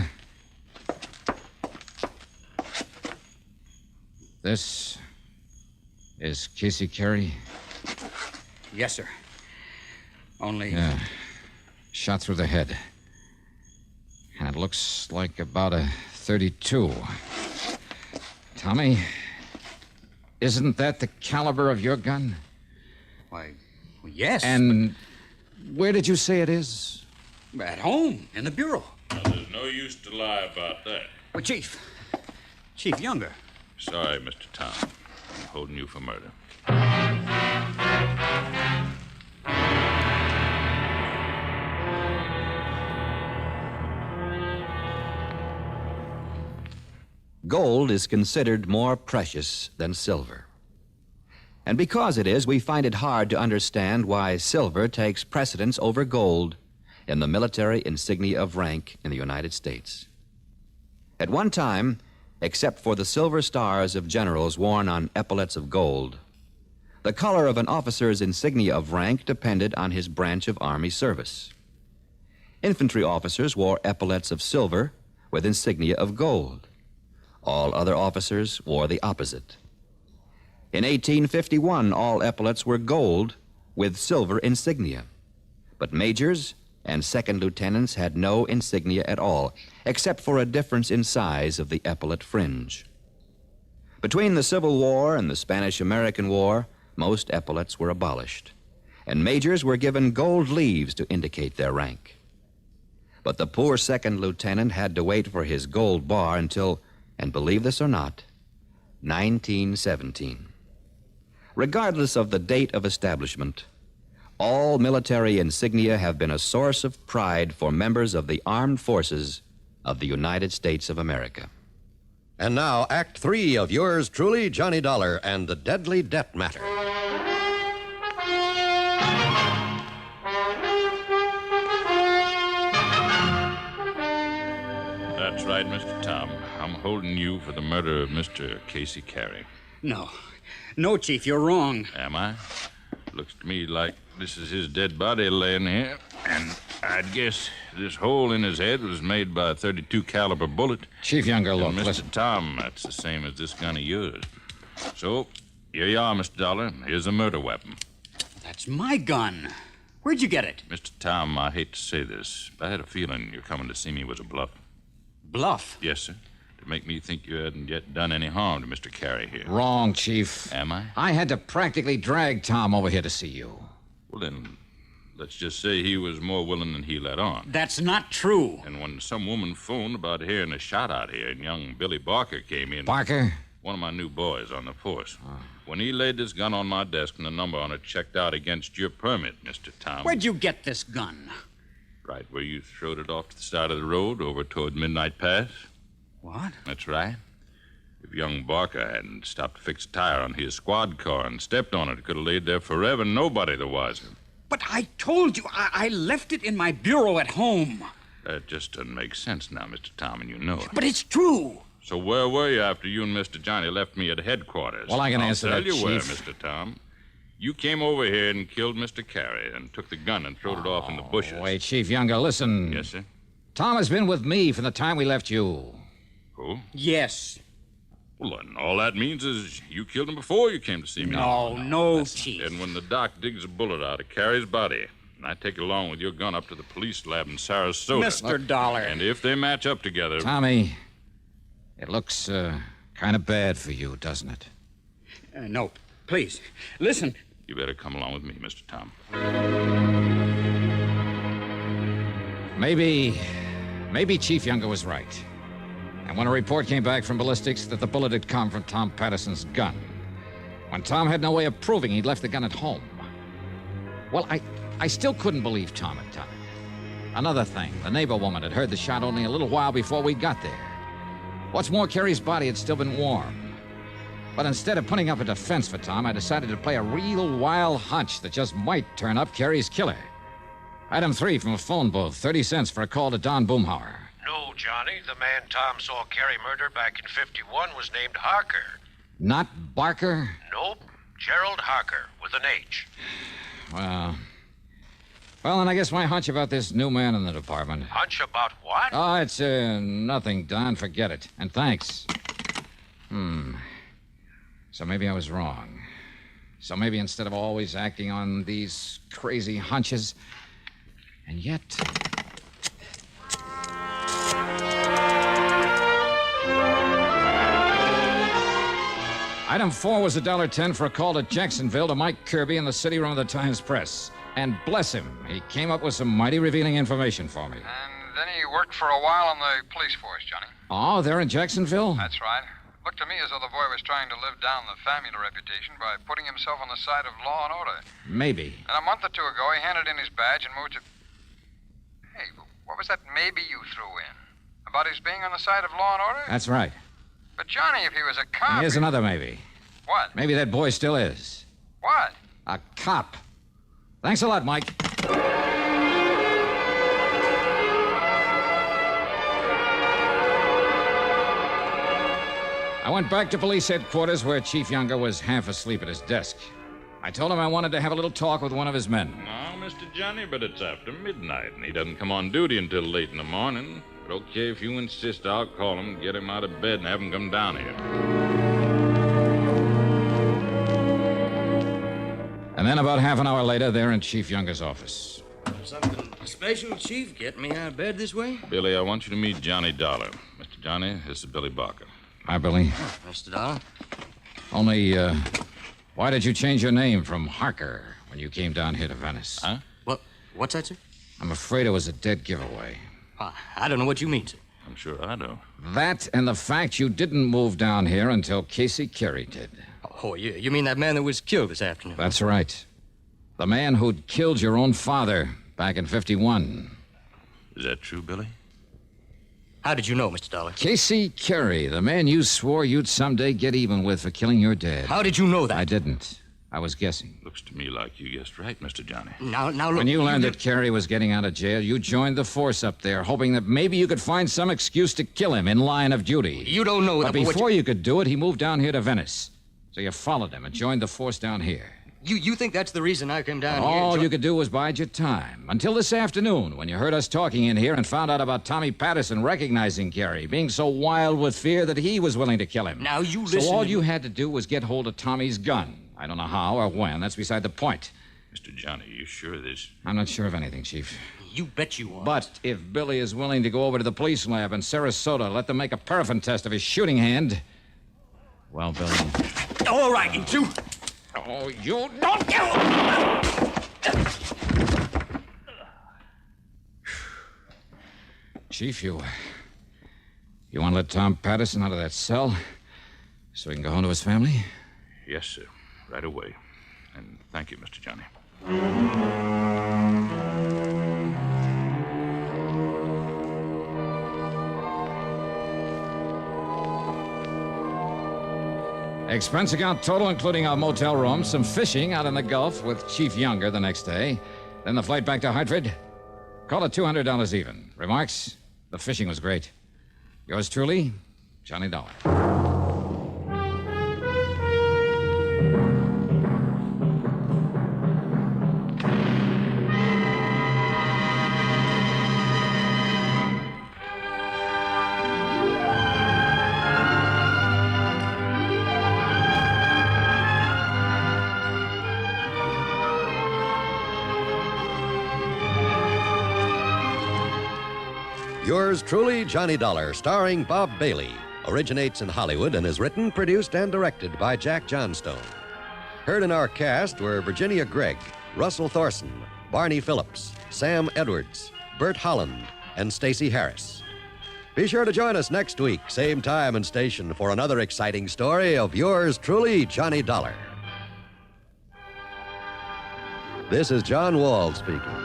This is Casey Carey?
Yes, sir. Only...
Yeah. Shot through the head. And it looks like about a .32. Tommy, isn't that the caliber of your gun?
Why, well, yes.
And where did you say it is?
At home, in the bureau.
Now, there's no use to lie about that.
Well, Chief Younger.
Sorry, Mr. Tom. I'm holding you for murder.
Gold is considered more precious than silver. And because it is, we find it hard to understand why silver takes precedence over gold in the military insignia of rank in the United States. At one time, except for the silver stars of generals worn on epaulets of gold, the color of an officer's insignia of rank depended on his branch of Army service. Infantry officers wore epaulets of silver with insignia of gold. All other officers wore the opposite. In 1851, all epaulets were gold with silver insignia, but majors and second lieutenants had no insignia at all, except for a difference in size of the epaulet fringe. Between the Civil War and the Spanish-American War, most epaulets were abolished, and majors were given gold leaves to indicate their rank. But the poor second lieutenant had to wait for his gold bar until, and believe this or not, 1917. Regardless of the date of establishment, all military insignia have been a source of pride for members of the armed forces of the United States of America.
And now, Act 3 of yours truly, Johnny Dollar and the Deadly Debt Matter.
That's right, Mr. Tom. I'm holding you for the murder of Mr. Casey Carey.
No. No, Chief, you're wrong.
Am I? Looks to me like this is his dead body laying here, and I'd guess this hole in his head was made by a .32 caliber bullet.
Chief Younger, look,
and Mr.
listen.
Tom, that's the same as this gun of yours. So, here you are, Mr. Dollar. Here's a murder weapon.
That's my gun. Where'd you get it?
Mr. Tom, I hate to say this, but I had a feeling your coming to see me was a bluff.
Bluff?
Yes, sir. To make me think you hadn't yet done any harm to Mr. Carey here.
Wrong, Chief.
Am I?
I had to practically drag Tom over here to see you.
Well, then, let's just say he was more willing than he let on.
That's not true.
And when some woman phoned about hearing a shot out here and young Billy Barker came in...
Barker?
One of my new boys on the force. When he laid this gun on my desk and the number on it checked out against your permit, Mr. Tom...
Where'd you get this gun?
Right where you throwed it off to the side of the road over toward Midnight Pass.
What?
That's right. If young Barker hadn't stopped to fix a tire on his squad car and stepped on it, it could have laid there forever, nobody the wiser.
But I told you, I left it in my bureau at home.
That just doesn't make sense now, Mr. Tom, and you know it.
But it's true.
So where were you after you and Mr. Johnny left me at headquarters?
Well, I can answer that,
I'll tell you where,
Chief.
Mr. Tom. You came over here and killed Mr. Carey and took the gun and throwed it off in the bushes.
Wait, Chief Younger, listen.
Yes, sir?
Tom has been with me from the time we left you.
Who?
Yes.
Well, then all that means is you killed him before you came to see me.
No, Chief.
And when the doc digs a bullet out of Carey's body, and I take it along with your gun up to the police lab in Sarasota...
Mr. Dollar.
And if they match up together...
Tommy, it looks kind of bad for you, doesn't it?
No, please, listen.
You better come along with me, Mr. Tom.
Maybe Chief Younger was right. And when a report came back from ballistics that the bullet had come from Tom Patterson's gun, when Tom had no way of proving he'd left the gun at home, well, I still couldn't believe Tom had done it. Another thing, the neighbor woman had heard the shot only a little while before we got there. What's more, Carey's body had still been warm. But instead of putting up a defense for Tom, I decided to play a real wild hunch that just might turn up Carey's killer. Item 3 from a phone booth, 30 cents for a call to Don Boomhauer.
No, Johnny. The man Tom saw Carey murder back in 51 was named Harker.
Not Barker?
Nope. Gerald Harker, with an H.
Well, then I guess my hunch about this new man in the department.
Hunch about what?
Oh, it's nothing, Don. Forget it. And thanks. So maybe I was wrong. So maybe instead of always acting on these crazy hunches, and yet... Item 4 was $1.10 for a call to Jacksonville to Mike Kirby in the city room of the Times-Press. And bless him, he came up with some mighty revealing information for me.
And then he worked for a while on the police force, Johnny.
Oh, they're in Jacksonville?
That's right. Looked to me as though the boy was trying to live down the family reputation by putting himself on the side of law and order.
Maybe.
And a month or two ago, he handed in his badge and moved to... Hey, what was that maybe you threw in? About his being on the side of law and order?
That's right.
But, Johnny, if he was a cop...
And here's another maybe.
What?
Maybe that boy still is.
What?
A cop. Thanks a lot, Mike. I went back to police headquarters where Chief Younger was half asleep at his desk. I told him I wanted to have a little talk with one of his men.
No, Mr. Johnny, but it's after midnight, and he doesn't come on duty until late in the morning. But okay, if you insist, I'll call him, get him out of bed, and have him come down here.
And then about half an hour later, they're in Chief Younger's office.
Something special, Chief? Get me out of bed this way?
Billy, I want you to meet Johnny Dollar. Mr. Johnny, this is Billy Barker.
Hi, Billy.
Mr. Dollar?
Only, why did you change your name from Harker when you came down here to Venice?
Huh?
What's that, sir?
I'm afraid it was a dead giveaway.
I don't know what you mean, sir.
I'm sure I do.
That and the fact you didn't move down here until Casey Carey did.
Oh, you mean that man that was killed this afternoon?
That's right. The man who'd killed your own father back in 51.
Is that true, Billy?
How did you know, Mr. Dollar?
Casey Carey, the man you swore you'd someday get even with for killing your dad.
How did you know that?
I didn't. I was guessing.
Looks to me like you guessed right, Mr. Johnny.
Now, look.
When you learned that Carey was getting out of jail, you joined the force up there, hoping that maybe you could find some excuse to kill him in line of duty.
You don't know
that. But before you could do it, he moved down here to Venice. So you followed him and joined the force down here.
You think that's the reason I came down here?
All you could do was bide your time. Until this afternoon, when you heard us talking in here and found out about Tommy Patterson recognizing Carey, being so wild with fear that he was willing to kill him.
Now, you listen.
So all you had to do was get hold of Tommy's gun. I don't know how or when. That's beside the point.
Mr. Johnny, you sure of this?
I'm not sure of anything, Chief.
You bet you are.
But if Billy is willing to go over to the police lab in Sarasota, let them make a paraffin test of his shooting hand. Well, Billy.
All right, you two.
Oh, you don't kill. Chief, you want to let Tom Patterson out of that cell so he can go home to his family?
Yes, sir. Right away. And thank you, Mr. Johnny.
Expense account total, including our motel room, some fishing out in the Gulf with Chief Younger the next day, then the flight back to Hartford. Call it $200 even. Remarks? The fishing was great. Yours truly, Johnny Dollar.
Yours truly, Johnny Dollar, starring Bob Bailey, originates in Hollywood and is written, produced, and directed by Jack Johnstone. Heard in our cast were Virginia Gregg, Russell Thorson, Barney Phillips, Sam Edwards, Bert Holland, and Stacey Harris. Be sure to join us next week, same time and station, for another exciting story of yours truly, Johnny Dollar. This is John Wall speaking.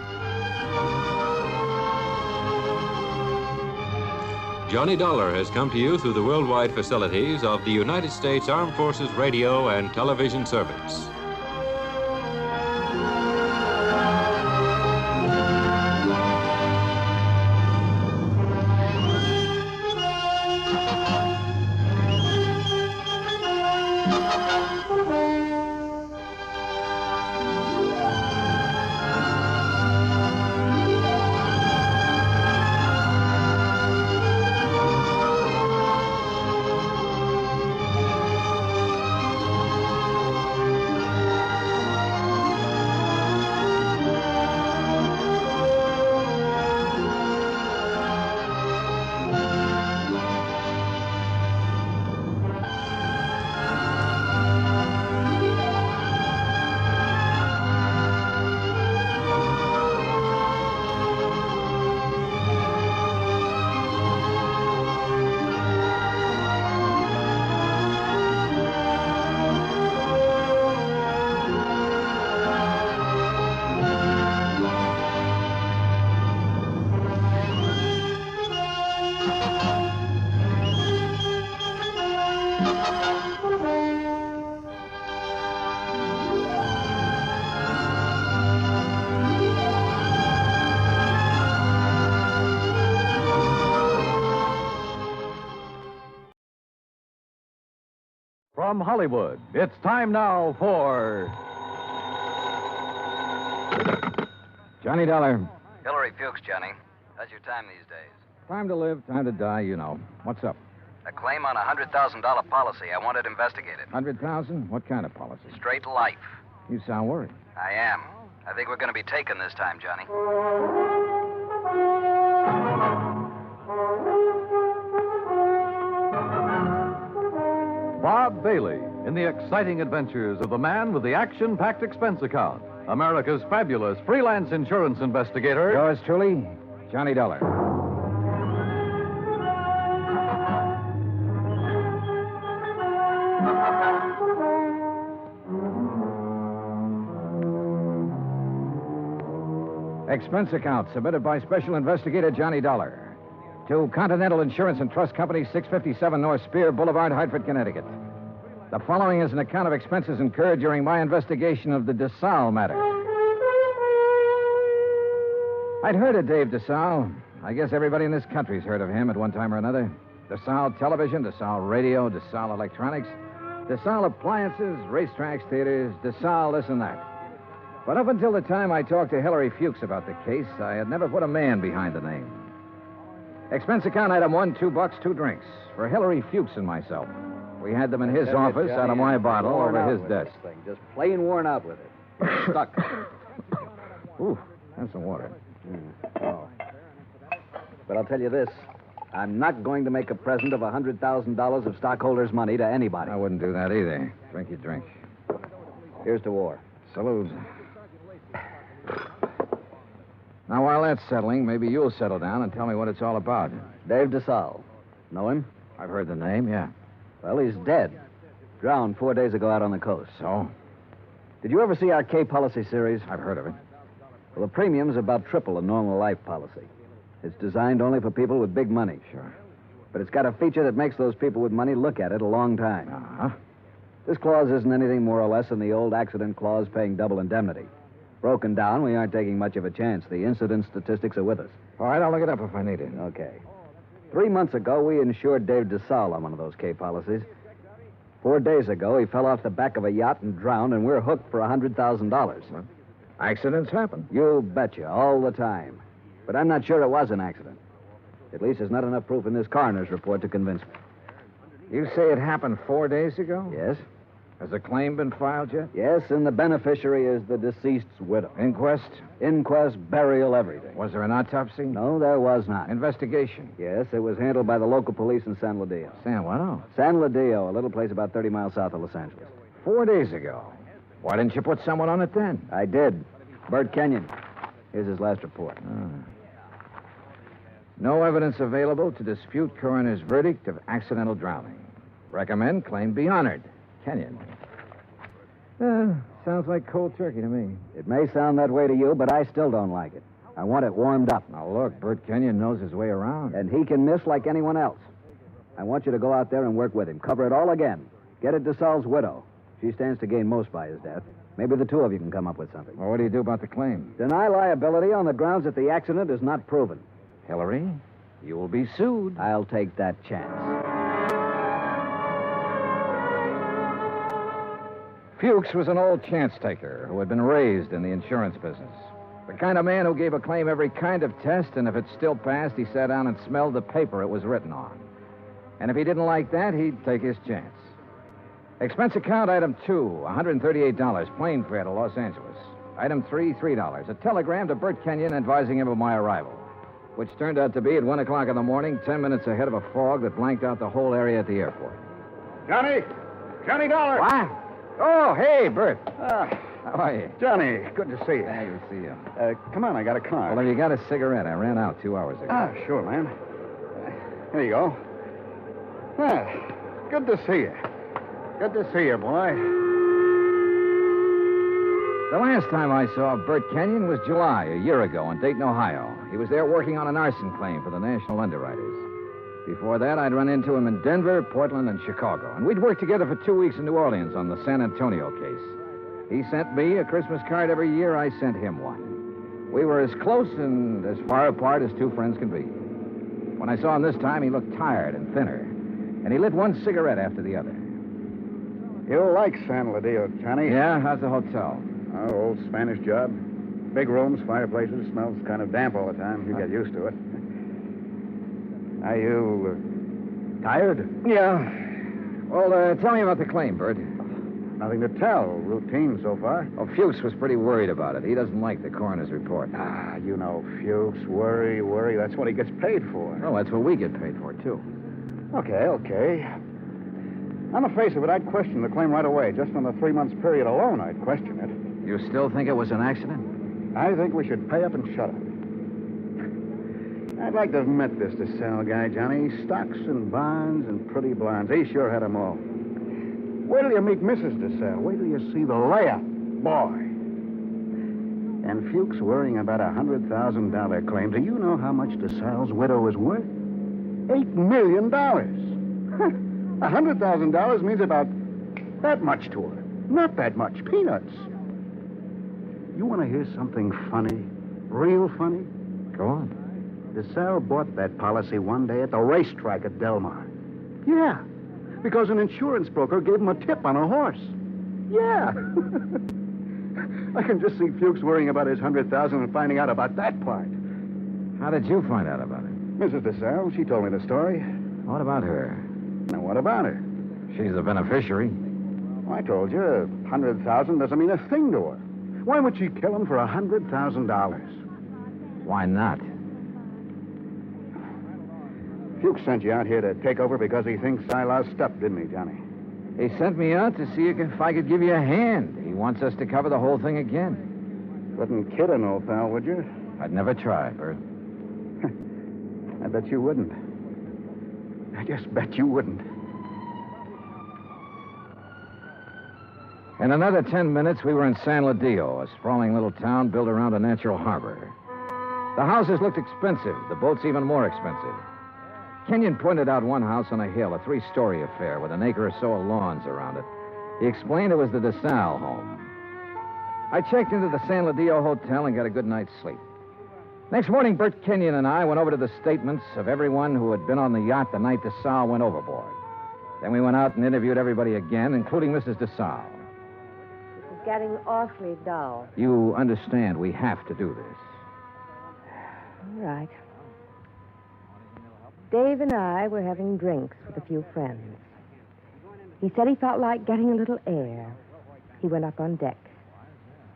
Johnny Dollar has come to you through the worldwide facilities of the United States Armed Forces Radio and Television Service.
From Hollywood, it's time now for Johnny Dollar.
Hillary Fuchs, Johnny. How's your time these days?
Time to live, time to die, you know. What's up?
A claim on a $100,000 policy. I want it investigated.
100,000? What kind of policy?
Straight life.
You sound worried.
I am. I think we're going to be taken this time, Johnny.
Bob Bailey in the exciting adventures of the man with the action-packed expense account. America's fabulous freelance insurance investigator.
Yours truly, Johnny Dollar. Expense account submitted by Special Investigator Johnny Dollar to Continental Insurance and Trust Company, 657 North Spear Boulevard, Hartford, Connecticut. The following is an account of expenses incurred during my investigation of the Desalles matter. I'd heard of Dave Desalles. I guess everybody in this country's heard of him at one time or another. Desalles Television, Desalles Radio, Desalles Electronics, Desalles Appliances, racetracks, theaters, Desalles this and that. But up until the time I talked to Hillary Fuchs about the case, I had never put a man behind the name. Expense account item 1, $2, 2 drinks for Hillary Fuchs and myself. We had them in his office out of my bottle over his desk.
Just plain worn out with it. Stuck.
Ooh, that's some water.
Oh. But I'll tell you this. I'm not going to make a present of $100,000 of stockholders' money to anybody.
I wouldn't do that either. Drink your drink.
Here's to war.
Salute. Now, while that's settling, maybe you'll settle down and tell me what it's all about.
Dave Desalles. Know him?
I've heard the name, yeah.
Well, he's dead. Drowned 4 days ago out on the coast.
So?
Did you ever see our K policy series?
I've heard of it.
Well, the premium's about triple a normal life policy. It's designed only for people with big money.
Sure.
But it's got a feature that makes those people with money look at it a long time.
Uh-huh.
This clause isn't anything more or less than the old accident clause paying double indemnity. Broken down, we aren't taking much of a chance. The incident statistics are with us.
All right, I'll look it up if I need it.
Okay. 3 months ago, we insured Dave Desalles on one of those K policies. 4 days ago, he fell off the back of a yacht and drowned, and we're hooked for $100,000.
Well, accidents happen.
You betcha, all the time. But I'm not sure it was an accident. At least there's not enough proof in this coroner's report to convince me.
You say it happened 4 days ago?
Yes.
Has a claim been filed yet?
Yes, and the beneficiary is the deceased's widow.
Inquest?
Inquest, burial, everything.
Was there an autopsy?
No, there was not.
Investigation?
Yes, it was handled by the local police in San Ladillo.
San what? Oh.
San Ladillo, a little place about 30 miles south of Los Angeles.
4 days ago. Why didn't you put someone on it then?
I did. Bert Kenyon. Here's his last report.
No evidence available to dispute coroner's verdict of accidental drowning. Recommend claim be honored. Kenyon. Sounds like cold turkey to me.
It may sound that way to you, but I still don't like it. I want it warmed up.
Now, look, Bert Kenyon knows his way around.
And he can miss like anyone else. I want you to go out there and work with him. Cover it all again. Get at Desalles' widow. She stands to gain most by his death. Maybe the two of you can come up with something.
Well, what do you do about the claim?
Deny liability on the grounds that the accident is not proven.
Hillary, you will be sued.
I'll take that chance.
Fuchs was an old chance taker who had been raised in the insurance business. The kind of man who gave a claim every kind of test, and if it still passed, he sat down and smelled the paper it was written on. And if he didn't like that, he'd take his chance. Expense account item 2, $138, plane fare to Los Angeles. Item 3, $3. A telegram to Bert Kenyon advising him of my arrival, which turned out to be at 1 o'clock in the morning, 10 minutes ahead of a fog that blanked out the whole area at the airport.
Johnny Dollar.
What? Oh, hey, Bert. How are you?
Johnny, good to see you.
Yeah, good to see you.
Come on, I got a car.
Well, have you got a cigarette? I ran out 2 hours ago.
Sure, man. Here you go. Good to see you. Good to see you, boy.
The last time I saw Bert Kenyon was July, a year ago, in Dayton, Ohio. He was there working on an arson claim for the National Underwriters. Before that, I'd run into him in Denver, Portland, and Chicago. And we'd worked together for 2 weeks in New Orleans on the San Antonio case. He sent me a Christmas card every year. I sent him one. We were as close and as far apart as two friends can be. When I saw him this time, he looked tired and thinner. And he lit one cigarette after the other.
You'll like San Ladillo, Johnny.
Yeah? How's the hotel?
Oh, old Spanish job. Big rooms, fireplaces, smells kind of damp all the time. You get used to it. Are you tired?
Yeah. Well, tell me about the claim, Bert.
Nothing to tell. Routine so far.
Oh, Fuchs was pretty worried about it. He doesn't like the coroner's report.
Ah, you know, Fuchs, worry. That's what he gets paid for.
Oh, that's what we get paid for, too.
Okay. On the face of it, I'd question the claim right away. Just on the 3 months period alone, I'd question it.
You still think it was an accident?
I think we should pay up and shut up. I'd like to have met this Desalles guy, Johnny. Stocks and bonds and pretty blondes. He sure had 'em all. Wait till you meet Mrs. Desalles. Wait till you see the layup. Boy. And Fuchs worrying about a $100,000 claim. Do you know how much Desalles' widow is worth? $8 million. $100,000 means about that much to her. Not that much. Peanuts. You want to hear something funny? Real funny?
Go on.
Desalles bought that policy one day at the racetrack at Del Mar. Yeah, because an insurance broker gave him a tip on a horse. Yeah. I can just see Fuchs worrying about his $100,000 and finding out about that part.
How did you find out about it?
Mrs. Desalles, she told me the story.
What about her?
Now, what about her?
She's the beneficiary.
Well, I told you, $100,000 doesn't mean a thing to her. Why would she kill him for $100,000?
Why not?
Fuchs sent you out here to take over because he thinks I lost stuff, didn't he, Johnny?
He sent me out to see if I could give you a hand. He wants us to cover the whole thing again.
Wouldn't kid an old pal, would you?
I'd never try, Bert.
I bet you wouldn't. I just bet you wouldn't.
In another 10 minutes, we were in San Ladillo, a sprawling little town built around a natural harbor. The houses looked expensive, the boats even more expensive. Kenyon pointed out one house on a hill, a 3-story affair with an acre or so of lawns around it. He explained it was the Desalles home. I checked into the San Ladillo Hotel and got a good night's sleep. Next morning, Bert Kenyon and I went over to the statements of everyone who had been on the yacht the night Desalles went overboard. Then we went out and interviewed everybody again, including Mrs. Desalles.
It's getting awfully dull.
You understand we have to do this.
All right. Dave and I were having drinks with a few friends. He said he felt like getting a little air. He went up on deck.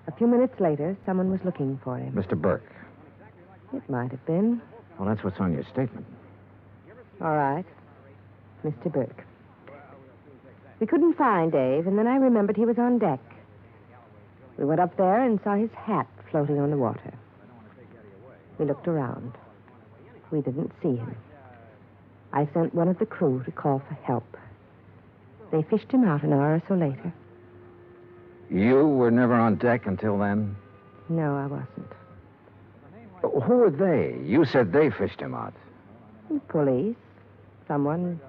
A few minutes later, someone was looking for him.
Mr. Burke.
It might have been.
Well, that's what's on your statement.
All right. Mr. Burke. We couldn't find Dave, and then I remembered he was on deck. We went up there and saw his hat floating on the water. We looked around. We didn't see him. I sent one of the crew to call for help. They fished him out an hour or so later.
You were never on deck until then?
No, I wasn't.
Who are they? You said they fished him out.
The police. Someone.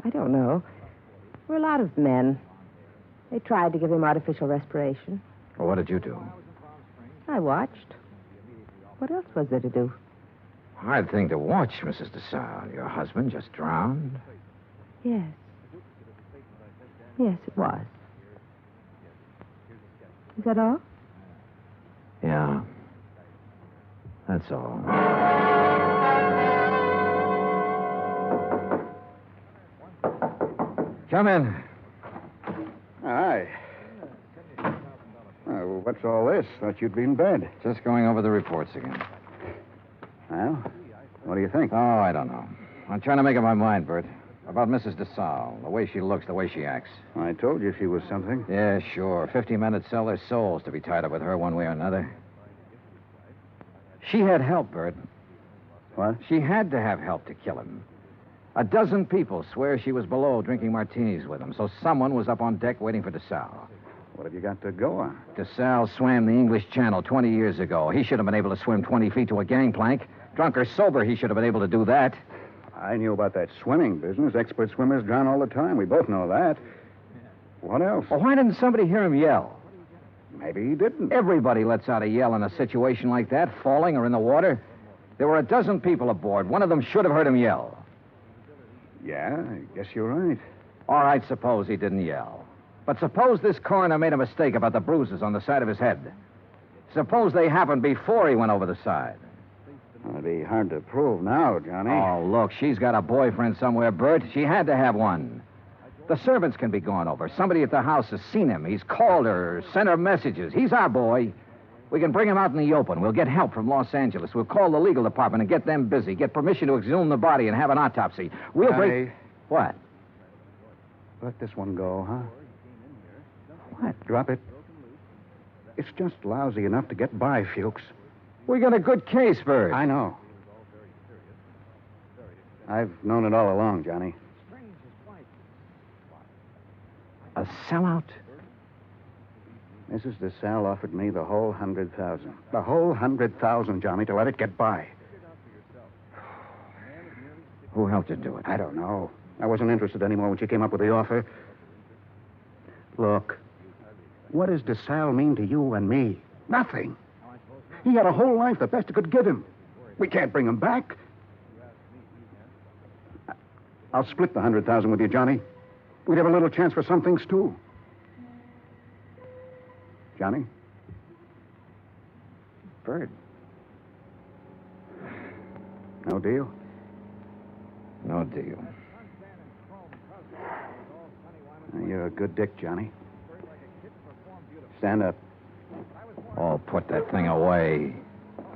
I don't know. We're a lot of men. They tried to give him artificial respiration.
Well, what did you do?
I watched. What else was there to do?
Hard thing to watch, Mrs. Desalles. Your husband just drowned.
Yes. Yes, it was. Is that all?
Yeah. That's all. Come in.
Hi. Oh, what's all this? Thought you'd be in bed.
Just going over the reports again.
Well, what do you think?
Oh, I don't know. I'm trying to make up my mind, Bert. About Mrs. Desalles, the way she looks, the way she acts.
I told you she was something.
Yeah, sure. 50 men would sell their souls to be tied up with her one way or another. She had help, Bert.
What?
She had to have help to kill him. A dozen people swear she was below drinking martinis with him, so someone was up on deck waiting for Desalles.
What have you got to go on?
Desalles swam the English Channel 20 years ago. He should have been able to swim 20 feet to a gangplank. Drunk or sober, he should have been able to do that.
I knew about that swimming business. Expert swimmers drown all the time. We both know that. What else?
Well, why didn't somebody hear him yell?
Maybe he didn't.
Everybody lets out a yell in a situation like that, falling or in the water. There were a dozen people aboard. One of them should have heard him yell.
Yeah, I guess you're right.
All right, suppose he didn't yell. But suppose this coroner made a mistake about the bruises on the side of his head. Suppose they happened before he went over the side.
It'd be hard to prove now, Johnny.
Oh, look, she's got a boyfriend somewhere, Bert. She had to have one. The servants can be gone over. Somebody at the house has seen him. He's called her, sent her messages. He's our boy. We can bring him out in the open. We'll get help from Los Angeles. We'll call the legal department and get them busy. Get permission to exhume the body and have an autopsy. We'll
Johnny,
What?
let this one go, huh?
What?
Drop it. It's just lousy enough to get by, Fuchs.
We got a good case, Bert.
I know. I've known it all along, Johnny.
A sellout?
Mrs. Desalles offered me the whole 100,000. The whole 100,000, Johnny, to let it get by.
Who helped you do it?
I don't know. I wasn't interested anymore when she came up with the offer. Look, what does Desalles mean to you and me? Nothing. He had a whole life, the best it could give him. We can't bring him back. I'll split the 100,000 with you, Johnny. We'd have a little chance for some things, too. Johnny?
Bert.
No deal?
No deal.
You're a good dick, Johnny. Stand up.
Oh, put that thing away.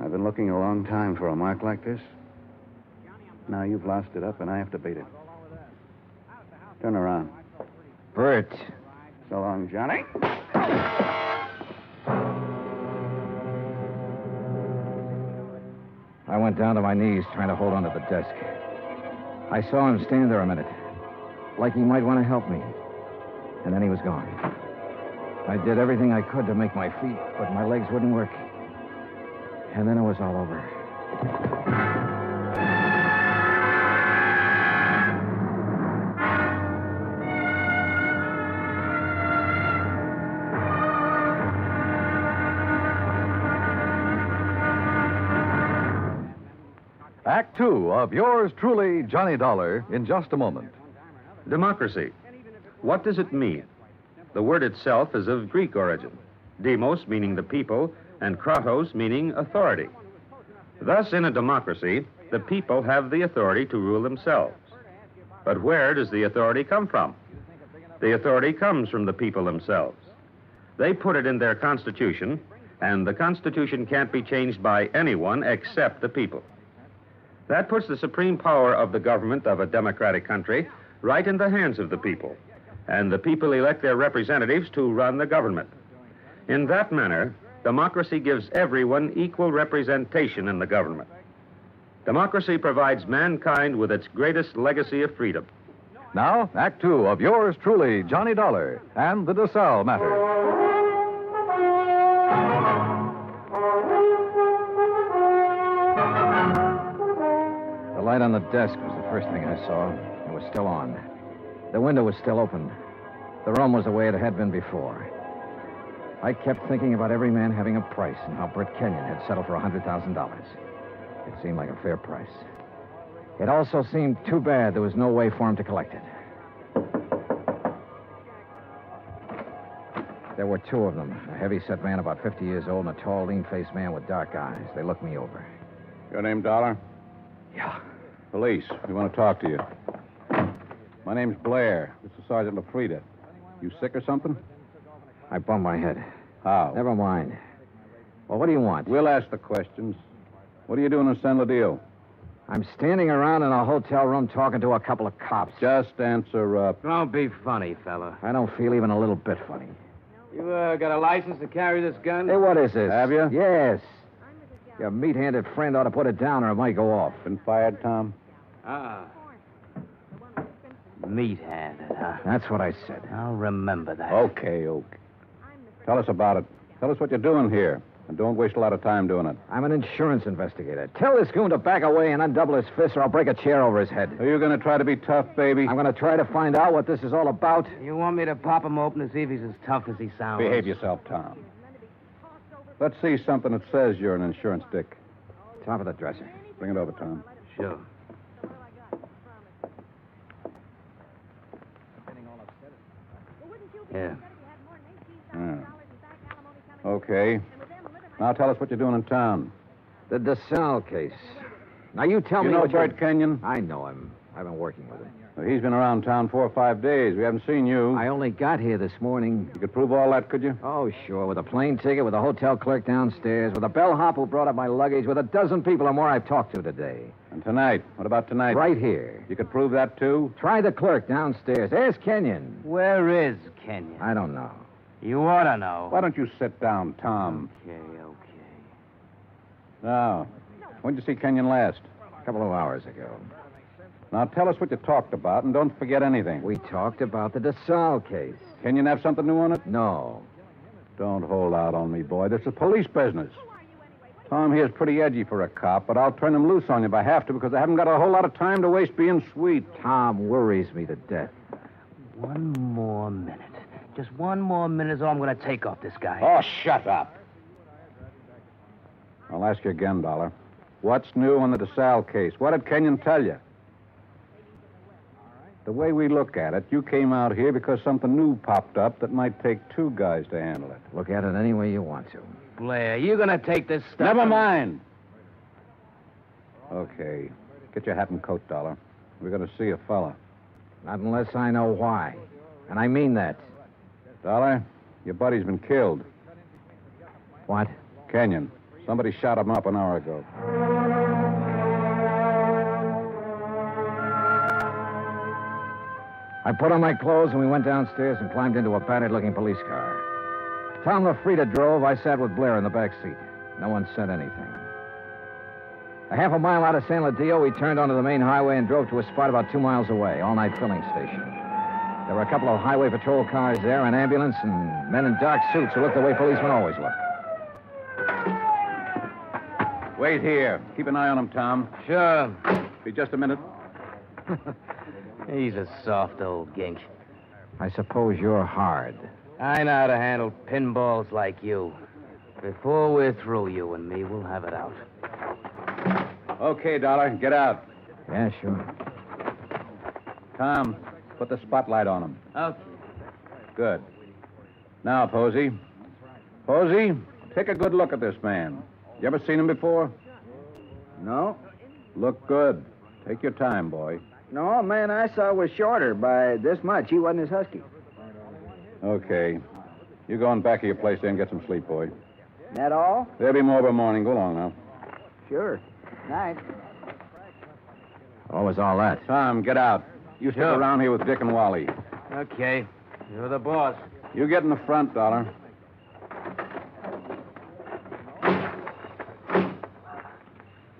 I've been looking a long time for a mark like this. Now you've lost it up, and I have to beat it. Turn around.
Bert.
So long, Johnny.
I went down to my knees trying to hold onto the desk. I saw him stand there a minute, like he might want to help me. And then he was gone. I did everything I could to make my feet, but my legs wouldn't work. And then it was all over.
Act two of yours truly, Johnny Dollar, in just a moment.
Democracy. What does it mean? The word itself is of Greek origin. Demos meaning the people, and kratos meaning authority. Thus, in a democracy, the people have the authority to rule themselves. But where does the authority come from? The authority comes from the people themselves. They put it in their constitution, and the constitution can't be changed by anyone except the people. That puts the supreme power of the government of a democratic country right in the hands of the people, and the people elect their representatives to run the government. In that manner, democracy gives everyone equal representation in the government. Democracy provides mankind with its greatest legacy of freedom.
Now, Act two of yours truly, Johnny Dollar, and the Desalles matter.
The light on the desk was the first thing I saw. It was still on. The window was still open. The room was the way it had been before. I kept thinking about every man having a price and how Britt Kenyon had settled for $100,000. It seemed like a fair price. It also seemed too bad there was no way for him to collect it. There were two of them, a heavy-set man about 50 years old and a tall, lean-faced man with dark eyes. They looked me over.
Your name, Dollar?
Yeah.
Police. We want to talk to you. My name's Blair. This is Sergeant LaFrida. You sick or something?
I bumped my head.
How?
Never mind. Well, what do you want?
We'll ask the questions. What are you doing in San Ladillo?
I'm standing around in a hotel room talking to a couple of cops.
Just answer up.
Don't be funny, fella.
I don't feel even a little bit funny.
You got a license to carry this gun?
Hey, what is this?
Have you?
Yes. Your meat-handed friend ought to put it down or it might go off.
Been fired, Tom?
Ah. Meat-handed, huh?
That's what I said.
I'll remember that.
Okay. Tell us about it. Tell us what you're doing here. And don't waste a lot of time doing it.
I'm an insurance investigator. Tell this goon to back away and undouble his fist or I'll break a chair over his head.
Are you going to try to be tough, baby?
I'm going to try to find out what this is all about.
You want me to pop him open to see if he's as tough as he sounds?
Behave yourself, Tom. Let's see something that says you're an insurance dick.
Top of the dresser.
Bring it over, Tom.
Sure.
Yeah.
Okay. Now tell us what you're doing in town.
The Desalles case. Now, you tell me
You know
what
Bert Kenyon?
I know him. I've been working with him.
Well, he's been around town 4 or 5 days. We haven't seen you.
I only got here this morning.
You could prove all that, could you?
Oh, sure. With a plane ticket, with a hotel clerk downstairs, with a bellhop who brought up my luggage, with a dozen people or more I've talked to today.
And tonight? What about tonight?
Right here.
You could prove that, too?
Try the clerk downstairs. Ask Kenyon.
Where is Kenyon?
I don't know.
You ought to know.
Why don't you sit down, Tom?
Okay.
Now, when did you see Kenyon last?
A couple of hours ago.
Now, tell us what you talked about, and don't forget anything.
We talked about the Desalles case.
Kenyon have something new on it?
No.
Don't hold out on me, boy. This is police business. Tom here's pretty edgy for a cop, but I'll turn him loose on you if I have to, because I haven't got a whole lot of time to waste being sweet.
Tom worries me to death.
One more minute. Just one more minute is all I'm going to take off this guy.
Oh, shut up. I'll ask you again, Dollar. What's new on the Desalles case? What did Kenyon tell you? The way we look at it, you came out here because something new popped up that might take 2 guys to handle it.
Look at it any way you want to.
Blair, you're going to take this stuff...
Never mind. Okay. Get your hat and coat, Dollar. We're going to see a fella.
Not unless I know why. And I mean that.
Dollar, your buddy's been killed.
What?
Kenyon. Somebody shot him up an hour ago.
I put on my clothes and we went downstairs and climbed into a battered-looking police car. Tom LaFrida drove. I sat with Blair in the back seat. No one said anything. A half a mile out of San Ladillo, we turned onto the main highway and drove to a spot about 2 miles away, all-night filling station. There were a couple of highway patrol cars there, an ambulance, and men in dark suits who looked the way policemen always look.
Wait here. Keep an eye on him, Tom.
Sure.
Be just a minute.
He's a soft old gink.
I suppose you're hard.
I know how to handle pinballs like you. Before we're through, you and me, we'll have it out.
Okay, Dollar. Get out.
Yeah, sure.
Tom, put the spotlight on him.
Okay.
Good. Now, Posey. Posey, take a good look at this man. You ever seen him before?
No.
Look good. Take your time, boy.
No, man I saw was shorter by this much. He wasn't as husky.
Okay. You go in back of your place there and get some sleep, boy.
That all?
There'll be more by morning. Go along now.
Sure. Night.
What was all that?
Tom, get out. You stick around here with Dick and Wally.
Okay. You're the boss.
You get in the front, Dollar.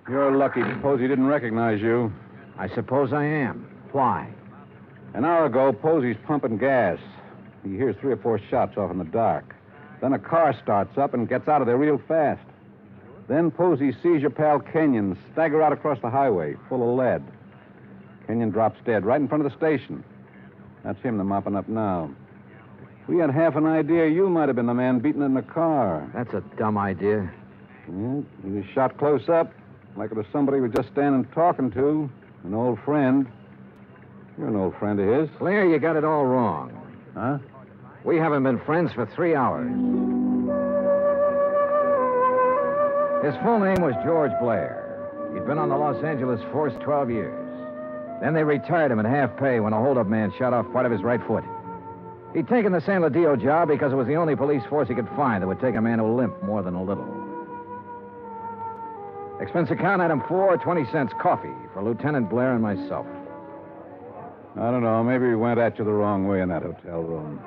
You're lucky Posey didn't recognize you.
I suppose I am. Why?
An hour ago, Posey's pumping gas. He hears 3 or 4 shots off in the dark. Then a car starts up and gets out of there real fast. Then Posey sees your pal Kenyon stagger out across the highway, full of lead. Kenyon drops dead right in front of the station. That's him they're mopping up now. We had half an idea you might have been the man beaten in the car.
That's a dumb idea.
Yeah, he was shot close up, like it was somebody he was just standing talking to. An old friend. You're an old friend of his.
Blair, you got it all wrong.
Huh?
We haven't been friends for 3 hours. His full name was George Blair. He'd been on the Los Angeles force 12 years. Then they retired him at half pay when a holdup man shot off part of his right foot. He'd taken the San Ladillo job because it was the only police force he could find that would take a man who limped more than a little. Expense account item 4, 20 cents coffee for Lieutenant Blair and myself.
I don't know. Maybe we went at you the wrong way in that hotel room.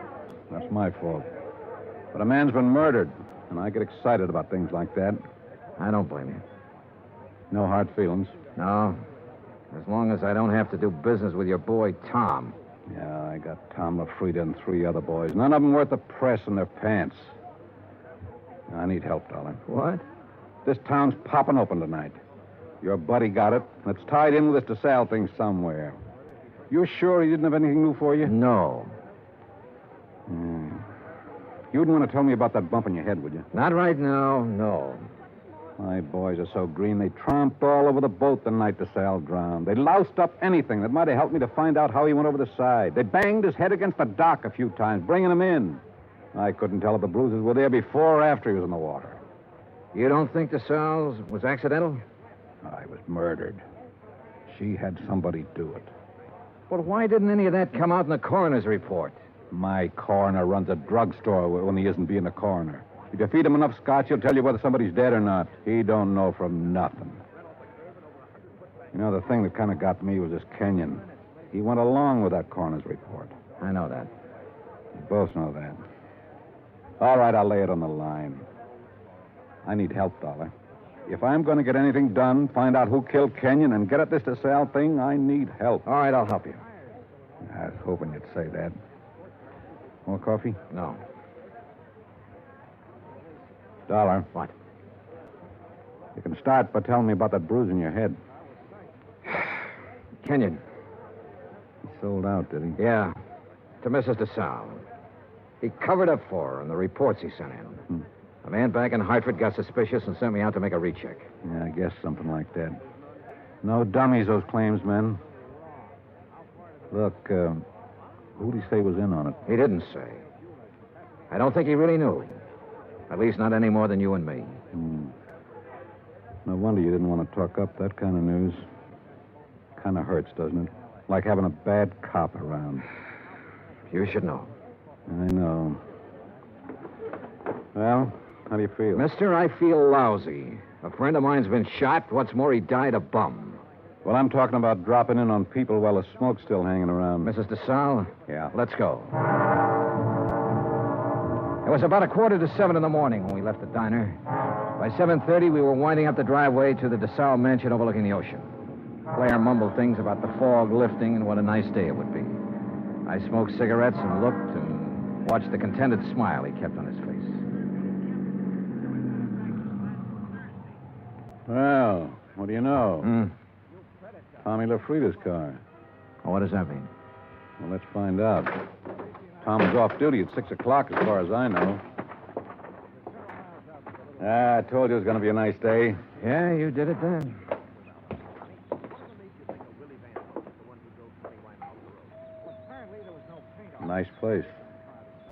That's my fault. But a man's been murdered, and I get excited about things like that.
I don't blame you.
No hard feelings.
No. As long as I don't have to do business with your boy, Tom.
Yeah, I got Tom LaFrida and 3 other boys. None of them worth the press in their pants. I need help, darling.
What?
This town's popping open tonight. Your buddy got it. It's tied in with this Desalles thing somewhere. You're sure he didn't have anything new for you?
No.
You wouldn't want to tell me about that bump in your head, would you?
Not right now, no.
My boys are so green, they tromped all over the boat the night Desalles drowned. They loused up anything that might have helped me to find out how he went over the side. They banged his head against the dock a few times, bringing him in. I couldn't tell if the bruises were there before or after he was in the water.
You don't think Desalles was accidental?
I was murdered. She had somebody do it.
Well, why didn't any of that come out in the coroner's report?
My coroner runs a drugstore when he isn't being a coroner. If you feed him enough scotch, he'll tell you whether somebody's dead or not. He don't know from nothing. You know, the thing that kind of got me was this Kenyon. He went along with that coroner's report.
I know that.
We both know that. All right, I'll lay it on the line. I need help, Dollar. If I'm going to get anything done, find out who killed Kenyon, and get at this Desalles thing, I need help.
All right, I'll help you.
I was hoping you'd say that. More coffee?
No.
Dollar.
What?
You can start by telling me about that bruise in your head.
Kenyon.
He sold out, did he?
Yeah. To Mrs. Desalles. He covered up for her in the reports he sent in. A man back in Hartford got suspicious and sent me out to make a recheck.
Yeah, I guess something like that. No dummies, those claims men. Look, who'd he say was in on it?
He didn't say. I don't think he really knew. At least not any more than you and me.
No wonder you didn't want to talk up that kind of news. Kind of hurts, doesn't it? Like having a bad cop around.
You should know.
I know. Well, how do you feel?
Mister, I feel lousy. A friend of mine's been shot. What's more, he died a bum.
Well, I'm talking about dropping in on people while the smoke's still hanging around.
Mrs. Desalles?
Yeah.
Let's go. It was about 6:45 in the morning when we left the diner. By 7:30, we were winding up the driveway to the Desalles mansion overlooking the ocean. Blair mumbled things about the fog lifting and what a nice day it would be. I smoked cigarettes and looked and watched the contented smile he kept on his face.
Well, what do you know? Tommy LaFrida's car.
Well, what does that mean?
Well, let's find out. Tom was off duty at 6 o'clock, as far as I know. I told you it was going to be a nice day.
Yeah, you did it then.
Nice place.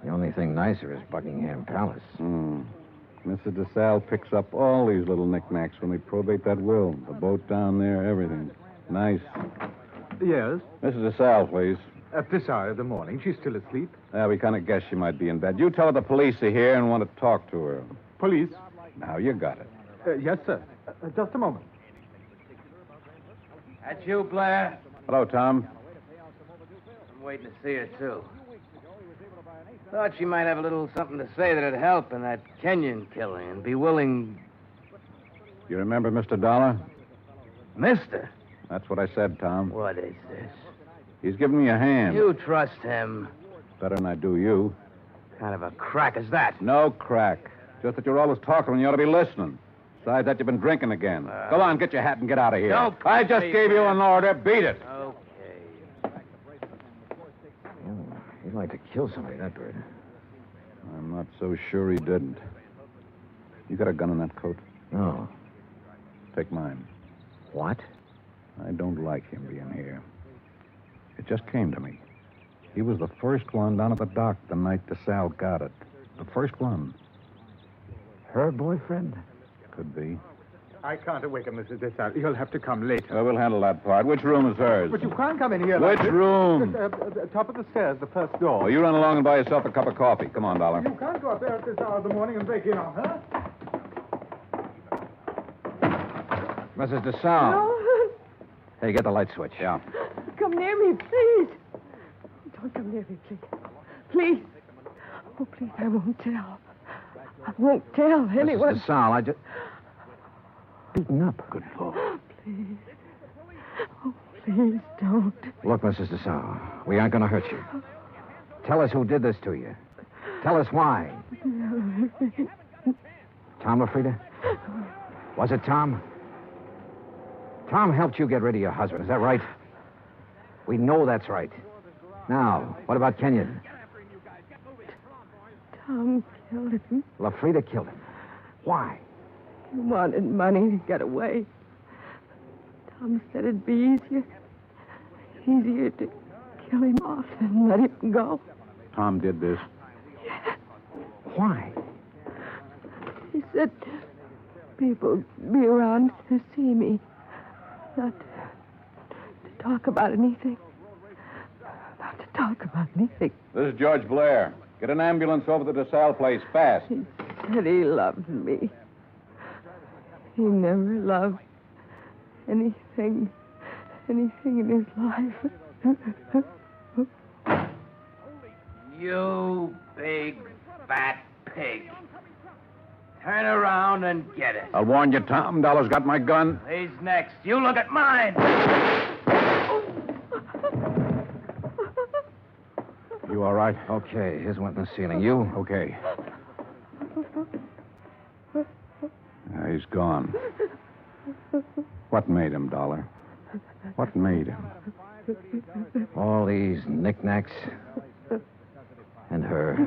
The only thing nicer is Buckingham Palace.
Mrs. Desalles picks up all these little knickknacks when they probate that will. The boat down there, everything. Nice.
Yes?
Mrs. Desalles, please.
At this hour of the morning. She's still asleep.
We kind of guessed she might be in bed. You tell her the police are here and want to talk to her.
Police?
Now, you got it.
Yes, sir. Just a moment.
That's you, Blair?
Hello, Tom.
I'm waiting to see her, too. Thought she might have a little something to say that'd help in that Kenyon killing and be willing...
You remember Mr. Dollar?
Mister?
That's what I said, Tom.
What is this?
He's giving me a hand.
You trust him.
Better than I do you.
Kind of a crack is that?
No crack. Just that you're always talking when you ought to be listening. Besides that, you've been drinking again. Go on, get your hat and get out of here.
Don't
I just gave you an order. Beat it.
Okay.
He'd like to kill somebody, that bird.
I'm not so sure he didn't. You got a gun in that coat?
No.
Take mine.
What?
I don't like him being here. It just came to me. He was the first one down at the dock the night Desalles got it. The first one.
Her boyfriend?
Could be.
I can't awaken Mrs. Desalles. You'll have to come later.
Well, we'll handle that part. Which room is hers?
But you can't come in here
Which
like this.
room?
Top of the stairs, the first door.
Oh, you run along and buy yourself a cup of coffee. Come on, Dollar.
You can't go up there at this hour of the morning and break in on her.
Mrs. Desalles.
No.
Hey, get the light switch.
Yeah.
Come near me, please. Don't come near me, please. Please. Oh, please, I won't tell. I won't tell anyone.
Mrs. Desalles, I just... Beaten up.
Good Lord.
Please. Oh, please don't.
Look, Mrs. Desalles, we aren't going to hurt you. Tell us who did this to you. Tell us why. Tom LaFrida? Was it Tom? Tom helped you get rid of your husband, is that right? We know that's right. Now, what about Kenyon?
Tom killed him.
LaFrida killed him. Why?
He wanted money to get away. Tom said it'd be easier to kill him off than let him go.
Tom did this?
Yes.
Why?
He said people would be around to see me. Not to talk about anything. Not to talk about anything.
This is George Blair. Get an ambulance over to the Desalles place, fast.
He said he loved me. He never loved anything in his life.
You big, fat pig. Turn around and get it.
I'll warn you, Tom. Dollar's got my gun.
He's next. You look at mine.
You all right?
Okay, here's one in the ceiling. You?
Okay. He's gone. What made him, Dollar? What made him?
All these knickknacks. And her.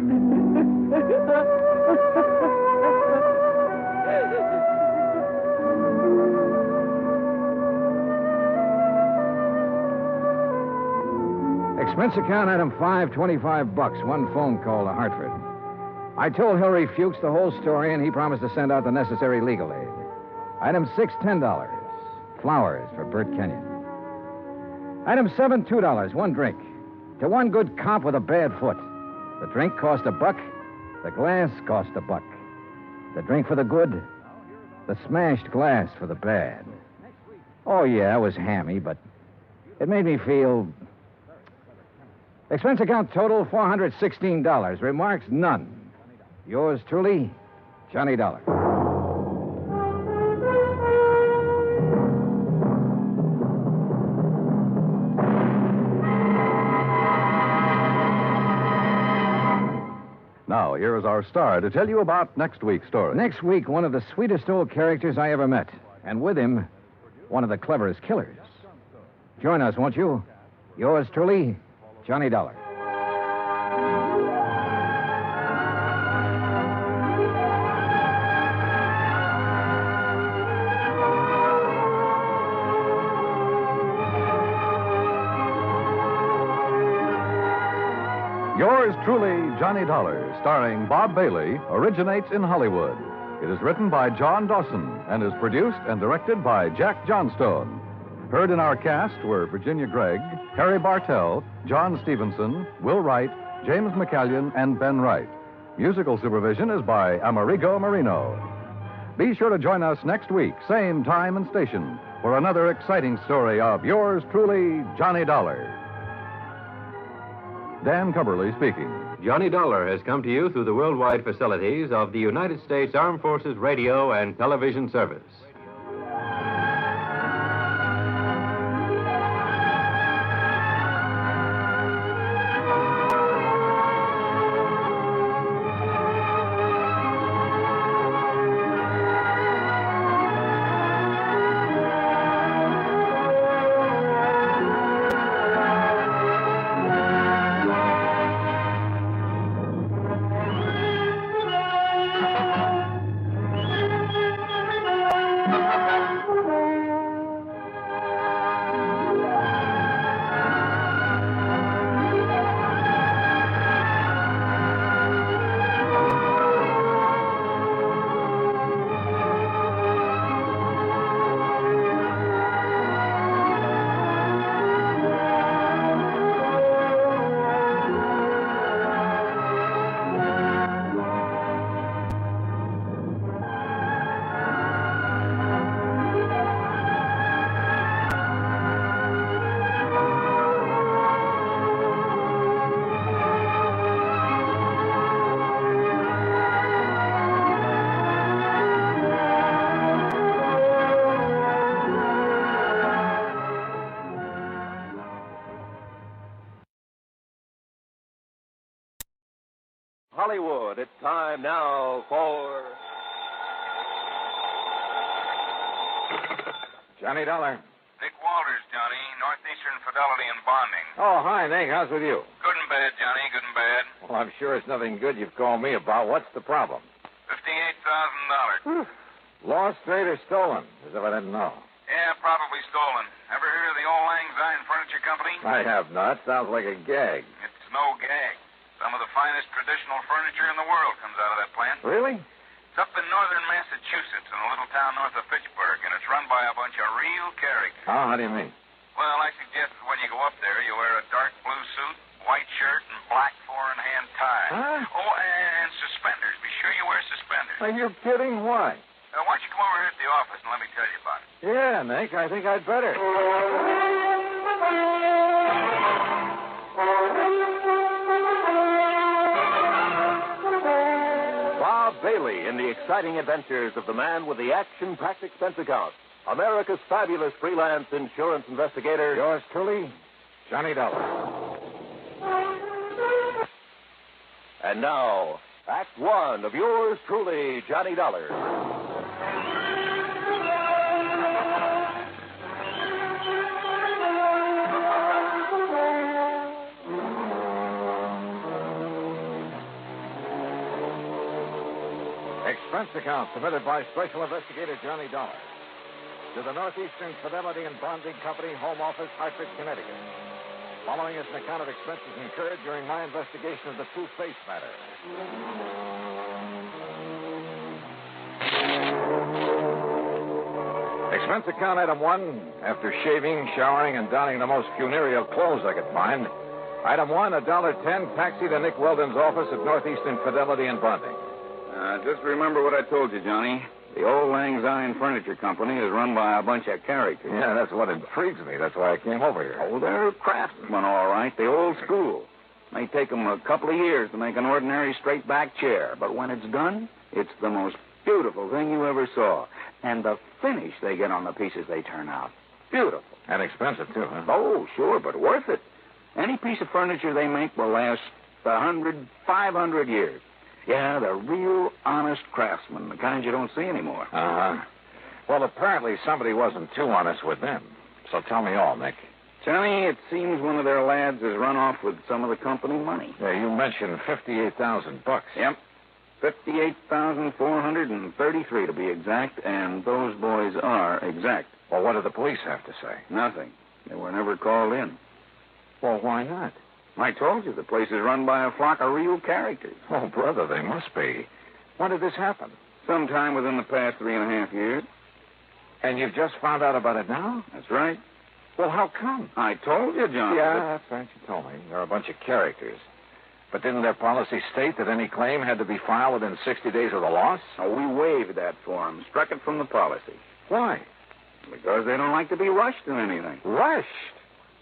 Expense account item 5, $25. One phone call to Hartford. I told Hilary Fuchs the whole story, and he promised to send out the necessary legal aid. Item 6, $10. Flowers for Bert Kenyon. Item 7, $2. One drink. To one good cop with a bad foot. The drink cost $1. The glass cost $1. The drink for the good. The smashed glass for the bad. Oh, yeah, it was hammy, but it made me feel... Expense account total, $416. Remarks, none. Yours truly, Johnny Dollar.
Now, here is our star to tell you about next week's story.
Next week, one of the sweetest old characters I ever met. And with him, one of the cleverest killers. Join us, won't you? Yours truly, Johnny Dollar.
Yours truly, Johnny Dollar, starring Bob Bailey, originates in Hollywood. It is written by John Dawson and is produced and directed by Jack Johnstone. Heard in our cast were Virginia Gregg, Harry Bartell, John Stevenson, Will Wright, James McCallion, and Ben Wright. Musical supervision is by Amerigo Marino. Be sure to join us next week, same time and station, for another exciting story of yours truly, Johnny Dollar. Dan Cumberly speaking.
Johnny Dollar has come to you through the worldwide facilities of the United States Armed Forces Radio and Television Service. Hollywood, it's time now for...
Johnny Dollar.
Nick Walters, Johnny. Northeastern Fidelity and Bonding.
Oh, hi, Nick. How's with you?
Good and bad, Johnny. Good and bad.
Well, I'm sure it's nothing good you've called me about. What's the problem?
$58,000.
Lost, straight, or stolen? As if I didn't know.
Yeah, probably stolen. Ever heard of the Old Lang Syne Furniture Company?
I have not. Sounds like a gag.
It's no gag. Some of the finest traditional furniture in the world comes out of that plant.
Really?
It's up in northern Massachusetts in a little town north of Fitchburg, and it's run by a bunch of real characters.
Oh, how do you mean?
Well, I suggest that when you go up there, you wear a dark blue suit, white shirt, and black four-in-hand tie.
Huh?
Oh, and suspenders. Be sure you wear suspenders.
Are you kidding? Why?
Why don't you come over here at the office and let me tell you about it?
Yeah, Nick, I think I'd better.
Bob Bailey in the exciting adventures of the man with the action-packed expense account. America's fabulous freelance insurance investigator.
Yours truly, Johnny Dollar.
And now, Act One of yours truly, Johnny Dollar.
Expense account submitted by Special Investigator Johnny Dollar to the Northeastern Fidelity and Bonding Company, Home Office, Hartford, Connecticut. Following is an account of expenses incurred during my investigation of the Two-Face matter. Expense account item 1, after shaving, showering, and donning the most funereal clothes I could find. Item 1, $1.10, taxi to Nick Weldon's office at Northeastern Fidelity and Bonding.
Just remember what I told you, Johnny. The Old Lang Syne Furniture Company is run by a bunch of characters.
Yeah, that's what intrigues me. That's why I came over here.
Oh, they're craftsmen, all right. The old school. May take them a couple of years to make an ordinary straight-back chair, but when it's done, it's the most beautiful thing you ever saw. And the finish they get on the pieces they turn out. Beautiful.
And expensive, too, huh?
Oh, sure, but worth it. Any piece of furniture they make will last 100, 500 years. Yeah, they're real honest craftsmen, the kind you don't see anymore.
Uh-huh. Well, apparently somebody wasn't too honest with them. So tell me all, Nick.
Johnny, it seems one of their lads has run off with some of the company money.
Yeah, you mentioned $58,000.
Yep. 58,433 to be exact, and those boys are exact.
Well, what did the police have to say?
Nothing. They were never called in.
Well, why not?
I told you, the place is run by a flock of real characters.
Oh, brother, they must be. When did this happen?
Sometime within the past 3.5 years.
And you've just found out about it now?
That's right.
Well, how come?
I told you, John.
Yeah, that's right. You told me. They're a bunch of characters. But didn't their policy state that any claim had to be filed within 60 days of the loss?
Oh, we waived that for them. Struck it from the policy.
Why?
Because they don't like to be rushed in anything.
Rushed?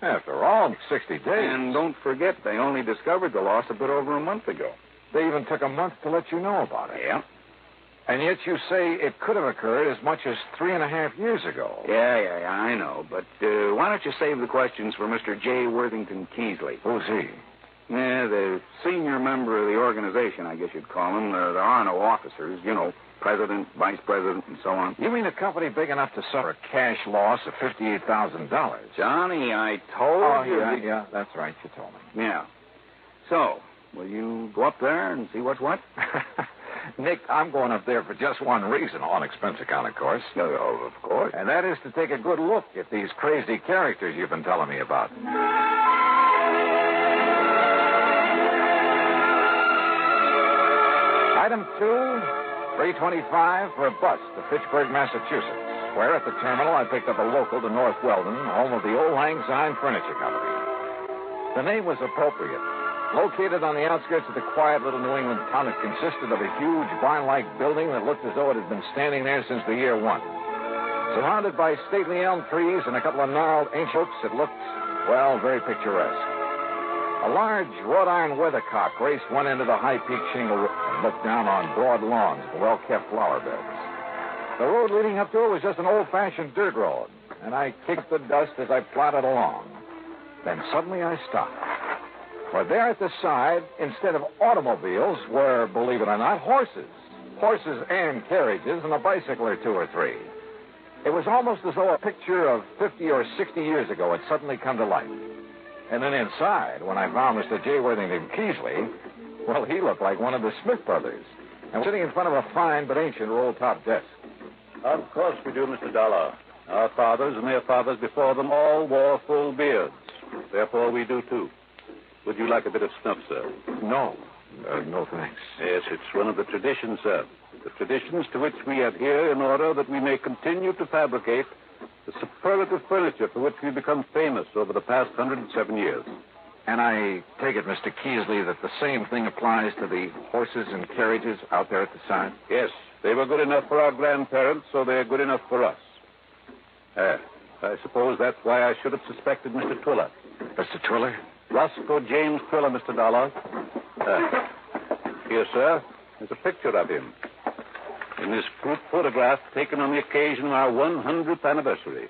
After all, 60 days.
And don't forget, they only discovered the loss a bit over a month ago.
They even took a month to let you know about it.
Yeah.
And yet you say it could have occurred as much as 3.5 years ago.
Yeah, I know. But why don't you save the questions for Mr. J. Worthington Keesley?
Who's he?
Yeah, the senior member of the organization, I guess you'd call him. There are no officers, you know, president, vice president, and so on.
You mean a company big enough to suffer a cash loss of $58,000?
Johnny, I told you.
Yeah, that's right. You told me.
Yeah. So, will you go up there and see what's what?
Nick, I'm going up there for just one reason, on expense account, of course.
Oh, of course.
And that is to take a good look at these crazy characters you've been telling me about. Item 2, $3.25 for a bus to Fitchburg, Massachusetts, where at the terminal I picked up a local to North Weldon, home of the Old Lang Syne Furniture Company. The name was appropriate. Located on the outskirts of the quiet little New England town, it consisted of a huge barn-like building that looked as though it had been standing there since the year 1. Surrounded by stately elm trees and a couple of gnarled ancient oaks, it looked, well, very picturesque. A large wrought iron weathercock raced one end of the high-peaked shingle roof and looked down on broad lawns and well-kept flower beds. The road leading up to it was just an old-fashioned dirt road, and I kicked the dust as I plodded along. Then suddenly I stopped. For there at the side, instead of automobiles, were, believe it or not, horses. Horses and carriages and a bicycle or 2 or 3. It was almost as though a picture of 50 or 60 years ago had suddenly come to life. And then inside, when I found Mr. J. Worthington Keesley, well, he looked like one of the Smith brothers, and was sitting in front of a fine but ancient roll-top desk.
Of course we do, Mr. Dollar. Our fathers and their fathers before them all wore full beards. Therefore, we do, too. Would you like a bit of snuff, sir?
No. No, thanks.
Yes, it's one of the traditions, sir. The traditions to which we adhere in order that we may continue to fabricate the superlative furniture for which we've become famous over the past 107 years.
And I take it, Mr. Keasley, that the same thing applies to the horses and carriages out there at the side?
Yes, they were good enough for our grandparents, so they're good enough for us. I suppose that's why I should have suspected Mr. Twiller.
Mr. Twiller?
Roscoe James Twiller, Mr. Dollar. Here, sir, there's a picture of him. In this group photograph taken on the occasion of our 100th anniversary.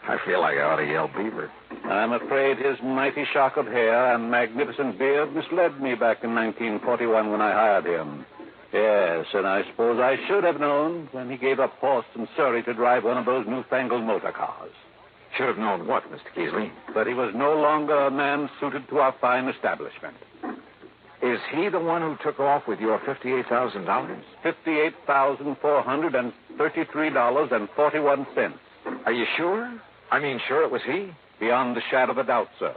I feel like I ought to yell beaver.
I'm afraid his mighty shock of hair and magnificent beard misled me back in 1941 when I hired him. Yes, and I suppose I should have known when he gave up horse and surrey to drive one of those newfangled motor cars.
Should have known what, Mr. Keasley?
But he was no longer a man suited to our fine establishment.
Is he the one who took off with your $58,000?
$58,433.41.
Are you sure? I mean, sure it was he?
Beyond a shadow of a doubt, sir.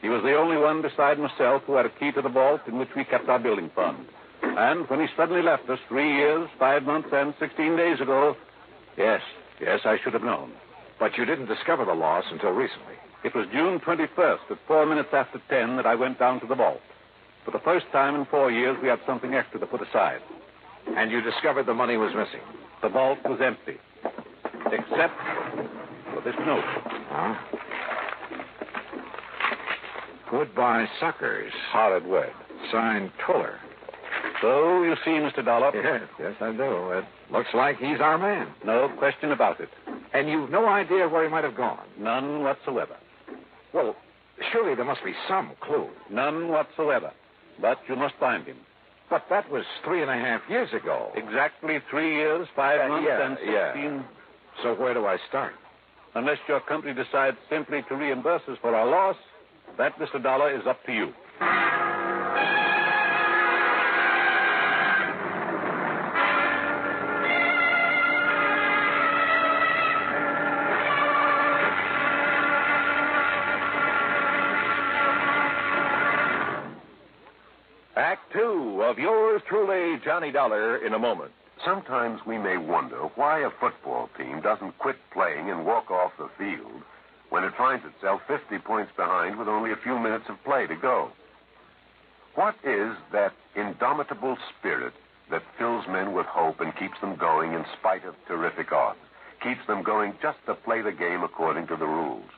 He was the only one beside myself who had a key to the vault in which we kept our building fund. And when he suddenly left us 3 years, 5 months, and 16 days ago, yes, I should have known.
But you didn't discover the loss until recently.
It was June 21st at 4 minutes after 10 that I went down to the vault. For the first time in 4 years, we had something extra to put aside.
And you discovered the money was missing?
The vault was empty. Except for this note.
Huh? Goodbye, suckers.
Horrid word.
Signed Twiller.
So, you see, Mr. Dollar.
Yes, I do. It looks like he's our man.
No question about it.
And you've no idea where he might have gone?
None whatsoever.
Well, surely there must be some clue.
None whatsoever. But you must find him.
But that was 3.5 years ago.
Exactly 3 years, 5 months, and 16...
So where do I start?
Unless your company decides simply to reimburse us for our loss, that, Mr. Dollar, is up to you.
Act 2 of yours truly, Johnny Dollar, in a moment.
Sometimes we may wonder why a football team doesn't quit playing and walk off the field when it finds itself 50 points behind with only a few minutes of play to go. What is that indomitable spirit that fills men with hope and keeps them going in spite of terrific odds, keeps them going just to play the game according to the rules,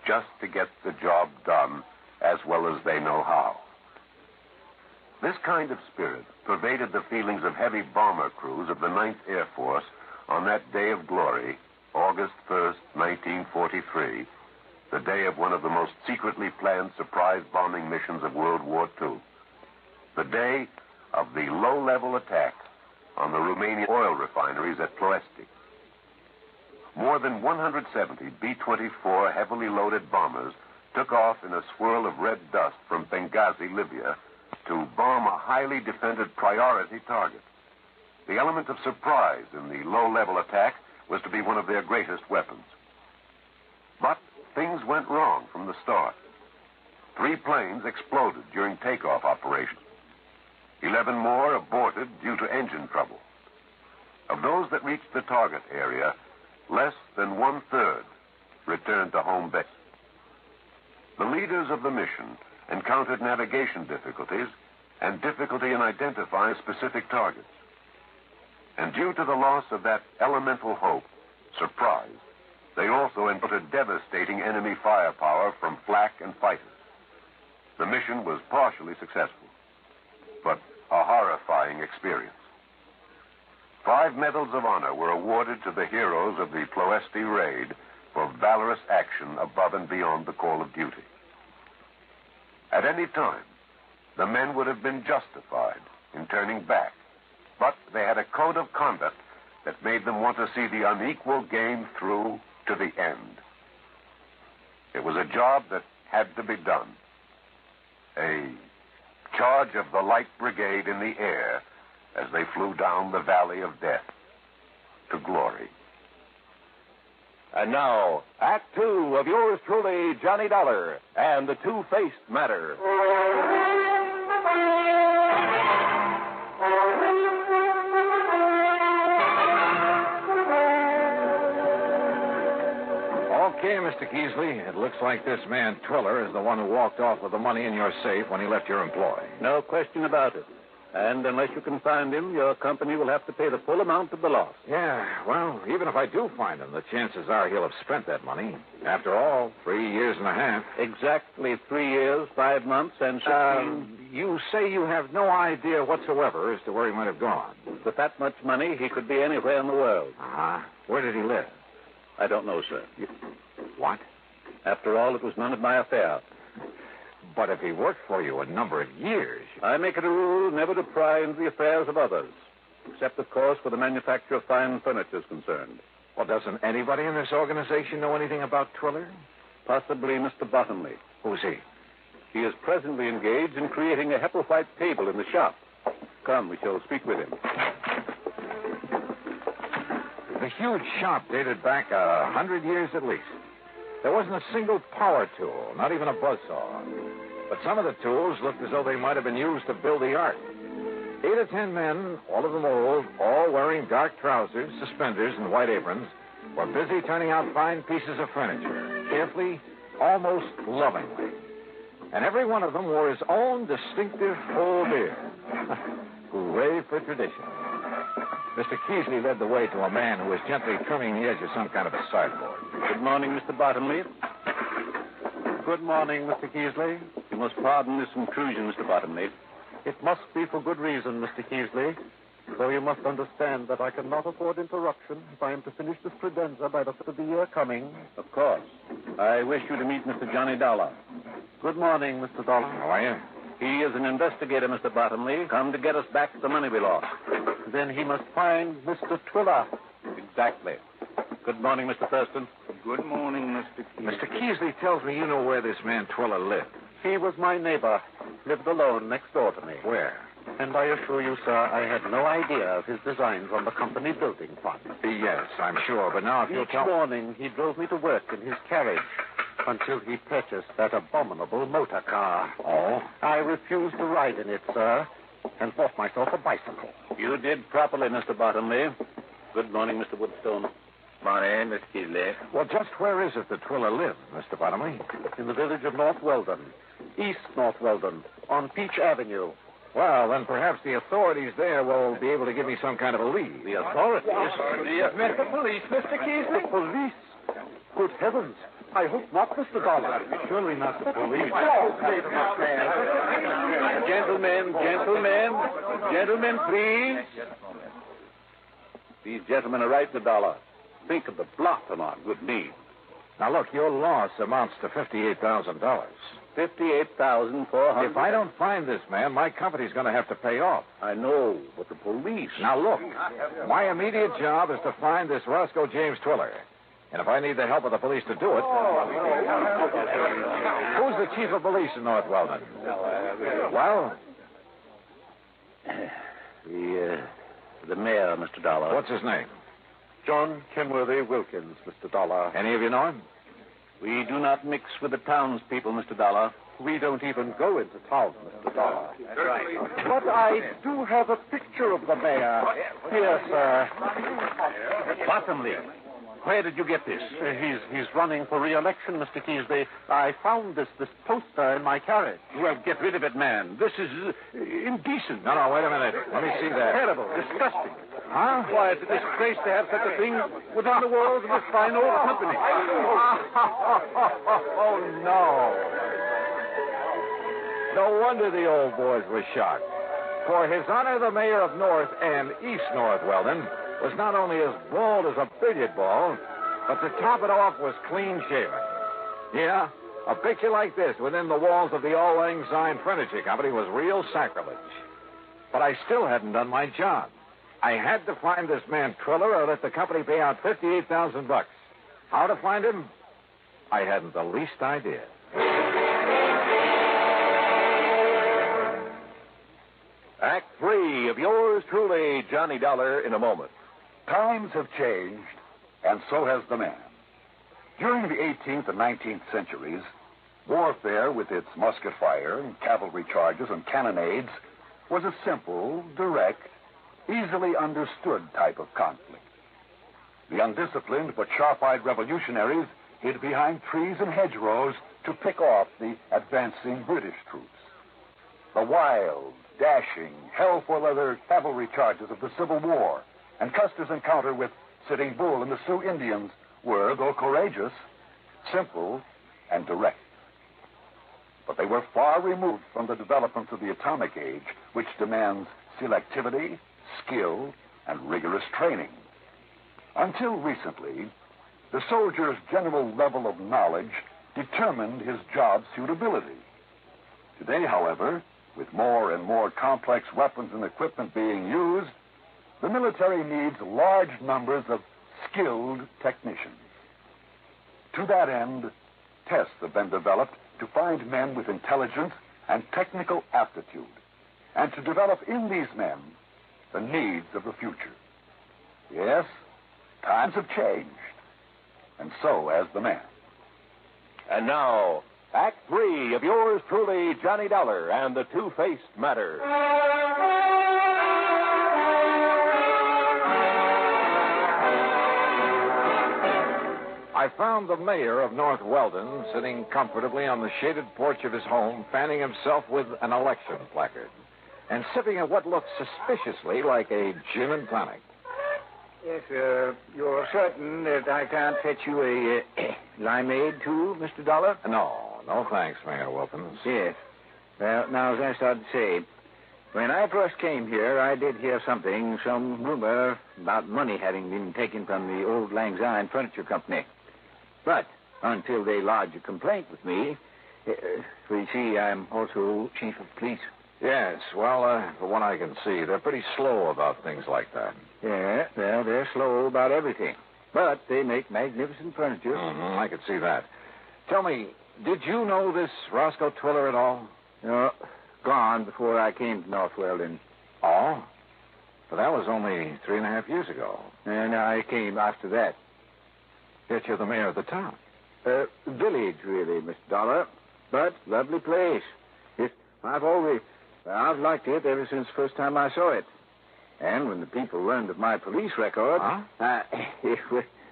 just to get the job done as well as they know how? This kind of spirit pervaded the feelings of heavy bomber crews of the 9th Air Force on that day of glory, August 1st, 1943, the day of one of the most secretly planned surprise bombing missions of World War II. The day of the low-level attack on the Romanian oil refineries at Ploiești. More than 170 B-24 heavily loaded bombers took off in a swirl of red dust from Benghazi, Libya, to bomb a highly defended priority target. The element of surprise in the low-level attack was to be one of their greatest weapons. But things went wrong from the start. 3 planes exploded during takeoff operations. 11 more aborted due to engine trouble. Of those that reached the target area, less than 1/3 returned to home base. The leaders of the mission encountered navigation difficulties and difficulty in identifying specific targets. And due to the loss of that elemental hope, surprise, they also encountered devastating enemy firepower from flak and fighters. The mission was partially successful, but a horrifying experience. 5 medals of honor were awarded to the heroes of the Ploiești raid for valorous action above and beyond the call of duty. At any time, the men would have been justified in turning back, but they had a code of conduct that made them want to see the unequal game through to the end. It was a job that had to be done. A charge of the Light Brigade in the air as they flew down the valley of death. to glory.
And now, Act Two of yours truly, Johnny Dollar, and the Two-Faced Matter.
Okay, Mr. Keesley, it looks like this man Twiller is the one who walked off with the money in your safe when he left your employ.
No question about it. And unless you can find him, your company will have to pay the full amount of the loss.
Yeah, well, even if I do find him, the chances are he'll have spent that money. After all, 3 years and a half.
Exactly 3 years, 5 months, and 16...
You say you have no idea whatsoever as to where he might have gone.
With that much money, he could be anywhere in the world.
Uh-huh. Where did he live?
I don't know, sir.
What?
After all, it was none of my affair.
But if he worked for you a number of years...
I make it a rule never to pry into the affairs of others. Except, of course, where the manufacture of fine furniture is concerned.
Well, doesn't anybody in this organization know anything about Twiller?
Possibly Mr. Bottomley.
Who's he?
He is presently engaged in creating a Hepplewhite table in the shop. Come, we shall speak with him.
The huge shop dated back 100 years at least. There wasn't a single power tool, not even a buzzsaw. But some of the tools looked as though they might have been used to build the ark. 8 or 10 men, all of them old, all wearing dark trousers, suspenders, and white aprons, were busy turning out fine pieces of furniture, carefully, almost lovingly. And every one of them wore his own distinctive full beard. Hooray for tradition. Mr. Keesley led the way to a man who was gently trimming the edge of some kind of a sideboard.
Good morning, Mr. Bottomley.
Good morning, Mr. Keesley.
You must pardon this intrusion, Mr. Bottomley.
It must be for good reason, Mr. Keesley. So you must understand that I cannot afford interruption if I am to finish this credenza by the 1st of the year coming.
Of course. I wish you to meet Mr. Johnny Dollar.
Good morning, Mr. Dollar.
How are you?
He is an investigator, Mr. Bottomley, come to get us back the money we lost.
Then he must find Mr. Twiller.
Exactly. Good morning, Mr. Thurston.
Good morning, Mr. Keesley.
Mr. Keesley tells me you know where this man Twiller lived.
He was my neighbor. Lived alone next door to me.
Where?
And I assure you, sir, I had no idea of his designs on the company building fund.
Yes, I'm sure, but now if you'll tell...
Each morning, he drove me to work in his carriage until he purchased that abominable motor car.
Oh?
I refused to ride in it, sir, and bought myself a bicycle.
You did properly, Mr. Bottomley. Good morning, Mr. Woodstone.
Morning, Miss Keesley.
Well, just where is it that Twiller lived, Mr. Bottomley?
In the village of North Weldon. East North Weldon, on Peach Avenue.
Well, then perhaps the authorities there will be able to give me some kind of a lead.
The authorities?
The police, Mr. Keesley. The police? Good heavens. I hope not, Mr. Dollar. Surely not the police.
Gentlemen, please. These gentlemen are right, Mr. Dollar. Think of the blot on our good Mead.
Now, look, your loss amounts to $58,000.
$58,400.
If I don't find this man, my company's going to have to pay off.
I know, but the police...
Now, look, my immediate job is to find this Roscoe James Twiller. And if I need the help of the police to do it... Who's the chief of police in North Weldon? Well?
The mayor, Mr. Dollar.
What's his name?
John Kenworthy Wilkins, Mr. Dollar.
Any of you know him?
We do not mix with the townspeople, Mr. Dollar.
We don't even go into town, Mr. Dollar.
That's right.
But I do have a picture of the mayor. Here, sir.
Bottomley, where did you get this?
He's running for re-election, Mr. Keesley. I found this poster in my carriage.
Well, get rid of it, man. This is indecent.
No, wait a minute. Let me see that.
Terrible. Disgusting.
Huh?
Why, it's a disgrace to have such a thing within the walls of this fine old company.
Oh, no. No wonder the old boys were shocked. For His Honor the Mayor of North and East North Weldon was not only as bald as a billiard ball, but to top it off was clean shaven. Yeah, a picture like this within the walls of the All Lang Syne Furniture Company was real sacrilege. But I still hadn't done my job. I had to find this man Twiller or let the company pay out $58,000. How to find him? I hadn't the least idea.
Act 3 of yours truly, Johnny Dollar, in a moment.
Times have changed, and so has the man. During the 18th and 19th centuries, warfare with its musket fire and cavalry charges and cannonades was a simple, direct, easily understood type of conflict. The undisciplined but sharp-eyed revolutionaries hid behind trees and hedgerows to pick off the advancing British troops. The wild, dashing, hell-for-leather cavalry charges of the Civil War and Custer's encounter with Sitting Bull and the Sioux Indians were, though courageous, simple and direct. But they were far removed from the developments of the atomic age, which demands selectivity, skill, and rigorous training. Until recently, the soldier's general level of knowledge determined his job suitability. Today, however, with more and more complex weapons and equipment being used, the military needs large numbers of skilled technicians. To that end, tests have been developed to find men with intelligence and technical aptitude, and to develop in these men the needs of the future. Yes, times have changed, and so has the man.
And now, Act 3 of yours truly, Johnny Dollar and the Two-Faced Matter.
I found the mayor of North Weldon sitting comfortably on the shaded porch of his home, fanning himself with an election placard and sipping at what looked suspiciously like a gin and tonic.
Yes, you're certain that I can't fetch you a limeade, too, Mr. Dollar?
No thanks, Mayor Wilkins.
Yes. Well, now, as I started to say, when I first came here, I did hear some rumor about money having been taken from the old Lang Syne Furniture Company. But until they lodged a complaint with me, for you see, I'm also chief of police.
Yes, well, from what I can see, they're pretty slow about things like that.
Yeah, well, they're slow about everything. But they make magnificent furniture.
Mm-hmm, I could see that. Tell me, did you know this Roscoe Twiller at all?
No, gone before I came to North Weldon.
Oh? But that was only 3.5 years ago.
And I came after that.
Yet you're the mayor of the town.
Village, really, Mr. Dollar. But lovely place. I've liked it ever since the first time I saw it. And when the people learned of my police record,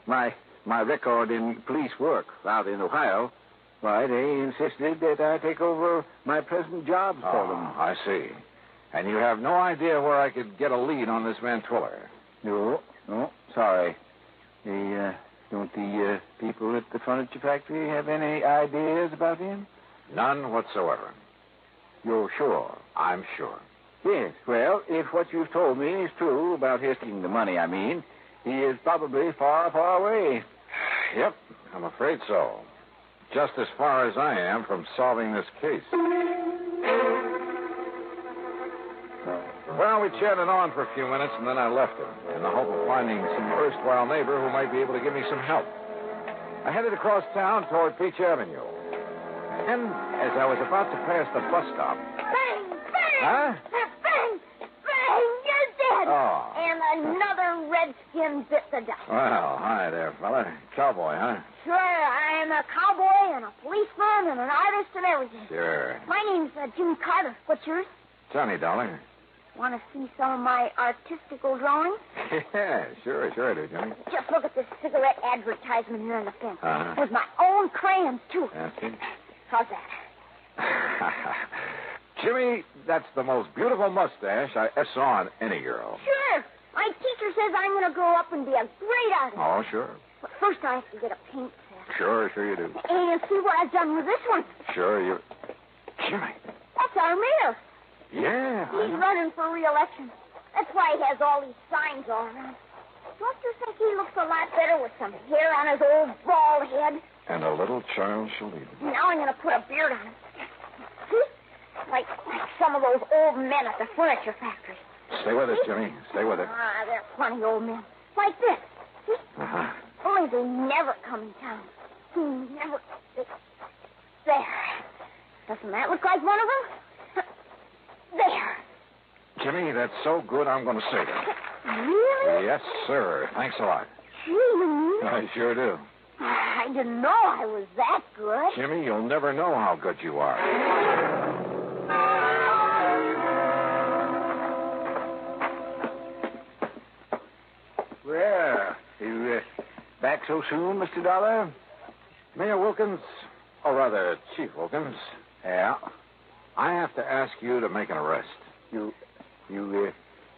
my record in police work out in Ohio, why, they insisted that I take over my present jobs for them.
I see. And you have no idea where I could get a lead on this man Twiller?
No, sorry. Don't the people at the furniture factory have any ideas about him?
None whatsoever.
You're sure?
I'm sure.
Yes, well, if what you've told me is true about his taking the money, he is probably far, far away.
Yep, I'm afraid so. Just as far as I am from solving this case. Well, we chatted on for a few minutes, and then I left him in the hope of finding some erstwhile neighbor who might be able to give me some help. I headed across town toward Peach Avenue. And as I was about to pass the bus stop...
Bang! Bang!
Huh?
Bang! Bang! You're dead!
Oh.
And another redskin bit the dust.
Well, hi there, fella. Cowboy, huh?
Sure, I am a cowboy and a policeman and an artist and everything.
Sure.
My name's Jimmy Carter. What's yours?
Johnny Dollar.
Want to see some of my artistical drawings?
Yeah, sure I do, Johnny.
Just look at this cigarette advertisement here on the fence.
Uh-huh.
With my own crayons, too.
That's it.
How's that?
Jimmy, that's the most beautiful mustache I ever saw on any girl.
Sure. My teacher says I'm going to grow up and be a great artist.
Oh, sure.
But first I have to get a paint set.
Sure you do.
And see what I've done with this one.
Sure, you... Jimmy.
That's our mayor.
Yeah.
He's running for re-election. That's why he has all these signs all around. Don't you think he looks a lot better with some hair on his old bald head?
And a little child shall lead him.
Now I'm going to put a beard on him. See? Like some of those old men at the furniture factory.
Stay with us, Jimmy. Stay with it.
They're funny old men. Like this. See?
Uh-huh.
Only they never come in town. Never. There. Doesn't that look like one of them? There.
Jimmy, that's so good I'm going to say that.
Really?
Yes, sir. Thanks a lot.
Gee,
I sure do.
I didn't know I was that good.
Jimmy, you'll never know how good you are.
Well, you back so soon, Mr. Dollar?
Mayor Wilkins, or rather, Chief Wilkins.
Yeah.
I have to ask you to make an arrest.
You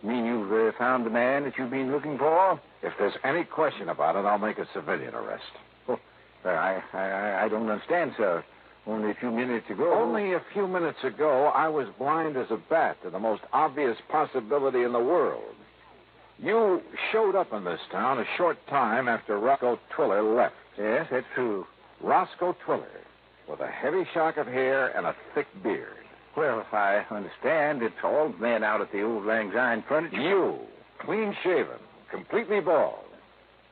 mean you've found the man that you've been looking for?
If there's any question about it, I'll make a civilian arrest.
Oh, I don't understand, sir. Only a few minutes ago.
Only a few minutes ago, I was blind as a bat to the most obvious possibility in the world. You showed up in this town a short time after Roscoe Twiller left.
Yes, that's true.
Roscoe Twiller, with a heavy shock of hair and a thick beard.
Well, if I understand, it's all men out at the old Lang Syne furniture.
You, clean-shaven, completely bald.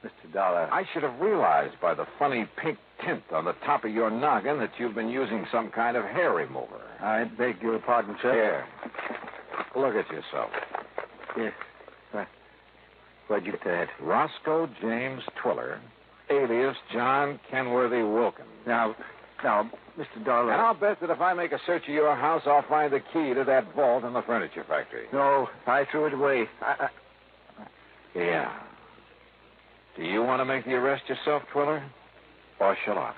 Mr. Dollar.
I should have realized by the funny pink tint on the top of your noggin that you've been using some kind of hair remover.
I beg your pardon, sir.
Here. Look at yourself.
Yes. Where'd you get that?
Roscoe James Twiller, alias John Kenworthy Wilkins.
Now, Mr. Dollar.
And I'll bet that if I make a search of your house, I'll find the key to that vault in the furniture factory.
No, I threw it away.
Yeah. Do you want to make the arrest yourself, Twiller? Or shall I?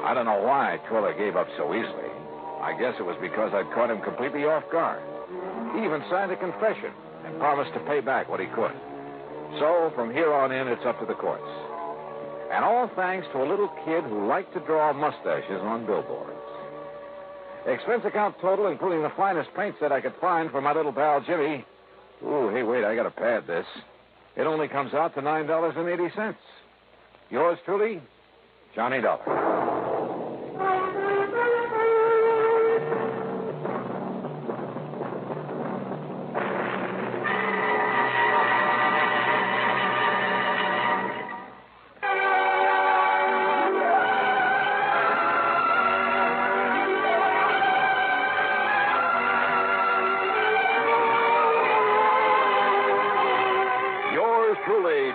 I don't know why Twiller gave up so easily. I guess it was because I'd caught him completely off guard. He even signed a confession and promised to pay back what he could. So, from here on in, it's up to the courts. And all thanks to a little kid who liked to draw mustaches on billboards. Expense account total, including the finest paint set I could find for my little pal Jimmy. Ooh, hey, wait, I gotta pad this. It only comes out to $9.80. Yours truly, Johnny Dollar.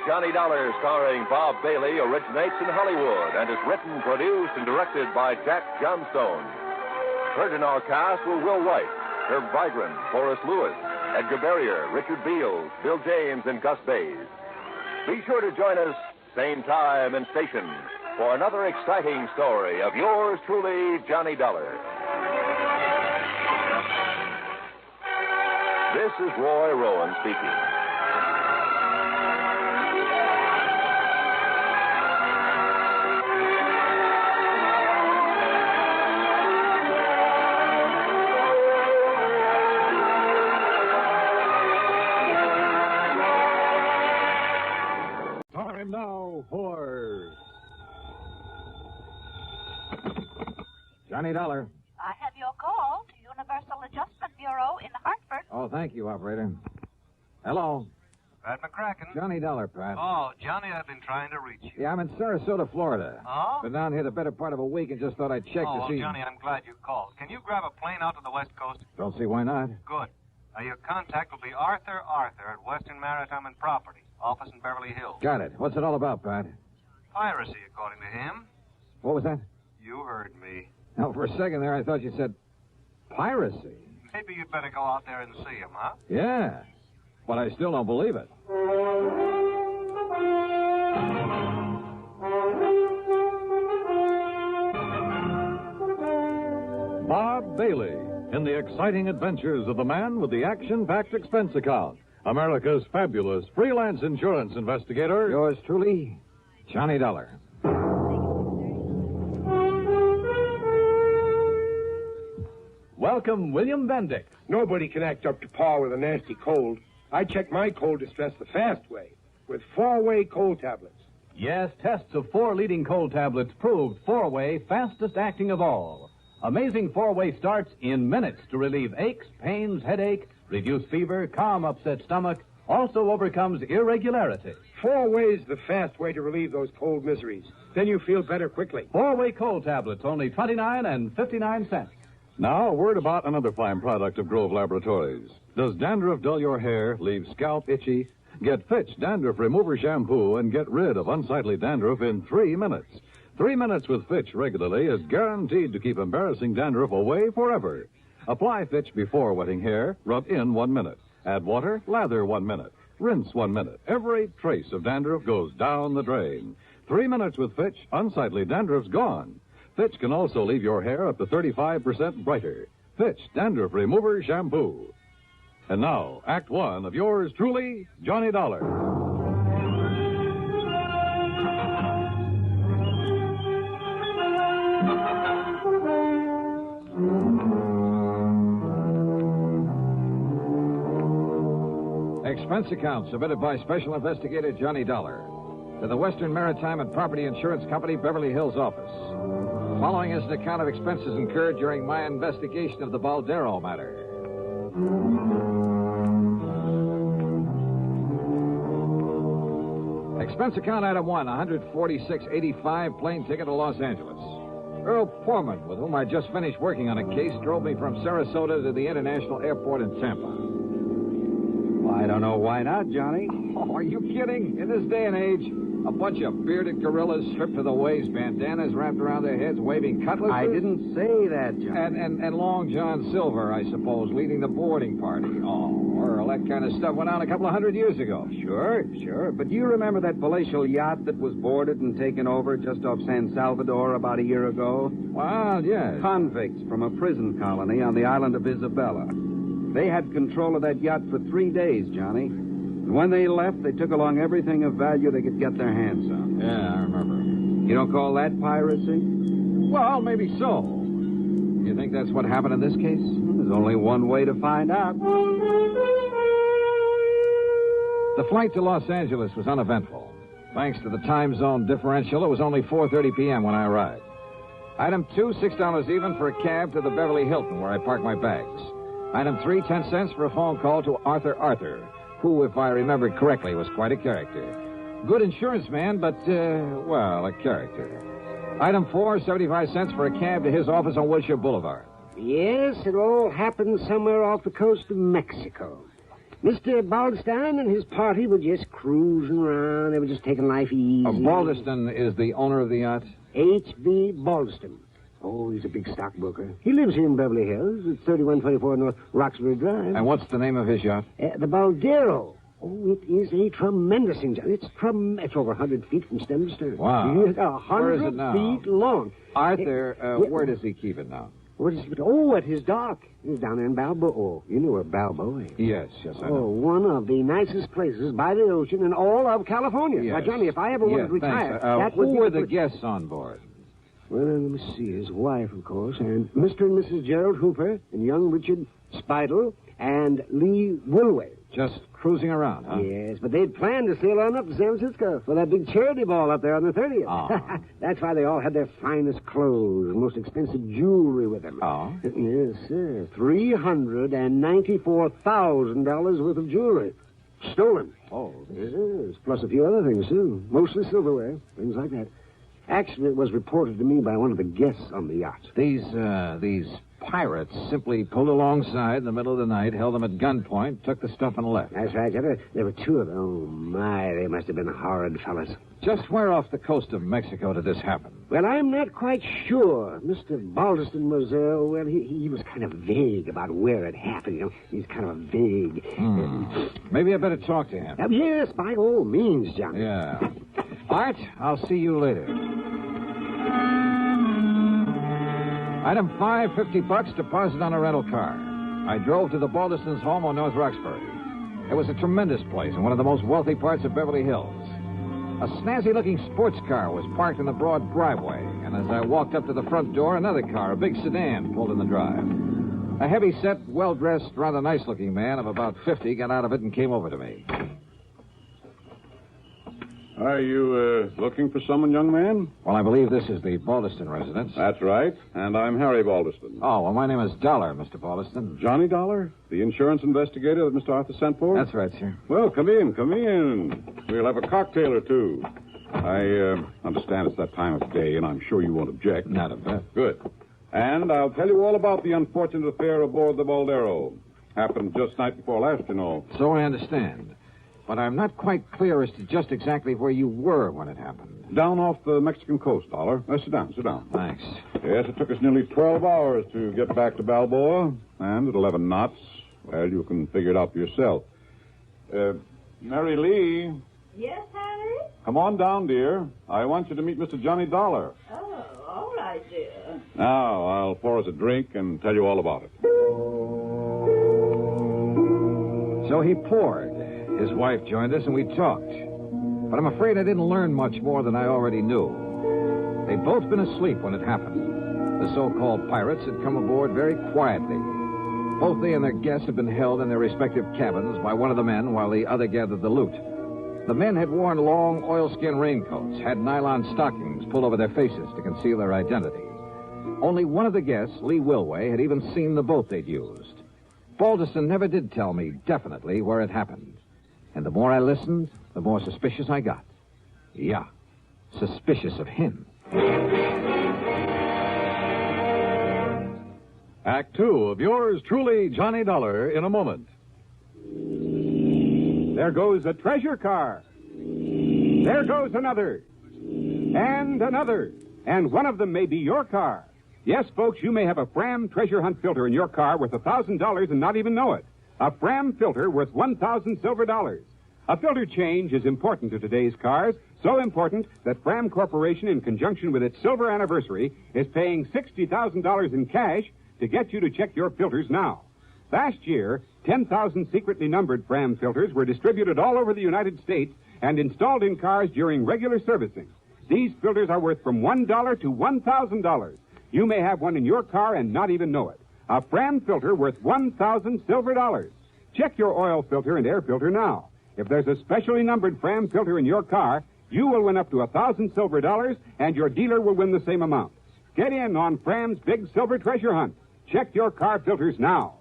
Johnny Dollar, starring Bob Bailey, originates in Hollywood and is written, produced, and directed by Jack Johnstone. Heard in our cast were Will White, Herb Vigran, Forrest Lewis, Edgar Barrier, Richard Beals, Bill James, and Gus Bays. Be sure to join us, same time and station, for another exciting story of yours truly, Johnny Dollar. This is Roy Rowan speaking.
Time now for
Johnny Dollar.
I have your call to Universal Adjustment Bureau in Hartford.
Oh, thank you, operator. Hello.
Pat McCracken.
Johnny Dollar, Pat.
Oh, Johnny, I've been trying to reach you.
Yeah, I'm in Sarasota, Florida.
Oh?
Been down here the better part of a week and just thought I'd check to see...
Johnny, I'm glad you called. Can you grab a plane out to the West Coast?
Don't see why not.
Good. Your contact will be Arthur at Western Maritime and Property, office in Beverly Hills.
Got it. What's it all about, Pat?
Piracy, according to him.
What was that?
You heard me.
Now, for a second there, I thought you said piracy.
Maybe you'd better go out there and see him, huh?
Yeah, but I still don't believe it.
Bob Bailey in the exciting adventures of the man with the action-packed expense account. America's fabulous freelance insurance investigator.
Yours truly, Johnny Dollar.
Welcome, William Bendix.
Nobody can act up to par with a nasty cold. I check my cold distress the fast way with 4-way cold tablets.
Yes, tests of 4 leading cold tablets proved 4-way fastest acting of all. Amazing 4-way starts in minutes to relieve aches, pains, headache, reduce fever, calm upset stomach, also overcomes irregularity.
4-way's the fast way to relieve those cold miseries. Then you feel better quickly.
4-way cold tablets, only 29 and 59 cents.
Now, a word about another fine product of Grove Laboratories. Does dandruff dull your hair, leave scalp itchy? Get Fitch Dandruff Remover Shampoo and get rid of unsightly dandruff in 3 minutes. 3 minutes with Fitch regularly is guaranteed to keep embarrassing dandruff away forever. Apply Fitch before wetting hair, rub in 1 minute. Add water, lather 1 minute. Rinse 1 minute. Every trace of dandruff goes down the drain. 3 minutes with Fitch, unsightly dandruff's gone. Fitch can also leave your hair up to 35% brighter. Fitch Dandruff Remover Shampoo. And now, Act One of yours truly, Johnny Dollar.
Expense account submitted by Special Investigator Johnny Dollar to the Western Maritime and Property Insurance Company, Beverly Hills office. Following is an account of expenses incurred during my investigation of the Baldero matter. Expense account item 1, $146.85 plane ticket to Los Angeles. Earl Poorman, with whom I just finished working on a case, drove me from Sarasota to the International Airport in Tampa.
Well, I don't know why not, Johnny.
Oh, are you kidding? In this day and age, a bunch of bearded gorillas stripped to the waist, bandanas wrapped around their heads, waving cutlasses.
I didn't say that, Johnny.
And Long John Silver, I suppose, leading the boarding party. Oh, Earl, that kind of stuff went on a couple of 100 years ago.
Sure. But do you remember that palatial yacht that was boarded and taken over just off San Salvador about a year ago?
Well, yes.
Convicts from a prison colony on the island of Isabella. They had control of that yacht for 3 days, Johnny. And when they left, they took along everything of value they could get their hands on.
Yeah, I remember.
You don't call that piracy?
Well, maybe so. You think that's what happened in this case?
There's only one way to find out.
The flight to Los Angeles was uneventful. Thanks to the time zone differential, it was only 4:30 p.m. when I arrived. Item 2, $6 even for a cab to the Beverly Hilton, where I parked my bags. Item 3, 10 cents for a phone call to Arthur, who, if I remember correctly, was quite a character. Good insurance man, but, a character. Item 4, 75 cents for a cab to his office on Wilshire Boulevard.
Yes, it all happened somewhere off the coast of Mexico. Mr. Baldeston and his party were just cruising around. They were just taking life easy.
Baldeston is the owner of the yacht?
H.V. Baldeston. Oh, he's a big stockbroker. He lives here in Beverly Hills at 3124 North Roxbury Drive.
And what's the name of his yacht?
The Baldero. Oh, it is a tremendous thing, John. It's over 100 feet from stem to stern.
Wow.
100
Where is it now?
feet long.
Arthur, where does he keep it now?
Where does he keep it? Oh, at his dock. He's down there in Balboa. Oh, you know where Balboa is.
Yes, I know.
Oh, one of the nicest places by the ocean in all of California.
Yes.
Now, Johnny, if I ever wanted to retire, that
who
would
were the guests on board?
Well, let me see. His wife, of course, and Mr. and Mrs. Gerald Hooper, and young Richard Speidel, and Lee Wilway.
Just cruising around, huh?
Yes, but they'd planned to sail on up to San Francisco for that big charity ball up there on the 30th.
Oh.
That's why they all had their finest clothes, most expensive jewelry with them.
Oh?
Yes, sir. $394,000 worth of jewelry. Stolen.
Oh.
Yes, plus a few other things, too. Mostly silverware, things like that. Actually, it was reported to me by one of the guests on the yacht.
These pirates simply pulled alongside in the middle of the night, held them at gunpoint, took the stuff and left.
That's right. There were two of them. Oh, my, they must have been horrid fellas.
Just where off the coast of Mexico did this happen?
Well, I'm not quite sure. Mr. Baldeston was, he was kind of vague about where it happened. You know, he's kind of vague.
Maybe I better talk to him.
Yes, by all means, John.
Yeah. Art, I'll see you later. Item 5, $50 deposit on a rental car. I drove to the Baldeston's home on North Roxbury. It was a tremendous place in one of the most wealthy parts of Beverly Hills. A snazzy-looking sports car was parked in the broad driveway, and as I walked up to the front door, another car, a big sedan, pulled in the drive. A heavy-set, well-dressed, rather nice-looking man of about 50 got out of it and came over to me.
Are you looking for someone, young man?
Well, I believe this is the Baldeston residence.
That's right. And I'm Harry Baldeston.
Oh, well, my name is Dollar, Mr. Baldeston.
Johnny Dollar? The insurance investigator that Mr. Arthur sent for?
That's right, sir.
Well, come in. We'll have a cocktail or two. I understand it's that time of day, and I'm sure you won't object.
Not a bit.
Good. And I'll tell you all about the unfortunate affair aboard the Baldero. Happened just night before last, you know.
So I understand. But I'm not quite clear as to just exactly where you were when it happened.
Down off the Mexican coast, Dollar. Sit down.
Thanks.
Yes, it took us nearly 12 hours to get back to Balboa. And at 11 knots, well, you can figure it out for yourself. Mary Lee.
Yes, Harry?
Come on down, dear. I want you to meet Mr. Johnny Dollar.
Oh, all right, dear.
Now, I'll pour us a drink and tell you all about it.
So he poured. His wife joined us, and we talked. But I'm afraid I didn't learn much more than I already knew. They'd both been asleep when it happened. The so-called pirates had come aboard very quietly. Both they and their guests had been held in their respective cabins by one of the men while the other gathered the loot. The men had worn long oilskin raincoats, had nylon stockings pulled over their faces to conceal their identity. Only one of the guests, Lee Wilway, had even seen the boat they'd used. Balderston never did tell me definitely where it happened. And the more I listened, the more suspicious I got. Yeah, suspicious of him.
Act two of yours truly, Johnny Dollar, in a moment.
There goes a treasure car. There goes another. And another. And one of them may be your car. Yes, folks, you may have a Fram treasure hunt filter in your car worth $1,000 and not even know it. A Fram filter worth 1,000 silver dollars. A filter change is important to today's cars, so important that Fram Corporation, in conjunction with its silver anniversary, is paying $60,000 in cash to get you to check your filters now. Last year, 10,000 secretly numbered Fram filters were distributed all over the United States and installed in cars during regular servicing. These filters are worth from $1 to $1,000. You may have one in your car and not even know it. A Fram filter worth 1,000 silver dollars. Check your oil filter and air filter now. If there's a specially numbered Fram filter in your car, you will win up to 1,000 silver dollars, and your dealer will win the same amount. Get in on Fram's big silver treasure hunt. Check your car filters now.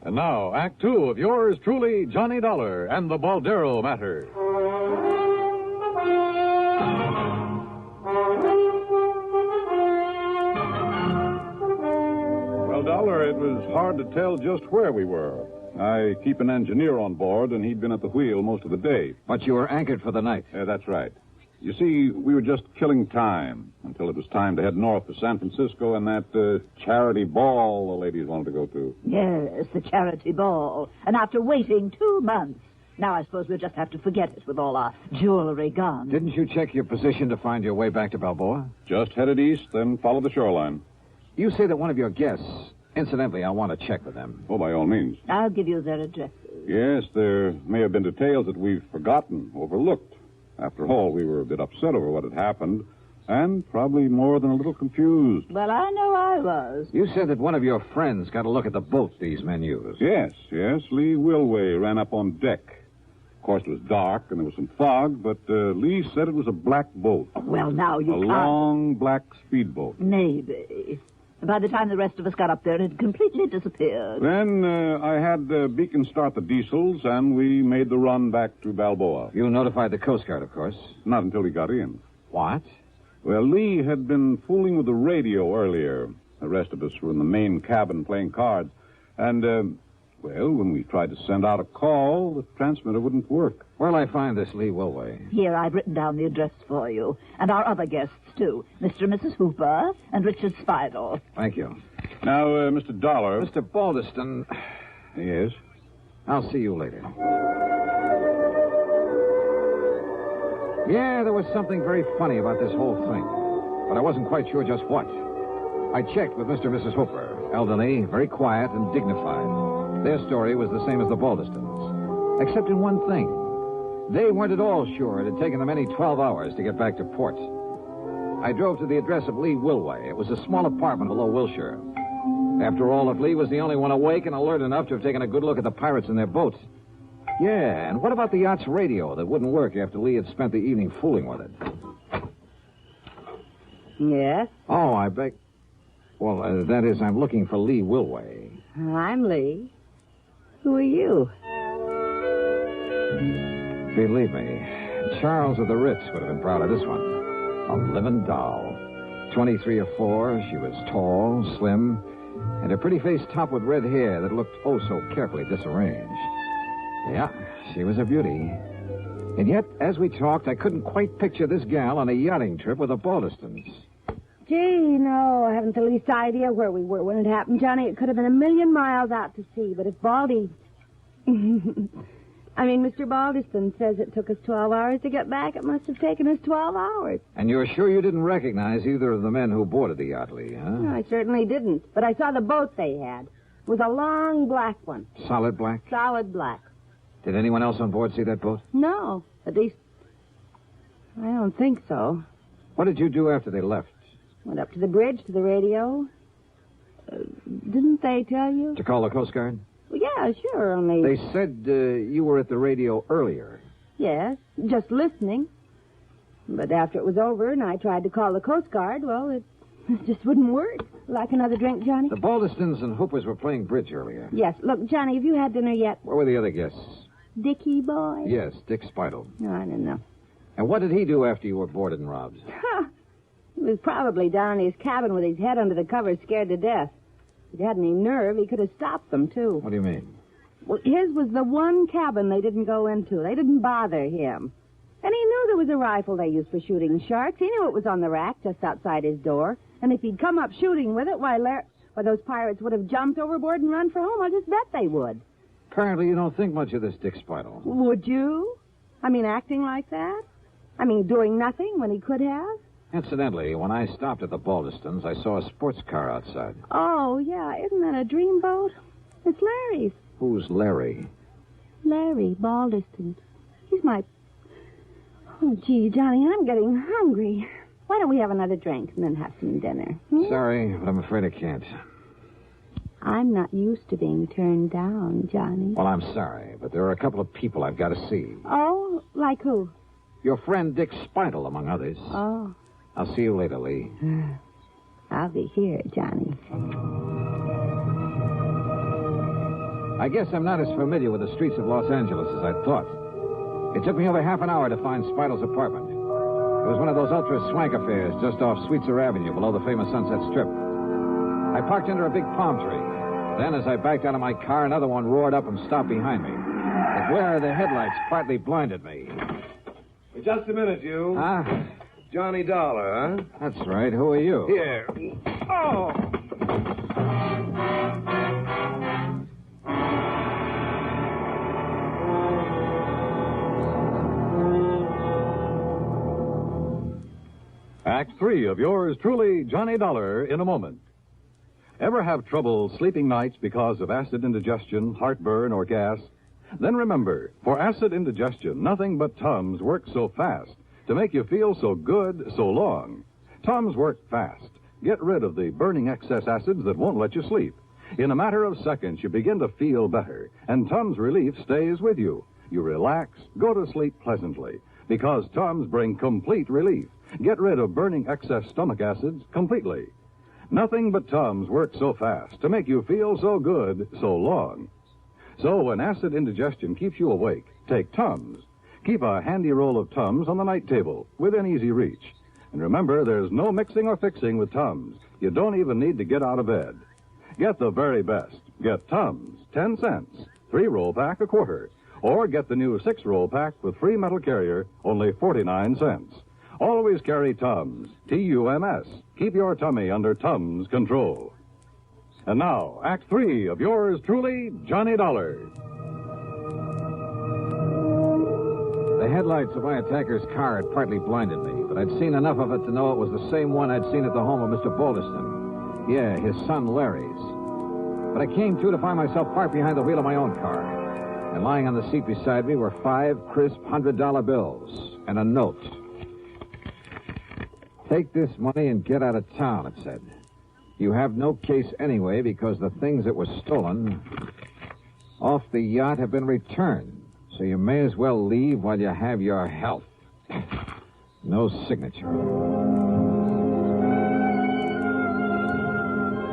And now, Act two of yours truly, Johnny Dollar and the Baldero matter.
Well, Dollar, it was hard to tell just where we were. I keep an engineer on board, and he'd been at the wheel most of the day.
But you were anchored for the night.
That's right. You see, we were just killing time until it was time to head north to San Francisco and that charity ball the ladies wanted to go to.
Yes, the charity ball. And after waiting 2 months. Now I suppose we'll just have to forget it with all our jewelry gone.
Didn't you check your position to find your way back to Balboa?
Just headed east, then followed the shoreline.
You say that one of your guests... Incidentally, I want to check with them.
Oh, by all means.
I'll give you their addresses.
Yes, there may have been details that we've forgotten, overlooked. After all, we were a bit upset over what had happened, and probably more than a little confused.
Well, I know I was.
You said that one of your friends got a look at the boat these men used.
Yes. Lee Wilway ran up on deck. Of course, it was dark, and there was some fog, but Lee said it was a black boat.
Well, now you can't...
A long black speedboat.
Maybe. By the time the rest of us got up there, it had completely disappeared.
Then I had Beacon start the Desalles, and we made the run back to Balboa.
You notified the Coast Guard, of course.
Not until we got in.
What?
Well, Lee had been fooling with the radio earlier. The rest of us were in the main cabin playing cards. And, when we tried to send out a call, the transmitter wouldn't work.
Where'll I find this Lee Wilway?
Here, I've written down the address for you. And our other guests, too. Mr. and Mrs. Hooper and Richard Spidel.
Thank you.
Now, Mr. Dollar...
Mr. Balderston...
Yes?
I'll see you later. Yeah, there was something very funny about this whole thing. But I wasn't quite sure just what. I checked with Mr. and Mrs. Hooper. Elderly, very quiet and dignified. Their story was the same as the Balderstons, except in one thing. They weren't at all sure it had taken them any 12 hours to get back to port. I drove to the address of Lee Wilway. It was a small apartment below Wilshire. After all, if Lee was the only one awake and alert enough to have taken a good look at the pirates in their boat. Yeah, and what about the yacht's radio that wouldn't work after Lee had spent the evening fooling with it?
Yes?
Oh, I beg... Well, that is, I'm looking for Lee Wilway.
I'm Lee. Who are you?
Believe me, Charles of the Ritz would have been proud of this one. A living doll. 23 or 4. She was tall, slim, and her pretty face topped with red hair that looked oh so carefully disarranged. Yeah, she was a beauty. And yet, as we talked, I couldn't quite picture this gal on a yachting trip with the Baldestons.
Gee, no, I haven't the least idea where we were when it happened, Johnny. It could have been a million miles out to sea, but if Baldy... Mr. Baldeston says it took us 12 hours to get back. It must have taken us 12 hours.
And you're sure you didn't recognize either of the men who boarded the yacht, Lee, huh?
No, I certainly didn't. But I saw the boat they had. It was a long black one.
Solid black?
Solid black.
Did anyone else on board see that boat?
No, at least... I don't think so.
What did you do after they left?
Went up to the bridge, to the radio. Didn't they tell you?
To call the Coast Guard?
Well, yeah, sure, only...
They said you were at the radio earlier.
Yes, just listening. But after it was over and I tried to call the Coast Guard, well, it just wouldn't work. Like another drink, Johnny?
The Baldestons and Hoopers were playing bridge earlier.
Yes. Look, Johnny, have you had dinner yet?
Where were the other guests?
Dickie boy?
Yes, Dick Speidel.
No, I don't know.
And what did he do after you were boarded and robbed?
He was probably down in his cabin with his head under the covers, scared to death. If he had any nerve, he could have stopped them, too.
What do you mean?
Well, his was the one cabin they didn't go into. They didn't bother him. And he knew there was a rifle they used for shooting sharks. He knew it was on the rack just outside his door. And if he'd come up shooting with it, why, those pirates would have jumped overboard and run for home. I'll just bet they would.
Apparently you don't think much of this Dick Speidel.
Would you? Acting like that? Doing nothing when he could have?
Incidentally, when I stopped at the Baldestons, I saw a sports car outside.
Oh, yeah. Isn't that a dreamboat? It's Larry's.
Who's Larry?
Larry Baldeston. He's my... Oh, gee, Johnny, I'm getting hungry. Why don't we have another drink and then have some dinner?
Sorry, but I'm afraid I can't.
I'm not used to being turned down, Johnny.
Well, I'm sorry, but there are a couple of people I've got to see.
Oh, like who?
Your friend Dick Speidel, among others.
Oh.
I'll see you later, Lee.
I'll be here, Johnny.
I guess I'm not as familiar with the streets of Los Angeles as I thought. It took me over half an hour to find Speidel's apartment. It was one of those ultra-swank affairs just off Sweetser Avenue below the famous Sunset Strip. I parked under a big palm tree. Then, as I backed out of my car, another one roared up and stopped behind me. The glare of the headlights partly blinded me.
Just a minute, you.
Huh?
Johnny Dollar, huh?
That's right. Who are you?
Here. Oh!
Act 3 of yours truly, Johnny Dollar, in a moment. Ever have trouble sleeping nights because of acid indigestion, heartburn, or gas? Then remember, for acid indigestion, nothing but Tums works so fast to make you feel so good so long. Tums work fast. Get rid of the burning excess acids that won't let you sleep. In a matter of seconds, you begin to feel better, and Tums relief stays with you. You relax, go to sleep pleasantly, because Tums bring complete relief. Get rid of burning excess stomach acids completely. Nothing but Tums work so fast to make you feel so good so long. So when acid indigestion keeps you awake, take Tums. Keep a handy roll of Tums on the night table within easy reach. And remember, there's no mixing or fixing with Tums. You don't even need to get out of bed. Get the very best. Get Tums, 10 cents. 3-roll pack, a quarter. Or get the new 6-roll pack with free metal carrier, only 49 cents. Always carry Tums, T-U-M-S. Keep your tummy under Tums control. And now, Act 3 of yours truly, Johnny Dollar.
The headlights of my attacker's car had partly blinded me, but I'd seen enough of it to know it was the same one I'd seen at the home of Mr. Baldeston. Yeah, his son Larry's. But I came to find myself parked behind the wheel of my own car. And lying on the seat beside me were 5 crisp $100 bills and a note. Take this money and get out of town, it said. You have no case anyway because the things that were stolen off the yacht have been returned. So you may as well leave while you have your health. No signature.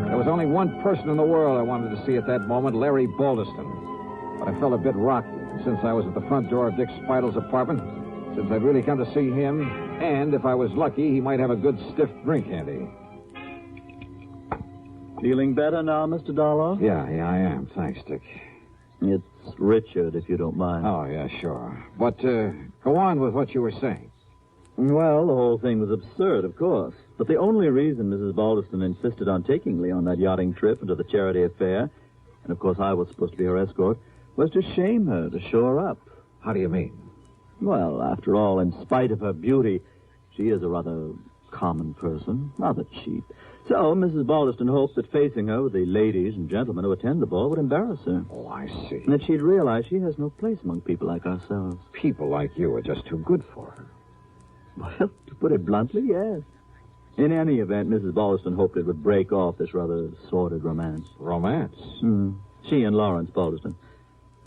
There was only one person in the world I wanted to see at that moment, Larry Baldeston. But I felt a bit rocky. Since I was at the front door of Dick Speidel's apartment, since I'd really come to see him, and if I was lucky, he might have a good stiff drink handy.
Feeling better now, Mr. Dollar?
Yeah, I am. Thanks, Dick.
It's Richard, if you don't mind.
Oh, yeah, sure. But go on with what you were saying.
Well, the whole thing was absurd, of course. But the only reason Mrs. Baldeston insisted on taking Lee on that yachting trip and to the charity affair, and of course I was supposed to be her escort, was to shame her, to show her up.
How do you mean?
Well, after all, in spite of her beauty, she is a rather common person, rather cheap. So Mrs. Baldeston hoped that facing her with the ladies and gentlemen who attend the ball would embarrass her.
Oh, I see.
And that she'd realize she has no place among people like ourselves.
People like you are just too good for her.
Well, to put it bluntly, yes. In any event, Mrs. Baldeston hoped it would break off this rather sordid romance.
Romance?
She and Lawrence Baldeston.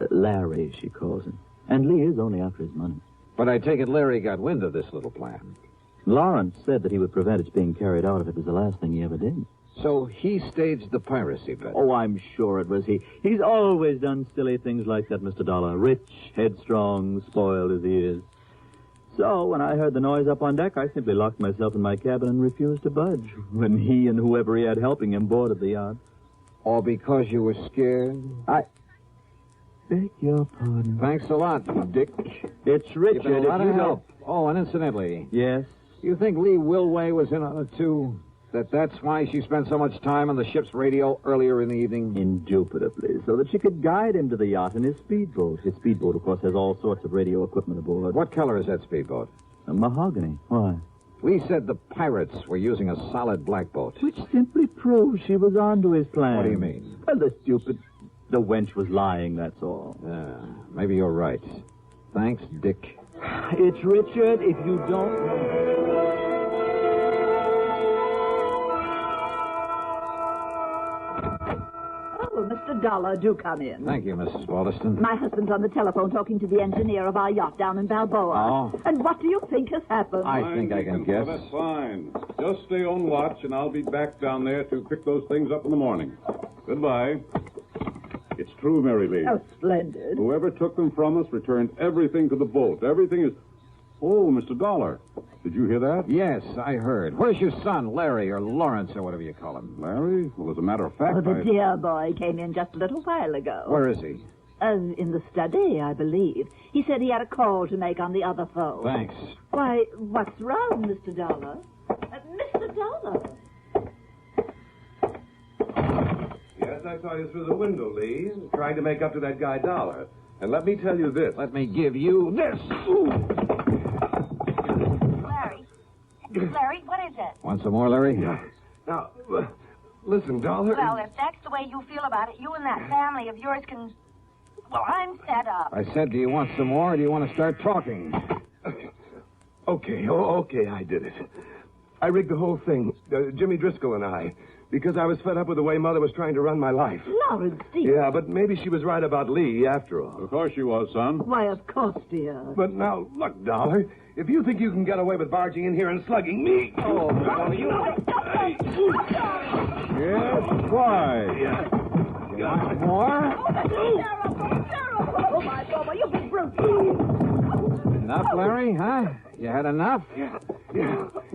Larry, she calls him. And Lee is only after his money.
But I take it Larry got wind of this little plan.
Lawrence said that he would prevent its being carried out if it was the last thing he ever did.
So he staged the piracy bet.
Oh, I'm sure it was he. He's always done silly things like that, Mr. Dollar. Rich, headstrong, spoiled as he is. So when I heard the noise up on deck, I simply locked myself in my cabin and refused to budge when he and whoever he had helping him boarded the yacht.
All because you were scared?
I beg your pardon.
Thanks a lot, Dick.
It's Richard.
You've been a lot of help. Oh, and incidentally...
Yes?
You think Lee Wilway was in on it, too? That's why she spent so much time on the ship's radio earlier in the evening?
Indubitably, so that she could guide him to the yacht in his speedboat. His speedboat, of course, has all sorts of radio equipment aboard.
What color is that speedboat?
A mahogany. Why?
Lee said the pirates were using a solid black boat.
Which simply proves she was onto his plan.
What do you mean?
Well, the wench was lying, that's all.
Maybe you're right. Thanks, Dick.
It's Richard, if you don't know.
Oh, Mr. Dollar, do come in.
Thank you, Mrs. Baldeston.
My husband's on the telephone talking to the engineer of our yacht down in Balboa.
Oh?
And what do you think has happened?
I think I can guess.
That's fine. Just stay on watch, and I'll be back down there to pick those things up in the morning. Goodbye. It's true, Mary Lee.
Oh, splendid.
Whoever took them from us returned everything to the boat. Everything is... Oh, Mr. Dollar. Did you hear that?
Yes, I heard. Where's your son, Larry, or Lawrence, or whatever you call him?
Larry? Well, as a matter of fact,
Oh, the dear boy came in just a little while ago.
Where is he?
In the study, I believe. He said he had a call to make on the other phone.
Thanks.
Why, what's wrong, Mr. Dollar? Mr. Dollar?
Yes, I saw you through the window, Lee, trying to make up to that guy Dollar. And let me tell you this.
Let me give you this.
Larry, what is it?
Want some more, Larry?
Now, listen, Dollar.
Well, if that's the way you feel about it, you and that family of yours can... Well, I'm fed up.
I said, do you want some more, or do you want to start talking?
Okay, I did it. I rigged the whole thing, Jimmy Driscoll and I, because I was fed up with the way Mother was trying to run my life.
Lawrence, dear.
Yeah, but maybe she was right about Lee, after all.
Of course she was, son.
Why, of course, dear.
But now, look, Dollar, if you think you can get away with barging in here and slugging me...
Oh, you... Yes, why? You want more?
Oh, my God, you big brute.
Enough, Larry, huh? You had enough?
Yeah,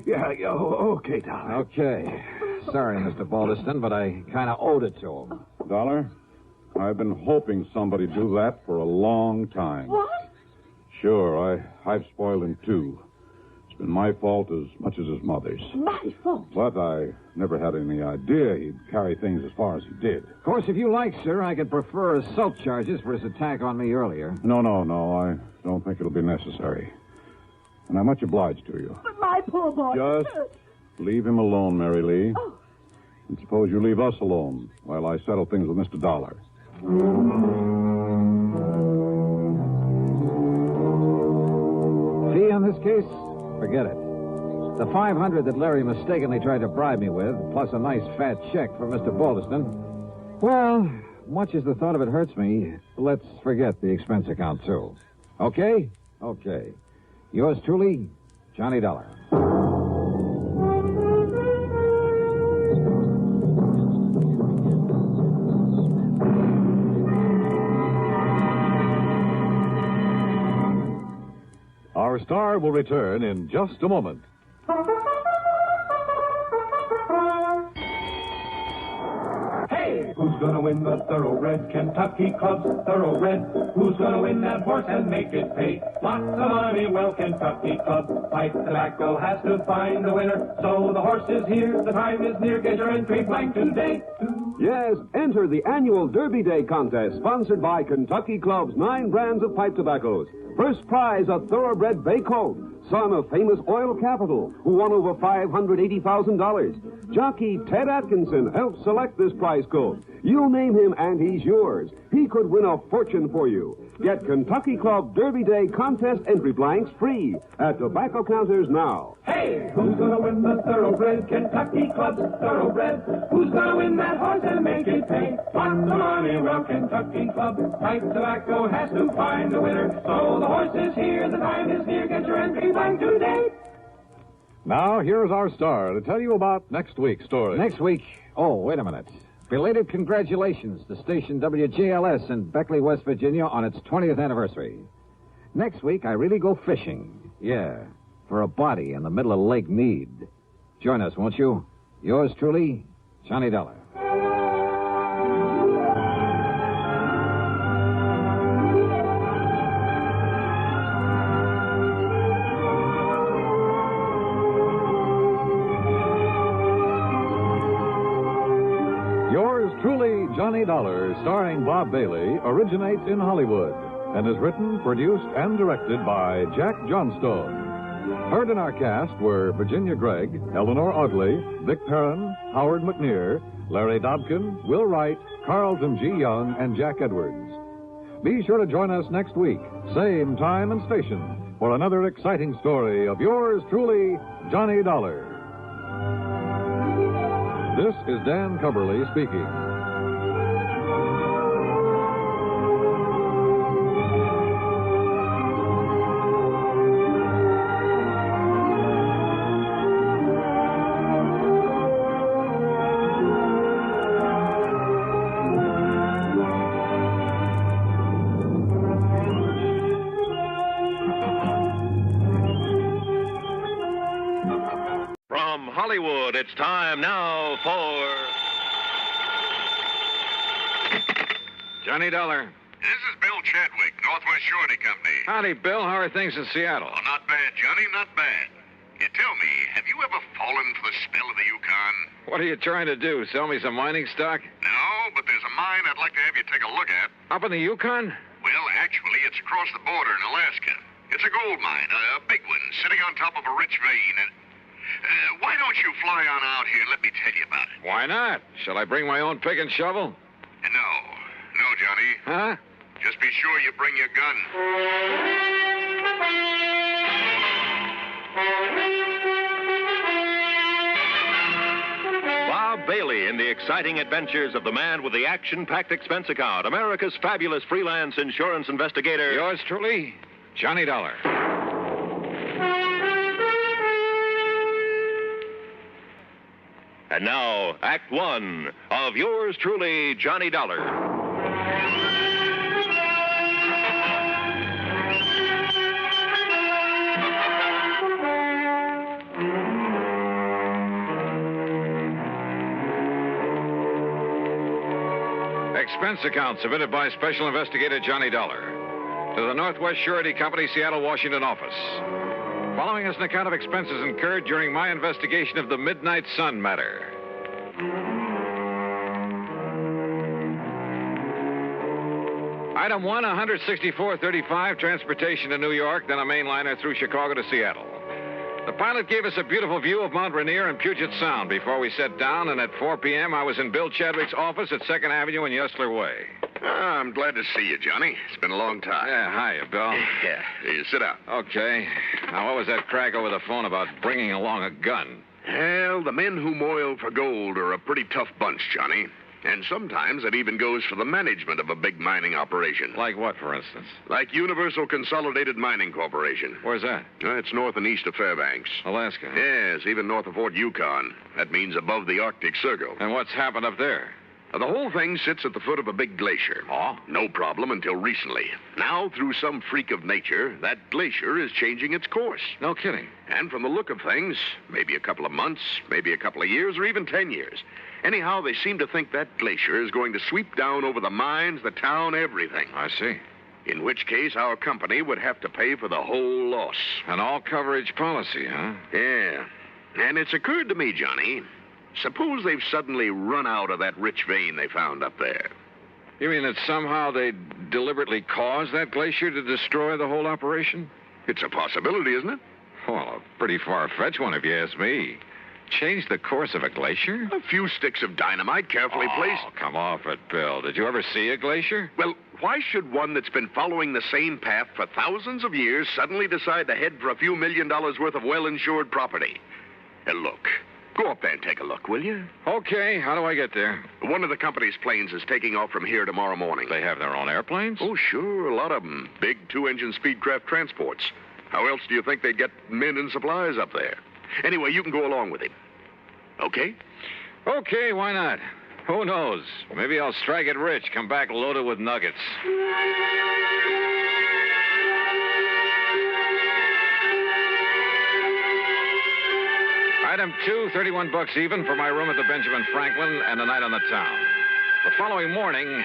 okay, Dollar.
Okay. Sorry, Mr. Baldeston, but I kind of owed it to him.
Dollar, I've been hoping somebody'd do that for a long time.
What?
Sure, I've spoiled him, too. It's been my fault as much as his mother's.
My fault?
But I never had any idea he'd carry things as far as he did.
Of course, if you like, sir, I could prefer assault charges for his attack on me earlier.
No, I don't think it'll be necessary. And I'm much obliged to you.
But my poor boy...
Just leave him alone, Mary Lee.
Oh.
And suppose you leave us alone while I settle things with Mr. Dollar.
Fee on this case? Forget it. The $500 that Larry mistakenly tried to bribe me with, plus a nice fat check from Mr. Baldeston. Well, much as the thought of it hurts me, let's forget the expense account, too. Okay? Okay. Yours truly, Johnny Dollar.
Our Our star will return in just a moment.
Hey, who's gonna win the Thoroughbred Kentucky Club's Thoroughbred? Who's gonna win that horse and make it pay? Lots of money, well, Kentucky Club. Pipe Tobacco has to find the winner. So the horse is here, the time is near. Get your entry blank today.
Yes, enter the annual Derby Day contest sponsored by Kentucky Club's 9 brands of pipe tobaccos. First prize, a thoroughbred bay colt, son of famous oil capital, who won over $580,000. Jockey Ted Atkinson helped select this prize colt. You'll name him and he's yours. He could win a fortune for you. Get Kentucky Club Derby Day contest entry blanks free at tobacco counters now.
Hey, who's gonna win the Thoroughbred Kentucky Club's Thoroughbred? Who's gonna win that horse and make it pay? Lots of money, well, Kentucky Club. Pipe Tobacco has to find the winner. So the horse is here, the time is near. Get your entry blank today.
Now, here's our star to tell you about next week's story.
Next week? Oh, wait a minute. Belated congratulations to station WJLS in Beckley, West Virginia on its 20th anniversary. Next week, I really go fishing. Yeah, for a body in the middle of Lake Mead. Join us, won't you? Yours truly, Johnny Dollar.
Yours truly, Johnny Dollar, starring Bob Bailey, originates in Hollywood and is written, produced, and directed by Jack Johnstone. Heard in our cast were Virginia Gregg, Eleanor Audley, Vic Perrin, Howard McNear, Larry Dobkin, Will Wright, Carlton G. Young, and Jack Edwards. Be sure to join us next week, same time and station, for another exciting story of yours truly, Johnny Dollar. This is Dan Cumberly speaking.
From Hollywood, it's time now for
Johnny Dollar.
This is Bill Chadwick, Northwest Surety Company.
Howdy, Bill. How are things in Seattle?
Oh, not bad, Johnny, not bad. You tell me, have you ever fallen for the spell of the Yukon?
What are you trying to do? Sell me some mining stock?
No, but there's a mine I'd like to have you take a look at.
Up in the Yukon?
Well, actually, it's across the border in Alaska. It's a gold mine, a big one, sitting on top of a rich vein. And why don't you fly on out here and let me tell you about it?
Why not? Shall I bring my own pick and shovel?
No, Johnny.
Huh?
Just be sure you bring your gun.
Bob Bailey in the exciting adventures of the man with the action-packed expense account, America's fabulous freelance insurance investigator.
Yours truly, Johnny Dollar.
And now, Act One of yours truly, Johnny Dollar.
Expense account submitted by Special Investigator Johnny Dollar to the Northwest Surety Company, Seattle, Washington office. Following is an account of expenses incurred during my investigation of the Midnight Sun matter. Item 1, $164.35, transportation to New York, then a mainliner through Chicago to Seattle. The pilot gave us a beautiful view of Mount Rainier and Puget Sound before we set down, and at 4 p.m. I was in Bill Chadwick's office at 2nd Avenue and Yesler Way.
I'm glad to see you, Johnny. It's been a long time.
Yeah, hiya, Bill.
Yeah, you sit down.
Okay. Now, what was that crack over the phone about bringing along a gun?
Well, the men who moil for gold are a pretty tough bunch, Johnny. And sometimes it even goes for the management of a big mining operation.
Like what, for instance?
Like Universal Consolidated Mining Corporation.
Where's that?
It's north and east of Fairbanks.
Alaska.
Yes, even north of Fort Yukon. That means above the Arctic Circle.
And what's happened up there?
The whole thing sits at the foot of a big glacier.
Oh?
No problem until recently. Now, through some freak of nature, that glacier is changing its course.
No kidding.
And from the look of things, maybe a couple of months, maybe a couple of years, or even 10 years. Anyhow, they seem to think that glacier is going to sweep down over the mines, the town, everything.
I see.
In which case, our company would have to pay for the whole loss.
An all-coverage policy, huh?
Yeah. And it's occurred to me, Johnny, suppose they've suddenly run out of that rich vein they found up there.
You mean that somehow they deliberately caused that glacier to destroy the whole operation?
It's a possibility, isn't it?
Well, a pretty far-fetched one, if you ask me. Change the course of a glacier?
A few sticks of dynamite carefully placed.
Oh, come off it, Bill. Did you ever see a glacier?
Well, why should one that's been following the same path for thousands of years suddenly decide to head for a few $1 million worth of well-insured property? Look, go up there and take a look, will you?
Okay, how do I get there?
One of the company's planes is taking off from here tomorrow morning.
They have their own airplanes?
Oh, sure, a lot of them. Big two-engine speedcraft transports. How else do you think they'd get men and supplies up there? Anyway, you can go along with him. Okay?
Okay, why not? Who knows? Maybe I'll strike it rich, come back loaded with nuggets. Item 2, $31 even for my room at the Benjamin Franklin and a night on the town. The following morning,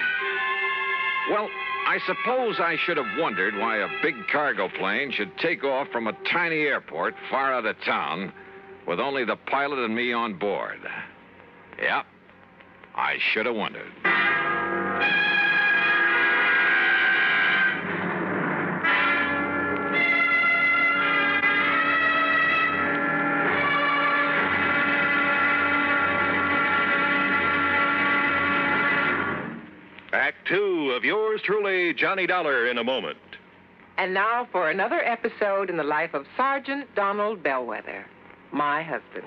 well, I suppose I should have wondered why a big cargo plane should take off from a tiny airport far out of town with only the pilot and me on board. Yep, I should have wondered.
Act 2 of yours truly, Johnny Dollar, in a moment.
And now for another episode in the life of Sergeant Donald Bellwether, my husband.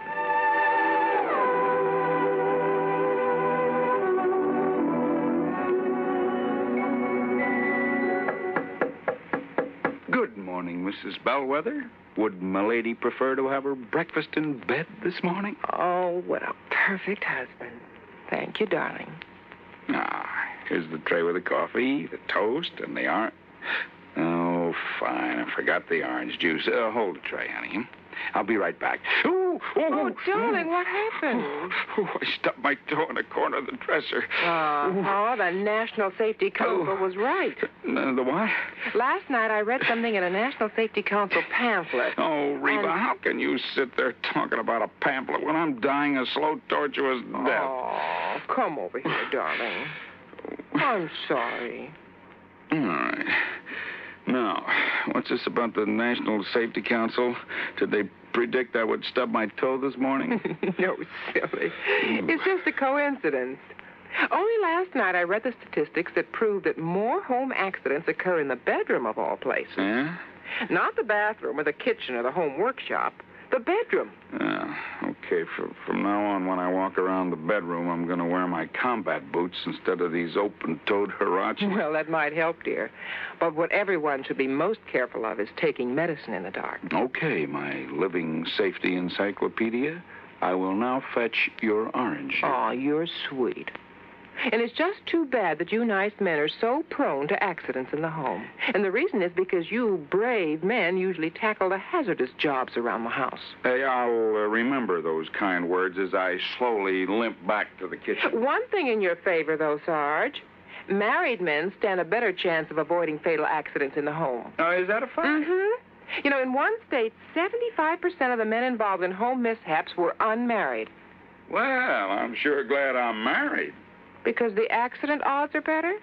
Good morning, Mrs. Bellwether. Would milady prefer to have her breakfast in bed this morning?
Oh, what a perfect husband. Thank you, darling.
Here's the tray with the coffee, the toast, and the orange. Oh, fine. I forgot the orange juice. Hold the tray, honey. I'll be right back.
Oh, darling, what happened?
I stubbed my toe in the corner of the dresser.
The National Safety Council was right.
The what?
Last night I read something in a National Safety Council pamphlet.
Oh, Reba, how can you sit there talking about a pamphlet when I'm dying a slow, tortuous death?
Oh, come over here, darling. I'm sorry.
All right. Now, what's this about the National Safety Council? Did they predict I would stub my toe this morning?
No, silly. It's just a coincidence. Only last night I read the statistics that prove that more home accidents occur in the bedroom of all places.
Yeah?
Not the bathroom or the kitchen or the home workshop. The bedroom.
Okay, from now on, when I walk around the bedroom, I'm going to wear my combat boots instead of these open-toed Huaraches.
Well, that might help, dear. But what everyone should be most careful of is taking medicine in the dark.
Okay, my living safety encyclopedia. I will now fetch your orange.
Oh, you're sweet. And it's just too bad that you nice men are so prone to accidents in the home. And the reason is because you brave men usually tackle the hazardous jobs around the house.
Hey, I'll remember those kind words as I slowly limp back to the kitchen.
One thing in your favor, though, Sarge. Married men stand a better chance of avoiding fatal accidents in the home.
Is that a fact?
Mm-hmm. You know, in one state, 75% of the men involved in home mishaps were unmarried.
Well, I'm sure glad I'm married.
Because the accident odds are better?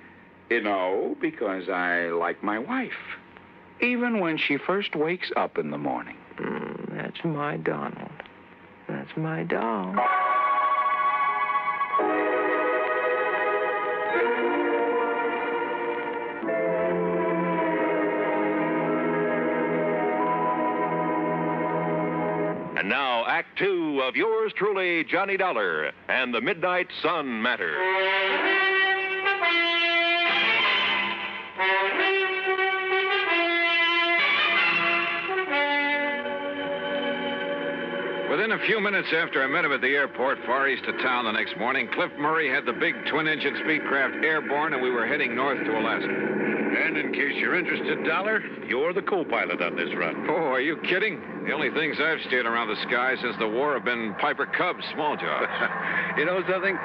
No, because I like my wife. Even when she first wakes up in the morning.
That's my Donald. That's my doll.
And now, Act 2 of yours truly, Johnny Dollar, and the Midnight Sun Matter.
Within Within a few minutes after I met him at the airport, far east of town the next morning, Cliff Murray had the big twin-engine Speedcraft airborne, and we were heading north to Alaska.
And in case you're interested, Dollar, you're the co-pilot on this run.
Oh, are you kidding? The only things I've steered around the sky since the war have been Piper Cubs, small jobs.
You know something?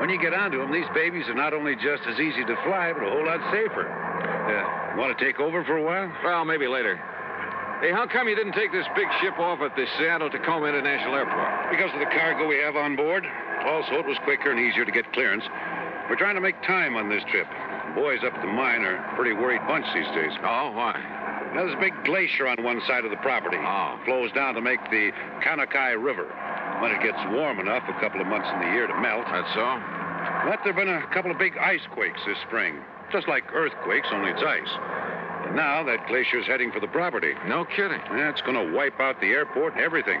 When you get onto them, these babies are not only just as easy to fly, but a whole lot safer. Want to take over for a while?
Well, maybe later. Hey, how come you didn't take this big ship off at the Seattle-Tacoma International Airport?
Because of the cargo we have on board. Also, it was quicker and easier to get clearance. We're trying to make time on this trip. The boys up at the mine are a pretty worried bunch these days.
Oh, why?
There's a big glacier on one side of the property.
Oh.
It flows down to make the Kanakai River. When it gets warm enough, a couple of months in the year to melt.
That's so?
But there have been a couple of big ice quakes this spring. Just like earthquakes, only it's ice. And now that glacier's heading for the property.
No kidding.
Yeah, it's going to wipe out the airport and everything.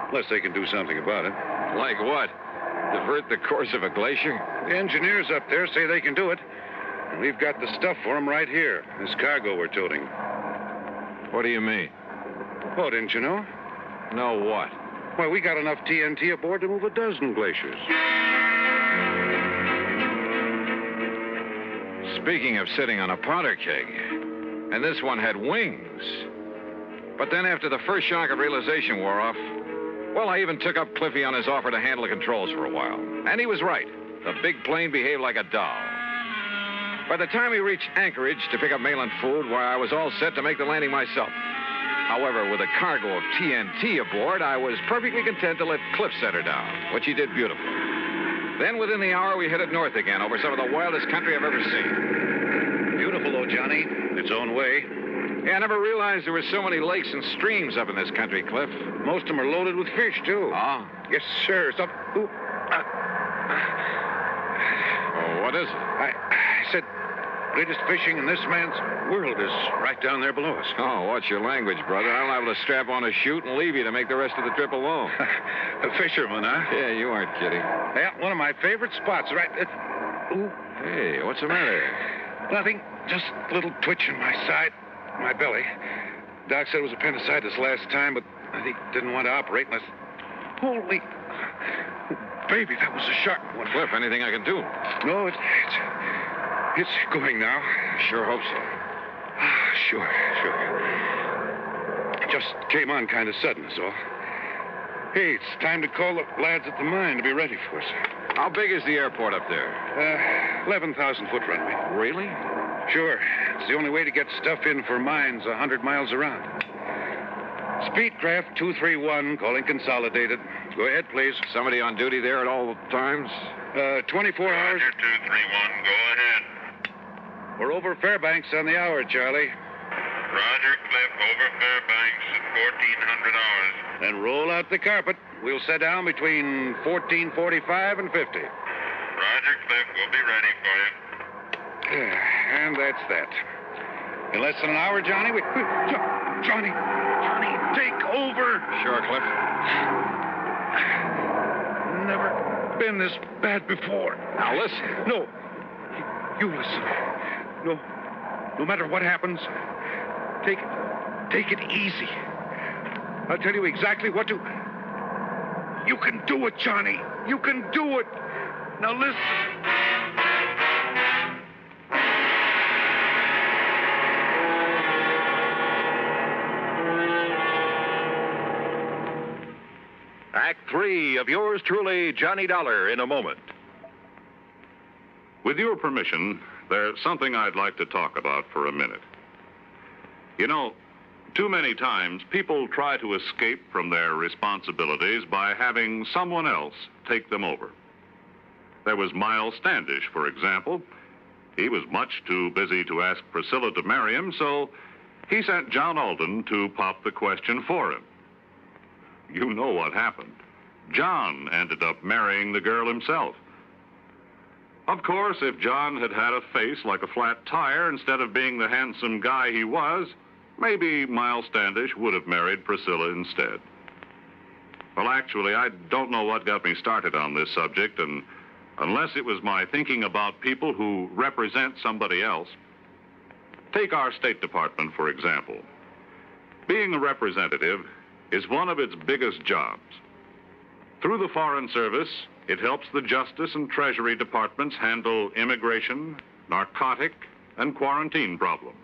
Unless they can do something about it.
Like what? Divert the course of a glacier?
The engineers up there say they can do it. And we've got the stuff for them right here. This cargo we're toting.
What do you mean?
Oh, didn't you know?
No what?
Why, we got enough TNT aboard to move a dozen glaciers.
Speaking of sitting on a powder keg, and this one had wings. But then after the first shock of realization wore off, well, I even took up Cliffy on his offer to handle the controls for a while. And he was right. The big plane behaved like a doll. By the time we reached Anchorage to pick up mail and food, why, I was all set to make the landing myself. However, with a cargo of TNT aboard, I was perfectly content to let Cliff set her down, which he did beautifully. Then within the hour, we headed north again over some of the wildest country I've ever seen.
Beautiful, though, Johnny. Its own way.
Yeah, I never realized there were so many lakes and streams up in this country, Cliff.
Most of them are loaded with fish, too.
Ah?
Yes, sir.
Oh, what is it?
I said, greatest fishing in this man's world is right down there below us.
Oh, watch your language, brother. I'm liable to strap on a chute and leave you to make the rest of the trip alone.
A fisherman, huh?
Yeah, you aren't kidding.
Yeah, one of my favorite spots, right? Ooh.
Hey, what's the matter?
Nothing. Just a little twitch in my side, my belly. Doc said it was appendicitis last time, but I think didn't want to operate unless... Holy... Baby, that was a sharp one.
Cliff, anything I can do?
No, it's going now.
Sure hope so.
Sure. It just came on kind of sudden, so. Hey, it's time to call the lads at the mine to be ready for us.
How big is the airport up there?
11,000-foot runway.
Really?
Sure. It's the only way to get stuff in for mines 100 miles around. Speedcraft 231, calling consolidated. Go ahead, please.
Somebody on duty there at all times?
24 hours.
Roger, 231, go ahead.
We're over Fairbanks on the hour, Charlie.
Roger, Cliff, over Fairbanks at 1400 hours.
Then roll out the carpet. We'll set down between 14:45 and 50.
Roger, Cliff, we'll be ready for you.
And that's that. In less than an hour, Johnny, Johnny, take over.
Sure, Cliff.
Never been this bad before.
Now, listen.
No. You listen. No matter what happens, take it easy. I'll tell you exactly what to... You can do it, Johnny. You can do it. Now listen.
Act 3 of yours truly, Johnny Dollar, in a moment.
With your permission, there's something I'd like to talk about for a minute. You know, too many times people try to escape from their responsibilities by having someone else take them over. There was Miles Standish, for example. He was much too busy to ask Priscilla to marry him, so he sent John Alden to pop the question for him. You know what happened. John ended up marrying the girl himself. Of course, if John had had a face like a flat tire instead of being the handsome guy he was, maybe Miles Standish would have married Priscilla instead. Well, actually, I don't know what got me started on this subject, and unless it was my thinking about people who represent somebody else. Take our State Department, for example. Being a representative is one of its biggest jobs. Through the Foreign Service, it helps the Justice and Treasury Departments handle immigration, narcotic, and quarantine problems.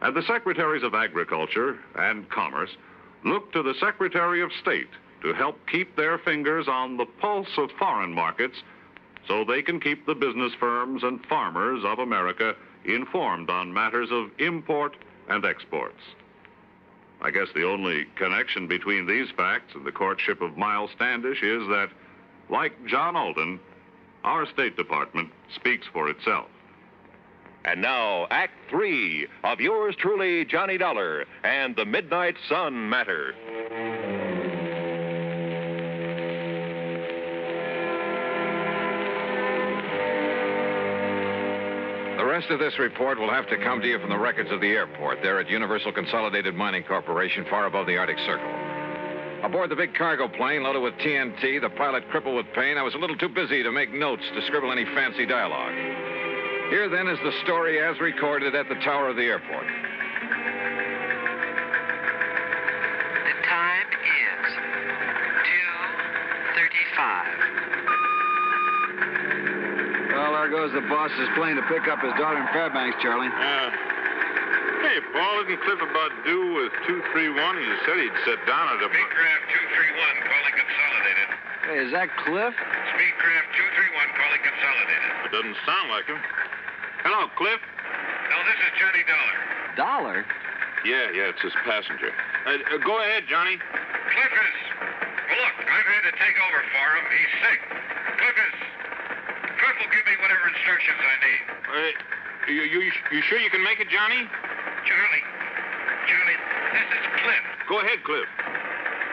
And the Secretaries of Agriculture and Commerce look to the Secretary of State to help keep their fingers on the pulse of foreign markets so they can keep the business firms and farmers of America informed on matters of import and exports. I guess the only connection between these facts and the courtship of Miles Standish is that, like John Alden, our State Department speaks for itself.
And now, Act 3 of yours truly, Johnny Dollar, and the Midnight Sun Matter.
The rest of this report will have to come to you from the records of the airport there at Universal Consolidated Mining Corporation, far above the Arctic Circle. Aboard the big cargo plane loaded with TNT, the pilot crippled with pain, I was a little too busy to make notes to scribble any fancy dialogue. Here, then, is the story as recorded at the tower of the airport.
The time is 2:35.
Well, there goes the boss's plane to pick up his daughter in Fairbanks, Charlie.
Hey, Paul, isn't Cliff about due with 231? He said he'd sit down at a...
Speedcraft 231 calling Consolidated.
Hey, is that Cliff?
Speedcraft 231 calling Consolidated.
It doesn't sound like him. Hello, Cliff.
No, this is Johnny Dollar.
Dollar?
Yeah, it's his passenger. Go ahead, Johnny.
Cliff is... Well, look, I've had to take over for him. He's sick. Cliff will give me whatever instructions I need.
You sure you can make it, Johnny?
Johnny, this is Cliff.
Go ahead, Cliff.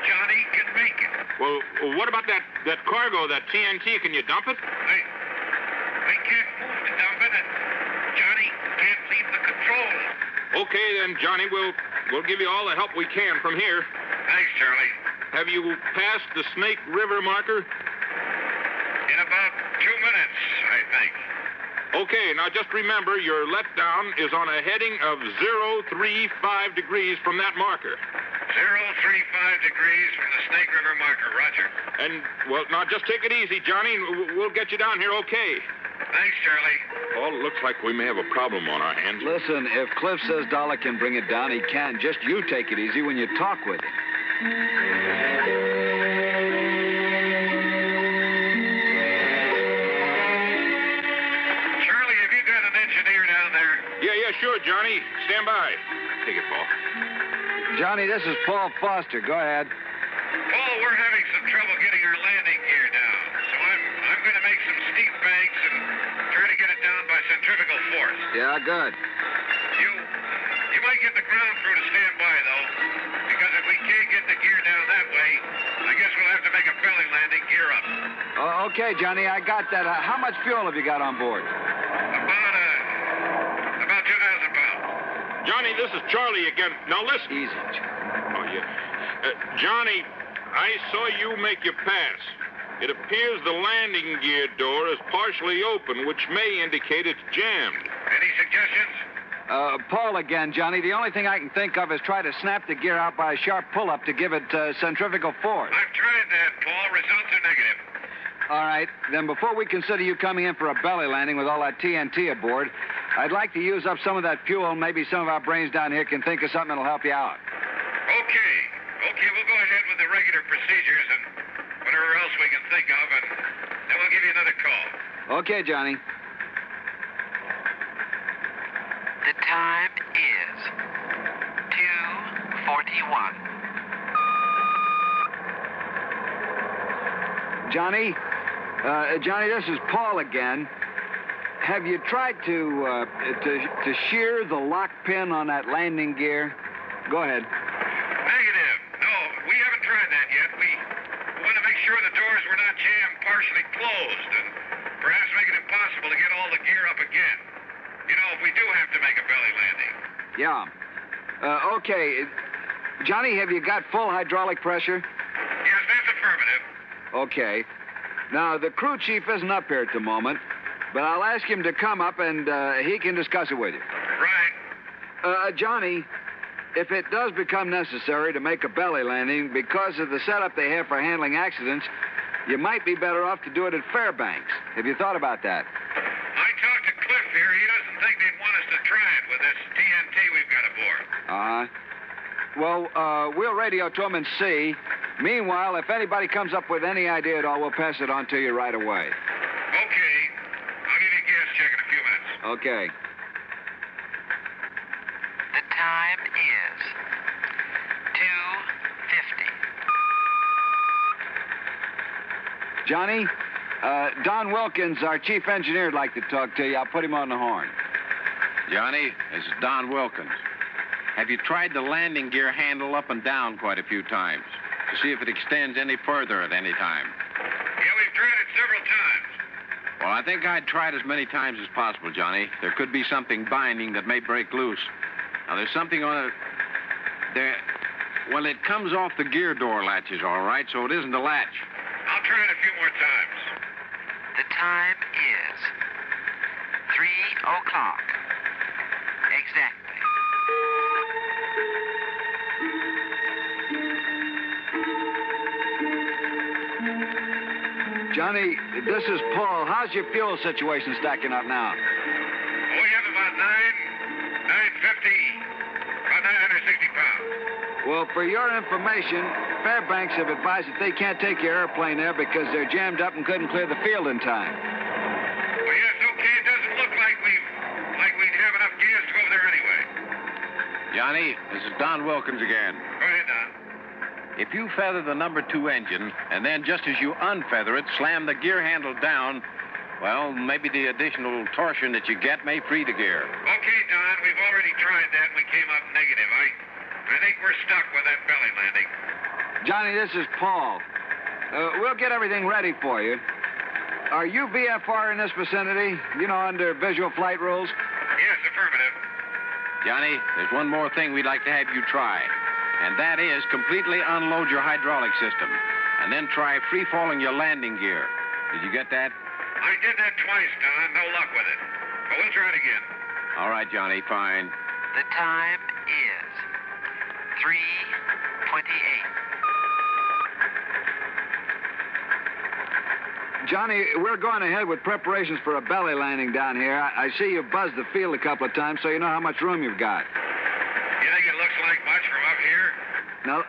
Johnny can make it.
Well, what about that cargo, that TNT? Can you dump it?
I can't move to dump it, and Johnny can't leave the control.
Okay, then, Johnny, we'll give you all the help we can from here.
Thanks, Charlie.
Have you passed the Snake River marker?
In about 2 minutes, I think.
Okay, now just remember your letdown is on a heading of 035 degrees from that marker.
035 degrees from the Snake River marker, roger.
And, well, now just take it easy, Johnny, and we'll get you down here okay.
Thanks, Charlie.
Well, it looks like we may have a problem on our hands.
Listen, if Cliff says Dollar can bring it down, he can. Just you take it easy when you talk with him.
Charlie, have you got an engineer down there?
Yeah, sure, Johnny. Stand by. Take it, Paul.
Johnny, this is Paul Foster. Go ahead.
Paul, we're having some trouble getting our landing gear down. So I'm going to make some steep banks and try to get it down by centrifugal force.
Yeah, good.
You might get the ground crew to stand by, though, because if we can't get the gear down that way, I guess we'll have to make a belly landing gear up.
Okay, Johnny, I got that. How much fuel have you got on board?
About 2,000 pounds.
Johnny, this is Charlie again. Now, listen.
Easy, Charlie.
Oh, yeah. Johnny, I saw you make your pass. It appears the landing gear door is partially open, which may indicate it's jammed.
Any suggestions?
Paul again, Johnny. The only thing I can think of is try to snap the gear out by a sharp pull-up to give it centrifugal force.
I've tried that, Paul. Results are negative.
All right. Then before we consider you coming in for a belly landing with all that TNT aboard, I'd like to use up some of that fuel. Maybe some of our brains down here can think of something that'll help you out.
Okay, we'll go ahead with the regular procedures and whatever else we can think of, and then we'll give you another call.
Okay, Johnny.
The time is 2:41.
Johnny, this is Paul again. Have you tried to shear the lock pin on that landing gear? Go ahead.
Negative. No, we haven't tried that yet. We want to make sure the doors were not jammed partially closed and perhaps make it impossible to get all the gear up again. You know, if we do have to make a belly landing.
Yeah. Okay. Johnny, have you got full hydraulic pressure?
Yes, that's affirmative.
Okay. Now, the crew chief isn't up here at the moment, but I'll ask him to come up and he can discuss it with you.
Right.
Johnny, if it does become necessary to make a belly landing because of the setup they have for handling accidents, you might be better off to do it at Fairbanks. Have you thought about that?
I talked to Cliff here. He doesn't think they'd want us to try it with this TNT we've got aboard.
Well, we'll radio to them and see. Meanwhile, if anybody comes up with any idea at all, we'll pass it on to you right away.
Okay. I'll give you a gas check in a few minutes.
Okay.
The time is 2:50.
Johnny, Don Wilkins, our chief engineer, would like to talk to you. I'll put him on the horn.
Johnny, this is Don Wilkins. Have you tried the landing gear handle up and down quite a few times to see if it extends any further at any time?
Yeah, we've tried it several times.
Well, I think I'd try it as many times as possible, Johnny. There could be something binding that may break loose. Now, there's something on it. Well, it comes off the gear door latches, all right, so it isn't a latch.
I'll try it a few more times.
The time is 3 o'clock. Exactly.
Johnny, this is Paul. How's your fuel situation stacking up now?
Oh, we have about 950, about 960 pounds.
Well, for your information, Fairbanks have advised that they can't take your airplane there because they're jammed up and couldn't clear the field in time.
Well, yes, okay. It doesn't look like we'd have enough gas to go over there anyway.
Johnny, this is Don Wilkins again.
Go ahead, Don.
If you feather the number 2 engine, and then just as you unfeather it, slam the gear handle down, well, maybe the additional torsion that you get may free the gear.
Okay, Don, we've already tried that and we came up negative. I think we're stuck with that belly landing.
Johnny, this is Paul. We'll get everything ready for you. Are you VFR in this vicinity? You know, under visual flight rules?
Yes, affirmative.
Johnny, there's one more thing we'd like to have you try, and that is completely unload your hydraulic system, and then try free-falling your landing gear. Did you get that?
I did that twice, Don. No luck with it. But we'll try it again.
All right, Johnny, fine.
The time is 3:28.
Johnny, we're going ahead with preparations for a belly landing down here. I see you buzzed the field a couple of times, so you know how much room you've got.
You think it looks like much from up here?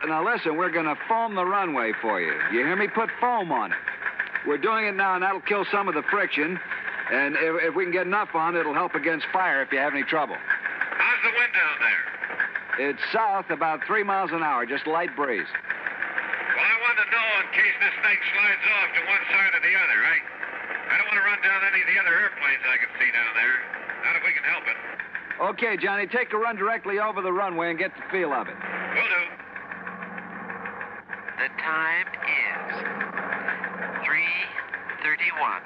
Now listen, we're going to foam the runway for you. You hear me? Put foam on it. We're doing it now, and that'll kill some of the friction. And if we can get enough on, it'll help against fire if you have any trouble.
How's the wind down there?
It's south about 3 miles an hour, just light breeze.
Well, I wanted to know in case this thing slides off to one side or the other. I don't want to run down any of the other airplanes I can see down there. Not if we can help it.
Okay, Johnny, take a run directly over the runway and get the feel of it.
Will do.
The time is 3:31.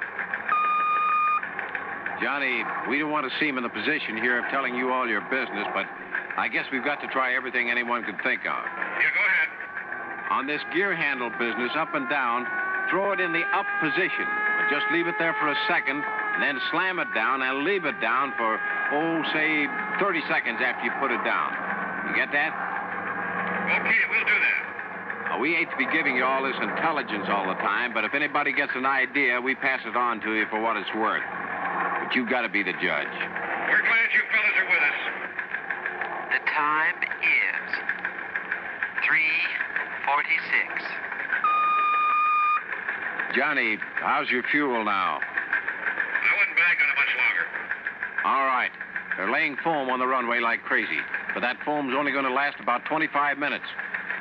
Johnny, we don't want to seem in the position here of telling you all your business, but I guess we've got to try everything anyone could think of.
Yeah, go ahead.
On this gear handle business, up and down, throw it in the up position. But just leave it there for a second, and then slam it down and leave it down for, say 30 seconds after you put it down. You get that?
Okay, we'll do that.
We hate to be giving you all this intelligence all the time, but if anybody gets an idea, we pass it on to you for what it's worth. But you've got to be the judge.
We're glad you fellas are with us.
The time is 3:46.
Johnny, how's your fuel now?
I wouldn't bank on it much longer.
All right. They're laying foam on the runway like crazy, but that foam's only going to last about 25 minutes.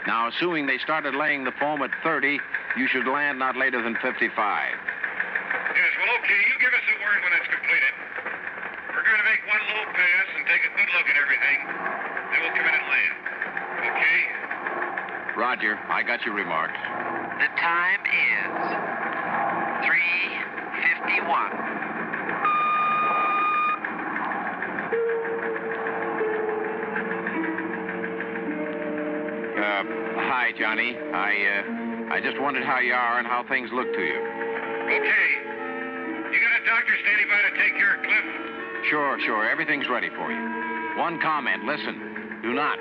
Now, assuming they started laying the foam at 30, you should land not later than 55.
Yes, well, okay. You give us a word when it's completed. We're going to make one low pass and take a good look at everything. Then we'll come in and land. Okay?
Roger. I got your remarks.
The time is 3:51.
Hi, Johnny. I just wondered how you are and how things look to you.
Okay. You got a doctor standing by to take care of Cliff?
Sure. Everything's ready for you. One comment. Listen. Do not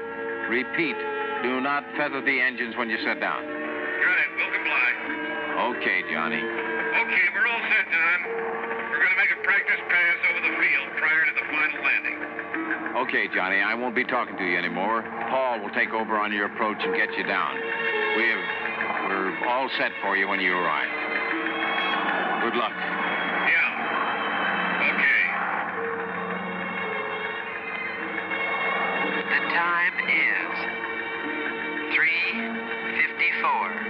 Repeat, do not feather the engines when you set down.
Got it. We'll comply.
Okay, Johnny.
Okay, we're all set, Don. We're going to make a practice pass over the field prior to the final landing.
Okay, Johnny, I won't be talking to you anymore. Paul will take over on your approach and get you down. We're all set for you when you arrive. Good luck.
Yeah. Okay.
The time is 3:54.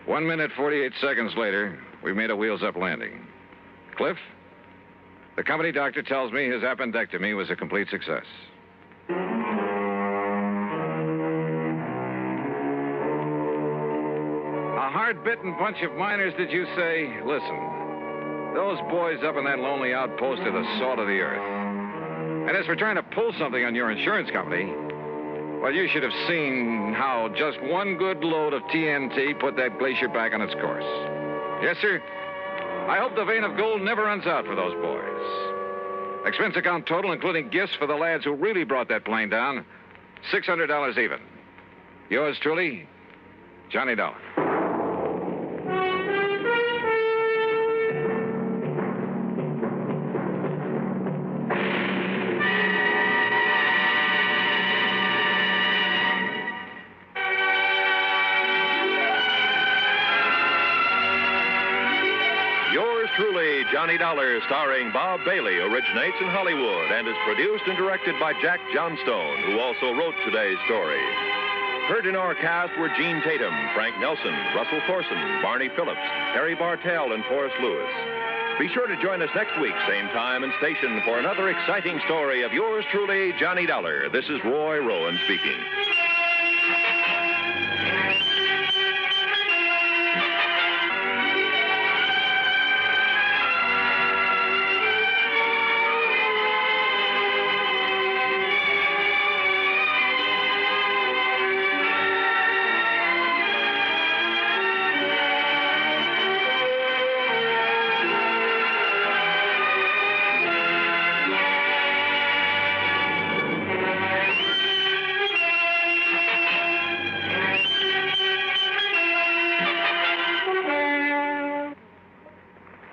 One minute, 48 seconds later, we made a wheels-up landing. Cliff, the company doctor tells me his appendectomy was a complete success. A hard-bitten bunch of miners, did you say? Listen, those boys up in that lonely outpost are the salt of the earth. And as for trying to pull something on your insurance company, well, you should have seen how just one good load of TNT put that glacier back on its course. Yes, sir. I hope the vein of gold never runs out for those boys. Expense account total, including gifts for the lads who really brought that plane down, $600 even. Yours truly, Johnny Dollar.
Truly, Johnny Dollar, starring Bob Bailey, originates in Hollywood and is produced and directed by Jack Johnstone, who also wrote today's story. Heard in our cast were Gene Tatum, Frank Nelson, Russell Thorson, Barney Phillips, Harry Bartell, and Forrest Lewis. Be sure to join us next week, same time and station, for another exciting story of yours truly, Johnny Dollar. This is Roy Rowan speaking.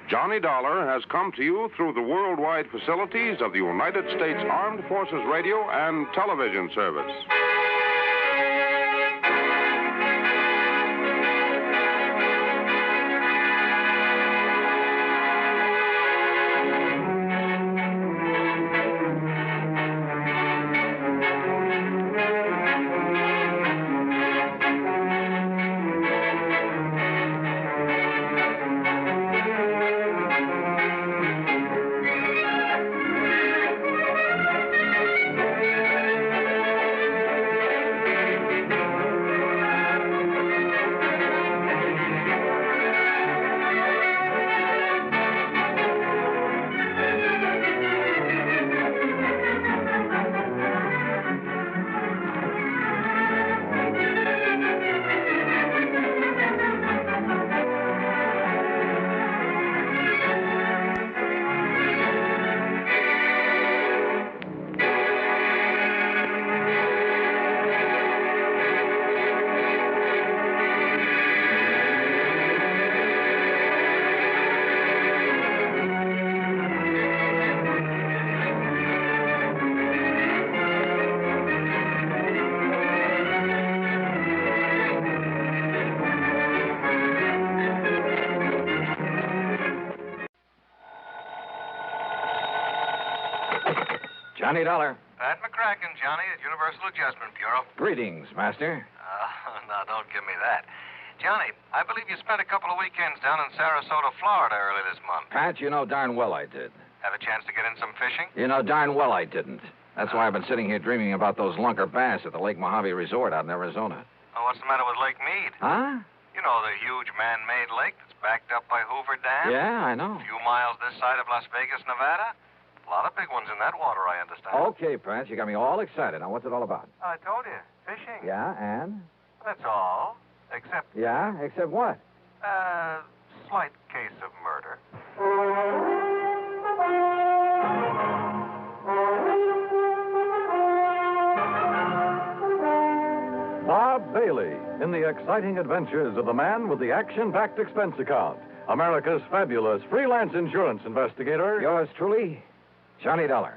Johnny Dollar has come to you through the worldwide facilities of the United States Armed Forces Radio and Television Service.
Johnny Dollar.
Pat McCracken, Johnny, at Universal Adjustment Bureau.
Greetings, Master.
No, don't give me that. Johnny, I believe you spent a couple of weekends down in Sarasota, Florida early this month.
Pat, you know darn well I did.
Have a chance to get in some fishing?
You know darn well I didn't. That's why I've been sitting here dreaming about those lunker bass at the Lake Mojave Resort out in Arizona.
Oh, what's the matter with Lake Mead?
Huh?
You know, the huge man-made lake that's backed up by Hoover Dam?
Yeah, I know.
A few miles this side of Las Vegas, Nevada. A lot of big ones in that water, I understand.
Okay, Pat, you got me all excited. Now, what's it all about?
I told you, fishing.
Yeah, and?
That's all. Except...
Yeah, except what?
Slight case of murder.
Bob Bailey in the exciting adventures of the man with the action-packed expense account. America's fabulous freelance insurance investigator.
Yours truly, Johnny Dollar.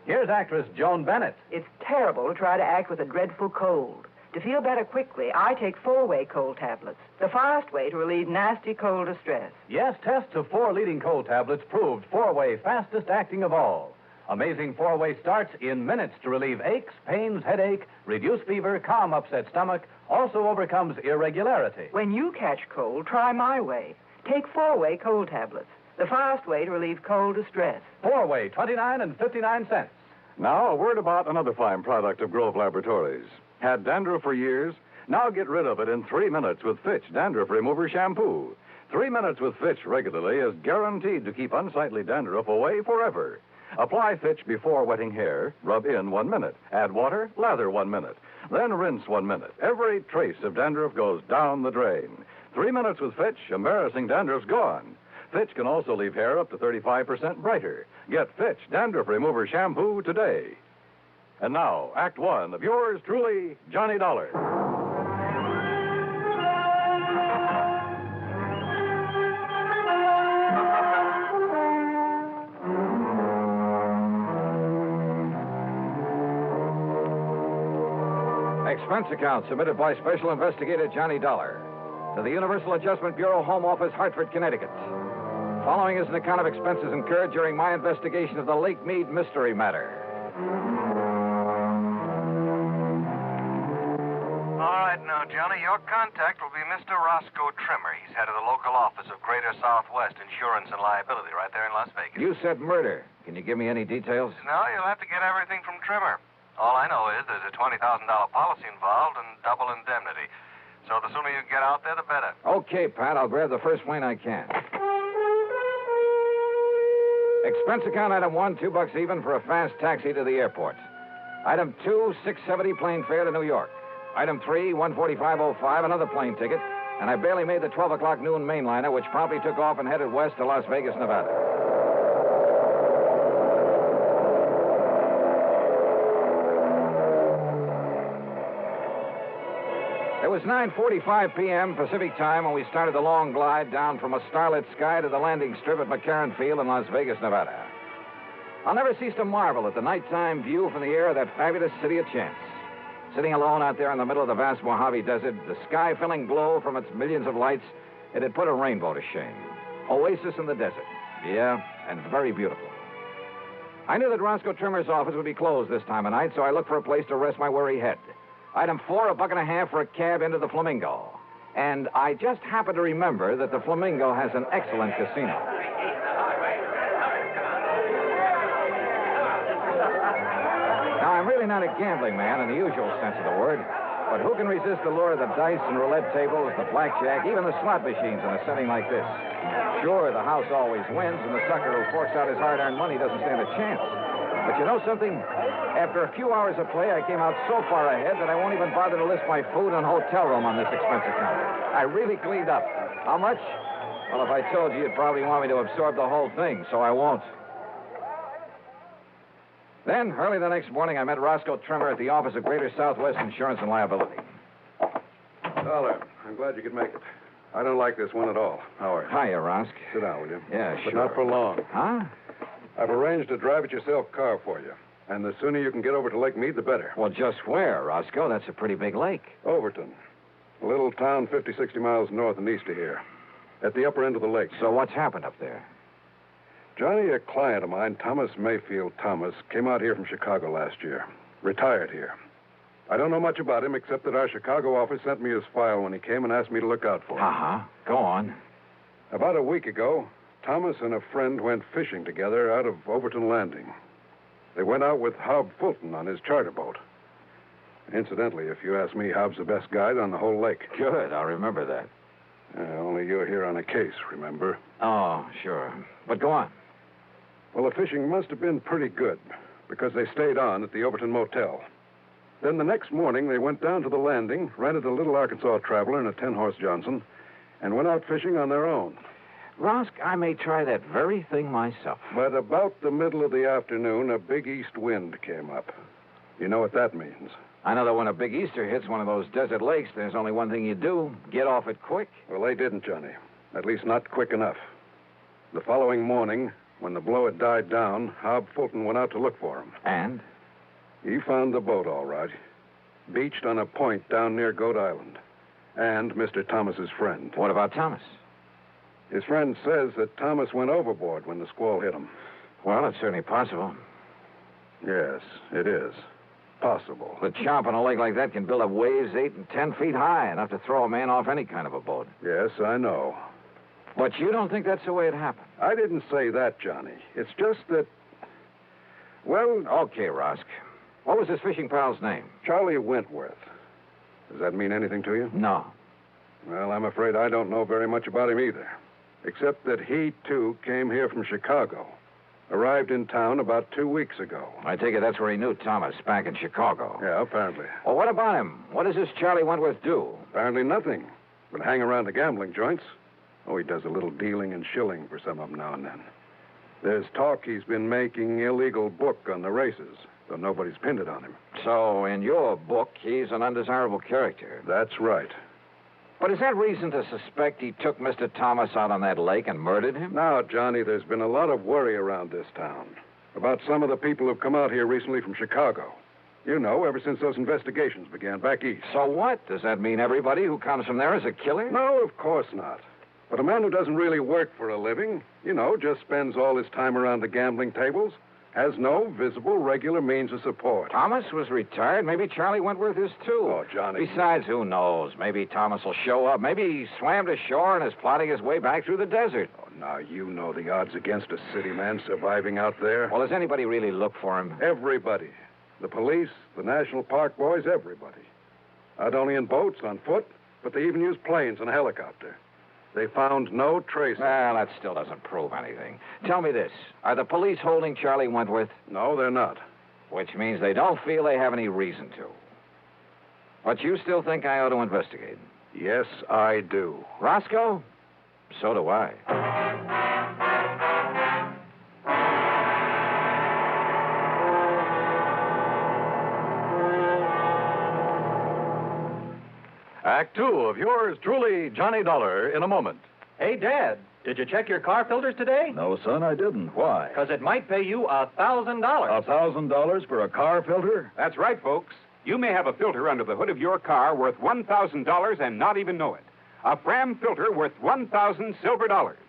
Here's actress Joan Bennett.
It's terrible to try to act with a dreadful cold. To feel better quickly, I take 4-way cold tablets, the fast way to relieve nasty cold distress.
Yes, tests of 4 leading cold tablets proved 4-way fastest acting of all. Amazing 4-way starts in minutes to relieve aches, pains, headache, reduce fever, calm upset stomach, also overcomes irregularity.
When you catch cold, try my way. Take 4-way cold tablets, the fast way to relieve cold distress.
4-way, 29 and 59 cents.
Now, a word about another fine product of Grove Laboratories. Had dandruff for years? Now get rid of it in 3 minutes with Fitch Dandruff Remover Shampoo. 3 minutes with Fitch regularly is guaranteed to keep unsightly dandruff away forever. Apply Fitch before wetting hair, rub in 1 minute. Add water, lather 1 minute. Then rinse 1 minute. Every trace of dandruff goes down the drain. 3 minutes with Fitch, embarrassing dandruff's gone. Fitch can also leave hair up to 35% brighter. Get Fitch Dandruff Remover Shampoo today. And now, Act 1 of yours truly, Johnny Dollar.
Expense account submitted by Special Investigator Johnny Dollar to the Universal Adjustment Bureau, Home Office, Hartford, Connecticut. Following is an account of expenses incurred during my investigation of the Lake Mead mystery matter.
All right, now, Johnny, your contact will be Mr. Roscoe Trimmer. He's head of the local office of Greater Southwest Insurance and Liability right there in Las Vegas.
You said murder. Can you give me any details?
No, you'll have to get everything from Trimmer. All I know is there's a $20,000 policy involved and double indemnity. So the sooner you get out there, the better.
Okay, Pat. I'll grab the first plane I can. Expense account item 1, $2 even for a fast taxi to the airport. Item 2, $6.70 plane fare to New York. Item 3, $145.05, another plane ticket. And I barely made the 12 o'clock noon mainliner, which promptly took off and headed west to Las Vegas, Nevada. It was 9:45 p.m. Pacific time when we started the long glide down from a starlit sky to the landing strip at McCarran Field in Las Vegas, Nevada. I'll never cease to marvel at the nighttime view from the air of that fabulous city of chance. Sitting alone out there in the middle of the vast Mojave Desert, the sky filling glow from its millions of lights, it had put a rainbow to shame. Oasis in the desert. Yeah, and very beautiful. I knew that Roscoe Trimmer's office would be closed this time of night, so I looked for a place to rest my weary head. Item 4, $1.50 for a cab into the Flamingo. And I just happened to remember that the Flamingo has an excellent casino. Now, I'm really not a gambling man in the usual sense of the word, but who can resist the lure of the dice and roulette tables, the blackjack, even the slot machines in a setting like this? Sure, the house always wins, and the sucker who forks out his hard-earned money doesn't stand a chance. But you know something? After a few hours of play, I came out so far ahead that I won't even bother to list my food and hotel room on this expense account. I really cleaned up. How much? Well, if I told you, you'd probably want me to absorb the whole thing, so I won't. Then, early the next morning, I met Roscoe Trimmer at the office of Greater Southwest Insurance and Liability.
Dollar, I'm glad you could make it. I don't like this one at all. How are you?
Hiya, Rosk.
Sit down, will you?
Yeah,
but
sure.
not for long.
Huh?
I've arranged a drive-it-yourself car for you. And the sooner you can get over to Lake Mead, the better.
Well, just where, Roscoe? That's a pretty big lake.
Overton. A little town 50, 60 miles north and east of here. At the upper end of the lake.
So what's happened up there?
Johnny, a client of mine, Thomas Mayfield Thomas, came out here from Chicago last year. Retired here. I don't know much about him except that our Chicago office sent me his file when he came and asked me to look out for him.
Uh-huh. Go on.
About a week ago, Thomas and a friend went fishing together out of Overton Landing. They went out with Hob Fulton on his charter boat. Incidentally, if you ask me, Hob's the best guide on the whole lake.
Good, I'll remember that.
Only you're here on a case, remember?
Oh, sure. But go on.
Well, the fishing must have been pretty good, because they stayed on at the Overton Motel. Then the next morning, they went down to the landing, rented a little Arkansas Traveler and a 10-horse Johnson, and went out fishing on their own.
Rosk, I may try that very thing myself.
But about the middle of the afternoon, a big east wind came up. You know what that means?
I know that when a big Easter hits one of those desert lakes, there's only one thing you do, get off it quick.
Well, they didn't, Johnny. At least not quick enough. The following morning, when the blow had died down, Hob Fulton went out to look for him.
And?
He found the boat, all right. Beached on a point down near Goat Island. And Mr. Thomas's friend.
What about Thomas?
His friend says that Thomas went overboard when the squall hit him.
Well, it's certainly possible.
Yes, it is. Possible.
The chomp on a lake like that can build up waves 8 and 10 feet high, enough to throw a man off any kind of a boat.
Yes, I know.
But you don't think that's the way it happened?
I didn't say that, Johnny. It's just that... Well...
Okay, Rosk. What was his fishing pal's name?
Charlie Wentworth. Does that mean anything to you?
No.
Well, I'm afraid I don't know very much about him either. Except that he, too, came here from Chicago. Arrived in town about 2 weeks ago.
I take it that's where he knew Thomas, back in Chicago.
Yeah, apparently.
Well, what about him? What does this Charlie Wentworth do?
Apparently nothing. But hang around the gambling joints. Oh, he does a little dealing and shilling for some of them now and then. There's talk he's been making illegal book on the races, though nobody's pinned it on him.
So, in your book, he's an undesirable character.
That's right.
But is that reason to suspect he took Mr. Thomas out on that lake and murdered him?
Now, Johnny, there's been a lot of worry around this town about some of the people who've come out here recently from Chicago. You know, ever since those investigations began back east.
So what? Does that mean everybody who comes from there is a killer?
No, of course not. But a man who doesn't really work for a living, you know, just spends all his time around the gambling tables, has no visible, regular means of support.
Thomas was retired. Maybe Charlie Wentworth is, too.
Oh, Johnny.
Besides, who knows? Maybe Thomas will show up. Maybe he swam to shore and is plotting his way back through the desert.
Oh, now, you know the odds against a city man surviving out there.
Well, does anybody really look for him?
Everybody. The police, the National Park boys, everybody. Not only in boats, on foot, but they even use planes and a helicopter. They found no trace.
Well, that still doesn't prove anything. Tell me this. Are the police holding Charlie Wentworth?
No, they're not.
Which means they don't feel they have any reason to. But you still think I ought to investigate?
Yes, I do.
Roscoe? So do I.
Act 2 of yours truly, Johnny Dollar, in a moment.
Hey, Dad, did you check your car filters today?
No, son, I didn't. Why?
Because it might pay you $1,000.
$1,000 for a car filter?
That's right, folks. You may have a filter under the hood of your car worth $1,000 and not even know it. A Fram filter worth 1,000 silver dollars.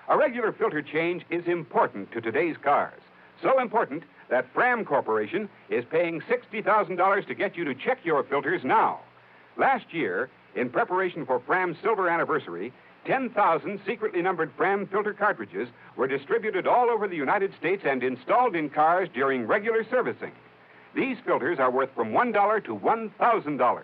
A regular filter change is important to today's cars. So important that Fram Corporation is paying $60,000 to get you to check your filters now. Last year, in preparation for Fram's silver anniversary, 10,000 secretly numbered Fram filter cartridges were distributed all over the United States and installed in cars during regular servicing. These filters are worth from $1 to $1,000.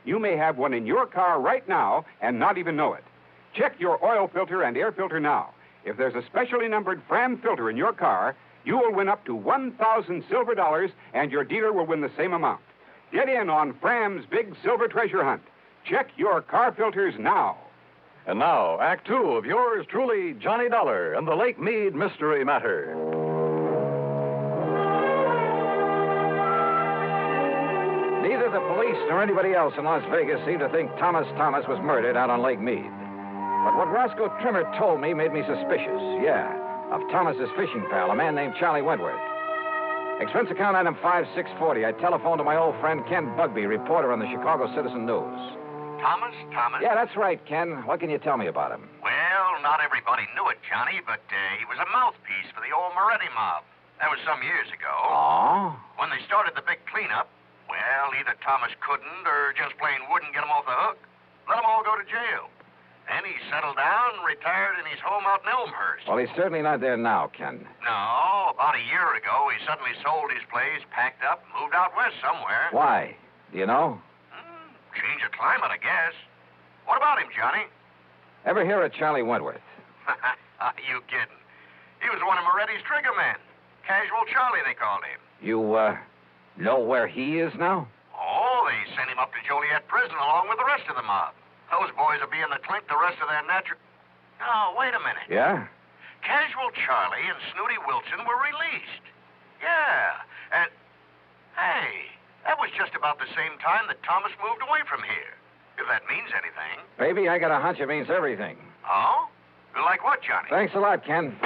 You may have one in your car right now and not even know it. Check your oil filter and air filter now. If there's a specially numbered Fram filter in your car, you will win up to 1,000 silver dollars, and your dealer will win the same amount. Get in on Fram's big silver treasure hunt. Check your car filters now.
And now, Act 2 of yours truly, Johnny Dollar, and the Lake Mead Mystery Matter.
Neither the police nor anybody else in Las Vegas seem to think Thomas was murdered out on Lake Mead. But what Roscoe Trimmer told me made me suspicious, yeah, of Thomas's fishing pal, a man named Charlie Wentworth. Expense account item 5640. I telephoned to my old friend Ken Bugby, reporter on the Chicago Citizen News.
Thomas?
Yeah, that's right, Ken. What can you tell me about him?
Well, not everybody knew it, Johnny, but he was a mouthpiece for the old Moretti mob. That was some years ago.
Oh?
When they started the big cleanup, well, either Thomas couldn't or just plain wouldn't get him off the hook. Let them all go to jail. Then he settled down and retired in his home out in Elmhurst.
Well, he's certainly not there now, Ken.
No, about a year ago, he suddenly sold his place, packed up, moved out west somewhere.
Why? Do you know?
Change of climate, I guess. What about him, Johnny?
Ever hear of Charlie Wentworth?
You kidding. He was one of Moretti's triggermen. Casual Charlie, they called him.
You, know where he is now?
Oh, Oh, they sent him up to Joliet prison along with the rest of the mob. Those boys will be in the clink the rest of their natural... Oh, wait a minute.
Yeah?
Casual Charlie and Snooty Wilson were released. Yeah, and... Hey, that was just about the same time that Thomas moved away from here. If that means anything.
Baby, I got a hunch it means everything.
Oh? Like what, Johnny?
Thanks a lot, Ken.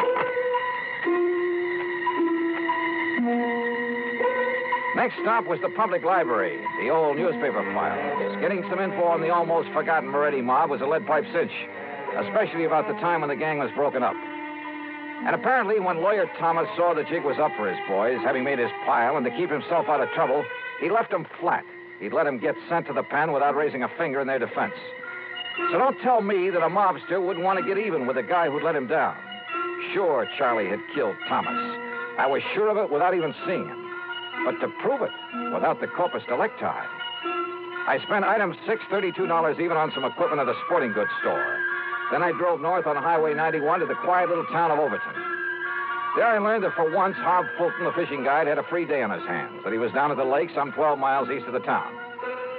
Next stop was the public library, the old newspaper files. Getting some info on the almost forgotten Moretti mob was a lead pipe cinch, especially about the time when the gang was broken up. And apparently, when Lawyer Thomas saw the jig was up for his boys, having made his pile, and to keep himself out of trouble, he left them flat. He'd let them get sent to the pen without raising a finger in their defense. So don't tell me that a mobster wouldn't want to get even with the guy who'd let him down. Sure, Charlie had killed Thomas. I was sure of it without even seeing him. But to prove it, without the corpus delicti, I spent item $6, $32 even on some equipment at a sporting goods store. Then I drove north on Highway 91 to the quiet little town of Overton. There I learned that for once, Hob Fulton, the fishing guide, had a free day on his hands, that he was down at the lake some 12 miles east of the town.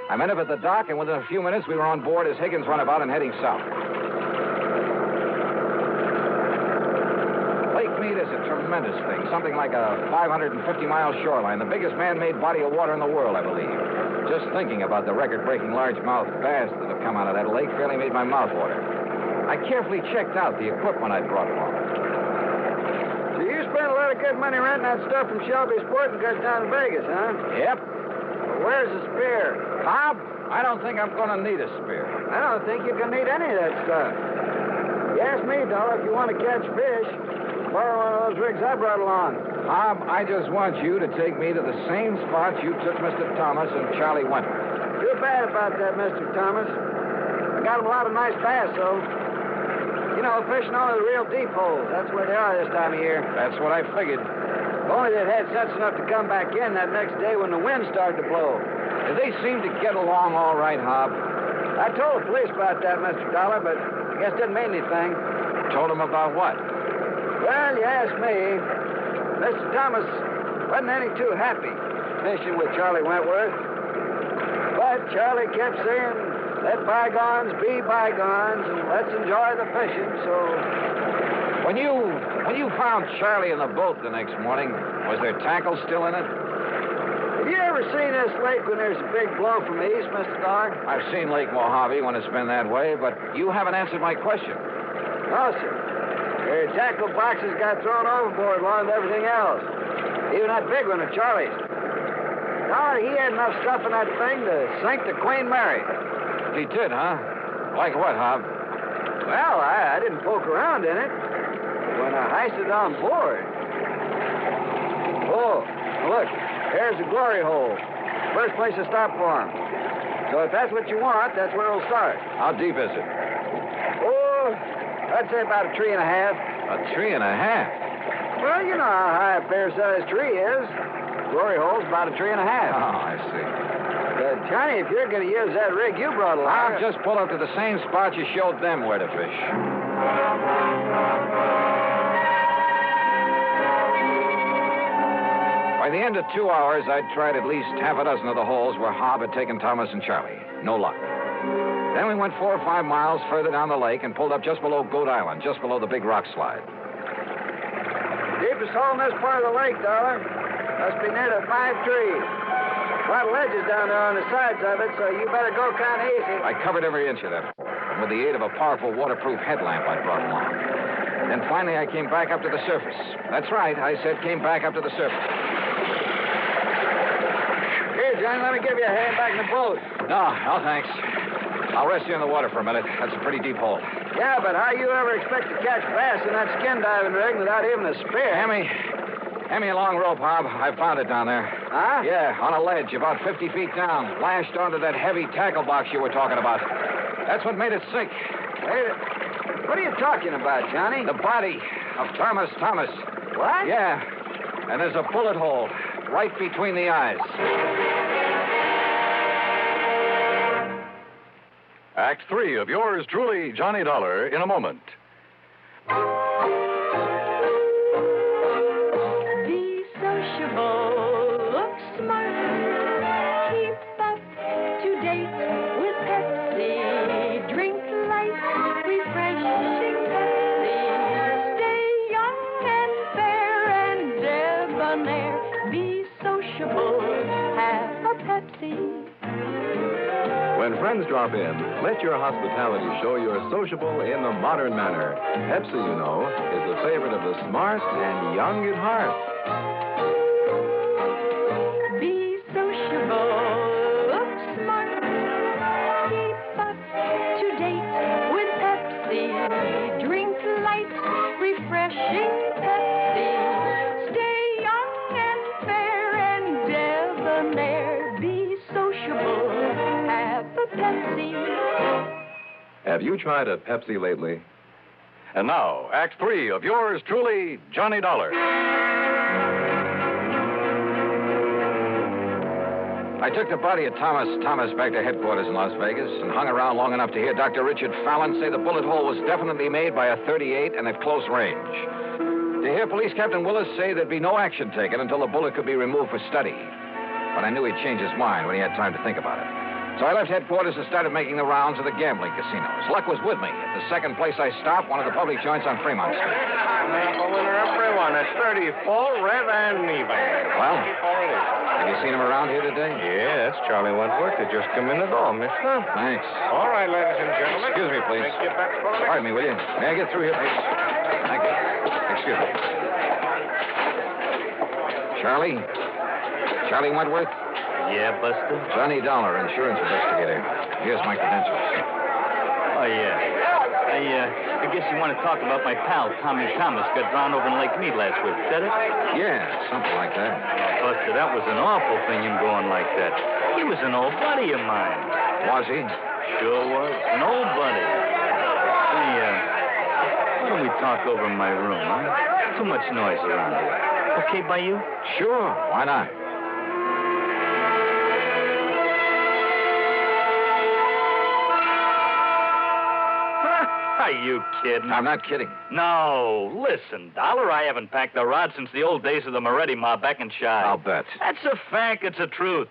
I met him at the dock, and within a few minutes, we were on board as Higgins runabout and heading south. Lake Mead is a tremendous thing, something like a 550-mile shoreline, the biggest man-made body of water in the world, I believe. Just thinking about the record-breaking largemouth bass that have come out of that lake fairly made my mouth water. I carefully checked out the equipment I'd brought along.
So you spent a lot of good money renting that stuff from Shelby's Sporting Goods down in Vegas, huh?
Yep.
Well, where's the spear?
Bob, I don't think I'm going to need a spear.
I don't think you can need any of that stuff. You ask me, Dollar, if you want to catch fish, borrow one of those rigs I brought along.
Bob, I just want you to take me to the same spot you took Mr. Thomas and Charlie Wentworth.
Too bad about that, Mr. Thomas. I got him a lot of nice bass, though. You know, fishing only the real deep holes. That's where they are this time of year.
That's what I figured.
If only they'd had sense enough to come back in that next day when the wind started to blow.
Did they seem to get along all right, Hob?
I told the police about that, Mr. Dollar, but I guess it didn't mean anything.
Told them about what?
Well, you asked me. Mr. Thomas wasn't any too happy fishing with Charlie Wentworth. But Charlie kept saying, let bygones be bygones, and let's enjoy the fishing, so...
When you found Charlie in the boat the next morning, was there tackle still in it?
Have you ever seen this lake when there's a big blow from the east, Mr. Dollar?
I've seen Lake Mojave when it's been that way, but you haven't answered my question.
No, sir. Their tackle boxes got thrown overboard along with everything else. Even that big one of Charlie's. Dollar, he had enough stuff in that thing to sink the Queen Mary.
He did, huh? Like what, Hob?
Well, I didn't poke around in it. When I heisted on board. Oh, look, there's the glory hole. First place to stop for him. So if that's what you want, that's where it'll start.
How deep is it?
Oh, I'd say about a 3.5.
A 3.5?
Well, you know how high a fair-sized tree is. Glory hole's about a 3.5.
Oh, I see.
Johnny, if you're going to use that rig you brought along...
I'll just pull up to the same spot you showed them where to fish. By the end of 2 hours, I'd tried at least half a dozen of the holes where Hob had taken Thomas and Charlie. No luck. Then we went 4 or 5 miles further down the lake and pulled up just below Goat Island, just below the big rock slide.
Deepest hole in this part of the lake, Dollar. Must be near the 5 trees. A lot of ledges down there on the sides of it, so you better go kind of easy.
I covered every inch of that hole, with the aid of a powerful waterproof headlamp I'd brought along. Then finally I came back up to the surface. That's right, I said came back up to the surface.
Here, Johnny, let me give you a hand back in the boat.
No, thanks. I'll rest you in the water for a minute. That's a pretty deep hole.
Yeah, but how you ever expect to catch bass in that skin diving rig without even a spear?
Hand me a long rope, Hob. I found it down there.
Huh?
Yeah, on a ledge about 50 feet down, lashed onto that heavy tackle box you were talking about. That's what made it sink.
What are you talking about, Johnny?
The body of Thomas.
What?
Yeah, and there's a bullet hole right between the eyes.
Act 3 of yours truly, Johnny Dollar, in a moment.
Be sociable, look smart, keep up
When friends drop in, let your hospitality show you're sociable in the modern manner. Pepsi, you know, is the favorite of the smart and young at heart.
Be sociable, look smart, keep up to date with Pepsi. Drink light, refreshing Pepsi. Stay young and fair and debonair. Be sociable, have a Pepsi.
Have you tried a Pepsi lately?
And now, Act 3 of yours truly, Johnny Dollar.
I took the body of Thomas back to headquarters in Las Vegas and hung around long enough to hear Dr. Richard Fallon say the bullet hole was definitely made by a .38 and at close range. To hear Police Captain Willis say there'd be no action taken until the bullet could be removed for study. But I knew he'd change his mind when he had time to think about it. So I left headquarters and started making the rounds of the gambling casinos. Luck was with me. At the second place I stopped, one of the public joints on Fremont Street.
Maple winner, everyone. It's 30, full, red, and even.
Well, have you seen him around here today?
Yeah, that's Charlie Wentworth. They just come in the door, mister.
Thanks.
All right, ladies and gentlemen.
Excuse me, please.
Take your bets for the
Pardon me, will you? May I get through here, please? Thank you. Excuse me. Charlie? Charlie Wentworth?
Yeah, Buster?
Johnny Dollar, insurance investigator. Here's my credentials.
Oh, yeah. I guess you want to talk about my pal, Tommy Thomas, got drowned over in Lake Mead last week. Is that it?
Yeah, something like that.
Buster, that was an awful thing, him going like that. He was an old buddy of mine.
Was he?
Sure was. An old buddy. Hey, why don't we talk over in my room, huh? Too much noise around here. Okay by you?
Sure. Why not?
Are you kidding?
I'm not kidding.
No. Listen, Dollar, I haven't packed a rod since the old days of the Moretti mob back in Chi.
I'll bet.
That's a fact. It's a truth.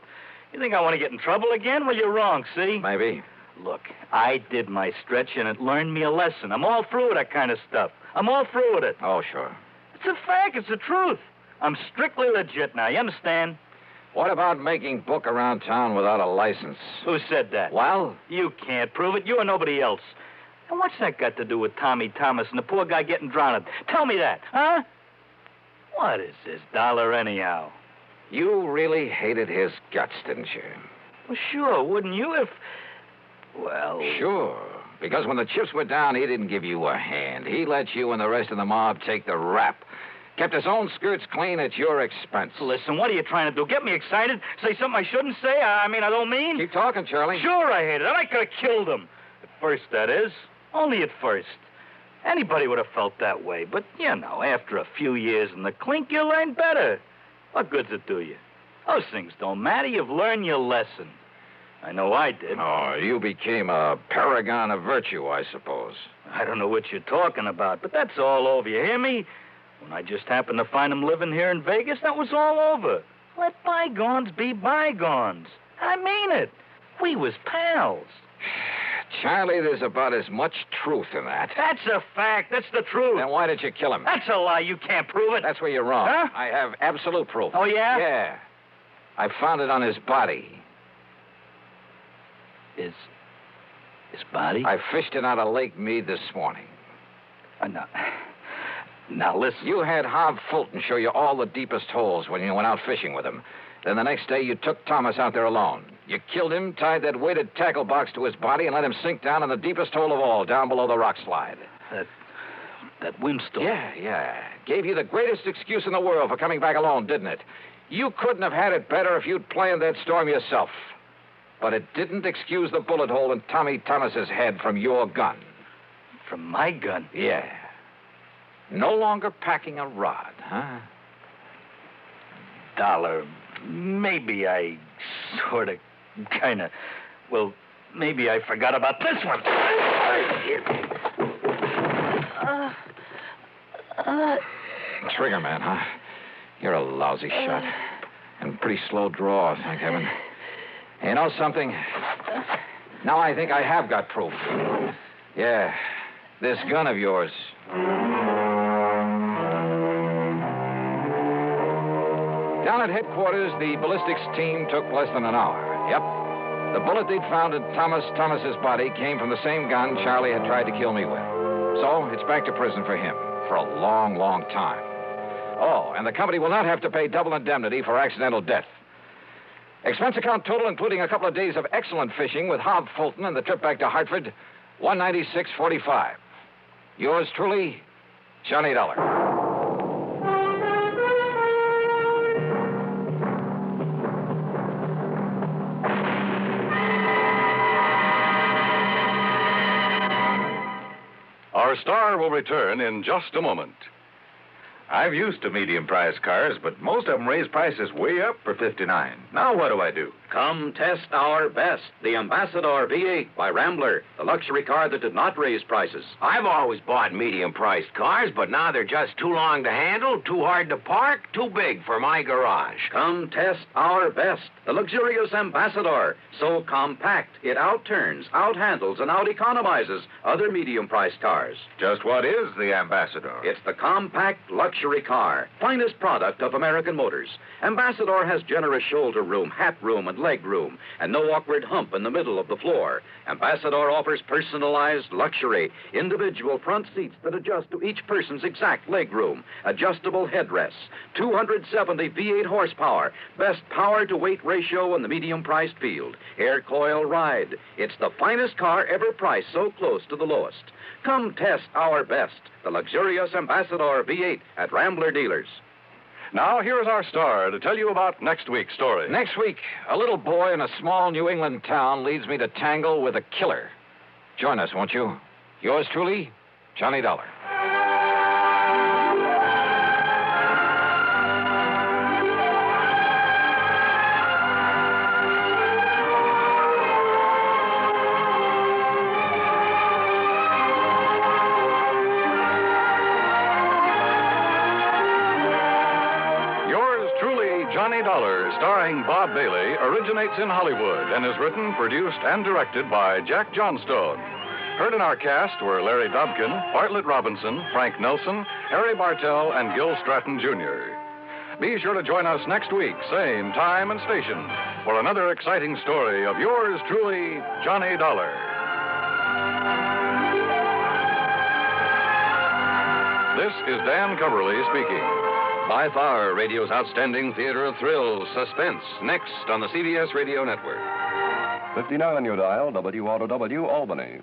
You think I want to get in trouble again? Well, you're wrong, see?
Maybe.
Look, I did my stretch, and it learned me a lesson. I'm all through with that kind of stuff. I'm all through with it.
Oh, sure.
It's a fact. It's the truth. I'm strictly legit now. You understand?
What about making book around town without a license?
Who said that?
Well?
You can't prove it. You or nobody else. And what's that got to do with Tommy Thomas and the poor guy getting drowned? Tell me that, huh? What is this, Dollar, anyhow?
You really hated his guts, didn't you?
Well, sure, wouldn't you if... Well...
Sure. Because when the chips were down, he didn't give you a hand. He let you and the rest of the mob take the rap. Kept his own skirts clean at your expense.
Listen, what are you trying to do? Get me excited? Say something I shouldn't say? I don't mean...
Keep talking, Charlie.
Sure I hated him. I could have killed him. At first, that is. Only at first. Anybody would have felt that way. But, you know, after a few years in the clink, you learn better. What good's it do you? Those things don't matter. You've learned your lesson. I know I did.
Oh, you became a paragon of virtue, I suppose.
I don't know what you're talking about, but that's all over. You hear me? When I just happened to find him living here in Vegas, that was all over. Let bygones be bygones. I mean it. We was pals.
Charlie, there's about as much truth in that.
That's a fact. That's the truth.
Then why did you kill him?
That's a lie. You can't prove it.
That's where you're wrong.
Huh?
I have absolute proof.
Oh, yeah?
Yeah. I found it on his body.
His body?
I fished it out of Lake Mead this morning.
Now, listen.
You had Hob Fulton show you all the deepest holes when you went out fishing with him. Then the next day, you took Thomas out there alone. You killed him, tied that weighted tackle box to his body, and let him sink down in the deepest hole of all, down below the rock slide.
That windstorm.
Yeah. Gave you the greatest excuse in the world for coming back alone, didn't it? You couldn't have had it better if you'd planned that storm yourself. But it didn't excuse the bullet hole in Tommy Thomas's head from your gun.
From my gun?
Yeah. No longer packing a rod, huh?
Dollar, maybe I sort of, kind of, well, maybe I forgot about this one.
Trigger man, huh? You're a lousy shot. And pretty slow draw, thank heaven. You know something? Now I think I have got proof. Yeah, this gun of yours. Down at headquarters, the ballistics team took less than an hour. Yep. The bullet they'd found in Thomas's body came from the same gun Charlie had tried to kill me with. So it's back to prison for him for a long, long time. Oh, and the company will not have to pay double indemnity for accidental death. Expense account total, including a couple of days of excellent fishing with Hob Fulton and the trip back to Hartford, $196.45. Yours truly, Johnny Dollar.
Our star will return in just a moment.
I've used to medium-priced cars, but most of them raise prices way up for $59. Now what do I do?
Come test our best, the Ambassador V8 by Rambler, the luxury car that did not raise prices.
I've always bought medium-priced cars, but now they're just too long to handle, too hard to park, too big for my garage.
Come test our best, the luxurious Ambassador. So compact, it outturns, outhandles, and out-economizes other medium-priced cars.
Just what is the Ambassador?
It's the compact luxury car, finest product of American Motors. Ambassador has generous shoulder room, hat room, and leg room, and no awkward hump in the middle of the floor. Ambassador offers personalized luxury, individual front seats that adjust to each person's exact leg room, adjustable headrests, 270 V8 horsepower, best power-to-weight ratio in the medium-priced field, air coil ride. It's the finest car ever priced so close to the lowest. Come test our best, the luxurious Ambassador V8 at Rambler dealers.
Now, here's our star to tell you about next week's story.
Next week, a little boy in a small New England town leads me to tangle with a killer. Join us, won't you? Yours truly, Johnny Dollar.
Johnny Dollar, starring Bob Bailey, originates in Hollywood and is written, produced, and directed by Jack Johnstone. Heard in our cast were Larry Dobkin, Bartlett Robinson, Frank Nelson, Harry Bartell, and Gil Stratton, Jr. Be sure to join us next week, same time and station, for another exciting story of yours truly, Johnny Dollar. This is Dan Coverly speaking. By far, radio's outstanding theater of thrills, Suspense, next on the CBS Radio Network.
59 on your dial, WROW Albany.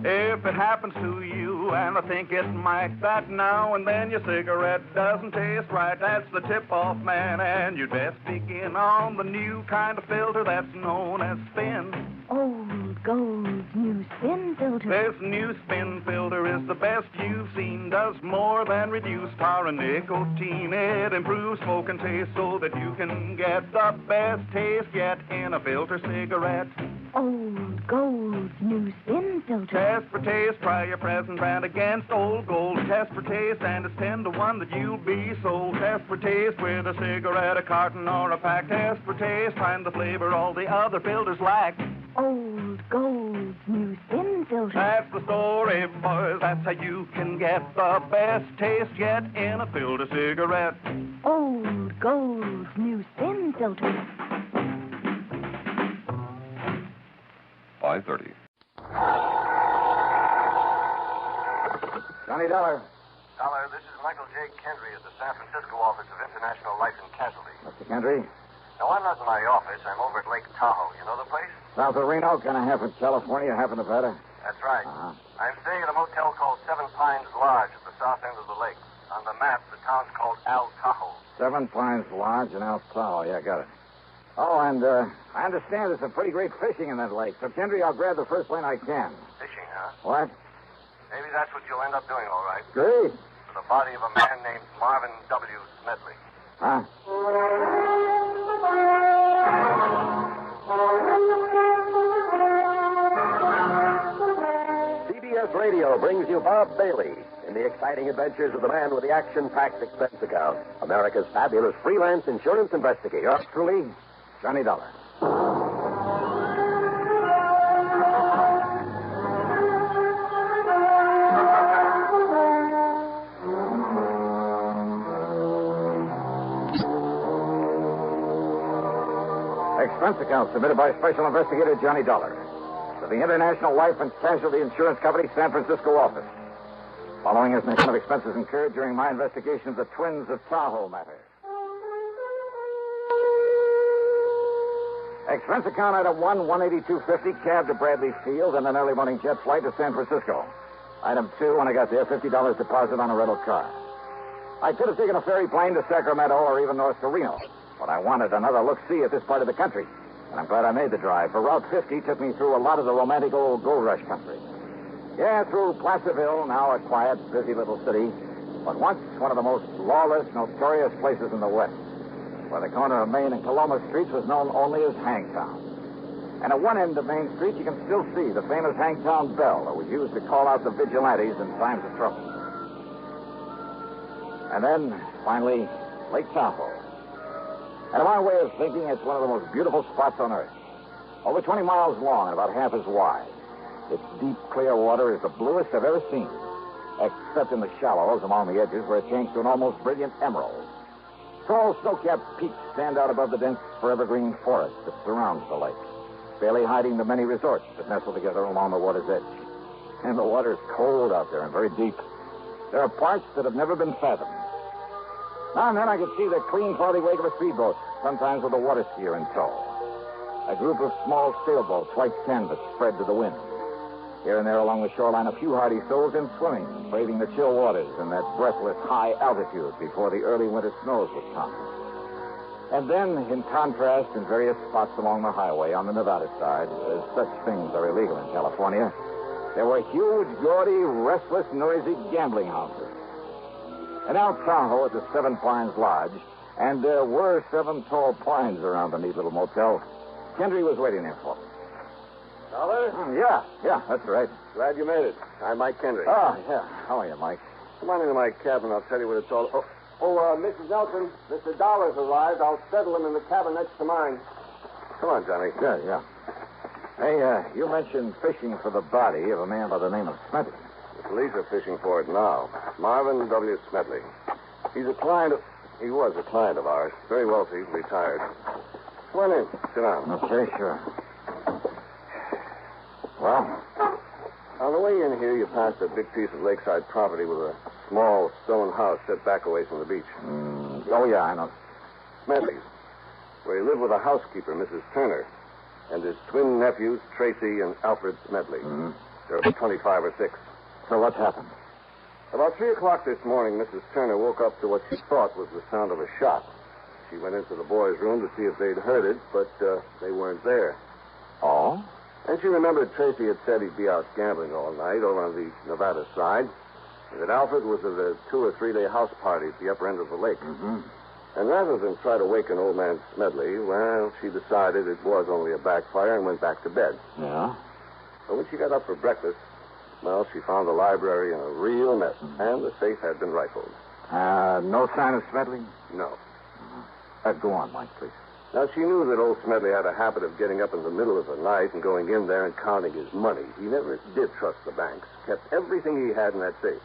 If it happens to you, and I think it might, that now and then your cigarette doesn't taste right, that's the tip-off, man, and you'd best begin on the new kind of filter that's known as Spin.
Old Gold's new Spin filter.
This new Spin filter is the best you've seen, does more than reduce tar and nicotine. It improves smoke and taste so that you can get the best taste yet in a filter cigarette.
Old Gold's new Spin filter.
Test for taste, try your present brand against Old Gold. Test for taste, and it's 10 to 1 that you'll be sold. Test for taste with a cigarette, a carton, or a pack. Test for taste, find the flavor all the other filters lack.
Old Gold's new Spin filter.
That's the story, boys. That's how you can get the best taste yet in a filter cigarette.
Old Gold's new Spin filter.
5:30.
Johnny Dollar.
Dollar, this is Michael J. Kendry at the San Francisco office of International Life and Casualty.
Mr. Kendry.
No, I'm not in my office. I'm over at Lake Tahoe. You know the place?
South of Reno, kind of half of California, half of Nevada.
That's right.
Uh-huh.
I'm staying at a motel called Seven Pines Lodge at the south end of the lake. On the map, the town's called Al Tahoe.
Seven Pines Lodge in El Tahoe. Yeah, got it. Oh, and I understand there's some pretty great fishing in that lake. So, Kendry, I'll grab the first plane I can.
Fishing, huh?
What?
Maybe that's what you'll end up doing, all right.
Great.
For the body of a man named Marvin W. Smedley.
Huh?
CBS Radio brings you Bob Bailey in the exciting adventures of the man with the action-packed expense account, America's fabulous freelance insurance investigator.
Yours truly, Johnny Dollar. Expense account submitted by Special Investigator Johnny Dollar to the International Life and Casualty Insurance Company, San Francisco office. Following is an account of expenses incurred during my investigation of the twins of Tahoe matter. Expense account item 1, $182.50, cab to Bradley Field and an early morning jet flight to San Francisco. Item 2, when I got there, $50 deposit on a rental car. I could have taken a ferry plane to Sacramento or even north to Reno, but I wanted another look-see at this part of the country. And I'm glad I made the drive, for Route 50 took me through a lot of the romantic old gold rush country. Yeah, through Placerville, now a quiet, busy little city, but once one of the most lawless, notorious places in the West, where the corner of Main and Coloma Streets was known only as Hangtown. And at one end of Main Street, you can still see the famous Hangtown bell that was used to call out the vigilantes in times of trouble. And then, finally, Lake Tahoe. And in my way of thinking, it's one of the most beautiful spots on Earth. Over 20 miles long and about half as wide. Its deep, clear water is the bluest I've ever seen, except in the shallows along the edges where it changed to an almost brilliant emerald. Tall, snow-capped peaks stand out above the dense, forever-green forest that surrounds the lake, barely hiding the many resorts that nestle together along the water's edge. And the water's cold out there and very deep. There are parts that have never been fathomed. Now and then I could see the clean, cloudy wake of a speedboat, sometimes with a water skier in tow. A group of small sailboats, white canvas, spread to the wind. Here and there along the shoreline, a few hardy souls in swimming, braving the chill waters in that breathless high altitude before the early winter snows would come. And then, in contrast, in various spots along the highway on the Nevada side, as such things are illegal in California, there were huge, gaudy, restless, noisy gambling houses. And out Tahoe at the Seven Pines Lodge, and there were 7 tall pines around the neat little motel, Kendry was waiting there for me.
Dollar?
Yeah, that's right.
Glad you made it. I'm Mike Kendry.
Oh, yeah. How are you, Mike?
Come on into my cabin. I'll tell you what it's all... Mrs. Nelson, Mr. Dollar's arrived. I'll settle him in the cabin next to mine. Come on, Johnny.
Yeah. Hey, you mentioned fishing for the body of a man by the name of Smedley.
The police are fishing for it now. Marvin W. Smedley. He was a client of ours. Very wealthy, retired. Come on in. Sit down.
Okay, sure. Well?
On the way in here, you passed a big piece of lakeside property with a small stone house set back away from the beach.
Oh, yeah, I know.
Smedley's, where he lived with a housekeeper, Mrs. Turner, and his twin nephews, Tracy and Alfred Smedley. They're about 25 or 6.
So what's happened?
About 3 o'clock this morning, Mrs. Turner woke up to what she thought was the sound of a shot. She went into the boys' room to see if they'd heard it, but they weren't there.
Oh?
And she remembered Tracy had said he'd be out gambling all night over on the Nevada side, and that Alfred was at a 2 or 3 day house party at the upper end of the lake. And rather than try to waken old man Smedley, well, she decided it was only a backfire and went back to bed.
Yeah?
But when she got up for breakfast, well, she found the library in a real mess, and the safe had been rifled.
No sign of Smedley?
No.
Go on, Mike, please.
Now, she knew that old Smedley had a habit of getting up in the middle of the night and going in there and counting his money. He never did trust the banks, kept everything he had in that safe.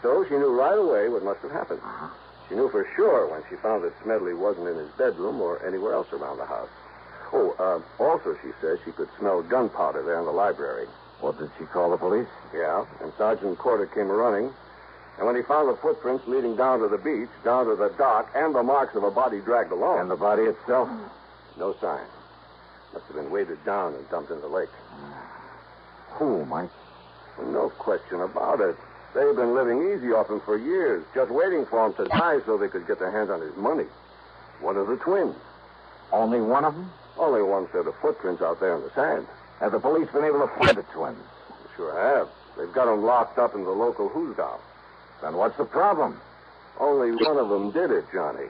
So she knew right away what must have happened. She knew for sure when she found that Smedley wasn't in his bedroom or anywhere else around the house. Also, she says she could smell gunpowder there in the library.
Well, did she call the police?
Yeah, and Sergeant Corder came running. And when he found the footprints leading down to the beach, down to the dock, and the marks of a body dragged along.
And the body itself?
No sign. Must have been weighted down and dumped in the lake.
Who, Mike?
No question about it. They've been living easy off him for years, just waiting for him to die so they could get their hands on his money. One of the twins.
Only one of them?
Only one set of footprints out there in the sand.
Have the police been able to find the twins?
Sure have. They've got them locked up in the local hoosgow.
Then what's the problem?
Only one of them did it, Johnny.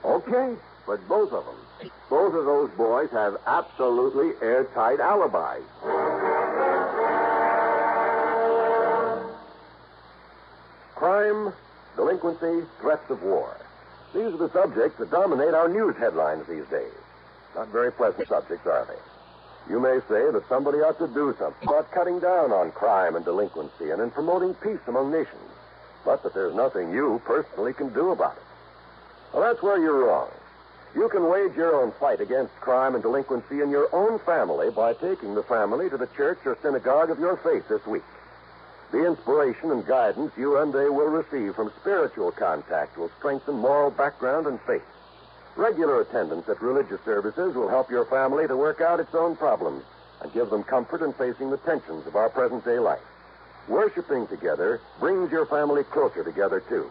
Okay.
But both of them. Both of those boys have absolutely airtight alibis.
Crime, delinquency, threats of war. These are the subjects that dominate our news headlines these days. Not very pleasant subjects, are they? You may say that somebody ought to do something about cutting down on crime and delinquency and in promoting peace among nations, but that there's nothing you personally can do about it. Well, that's where you're wrong. You can wage your own fight against crime and delinquency in your own family by taking the family to the church or synagogue of your faith this week. The inspiration and guidance you and they will receive from spiritual contact will strengthen moral background and faith. Regular attendance at religious services will help your family to work out its own problems and give them comfort in facing the tensions of our present-day life. Worshipping together brings your family closer together, too.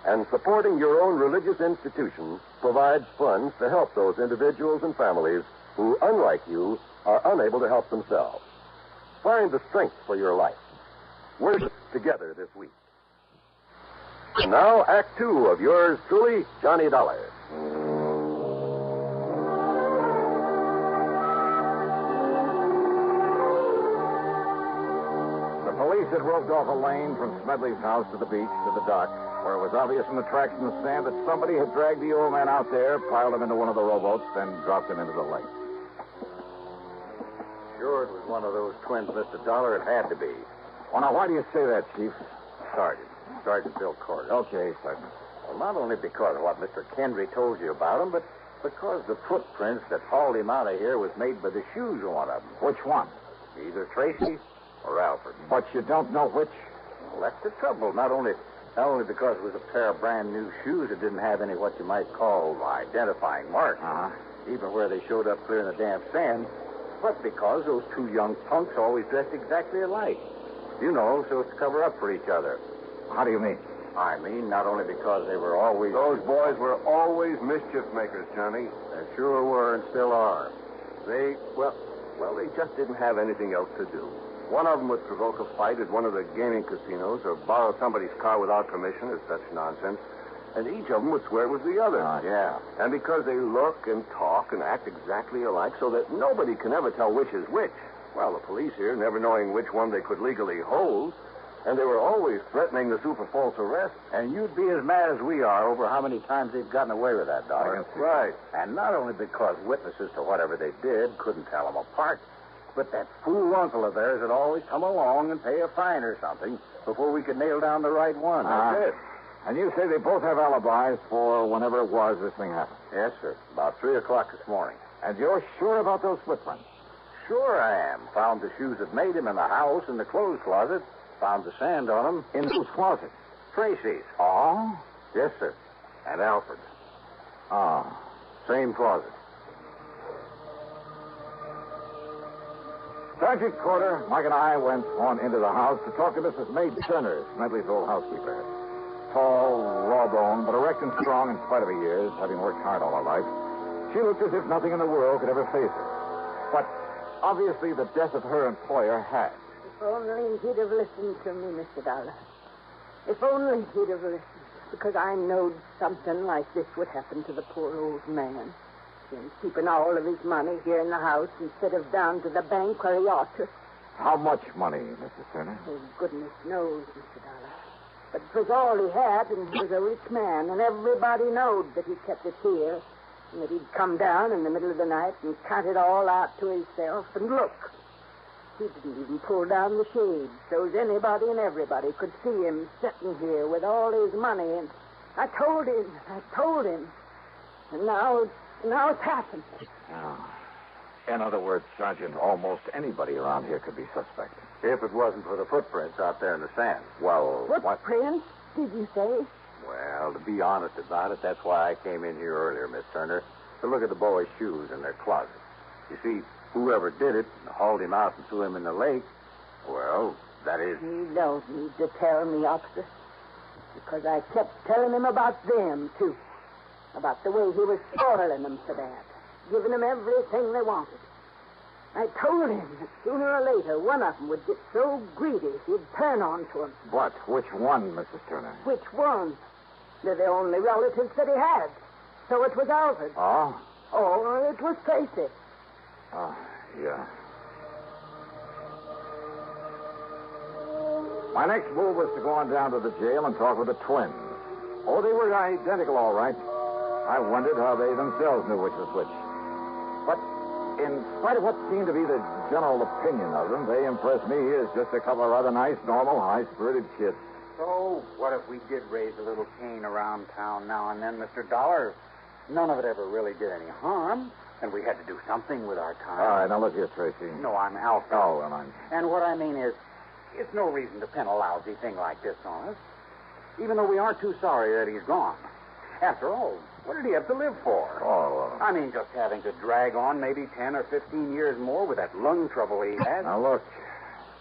And supporting your own religious institution provides funds to help those individuals and families who, unlike you, are unable to help themselves. Find the strength for your life. Worship together this week. And now, Act Two of yours truly, Johnny Dollar.
The police had roped off a lane from Smedley's house to the beach to the dock, where it was obvious from the tracks in the sand that somebody had dragged the old man out there, piled him into one of the rowboats, then dropped him into the lake.
Sure, it was one of those twins, Mr. Dollar. It had to be.
Well, now, why do you say that, Chief?
Sergeant Bill Corder.
Okay, Sergeant.
Well, not only because of what Mr. Kendry told you about him, but because the footprints that hauled him out of here was made by the shoes of one of them.
Which one?
Either Tracy or Alfred.
But you don't know which?
Well, that's the trouble. Not only because it was a pair of brand new shoes that didn't have any what you might call identifying marks, even where they showed up clear in the damp sand, but because those two young punks always dressed exactly alike. You know, so as to cover up for each other.
How do you mean?
I mean, not only because they were always...
Those boys were always mischief makers, Johnny.
They sure were and still are.
They just didn't have anything else to do. One of them would provoke a fight at one of the gaming casinos or borrow somebody's car without permission or such nonsense. And each of them would swear it was the other.
Yeah.
And because they look and talk and act exactly alike so that nobody can ever tell which is which, well, the police here, never knowing which one they could legally hold, and they were always threatening the super false arrest.
And you'd be as mad as we are over how many times they've gotten away with that, Dollar.
Right.
And not only because witnesses to whatever they did couldn't tell them apart, but that fool uncle of theirs would always come along and pay a fine or something before we could nail down the right one. That's it.
And you say they both have alibis for whenever it was this thing happened?
Yes, sir. About 3 o'clock this morning.
And you're sure about those footprints?
Sure I am. Found the shoes that made him in the house, in the clothes closet. Found the sand on them.
In whose closet?
Tracy's.
Oh?
Yes, sir. And Alfred's.
Same closet. Sergeant Corder, Mike and I went on into the house to talk to Mrs. Mead Turner, Smedley's old housekeeper. Tall, raw-boned, but erect and strong in spite of her years, having worked hard all her life. She looked as if nothing in the world could ever face her. But obviously the death of her employer had.
If only he'd have listened to me, Mr. Dollar. If only he'd have listened. Because I knowed something like this would happen to the poor old man. Him keeping all of his money here in the house instead of down to the bank where he ought to.
How much money, Mrs. Turner?
Oh, goodness knows, Mr. Dollar. But it was all he had, and he was a rich man, and everybody knowed that he kept it here, and that he'd come down in the middle of the night and count it all out to himself. And look, he didn't even pull down the shade, so's anybody and everybody could see him sitting here with all his money. And I told him, and now it's happened.
In other words, Sergeant, almost anybody around here could be suspect.
If it wasn't for the footprints out there in the sand.
Well,
Footprints, did you say?
Well, to be honest about it, that's why I came in here earlier, Miss Turner, to look at the boys' shoes in their closet. You see, whoever did it and hauled him out and threw him in the lake, well, that is...
You don't need to tell me, officer, because I kept telling him about them, too. About the way he was spoiling them for that, giving them everything they wanted. I told him that sooner or later one of them would get so greedy he'd turn on to him.
But which one, Mrs. Turner?
Which one? They're the only relatives that he had. So it was Alfred.
Oh?
Oh, it was Tracy.
Yeah. My next move was to go on down to the jail and talk with the twins. Oh, they were identical, all right. I wondered how they themselves knew which was which. But in spite of what seemed to be the general opinion of them, they impressed me as just a couple of rather nice, normal, high-spirited kids.
So, what if we did raise a little cane around town now and then, Mr. Dollar?
None of it ever really did any harm, and we had to do something with our time.
All right, now look here, Tracy.
No, I'm Alfred.
Oh, well, I'm...
And what I mean is, it's no reason to pin a lousy thing like this on us, even though we aren't too sorry that he's gone. After all, what did he have to live for?
Oh,
I mean, just having to drag on maybe 10 or 15 years more with that lung trouble he had.
Now, look,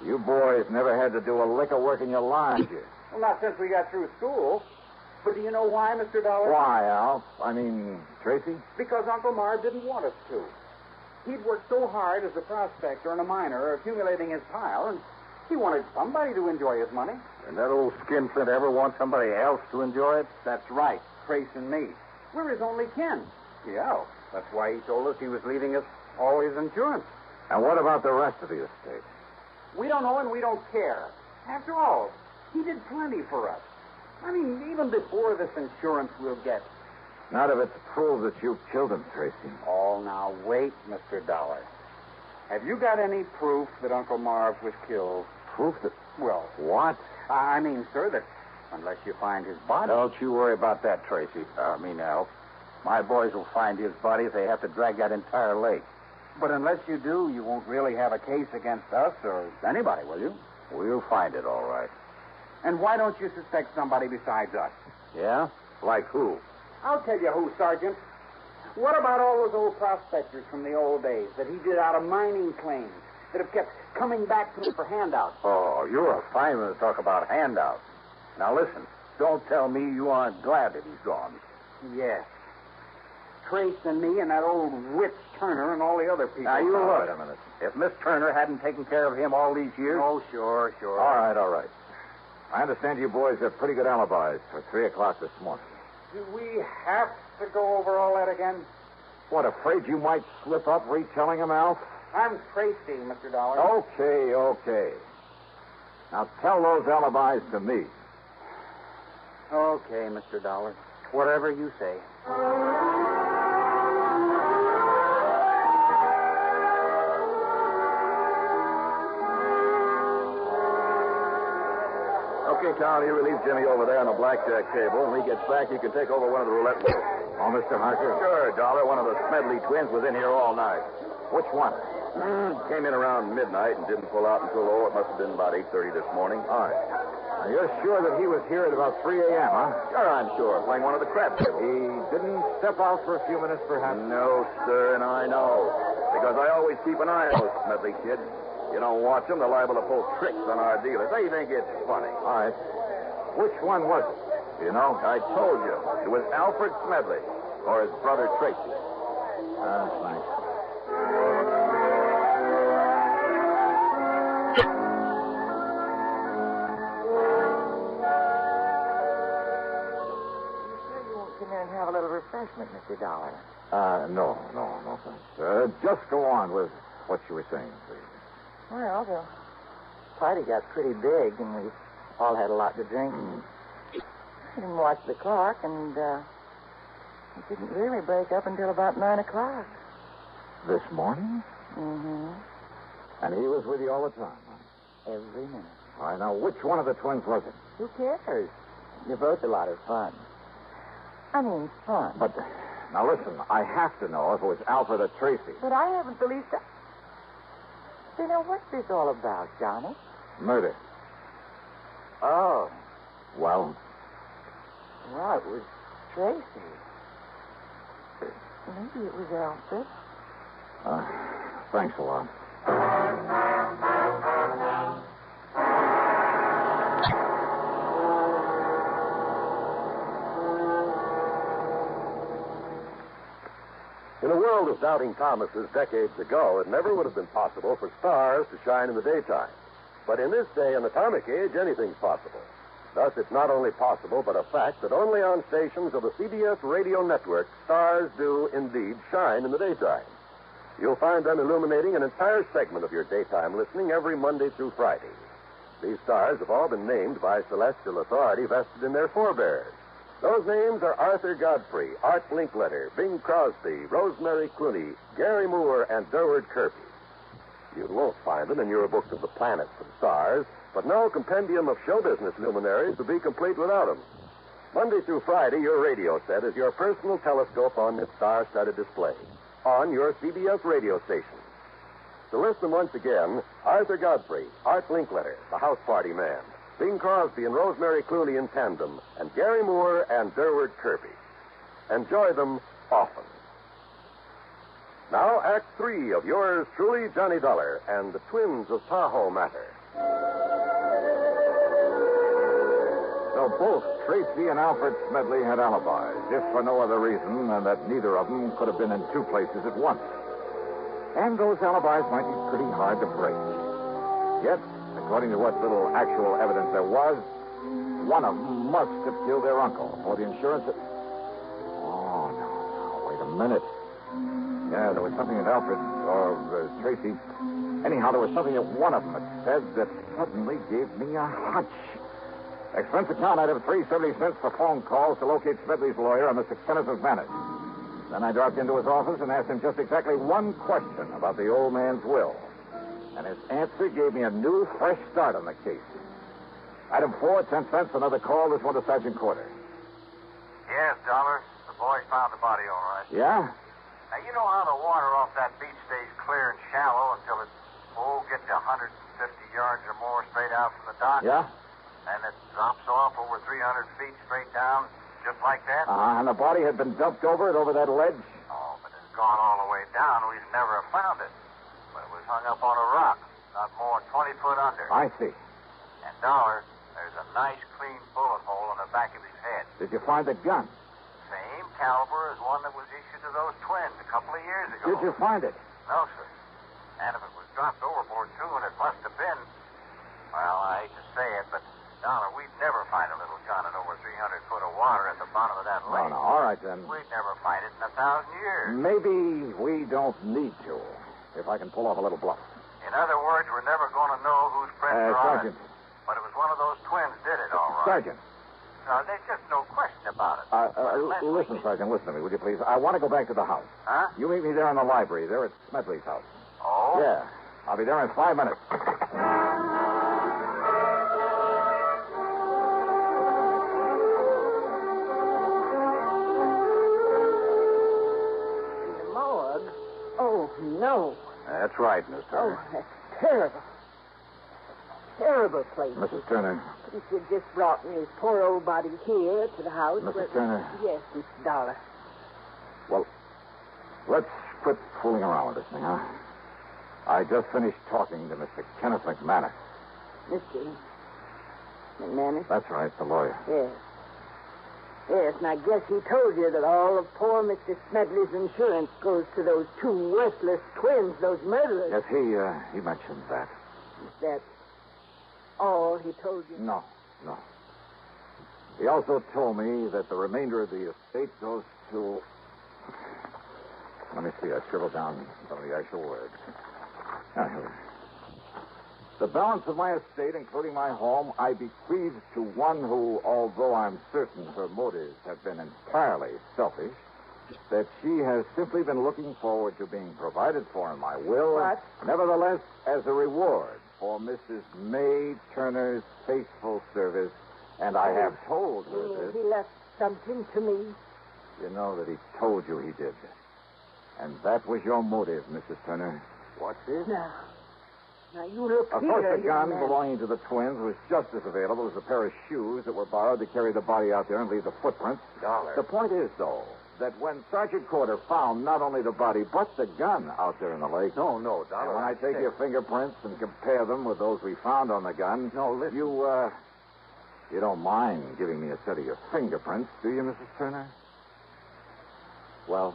you boys never had to do a lick of work in your lives.
Well, not since we got through school. But do you know why, Mr. Dollar?
Why, Al? I mean, Tracy?
Because Uncle Marv didn't want us to. He'd worked so hard as a prospector and a miner, accumulating his pile, and he wanted somebody to enjoy his money.
And that old skinflint ever want somebody else to enjoy it?
That's right, Trace and me. We're his only kin. Yeah, that's why he told us he was leaving us all his insurance.
And what about the rest of the estate?
We don't know and we don't care. After all, he did plenty for us. I mean, even before this insurance we'll get.
Not if it's proved that you killed him, Tracy.
Oh, now, wait, Mr. Dollar. Have you got any proof that Uncle Marv was killed?
Proof that...
Well...
What?
I mean, sir, that unless you find his body...
Don't you worry about that, Tracy. Al. My boys will find his body if they have to drag that entire lake.
But unless you do, you won't really have a case against us or anybody, will you?
We'll find it, all right.
And why don't you suspect somebody besides us?
Yeah? Like who?
I'll tell you who, Sergeant. What about all those old prospectors from the old days that he did out of mining claims that have kept coming back to him for handouts?
Oh, you're a fine one to talk about handouts. Now, listen. Don't tell me you aren't glad that he's gone.
Yes. Trace and me and that old witch Turner and all the other people.
Now, you look.
Wait a minute.
If Miss Turner hadn't taken care of him all these years...
Oh, sure.
All right. I understand you boys have pretty good alibis for 3 o'clock this morning.
Do we have to go over all that again?
What, afraid you might slip up retelling them, Alf?
I'm Tracy, Mr. Dollar.
Okay. Now tell those alibis to me.
Okay, Mr. Dollar. Whatever you say.
Okay, Tom, you relieve Jimmy over there on the blackjack table. When he gets back, you can take over one of the roulette wheels.
Oh, Mr. Harker?
Sure, Dollar. One of the Smedley twins was in here all night.
Which one?
Came in around midnight and didn't pull out until, it must have been about 8:30 this morning.
All right. Now, you're sure that he was here at about 3 a.m., huh?
Sure, I'm sure. Playing one of the crab tables.
He didn't step out for a few minutes, perhaps?
No, sir, and I know. Because I always keep an eye on those Smedley kids. You don't watch them, they're liable to pull tricks on our dealers. They think it's funny.
All right. Which one was it?
You know, I told you. It was Alfred Smedley, or his brother Tracy.
Thanks.
Come in and have a little refreshment, Mr. Dollar.
No, thanks. Just go on with what you were saying, please.
Well, the party got pretty big, and we all had a lot to drink. I didn't watch the clock, and it didn't really break up until about 9 o'clock.
This morning?
Mm-hmm.
And he was with you all the time, huh?
Every minute.
All right, now, which one of the twins was it?
Who cares? You're both a lot of fun. I mean, fun.
But, now listen, I have to know if it was Alfred or Tracy.
But I haven't the least... Then what's this all about, Johnny?
Murder.
Oh.
Well?
Well, it was Tracy. Maybe it was Alfred.
Thanks a lot.
In a world of doubting Thomases decades ago, it never would have been possible for stars to shine in the daytime. But in this day, in the atomic age, anything's possible. Thus, it's not only possible, but a fact that only on stations of the CBS radio network, stars do indeed shine in the daytime. You'll find them illuminating an entire segment of your daytime listening every Monday through Friday. These stars have all been named by celestial authority vested in their forebears. Those names are Arthur Godfrey, Art Linkletter, Bing Crosby, Rosemary Clooney, Gary Moore, and Durward Kirby. You won't find them in your books of the planets and stars, but no compendium of show business luminaries would be complete without them. Monday through Friday, your radio set is your personal telescope on this star-studded display on your CBS radio station. To list them once again, Arthur Godfrey, Art Linkletter, the House Party Man, Bing Crosby and Rosemary Clooney in tandem, and Gary Moore and Durward Kirby. Enjoy them often. Now, Act 3 of yours truly, Johnny Dollar, and the twins of Tahoe matter.
So both Tracy and Alfred Smedley had alibis, if for no other reason than that neither of them could have been in two places at once. And those alibis might be pretty hard to break. Yet, according to what little actual evidence there was, one of them must have killed their uncle, or the insurance... Oh, no, wait a minute. Yeah, there was something that Alfred, or Tracy... Anyhow, there was something that one of them had said that suddenly gave me a hunch. Expense account item 3.70 for phone calls to locate Smedley's lawyer on Mr. Kenneth McManus. Then I dropped into his office and asked him just exactly one question about the old man's will. And his answer gave me a new, fresh start on the case. Item 4, 10 cents, another call. This one to Sergeant Corder.
Yes, Dollar. The boys found the body all right.
Yeah?
Now, you know how the water off that beach stays clear and shallow until it, gets to 150 yards or more straight out from the dock?
Yeah?
And it drops off over 300 feet straight down, just like that?
And the body had been dumped over that ledge?
Oh, but it's gone all the way down. We'd never have found it. But it was hung up on a rock, not more than 20 foot under.
I see.
And, Dollar, there's a nice, clean bullet hole in the back of his head.
Did you find the gun?
Same caliber as one that was issued to those twins a couple of years ago.
Did you find it?
No, sir. And if it was dropped overboard, too, and it must have been... Well, I hate to say it, but... Dollar, we'd never find a little gun in over 300 foot of water at the bottom of that lake.
No, all right, then.
We'd never find it in 1,000 years.
Maybe we don't need to, if I can pull off a little bluff.
In other words, we're never going to know whose prints are on
Sergeant.
it. But it was one of those twins did it, all right.
Sergeant.
No, there's just no question about it.
Listen, Sergeant, listen to me, would you please? I want to go back to the house.
Huh?
You meet me there in the library, there at Smedley's house.
Oh?
Yeah. I'll be there in 5 minutes.
Oh, no.
That's right, Miss Turner.
Oh, that's terrible. Terrible place.
Mrs. Turner.
If you just brought me his poor old body here to the house.
Mrs. Turner.
Yes, Mr. Dollar.
Well, let's quit fooling around with this thing, huh? I just finished talking to Mr. Kenneth McManus.
Mr. McManus?
That's right, the lawyer.
Yes. Yes, and I guess he told you that all of poor Mr. Smedley's insurance goes to those two worthless twins, those murderers.
Yes, he mentioned that.
Is that all he told you?
No. He also told me that the remainder of the estate goes to... Let me see, I scribbled down some of the actual words. Here. The balance of my estate, including my home, I bequeath to one who, although I'm certain her motives have been entirely selfish, that she has simply been looking forward to being provided for in my will.
What?
Nevertheless, as a reward for Mrs. May Turner's faithful service, and I have told her this.
He left something to me.
You know that he told you he did. And that was your motive, Mrs. Turner.
What's this?
Now, you look
Of
here,
course, the
young
gun
man.
belonging to the twins was just as available as a pair of shoes that were borrowed to carry the body out there and leave the footprints.
Dollar.
The point is, though, that when Sergeant Corder found not only the body, but the gun out there in the lake...
No, Dollar.
And when I take your fingerprints and compare them with those we found on the gun...
No, listen.
You don't mind giving me a set of your fingerprints, do you, Mrs. Turner? Well...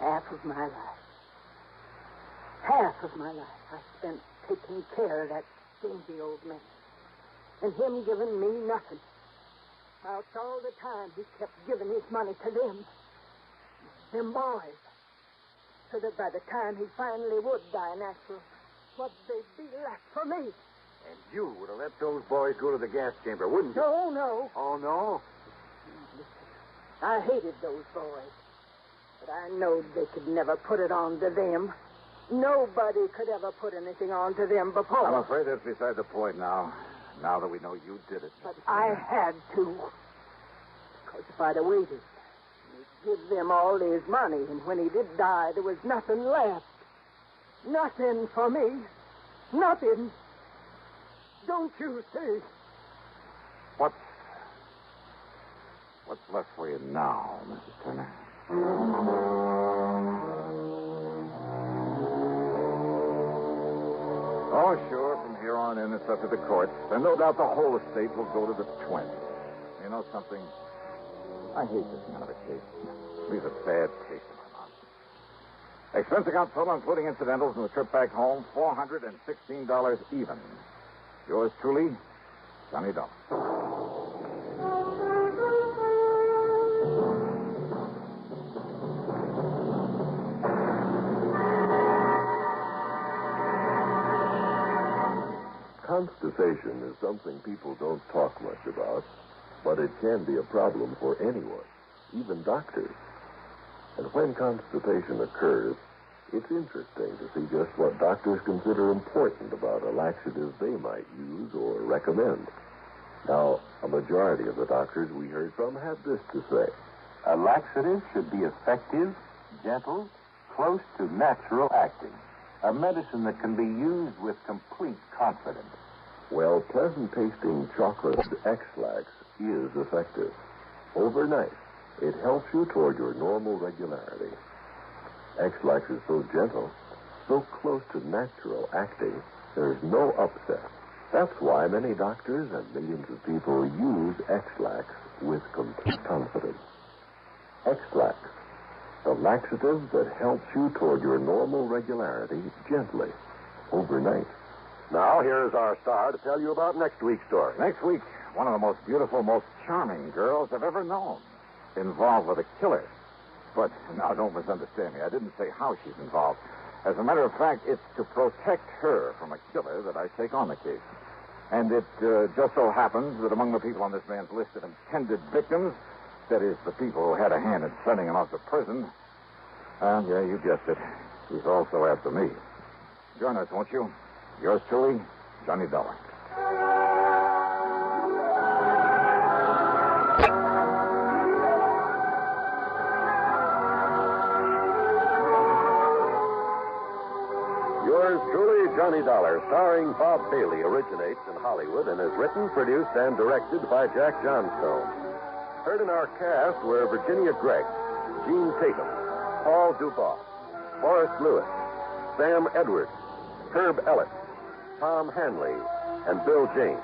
Half of my life. Half of my life I spent taking care of that stingy old man. And him giving me nothing. Whilst all the time he kept giving his money to them boys. So that by the time he finally would die natural, what'd they be left for me?
And you would have let those boys go to the gas chamber, wouldn't you?
No.
Oh, no?
I hated those boys. But I knowed they could never put it on to them. Nobody could ever put anything on to them before.
I'm afraid that's beside the point now. Now that we know you did it.
But I had to. Because if I'd have waited, he'd give them all his money, and when he did die, there was nothing left. Nothing for me. Nothing. Don't you see?
What's left for you now, Mrs. Turner? Oh, sure. From here on in, it's up to the courts. And no doubt the whole estate will go to the twins. You know something? I hate this kind of a case. It leaves a bad taste in my mouth. Expense account total, including incidentals and the trip back home, $416 even. Yours truly, Johnny Dollar.
Constipation is something people don't talk much about, but it can be a problem for anyone, even doctors. And when constipation occurs, it's interesting to see just what doctors consider important about a laxative they might use or recommend. Now, a majority of the doctors we heard from had this to say.
A laxative should be effective, gentle, close to natural acting. A medicine that can be used with complete confidence.
Well, pleasant-tasting chocolate X-Lax is effective. Overnight, it helps you toward your normal regularity. X-Lax is so gentle, so close to natural acting, there's no upset. That's why many doctors and millions of people use X-Lax with complete confidence. X-Lax, the laxative that helps you toward your normal regularity gently, overnight. Now, here's our star to tell you about next week's story.
Next week, one of the most beautiful, most charming girls I've ever known, involved with a killer. But now, don't misunderstand me. I didn't say how she's involved. As a matter of fact, it's to protect her from a killer that I take on the case. And it just so happens that among the people on this man's list of intended victims, that is, the people who had a hand in sending him off to prison, yeah, you guessed it, he's also after me. Join us, won't you? Yours truly, Johnny Dollar.
Yours truly, Johnny Dollar, starring Bob Bailey, originates in Hollywood and is written, produced, and directed by Jack Johnstone. Heard in our cast were Virginia Gregg, Gene Tatum, Paul Dubois, Boris Lewis, Sam Edwards, Herb Ellis, Tom Hanley, and Bill James.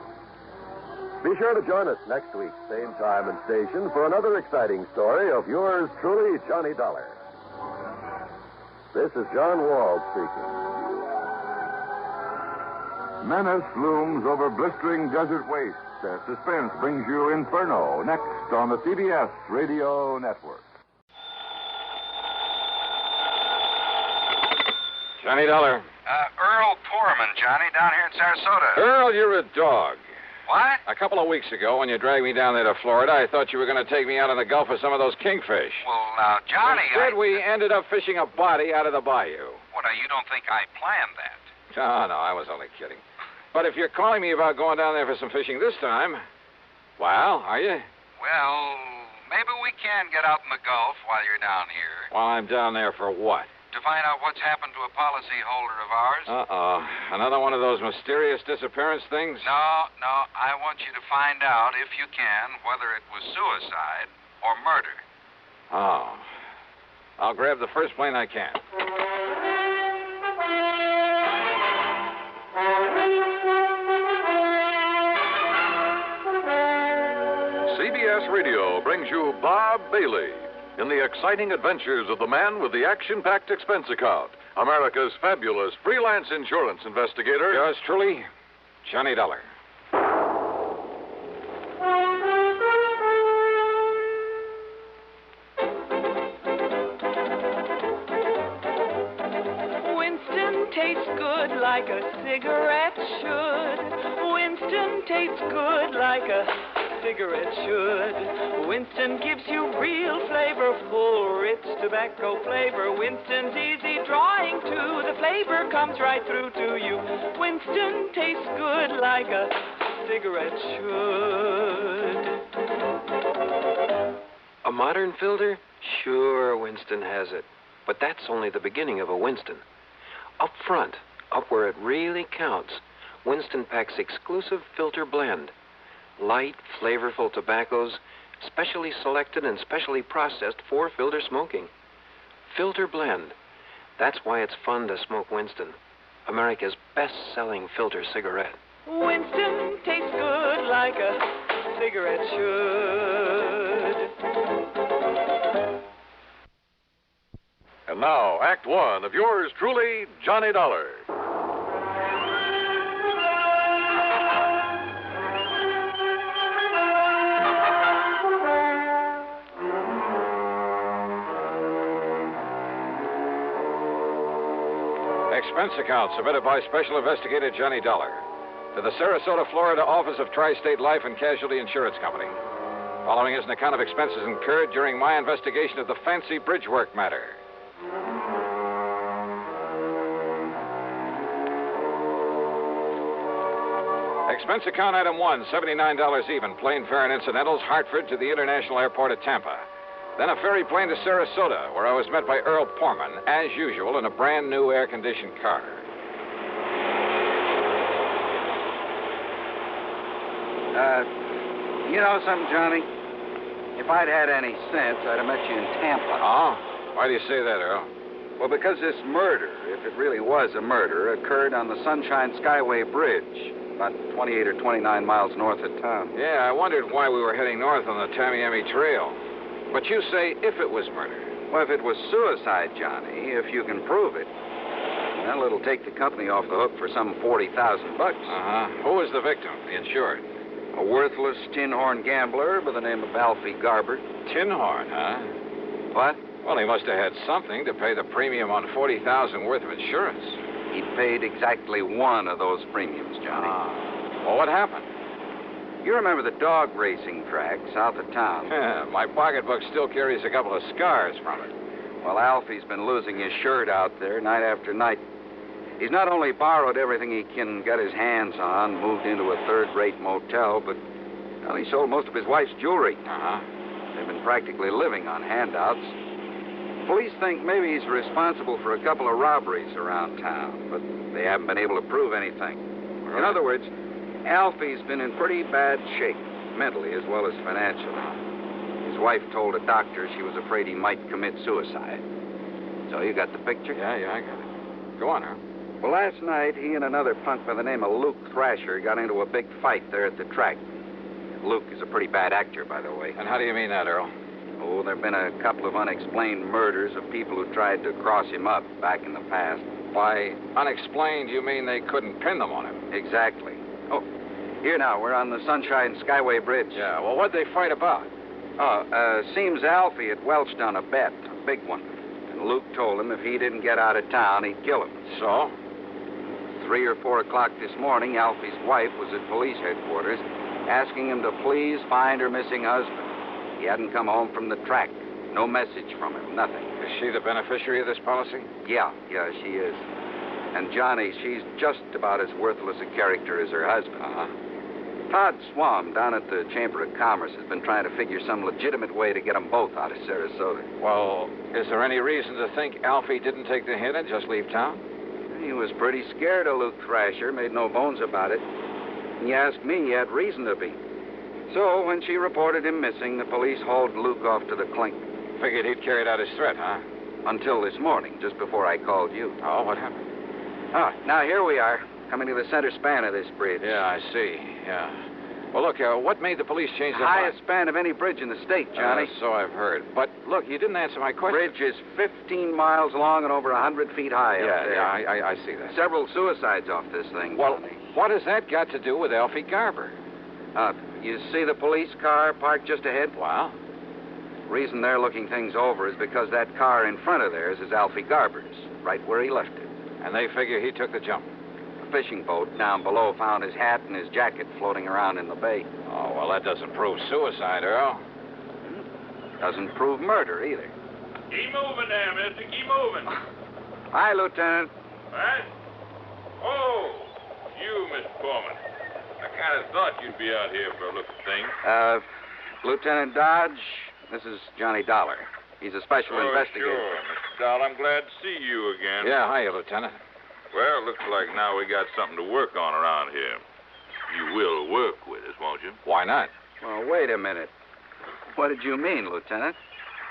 Be sure to join us next week, same time and station, for another exciting story of yours truly, Johnny Dollar. This is John Wald speaking.
Menace looms over blistering desert wastes as suspense brings you Inferno, next on the CBS Radio Network.
Johnny Dollar.
Earl Poorman, Johnny, down here in Sarasota.
Earl, you're a dog.
What?
A couple of weeks ago, when you dragged me down there to Florida, I thought you were going to take me out in the Gulf for some of those kingfish.
Well, now, Johnny,
Instead, we ended up fishing a body out of the bayou.
What, you don't think I planned that?
No, I was only kidding. But if you're calling me about going down there for some fishing this time, well, are you?
Well, maybe we can get out in the Gulf while you're down here.
While I'm down there for what?
To find out what's happened to a policyholder of ours.
Uh-oh. Another one of those mysterious disappearance things?
No. I want you to find out, if you can, whether it was suicide or murder.
Oh. I'll grab the first plane I can.
CBS Radio brings you Bob Bailey in the exciting adventures of the man with the action-packed expense account, America's fabulous freelance insurance investigator.
Yours truly, Johnny Dollar.
Winston tastes good like a cigarette should. Winston tastes good like a cigarette should. Winston gives you real flavor, full, rich tobacco flavor. Winston's easy drawing too. The flavor comes right through to you. Winston tastes good like a cigarette should.
A modern filter? Sure, Winston has it. But that's only the beginning of a Winston. Up front, up where it really counts, Winston packs exclusive filter blend. Light, flavorful tobaccos, specially selected and specially processed for filter smoking. Filter blend. That's why it's fun to smoke Winston, America's best-selling filter cigarette.
Winston tastes good like a cigarette should.
And now, Act One of yours truly, Johnny Dollar.
Expense account submitted by Special Investigator Johnny Dollar to the Sarasota, Florida office of Tri-State Life and Casualty Insurance Company. Following is an account of expenses incurred during my investigation of the fancy Bridgework matter. Expense account item 1, $79 even, plane fare and incidentals, Hartford to the International Airport at Tampa. Then a ferry plane to Sarasota, where I was met by Earl Porman, as usual, in a brand new air-conditioned car.
You know something, Johnny? If I'd had any sense, I'd have met you in Tampa.
Oh? Why do you say that, Earl?
Well, because this murder, if it really was a murder, occurred on the Sunshine Skyway Bridge, about 28 or 29 miles north of town.
Yeah, I wondered why we were heading north on the Tamiami Trail. But you say if it was murder.
Well, if it was suicide, Johnny, if you can prove it, well, it'll take the company off the hook for some $40,000.
Uh-huh. Who was the victim, the insured?
A worthless tin horn gambler by the name of Alfie Garber.
Tin horn, huh?
What?
Well, he must have had something to pay the premium on $40,000 worth of insurance.
He paid exactly one of those premiums, Johnny.
Well, what happened?
You remember the dog racing track south of town?
Yeah, my pocketbook still carries a couple of scars from it.
Well, Alfie's been losing his shirt out there night after night. He's not only borrowed everything he can get his hands on, moved into a third-rate motel, but well, he sold most of his wife's jewelry.
Uh-huh.
They've been practically living on handouts. Police think maybe he's responsible for a couple of robberies around town, but they haven't been able to prove anything. Right. In other words, Alfie's been in pretty bad shape, mentally as well as financially. His wife told a doctor she was afraid he might commit suicide. So you got the picture?
Yeah, I got it. Go on, Earl.
Well, last night, he and another punk by the name of Luke Thrasher got into a big fight there at the track. Luke is a pretty bad actor, by the way.
And how do you mean that, Earl?
Oh, there have been a couple of unexplained murders of people who tried to cross him up back in the past.
By unexplained, you mean they couldn't pin them on him?
Exactly. Oh, here now, we're on the Sunshine Skyway Bridge.
Yeah, well, what'd they fight about?
Seems Alfie had welched on a bet, a big one. And Luke told him if he didn't get out of town, he'd kill him.
So?
3 or 4 o'clock this morning, Alfie's wife was at police headquarters asking him to please find her missing husband. He hadn't come home from the track. No message from him, nothing.
Is she the beneficiary of this policy?
Yeah, she is. And Johnny, she's just about as worthless a character as her husband.
Uh-huh.
Todd Swam down at the Chamber of Commerce has been trying to figure some legitimate way to get them both out of Sarasota.
Well, is there any reason to think Alfie didn't take the hint and just leave town?
He was pretty scared of Luke Thrasher, made no bones about it. And you ask me, he had reason to be. So when she reported him missing, the police hauled Luke off to the clink.
Figured he'd carried out his threat, huh?
Until this morning, just before I called you.
Oh, what happened?
Now here we are, coming to the center span of this bridge.
Yeah, I see. Yeah. Well, look, what made the police change their
highest span of any bridge in the state, Johnny.
So I've heard. But, look, you didn't answer my question.
Bridge is 15 miles long and over 100 feet high up there.
Yeah, I see that.
Several suicides off this thing,
Well,
Johnny.
what has that got to do with Alfie Garber?
You see the police car parked just ahead?
Wow.
The reason they're looking things over is because that car in front of theirs is Alfie Garber's, right where he left it.
And they figure he took the jump.
A fishing boat down below found his hat and his jacket floating around in the bay.
Oh, well, that doesn't prove suicide, Earl.
Doesn't prove murder, either.
Keep moving there, mister. Keep moving.
Hi, Lieutenant.
What? Oh, you, Mr. Foreman. I kind of thought you'd be out here for a look at things.
Lieutenant Dodge, This is Johnny Dollar. He's a special investigator.
Sure, Mr. Dahl. I'm glad to see you again.
Yeah, hiya, Lieutenant.
Well, looks like now we got something to work on around here. You will work with us, won't you?
Why not?
Well, wait a minute. What did you mean, Lieutenant?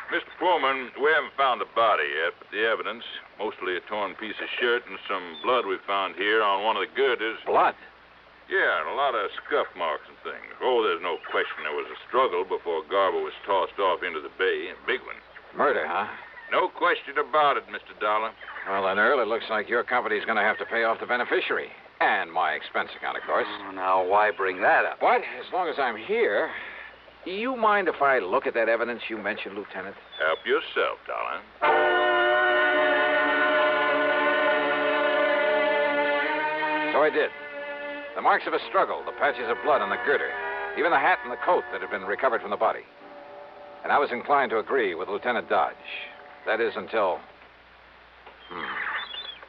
Mr. Pullman, we haven't found the body yet, but the evidence, mostly a torn piece of shirt and some blood we found here on one of the girders.
Blood?
Yeah, and a lot of scuff marks and things. Oh, there's no question there was a struggle before Garber was tossed off into the bay. A big one.
Murder, huh?
No question about it, Mr. Dollar.
Well, then, Earl, it looks like your company's going to have to pay off the beneficiary. And my expense account, of course.
Oh, now, why bring that up?
But as long as I'm here, do you mind if I look at that evidence you mentioned, Lieutenant?
Help yourself, Dollar.
So I did. The marks of a struggle, the patches of blood on the girder, even the hat and the coat that had been recovered from the body. And I was inclined to agree with Lieutenant Dodge. That is until...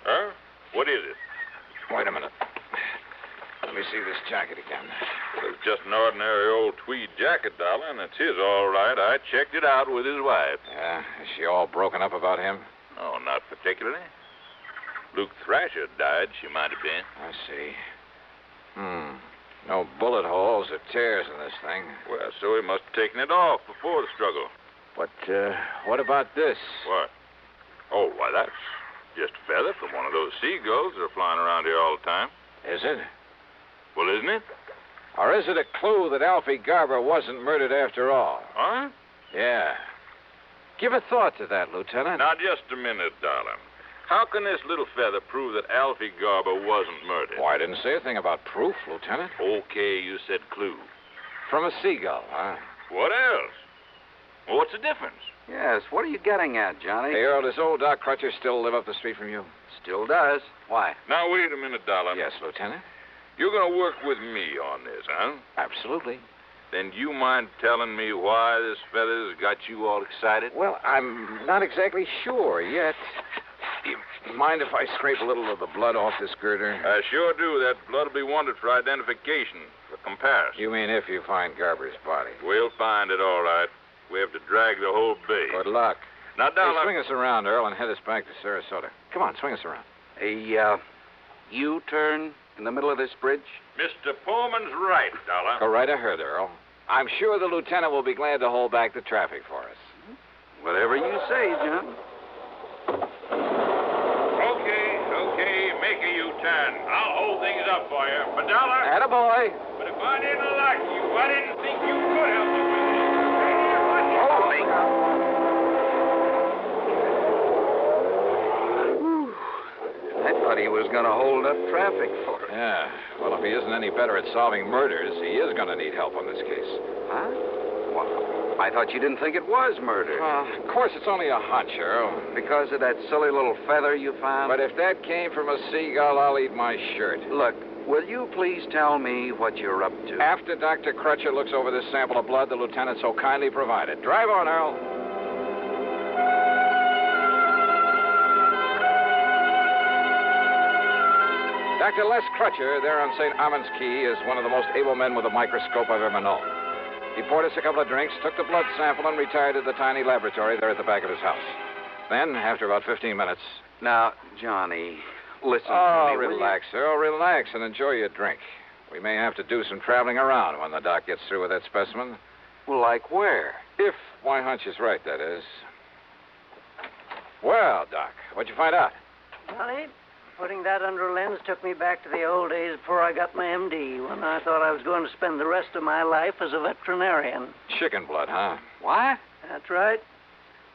Huh? What is it?
Wait a minute. Let me see this jacket again.
Well, it's just an ordinary old tweed jacket, Dollar, and it's his all right. I checked it out with his wife.
Yeah? Is she all broken up about him?
Oh, not particularly. Luke Thrasher died, she might have been.
I see. No bullet holes or tears in this thing.
Well, so he must have taken it off before the struggle.
But, what about this?
What? Oh, why, that's just a feather from one of those seagulls that are flying around here all the time.
Is it?
Well, isn't it?
Or is it a clue that Alfie Garber wasn't murdered after all?
Huh?
Yeah. Give a thought to that, Lieutenant.
Now, just a minute, Dollar. How can this little feather prove that Alfie Garber wasn't murdered?
Why, I didn't say a thing about proof, Lieutenant.
Okay, you said clue.
From a seagull, huh?
What else? Well, what's the difference?
Yes, what are you getting at, Johnny?
Hey, Earl, does old Doc Crutcher still live up the street from you?
Still does. Why?
Now, wait a minute, Dollar.
Yes, Lieutenant.
You're going to work with me on this, huh?
Absolutely.
Then do you mind telling me why this feather's got you all excited?
Well, I'm not exactly sure yet. You mind if I scrape a little of the blood off this girder?
I sure do. That blood will be wanted for identification, for comparison.
You mean if you find Garber's body?
We'll find it, all right. We have to drag the whole bay.
Good luck.
Now, Dollar...
Hey, swing us around, Earl, and head us back to Sarasota. Come on, swing us around.
A, U-turn in the middle of this bridge?
Mr. Pullman's right, Dollar.
Go right ahead, Earl. I'm sure the lieutenant will be glad to hold back the traffic for us.
Whatever you say, John.
Okay, make a U-turn. I'll hold things up for you. But, Dollar...
Attaboy.
But if I didn't like you, I didn't think you could help me with it.
Holy... I thought he was going to hold up traffic for us.
Yeah. Well, if he isn't any better at solving murders, he is going to need help on this case.
Huh? Well, I thought you didn't think it was murder.
Of course, it's only a hunch, Earl.
Because of that silly little feather you found?
But if that came from a seagull, I'll eat my shirt.
Look, will you please tell me what you're up to?
After Dr. Crutcher looks over this sample of blood the lieutenant so kindly provided. Drive on, Earl. Dr. Les Crutcher, there on St. Armand's Key, is one of the most able men with a microscope I've ever known. He poured us a couple of drinks, took the blood sample, and retired to the tiny laboratory there at the back of his house. Then, after about 15 minutes...
Now, Johnny, listen to me.
Relax, Earl, relax, and enjoy your drink. We may have to do some traveling around when the doc gets through with that specimen.
Well, like where?
If my hunch is right, that is. Well, Doc, what'd you find out?
Johnny, putting that under a lens took me back to the old days before I got my MD, when I thought I was going to spend the rest of my life as a veterinarian.
Chicken blood, huh?
What?
That's right.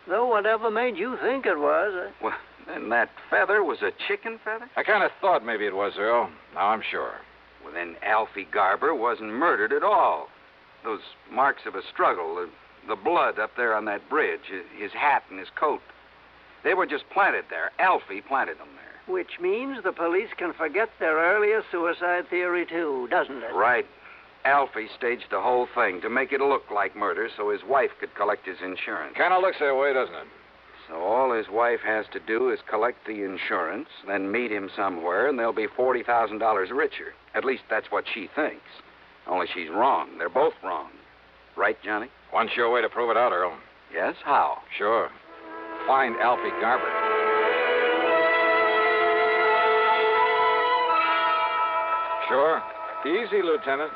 Though whatever made you think it was...
Well, then that feather was a chicken feather?
I kind of thought maybe it was, Earl. Now I'm sure.
Well, then Alfie Garber wasn't murdered at all. Those marks of a struggle, the blood up there on that bridge, his hat and his coat, they were just planted there. Alfie planted them there.
Which means the police can forget their earlier suicide theory, too, doesn't it?
Right. Alfie staged the whole thing to make it look like murder so his wife could collect his insurance.
Kind of looks that way, doesn't it?
So all his wife has to do is collect the insurance, then meet him somewhere, and they'll be $40,000 richer. At least that's what she thinks. Only she's wrong. They're both wrong. Right, Johnny?
One sure way to prove it out, Earl.
Yes, how?
Sure. Find Alfie Garber. Sure. Easy, Lieutenant.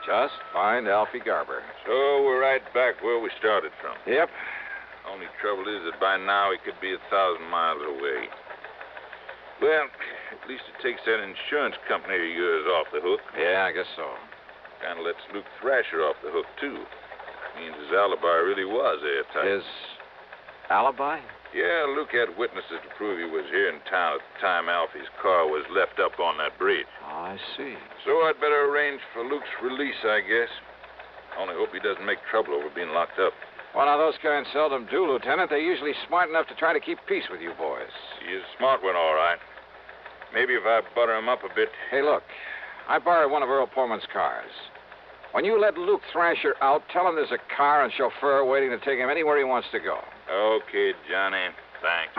Just find Alfie Garber.
So we're right back where we started from.
Yep.
Only trouble is that by now he could be 1,000 miles away. Well, at least it takes that insurance company of yours off the hook.
Yeah, I guess so.
Kind of lets Luke Thrasher off the hook, too. Means his alibi really was airtight.
His alibi?
Yeah, Luke had witnesses to prove he was here in town at the time Alfie's car was left up on that bridge.
Oh, I see.
So I'd better arrange for Luke's release, I guess. Only hope he doesn't make trouble over being locked up.
Well, now, those kinds seldom do, Lieutenant. They're usually smart enough to try to keep peace with you boys.
He's a smart one, all right. Maybe if I butter him up a bit.
Hey, look. I borrowed one of Earl Portman's cars. When you let Luke Thrasher out, tell him there's a car and chauffeur waiting to take him anywhere he wants to go.
Okay, Johnny. Thanks.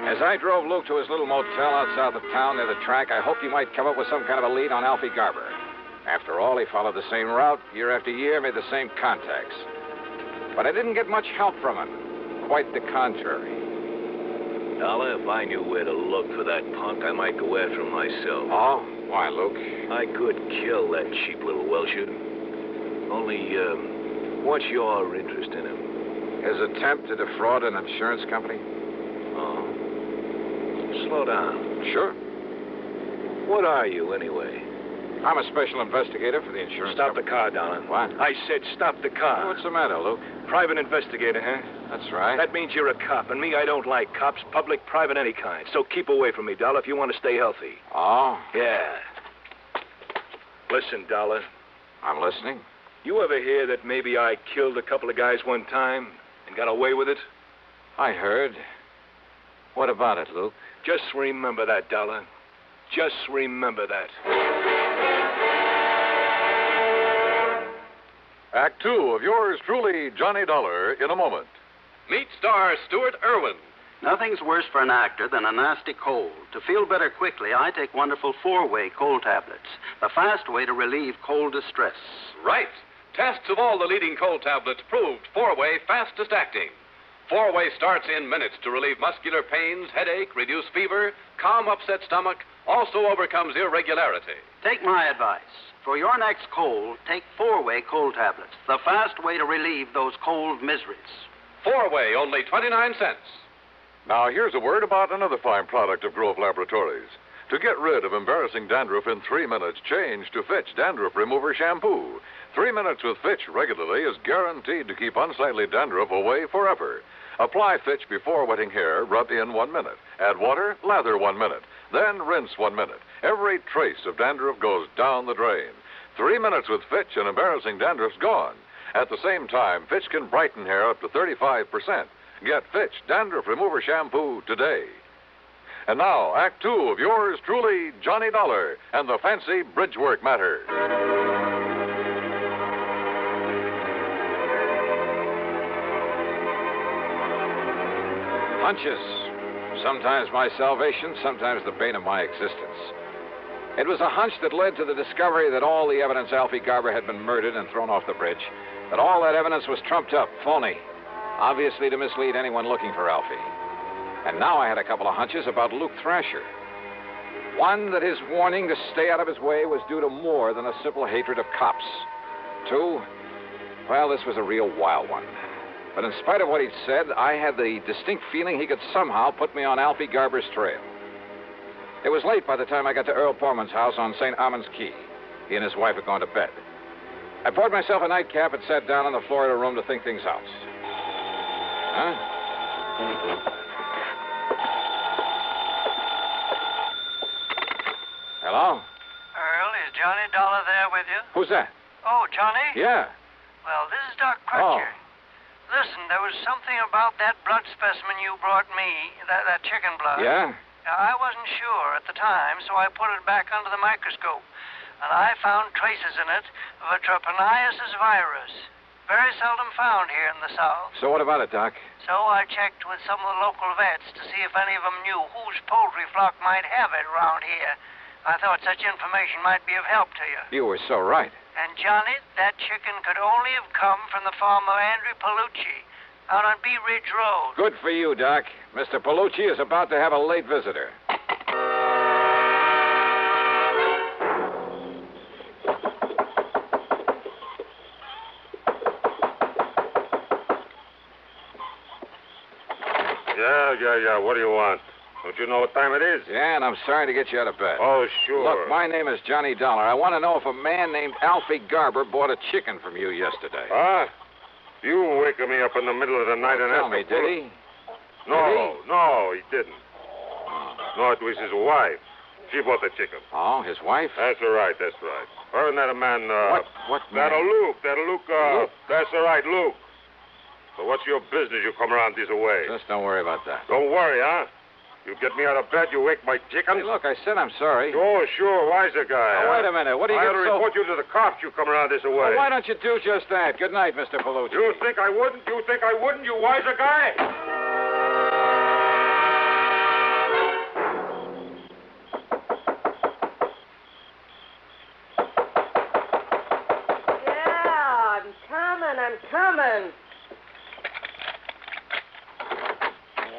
As I drove Luke to his little motel out south of town near the track, I hoped he might come up with some kind of a lead on Alfie Garber. After all, he followed the same route year after year, made the same contacts. But I didn't get much help from him. Quite the contrary.
Dollar, if I knew where to look for that punk, I might go after him myself.
Oh? Why, Luke?
I could kill that cheap little Welcher. Only, what's your interest in him?
His attempt to defraud an insurance company?
Oh. Slow down.
Sure.
What are you, anyway?
I'm a special investigator for the insurance
Stop
company.
the car, Dollar.
What?
I said stop the car.
What's the matter, Luke?
Private investigator, huh?
That's right.
That means you're a cop, and me, I don't like cops, public, private, any kind. So keep away from me, Dollar, if you want to stay healthy.
Oh?
Yeah. Listen, Dollar.
I'm listening.
You ever hear that maybe I killed a couple of guys one time and got away with it?
I heard. What about it, Luke?
Just remember that, Dollar. Just remember that.
Act 2 of yours truly, Johnny Dollar, in a moment.
Meet star Stuart Irwin.
Nothing's worse for an actor than a nasty cold. To feel better quickly, I take wonderful 4-way cold tablets, the fast way to relieve cold distress.
Right. Tests of all the leading cold tablets proved 4-way fastest acting. 4-way starts in minutes to relieve muscular pains, headache, reduce fever, calm upset stomach, also overcomes irregularity.
Take my advice. For your next cold, take 4-way cold tablets, the fast way to relieve those cold miseries.
4-way, only 29 cents.
Now, here's a word about another fine product of Grove Laboratories. To get rid of embarrassing dandruff in 3 minutes, change to Fitch Dandruff Remover Shampoo. 3 minutes with Fitch regularly is guaranteed to keep unsightly dandruff away forever. Apply Fitch before wetting hair, rub in 1 minute. Add water, lather 1 minute. Then rinse 1 minute. Every trace of dandruff goes down the drain. 3 minutes with Fitch and embarrassing dandruff's gone. At the same time, Fitch can brighten hair up to 35%. Get Fitch Dandruff Remover Shampoo today. And now, Act 2 of yours truly, Johnny Dollar, and the fancy Bridgework matter.
Hunches. Sometimes my salvation, sometimes the bane of my existence. It was a hunch that led to the discovery that all the evidence Alfie Garber had been murdered and thrown off the bridge, that all that evidence was trumped up, phony, obviously to mislead anyone looking for Alfie. And now I had a couple of hunches about Luke Thrasher. One, that his warning to stay out of his way was due to more than a simple hatred of cops. Two, well, this was a real wild one. But in spite of what he'd said, I had the distinct feeling he could somehow put me on Alfie Garber's trail. It was late by the time I got to Earl Portman's house on St. Armand's Key. He and his wife had gone to bed. I poured myself a nightcap and sat down on the floor of the room to think things out. Huh? Hello?
Earl, is Johnny Dollar there with you?
Who's that?
Oh, Johnny?
Yeah.
Well, this is Doc Crutcher. Listen, there was something about that blood specimen you brought me, that chicken blood.
Yeah?
I wasn't sure at the time, so I put it back under the microscope. And I found traces in it of a trypanosomus virus. Very seldom found here in the South.
So what about it, Doc?
So I checked with some of the local vets to see if any of them knew whose poultry flock might have it around here. I thought such information might be of help to you.
You were so right.
And, Johnny, that chicken could only have come from the farmer Andrew Palucci out on Bee Ridge Road.
Good for you, Doc. Mr. Palucci is about to have a late visitor.
Yeah. What do you want? Don't you know what time it is?
Yeah, and I'm sorry to get you out of bed.
Oh, sure.
Look, my name is Johnny Dollar. I want to know if a man named Alfie Garber bought a chicken from you yesterday.
Huh? You waking me up in the middle of the night and
tell me, did he?
No, he didn't. No, it was his wife. She bought the chicken.
Oh, his wife?
That's right. Her and that man,
What man?
That'll Luke. That's all right, Luke. So what's your business you come around this way?
Just don't worry about that.
Don't worry, huh? You get me out of bed, you wake my chicken?
Hey, look, I said I'm sorry.
Sure, wiser guy.
Now, wait a minute. What do you
I
get
ought to
so...
report you to the cops, you come around this way.
Well, why don't you do just that? Good night, Mr. Palucci.
You think I wouldn't? You wiser guy?
Yeah, I'm coming.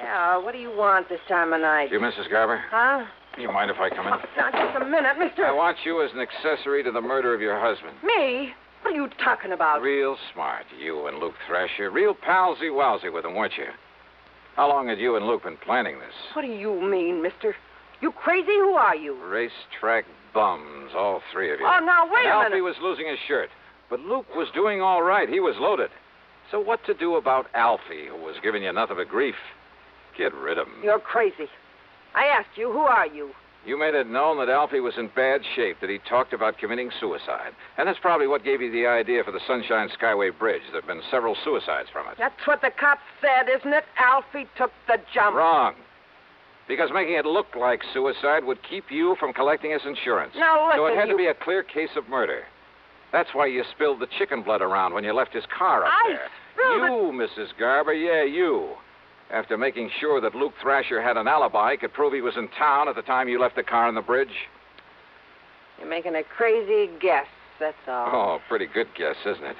Yeah, what do you want this time of night?
You, Mrs. Garber?
Huh?
You mind if I come in?
Now, just a minute, mister.
I want you as an accessory to the murder of your husband.
Me? What are you talking about?
Real smart, you and Luke Thrasher. Real palsy-walsy with him, weren't you? How long had you and Luke been planning this?
What do you mean, mister? You crazy? Who are you?
Racetrack bums, all three of you.
Oh, now, wait a
Alfie
minute.
was losing his shirt, but Luke was doing all right. He was loaded. So what to do about Alfie, who was giving you nothing but grief? Get rid of him.
You're crazy. I asked you, who are you?
You made it known that Alfie was in bad shape, that he talked about committing suicide. And that's probably what gave you the idea for the Sunshine Skyway Bridge. There have been several suicides from it.
That's what the cops said, isn't it? Alfie took the jump.
Wrong. Because making it look like suicide would keep you from collecting his insurance.
Now, listen,
So it had to be a clear case of murder. That's why you spilled the chicken blood around when you left his car up there. You, Mrs. Garber, yeah, you. After making sure that Luke Thrasher had an alibi, could prove he was in town at the time you left the car on the bridge.
You're making a crazy guess, that's all.
Oh, pretty good guess, isn't it?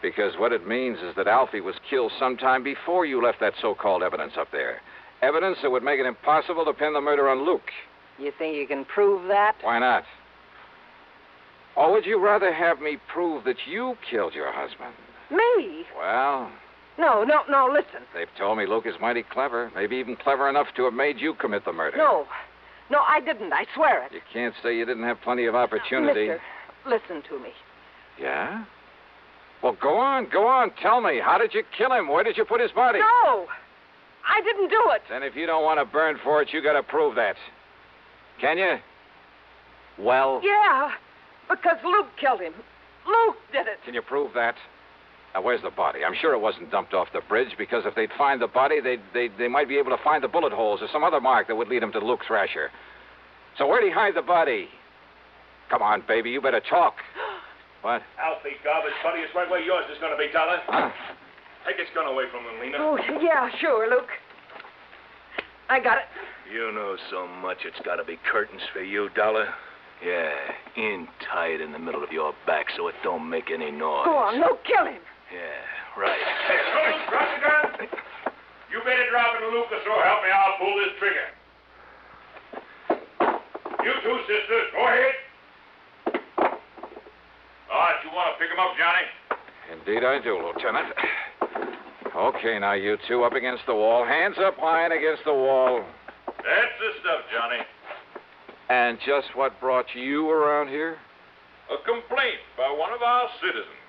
Because what it means is that Alfie was killed sometime before you left that so-called evidence up there. Evidence that would make it impossible to pin the murder on Luke.
You think you can prove that?
Why not? Or would you rather have me prove that you killed your husband?
Me?
Well...
No, listen.
They've told me Luke is mighty clever, maybe even clever enough to have made you commit the murder.
No, I didn't. I swear it.
You can't say you didn't have plenty of opportunity.
Mister, listen to me.
Yeah? Well, go on. Tell me. How did you kill him? Where did you put his body?
No, I didn't do it.
Then if you don't want to burn for it, you got to prove that. Can you? Well?
Yeah, because Luke killed him. Luke did it.
Can you prove that? Now, where's the body? I'm sure it wasn't dumped off the bridge, because if they'd find the body, they might be able to find the bullet holes or some other mark that would lead them to Luke Thrasher. So where'd he hide the body? Come on, baby, you better talk. What?
Alfie Garber's body is right where yours is going to be, Dollar.
Huh?
Take his gun away from him, Lena.
Oh, yeah, sure, Luke. I got it.
You know so much it's got to be curtains for you, Dollar. Yeah, in tight in the middle of your back so it don't make any noise.
Go on, Luke, kill him.
Yeah, right.
Hey, Luke, drop the gun. You better drop it, Luke, or so help me, I'll pull this trigger. You two, sisters, go ahead. All right, you want to pick him up, Johnny?
Indeed I do, Lieutenant. Okay, now you two up against the wall. Hands up high and against the wall.
That's the stuff, Johnny.
And just what brought you around here?
A complaint by one of our citizens.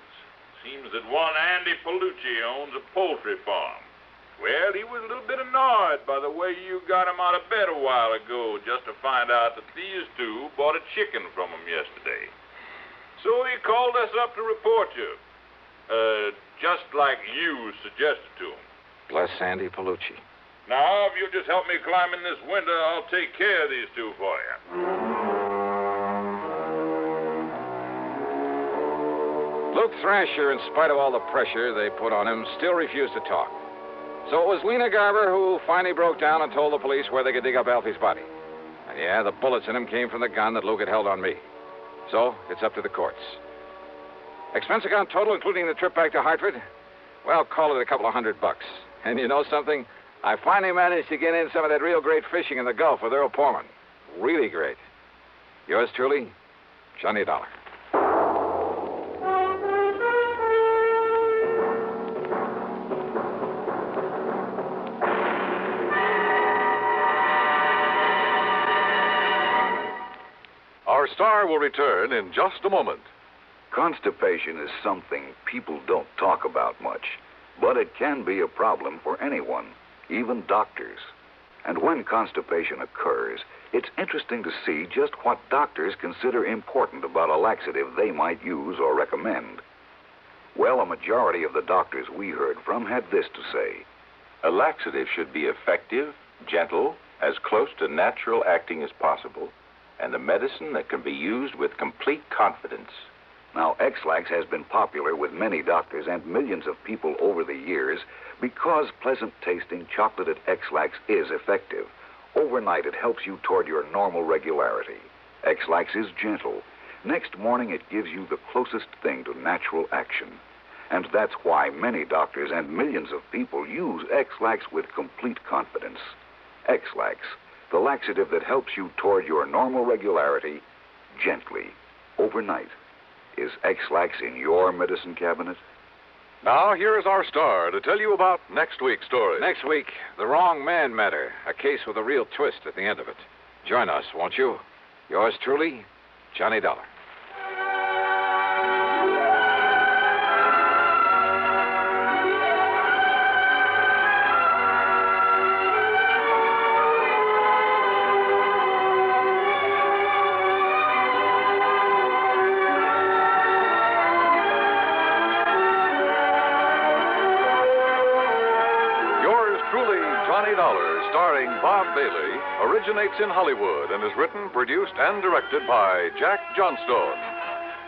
Seems that one Andy Palucci owns a poultry farm. Well, he was a little bit annoyed by the way you got him out of bed a while ago just to find out that these two bought a chicken from him yesterday. So he called us up to report you. Just like you suggested to him.
Bless Andy Palucci.
Now, if you'll just help me climb in this window, I'll take care of these two for you.
Luke Thrasher, in spite of all the pressure they put on him, still refused to talk. So it was Lena Garber who finally broke down and told the police where they could dig up Alfie's body. Now, Yeah, the bullets in him came from the gun that Luke had held on me. So, it's up to the courts. Expense account total, including the trip back to Hartford? Well, call it a couple of $100. And you know something? I finally managed to get in some of that real great fishing in the Gulf with Earl Portman. Really great. Yours truly, Johnny Dollar.
Our star will return in just a moment.
Constipation is something people don't talk about much, but it can be a problem for anyone, even doctors. And when constipation occurs, it's interesting to see just what doctors consider important about a laxative they might use or recommend. Well, a majority of the doctors we heard from had this to say.
A laxative should be effective, gentle, as close to natural acting as possible, and a medicine that can be used with complete confidence.
Now, X-Lax has been popular with many doctors and millions of people over the years because pleasant-tasting chocolated X-Lax is effective. Overnight, it helps you toward your normal regularity. X-Lax is gentle. Next morning, it gives you the closest thing to natural action. And that's why many doctors and millions of people use X-Lax with complete confidence. X-Lax, the laxative that helps you toward your normal regularity gently, overnight. Is X-Lax in your medicine cabinet?
Now, here is our star to tell you about next week's story.
Next week, the wrong man matter. A case with a real twist at the end of it. Join us, won't you? Yours truly, Johnny Dollar.
Starring Bob Bailey, originates in Hollywood and is written, produced, and directed by Jack Johnstone.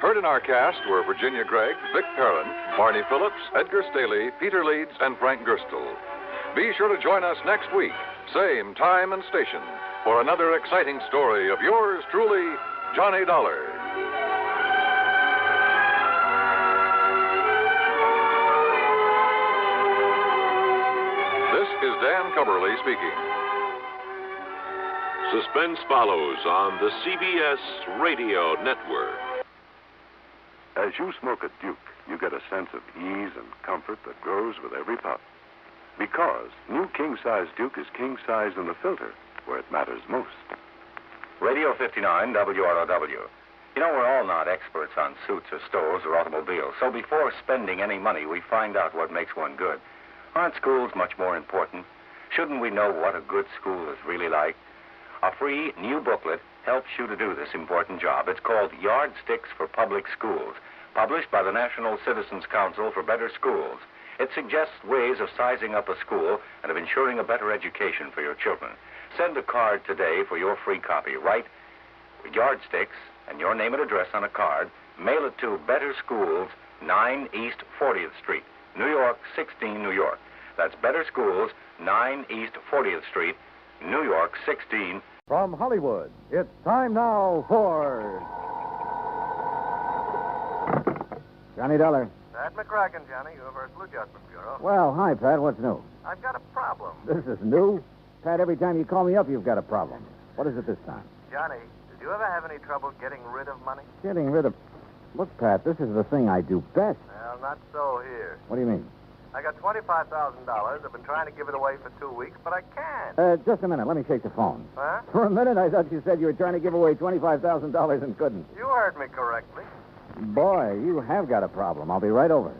Heard in our cast were Virginia Gregg, Vic Perrin, Barney Phillips, Edgar Staley, Peter Leeds, and Frank Gerstle. Be sure to join us next week, same time and station, for another exciting story of yours truly, Johnny Dollar. This is Dan Cumberly speaking.
Suspense follows on the CBS Radio Network.
As you smoke a Duke, you get a sense of ease and comfort that grows with every puff. Because new king-size Duke is king-size in the filter, where it matters most.
Radio 59, WROW. You know, we're all not experts on suits or stoves or automobiles, so before spending any money, we find out what makes one good. Aren't schools much more important? Shouldn't we know what a good school is really like? A free new booklet helps you to do this important job. It's called Yardsticks for Public Schools, published by the National Citizens Council for Better Schools. It suggests ways of sizing up a school and of ensuring a better education for your children. Send a card today for your free copy. Write Yardsticks and your name and address on a card. Mail it to Better Schools, 9 East 40th Street, New York, 16, New York. That's Better Schools, 9 East 40th Street, New York, 16.
From Hollywood, it's time now for...
Johnny Dollar.
Pat McCracken, Johnny, Universal Adjustment Bureau.
Well, hi, Pat. What's new?
I've got a problem.
This is new? Pat, every time you call me up, you've got a problem. What is it this time?
Johnny, did you ever have any trouble getting rid of money?
Getting rid of... Look, Pat, this is the thing I do best.
Well, not so here.
What do you mean?
I got $25,000. I've been trying to give it away for 2 weeks, but I can't.
Just a minute. Let me take the phone.
Huh?
For a minute, I thought you said you were trying to give away $25,000 and couldn't.
You heard me correctly.
Boy, you have got a problem. I'll be right over.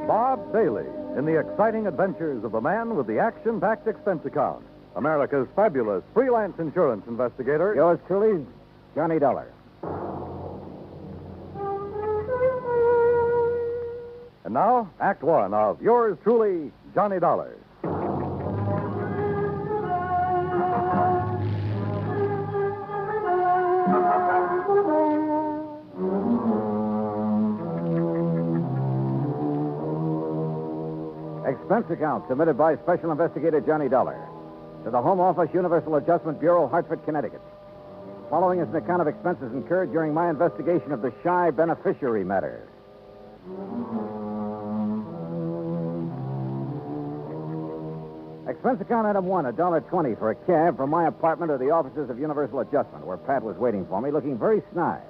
Bob Bailey in the exciting adventures of the man with the action-packed expense account. America's fabulous freelance insurance investigator.
Yours truly, Johnny Dollar.
And now, Act One of yours truly, Johnny Dollar.
Expense account submitted by Special Investigator Johnny Dollar to the Home Office, Universal Adjustment Bureau, Hartford, Connecticut. Following is an account of expenses incurred during my investigation of the Shy Beneficiary matter. Expense account item 1, $1.20 for a cab from my apartment to the offices of Universal Adjustment, where Pat was waiting for me, looking very snide.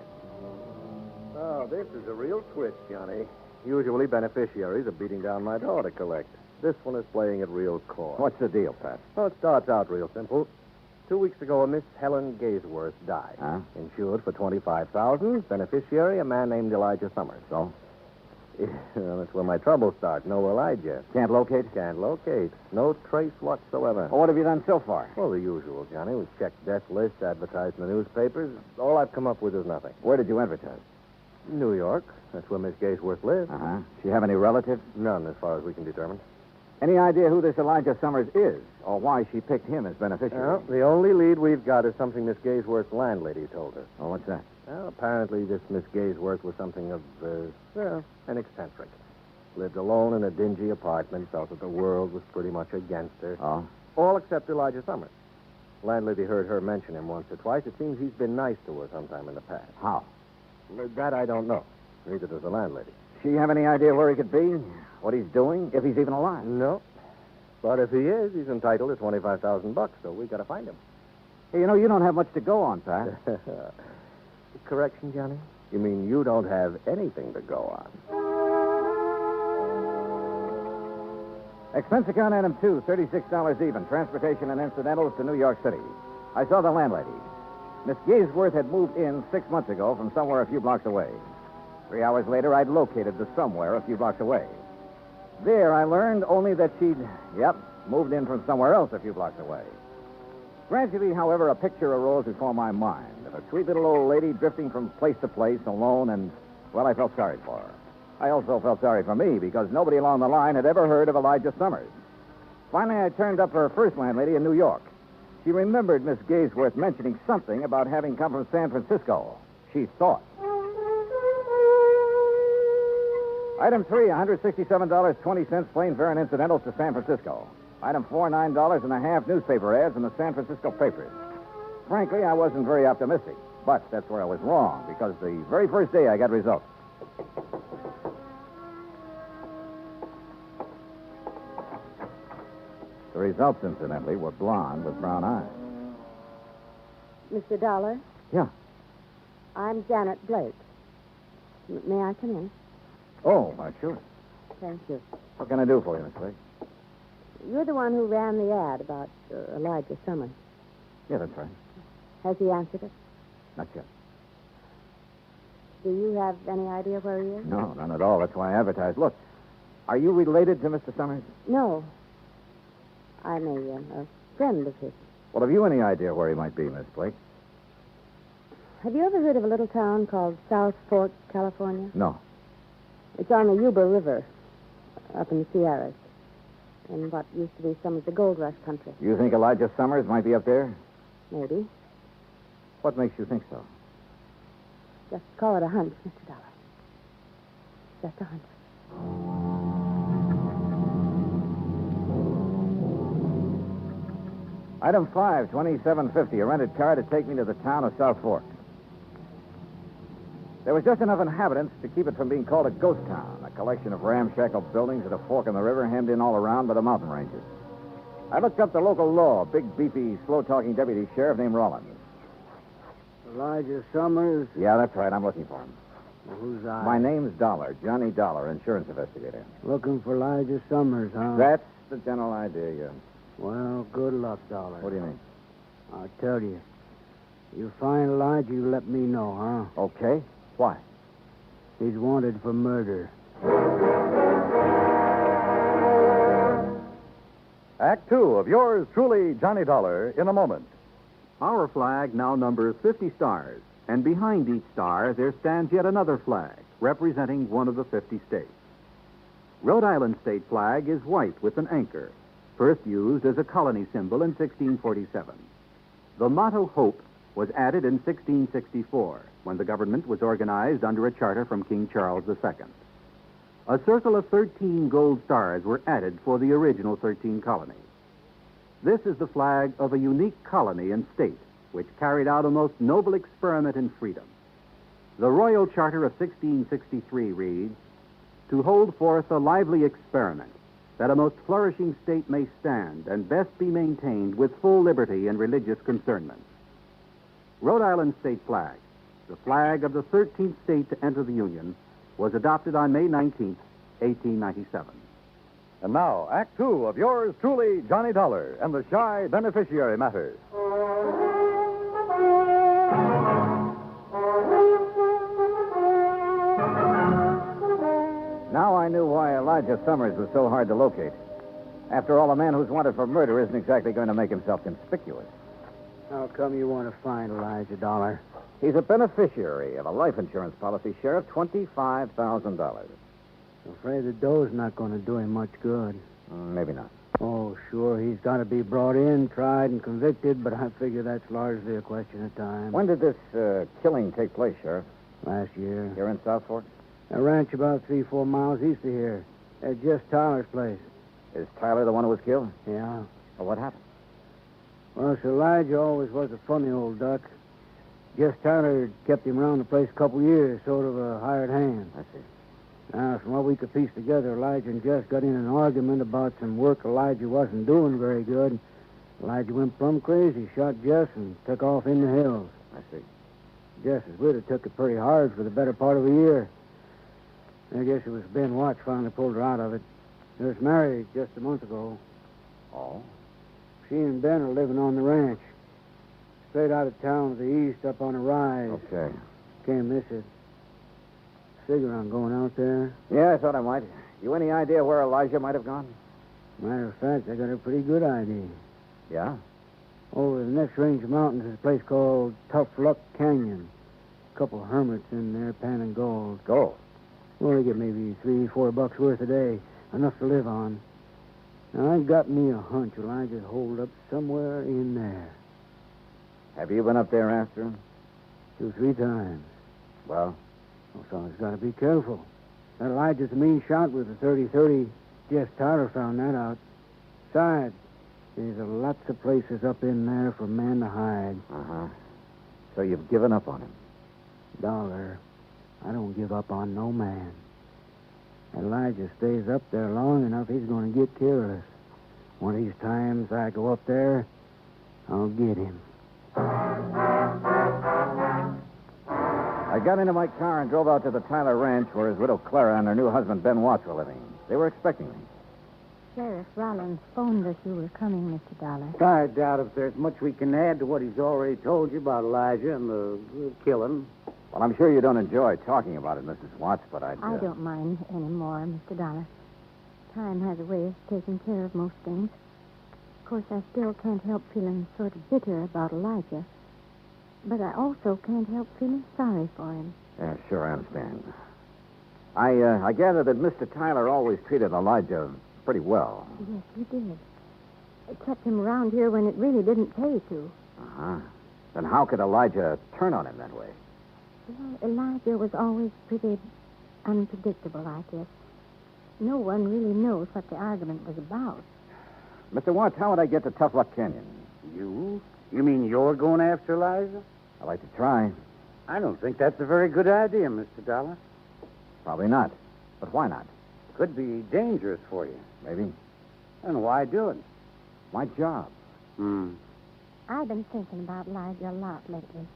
Oh, this is a real twist, Johnny. Usually beneficiaries are beating down my door to collect. This one is playing it real coy.
What's the deal, Pat?
Well, it starts out real simple. 2 weeks ago, a Miss Helen Gaisworth died.
Huh?
Insured for $25,000. Beneficiary, a man named Elijah Summers.
So?
Well, that's where my trouble starts. No Elijah.
Can't locate?
Can't locate. No trace whatsoever.
Well, what have you done so far?
Well, the usual, Johnny. We've checked death lists, advertised in the newspapers. All I've come up with is nothing.
Where did you advertise?
New York. That's where Miss Gaisworth lives.
Uh-huh. She have any relatives?
None, as far as we can determine.
Any idea who this Elijah Summers is, or why she picked him as beneficiary?
Well, the only lead we've got is something Miss Gaisworth's landlady told us.
Oh, what's that?
Well, apparently this Miss Gaisworth was something of, an eccentric. Lived alone in a dingy apartment, felt that the world was pretty much against her.
Oh?
All except Elijah Summers. Landlady heard her mention him once or twice. It seems he's been nice to her sometime in the past.
How?
That I don't know. Neither does the landlady.
She have any idea where he could be? What he's doing? If he's even alive?
No. But if he is, he's entitled to $25,000, so we got to find him.
Hey, you know, you don't have much to go on, Pat.
Correction, Johnny? You mean you don't have anything to go on?
Expense account item 2, $36 even. Transportation and incidentals to New York City. I saw the landlady. Miss Gaisworth had moved in 6 months ago from somewhere a few blocks away. 3 hours later, I'd located the somewhere a few blocks away. There, I learned only that she'd, moved in from somewhere else a few blocks away. Gradually, however, a picture arose before my mind of a sweet little old lady drifting from place to place alone, and, well, I felt sorry for her. I also felt sorry for me because nobody along the line had ever heard of Elijah Summers. Finally, I turned up her first landlady in New York. She remembered Miss Gaisworth mentioning something about having come from San Francisco. She thought. Item 3, $167.20 plane fare and incidentals to San Francisco. Item 4, $9.50 newspaper ads in the San Francisco papers. Frankly, I wasn't very optimistic, but that's where I was wrong, because the very first day I got results. The results, incidentally, were blonde with brown eyes.
Mr. Dollar?
Yeah.
I'm Janet Blake. May I come in?
Oh, sure.
Thank you.
What can I do for you, Miss Blake?
You're the one who ran the ad about Elijah Summers.
Yeah, that's right.
Has he answered it?
Not yet.
Do you have any idea where he is?
No, none at all. That's why I advertised. Look, are you related to Mr. Summers?
No. I'm a friend of his.
Well, have you any idea where he might be, Miss Blake?
Have you ever heard of a little town called South Fork, California?
No.
It's on the Yuba River, up in the Sierras, in what used to be some of the gold rush country.
You think Elijah Summers might be up there?
Maybe.
What makes you think so?
Just call it a hunch, Mr. Dollar. Just a hunch.
Item 5, $27.50, a rented car to take me to the town of South Fork. There was just enough inhabitants to keep it from being called a ghost town, a collection of ramshackle buildings at a fork in the river hemmed in all around by the mountain ranges. I looked up the local law, big, beefy, slow-talking deputy sheriff named Rollins.
Elijah Summers?
Yeah, that's right. I'm looking for him.
Well, who's I?
My name's Dollar, Johnny Dollar, insurance investigator.
Looking for Elijah Summers, huh?
That's the general idea, yeah.
Well, good luck, Dollar.
What do you mean?
I'll tell you. You find Elijah, you let me know, huh?
Okay. Why?
He's wanted for murder.
Act 2 of yours truly, Johnny Dollar, in a moment.
Our flag now numbers 50 stars, and behind each star there stands yet another flag, representing one of the 50 states. Rhode Island's state flag is white with an anchor, first used as a colony symbol in 1647. The motto Hope was added in 1664, when the government was organized under a charter from King Charles II. a circle of 13 gold stars were added for the original 13 colony. This is the flag of a unique colony and state which carried out a most noble experiment in freedom. The Royal Charter of 1663 reads, "To hold forth a lively experiment, that a most flourishing state may stand and best be maintained with full liberty in religious concernments." Rhode Island state flag, the flag of the 13th state to enter the Union, was adopted on May 19th, 1897.
And now, Act Two of yours truly, Johnny Dollar, and the Shy Beneficiary matter.
Now I knew why Elijah Summers was so hard to locate. After all, a man who's wanted for murder isn't exactly going to make himself conspicuous.
How come you want to find Elijah Dollar?
He's a beneficiary of a life insurance policy, Sheriff, $25,000.
I'm afraid the dough's not going to do him much good.
Maybe not.
Oh, sure, he's got to be brought in, tried, and convicted, but I figure that's largely a question of time.
When did this killing take place, Sheriff?
Last year.
Here in South Fork?
A ranch about 3-4 miles east of here. At Jess Tyler's place.
Is Tyler the one who was killed?
Yeah.
Well, what happened?
Well, so Elijah always was a funny old duck. Jess Tyler kept him around the place a couple years, sort of a hired hand.
I see.
Now, from what we could piece together, Elijah and Jess got in an argument about some work Elijah wasn't doing very good. Elijah went plumb crazy, shot Jess, and took off in the hills.
I see.
Jess's widow took it pretty hard for the better part of a year. I guess it was Ben Watts finally pulled her out of it. They was married just a month ago.
Oh?
She and Ben are living on the ranch. Straight out of town to the east, up on a rise.
Okay.
Can't miss it. Figure on going out there.
Yeah, I thought I might. You any idea where Elijah might have gone?
Matter of fact, I got a pretty good idea.
Yeah?
Over the next range of mountains is a place called Tough Luck Canyon. A couple of hermits in there panning gold.
Gold?
Well, they get maybe $3-4 worth a day. Enough to live on. Now, I got me a hunch Elijah's holed up somewhere in there.
Have you been up there after him?
2-3 times.
Well?
Oh, someone's got to be careful. That Elijah's a mean shot with a 30-30. Jess Tyler found that out. Besides, there's lots of places up in there for a man to hide.
Uh-huh. So you've given up on him?
Dollar, I don't give up on no man. Elijah stays up there long enough, he's going to get careless. One of these times I go up there, I'll get him.
I got into my car and drove out to the Tyler Ranch where his widow Clara and her new husband Ben Watts were living. They were expecting me.
Sheriff Rollins phoned us you were coming, Mr. Dollar.
I doubt if there's much we can add to what he's already told you about Elijah and the killing.
Well, I'm sure you don't enjoy talking about it, Mrs. Watts, but
I don't mind any more, Mr. Dollar. Time has a way of taking care of most things. Of course, I still can't help feeling sort of bitter about Elijah. But I also can't help feeling sorry for him.
Yeah, sure, I understand. I gather that Mr. Tyler always treated Elijah pretty well.
Yes, he did. It kept him around here when it really didn't pay to.
Uh-huh. Then how could Elijah turn on him that way?
Well, Elijah was always pretty unpredictable, I guess. No one really knows what the argument was about.
Mr. Watts, how would I get to Tough Luck Canyon?
You? You mean you're going after Elijah?
I'd like to try.
I don't think that's a very good idea, Mr. Dollar.
Probably not. But why not?
Could be dangerous for you.
Maybe.
And why do it?
My job.
I've been thinking about Elijah a lot lately.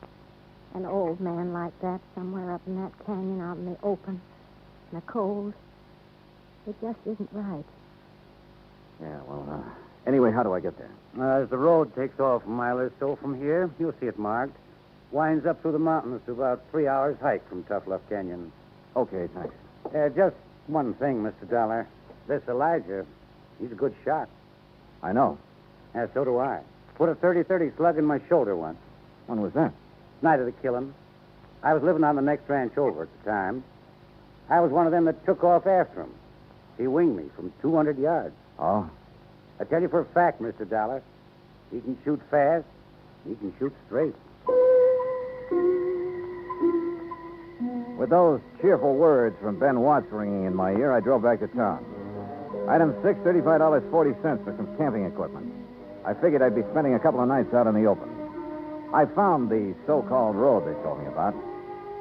An old man like that somewhere up in that canyon out in the open, in the cold. It just isn't right.
Yeah, well, anyway, how do I get there?
As the road takes off a mile or so from here, you'll see it marked. Winds up through the mountains to about 3 hours hike from Tough Luck Canyon.
Okay, thanks.
Just one thing, Mr. Dollar. This Elijah, he's a good shot.
I know.
Yeah, so do I. Put a 30-30 slug in my shoulder once.
When was that?
Night of the killing. I was living on the next ranch over at the time. I was one of them that took off after him. He winged me from 200 yards.
Oh?
I tell you for a fact, Mr. Dollar, he can shoot fast, he can shoot straight.
With With those cheerful words from Ben Watts ringing in my ear, I drove back to town. Item 6, $35.40 for some camping equipment. I figured I'd be spending a couple of nights out in the open. I found the so-called road they told me about.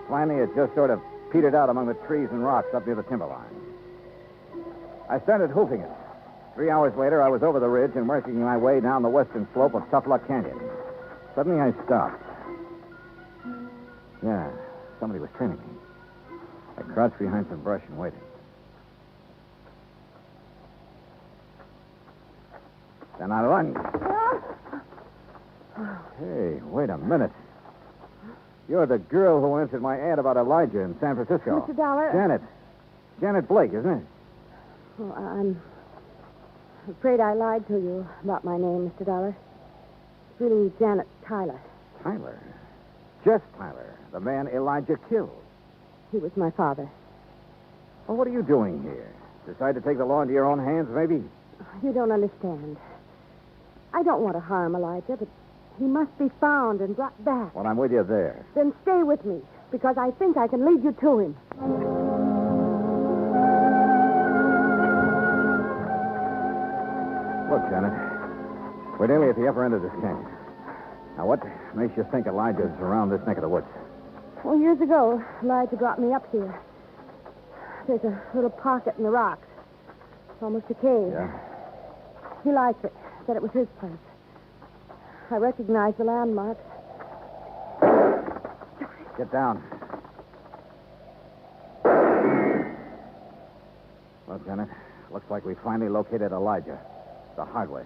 Finally, it just sort of petered out among the trees and rocks up near the timberline. I started hoofing it. 3 hours later, I was over the ridge and working my way down the western slope of Tough Luck Canyon. Suddenly, I stopped. Yeah, somebody was trailing me. I crouched behind some brush and waited. Then I lunged. Hey, wait a minute. You're the girl who answered my ad about Elijah in San Francisco.
Mr. Dollar.
Janet Blake, isn't it?
Oh, I'm afraid I lied to you about my name, Mr. Dollar. It's really Janet Tyler.
Tyler? Just Tyler, the man Elijah killed.
He was my father.
Well, what are you doing here? Decide to take the law into your own hands, maybe?
You don't understand. I don't want to harm Elijah, but he must be found and brought back.
Well, I'm with you there.
Then stay with me, because I think I can lead you to him.
Look, Janet, we're nearly at the upper end of this canyon. Now, what makes you think Elijah's around this neck of the woods?
Well, years ago, Elijah brought me up here. There's a little pocket in the rocks. It's almost a cave.
Yeah?
He liked it. Said it was his place. I recognized the landmarks.
Get down. Well, Janet, looks like we finally located Elijah. The hard way.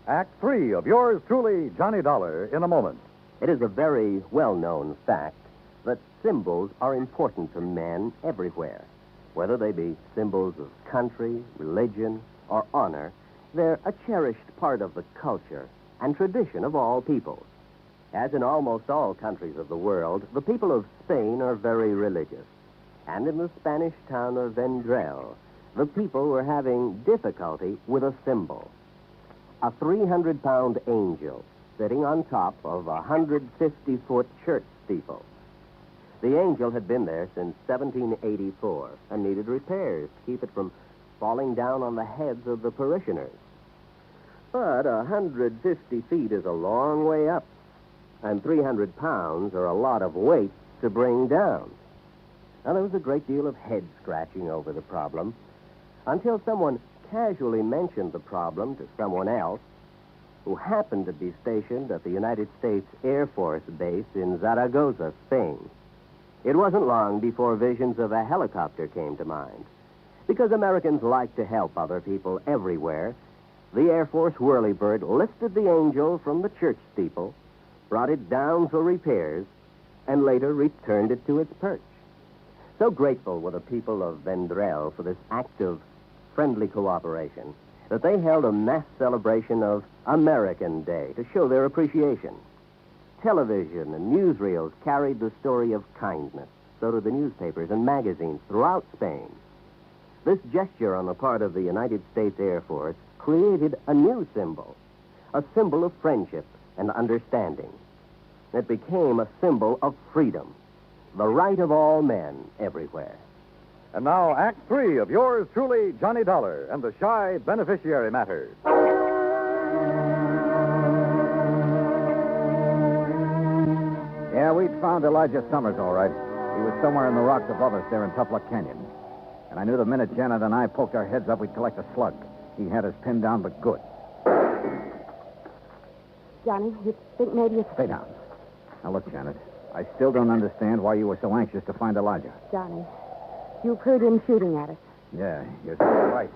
Act 3 of yours truly, Johnny Dollar, in a moment.
It is a very well-known fact that symbols are important to men everywhere. Whether they be symbols of country, religion, or honor, they're a cherished part of the culture and tradition of all peoples. As in almost all countries of the world, the people of Spain are very religious. And in the Spanish town of Vendrell, the people were having difficulty with a symbol. A 300-pound angel sitting on top of a 150-foot church steeple. The angel had been there since 1784 and needed repairs to keep it from falling down on the heads of the parishioners. But 150 feet is a long way up, and 300 pounds are a lot of weight to bring down. Now, there was a great deal of head-scratching over the problem until someone casually mentioned the problem to someone else who happened to be stationed at the United States Air Force Base in Zaragoza, Spain. It wasn't long before visions of a helicopter came to mind. Because Americans like to help other people everywhere, the Air Force whirlybird lifted the angel from the church steeple, brought it down for repairs, and later returned it to its perch. So grateful were the people of Vendrell for this act of friendly cooperation that they held a mass celebration of American Day to show their appreciation. Television and newsreels carried the story of kindness. So did the newspapers and magazines throughout Spain. This gesture on the part of the United States Air Force created a new symbol, a symbol of friendship and understanding. It became a symbol of freedom, the right of all men everywhere.
And now, Act 3 of yours truly, Johnny Dollar, and the Shy Beneficiary matter.
Yeah, we'd found Elijah Summers, all right. He was somewhere in the rocks above us there in Tough Luck Canyon. And I knew the minute Janet and I poked our heads up, we'd collect a slug. He had us pinned down, but good.
Johnny, you think maybe it's...
Stay down. Now, look, Janet, I still don't understand why you were so anxious to find Elijah.
Johnny, you've heard him shooting at us.
Yeah, you're right.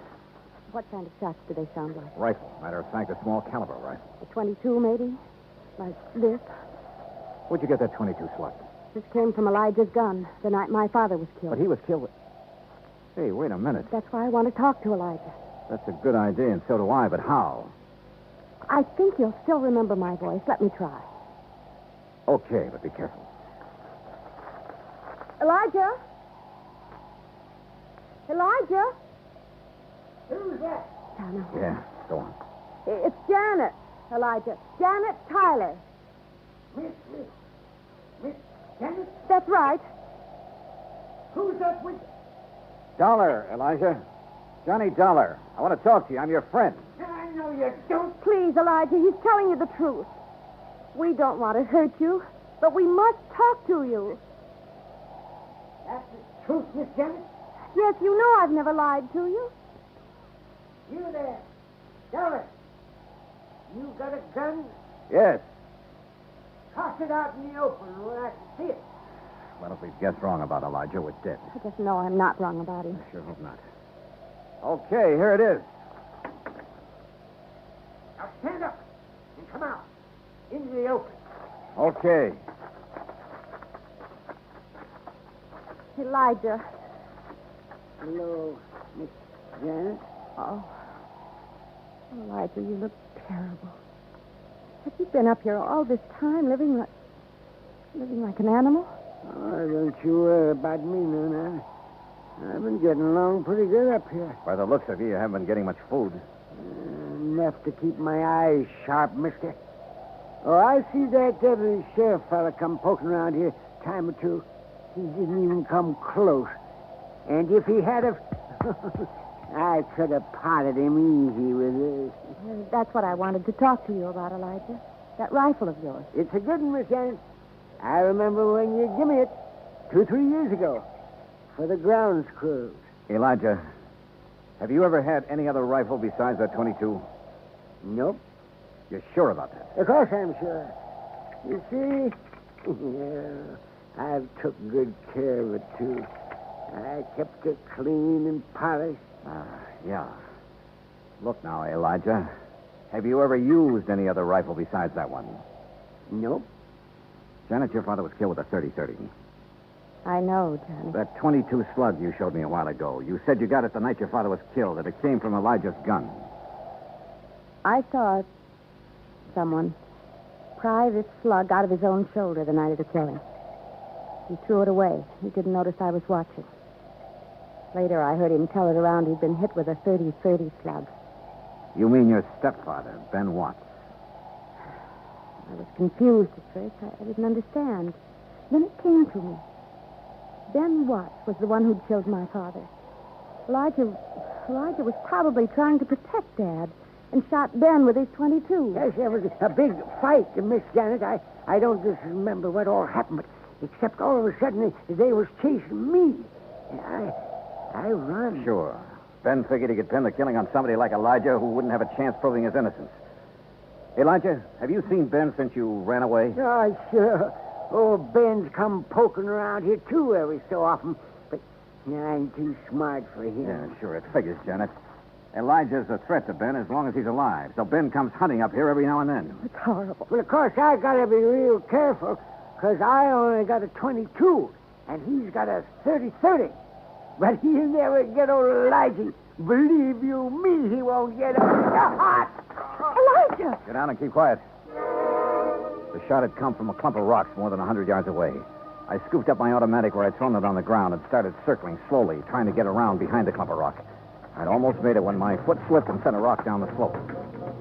What kind of shots do they sound like?
Rifle. Matter of fact, a small caliber rifle.
A 22, maybe? Like this?
Where'd you get that 22 slug?
This came from Elijah's gun the night my father was killed.
But he was killed. Hey, wait a minute.
That's why I want to talk to Elijah.
That's a good idea, and so do I, but how?
I think you'll still remember my voice. Let me try.
Okay, but be careful.
Elijah? Elijah?
Who's that?
Janet.
Yeah, go on.
It's Janet, Elijah. Janet Tyler.
Miss Janet?
That's right.
Who's that with?
Dollar, Elijah. Johnny Dollar. I want to talk to you. I'm your friend.
I know you don't.
Please, Elijah, he's telling you the truth. We don't want to hurt you, but we must talk to you.
That's the truth, Miss Janet?
Yes, you know I've never lied to you.
You there. Dollar. You got a gun?
Yes.
Toss it out in the open where I can see it.
Well, if we've guessed wrong about Elijah, we're dead.
I just know I'm not wrong about him.
I sure hope not. Okay, here it is.
Now stand up and come out into the open.
Okay.
Elijah.
Hello, Miss Janet.
Oh. Elijah, you look terrible. Have you been up here all this time living like an animal?
Oh, don't you worry about me none. I've been getting along pretty good up here.
By the looks of you, you haven't been getting much food.
Enough to keep my eyes sharp, mister. Oh, I see that deputy sheriff fella come poking around here a time or two. He didn't even come close. And if he had have... I could have potted him easy with this.
That's what I wanted to talk to you about, Elijah. That rifle of yours.
It's a good one, Miss Janet. I remember when you gave me it 2-3 years ago for the grounds crew.
Elijah, have you ever had any other rifle besides that 22?
Nope.
You're sure about that?
Of course I'm sure. You see, yeah, I've took good care of it, too. I kept it clean and polished.
Yeah. Look now, Elijah. Have you ever used any other rifle besides that one?
Nope.
Janet, your father was killed with a 30-30.
I know, Johnny.
That 22 slug you showed me a while ago. You said you got it the night your father was killed, that it came from Elijah's gun.
I saw someone pry this slug out of his own shoulder the night of the killing. He threw it away. He didn't notice I was watching. Later, I heard him tell it around he'd been hit with a 30-30 slug.
You mean your stepfather, Ben Watts?
I was confused at first. I didn't understand. Then it came to me. Ben Watts was the one who'd killed my father. Elijah was probably trying to protect Dad and shot Ben with his 22.
Yes, there was a big fight, Miss Janet. I don't just remember what all happened, but except all of a sudden they was chasing me. I run.
Sure. Ben figured he could pin the killing on somebody like Elijah who wouldn't have a chance proving his innocence. Elijah, have you seen Ben since you ran away?
Oh, sure. Oh, Ben's come poking around here, too, every so often. But I'm too smart for him.
Yeah, sure. It figures, Janet. Elijah's a threat to Ben as long as he's alive. So Ben comes hunting up here every now and then.
It's horrible.
Well, of course, I got to be real careful, because I only got a 22, and he's got a 30-30. But he'll never get old Elijah. Believe you me, he won't get hot.
Elijah!
Get down and keep quiet. The shot had come from a clump of rocks more than 100 yards away. I scooped up my automatic where I'd thrown it on the ground and started circling slowly, trying to get around behind the clump of rock. I'd almost made it when my foot slipped and sent a rock down the slope.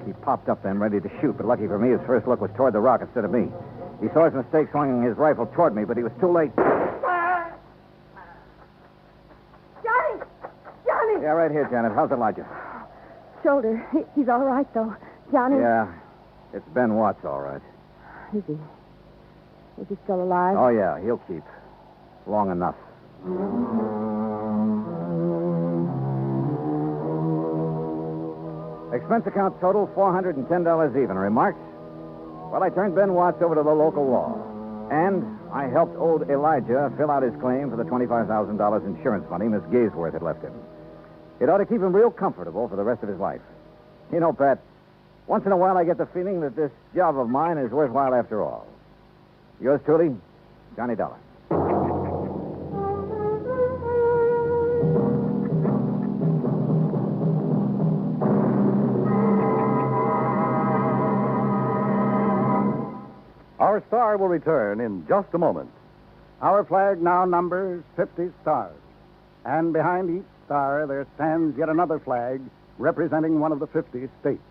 He popped up then, ready to shoot, but lucky for me, his first look was toward the rock instead of me. He saw his mistake, swinging his rifle toward me, but he was too late.
Johnny!
Yeah, right here, Janet. How's Elijah?
Shoulder. He's all right, though. Johnny?
Yeah, it's Ben Watts, all right.
Is he still alive?
Oh, yeah, he'll keep. Long enough. Expense account total, $410 even. Remarks? Well, I turned Ben Watts over to the local law. And I helped old Elijah fill out his claim for the $25,000 insurance money Miss Gaysworth had left him. It ought to keep him real comfortable for the rest of his life. You know, Pat, once in a while I get the feeling that this job of mine is worthwhile after all. Yours truly, Johnny Dollar.
Our star will return in just a moment.
Our flag now numbers 50 stars. And behind each star, there stands yet another flag representing one of the 50 states.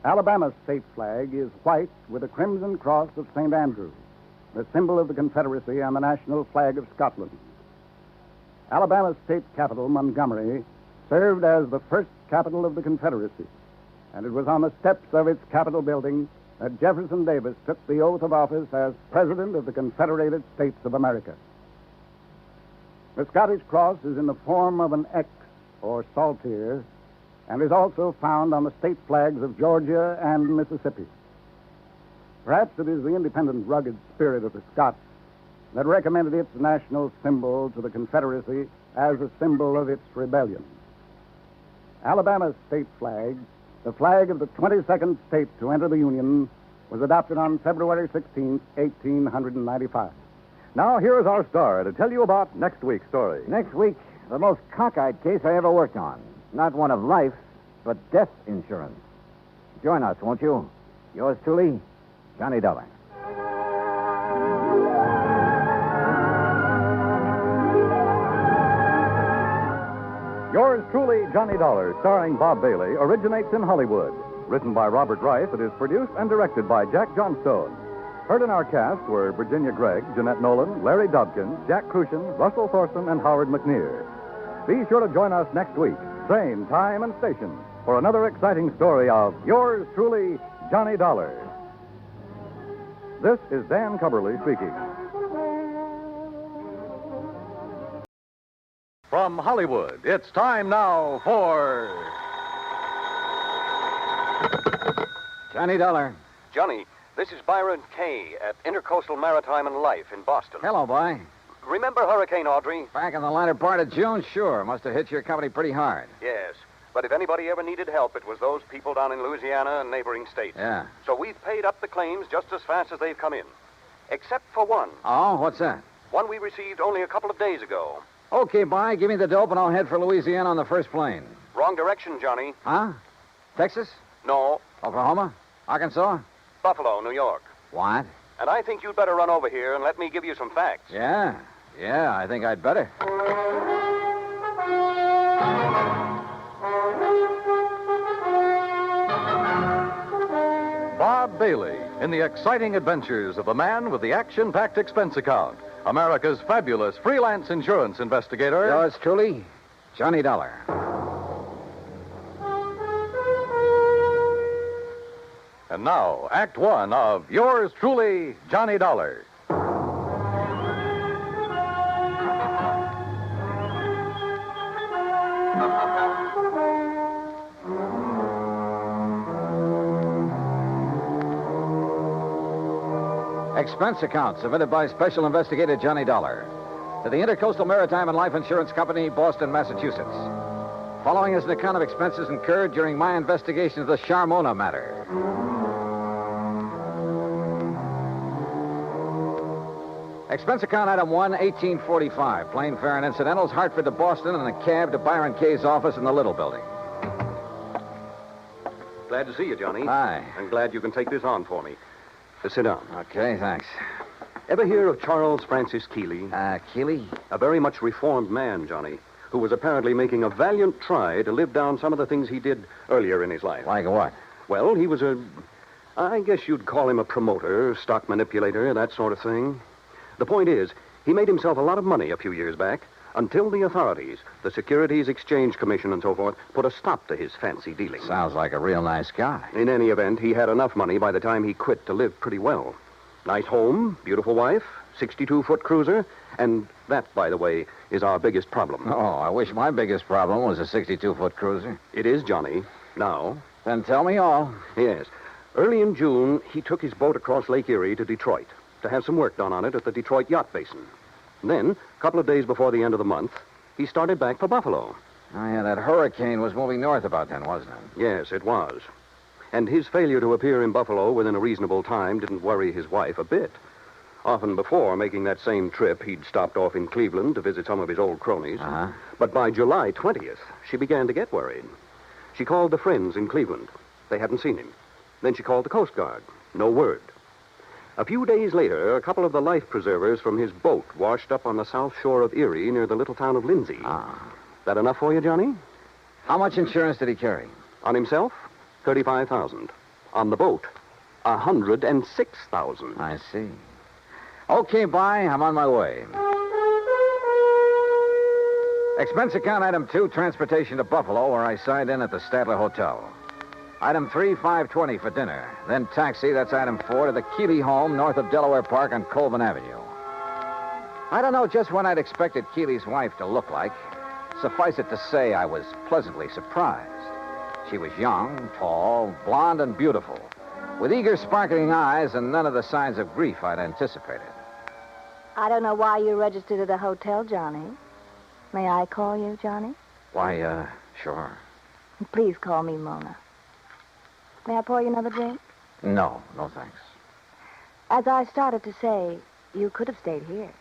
Alabama's state flag is white with a crimson cross of St. Andrew, the symbol of the Confederacy and the national flag of Scotland. Alabama's state capital, Montgomery, served as the first capital of the Confederacy, and it was on the steps of its Capitol building that Jefferson Davis took the oath of office as President of the Confederated States of America. The Scottish cross is in the form of an X, or saltire, and is also found on the state flags of Georgia and Mississippi. Perhaps it is the independent, rugged spirit of the Scots that recommended its national symbol to the Confederacy as a symbol of its rebellion. Alabama's state flag, the flag of the 22nd state to enter the Union, was adopted on February 16, 1895.
Now, here is our star to tell you about next week's story.
Next week, the most cockeyed case I ever worked on. Not one of life, but death insurance. Join us, won't you? Yours truly, Johnny Dollar.
Yours truly, Johnny Dollar, starring Bob Bailey, originates in Hollywood. Written by Robert Rife, it is produced and directed by Jack Johnstone. Heard in our cast were Virginia Gregg, Jeanette Nolan, Larry Dobkin, Jack Crucian, Russell Thorson, and Howard McNear. Be sure to join us next week, same time and station, for another exciting story of Yours truly, Johnny Dollar. This is Dan Cubberly speaking. From Hollywood, it's time now for...
Johnny Dollar.
Johnny, this is Byron Kay at Intercoastal Maritime and Life in Boston.
Hello, boy.
Remember Hurricane Audrey?
Back in the latter part of June, sure. Must have hit your company pretty hard.
Yes. But if anybody ever needed help, it was those people down in Louisiana and neighboring states.
Yeah.
So we've paid up the claims just as fast as they've come in. Except for one.
Oh, what's that?
One we received only a couple of days ago.
Okay, bye. Give me the dope and I'll head for Louisiana on the first plane.
Wrong direction, Johnny.
Huh? Texas?
No.
Oklahoma? Arkansas?
Buffalo, New York.
What?
And I think you'd better run over here and let me give you some facts.
Yeah, I think I'd better.
Bob Bailey in the exciting adventures of a man with the action-packed expense account. America's fabulous freelance insurance investigator.
Yours truly, Johnny Dollar.
And now, Act One of Yours truly, Johnny Dollar.
Expense account submitted by Special Investigator Johnny Dollar to the Intercoastal Maritime and Life Insurance Company, Boston, Massachusetts. Following is an account of expenses incurred during my investigation of the Charmona matter. Expense account item 1, 1845. Plane fare and incidentals, Hartford to Boston, and a cab to Byron Kay's office in the Little Building.
Glad to see you, Johnny.
Hi.
I'm glad you can take this on for me. Sit down.
Okay, thanks.
Ever hear of Charles Francis Keeley?
Keeley?
A very much reformed man, Johnny, who was apparently making a valiant try to live down some of the things he did earlier in his life.
Like what?
Well, he was I guess you'd call him a promoter, stock manipulator, that sort of thing. The point is, he made himself a lot of money a few years back until the authorities, the Securities Exchange Commission and so forth, put a stop to his fancy dealing.
Sounds like a real nice guy.
In any event, he had enough money by the time he quit to live pretty well. Nice home, beautiful wife, 62-foot cruiser, and that, by the way, is our biggest problem.
Oh, I wish my biggest problem was a 62-foot cruiser.
It is, Johnny. Now.
Then tell me all.
Yes. Early in June, he took his boat across Lake Erie to Detroit to have some work done on it at the Detroit Yacht Basin. Then, a couple of days before the end of the month, he started back for Buffalo.
Oh, yeah, that hurricane was moving north about then, wasn't it?
Yes, it was. And his failure to appear in Buffalo within a reasonable time didn't worry his wife a bit. Often before making that same trip, he'd stopped off in Cleveland to visit some of his old cronies.
Uh-huh.
But by July 20th, she began to get worried. She called the friends in Cleveland. They hadn't seen him. Then she called the Coast Guard. No word. A few days later, a couple of the life preservers from his boat washed up on the south shore of Erie near the little town of Lindsay. That enough for you, Johnny?
How much insurance did he carry?
On himself, $35,000. On the boat, $106,000.
I see. Okay, bye. I'm on my way. Expense account item 2, transportation to Buffalo, where I signed in at the Statler Hotel. Item 3, $520 for dinner. Then taxi, that's item 4, to the Keeley home north of Delaware Park on Colvin Avenue. I don't know just what I'd expected Keeley's wife to look like. Suffice it to say, I was pleasantly surprised. She was young, tall, blonde, and beautiful, with eager, sparkling eyes and none of the signs of grief I'd anticipated.
I don't know why you registered at a hotel, Johnny. May I call you, Johnny?
Why, sure.
Please call me Mona. May I pour you another drink?
No, thanks.
As I started to say, you could have stayed here.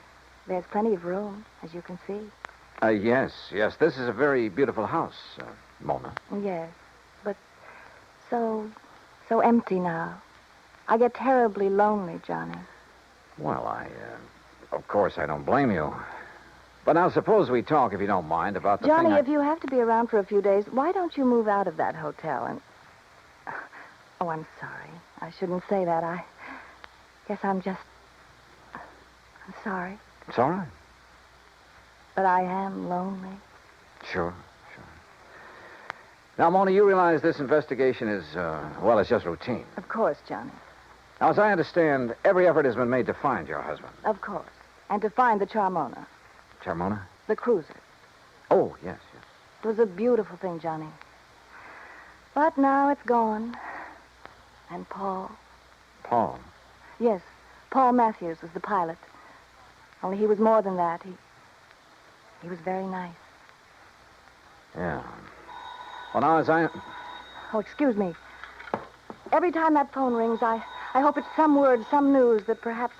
There's plenty of room, as you can see.
Yes. This is a very beautiful house, Mona.
Yes, but so empty now. I get terribly lonely, Johnny.
Well, of course, I don't blame you. But now suppose we talk, if you don't mind, about the
Johnny,
thing
if you have to be around for a few days, why don't you move out of that hotel and... Oh, I'm sorry. I shouldn't say that. I guess I'm sorry.
It's all right.
But I am lonely.
Sure. Now, Mona, you realize this investigation is, it's just routine.
Of course, Johnny.
Now, as I understand, every effort has been made to find your husband.
Of course. And to find the Charmona.
Charmona?
The cruiser.
Oh, yes.
It was a beautiful thing, Johnny. But now it's gone. And Paul.
Paul?
Yes. Paul Matthews was the pilot. Only he was more than that. He was very nice.
Yeah. Well, now, as I...
Oh, excuse me. Every time that phone rings, I hope it's some word, some news that perhaps...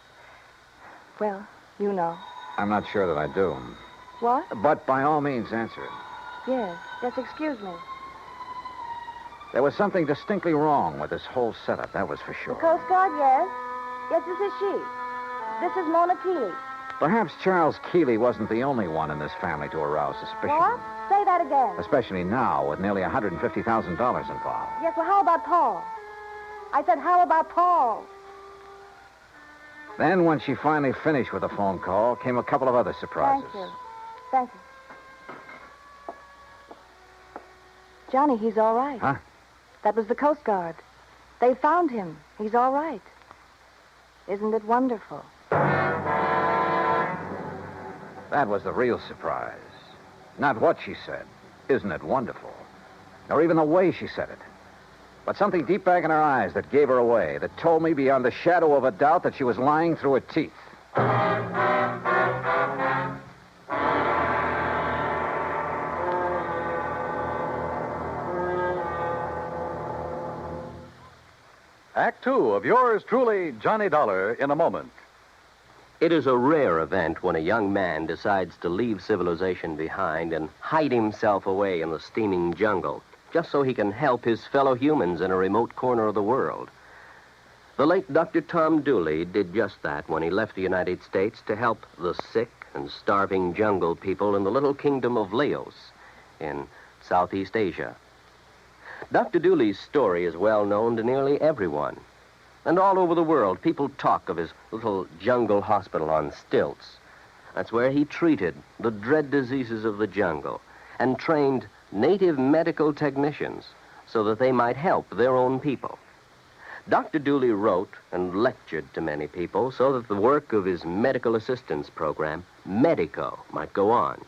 Well, you know.
I'm not sure that I do.
What?
But by all means, answer it.
Yes. Just excuse me.
There was something distinctly wrong with this whole setup, that was for sure.
The Coast Guard, yes. Yes, this is she. This is Mona Keeley.
Perhaps Charles Keeley wasn't the only one in this family to arouse suspicion.
What? Say that again.
Especially now, with nearly $150,000 involved.
Yes, well, how about Paul? I said, how about Paul?
Then, when she finally finished with the phone call, came a couple of other surprises.
Thank you. Johnny, he's all right.
Huh?
That was the Coast Guard. They found him. He's all right. Isn't it wonderful?
That was the real surprise. Not what she said. Isn't it wonderful? Nor even the way she said it. But something deep back in her eyes that gave her away, that told me beyond the shadow of a doubt that she was lying through her teeth.
Act 2 of yours truly, Johnny Dollar, in a moment.
It is a rare event when a young man decides to leave civilization behind and hide himself away in the steaming jungle, just so he can help his fellow humans in a remote corner of the world. The late Dr. Tom Dooley did just that when he left the United States to help the sick and starving jungle people in the little kingdom of Laos in Southeast Asia. Dr. Dooley's story is well known to nearly everyone. And all over the world, people talk of his little jungle hospital on stilts. That's where he treated the dread diseases of the jungle and trained native medical technicians so that they might help their own people. Dr. Dooley wrote and lectured to many people so that the work of his medical assistance program, Medico, might go on.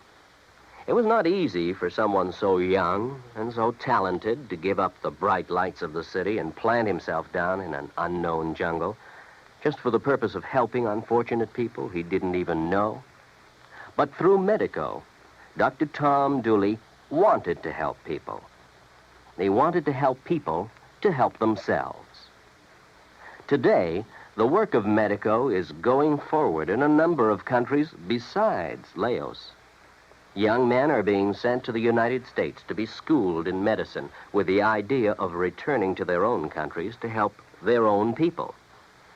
It was not easy for someone so young and so talented to give up the bright lights of the city and plant himself down in an unknown jungle just for the purpose of helping unfortunate people he didn't even know. But through Medico, Dr. Tom Dooley wanted to help people. He wanted to help people to help themselves. Today, the work of Medico is going forward in a number of countries besides Laos. Young men are being sent to the United States to be schooled in medicine with the idea of returning to their own countries to help their own people.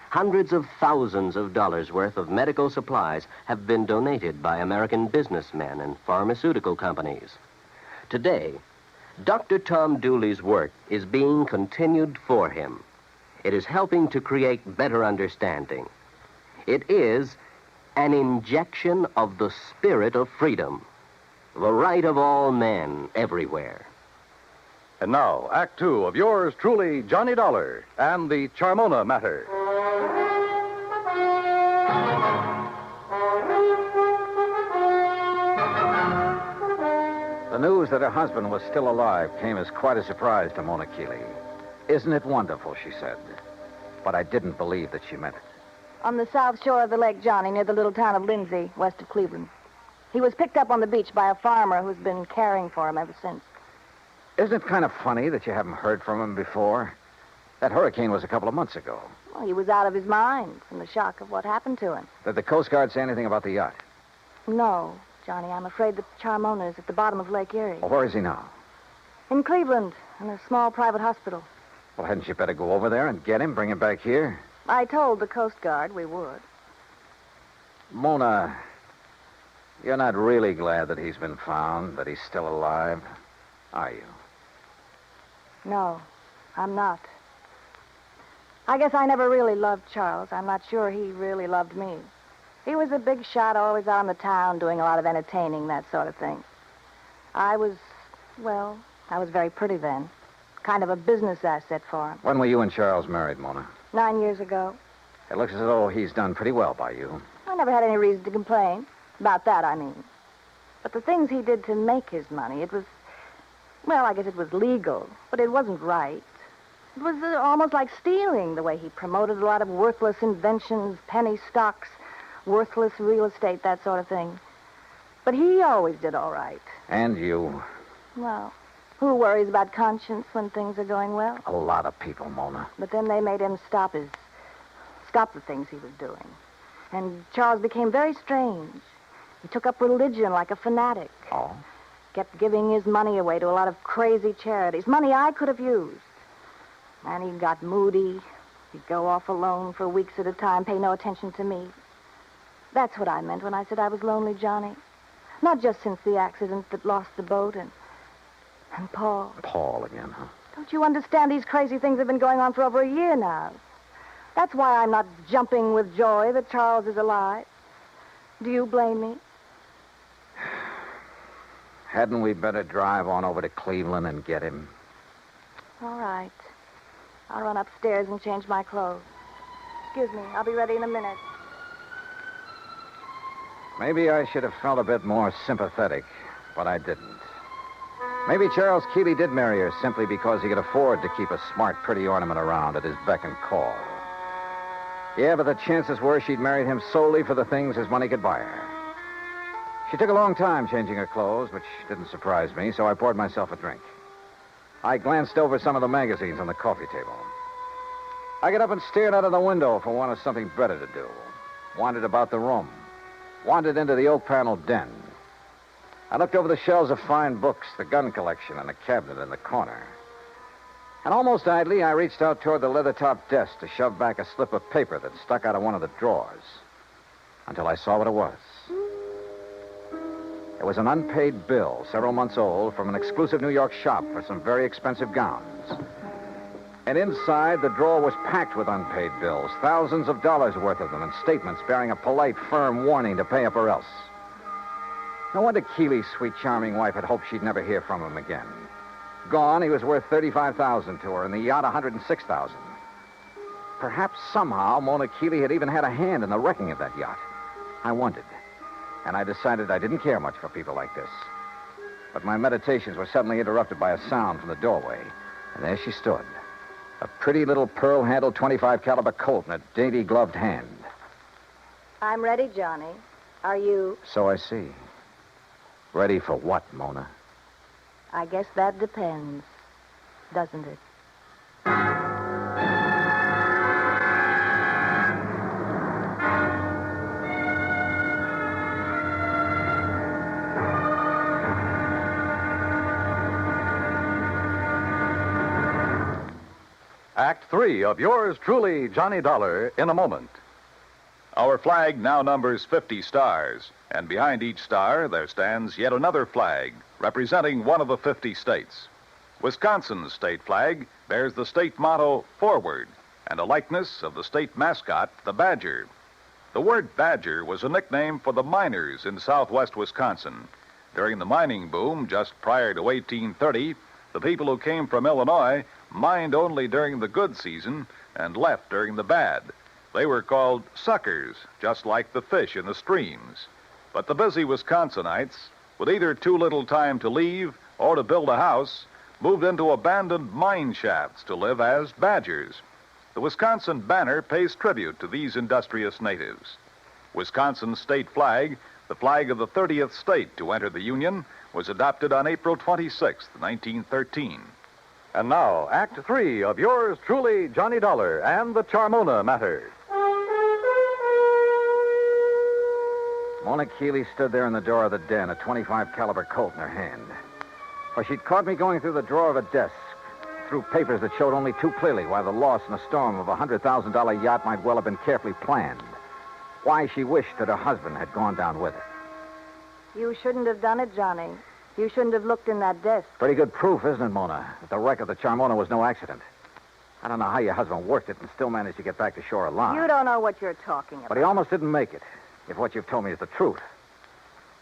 Hundreds of thousands of dollars worth of medical supplies have been donated by American businessmen and pharmaceutical companies. Today, Dr. Tom Dooley's work is being continued for him. It is helping to create better understanding. It is an injection of the spirit of freedom, the right of all men everywhere.
And now, Act Two of yours truly, Johnny Dollar, and the Charmona matter.
The news that her husband was still alive came as quite a surprise to Mona Keeley. Isn't it wonderful, she said. But I didn't believe that she meant it.
On the south shore of the Lake Johnny, near the little town of Lindsay, west of Cleveland. He was picked up on the beach by a farmer who's been caring for him ever since.
Isn't it kind of funny that you haven't heard from him before? That hurricane was a couple of months ago.
Well, he was out of his mind from the shock of what happened to him.
Did the Coast Guard say anything about the yacht?
No, Johnny, I'm afraid that Charmona is at the bottom of Lake Erie.
Well, where is he now?
In Cleveland, in a small private hospital.
Well, hadn't you better go over there and get him, bring him back here?
I told the Coast Guard we would.
Mona, you're not really glad that he's been found, that he's still alive, are you?
No, I'm not. I guess I never really loved Charles. I'm not sure he really loved me. He was a big shot, always out in the town, doing a lot of entertaining, that sort of thing. I was very pretty then. Kind of a business asset for him.
When were you and Charles married, Mona?
9 years ago.
It looks as though he's done pretty well by you.
I never had any reason to complain. About that, I mean. But the things he did to make his money, it was... Well, I guess it was legal, but it wasn't right. It was almost like stealing, the way he promoted a lot of worthless inventions, penny stocks, worthless real estate, that sort of thing. But he always did all right.
And you.
Well, who worries about conscience when things are going well?
A lot of people, Mona.
But then they made him stop the things he was doing. And Charles became very strange. He took up religion like a fanatic.
Oh?
Kept giving his money away to a lot of crazy charities, money I could have used. And he got moody. He'd go off alone for weeks at a time, pay no attention to me. That's what I meant when I said I was lonely, Johnny. Not just since the accident that lost the boat and Paul.
Paul again, huh?
Don't you understand? These crazy things have been going on for over a year now. That's why I'm not jumping with joy that Charles is alive. Do you blame me?
Hadn't we better drive on over to Cleveland and get him?
All right. I'll run upstairs and change my clothes. Excuse me. I'll be ready in a minute.
Maybe I should have felt a bit more sympathetic, but I didn't. Maybe Charles Keeley did marry her simply because he could afford to keep a smart, pretty ornament around at his beck and call. Yeah, but the chances were she'd married him solely for the things his money could buy her. She took a long time changing her clothes, which didn't surprise me, so I poured myself a drink. I glanced over some of the magazines on the coffee table. I got up and stared out of the window for want of something better to do. Wandered about the room. Wandered into the oak-paneled den. I looked over the shelves of fine books, the gun collection, and the cabinet in the corner. And almost idly, I reached out toward the leather-topped desk to shove back a slip of paper that stuck out of one of the drawers. Until I saw what it was. It was an unpaid bill, several months old, from an exclusive New York shop for some very expensive gowns. And inside, the drawer was packed with unpaid bills, thousands of dollars worth of them, and statements bearing a polite, firm warning to pay up or else. No wonder Keeley's sweet, charming wife had hoped she'd never hear from him again. Gone, he was worth $35,000 to her, and the yacht $106,000. Perhaps somehow Mona Keeley had even had a hand in the wrecking of that yacht. I wondered. And I decided I didn't care much for people like this. But my meditations were suddenly interrupted by a sound from the doorway. And there she stood. A pretty little pearl-handled .25 caliber Colt in a dainty gloved hand.
I'm ready, Johnny. Are you?
So I see. Ready for what, Mona?
I guess that depends, doesn't it?
Act 3 of yours truly, Johnny Dollar, in a moment.
Our flag now numbers 50 stars, and behind each star there stands yet another flag, representing one of the 50 states. Wisconsin's state flag bears the state motto, Forward, and a likeness of the state mascot, the badger. The word badger was a nickname for the miners in southwest Wisconsin. During the mining boom just prior to 1830, the people who came from Illinois mined only during the good season and left during the bad. They were called suckers, just like the fish in the streams. But the busy Wisconsinites, with either too little time to leave or to build a house, moved into abandoned mine shafts to live as badgers. The Wisconsin banner pays tribute to these industrious natives. Wisconsin's state flag, the flag of the 30th state to enter the Union, was adopted on April 26, 1913.
And now, Act 3 of yours truly, Johnny Dollar and the Charmona matter.
Mona Keeley stood there in the door of the den, a .25 caliber Colt in her hand. Well, she'd caught me going through the drawer of a desk, through papers that showed only too clearly why the loss in a storm of a $100,000 yacht might well have been carefully planned. Why she wished that her husband had gone down with it.
You shouldn't have done it, Johnny. You shouldn't have looked in that desk.
Pretty good proof, isn't it, Mona, that the wreck of the Charmona was no accident. I don't know how your husband worked it and still managed to get back to shore alive.
You don't know what you're talking about.
But he almost didn't make it, if what you've told me is the truth.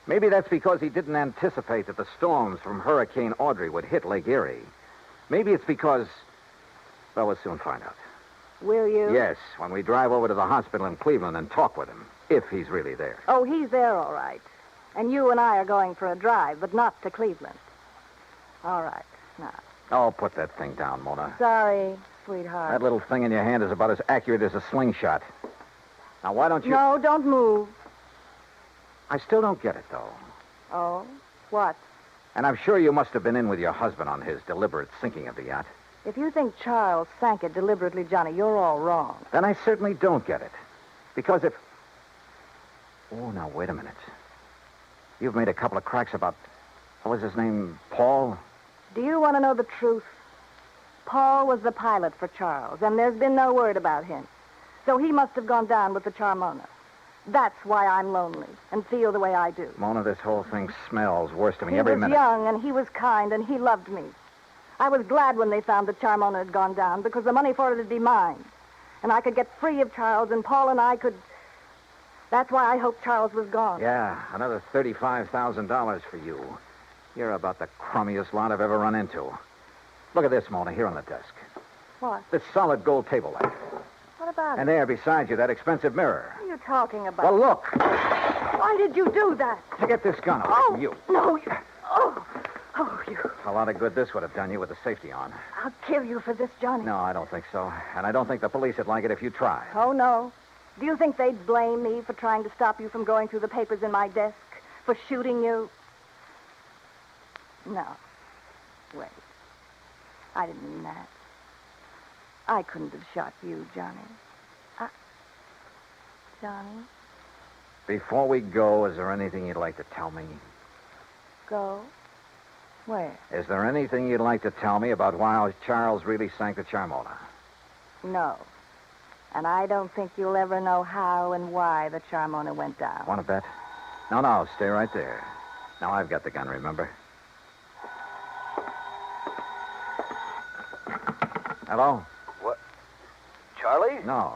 Maybe that's because he didn't anticipate that the storms from Hurricane Audrey would hit Lake Erie. Maybe it's because... Well, we'll soon find out.
Will you?
Yes, when we drive over to the hospital in Cleveland and talk with him, if he's really there.
Oh, he's there, all right. And you and I are going for a drive, but not to Cleveland. All right, now.
Oh, put that thing down, Mona.
Sorry, sweetheart.
That little thing in your hand is about as accurate as a slingshot. Now, why don't you...
No, don't move.
I still don't get it, though.
Oh? What?
And I'm sure you must have been in with your husband on his deliberate sinking of the yacht.
If you think Charles sank it deliberately, Johnny, you're all wrong.
Then I certainly don't get it. Because if... Oh, now, wait a minute. You've made a couple of cracks about... What was his name? Paul?
Do you want to know the truth? Paul was the pilot for Charles, and there's been no word about him. So he must have gone down with the Charmona. That's why I'm lonely and feel the way I do.
Mona, this whole thing smells worse to me every minute.
He was young, and he was kind, and he loved me. I was glad when they found that Charmona had gone down, because the money for it would be mine. And I could get free of Charles, and Paul and I could... That's why I hoped Charles was gone.
Yeah, another $35,000 for you. You're about the crummiest lot I've ever run into. Look at this, Mona, here on the desk.
What?
This solid gold table lamp.
What about it?
And there beside you, that expensive mirror.
What are you talking about?
Well, look.
Why did you do that?
To get this gun away from you.
No, you... Oh, you...
A lot of good this would have done you with the safety on.
I'll kill you for this, Johnny.
No, I don't think so. And I don't think the police would like it if you tried.
Oh, no. Do you think they'd blame me for trying to stop you from going through the papers in my desk? For shooting you? No. Wait. I didn't mean that. I couldn't have shot you, Johnny. Johnny?
Before we go, is there anything you'd like to tell me?
Go? Where?
Is there anything you'd like to tell me about why Charles really sank the Charmona?
No. And I don't think you'll ever know how and why the Charmona went down.
Want to bet? No, stay right there. Now I've got the gun, remember? Hello?
What? Charlie?
No.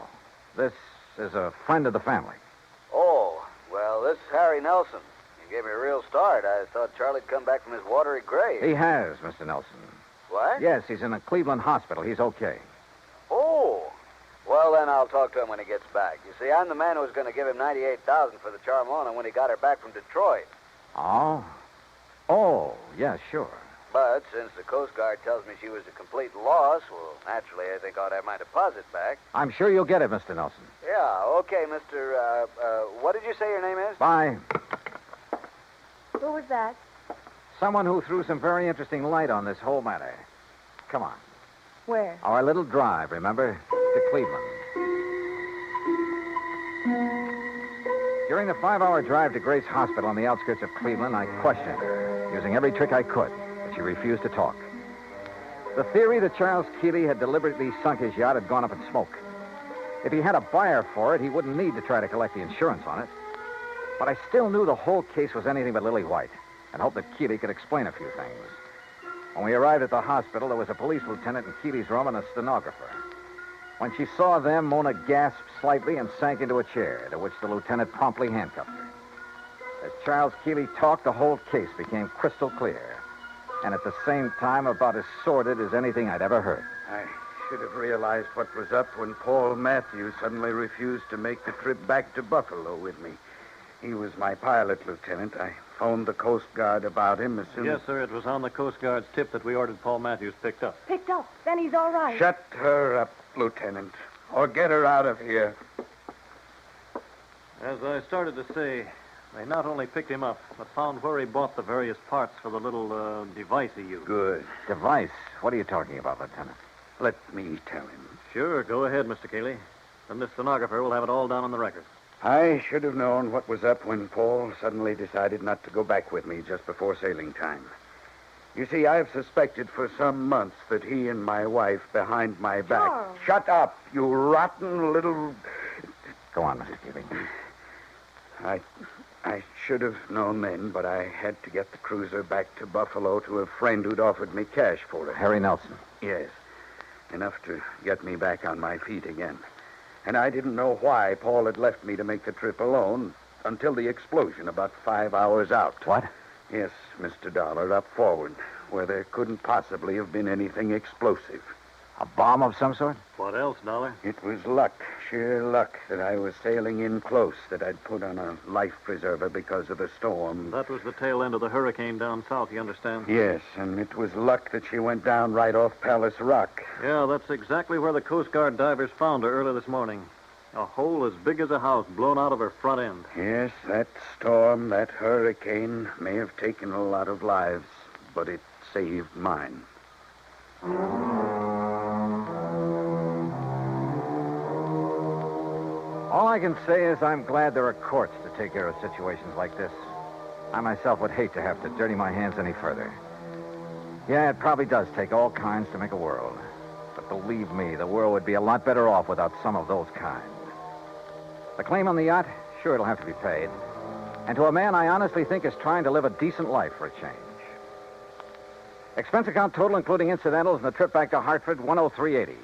This is a friend of the family.
Oh, well, this is Harry Nelson. You gave me a real start. I thought Charlie'd come back from his watery grave.
He has, Mr. Nelson.
What?
Yes, he's in a Cleveland hospital. He's okay.
Oh. Well, then I'll talk to him when he gets back. You see, I'm the man who was going to give him $98,000 for the Charmona when he got her back from Detroit.
Oh? Oh, yeah, sure.
But since the Coast Guard tells me she was a complete loss, well, naturally, I think I ought to have my deposit back.
I'm sure you'll get it, Mr. Nelson.
Yeah, okay, Mr. What did you say your name is?
Bye.
Who was that?
Someone who threw some very interesting light on this whole matter. Come on.
Where?
Our little drive, remember? To Cleveland. During the 5-hour drive to Grace Hospital on the outskirts of Cleveland, I questioned her, using every trick I could, but she refused to talk. The theory that Charles Keeley had deliberately sunk his yacht had gone up in smoke. If he had a buyer for it, he wouldn't need to try to collect the insurance on it. But I still knew the whole case was anything but lily white. and hoped that Keeley could explain a few things. When we arrived at the hospital, there was a police lieutenant in Keeley's room and a stenographer. When she saw them, Mona gasped slightly and sank into a chair, to which the lieutenant promptly handcuffed her. As Charles Keeley talked, the whole case became crystal clear, and at the same time about as sordid as anything I'd ever heard.
I should have realized what was up when Paul Matthews suddenly refused to make the trip back to Buffalo with me. He was my pilot, Lieutenant. I phoned the Coast Guard about him as soon as...
Yes, sir. It was on the Coast Guard's tip that we ordered Paul Matthews picked up.
Picked up. Then he's all right.
Shut her up, Lieutenant, or get her out of here.
As I started to say, they not only picked him up, but found where he bought the various parts for the little device he used.
Good.
Device? What are you talking about, Lieutenant?
Let me tell him.
Sure, go ahead, Mr. Keeley. Then this stenographer will have it all down on the record.
I should have known what was up when Paul suddenly decided not to go back with me just before sailing time. You see, I've suspected for some months that he and my wife behind my back...
Charles.
Shut up, you rotten little...
Go on, Mr. Keeley.
I should have known then, but I had to get the cruiser back to Buffalo to a friend who'd offered me cash for it.
Harry Nelson.
Yes. Enough to get me back on my feet again. And I didn't know why Paul had left me to make the trip alone until the explosion about 5 hours out.
What?
Yes, Mr. Dollar, up forward, where there couldn't possibly have been anything explosive.
A bomb of some sort?
What else, Dollar?
It was luck, sheer luck, that I was sailing in close, that I'd put on a life preserver because of the storm.
That was the tail end of the hurricane down south, you understand?
Yes, and it was luck that she went down right off Palace Rock.
Yeah, that's exactly where the Coast Guard divers found her early this morning. A hole as big as a house blown out of her front end.
Yes, that storm, that hurricane may have taken a lot of lives, but it saved mine.
All I can say is I'm glad there are courts to take care of situations like this. I myself would hate to have to dirty my hands any further. Yeah, it probably does take all kinds to make a world. But believe me, the world would be a lot better off without some of those kinds. The claim on the yacht, sure, it'll have to be paid. And to a man I honestly think is trying to live a decent life for a change. Expense account total, including incidentals, and the trip back to Hartford, $103.80.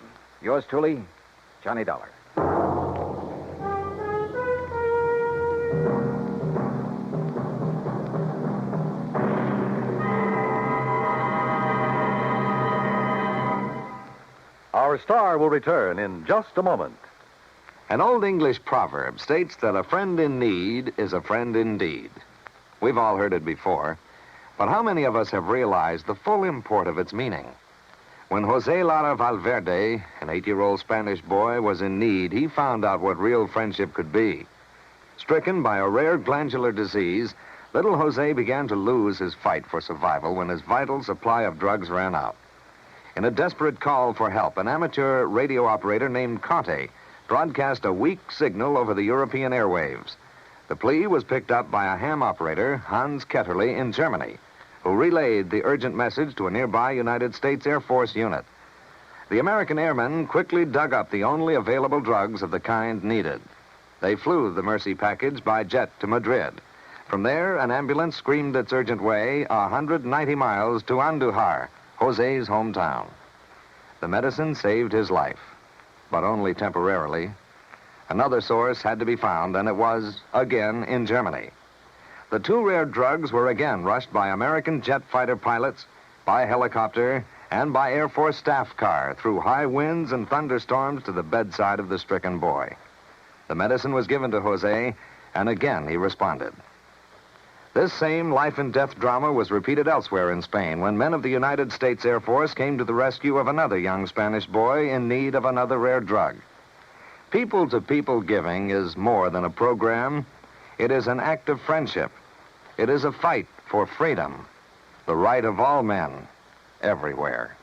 Yours truly, Johnny Dollar.
Our star will return in just a moment.
An old English proverb states that a friend in need is a friend indeed. We've all heard it before, but how many of us have realized the full import of its meaning? When Jose Lara Valverde, an 8-year-old Spanish boy, was in need, he found out what real friendship could be. Stricken by a rare glandular disease, little Jose began to lose his fight for survival when his vital supply of drugs ran out. In a desperate call for help, an amateur radio operator named Conte broadcast a weak signal over the European airwaves. The plea was picked up by a ham operator, Hans Ketterle, in Germany, who relayed the urgent message to a nearby United States Air Force unit. The American airmen quickly dug up the only available drugs of the kind needed. They flew the Mercy package by jet to Madrid. From there, an ambulance screamed its urgent way 190 miles to Andújar, Jose's hometown. The medicine saved his life, but only temporarily. Another source had to be found, and it was, again, in Germany. The two rare drugs were again rushed by American jet fighter pilots, by helicopter, and by Air Force staff car through high winds and thunderstorms to the bedside of the stricken boy. The medicine was given to Jose, and again he responded. This same life-and-death drama was repeated elsewhere in Spain when men of the United States Air Force came to the rescue of another young Spanish boy in need of another rare drug. People-to-people giving is more than a program. It is an act of friendship. It is a fight for freedom, the right of all men, everywhere.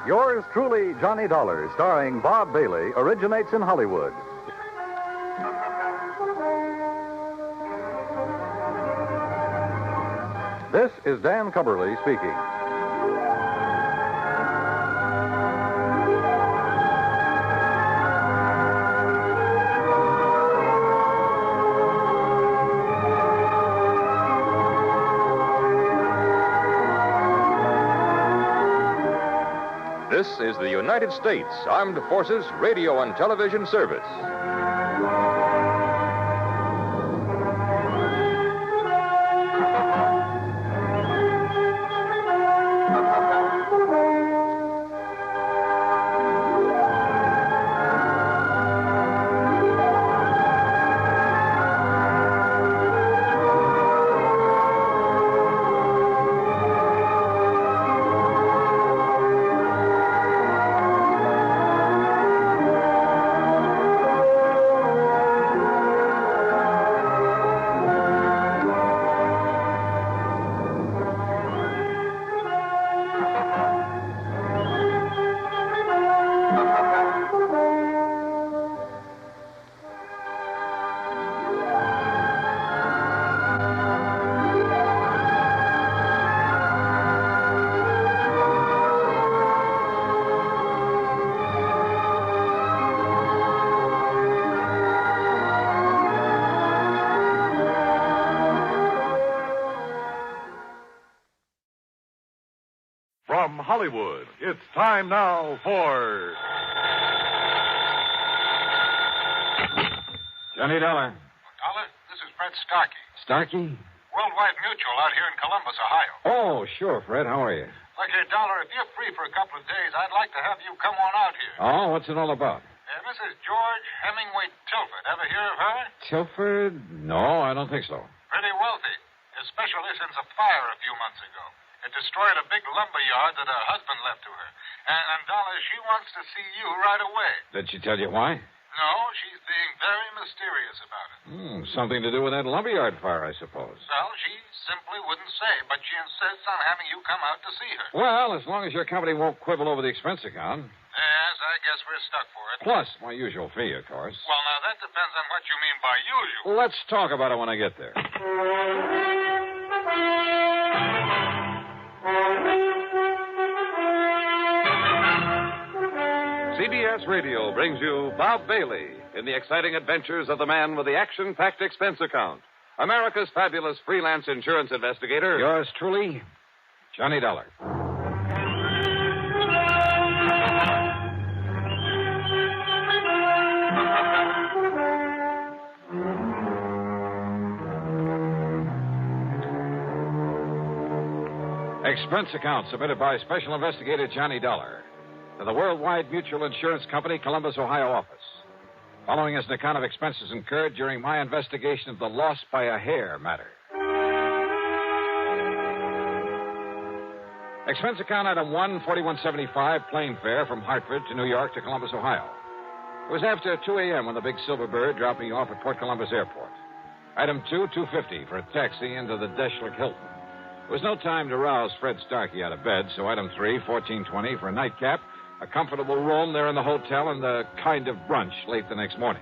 Yours truly, Johnny Dollar, starring Bob Bailey, originates in Hollywood. This is Dan Cumberly speaking.
This is the United States Armed Forces Radio and Television Service.
From Hollywood, it's time now for...
Johnny Dollar.
Dollar, this is Fred Starkey.
Starkey?
Worldwide Mutual out here in Columbus, Ohio.
Oh, sure, Fred. How are you?
Look here, Dollar, if you're free for a couple of days, I'd like to have you come on out here.
Oh, what's it all about?
Mrs. George Hemingway Tilford. Ever hear of her?
Tilford? No, I don't think so.
Pretty wealthy. Especially since a fire a few months ago. It destroyed a big lumber yard that her husband left to her. And Dollar, she wants to see you right away.
Did she tell you why?
No, she's being very mysterious about it.
Something to do with that lumberyard fire, I suppose.
Well, she simply wouldn't say, but she insists on having you come out to see her.
Well, as long as your company won't quibble over the expense account.
Yes, I guess we're stuck for it.
Plus my usual fee, of course.
Well, now, that depends on what you mean by usual.
Let's talk about it when I get there.
CBS Radio brings you Bob Bailey in the exciting adventures of the man with the action-packed expense account. America's fabulous freelance insurance investigator.
Yours truly, Johnny Dollar. Expense account submitted by Special Investigator Johnny Dollar to the Worldwide Mutual Insurance Company, Columbus, Ohio office. Following is an account of expenses incurred during my investigation of the loss by a hair matter. Expense account item 1, 4175, plane fare from Hartford to New York to Columbus, Ohio. It was after 2 a.m. when the big silver bird dropped me off at Port Columbus Airport. Item 2, 250 for a taxi into the Desalles Hilton. There was no time to rouse Fred Starkey out of bed, so item 3, 1420 for a nightcap, a comfortable room there in the hotel, and a kind of brunch late the next morning.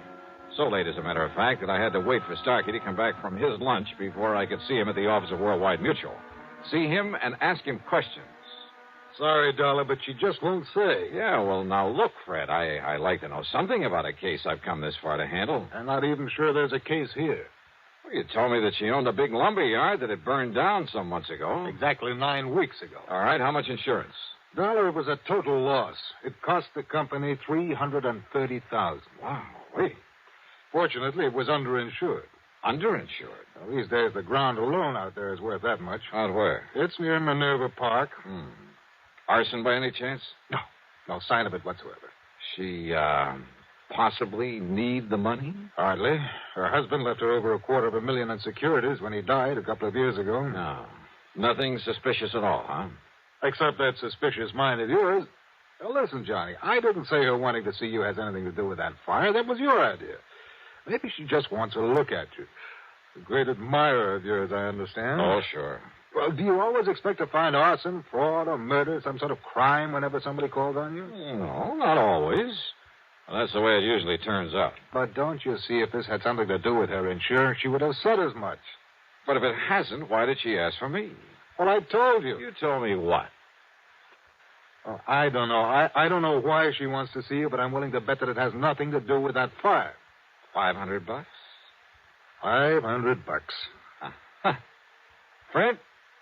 So late, as a matter of fact, that I had to wait for Starkey to come back from his lunch before I could see him at the office of Worldwide Mutual. See him and ask him questions.
Sorry, Dollar, but she just won't say.
Yeah, well, now look, Fred, I like to know something about a case I've come this far to handle.
I'm not even sure there's a case here.
Well, you told me that she owned a big lumber yard that had burned down some months ago.
Exactly 9 weeks ago.
All right, how much insurance?
Dollar, it was a total loss. It cost the company $330,000.
Wow, wait.
Fortunately, it was underinsured.
Underinsured?
Well, these days, the ground alone out there is worth that much.
Out where?
It's near Minerva Park.
Arson by any chance?
No. No sign of it whatsoever.
She, possibly need the money?
Hardly. Her husband left her over $250,000 in securities when he died a couple of years ago.
No. Nothing suspicious at all, huh?
Except that suspicious mind of yours. Now, listen, Johnny, I didn't say her wanting to see you has anything to do with that fire. That was your idea. Maybe she just wants a look at you. A great admirer of yours, I understand.
Oh, sure.
Well, do you always expect to find arson, fraud, or murder, some sort of crime whenever somebody calls on you?
No, not always. Well, that's the way it usually turns out.
But don't you see, if this had something to do with her insurance, she would have said as much.
But if it hasn't, why did she ask for me?
Well, I told you.
You told me what?
Oh, I don't know. I don't know why she wants to see you, but I'm willing to bet that it has nothing to do with that fire.
$500?
$500.
Huh. Fred,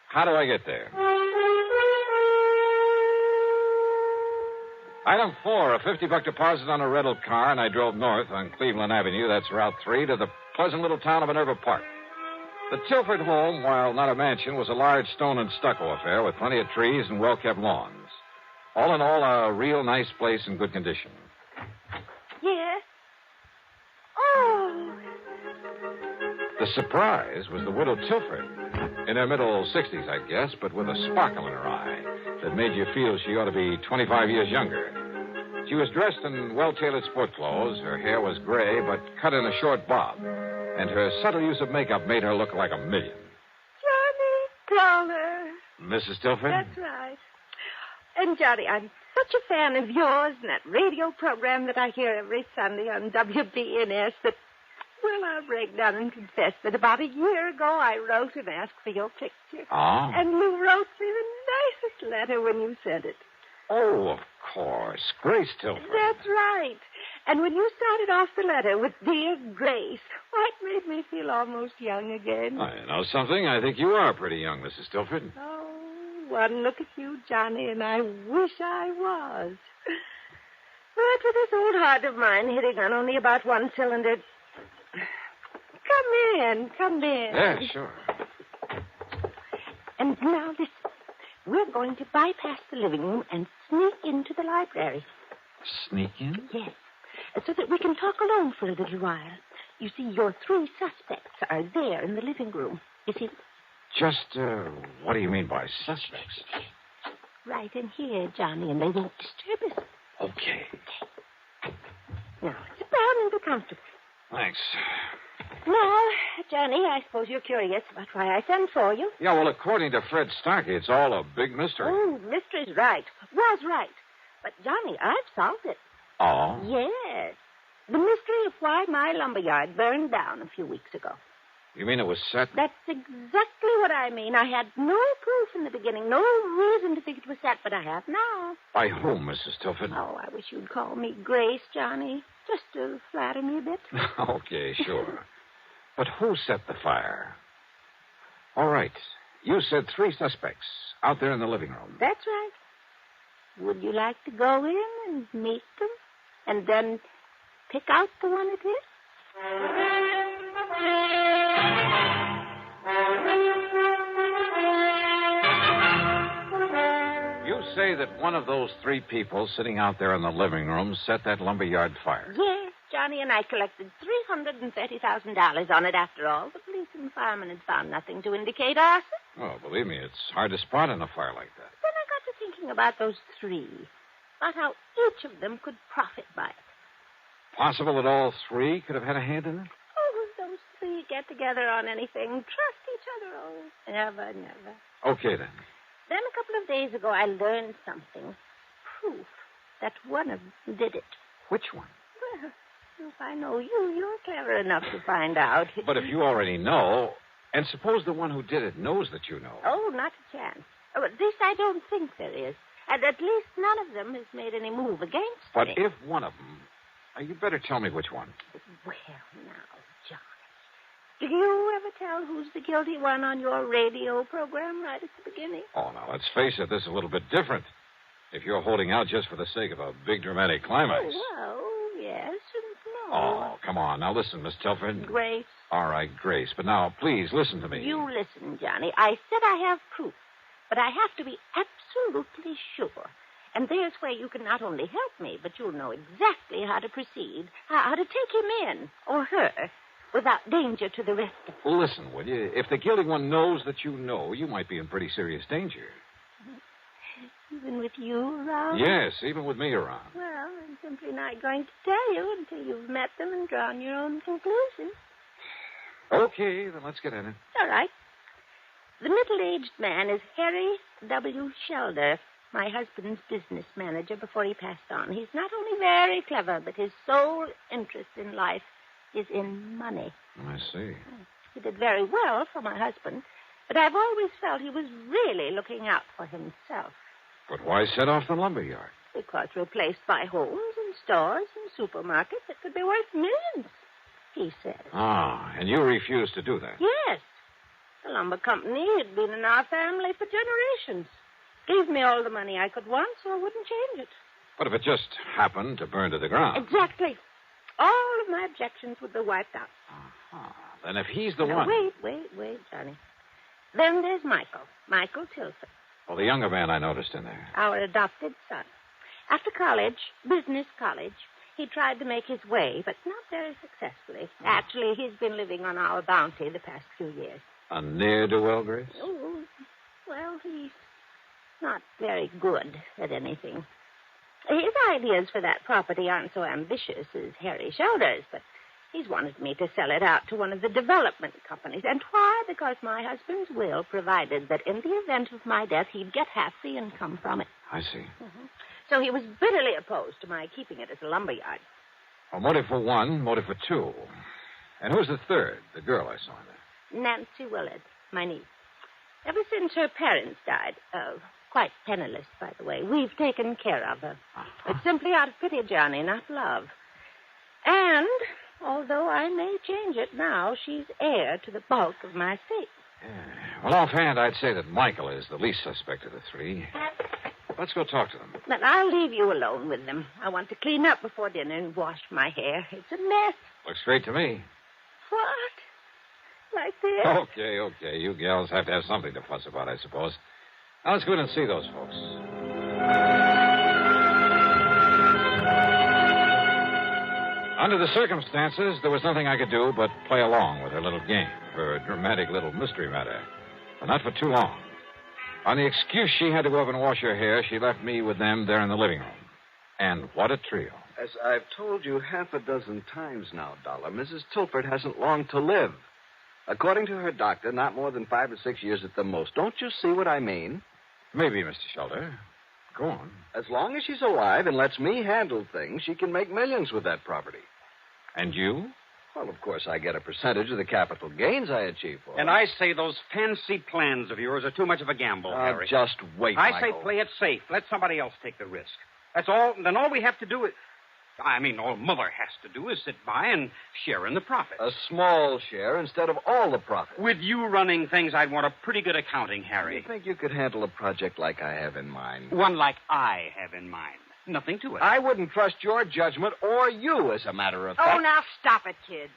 how do I get there? Item 4, a $50 deposit on a rental car, and I drove north on Cleveland Avenue, that's Route 3, to the pleasant little town of Minerva Park. The Tilford home, while not a mansion, was a large stone and stucco affair with plenty of trees and well-kept lawns. All in all, a real nice place in good condition.
Yes? Oh!
The surprise was the widow Tilford. In her middle 60s, I guess, but with a sparkle in her eye that made you feel she ought to be 25 years younger. She was dressed in well-tailored sport clothes. Her hair was gray, but cut in a short bob. And her subtle use of makeup made her look like a million.
Johnny Dollar.
Mrs. Tilford?
That's right. And, Johnny, I'm such a fan of yours and that radio program that I hear every Sunday on WBNS that, well, I'll break down and confess that about a year ago I wrote and asked for your picture.
Oh?
And you wrote me the nicest letter when you sent it.
Oh, of course. Grace Tilford.
That's right. And when you started off the letter with Dear Grace, why, it made me feel almost young again.
I know something. I think you are pretty young, Mrs. Tilford.
Oh, one look at you, Johnny, and I wish I was. But with this old heart of mine hitting on only about one cylinder... Come in.
Yeah, sure.
And now listen. We're going to bypass the living room and sneak into the library.
Sneak in?
Yes. So that we can talk alone for a little while. You see, your 3 suspects are there in the living room. You see?
Just, what do you mean by suspects?
Right in here, Johnny, and they won't disturb us.
Okay.
Now, sit down and be comfortable.
Thanks.
Now, Johnny, I suppose you're curious about why I sent for you.
Yeah, well, according to Fred Starkey, it's all a big mystery.
Oh, mystery's right. Was right. But, Johnny, I've solved it.
Oh?
Yes. The mystery of why my lumberyard burned down a few weeks ago.
You mean it was set?
That's exactly what I mean. I had no proof in the beginning, no reason to think it was set, but I have now.
By whom, Mrs. Tilford?
Oh, I wish you'd call me Grace, Johnny, just to flatter me a bit.
Okay, sure. But who set the fire? All right. You said 3 suspects out there in the living room.
That's right. Would you like to go in and meet them? And then pick out the one it is?
You say that one of those 3 people sitting out there in the living room set that lumberyard fire.
Yes, Johnny, and I collected $330,000 on it after all. The police and firemen had found nothing to indicate arson.
Well, believe me, it's hard to spot in a fire like that.
Then I got to thinking about those 3, about how each of them could profit by it.
Possible that all 3 could have had a hand in it?
Oh, those 3 get together on anything, trust each other. Oh, never, never.
Okay, then.
Then a couple of days ago, I learned something. Proof that one of them did it.
Which one?
Well, if I know you, you're clever enough to find out.
But if you already know, and suppose the one who did it knows that you know.
Oh, not a chance. Oh, at least I don't think there is. And at least none of them has made any move against
But
me.
if one of them... you better tell me which one.
Well, now, Johnny, do you ever tell who's the guilty one on your radio program right at the beginning?
Oh, now, let's face it, this is a little bit different. If you're holding out just for the sake of a big dramatic climax.
Oh, well, yes and no.
Oh, come on. Now, listen, Miss Tilford.
Grace.
All right, Grace. But now, please, listen to me.
You listen, Johnny. I said I have proof, but I have to be absolutely sure. And there's where you can not only help me, but you'll know exactly how to proceed, how to take him in, or her, without danger to the rest of us.
Listen, will you? If the guilty one knows that you know, you might be in pretty serious danger.
Even with you around?
Yes, even with me around.
Well, I'm simply not going to tell you until you've met them and drawn your own conclusions.
Okay, then let's get in it.
All right. The middle-aged man is Harry W. Shelder, my husband's business manager before he passed on. He's not only very clever, but his sole interest in life is in money.
I see.
He did very well for my husband, but I've always felt he was really looking out for himself.
But why set off the lumberyard?
Because replaced by homes and stores and supermarkets that could be worth millions, he said.
Ah, and you refused to do that?
Yes. The lumber company had been in our family for generations. Gave me all the money I could want, so I wouldn't change it.
What if it just happened to burn to the ground?
Exactly. All of my objections would be wiped out.
Then if he's the
Now,
one...
Wait, Johnny. Then there's Michael Tilford,
Well, the younger man I noticed in there.
our adopted son. After college, business college, he tried to make his way, but not very successfully. Actually, he's been living on our bounty the past few years.
A ne'er-do-well, Grace?
Oh, well, he's not very good at anything. His ideas for that property aren't so ambitious as Harry Shelders, but he's wanted me to sell it out to one of the development companies. And why? Because my husband's will provided that in the event of my death, he'd get half the income from it.
I see.
So he was bitterly opposed to my keeping it as a lumberyard.
Well, motive for one, motive for two. And who's the third? The girl I saw in there.
Nancy Willard, my niece. Ever since her parents died, quite penniless, by the way, we've taken care of her. It's simply out of pity, Johnny, not love. And, although I may change it now, she's heir to the bulk of my estate.
Well, offhand, I'd say that Michael is the least suspect of the three. Let's go talk to them.
But I'll leave you alone with them. I want to clean up before dinner and wash my hair. It's a mess.
Looks great to me.
What? Like this?
Okay. You gals have to have something to fuss about, I suppose. Now, let's go in and see those folks. Under the circumstances, there was nothing I could do but play along with her little game, her dramatic little mystery matter. But not for too long. On the excuse she had to go up and wash her hair, she left me with them there in the living room. And what a trio.
As I've told you half a dozen times now, Dollar, Mrs. Tilford hasn't long to live. According to her doctor, not more than 5 or 6 years at the most. Don't you see what I mean?
Maybe, Mr. Shelder. Go on.
As long as she's alive and lets me handle things, she can make millions with that property.
And you?
Well, of course, I get a percentage of the capital gains I achieve for her.
And I say those fancy plans of yours are too much of a gamble, Harry.
Just wait,
I
Michael.
say play it safe. Let somebody else take the risk. That's all. Then all we have to do is... all Mother has to do is sit by and share in the profit.
A small share instead of all the profit.
With you running things, I'd want a pretty good accounting, Harry.
You think you could handle a project like I have in mind?
One like I have in mind. Nothing to it.
I wouldn't trust your judgment or you, as a matter of fact.
Oh, now stop it, kids.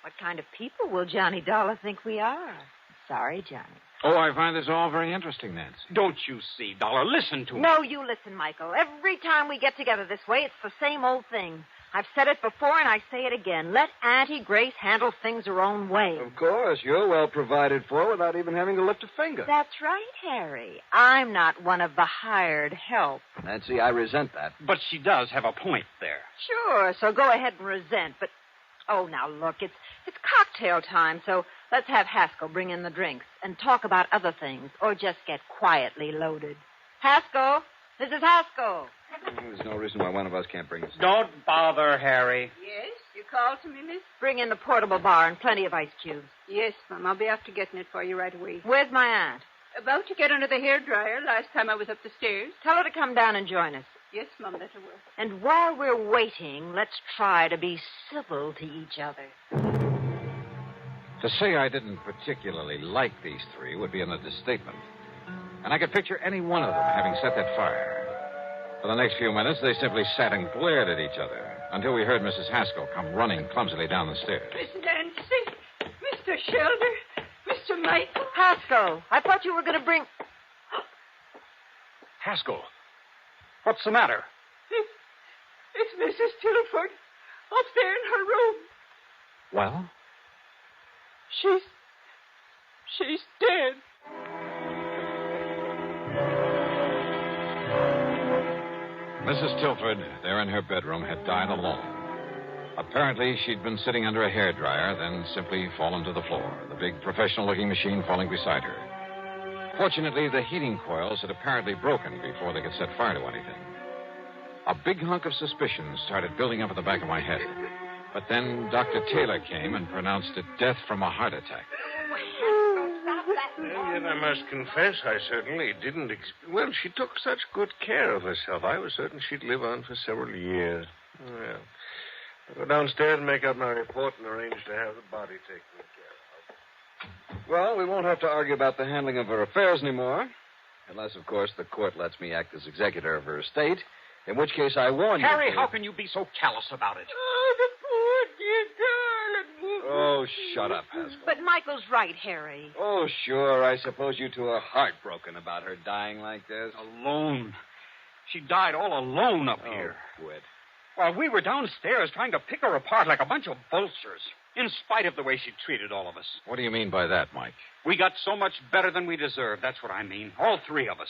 What kind of people will Johnny Dollar think we are? Sorry, Johnny.
Oh, I find this all very interesting, Nancy.
Don't you see, Dollar? Listen to me.
No, you listen, Michael. Every time we get together this way, it's the same old thing. I've said it before, and I say it again. Let Auntie Grace handle things her own way.
Of course, you're well provided for without even having to lift a finger.
That's right, Harry. I'm not one of the hired help.
Nancy, I resent that.
But she does have a point there.
Sure, so go ahead and resent, but... Oh, now, look, it's cocktail time, so let's have Haskell bring in the drinks and talk about other things, or just get quietly loaded. Haskell! Mrs. Haskell!
There's no reason why one of us can't bring this.
Don't bother, Harry.
Yes? You called to me, miss? Bring in the portable bar and plenty of ice cubes.
Yes, Mum. I'll be after getting it for you right away.
Where's my aunt?
About to get under the hairdryer last time I was up the stairs.
Tell her to come down and join us.
Yes, Mum, that'll work.
And while we're waiting, let's try to be civil to each other.
To say I didn't particularly like these three would be an understatement. And I could picture any one of them having set that fire. For the next few minutes, they simply sat and glared at each other until we heard Mrs. Haskell come running clumsily down the stairs.
Miss Nancy, Mr. Shelder, Mr. Michael.
Haskell, I thought you were going to bring...
Haskell, what's the matter?
It's Mrs. Tilford up there in her room.
Well?
She's dead.
Mrs. Tilford, there in her bedroom, had died alone. Apparently, she'd been sitting under a hairdryer, then simply fallen to the floor, the big professional-looking machine falling beside her. Fortunately, the heating coils had apparently broken before they could set fire to anything. A big hunk of suspicion started building up at the back of my head. But then Dr. Taylor came and pronounced it death from a heart attack.
And yet I must confess I certainly didn't... Well, she took such good care of herself. I was certain she'd live on for several years. Well, I'll go downstairs and make out my report and arrange to have the body taken care of.
Well, we won't have to argue about the handling of her affairs anymore. Unless, of course, the court lets me act as executor of her estate, In which case, I warn you.
Harry, how can you be so callous about it?
Oh, the poor dear darling.
Oh, shut up, Haskell.
But Michael's right, Harry.
Oh, sure. I suppose you two are heartbroken about her dying like this.
Alone. She died all alone up here.
Quit.
While we were downstairs trying to pick her apart like a bunch of vultures, in spite of the way she treated all of us.
What do you mean by that, Mike?
We got so much better than we deserved. That's what I mean. All three of us.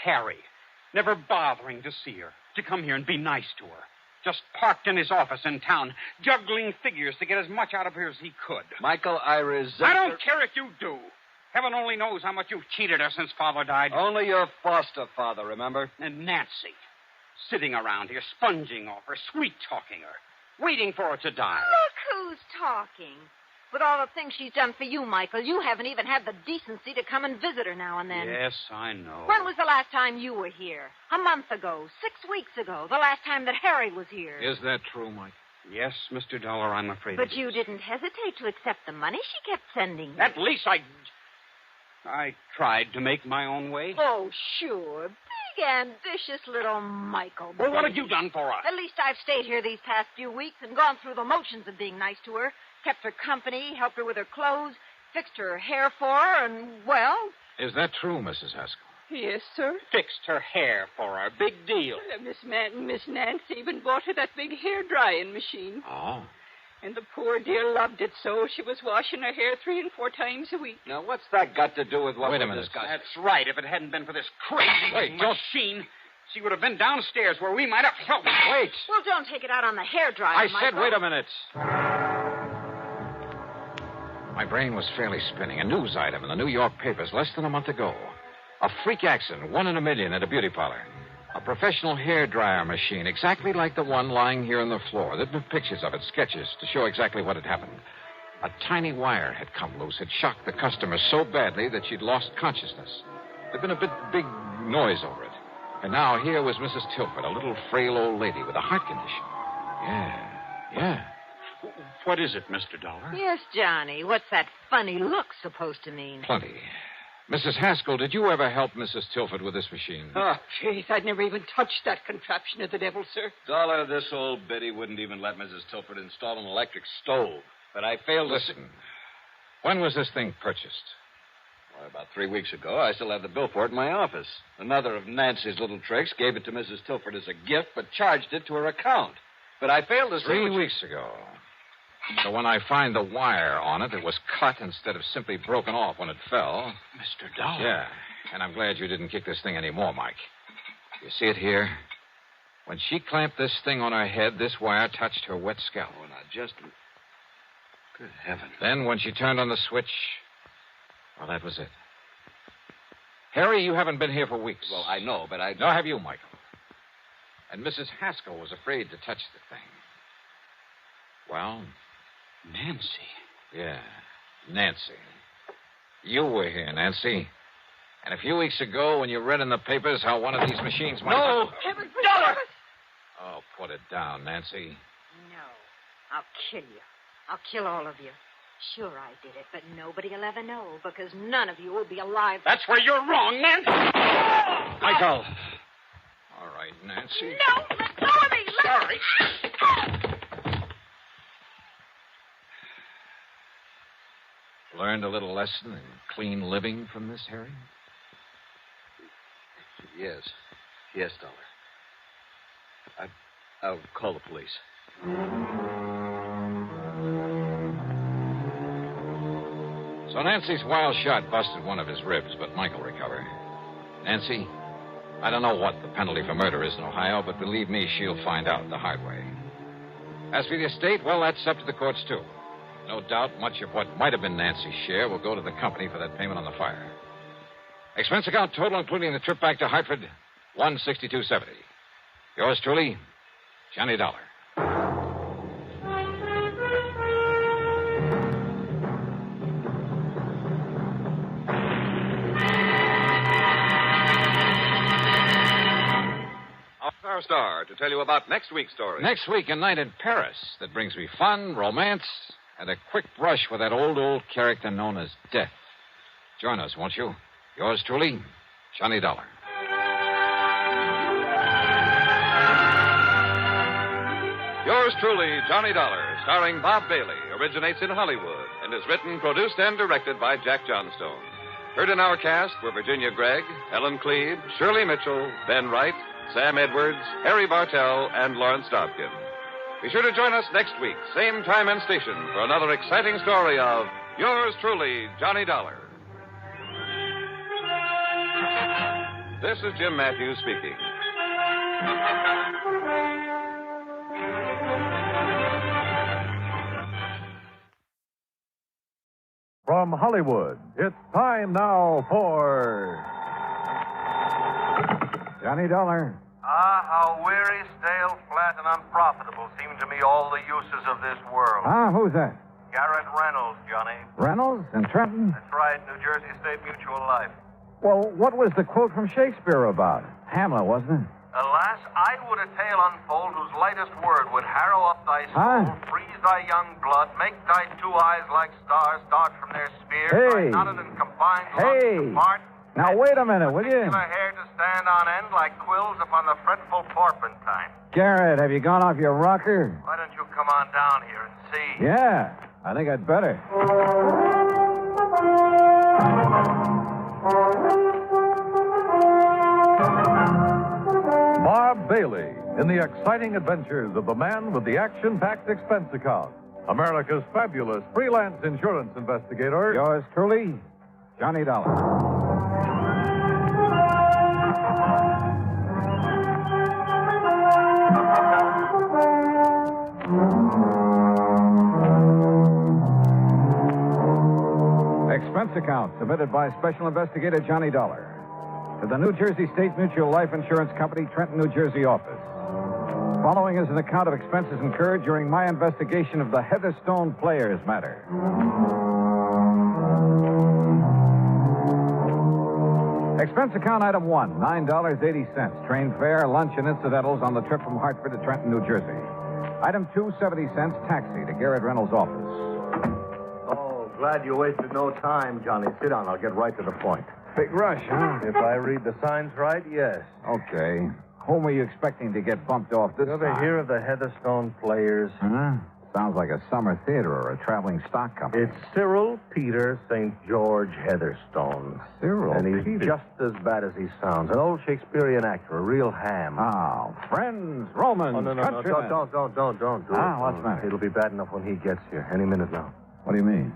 Harry, never bothering to see her, to come here and be nice to her. Just parked in his office in town, juggling figures to get as much out of her as he could.
Michael, I resent...
I don't care if you do. Heaven only knows how much you've cheated her since Father died.
Only your foster father, remember?
And Nancy, sitting around here, sponging off her, sweet-talking her, waiting for her to die.
Look who's talking. With all the things she's done for you, Michael, you haven't even had the decency to come and visit her now and then.
Yes, I know.
When was the last time you were here? A month ago, 6 weeks ago, the last time that Harry was here.
Is that true, Mike?
Yes, Mr. Dollar, I'm afraid
But
it
you
is.
didn't hesitate to accept the money she kept sending you.
At least I tried to make my own way.
Oh, sure. Big, ambitious little Michael.
Well, what
baby.
have you done for us?
At least I've stayed here these past few weeks and gone through the motions of being nice to her, kept her company, helped her with her clothes, fixed her hair for her, and, well...
Is that true, Mrs. Haskell?
Yes, sir.
Fixed her hair for her. Big deal.
Miss Nancy even bought her that big hair-drying machine.
Oh.
And the poor dear loved it so she was washing her hair 3 and 4 times a week.
Now, what's that got to do with what
Wait a
we're
minute.
discussing?
That's right. If it hadn't been for this crazy
Wait, don't-
machine, she would have been downstairs where we might have helped.
Wait.
Well, don't take it out on the hairdryer,
I said,
Michael.
wait a minute. My brain was fairly spinning. A news item in the New York papers less than a month ago. A freak accident, 1 in a million at a beauty parlor. A professional hairdryer machine, exactly like the one lying here on the floor. There'd been pictures of it, sketches, to show exactly what had happened. A tiny wire had come loose, had shocked the customer so badly that she'd lost consciousness. There'd been a big noise over it. And now here was Mrs. Tilford, a little frail old lady with a heart condition. Yeah.
What is it, Mr. Dollar?
Yes, Johnny. What's that funny look supposed to mean?
Plenty. Mrs. Haskell, did you ever help Mrs. Tilford with this machine?
Oh, jeez, I'd never even touched that contraption of the devil, sir.
Dollar, this old biddy wouldn't even let Mrs. Tilford install an electric stove. But I failed to...
Listen, when was this thing purchased?
Well, about 3 weeks ago. I still have the bill for it in my office. Another of Nancy's little tricks gave it to Mrs. Tilford as a gift, but charged it to her account. But I failed to see...
3 weeks ago. So when I find the wire on it, it was cut instead of simply broken off when it fell.
Mr. Dollar?
Yeah, and I'm glad you didn't kick this thing anymore, Mike. You see it here? When she clamped this thing on her head, this wire touched her wet scalp.
Oh, now, just... Good heavens.
Then when she turned on the switch, well, that was it. Harry, you haven't been here for weeks.
Well, I know, but I...
Nor have you, Michael. And Mrs. Haskell was afraid to touch the thing. Well...
Nancy.
Yeah, Nancy. You were here, Nancy. And a few weeks ago, when you read in the papers how one of these machines might...
No!
Heaven
Dollar!
Oh, put it down, Nancy.
No. I'll kill you. I'll kill all of you. Sure I did it, but nobody will ever know because none of you will be alive.
That's where you're wrong, Nancy.
Michael. All right, Nancy.
No, let go of me.
Sorry.
Learned a little lesson in clean living from this, Harry?
Yes. Yes, Dollar. I'll call the police.
So Nancy's wild shot busted one of his ribs, but Michael recovered. Nancy, I don't know what the penalty for murder is in Ohio, but believe me, she'll find out the hard way. As for the estate, well, that's up to the courts, too. No doubt much of what might have been Nancy's share will go to the company for that payment on the fire. Expense account total, including the trip back to Hartford, $162.70. Yours truly, Johnny Dollar.
Our star to tell you about next week's story.
Next week, a night in Paris that brings me fun, romance, and a quick brush with that old character known as Death. Join us, won't you? Yours truly, Johnny Dollar.
Yours truly, Johnny Dollar, starring Bob Bailey, originates in Hollywood and is written, produced, and directed by Jack Johnstone. Heard in our cast were Virginia Gregg, Ellen Cleve, Shirley Mitchell, Ben Wright, Sam Edwards, Harry Bartell, and Lawrence Dobkin. Be sure to join us next week, same time and station, for another exciting story of Yours truly, Johnny Dollar. This is Jim Matthews speaking.
From Hollywood, it's time now for Johnny Dollar.
Ah, how weary, stale, flat, and unprofitable seem to me all the uses of this world.
Who's that?
Garrett Reynolds, Johnny.
Reynolds in Trenton?
That's right, New Jersey State Mutual Life.
Well, what was the quote from Shakespeare about? Hamlet, wasn't it?
Alas, I would a tale unfold whose lightest word would harrow up thy soul, freeze thy young blood, make thy two eyes like stars dart from their sphere, thy knotted and combined lungs apart.
Now, wait a minute, will you?
Particular hair to stand on end like quills upon the fretful porpentine.
Garrett, have you gone off your rocker?
Why don't you come on down here and see?
Yeah, I think I'd better.
Bob Bailey in the exciting adventures of the man with the action-packed expense account. America's fabulous freelance insurance investigator.
Yours truly, Johnny Dollar. Expense account submitted by Special Investigator Johnny Dollar to the New Jersey State Mutual Life Insurance Company, Trenton, New Jersey office. Following is an account of expenses incurred during my investigation of the Heatherstone Players matter. Expense account item 1, $9.80. Train fare, lunch, and incidentals on the trip from Hartford to Trenton, New Jersey. Item 2, 70 cents, taxi to Garrett Reynolds' office.
Glad you wasted no time, Johnny. Sit down. I'll get right to the point.
Big rush, huh?
If I read the signs right, yes.
Okay. Whom were you expecting to get bumped off this time?
You ever hear of the Heatherstone Players?
Huh? Sounds like a summer theater or a traveling stock company.
It's Cyril Peter St. George Heatherstone.
Cyril
And he's
Peter.
just as bad as he sounds. An old Shakespearean actor, a real ham.
Oh, friends, Romans,
Oh, no, don't do it.
What's the matter?
It'll be bad enough when he gets here. Any minute now.
What do you mean?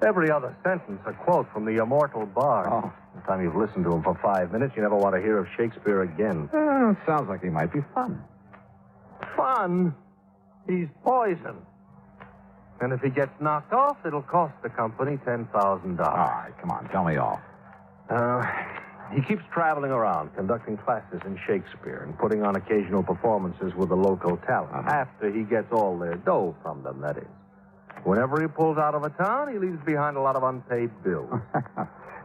Every other sentence, a quote from the immortal bard.
Oh.
The time you've listened to him for 5 minutes, you never want to hear of Shakespeare again.
Sounds like he might be fun.
Fun? He's poison. And if he gets knocked off, it'll cost the company $10,000.
All right, come on, tell me all.
He keeps traveling around, conducting classes in Shakespeare and putting on occasional performances with the local talent. After he gets all their dough from them, that is. Whenever he pulls out of a town, he leaves behind a lot of unpaid bills.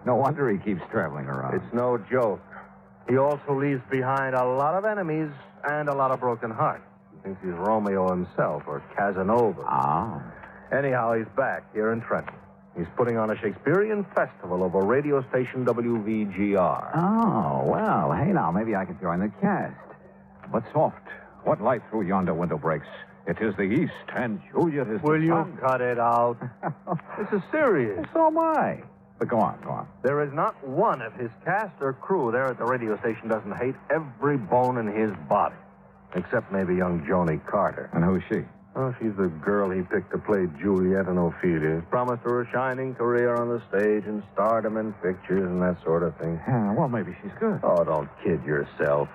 No wonder he keeps traveling around.
It's no joke. He also leaves behind a lot of enemies and a lot of broken hearts. He thinks he's Romeo himself or Casanova.
Ah.
Anyhow, he's back here in Trenton. He's putting on a Shakespearean festival over radio station WVGR.
Oh, well, hey now, maybe I could join the cast. But soft, what light through yonder window breaks? It is the east, and Juliet is
Will
the
you
sun.
cut it out? This is serious.
So am I. But go on.
There is not one of his cast or crew there at the radio station doesn't hate every bone in his body. Except maybe young Joni Carter.
And who's she?
Oh, she's the girl he picked to play Juliet and Ophelia. Promised her a shining career on the stage and stardom in pictures and that sort of thing.
Yeah, well, maybe she's good.
Oh, don't kid yourself.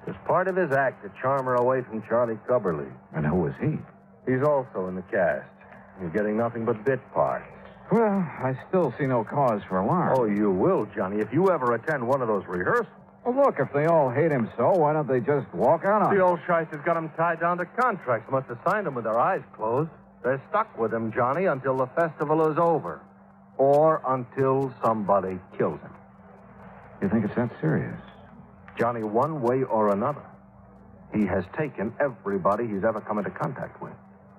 It's part of his act to charm her away from Charlie Cubberly.
And who is he?
He's also in the cast. He's getting nothing but bit parts.
Well, I still see no cause for alarm.
Oh, you will, Johnny, if you ever attend one of those rehearsals.
Well, look, if they all hate him so, why don't they just walk out on
The
him?
old shyster's got him tied down to contracts. Must have signed them with their eyes closed. They're stuck with him, Johnny, until the festival is over. Or until somebody kills him.
You think it's that serious?
Johnny, one way or another, he has taken everybody he's ever come into contact with.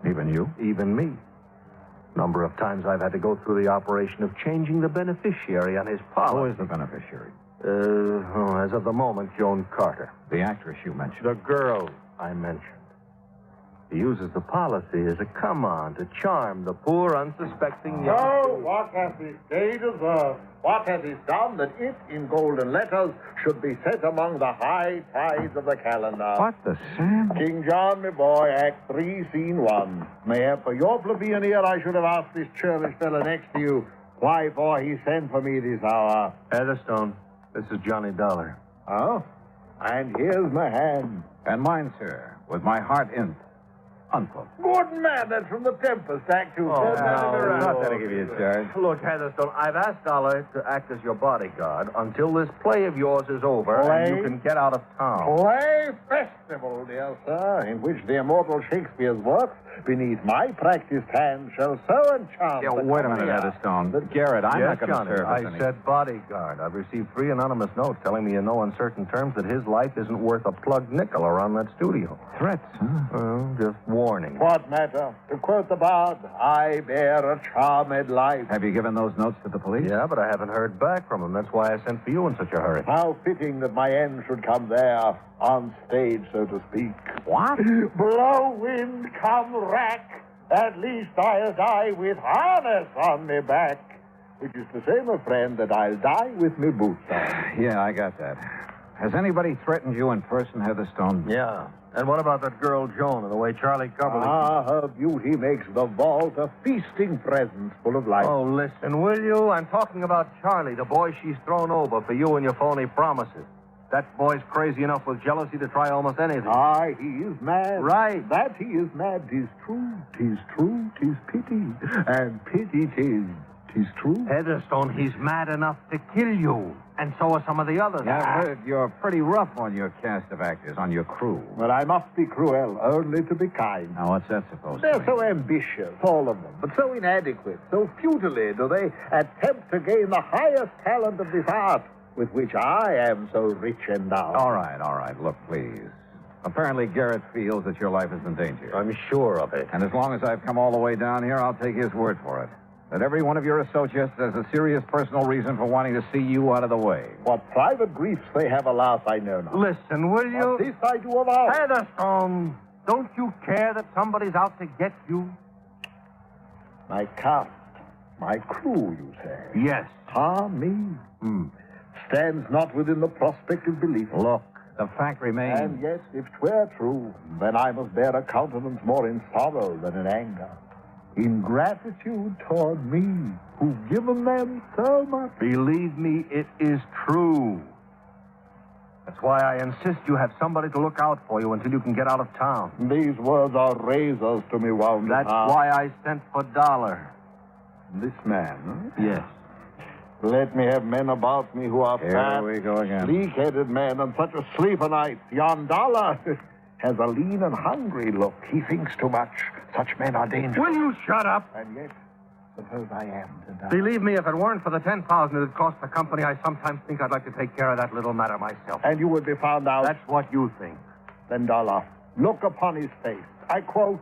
Even you?
Even me. Number of times I've had to go through the operation of changing the beneficiary on his policy.
Who is the beneficiary?
As of the moment, Joan Carter.
The actress you mentioned.
The girl I mentioned. He uses the policy as a come-on to charm the poor, unsuspecting young...
So, what has this day deserved? What has it done that it, in golden letters, should be set among the high tides of the calendar?
What the Sam?
King John, my boy, Act 3, Scene 1. Mayhap for your plebeian ear, I should have asked this churlish fellow next to you why for he sent for me this hour.
Heatherstone, this is Johnny Dollar.
Oh? And here's my hand.
And mine, sir, with my heart in. Unquote.
Good man, that's from the Tempest, Act 2.
Oh, no,
not that I give you a charge.
Look, Heatherstone, I've asked Dollar to act as your bodyguard until this play of yours is over and you can get out of town.
Play festival, dear sir, in which the immortal Shakespeare's works, beneath my practiced hand, shall so enchant.
Yeah, wait a minute, Heatherstone. Garrett, I'm
Yes,
not going to
Johnny,
serve
I said bodyguard. I've received 3 anonymous notes telling me in no uncertain terms that his life isn't worth a plugged nickel around that studio.
Threats, huh?
Well, just warning.
What matter? To quote the bard, I bear a charmed life.
Have you given those notes to the police?
Yeah, but I haven't heard back from him. That's why I sent for you in such a hurry.
How fitting that my end should come there, on stage, so to speak.
What?
Blow wind, come rack. At least I'll die with harness on me back. Which is to say, my friend, that I'll die with me boots on.
Yeah, I got that. Has anybody threatened you in person, Heatherstone?
Yeah. And what about that girl, Joan, and the way Charlie Coverley...
Ah, her beauty makes the vault a feasting presence full of life.
Oh, listen, will you? I'm talking about Charlie, the boy she's thrown over for you and your phony promises. That boy's crazy enough with jealousy to try almost anything.
Ah, he is mad.
Right.
That he is mad, 'tis true. 'Tis true, 'tis pity. And pity 'tis true.
Heatherstone, he's mad enough to kill you. And so are some of the others.
Yeah, I've heard you're pretty rough on your cast of actors, on your crew.
Well, I must be cruel, only to be kind.
Now, what's that supposed to
They're
mean?
so ambitious, all of them, but so inadequate, so futilely do they attempt to gain the highest talent of this art, with which I am so rich endowed.
All right. Look, please. Apparently, Garrett feels that your life is in danger.
I'm sure of it.
And as long as I've come all the way down here, I'll take his word for it. That every one of your associates has a serious personal reason for wanting to see you out of the way.
What private griefs they have, alas, I know not.
Listen, will you?
But this I do avow.
Heatherstone, don't you care that somebody's out to get you?
My cast, my crew, you say?
Yes.
Me? Stands not within the prospect of belief.
Look, the fact remains...
And yes, if 'twere true, then I must bear a countenance more in sorrow than in anger. In gratitude toward me, who've given them so much.
Believe me, it is true. That's why I insist you have somebody to look out for you until you can get out of town.
These words are razors to me, wound.
That's why I sent for Dollar.
This man, huh?
Yes.
Let me have men about me who are fat,
we go again.
sleek-headed men, and such a sleeper night. Yon Dollar has a lean and hungry look. He thinks too much. Such men are dangerous.
Will you shut up?
And yet, suppose I am to die.
Believe me, if it weren't for the $10,000 it would cost the company, I sometimes think I'd like to take care of that little matter myself.
And you would be found out.
That's what you think.
Then, Dollar, look upon his face. I quote,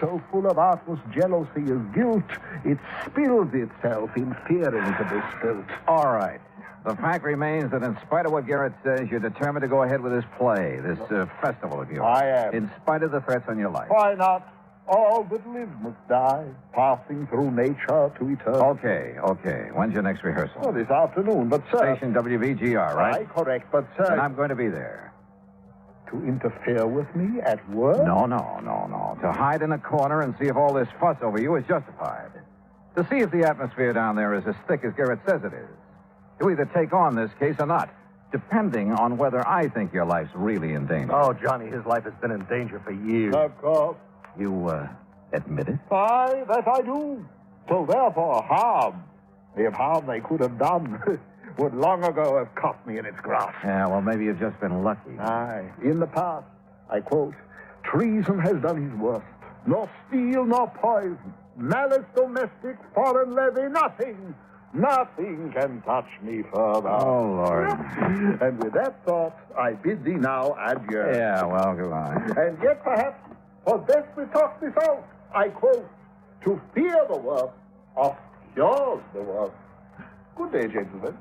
so full of artless jealousy is guilt, it spills itself in fear into this spilt.
All right. The fact remains that in spite of what Garrett says, you're determined to go ahead with this play, this festival of yours.
I am.
In spite of the threats on your life.
Why not? All that live must die, passing through nature to eternity.
Okay. When's your next rehearsal?
Oh, this afternoon, but sir...
Station WVGR, right?
Aye, correct, but sir...
And I'm going to be there.
To interfere with me at work?
No. To hide in a corner and see if all this fuss over you is justified. To see if the atmosphere down there is as thick as Garrett says it is. To either take on this case or not, depending on whether I think your life's really in danger.
Oh, Johnny, his life has been in danger for years.
Of course.
You, admit it?
Aye, that I do. So therefore, harm, if harm they could have done, would long ago have caught me in its grasp.
Yeah, well, maybe you've just been lucky.
Aye. In the past, I quote, treason has done his worst. Nor steel nor poison, malice domestic, foreign levy, nothing can touch me further.
Oh, Lord.
And with that thought, I bid thee now adieu.
Yeah, well, goodbye.
And yet, perhaps, for best we talk this out, I quote, to fear the worst, of yours the worst. Good day, gentlemen.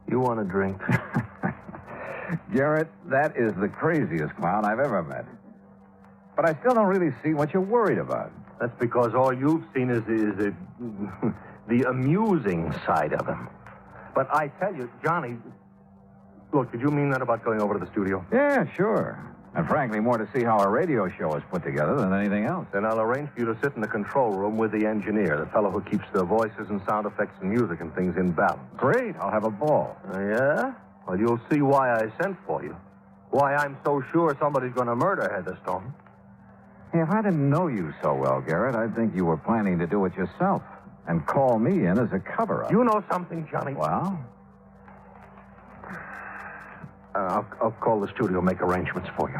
You want a drink?
Garrett, that is the craziest clown I've ever met. But I still don't really see what you're worried about.
That's because all you've seen is the amusing side of him. But I tell you, Johnny, look, did you mean that about going over to the studio?
Yeah, sure. And frankly, more to see how our radio show is put together than anything else.
Then I'll arrange for you to sit in the control room with the engineer, the fellow who keeps the voices and sound effects and music and things in balance.
Great. I'll have a ball.
Yeah? Well, you'll see why I sent for you. Why I'm so sure somebody's going to murder Heatherstone.
If I didn't know you so well, Garrett, I'd think you were planning to do it yourself and call me in as a cover-up.
You know something, Johnny?
Well?
I'll call the studio, make arrangements for you.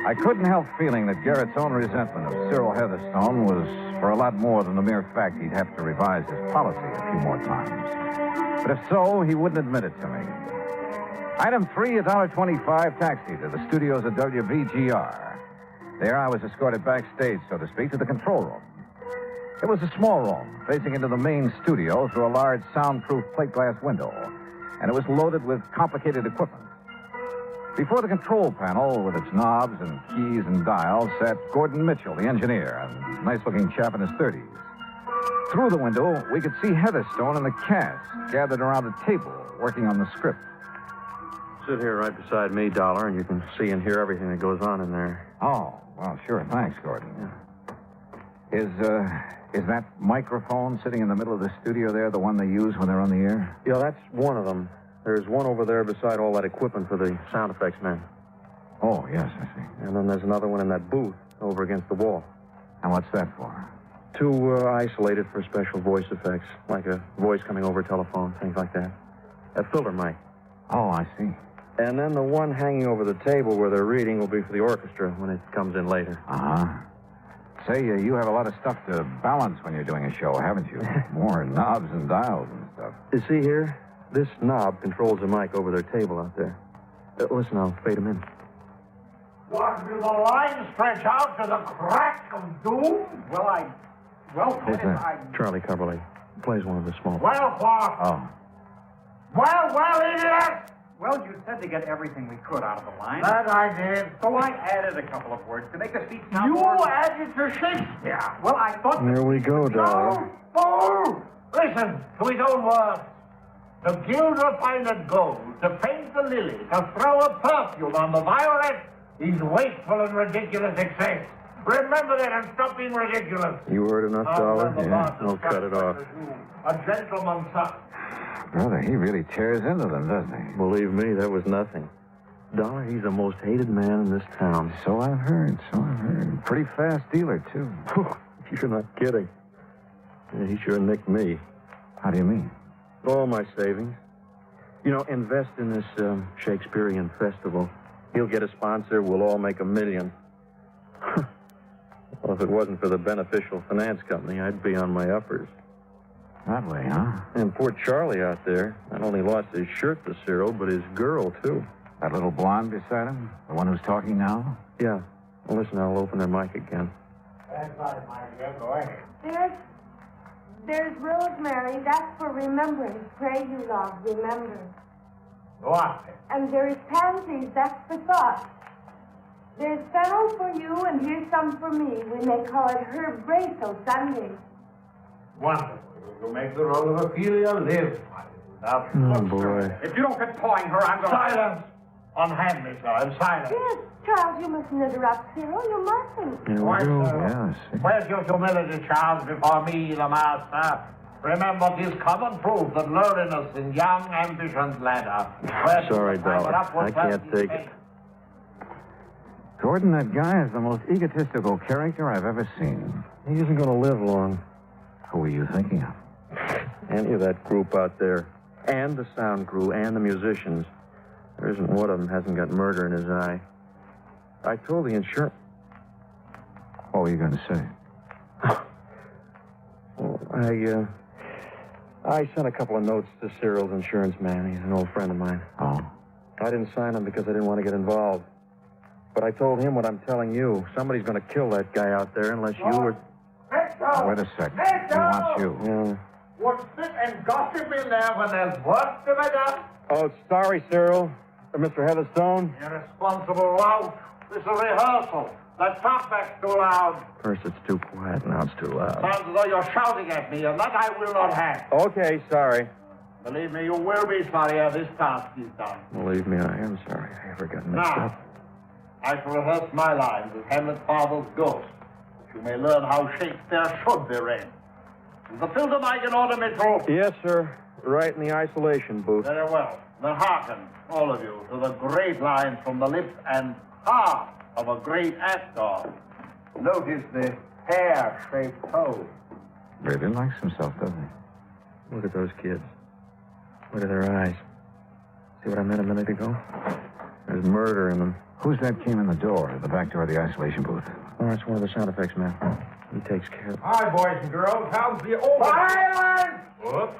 I couldn't help feeling that Garrett's own resentment of Cyril Heatherstone was for a lot more than the mere fact he'd have to revise his policy a few more times. But if so, he wouldn't admit it to me. Item 3, $1.25 taxi to the studios at WVGR. There I was escorted backstage, so to speak, to the control room. It was a small room, facing into the main studio through a large soundproof plate glass window, and it was loaded with complicated equipment. Before the control panel, with its knobs and keys and dials, sat Gordon Mitchell, the engineer, a nice-looking chap in his 30s. Through the window, we could see Heatherstone and the cast gathered around a table working on the script.
Sit here right beside me, Dollar, and you can see and hear everything that goes on in there.
Oh, well, sure. Thanks, Gordon. Is that microphone sitting in the middle of the studio there the one they use when they're on the air?
Yeah, that's one of them. There's one over there beside all that equipment for the sound effects men.
Oh, yes, I see.
And then there's another one in that booth over against the wall.
And what's that for?
To isolate it for special voice effects, like a voice coming over a telephone, things like that. A filter mic.
Oh, I see.
And then the one hanging over the table where they're reading will be for the orchestra when it comes in later.
Uh-huh. Say, you have a lot of stuff to balance when you're doing a show, haven't you? More knobs and dials and stuff.
You see here? This knob controls the mic over their table out there. Listen, I'll fade them in.
What, do the lines stretch out to the crack of doom? Well,
Who's that? Charlie Coverley. Plays one of the small...
Well, what?
Oh.
Well, idiot!
Well, you said to get everything we could out of the line.
That I did.
So I added a couple of words to make the speech sound
You
more...
added to Shakespeare.
Well, I thought...
Here we go, Dollar.
No! Listen to his own words. To gild refined gold, to paint the lily, to throw a perfume on the violet is wasteful and ridiculous excess. Remember that and stop being ridiculous.
You heard enough, Dollar? Yeah, I'll cut it off.
A gentleman's son.
Brother, he really tears into them, doesn't he?
Believe me, that was nothing. Dollar, he's the most hated man in this town.
So I've heard. Pretty fast dealer, too.
You're not kidding. Yeah, he sure nicked me.
How do you mean?
All my savings. You know, invest in this Shakespearean festival. He'll get a sponsor. We'll all make $1 million. Well, if it wasn't for the beneficial finance company, I'd be on my uppers.
That way, huh?
And poor Charlie out there not only lost his shirt to Cyril, but his girl, too.
That little blonde beside him? The one who's talking now?
Yeah. Well, listen, I'll open their mic again.
That's right, my dear. Go ahead.
There's rosemary. That's for remembrance. Pray you, love, remember.
What?
And there's pansies. That's for thought. There's fennel for you, and here's some for me. We may call it herb grace o' Sunday.
Wonderful. You make the role of Ophelia live.
Oh, boy.
If you don't quit pawing her, I'm going to...
Silence! Unhand me, sir, and silence.
Yes, Charles, you mustn't interrupt Cyril. You mustn't.
Why, sir?
Yes.
Where's your humility, Charles, before me, the master? Remember, 'tis common proof that lowliness in young ambition's ladder.
Sorry, Dollar. I can't take it.
Gordon, that guy is the most egotistical character I've ever seen.
He isn't going to live long.
Who are you thinking of?
Any of that group out there. And the sound crew and the musicians. There isn't one of them hasn't got murder in his eye. I told the insurance...
What were you going to say?
Well, I sent a couple of notes to Cyril's insurance man. He's an old friend of mine.
Oh?
I didn't sign them because I didn't want to get involved. But I told him what I'm telling you. Somebody's going to kill that guy out there unless you or...
Hey,
Now, wait a sec. He wants you.
Yeah.
What's sit and gossip in there when there's work to be done?
Oh, sorry, Cyril. Mr. Heatherstone?
Irresponsible lout. This is a rehearsal. That talkback's too loud.
First it's too quiet, now it's too loud.
Sounds as though you're shouting at me, and that I will not have.
Okay, sorry.
Believe me, you will be sorry this task is done.
Believe me, I am sorry. I ever got mixed
Now,
up.
I shall rehearse my lines as Hamlet's father's ghost, that you may learn how Shakespeare should be read. Is the filter mic in order, Mitchell?
Yes, sir. Right in the isolation booth.
Very well. Then hearken, all of you, to the great lines from the lips and heart of a great actor. Notice the hair-shaped toe.
Really likes himself, doesn't he?
Look at those kids. Look at their eyes. See what I meant a minute ago? There's murder in them.
Who's that came in the door, the back door of the isolation booth?
Oh, it's one of the sound effects men. He takes care of
Hi, boys and girls. How's the old... Silence! Whoops.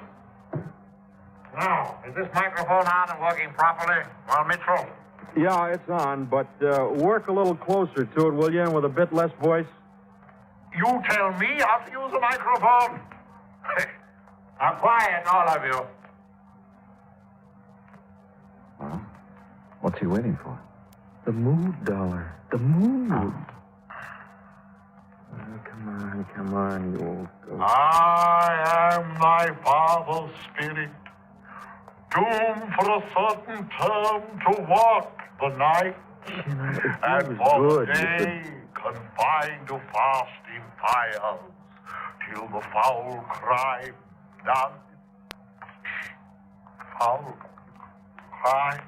Now, is this microphone on and working properly? Well, Mitchell?
Yeah, it's on, but work a little closer to it, will you, and with a bit less voice?
You tell me how to use a microphone? Now, quiet, all of you.
Well, what's he waiting for?
The mood dollar. The mood. Oh, come on, you old ghost.
I am thy father's spirit, doomed for a certain term to walk the night, and for the day confined to fasting fires, till the foul crime done. Foul crime.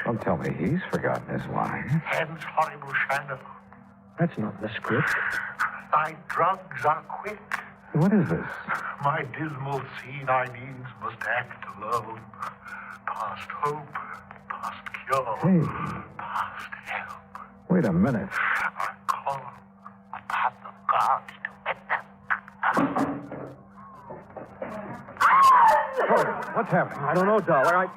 Don't tell me he's forgotten his lines.
Hence horrible shadow.
That's not the script.
Thy drugs are quick.
What is this?
My dismal scene I needs must act alone. Past hope, past cure,
Hey.
past help.
Wait a minute.
I call upon the gods to
Oh, what's happening?
I don't know, Dollar.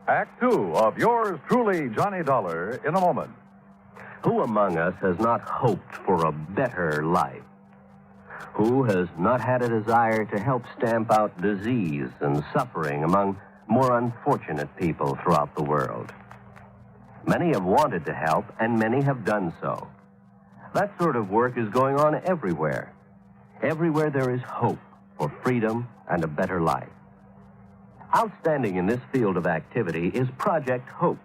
Act two of yours truly, Johnny Dollar, in a moment.
Who among us has not hoped for a better life? Who has not had a desire to help stamp out disease and suffering among more unfortunate people throughout the world? Many have wanted to help, and many have done so. That sort of work is going on everywhere. Everywhere there is hope for freedom and a better life. Outstanding in this field of activity is Project Hope,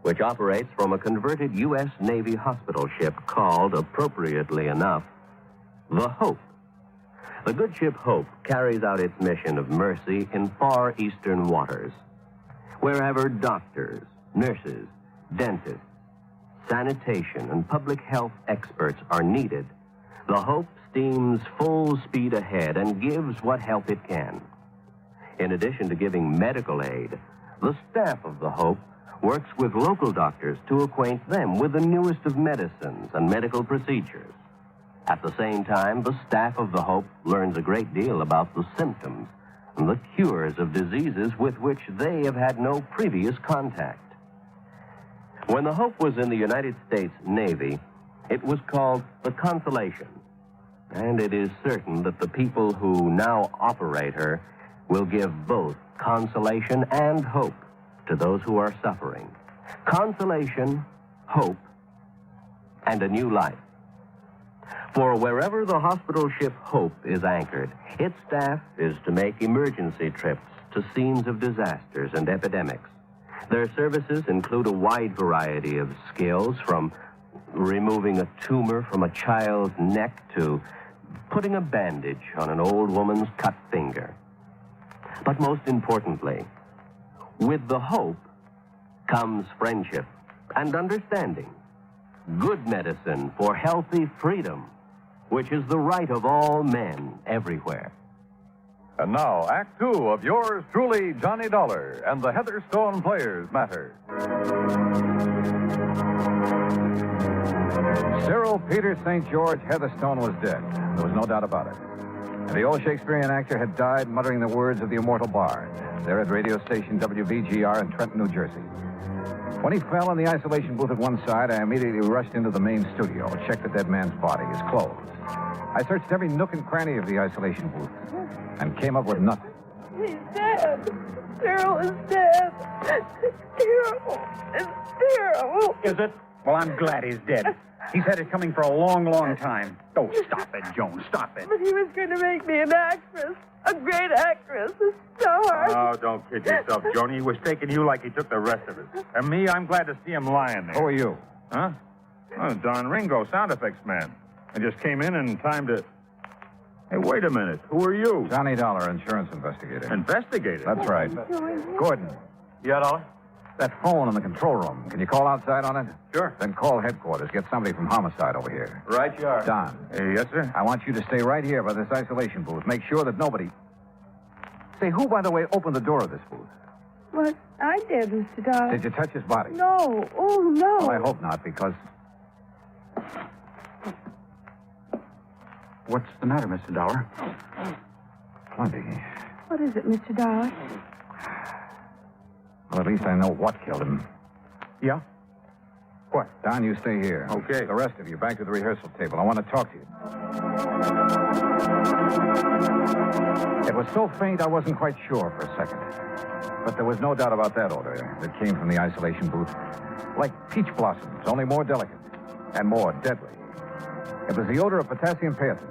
which operates from a converted U.S. Navy hospital ship called, appropriately enough, the Hope. The good ship Hope carries out its mission of mercy in far eastern waters. Wherever doctors, nurses, dentists, sanitation, and public health experts are needed, the Hope steams full speed ahead and gives what help it can. In addition to giving medical aid, the staff of the Hope works with local doctors to acquaint them with the newest of medicines and medical procedures. At the same time, the staff of the Hope learns a great deal about the symptoms and the cures of diseases with which they have had no previous contact. When the Hope was in the United States Navy, it was called the Consolation. And it is certain that the people who now operate her will give both consolation and hope to those who are suffering. Consolation, hope, and a new life. For wherever the hospital ship Hope is anchored, its staff is to make emergency trips to scenes of disasters and epidemics. Their services include a wide variety of skills, from removing a tumor from a child's neck to putting a bandage on an old woman's cut finger. But most importantly, with the Hope comes friendship and understanding. Good medicine for healthy freedom, which is the right of all men everywhere.
And now, Act two of yours truly, Johnny Dollar, and the Heatherstone Players Matter.
Cyril Peter St. George Heatherstone was dead. There was no doubt about it. And the old Shakespearean actor had died muttering the words of the immortal bard there at radio station WVGR in Trenton, New Jersey. When he fell in the isolation booth at one side, I immediately rushed into the main studio, checked the dead man's body, his clothes. I searched every nook and cranny of the isolation booth and came up with nothing.
He's dead. Cyril is dead. Terrible. It's terrible.
Is it? Well, I'm glad he's dead. He's had it coming for a long, long time. Oh, stop it, Joan. Stop it.
But he was going to make me an actress. A great actress. A star.
Oh, don't kid yourself, Joni. He was taking you like he took the rest of us. And me, I'm glad to see him lying there.
Who are you?
Huh? Oh, Don Ringo, sound effects man. I just came in time to... Hey, wait a minute. Who are you?
Johnny Dollar, insurance investigator.
Investigator?
That's right. Gordon.
Yeah, Dollar?
That phone in the control room. Can you call outside on it?
Sure.
Then call headquarters. Get somebody from homicide over here.
Right you are.
Don.
Yes, sir?
I want you to stay right here by this isolation booth. Make sure that nobody... Say, who, by the way, opened the door of this booth?
What? I did, Mr. Dollar.
Did you touch his body?
No. Oh, no.
Well, I hope not, because...
What's the matter, Mr. Dollar?
Plenty.
What is it, Mr. Dollar?
Well, at least I know what killed him.
Yeah? What?
Don, you stay here.
Okay.
The rest of you, back to the rehearsal table. I want to talk to you. It was so faint I wasn't quite sure for a second. But there was no doubt about that odor that came from the isolation booth. Like peach blossoms, only more delicate and more deadly. It was the odor of potassium patent.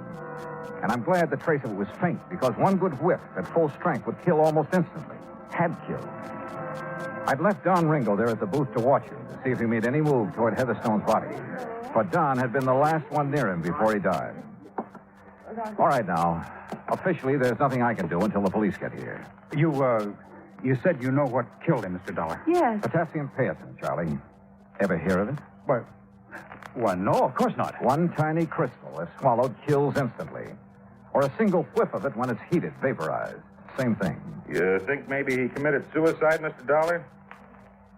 And I'm glad the trace of it was faint, because one good whiff at full strength would kill almost instantly. Had killed. I'd left Don Ringo there at the booth to watch him, to see if he made any move toward Heatherstone's body. But Don had been the last one near him before he died. All right, now. Officially, there's nothing I can do until the police get here.
You said you know what killed him, Mr. Dollar.
Yes.
Potassium patent, Charlie. Ever hear of it?
Well, no, of course not.
One tiny crystal, if swallowed, kills instantly. Or a single whiff of it when it's heated, vaporized. Same thing.
You think maybe he committed suicide, Mr. Dollar?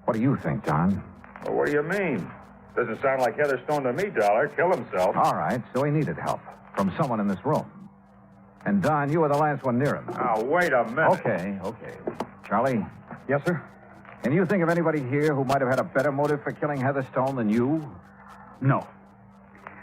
What do you think, John?
Well, what do you mean? Doesn't sound like Heatherstone to me, Dollar. Kill himself.
All right, so he needed help from someone in this room. And, Don, you were the last one near him.
Now, wait a minute.
Okay. Charlie?
Yes, sir?
Can you think of anybody here who might have had a better motive for killing Heatherstone than you?
No.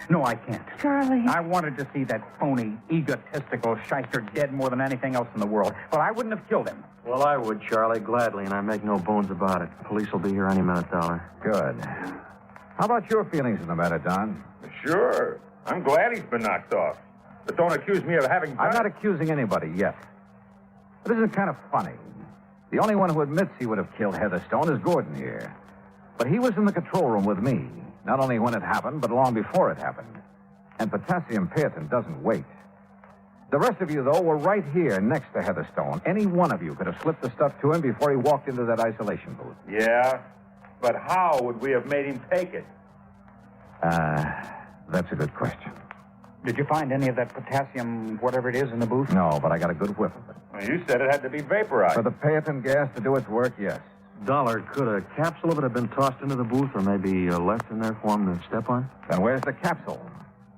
No, I can't.
Charlie.
I wanted to see that phony, egotistical shyster dead more than anything else in the world. But I wouldn't have killed him.
Well, I would, Charlie, gladly, and I make no bones about it. Police will be here any minute, Dollar.
Good. How about your feelings in the matter, Don?
Sure. I'm glad he's been knocked off. But don't accuse me of having done
I'm not
it.
accusing anybody yet. But isn't it kind of funny? The only one who admits he would have killed Heatherstone is Gordon here. But he was in the control room with me, not only when it happened, but long before it happened. And potassium patent doesn't wait. The rest of you, though, were right here next to Heatherstone. Any one of you could have slipped the stuff to him before he walked into that isolation booth.
Yeah? But how would we have made him take it?
That's a good question.
Did you find any of that potassium, whatever it is, in the booth?
No, but I got a good whiff of it.
Well, you said it had to be vaporized.
For the patent gas to do its work, yes.
Dollar, could a capsule of it have been tossed into the booth or maybe left in there for him to step on?
Then where's the capsule?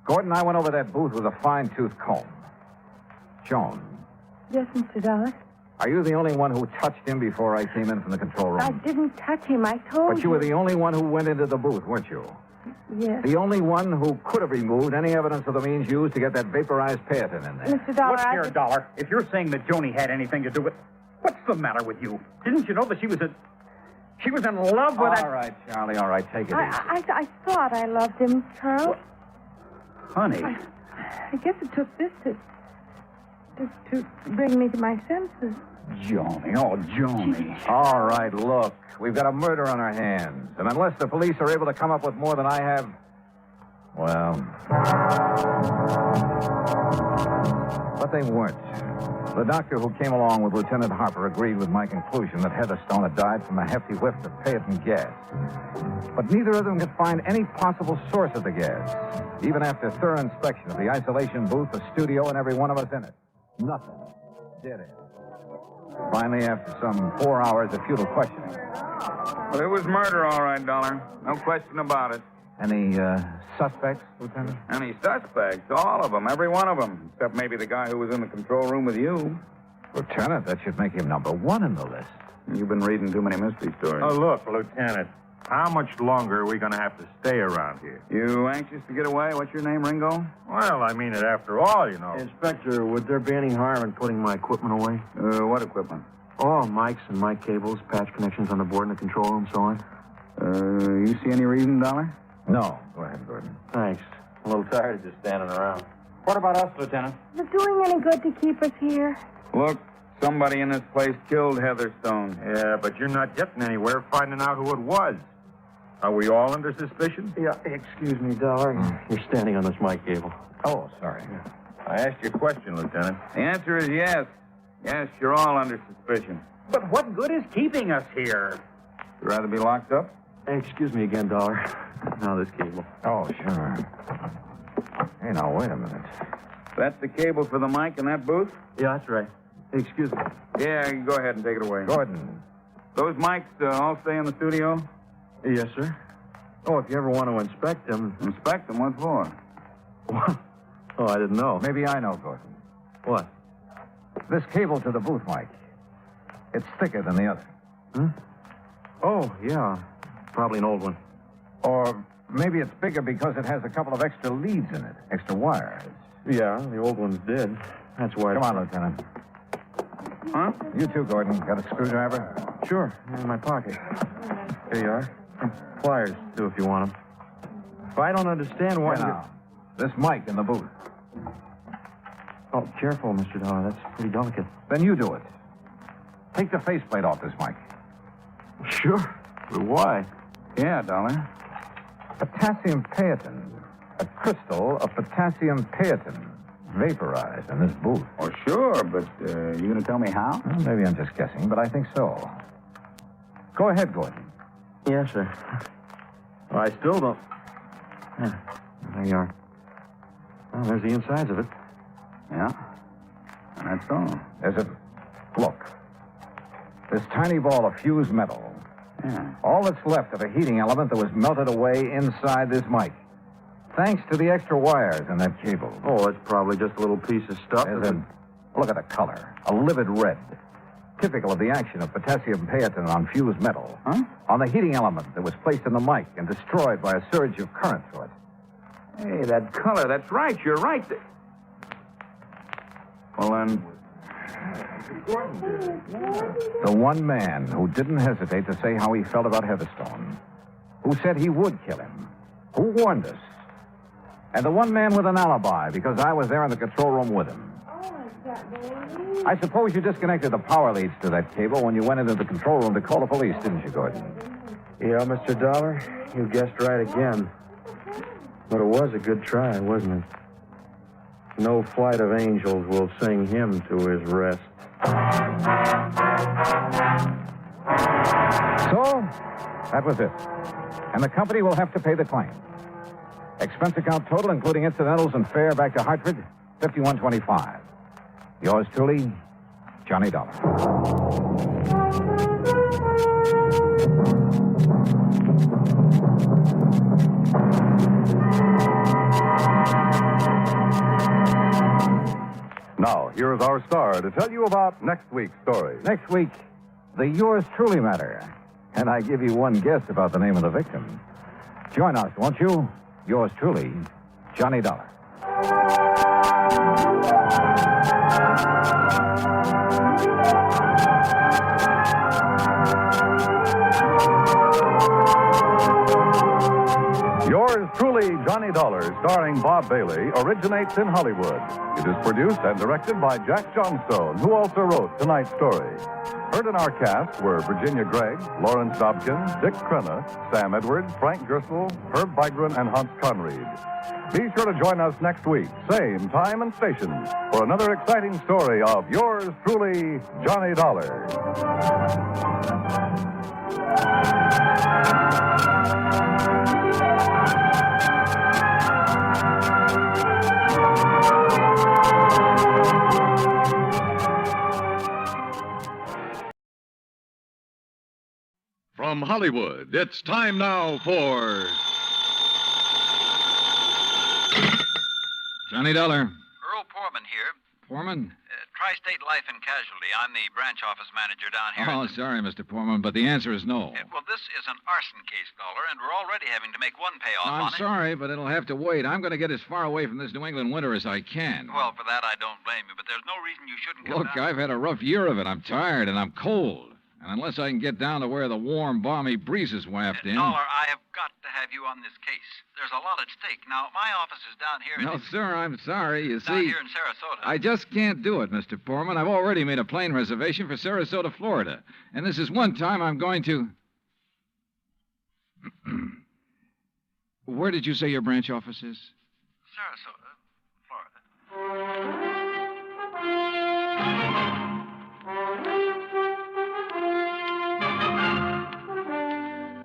Gordon, I went over that booth with a fine-tooth comb. Joan.
Yes, Mr. Dollar.
Are you the only one who touched him before I came in from the control room?
I didn't touch him. I told you.
But you were the only one who went into the booth, weren't you?
Yes.
The only one who could have removed any evidence of the means used to get that vaporized patent in there.
Mr. Dollar,
Look here, Dollar. If you're saying that Joni had anything to do with... What's the matter with you? Didn't you know that she was in love with that...
All right, Charlie, all right. Take it easy.
I thought I loved him, Charles.
Honey.
I guess it took this to bring me to my senses.
Joni, oh, Joni.
All right, look. We've got a murder on our hands. And unless the police are able to come up with more than I have, well... But they weren't. The doctor who came along with Lieutenant Harper agreed with my conclusion that Heatherstone had died from a hefty whiff of patent gas. But neither of them could find any possible source of the gas, even after thorough inspection of the isolation booth, the studio, and every one of us in it. Nothing. Dead end. Finally, after some 4 hours of futile questioning,
Well, it was murder, all right, Dollar. No question about it.
Any suspects, Lieutenant?
Any suspects? All of them, every one of them. Except maybe the guy who was in the control room with you.
Lieutenant, that should make him number one in the list.
You've been reading too many mystery stories.
Oh, look, Lieutenant. How much longer are we going to have to stay around here?
You anxious to get away? What's your name, Ringo?
Well, I mean it after all, you know.
Inspector, would there be any harm in putting my equipment away?
What equipment?
Oh, mics and mic cables, patch connections on the board in the control room, so on.
You see any reason, Dollar?
No. Go ahead, Gordon.
Thanks. I'm a little tired of just standing around.
What about us, Lieutenant?
Is it doing any good to keep us here?
Look, somebody in this place killed Heatherstone.
Yeah, but you're not getting anywhere finding out who it was. Are we all under suspicion?
Yeah, excuse me, Dollar. You're standing on this mic cable.
Oh, sorry.
I asked you a question, Lieutenant.
The answer is yes. Yes, you're all under suspicion.
But what good is keeping us here?
You'd rather be locked up?
Hey, excuse me again, Dollar. Now this cable.
Oh, sure. Hey, now, wait a minute.
That's the cable for the mic in that booth?
Yeah, that's right. Hey, excuse me.
Yeah, you go ahead and take it away.
Gordon.
Those mics all stay in the studio?
Yes, sir. Oh, if you ever want to inspect them...
Inspect them? What for?
What? Oh, I didn't know.
Maybe I know, Gordon.
What?
This cable to the booth mic. It's thicker than the other.
Huh? Oh, yeah. Probably an old one.
Or maybe it's bigger because it has a couple of extra leads in it, extra wires.
Yeah, the old ones did. That's why...
Come on, Lieutenant.
Huh?
You too, Gordon. Got a screwdriver?
Sure. In my pocket. Here you are. Pliers, too, if you want them. If I don't understand why...
Now, this mic in the booth.
Oh, careful, Mr. Dollar. That's pretty delicate.
Then you do it. Take the faceplate off this mic.
Sure. But why?
Yeah, Dollar.
Potassium paetin. A crystal of potassium paetin. Vaporized in this booth.
Oh, sure, but you going to tell me how?
Well, maybe I'm just guessing, but I think so. Go ahead, Gordon.
Yes, sir. Well, I still don't... Yeah, there you are. Well, there's the insides of it.
Yeah? And that's all.
There's a... Look. This tiny ball of fused metal.
Yeah.
All that's left of a heating element that was melted away inside this mic. Thanks to the extra wires in that cable.
Oh, it's probably just a little piece of stuff.
Look at the color. A livid red. Typical of the action of potassium paetin on fused metal.
Huh?
On the heating element that was placed in the mic and destroyed by a surge of current through it.
Hey, that color, that's right. You're right. Well, then...
The one man who didn't hesitate to say how he felt about Heatherstone. Who said he would kill him. Who warned us. And the one man with an alibi, because I was there in the control room with him. I suppose you disconnected the power leads to that cable when you went into the control room to call the police, didn't you, Gordon?
Yeah, Mr. Dollar, you guessed right again. But it was a good try, wasn't it? No flight of angels will sing him to his rest.
So, that was it. And the company will have to pay the claim. Expense account total, including incidentals and fare back to Hartford, $51.25. Yours truly, Johnny Dollar.
Now, here is our star to tell you about next week's story.
Next week, the Yours Truly matter. And I give you one guess about the name of the victim. Join us, won't you? Yours truly, Johnny Dollar.
Yours truly, Johnny Dollar, starring Bob Bailey, originates in Hollywood. It is produced and directed by Jack Johnstone, who also wrote tonight's story. Heard in our cast were Virginia Gregg, Lawrence Dobkin, Dick Crenna, Sam Edwards, Frank Gerstle, Herb Vigran, and Hans Conried. Be sure to join us next week, same time and station, for another exciting story of Yours truly, Johnny Dollar.
From Hollywood, it's time now for
Johnny Dollar.
Earl Poorman here.
Poorman?
Tri-State Life and Casualty. I'm the branch office manager down here.
Oh, sorry, Mr. Poorman, but the answer is no.
Well, this is an arson case, Dollar, and we're already having to make one payoff
I'm
on it.
sorry, but it'll have to wait. I'm going to get as far away from this New England winter as I can.
Well, for that, I don't blame you, but there's no reason you shouldn't come
Look,
down.
I've had a rough year of it. I'm tired and I'm cold. And unless I can get down to where the warm, balmy breezes waft in...
Dollar, I have got to have you on this case. There's a lot at stake. Now, my office is down here...
No, sir, I'm sorry. You
down
see...
here in Sarasota.
I just can't do it, Mr. Poorman. I've already made a plane reservation for Sarasota, Florida. And this is one time I'm going to... Where did you say your branch office is?
Sarasota, Florida.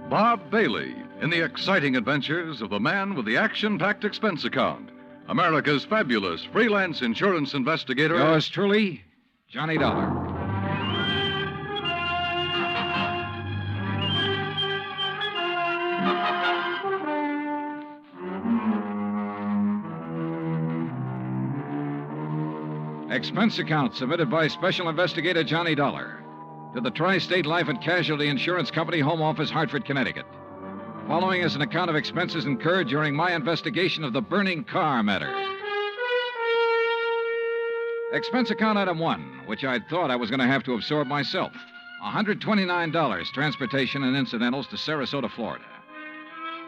Bob Bailey in the exciting adventures of the man with the action-packed expense account. America's fabulous freelance insurance investigator.
Yours truly, Johnny Dollar. Expense account submitted by Special Investigator Johnny Dollar to the Tri-State Life and Casualty Insurance Company, Home Office, Hartford, Connecticut. Following is an account of expenses incurred during my investigation of the burning car matter. Expense account item 1, which I'd thought I was going to have to absorb myself. $129, transportation and incidentals to Sarasota, Florida.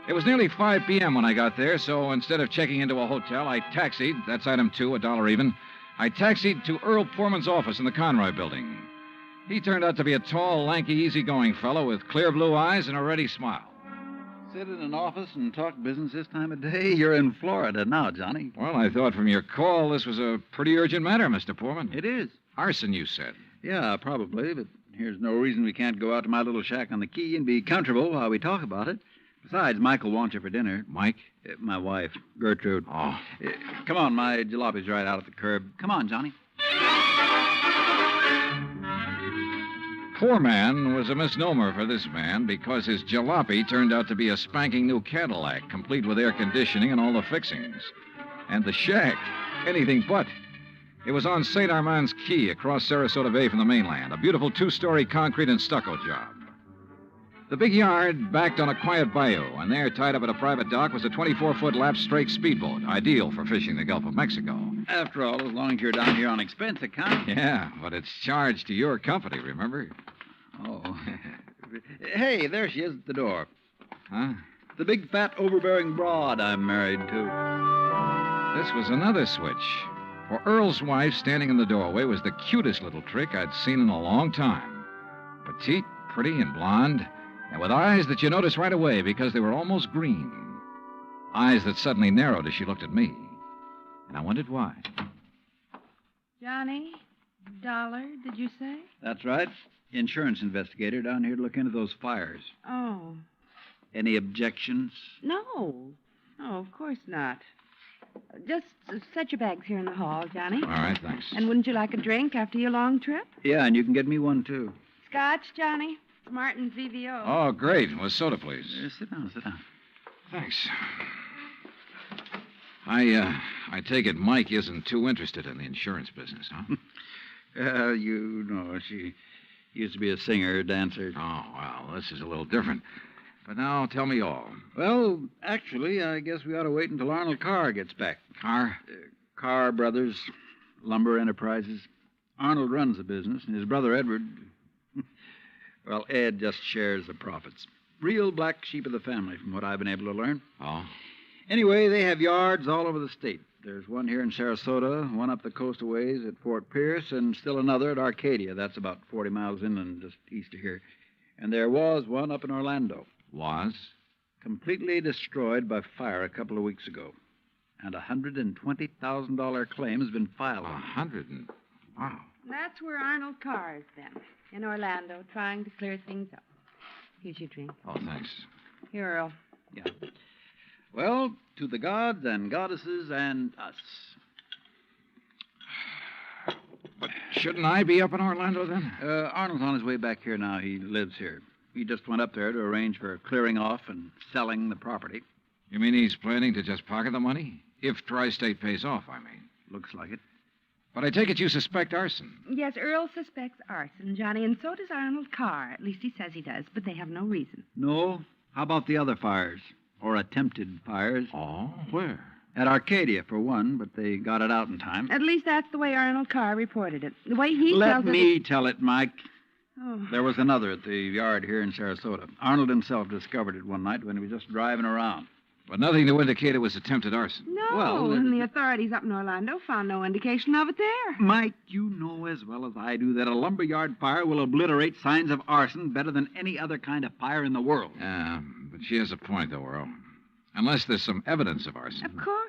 It was nearly 5 p.m. when I got there, so instead of checking into a hotel, I taxied, that's item 2, $1 even. I taxied to Earl Poorman's office in the Conroy building. He turned out to be a tall, lanky, easygoing fellow with clear blue eyes and a ready smile.
Sit in an office and talk business this time of day? You're in Florida now, Johnny.
Well, I thought from your call this was a pretty urgent matter, Mr. Poorman.
It is.
Arson, you said.
Yeah, probably, but here's no reason we can't go out to my little shack on the quay and be comfortable while we talk about it. Besides, Michael wants you for dinner.
Mike?
My wife, Gertrude.
Oh.
Come on, my jalopy's right out at the curb. Come on, Johnny.
Poor man was a misnomer for this man because his jalopy turned out to be a spanking new Cadillac, complete with air conditioning and all the fixings. And the shack, anything but. It was on St. Armand's Key across Sarasota Bay from the mainland, a beautiful 2-story concrete and stucco job. The big yard backed on a quiet bayou, and there, tied up at a private dock, was a 24-foot lap-strake speedboat, ideal for fishing the Gulf of Mexico.
After all, as long as you're down here on expense account.
Yeah, but it's charged to your company, remember?
Oh. Hey, there she is at the door.
Huh?
The big, fat, overbearing broad I'm married to.
This was another switch. For Earl's wife, standing in the doorway, was the cutest little trick I'd seen in a long time. Petite, pretty, and blonde, and with eyes that you noticed right away because they were almost green. Eyes that suddenly narrowed as she looked at me. And I wondered why.
Johnny, Dollar, did you say?
That's right. Insurance investigator down here to look into those fires.
Oh.
Any objections?
No. Oh, of course not. Just set your bags here in the hall, Johnny.
All right, thanks.
And wouldn't you like a drink after your long trip?
Yeah, and you can get me one, too.
Scotch, Johnny? Martin's VVO.
Oh, great. With soda, please.
Sit down, sit down.
Thanks. I take it Mike isn't too interested in the insurance business, huh?
You know, she used to be a singer, dancer.
Oh, well, this is a little different. But now, tell me all.
Well, actually, I guess we ought to wait until Arnold Carr gets back.
Carr?
Carr Brothers, Lumber Enterprises. Arnold runs the business, and his brother Edward... Well, Ed just shares the profits. Real black sheep of the family, from what I've been able to learn.
Oh?
Anyway, they have yards all over the state. There's one here in Sarasota, one up the coast a ways at Fort Pierce, and still another at Arcadia. That's about 40 miles inland, just east of here. And there was one up in Orlando.
Was?
Completely destroyed by fire a couple of weeks ago. And a $120,000 claim has been filed.
Wow.
That's where Arnold Carr is then, in Orlando, trying to clear things up. Here's your drink.
Oh, thanks.
Here, Earl.
Yeah. Well, to the gods and goddesses and us.
But shouldn't I be up in Orlando then?
Arnold's on his way back here now. He lives here. He just went up there to arrange for clearing off and selling the property.
You mean he's planning to just pocket the money? If Tri-State pays off, I mean.
Looks like it.
But I take it you suspect arson.
Yes, Earl suspects arson, Johnny, and so does Arnold Carr. At least he says he does, but they have no reason.
No? How about the other fires? Or attempted fires?
Oh, where?
At Arcadia, for one, but they got it out in time.
At least that's the way Arnold Carr reported it. The way he
Let
tells it...
me tell it, Mike.
Oh.
There was another at the yard here in Sarasota. Arnold himself discovered it one night when he was just driving around.
But nothing to indicate it was attempted arson.
No,
Well,
and the authorities up in Orlando found no indication of it there.
Mike, you know as well as I do that a lumberyard fire will obliterate signs of arson better than any other kind of fire in the world.
Yeah, but she has a point, though, Earl. Unless there's some evidence of arson.
Of course.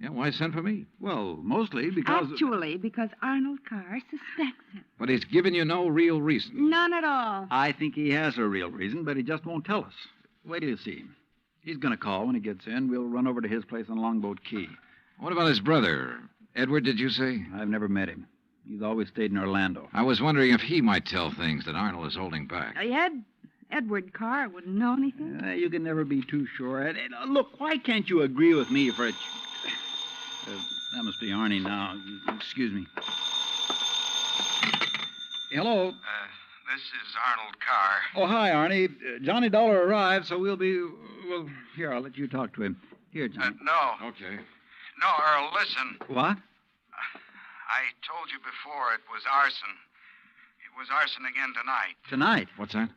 Yeah, why send for me?
Well, mostly because...
Actually, because Arnold Carr suspects it.
But he's given you no real reason.
None at all.
I think he has a real reason, but he just won't tell us. Wait till you see him. He's going to call when he gets in. We'll run over to his place on Longboat Key.
What about his brother? Edward, did you say?
I've never met him. He's always stayed in Orlando.
I was wondering if he might tell things that Arnold is holding back.
Edward Carr wouldn't know anything.
You can never be too sure. Look, why can't you agree with me for a... that must be Arnie now. Excuse me. Hello.
This is Arnold Carr.
Oh, hi, Arnie. Johnny Dollar arrived, so we'll be... Well, here, I'll let you talk to him. Here, Johnny.
No.
Okay.
No, Earl, listen.
What?
I told you before it was arson. It was arson again tonight.
Tonight?
What's that?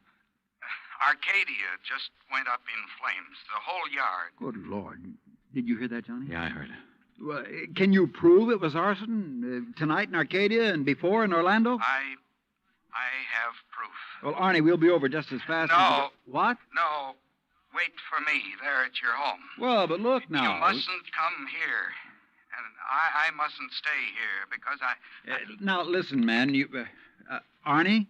Arcadia just went up in flames. The whole yard.
Good Lord. Did you hear that, Johnny?
Yeah, I heard it.
Well, can you prove it was arson tonight in Arcadia and before in Orlando?
I have proof.
Well, Arnie, we'll be over just as fast as...
No.
What?
No. Wait for me there at your home.
Well, but look now.
You mustn't come here. And I mustn't stay here because I...
Now, listen, man. You... Arnie?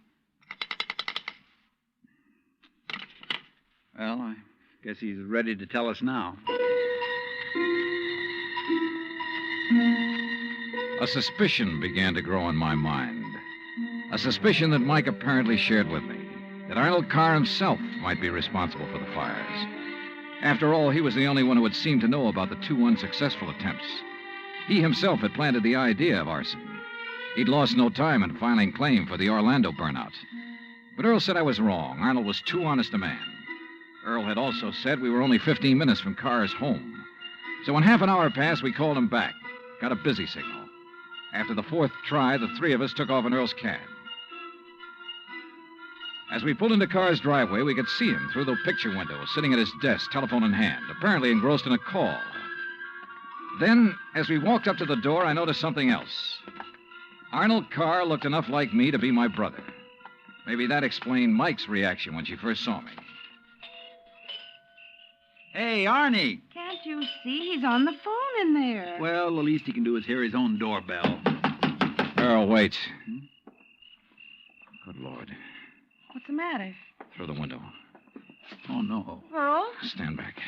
Well, I guess he's ready to tell us now.
A suspicion began to grow in my mind. A suspicion that Mike apparently shared with me, that Arnold Carr himself might be responsible for the fires. After all, he was the only one who had seemed to know about the two unsuccessful attempts. He himself had planted the idea of arson. He'd lost no time in filing claim for the Orlando burnout. But Earl said I was wrong. Arnold was too honest a man. Earl had also said we were only 15 minutes from Carr's home. So when half an hour passed, we called him back. Got a busy signal. After the fourth try, the three of us took off in Earl's cab. As we pulled into Carr's driveway, we could see him through the picture window, sitting at his desk, telephone in hand, apparently engrossed in a call. Then, as we walked up to the door, I noticed something else. Arnold Carr looked enough like me to be my brother. Maybe that explained Mike's reaction when she first saw me.
Hey, Arnie.
Can't you see he's on the phone in there?
Well, the least he can do is hear his own doorbell.
Earl, wait. Good Lord.
What's the matter?
Through the window.
Oh, no.
Earl?
Stand back.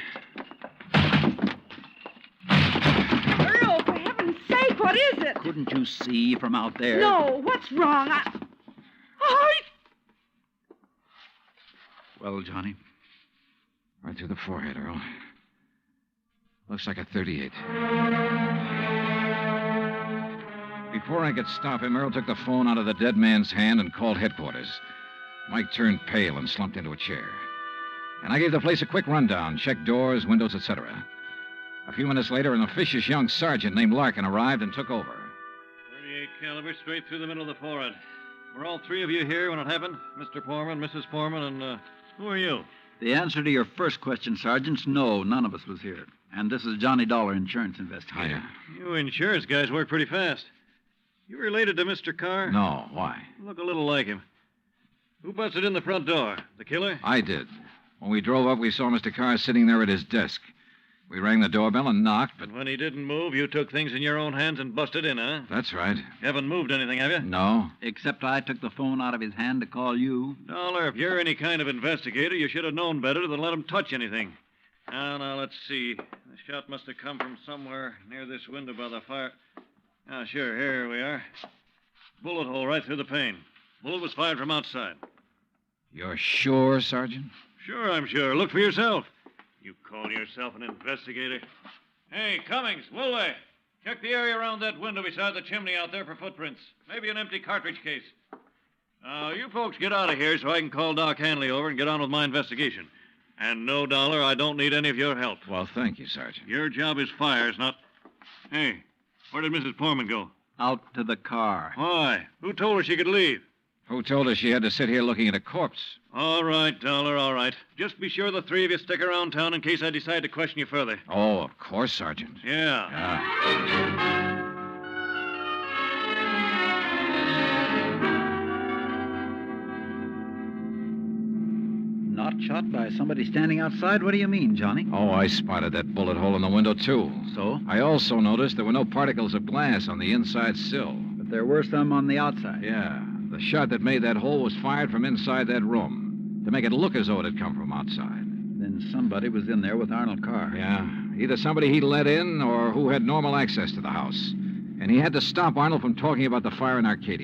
Earl, for heaven's sake, what is it?
Couldn't you see from out there?
No, what's wrong? Oh,
Well, Johnny?
Right through the forehead, Earl. Looks like a .38. Before I could stop him, Earl took the phone out of the dead man's hand and called headquarters. Mike turned pale and slumped into a chair. And I gave the place a quick rundown, checked doors, windows, etc. A few minutes later, an officious young sergeant named Larson arrived and took over.
38 caliber straight through the middle of the forehead. Were all three of you here when it happened? Mr. Foreman, Mrs. Foreman, and who are you?
The answer to your first question, Sergeant, no, none of us was here. And this is Johnny Dollar, insurance investigator.
Hiya.
You insurance guys work pretty fast. You related to Mr. Carr?
No, why?
Look a little like him. Who busted in the front door? The killer?
I did. When we drove up, we saw Mr. Carr sitting there at his desk. We rang the doorbell and knocked, but...
And when he didn't move, you took things in your own hands and busted in, huh?
That's right.
You haven't moved anything, have you?
No.
Except I took the phone out of his hand to call you.
Dollar, if you're any kind of investigator, you should have known better than let him touch anything. Now, let's see. The shot must have come from somewhere near this window by the fire. Ah, sure, here we are. Bullet hole right through the pane. Bullet was fired from outside.
You're sure, Sergeant?
Sure, I'm sure. Look for yourself. You call yourself an investigator? Hey, Cummings, Woolway, check the area around that window beside the chimney out there for footprints. Maybe an empty cartridge case. Now, you folks get out of here so I can call Doc Hanley over and get on with my investigation. And no, Dollar, I don't need any of your help.
Well, thank you, Sergeant.
Your job is fires, not... Hey, where did Mrs. Poorman go?
Out to the car.
Why? Who told her she could leave?
Who told her she had to sit here looking at a corpse?
All right, Dollar, all right. Just be sure the three of you stick around town in case I decide to question you further.
Oh, of course, Sergeant.
Yeah.
Not shot by somebody standing outside? What do you mean, Johnny?
Oh, I spotted that bullet hole in the window, too.
So?
I also noticed there were no particles of glass on the inside sill.
But there were some on the outside.
Yeah. The shot that made that hole was fired from inside that room to make it look as though it had come from outside.
Then somebody was in there with Arnold Carr.
Yeah. Either somebody he let in or who had normal access to the house. And he had to stop Arnold from talking about the fire in Arcadia.